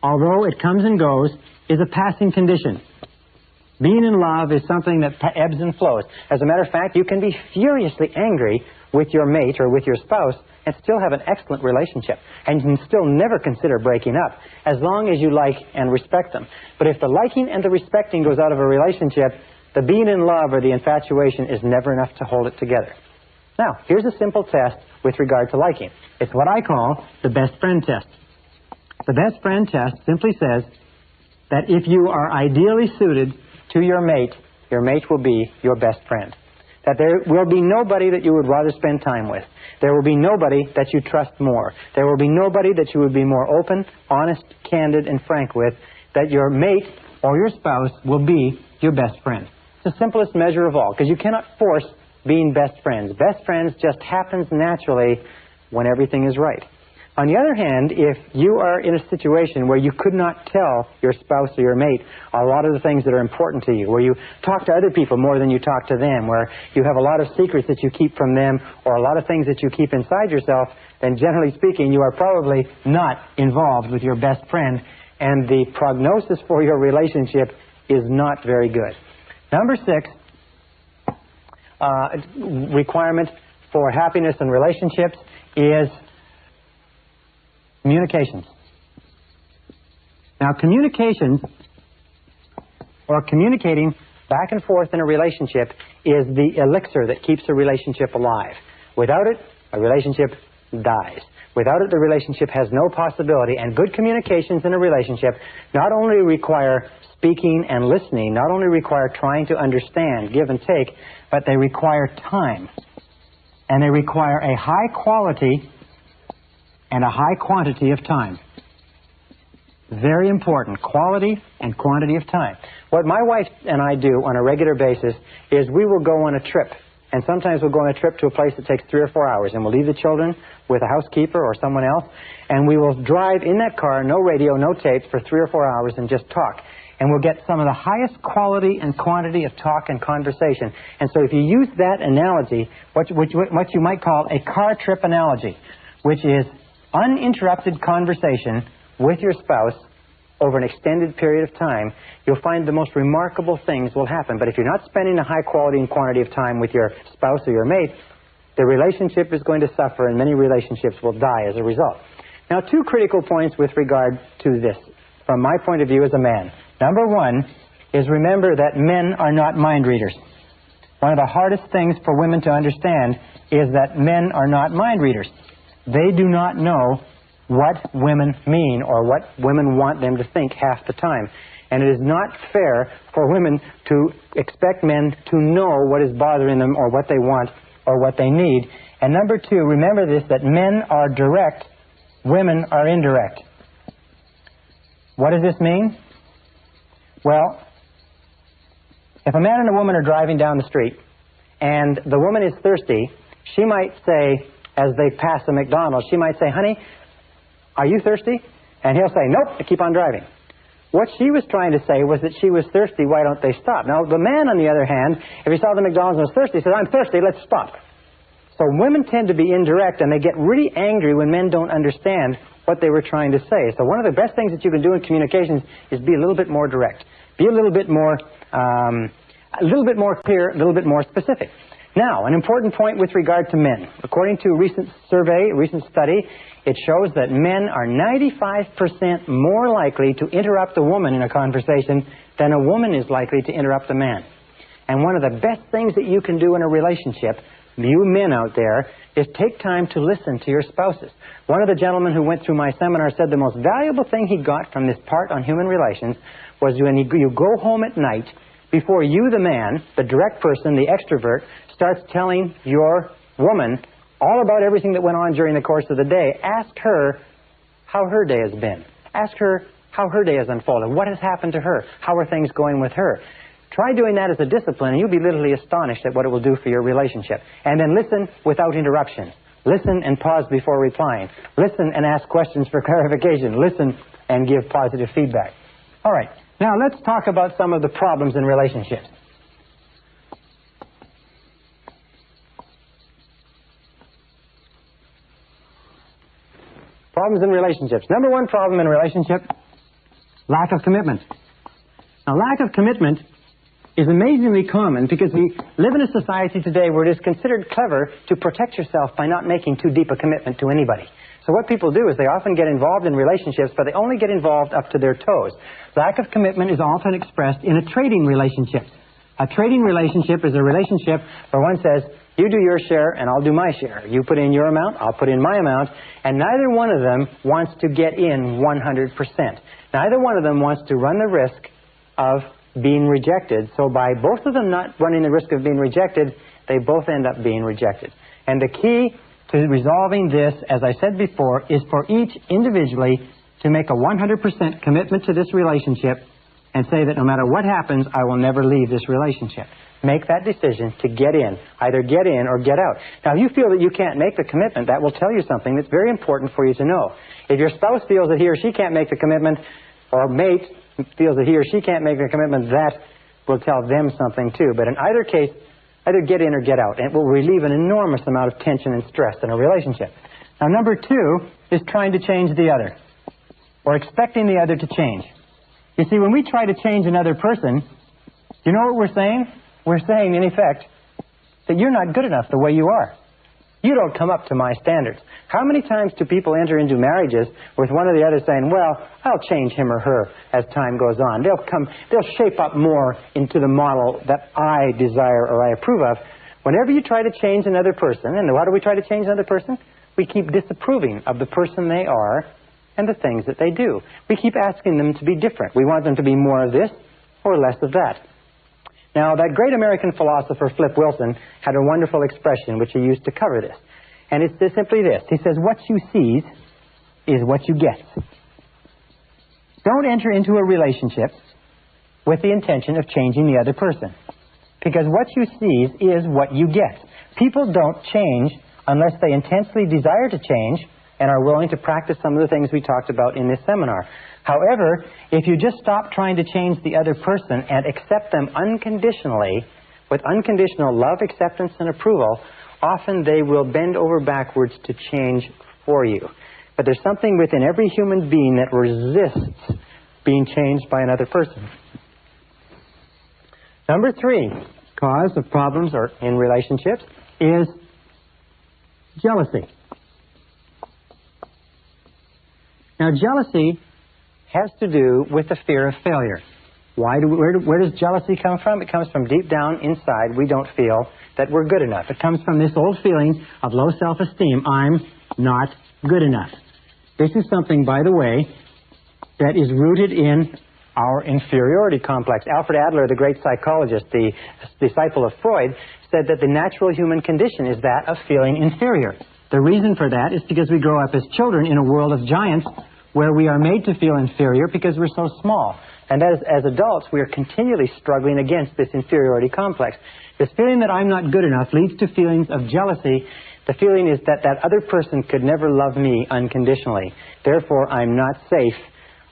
although it comes and goes, is a passing condition. Being in love is something that ebbs and flows. As a matter of fact, you can be furiously angry with your mate or with your spouse and still have an excellent relationship. And you can still never consider breaking up, as long as you like and respect them. But if the liking and the respecting goes out of a relationship, the being in love or the infatuation is never enough to hold it together. Now, here's a simple test with regard to liking. It's what I call the best friend test. The best friend test simply says that if you are ideally suited to your mate will be your best friend. That there will be nobody that you would rather spend time with. There will be nobody that you trust more. There will be nobody that you would be more open, honest, candid, and frank with. That your mate or your spouse will be your best friend. It's the simplest measure of all, because you cannot force being best friends. Best friends just happens naturally when everything is right. On the other hand, if you are in a situation where you could not tell your spouse or your mate a lot of the things that are important to you, where you talk to other people more than you talk to them, where you have a lot of secrets that you keep from them, or a lot of things that you keep inside yourself, then generally speaking, you are probably not involved with your best friend, and the prognosis for your relationship is not very good. Number 6, requirement for happiness in relationships is communications. Now, communications, or communicating back and forth in a relationship, is the elixir that keeps a relationship alive. Without it, a relationship dies. Without it, the relationship has no possibility. And good communications in a relationship not only require speaking and listening, not only require trying to understand, give and take, but they require time. And they require a high quality and a high quantity of time. Very important, quality and quantity of time. What my wife and I do on a regular basis is we will go on a trip. And sometimes we'll go on a trip to a place that takes 3 or 4 hours, and we'll leave the children with a housekeeper or someone else, and we will drive in that car, no radio, no tapes, for 3 or 4 hours and just talk. And we'll get some of the highest quality and quantity of talk and conversation. And so if you use that analogy, what you might call a car trip analogy, which is uninterrupted conversation with your spouse over an extended period of time, you'll find the most remarkable things will happen. But if you're not spending a high quality and quantity of time with your spouse or your mate, the relationship is going to suffer, and many relationships will die as a result. Now, 2 critical points with regard to this, from my point of view as a man. Number 1 is, remember that men are not mind readers. One of the hardest things for women to understand is that men are not mind readers. They do not know what women mean or what women want them to think half the time. And it is not fair for women to expect men to know what is bothering them or what they want or what they need. And number 2, remember this, that men are direct, women are indirect. What does this mean? Well, if a man and a woman are driving down the street and the woman is thirsty, she might say, as they pass a McDonald's, she might say, "Honey, are you thirsty?" And he'll say, "Nope," and keep on driving. What she was trying to say was that she was thirsty, why don't they stop? Now, the man, on the other hand, if he saw the McDonald's and was thirsty, he said, "I'm thirsty, let's stop." So women tend to be indirect, and they get really angry when men don't understand what they were trying to say. So one of the best things that you can do in communications is be a little bit more direct. Be a little bit more clear, a little bit more specific. Now, an important point with regard to men. According to a recent survey, a recent study, it shows that men are 95% more likely to interrupt a woman in a conversation than a woman is likely to interrupt a man. And one of the best things that you can do in a relationship, you men out there, is take time to listen to your spouses. One of the gentlemen who went through my seminar said the most valuable thing he got from this part on human relations was when you go home at night, before you, the man, the direct person, the extrovert, starts telling your woman all about everything that went on during the course of the day, ask her how her day has been. Ask her how her day has unfolded. What has happened to her? How are things going with her? Try doing that as a discipline, and you'll be literally astonished at what it will do for your relationship. And then listen without interruption. Listen and pause before replying. Listen and ask questions for clarification. Listen and give positive feedback. All right. Now let's talk about some of the problems in relationships. Problems in relationships. Number one problem in a relationship, lack of commitment. Now, lack of commitment is amazingly common because we live in a society today where it is considered clever to protect yourself by not making too deep a commitment to anybody. So what people do is they often get involved in relationships, but they only get involved up to their toes. Lack of commitment is often expressed in a trading relationship. A trading relationship is a relationship where one says, you do your share and I'll do my share. You put in your amount, I'll put in my amount, and neither one of them wants to get in 100%. Neither one of them wants to run the risk of being rejected. So by both of them not running the risk of being rejected, they both end up being rejected. And the key to resolving this, as I said before, is for each individually to make a 100% commitment to this relationship and say that no matter what happens, I will never leave this relationship. Make that decision to get in. Either get in or get out. Now, if you feel that you can't make the commitment, that will tell you something that's very important for you to know. If your spouse feels that he or she can't make the commitment, or mate feels that he or she can't make the commitment, that will tell them something too. But in either case, either get in or get out. And it will relieve an enormous amount of tension and stress in a relationship. Now, number two is trying to change the other, or expecting the other to change. You see, when we try to change another person, you know what we're saying? We're saying, in effect, that you're not good enough the way you are. You don't come up to my standards. How many times do people enter into marriages with one or the other saying, well, I'll change him or her as time goes on. They'll shape up more into the model that I desire or I approve of. Whenever you try to change another person, and how do we try to change another person? We keep disapproving of the person they are and the things that they do. We keep asking them to be different. We want them to be more of this or less of that. Now, that great American philosopher, Flip Wilson, had a wonderful expression which he used to cover this. And it's simply this. He says, what you seize is what you get. Don't enter into a relationship with the intention of changing the other person. Because what you seize is what you get. People don't change unless they intensely desire to change and are willing to practice some of the things we talked about in this seminar. However, if you just stop trying to change the other person and accept them unconditionally, with unconditional love, acceptance, and approval, often they will bend over backwards to change for you. But there's something within every human being that resists being changed by another person. Number three, cause of problems or in relationships is jealousy. Now, jealousy has to do with the fear of failure. Where does jealousy come from? It comes from deep down inside. We don't feel that we're good enough. It comes from this old feeling of low self-esteem. I'm not good enough. This is something, by the way, that is rooted in our inferiority complex. Alfred Adler, the great psychologist, the disciple of Freud, said that the natural human condition is that of feeling inferior. The reason for that is because we grow up as children in a world of giants where we are made to feel inferior because we're so small. And as adults, we are continually struggling against this inferiority complex. This feeling that I'm not good enough leads to feelings of jealousy. The feeling is that that other person could never love me unconditionally. Therefore, I'm not safe.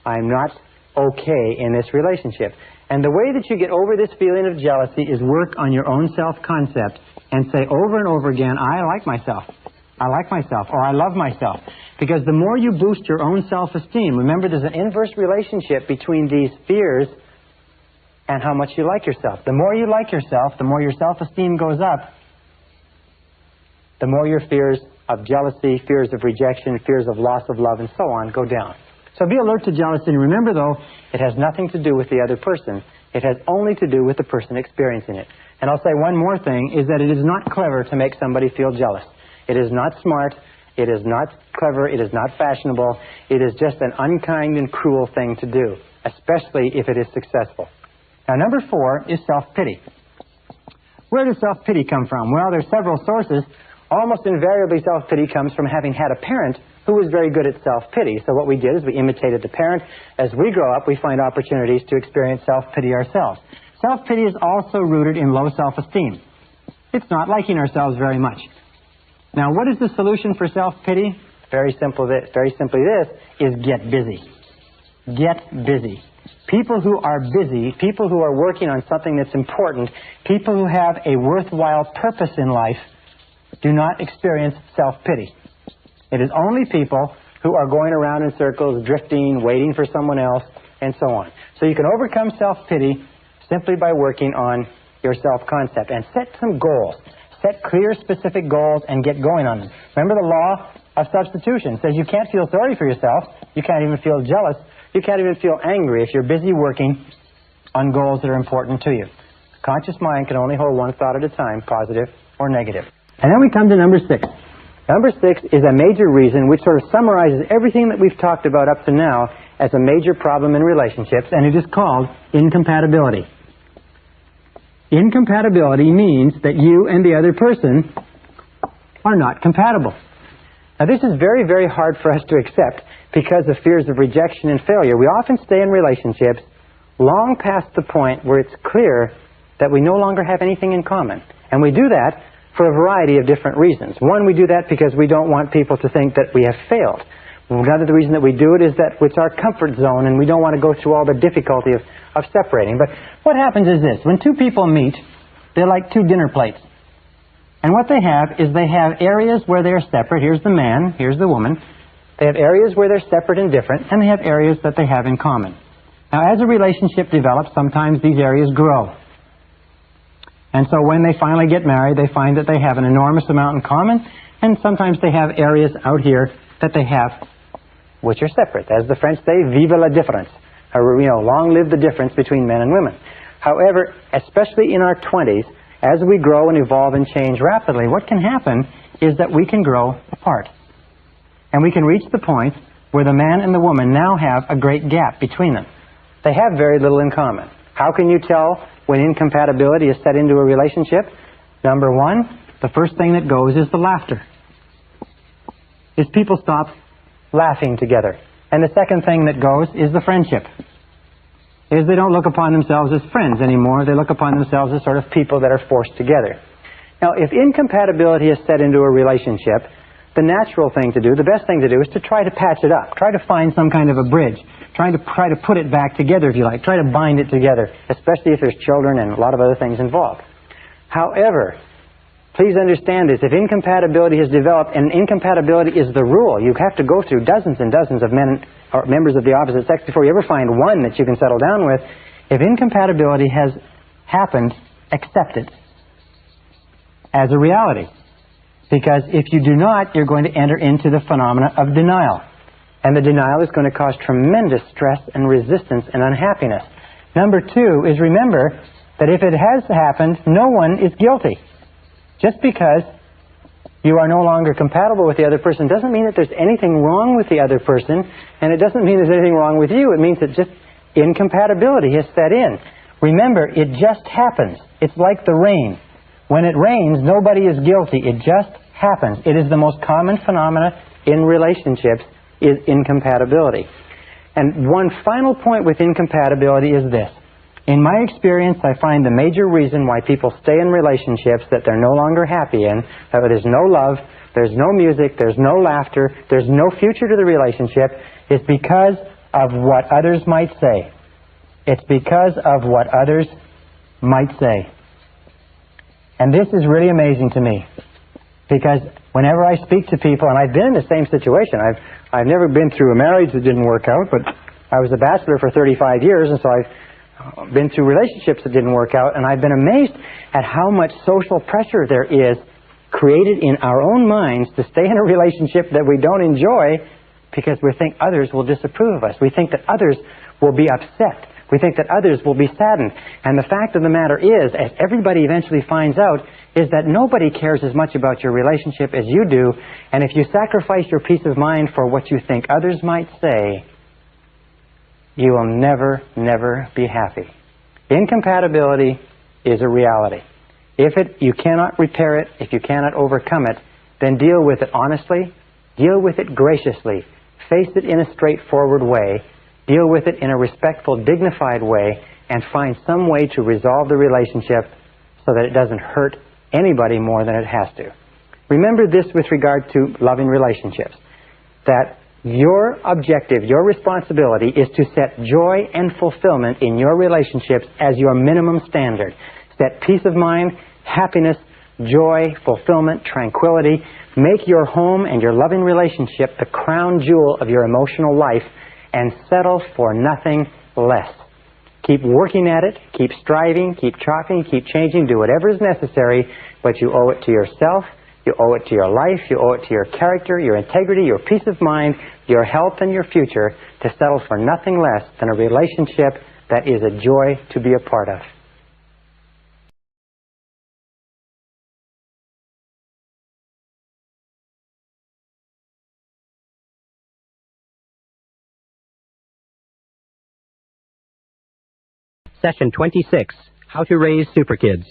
I'm not okay in this relationship. And the way that you get over this feeling of jealousy is work on your own self-concept and say over and over again, I like myself. I like myself, or I love myself. Because the more you boost your own self-esteem, remember there's an inverse relationship between these fears and how much you like yourself. The more you like yourself, the more your self-esteem goes up, the more your fears of jealousy, fears of rejection, fears of loss of love, and so on go down. So be alert to jealousy, and remember though, it has nothing to do with the other person. It has only to do with the person experiencing it. And I'll say one more thing, is that it is not clever to make somebody feel jealous. It is not smart, it is not clever, it is not fashionable. It is just an unkind and cruel thing to do, especially if it is successful. Now, number 4 is self-pity. Where does self-pity come from? Well, there's several sources. Almost invariably, self-pity comes from having had a parent who was very good at self-pity. So what we did is we imitated the parent. As we grow up, we find opportunities to experience self-pity ourselves. Self-pity is also rooted in low self-esteem. It's not liking ourselves very much. Now, what is the solution for self-pity? Very simply this, is get busy. Get busy. People who are busy, people who are working on something that's important, people who have a worthwhile purpose in life, do not experience self-pity. It is only people who are going around in circles, drifting, waiting for someone else, and so on. So you can overcome self-pity simply by working on your self-concept and set some goals. Set clear, specific goals and get going on them. Remember the law of substitution. It says you can't feel sorry for yourself. You can't even feel jealous. You can't even feel angry if you're busy working on goals that are important to you. Conscious mind can only hold one thought at a time, positive or negative. And then we come to number 6. Number 6 is a major reason which sort of summarizes everything that we've talked about up to now as a major problem in relationships, and it is called incompatibility. Incompatibility means that you and the other person are not compatible. Now this is very, very hard for us to accept because of fears of rejection and failure. We often stay in relationships long past the point where it's clear that we no longer have anything in common. And we do that for a variety of different reasons. One, we do that because we don't want people to think that we have failed. Another reason that we do it is that it's our comfort zone and we don't want to go through all the difficulty of separating. But what happens is this. When two people meet, they're like two dinner plates. And what they have is they have areas where they're separate. Here's the man, here's the woman. They have areas where they're separate and different, and they have areas that they have in common. Now, as a relationship develops, sometimes these areas grow. And so when they finally get married, they find that they have an enormous amount in common, and sometimes they have areas out here that they have which are separate. As the French say, vive la différence. Or, long live the difference between men and women. However, especially in our 20s, as we grow and evolve and change rapidly, what can happen is that we can grow apart. And we can reach the point where the man and the woman now have a great gap between them. They have very little in common. How can you tell when incompatibility is set into a relationship? Number 1, the first thing that goes is the laughter. Is people stop laughing together. And the second thing that goes is the friendship. Is they don't look upon themselves as friends anymore. They look upon themselves as sort of people that are forced together. Now, if incompatibility is set into a relationship, the natural thing to do, the best thing to do, is to try to patch it up. Try to find some kind of a bridge. Try to put it back together, if you like. Try to bind it together, especially if there's children and a lot of other things involved. However, please understand this. If incompatibility has developed, and incompatibility is the rule, you have to go through dozens and dozens of men or members of the opposite sex before you ever find one that you can settle down with. If incompatibility has happened, accept it as a reality. Because if you do not, you're going to enter into the phenomena of denial. And the denial is going to cause tremendous stress and resistance and unhappiness. Number 2 is remember that if it has happened, no one is guilty. Just because you are no longer compatible with the other person doesn't mean that there's anything wrong with the other person, and it doesn't mean there's anything wrong with you. It means that just incompatibility has set in. Remember, it just happens. It's like the rain. When it rains, nobody is guilty. It just happens. It is the most common phenomena in relationships, is incompatibility. And one final point with incompatibility is this. In my experience, I find the major reason why people stay in relationships that they're no longer happy in, that there's no love, there's no music, there's no laughter, there's no future to the relationship, is because of what others might say. It's because of what others might say. And this is really amazing to me. Because whenever I speak to people, and I've been in the same situation, I've never been through a marriage that didn't work out, but I was a bachelor for 35 years, and so I've been through relationships that didn't work out, and I've been amazed at how much social pressure there is created in our own minds to stay in a relationship that we don't enjoy because we think others will disapprove of us. We think that others will be upset. We think that others will be saddened. And the fact of the matter is, as everybody eventually finds out, is that nobody cares as much about your relationship as you do, and if you sacrifice your peace of mind for what you think others might say, you will never, never be happy. Incompatibility is a reality. If you cannot repair it, if you cannot overcome it, then deal with it honestly, deal with it graciously, face it in a straightforward way, deal with it in a respectful, dignified way, and find some way to resolve the relationship so that it doesn't hurt anybody more than it has to. Remember this with regard to loving relationships, that your objective, your responsibility is to set joy and fulfillment in your relationships as your minimum standard. Set peace of mind, happiness, joy, fulfillment, tranquility. Make your home and your loving relationship the crown jewel of your emotional life and settle for nothing less. Keep working at it, keep striving, keep trying, keep changing, do whatever is necessary, but you owe it to yourself, you owe it to your life, you owe it to your character, your integrity, your peace of mind, your health, and your future to settle for nothing less than a relationship that is a joy to be a part of. Session 26, How to Raise Super Kids.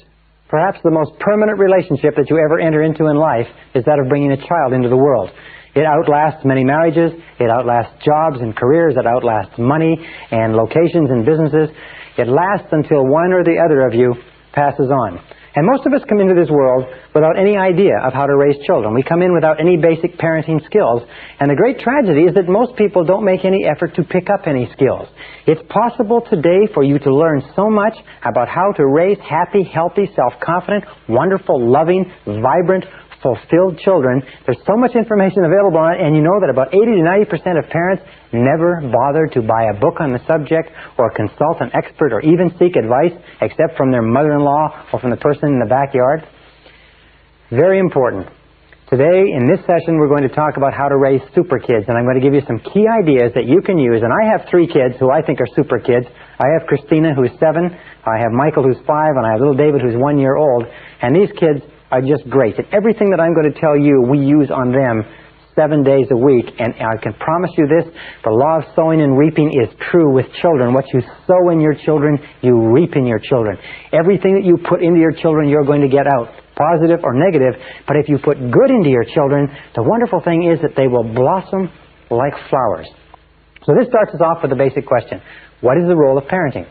Perhaps the most permanent relationship that you ever enter into in life is that of bringing a child into the world. It outlasts many marriages, it outlasts jobs and careers, it outlasts money and locations and businesses. It lasts until one or the other of you passes on. And most of us come into this world without any idea of how to raise children. We come in without any basic parenting skills. And the great tragedy is that most people don't make any effort to pick up any skills. It's possible today for you to learn so much about how to raise happy, healthy, self-confident, wonderful, loving, vibrant, fulfilled children. There's so much information available on it, and you know that about 80 to 90% of parents never bother to buy a book on the subject or consult an expert or even seek advice except from their mother-in-law or from the person in the backyard. Very important. Today, in this session, we're going to talk about how to raise super kids, and I'm going to give you some key ideas that you can use. And I have 3 kids who I think are super kids. I have Christina, who's 7, I have Michael, who's 5, and I have little David, who's 1 year old. And these kids are just great. And everything that I'm going to tell you, we use on them 7 days a week. And I can promise you this, the law of sowing and reaping is true with children. What you sow in your children, you reap in your children. Everything that you put into your children, you're going to get out, positive or negative. But if you put good into your children, the wonderful thing is that they will blossom like flowers. So this starts us off with a basic question. What is the role of parenting?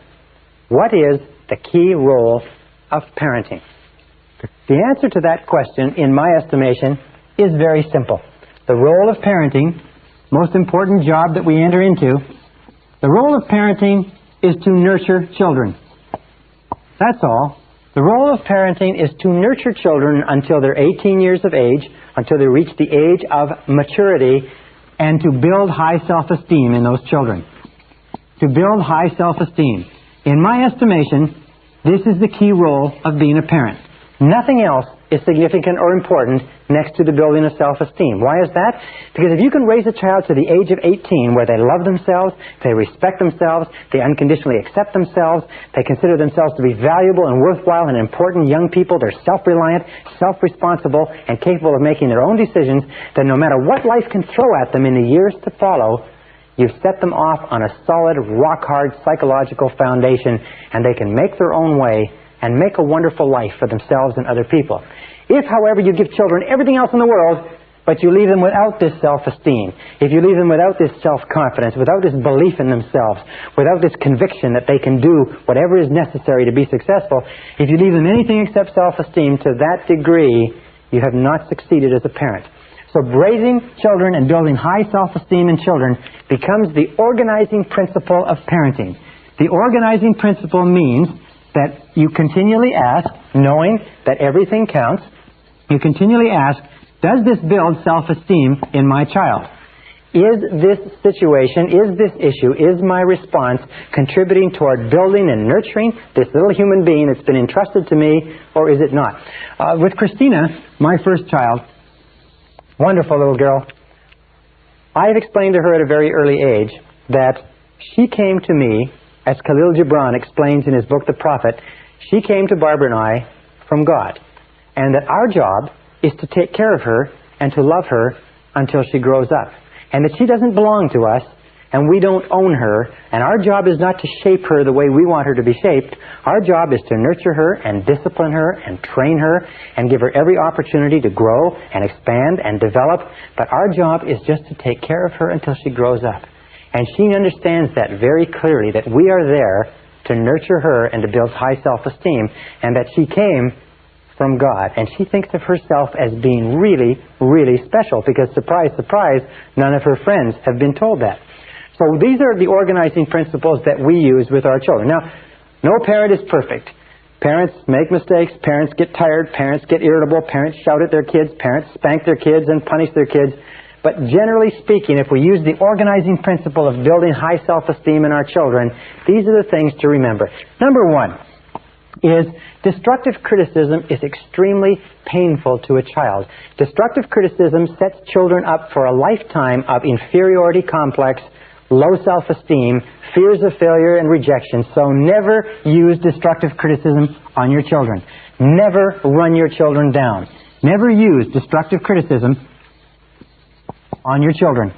What is the key role of parenting? The answer to that question, in my estimation, is very simple. The role of parenting, most important job that we enter into, the role of parenting is to nurture children. That's all. The role of parenting is to nurture children until they're 18 years of age, until they reach the age of maturity, and to build high self-esteem in those children. To build high self-esteem. In my estimation, this is the key role of being a parent. Nothing else is significant or important next to the building of self-esteem. Why is that? Because if you can raise a child to the age of 18 where they love themselves, they respect themselves, they unconditionally accept themselves, they consider themselves to be valuable and worthwhile and important young people, they're self-reliant, self-responsible, and capable of making their own decisions, then no matter what life can throw at them in the years to follow, you've set them off on a solid, rock-hard psychological foundation, and they can make their own way and make a wonderful life for themselves and other people. If, however, you give children everything else in the world, but you leave them without this self-esteem, if you leave them without this self-confidence, without this belief in themselves, without this conviction that they can do whatever is necessary to be successful, if you leave them anything except self-esteem, to that degree, you have not succeeded as a parent. So raising children and building high self-esteem in children becomes the organizing principle of parenting. The organizing principle means that you continually ask, knowing that everything counts, you continually ask, does this build self-esteem in my child? Is this situation, is this issue, is my response contributing toward building and nurturing this little human being that's been entrusted to me, or is it not? With Christina, my first child, wonderful little girl, I've explained to her at a very early age that she came to me, as Khalil Gibran explains in his book, The Prophet, she came to Barbara and I from God. And that our job is to take care of her and to love her until she grows up. And that she doesn't belong to us, and we don't own her, and our job is not to shape her the way we want her to be shaped. Our job is to nurture her and discipline her and train her and give her every opportunity to grow and expand and develop. But our job is just to take care of her until she grows up. And she understands that very clearly, that we are there to nurture her and to build high self-esteem, and that she came from God. And she thinks of herself as being really, really special, because surprise, surprise, none of her friends have been told that. So these are the organizing principles that we use with our children. Now, no parent is perfect. Parents make mistakes, parents get tired, parents get irritable, parents shout at their kids, parents spank their kids and punish their kids. But generally speaking, if we use the organizing principle of building high self-esteem in our children, these are the things to remember. Number one is destructive criticism is extremely painful to a child. Destructive criticism sets children up for a lifetime of inferiority complex, low self-esteem, fears of failure and rejection. So never use destructive criticism on your children. Never run your children down. Never use destructive criticism on your children.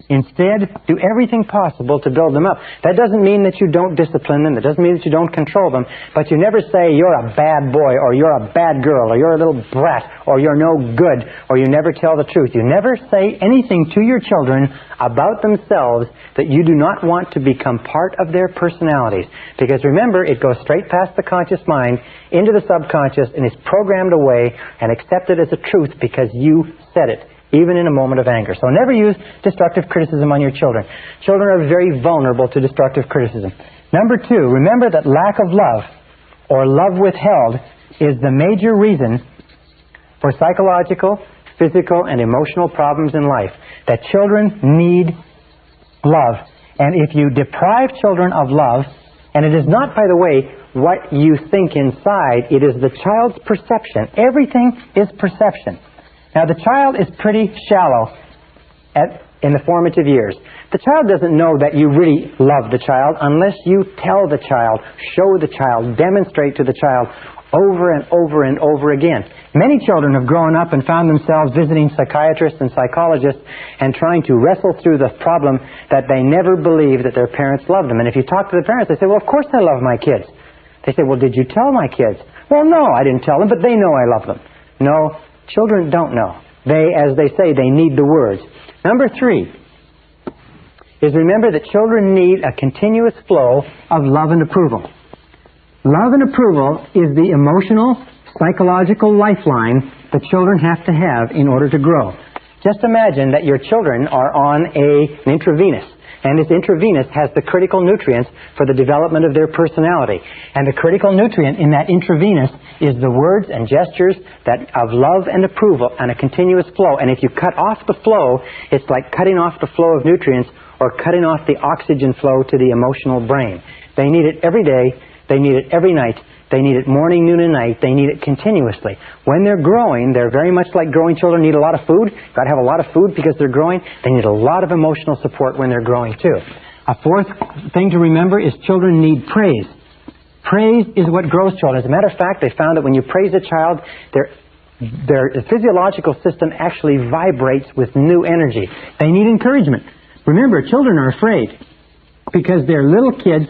Instead, do everything possible to build them up. That doesn't mean that you don't discipline them. That doesn't mean that you don't control them. But you never say you're a bad boy, or you're a bad girl, or you're a little brat, or you're no good, or you never tell the truth. You never say anything to your children about themselves that you do not want to become part of their personalities. Because remember, it goes straight past the conscious mind into the subconscious and is programmed away and accepted as a truth because you said it, even in a moment of anger. So never use destructive criticism on your children. Children are very vulnerable to destructive criticism. Number two, remember that lack of love, or love withheld, is the major reason for psychological, physical, and emotional problems in life. That children need love. And if you deprive children of love, and it is not, by the way, what you think inside, it is the child's perception. Everything is perception. Now, the child is pretty shallow in the formative years. The child doesn't know that you really love the child unless you tell the child, show the child, demonstrate to the child over and over and over again. Many children have grown up and found themselves visiting psychiatrists and psychologists and trying to wrestle through the problem that they never believed that their parents loved them. And if you talk to the parents, they say, well, of course I love my kids. They say, well, did you tell my kids? Well, no, I didn't tell them, but they know I love them. No. Children don't know. They, as they say, they need the words. Number three is remember that children need a continuous flow of love and approval. Love and approval is the emotional, psychological lifeline that children have to have in order to grow. Just imagine that your children are on an intravenous. And this intravenous has the critical nutrients for the development of their personality. And the critical nutrient in that intravenous is the words and gestures of love and approval and a continuous flow. And if you cut off the flow, it's like cutting off the flow of nutrients or cutting off the oxygen flow to the emotional brain. They need it every day. They need it every night. They need it morning, noon, and night. They need it continuously. When they're growing, they're very much like growing children need a lot of food. You've got to have a lot of food because they're growing. They need a lot of emotional support when they're growing too. A fourth thing to remember is children need praise. Praise is what grows children. As a matter of fact, they found that when you praise a child, their physiological system actually vibrates with new energy. They need encouragement. Remember, children are afraid because they're little kids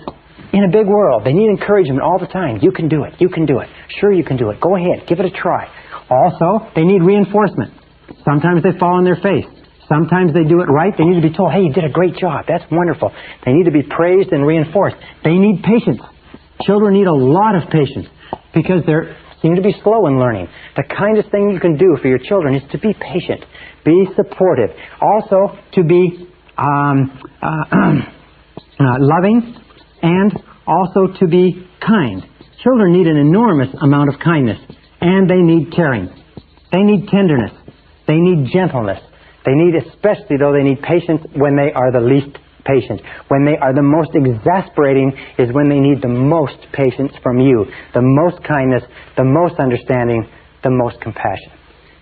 in a big world. They need encouragement all the time. You can do it. You can do it. Sure, you can do it. Go ahead. Give it a try. Also, they need reinforcement. Sometimes they fall on their face. Sometimes they do it right. They need to be told, hey, you did a great job. That's wonderful. They need to be praised and reinforced. They need patience. Children need a lot of patience because they seem to be slow in learning. The kindest thing you can do for your children is to be patient. Be supportive. Also, to be loving, and also to be kind. Children need an enormous amount of kindness, and they need caring. They need tenderness. They need gentleness. They need, especially though, they need patience when they are the least patient. When they are the most exasperating is when they need the most patience from you, the most kindness, the most understanding, the most compassion.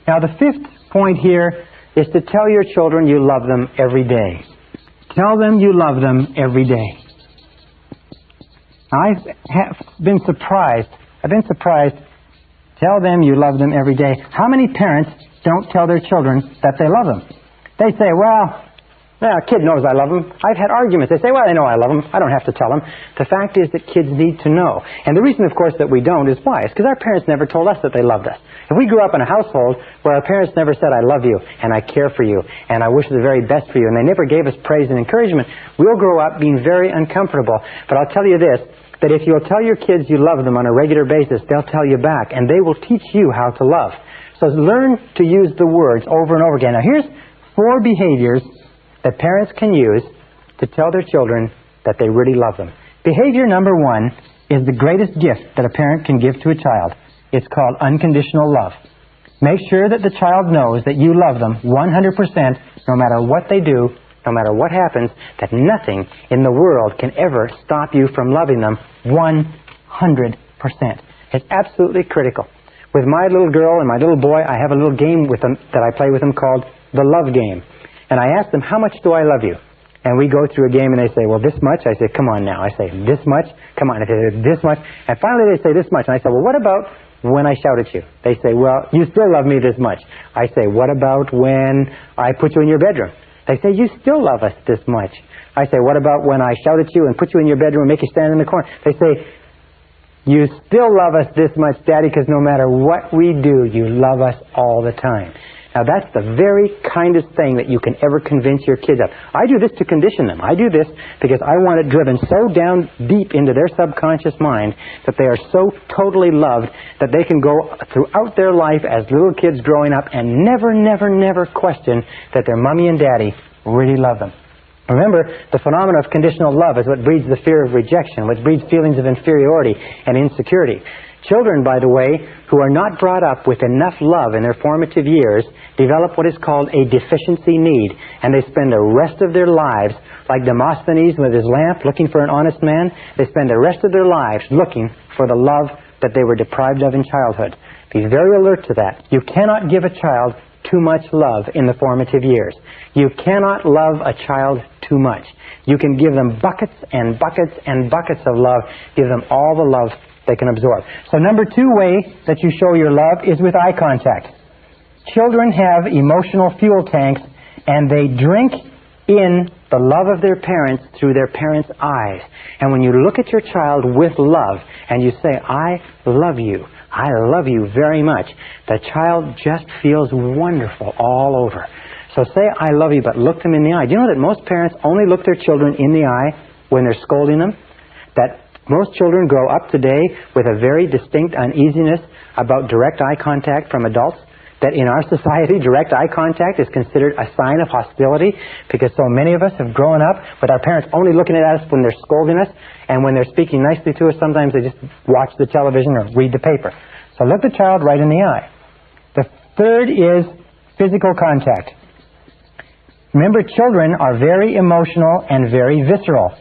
Now, the fifth point here is to tell your children you love them every day. Tell them you love them every day. I've been surprised. Tell them you love them every day. How many parents don't tell their children that they love them? They say, well, a kid knows I love them. I've had arguments. They say, well, they know I love them. I don't have to tell them. The fact is that kids need to know. And the reason, of course, that we don't is why? It's because our parents never told us that they loved us. If we grew up in a household where our parents never said, I love you, and I care for you, and I wish the very best for you, and they never gave us praise and encouragement, we'll grow up being very uncomfortable. But I'll tell you this, that if you'll tell your kids you love them on a regular basis, they'll tell you back, and they will teach you how to love. So learn to use the words over and over again. Now, here's 4 behaviors that parents can use to tell their children that they really love them. Behavior number 1 is the greatest gift that a parent can give to a child. It's called unconditional love. Make sure that the child knows that you love them 100%, no matter what they do, no matter what happens, that nothing in the world can ever stop you from loving them 100%. It's absolutely critical. With my little girl and my little boy, I have a little game with them that I play with them called the love game. And I ask them, how much do I love you? And we go through a game and they say, well, this much. I say, come on now. I say, this much? Come on. I say, this much. And finally they say, this much. And I say, well, what about when I shout at you? They say, well, you still love me this much. I say, what about when I put you in your bedroom? They say, you still love us this much. I say, what about when I shout at you and put you in your bedroom and make you stand in the corner? They say, you still love us this much, Daddy, because no matter what we do, you love us all the time. Now, that's the very kindest thing that you can ever convince your kids of. I do this to condition them. I do this because I want it driven so down deep into their subconscious mind that they are so totally loved that they can go throughout their life as little kids growing up and never, never, never question that their mommy and daddy really love them. Remember, the phenomenon of conditional love is what breeds the fear of rejection, which breeds feelings of inferiority and insecurity. Children, by the way, who are not brought up with enough love in their formative years develop what is called a deficiency need, and they spend the rest of their lives, like Demosthenes with his lamp, looking for an honest man. They spend the rest of their lives looking for the love that they were deprived of in childhood. Be very alert to that. You cannot give a child too much love in the formative years. You cannot love a child too much. You can give them buckets and buckets and buckets of love. Give them all the love they can absorb. So number 2 way that you show your love is with eye contact. Children have emotional fuel tanks, and they drink in the love of their parents through their parents' eyes. And when you look at your child with love and you say, I love you very much, the child just feels wonderful all over. So say, I love you, but look them in the eye. Do you know that most parents only look their children in the eye when they're scolding them? That most children grow up today with a very distinct uneasiness about direct eye contact from adults. That in our society, direct eye contact is considered a sign of hostility because so many of us have grown up with our parents only looking at us when they're scolding us, and when they're speaking nicely to us, sometimes they just watch the television or read the paper. So look the child right in the eye. The third is physical contact. Remember, children are very emotional and very visceral.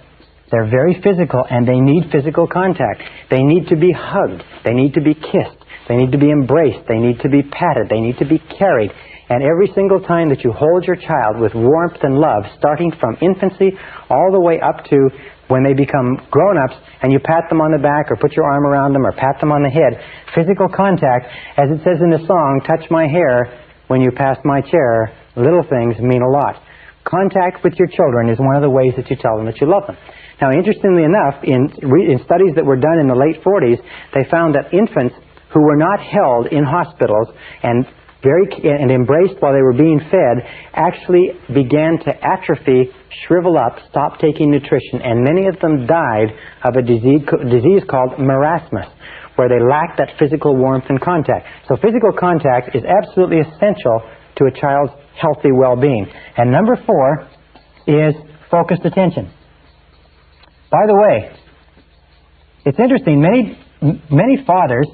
They're very physical, and they need physical contact. They need to be hugged. They need to be kissed. They need to be embraced. They need to be patted. They need to be carried. And every single time that you hold your child with warmth and love, starting from infancy all the way up to when they become grown-ups, and you pat them on the back or put your arm around them or pat them on the head, physical contact, as it says in the song, touch my hair when you pass my chair, little things mean a lot. Contact with your children is one of the ways that you tell them that you love them. Now, interestingly enough, in studies that were done in the late 40s, they found that infants who were not held in hospitals and embraced while they were being fed actually began to atrophy, shrivel up, stop taking nutrition, and many of them died of a disease called marasmus, where they lacked that physical warmth and contact. So physical contact is absolutely essential to a child's healthy well-being. And number 4 is focused attention. By the way, it's interesting, many fathers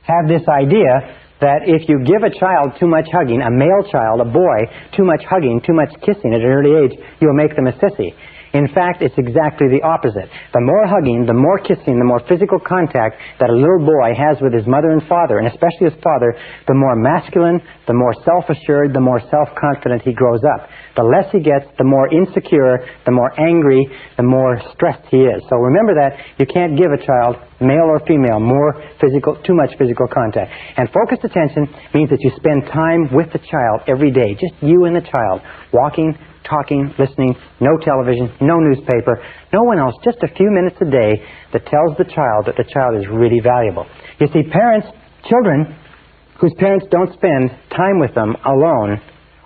have this idea that if you give a child too much hugging, a male child, a boy, too much hugging, too much kissing at an early age, you'll make them a sissy. In fact, it's exactly the opposite. The more hugging, the more kissing, the more physical contact that a little boy has with his mother and father, and especially his father, the more masculine, the more self-assured, the more self-confident he grows up. The less he gets, the more insecure, the more angry, the more stressed he is. So remember that you can't give a child, male or female, too much physical contact. And focused attention means that you spend time with the child every day, just you and the child, walking, talking, listening, no television, no newspaper, no one else, just a few minutes a day that tells the child that the child is really valuable. You see, children whose parents don't spend time with them alone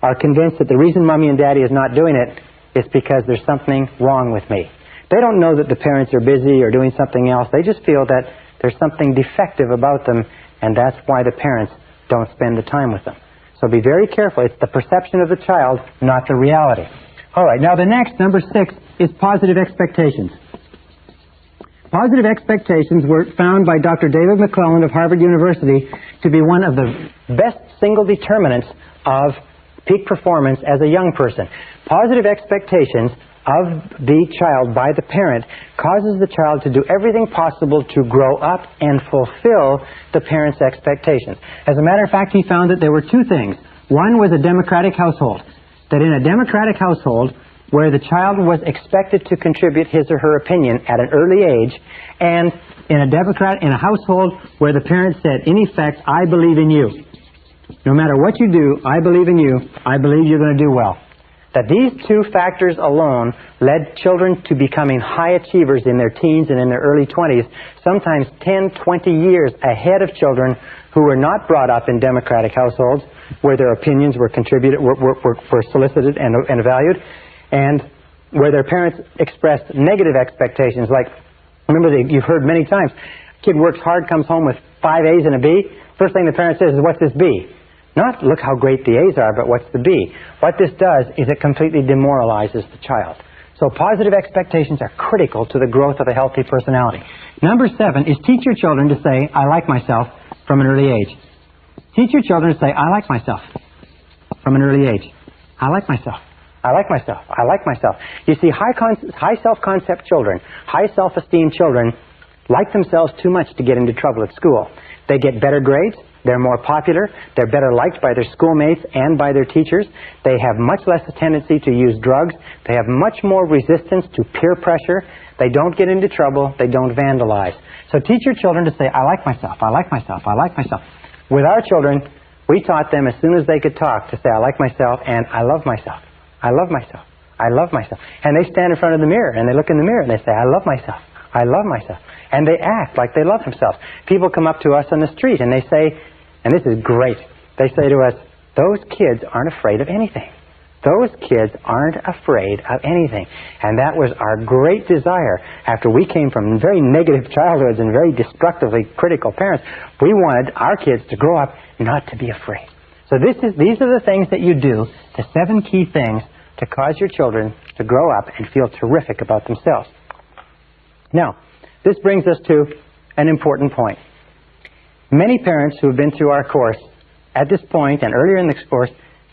are convinced that the reason mommy and daddy is not doing it is because there's something wrong with me. They don't know that the parents are busy or doing something else. They just feel that there's something defective about them, and that's why the parents don't spend the time with them. So be very careful. It's the perception of the child, not the reality. All right, now the next, number 6, is positive expectations. Positive expectations were found by Dr. David McClelland of Harvard University to be one of the best single determinants of peak performance as a young person. Positive expectations of the child by the parent causes the child to do everything possible to grow up and fulfill the parent's expectations. As a matter of fact, he found that there were two things. One was a democratic household. That in a democratic household, where the child was expected to contribute his or her opinion at an early age, and in a household where the parent said, in effect, I believe in you. No matter what you do, I believe in you. I believe you're going to do well. That these two factors alone led children to becoming high achievers in their teens and in their early 20s, sometimes 10, 20 years ahead of children who were not brought up in democratic households, where their opinions were solicited and valued, and where their parents expressed negative expectations. Like, remember, you've heard many times, kid works hard, comes home with 5 A's and a B. First thing the parent says is, what's this B? Not, look how great the A's are, but what's the B? What this does is it completely demoralizes the child. So positive expectations are critical to the growth of a healthy personality. Number 7 is teach your children to say, I like myself, from an early age. Teach your children to say, I like myself, from an early age. I like myself. I like myself. I like myself. You see, high self-concept children, high self-esteem children like themselves too much to get into trouble at school. They get better grades. They're more popular. They're better liked by their schoolmates and by their teachers. They have much less a tendency to use drugs. They have much more resistance to peer pressure. They don't get into trouble. They don't vandalize. So teach your children to say, I like myself. I like myself. I like myself. With our children, we taught them as soon as they could talk to say, I like myself and I love myself. I love myself. I love myself. And they stand in front of the mirror and they look in the mirror and they say, I love myself. I love myself. And they act like they love themselves. People come up to us on the street and they say, and this is great, they say to us, those kids aren't afraid of anything. Those kids aren't afraid of anything. And that was our great desire. After we came from very negative childhoods and very destructively critical parents, we wanted our kids to grow up not to be afraid. So these are the things that you do, the 7 key things to cause your children to grow up and feel terrific about themselves. Now, this brings us to an important point. Many parents who have been through our course at this point and earlier in the course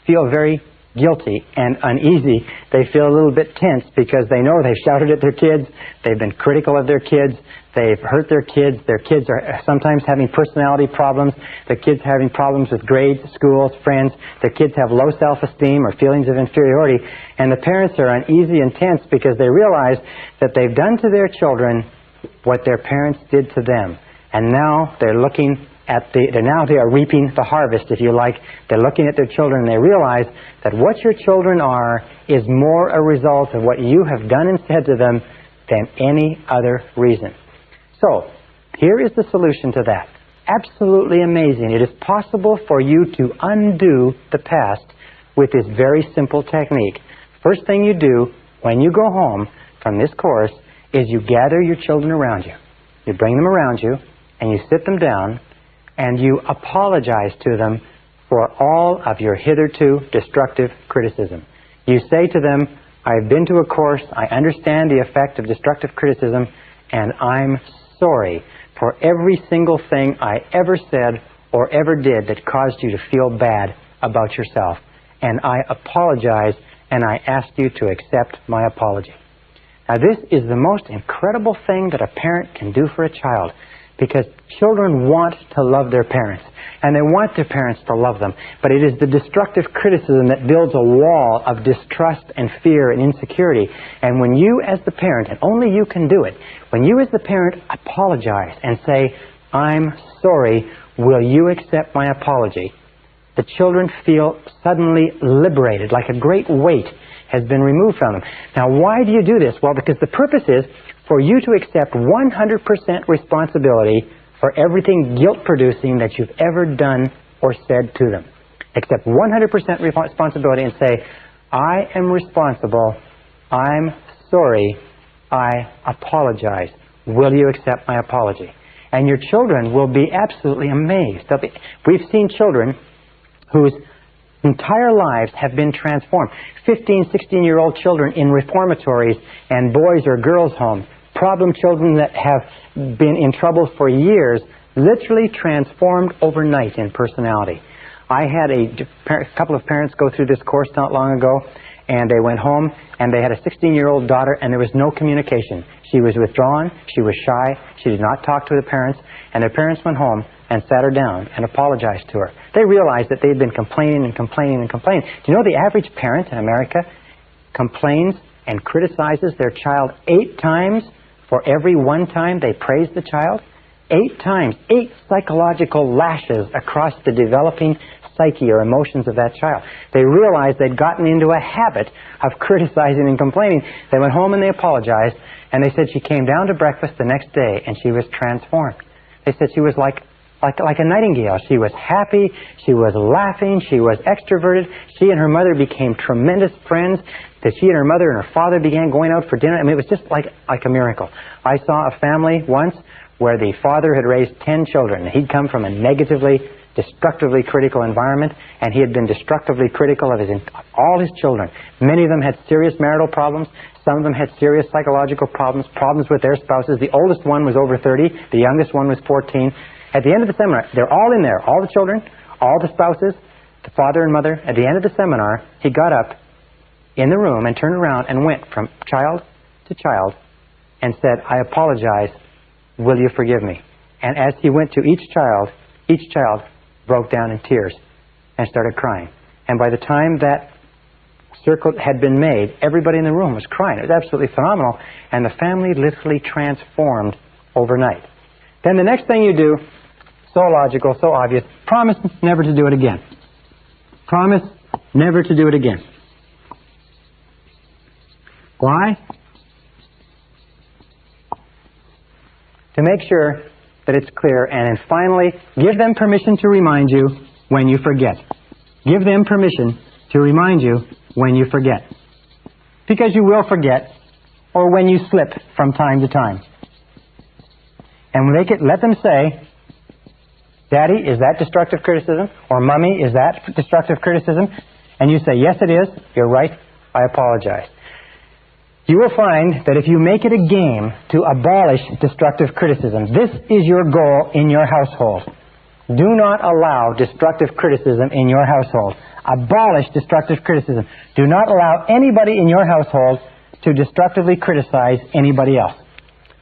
feel very guilty and uneasy. They feel a little bit tense because they know they've shouted at their kids, they've been critical of their kids, they've hurt their kids are sometimes having personality problems, their kids are having problems with grades, schools, friends, their kids have low self-esteem or feelings of inferiority, and the parents are uneasy and tense because they realize that they've done to their children what their parents did to them. And now they're looking at now they are reaping the harvest, if you like. They're looking at their children and they realize that what your children are is more a result of what you have done and said to them than any other reason. So, here is the solution to that. Absolutely amazing. It is possible for you to undo the past with this very simple technique. First thing you do when you go home from this course is you gather your children around you. You bring them around you and you sit them down and you apologize to them for all of your hitherto destructive criticism. You say to them, I've been to a course, I understand the effect of destructive criticism, and I'm sorry for every single thing I ever said or ever did that caused you to feel bad about yourself. And I apologize, and I ask you to accept my apology. Now, this is the most incredible thing that a parent can do for a child, because children want to love their parents, and they want their parents to love them. But it is the destructive criticism that builds a wall of distrust and fear and insecurity. And when you as the parent, and only you can do it, when you as the parent apologize and say, I'm sorry, will you accept my apology? The children feel suddenly liberated, like a great weight has been removed from them. Now, why do you do this? Well, because the purpose is for you to accept 100% responsibility for everything guilt-producing that you've ever done or said to them. Accept 100% responsibility and say, I am responsible, I'm sorry, I apologize. Will you accept my apology? And your children will be absolutely amazed. We've seen children whose entire lives have been transformed. 15, 16-year-old children in reformatories and boys' or girls' homes, problem children that have been in trouble for years literally transformed overnight in personality. I had a couple of parents go through this course not long ago, and they went home, and they had a 16-year-old daughter, and there was no communication. She was withdrawn, she was shy, she did not talk to the parents, and their parents went home and sat her down and apologized to her. They realized that they had been complaining and complaining and complaining. Do you know the average parent in America complains and criticizes their child 8 times for every 1 time they praise the child? 8 times, 8 psychological lashes across the developing psyche or emotions of that child. They realized they'd gotten into a habit of criticizing and complaining. They went home and they apologized, and they said she came down to breakfast the next day and she was transformed. They said she was like a nightingale. She was happy, she was laughing, she was extroverted. She and her mother became tremendous friends. That she and her mother and her father began going out for dinner. I mean, it was just like a miracle. I saw a family once where the father had raised 10 children. He'd come from a destructively critical environment, and he had been destructively critical of all his children. Many of them had serious marital problems. Some of them had serious psychological problems with their spouses. The oldest one was over 30. The youngest one was 14. At the end of the seminar, they're all in there, all the children, all the spouses, the father and mother. At the end of the seminar, he got up in the room and turned around and went from child to child and said, "I apologize. Will you forgive me?" And as he went to each child broke down in tears and started crying. And by the time that circle had been made, everybody in the room was crying. It was absolutely phenomenal. And the family literally transformed overnight. Then the next thing you do, so logical, so obvious, promise never to do it again. Promise never to do it again. Why? To make sure that it's clear, and then finally, give them permission to remind you when you forget. Give them permission to remind you when you forget. Because you will forget, or when you slip from time to time. And let them say, "Daddy, is that destructive criticism?" Or "Mommy, is that destructive criticism?" And you say, "Yes, it is. You're right. I apologize." You will find that if you make it a game to abolish destructive criticism, this is your goal in your household. Do not allow destructive criticism in your household. Abolish destructive criticism. Do not allow anybody in your household to destructively criticize anybody else.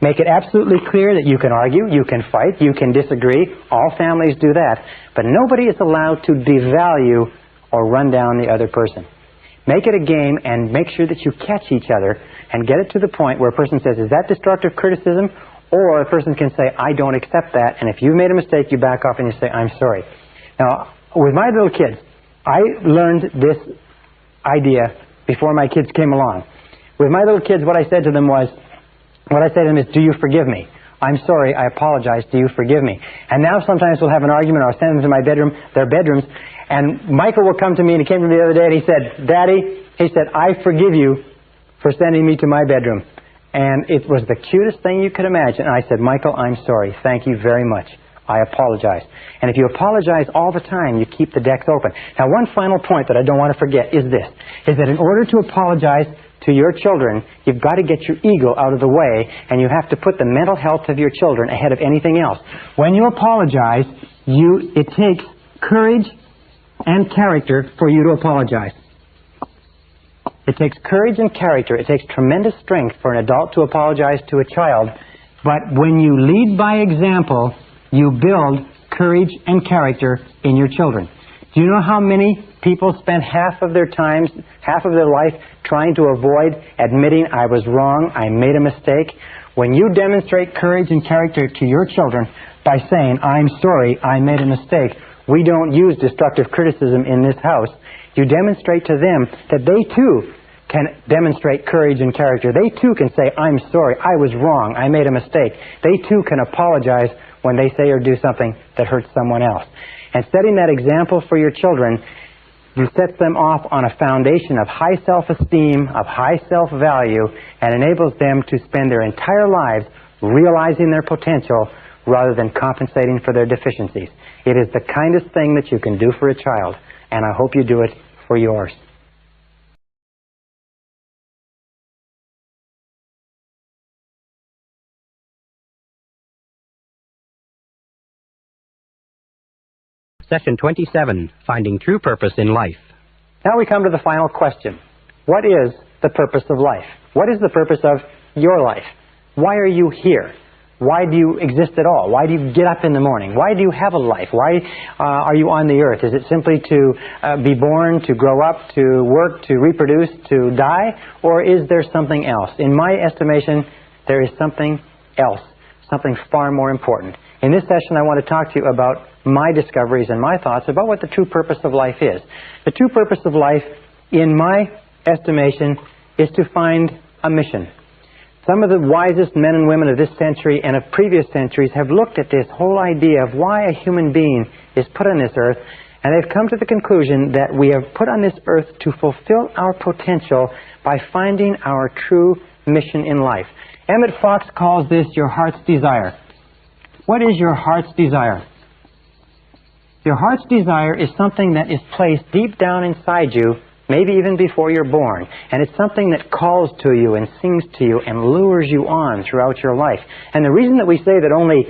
Make it absolutely clear that you can argue, you can fight, you can disagree. All families do that. But nobody is allowed to devalue or run down the other person. Make it a game and make sure that you catch each other and get it to the point where a person says, "Is that destructive criticism?" Or a person can say, "I don't accept that." And if you've made a mistake, you back off and you say, "I'm sorry." Now, with my little kids, I learned this idea before my kids came along. With my little kids, what I said to them is, "Do you forgive me? I'm sorry, I apologize, do you forgive me?" And now sometimes we'll have an argument, or I'll send them to my bedroom, their bedrooms, and Michael will come to me, and he came to me the other day, and he said, "Daddy," he said, "I forgive you for sending me to my bedroom." And it was the cutest thing you could imagine. And I said, "Michael, I'm sorry. Thank you very much. I apologize." And if you apologize all the time, you keep the decks open. Now, one final point that I don't want to forget is this, is that in order to apologize to your children, you've got to get your ego out of the way, and you have to put the mental health of your children ahead of anything else. When you apologize, it takes courage and character for you to apologize. It takes courage and character. It takes tremendous strength for an adult to apologize to a child. But when you lead by example, you build courage and character in your children. Do you know how many people spend half of their life trying to avoid admitting, "I was wrong, I made a mistake"? When you demonstrate courage and character to your children by saying, "I'm sorry, I made a mistake. We don't use destructive criticism in this house," you demonstrate to them that they too can demonstrate courage and character. They too can say, "I'm sorry, I was wrong, I made a mistake." They too can apologize when they say or do something that hurts someone else. And setting that example for your children, you set them off on a foundation of high self-esteem, of high self-value, and enables them to spend their entire lives realizing their potential rather than compensating for their deficiencies. It is the kindest thing that you can do for a child, and I hope you do it for yours. Session 27, Finding True Purpose in Life. Now we come to the final question. What is the purpose of life? What is the purpose of your life? Why are you here? Why do you exist at all? Why do you get up in the morning? Why do you have a life? Why are you on the earth? Is it simply to be born, to grow up, to work, to reproduce, to die? Or is there something else? In my estimation, there is something else, something far more important. In this session, I want to talk to you about my discoveries and my thoughts about what the true purpose of life is. The true purpose of life, in my estimation, is to find a mission. Some of the wisest men and women of this century and of previous centuries have looked at this whole idea of why a human being is put on this earth, and they've come to the conclusion that we are put on this earth to fulfill our potential by finding our true mission in life. Emmett Fox calls this your heart's desire. What is your heart's desire? Your heart's desire is something that is placed deep down inside you, maybe even before you're born. And it's something that calls to you and sings to you and lures you on throughout your life. And the reason that we say that only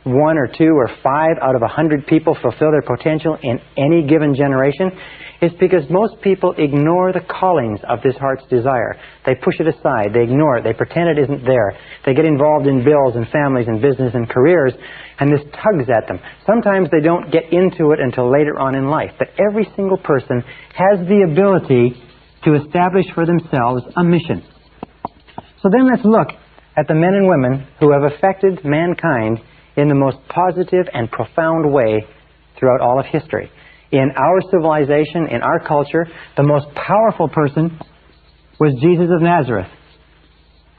1 or 2 or 5 out of 100 people fulfill their potential in any given generation is because most people ignore the callings of this heart's desire. They push it aside. They ignore it. They pretend it isn't there. They get involved in bills and families and business and careers, and this tugs at them. Sometimes they don't get into it until later on in life. But every single person has the ability to establish for themselves a mission. So then let's look at the men and women who have affected mankind in the most positive and profound way throughout all of history. In our civilization, in our culture, the most powerful person was Jesus of Nazareth,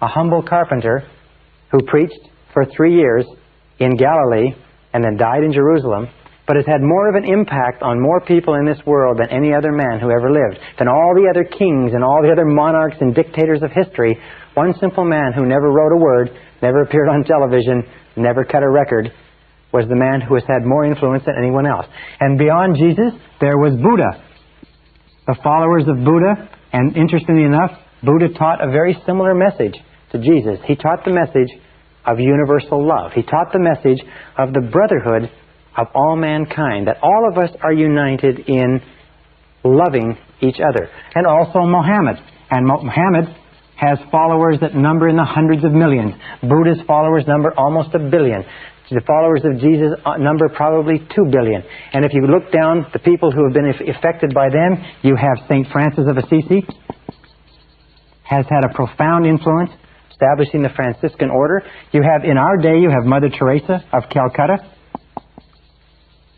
a humble carpenter who preached for 3 years in Galilee and then died in Jerusalem, but has had more of an impact on more people in this world than any other man who ever lived, than all the other kings and all the other monarchs and dictators of history. One simple man who never wrote a word, never appeared on television, never cut a record, was the man who has had more influence than anyone else. And beyond Jesus, there was Buddha. The followers of Buddha, and interestingly enough, Buddha taught a very similar message to Jesus. He taught the message of universal love. He taught the message of the brotherhood of all mankind, that all of us are united in loving each other. And also Muhammad. And Muhammad has followers that number in the hundreds of millions. Buddha's followers number almost 1 billion. The followers of Jesus number probably 2 billion. And if you look down the people who have been affected by them, you have St. Francis of Assisi, has had a profound influence, establishing the Franciscan order. You have, in our day, you have Mother Teresa of Calcutta,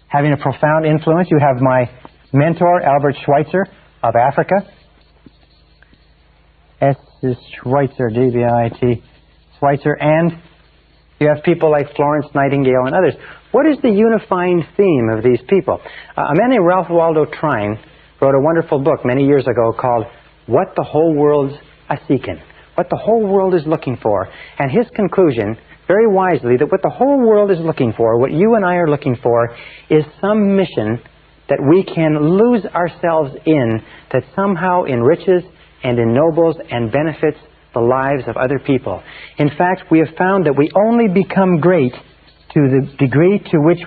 having a profound influence. You have my mentor, Albert Schweitzer of Africa. S is Schweitzer, D-B-I-T, Schweitzer, and you have people like Florence Nightingale and others. What is the unifying theme of these people? A man named Ralph Waldo Trine wrote a wonderful book many years ago called What the Whole World's A-Seekin', what the whole world is looking for. And his conclusion, very wisely, that what the whole world is looking for, what you and I are looking for, is some mission that we can lose ourselves in that somehow enriches and ennobles and benefits the lives of other people. In fact, we have found that we only become great to the degree to which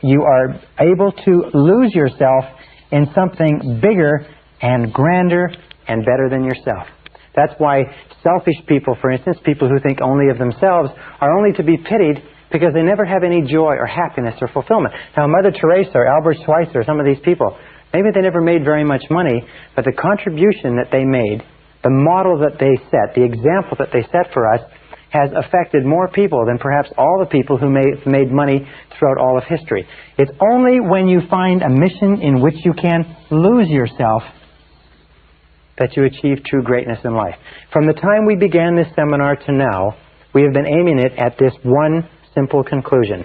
you are able to lose yourself in something bigger and grander and better than yourself. That's why selfish people, for instance, people who think only of themselves, are only to be pitied because they never have any joy or happiness or fulfillment. Now, Mother Teresa or Albert Schweitzer, some of these people, maybe they never made very much money, but the contribution that they made, the model that they set, the example that they set for us, has affected more people than perhaps all the people who made money throughout all of history. It's only when you find a mission in which you can lose yourself that you achieve true greatness in life. From the time we began this seminar to now, we have been aiming it at this one simple conclusion,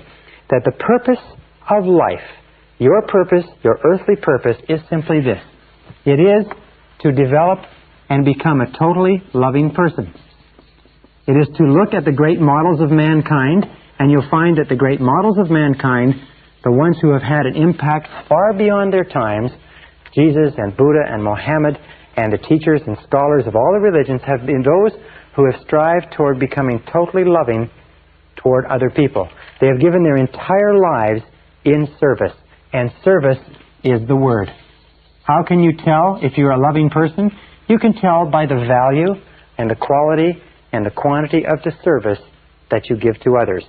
that the purpose of life, your purpose, your earthly purpose, is simply this. It is to develop and become a totally loving person. It is to look at the great models of mankind, and you'll find that the great models of mankind, the ones who have had an impact far beyond their times, Jesus and Buddha and Mohammed and the teachers and scholars of all the religions, have been those who have strived toward becoming totally loving toward other people. They have given their entire lives in service. and service is the word. How can you tell if you're a loving person? You can tell by the value and the quality and the quantity of the service that you give to others,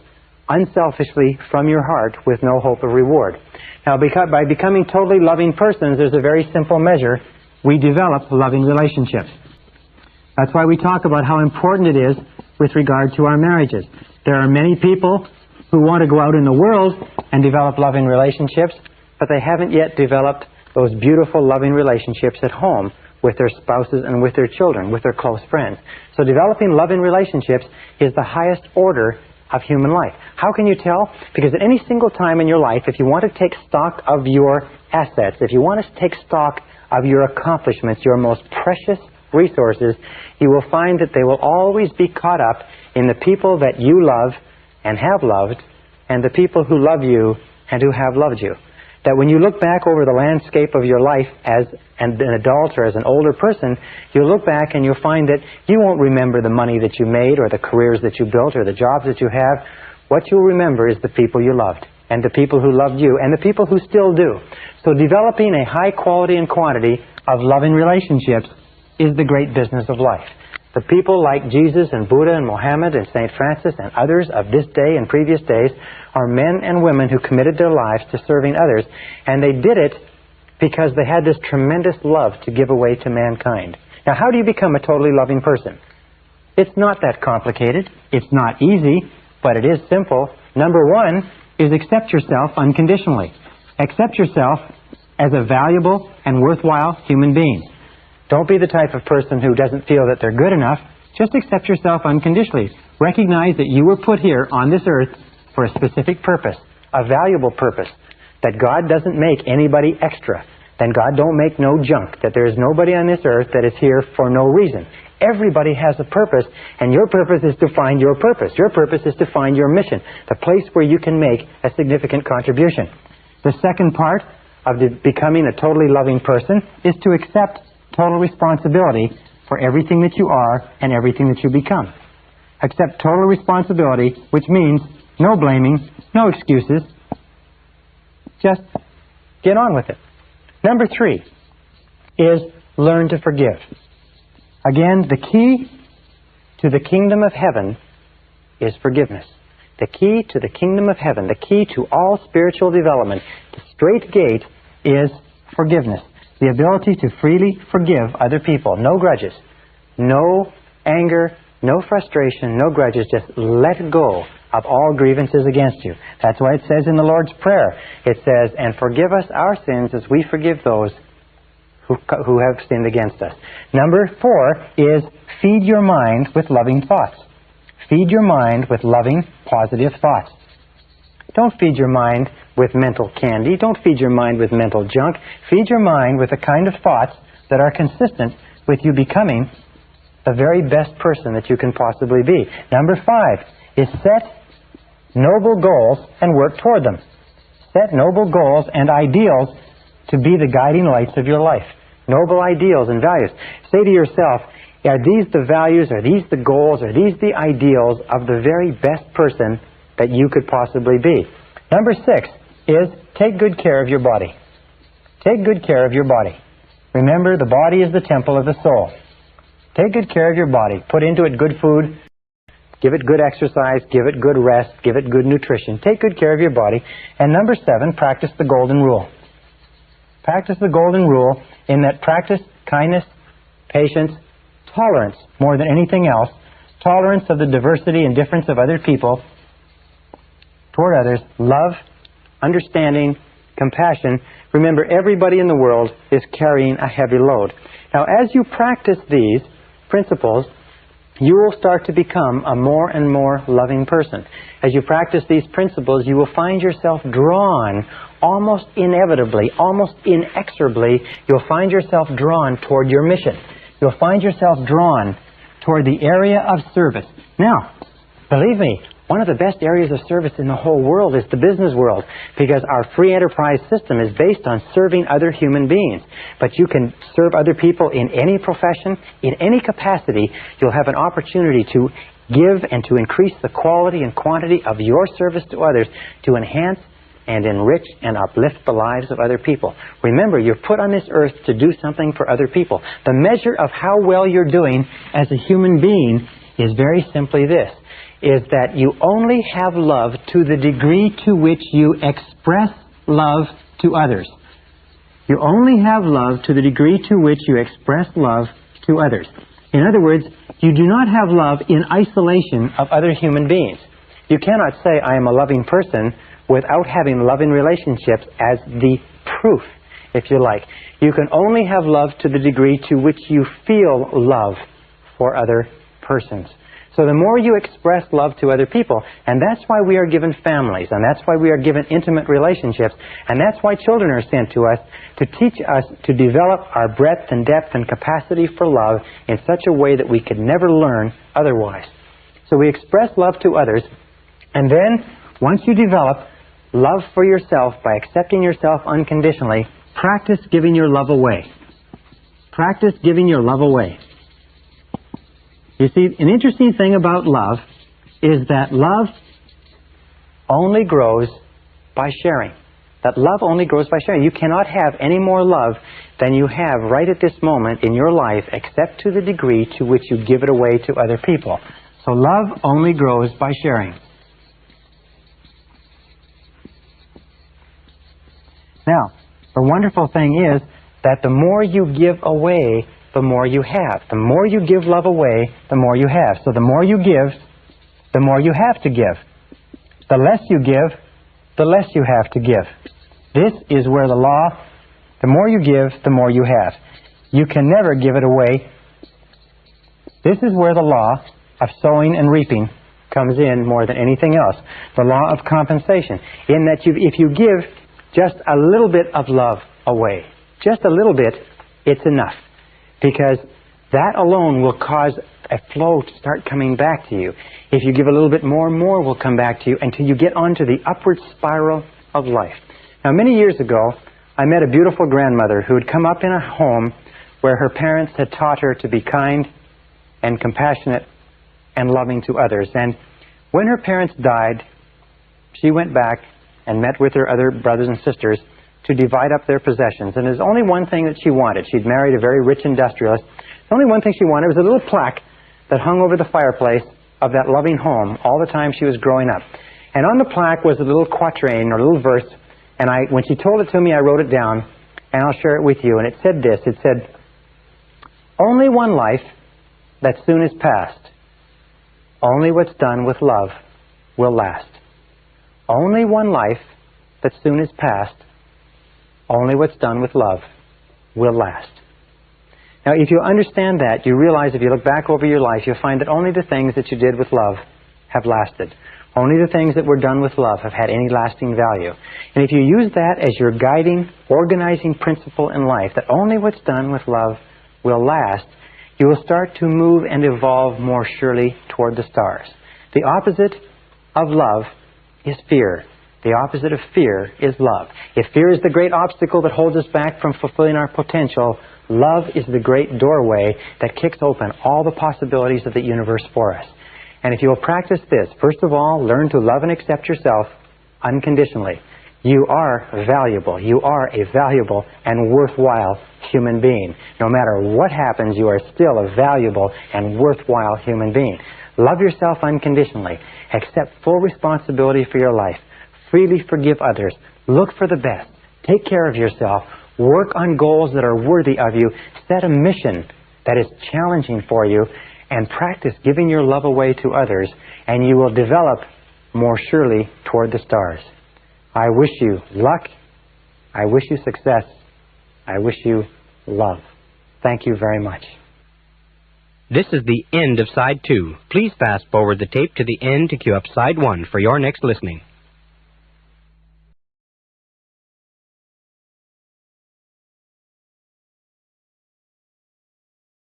unselfishly from your heart with no hope of reward. Now, by becoming totally loving persons, there's a very simple measure. We develop loving relationships. That's why we talk about how important it is with regard to our marriages. There are many people who want to go out in the world and develop loving relationships, but they haven't yet developed those beautiful loving relationships at home with their spouses and with their children, with their close friends. So developing loving relationships is the highest order of human life. How can you tell? Because at any single time in your life, if you want to take stock of your assets, if you want to take stock of your accomplishments, your most precious resources, you will find that they will always be caught up in the people that you love and have loved, and the people who love you and who have loved you. That when you look back over the landscape of your life as an adult or as an older person, you'll look back and you'll find that you won't remember the money that you made or the careers that you built or the jobs that you have. What you'll remember is the people you loved and the people who loved you and the people who still do. So developing a high quality and quantity of loving relationships is the great business of life. The people like Jesus and Buddha and Mohammed and St. Francis and others of this day and previous days are men and women who committed their lives to serving others, and they did it because they had this tremendous love to give away to mankind. Now, how do you become a totally loving person? It's not that complicated. It's not easy, but it is simple. Number one is accept yourself unconditionally. Accept yourself as a valuable and worthwhile human being. Don't be the type of person who doesn't feel that they're good enough. Just accept yourself unconditionally. Recognize that you were put here on this earth for a specific purpose, a valuable purpose, that God doesn't make anybody extra, then God don't make no junk, that there is nobody on this earth that is here for no reason. Everybody has a purpose, and your purpose is to find your purpose. Your purpose is to find your mission, the place where you can make a significant contribution. The second part of becoming a totally loving person is to accept total responsibility for everything that you are and everything that you become. Accept total responsibility, which means no blaming, no excuses. Just get on with it. Number three is learn to forgive. Again, the key to the kingdom of heaven is forgiveness. The key to the kingdom of heaven, the key to all spiritual development, the straight gate is forgiveness. The ability to freely forgive other people. No grudges. No anger. No frustration. No grudges. Just let go of all grievances against you. That's why it says in the Lord's Prayer, it says, and forgive us our sins as we forgive those who have sinned against us. Number four is feed your mind with loving thoughts. Feed your mind with loving, positive thoughts. Don't feed your mind with mental candy. Don't feed your mind with mental junk. Feed your mind with the kind of thoughts that are consistent with you becoming the very best person that you can possibly be. Number five is set noble goals and work toward them. Set noble goals and ideals to be the guiding lights of your life. Noble ideals and values. Say to yourself, are these the values, are these the goals, are these the ideals of the very best person that you could possibly be? Number six is take good care of your body. Take good care of your body. Remember, the body is the temple of the soul. Take good care of your body. Put into it good food. Give it good exercise. Give it good rest. Give it good nutrition. Take good care of your body. And number seven, practice the golden rule. Practice the golden rule in that practice kindness, patience, tolerance more than anything else. Tolerance of the diversity and difference of other people toward others. Love, understanding, compassion. Remember, everybody in the world is carrying a heavy load. Now, as you practice these principles, you will start to become a more and more loving person. As you practice these principles, you will find yourself drawn, almost inevitably, almost inexorably, you'll find yourself drawn toward your mission. You'll find yourself drawn toward the area of service. Now, believe me, one of the best areas of service in the whole world is the business world, because our free enterprise system is based on serving other human beings. But you can serve other people in any profession, in any capacity. You'll have an opportunity to give and to increase the quality and quantity of your service to others, to enhance and enrich and uplift the lives of other people. Remember, you're put on this earth to do something for other people. The measure of how well you're doing as a human being is very simply this, is that you only have love to the degree to which you express love to others. You only have love to the degree to which you express love to others. In other words, you do not have love in isolation of other human beings. You cannot say, I am a loving person, without having loving relationships as the proof, if you like. You can only have love to the degree to which you feel love for other persons. So the more you express love to other people, and that's why we are given families, and that's why we are given intimate relationships, and that's why children are sent to us to teach us to develop our breadth and depth and capacity for love in such a way that we could never learn otherwise. So we express love to others, and then once you develop love for yourself by accepting yourself unconditionally, practice giving your love away. Practice giving your love away. You see, an interesting thing about love is that love only grows by sharing. That love only grows by sharing. You cannot have any more love than you have right at this moment in your life, except to the degree to which you give it away to other people. So love only grows by sharing. Now, the wonderful thing is that the more you give away, the more you have. The more you give love away, the more you have. So the more you give, the more you have to give. The less you give, the less you have to give. This is where the law, the more you give, the more you have. You can never give it away. This is where the law of sowing and reaping comes in more than anything else. The law of compensation, in that if you give just a little bit of love away, just a little bit, it's enough. Because that alone will cause a flow to start coming back to you. If you give a little bit more, more will come back to you until you get onto the upward spiral of life. Now, many years ago, I met a beautiful grandmother who had come up in a home where her parents had taught her to be kind and compassionate and loving to others. And when her parents died, she went back and met with her other brothers and sisters to divide up their possessions. And there's only one thing that she wanted. She'd married a very rich industrialist. The only one thing she wanted was a little plaque that hung over the fireplace of that loving home all the time she was growing up. And on the plaque was a little quatrain or a little verse. And when she told it to me, I wrote it down, and I'll share it with you. And it said this. It said, only one life that soon is past. Only what's done with love will last. Only one life that soon is past. Only what's done with love will last. Now, if you understand that, you realize if you look back over your life, you'll find that only the things that you did with love have lasted. Only the things that were done with love have had any lasting value. And if you use that as your guiding, organizing principle in life, that only what's done with love will last, you will start to move and evolve more surely toward the stars. The opposite of love is fear. The opposite of fear is love. If fear is the great obstacle that holds us back from fulfilling our potential, love is the great doorway that kicks open all the possibilities of the universe for us. And if you will practice this, first of all, learn to love and accept yourself unconditionally. You are valuable. You are a valuable and worthwhile human being. No matter what happens, you are still a valuable and worthwhile human being. Love yourself unconditionally. Accept full responsibility for your life. Freely forgive others. Look for the best. Take care of yourself. Work on goals that are worthy of you. Set a mission that is challenging for you. And practice giving your love away to others. And you will develop more surely toward the stars. I wish you luck. I wish you success. I wish you love. Thank you very much. This is the end of Side 2. Please fast forward the tape to the end to cue up Side 1 for your next listening.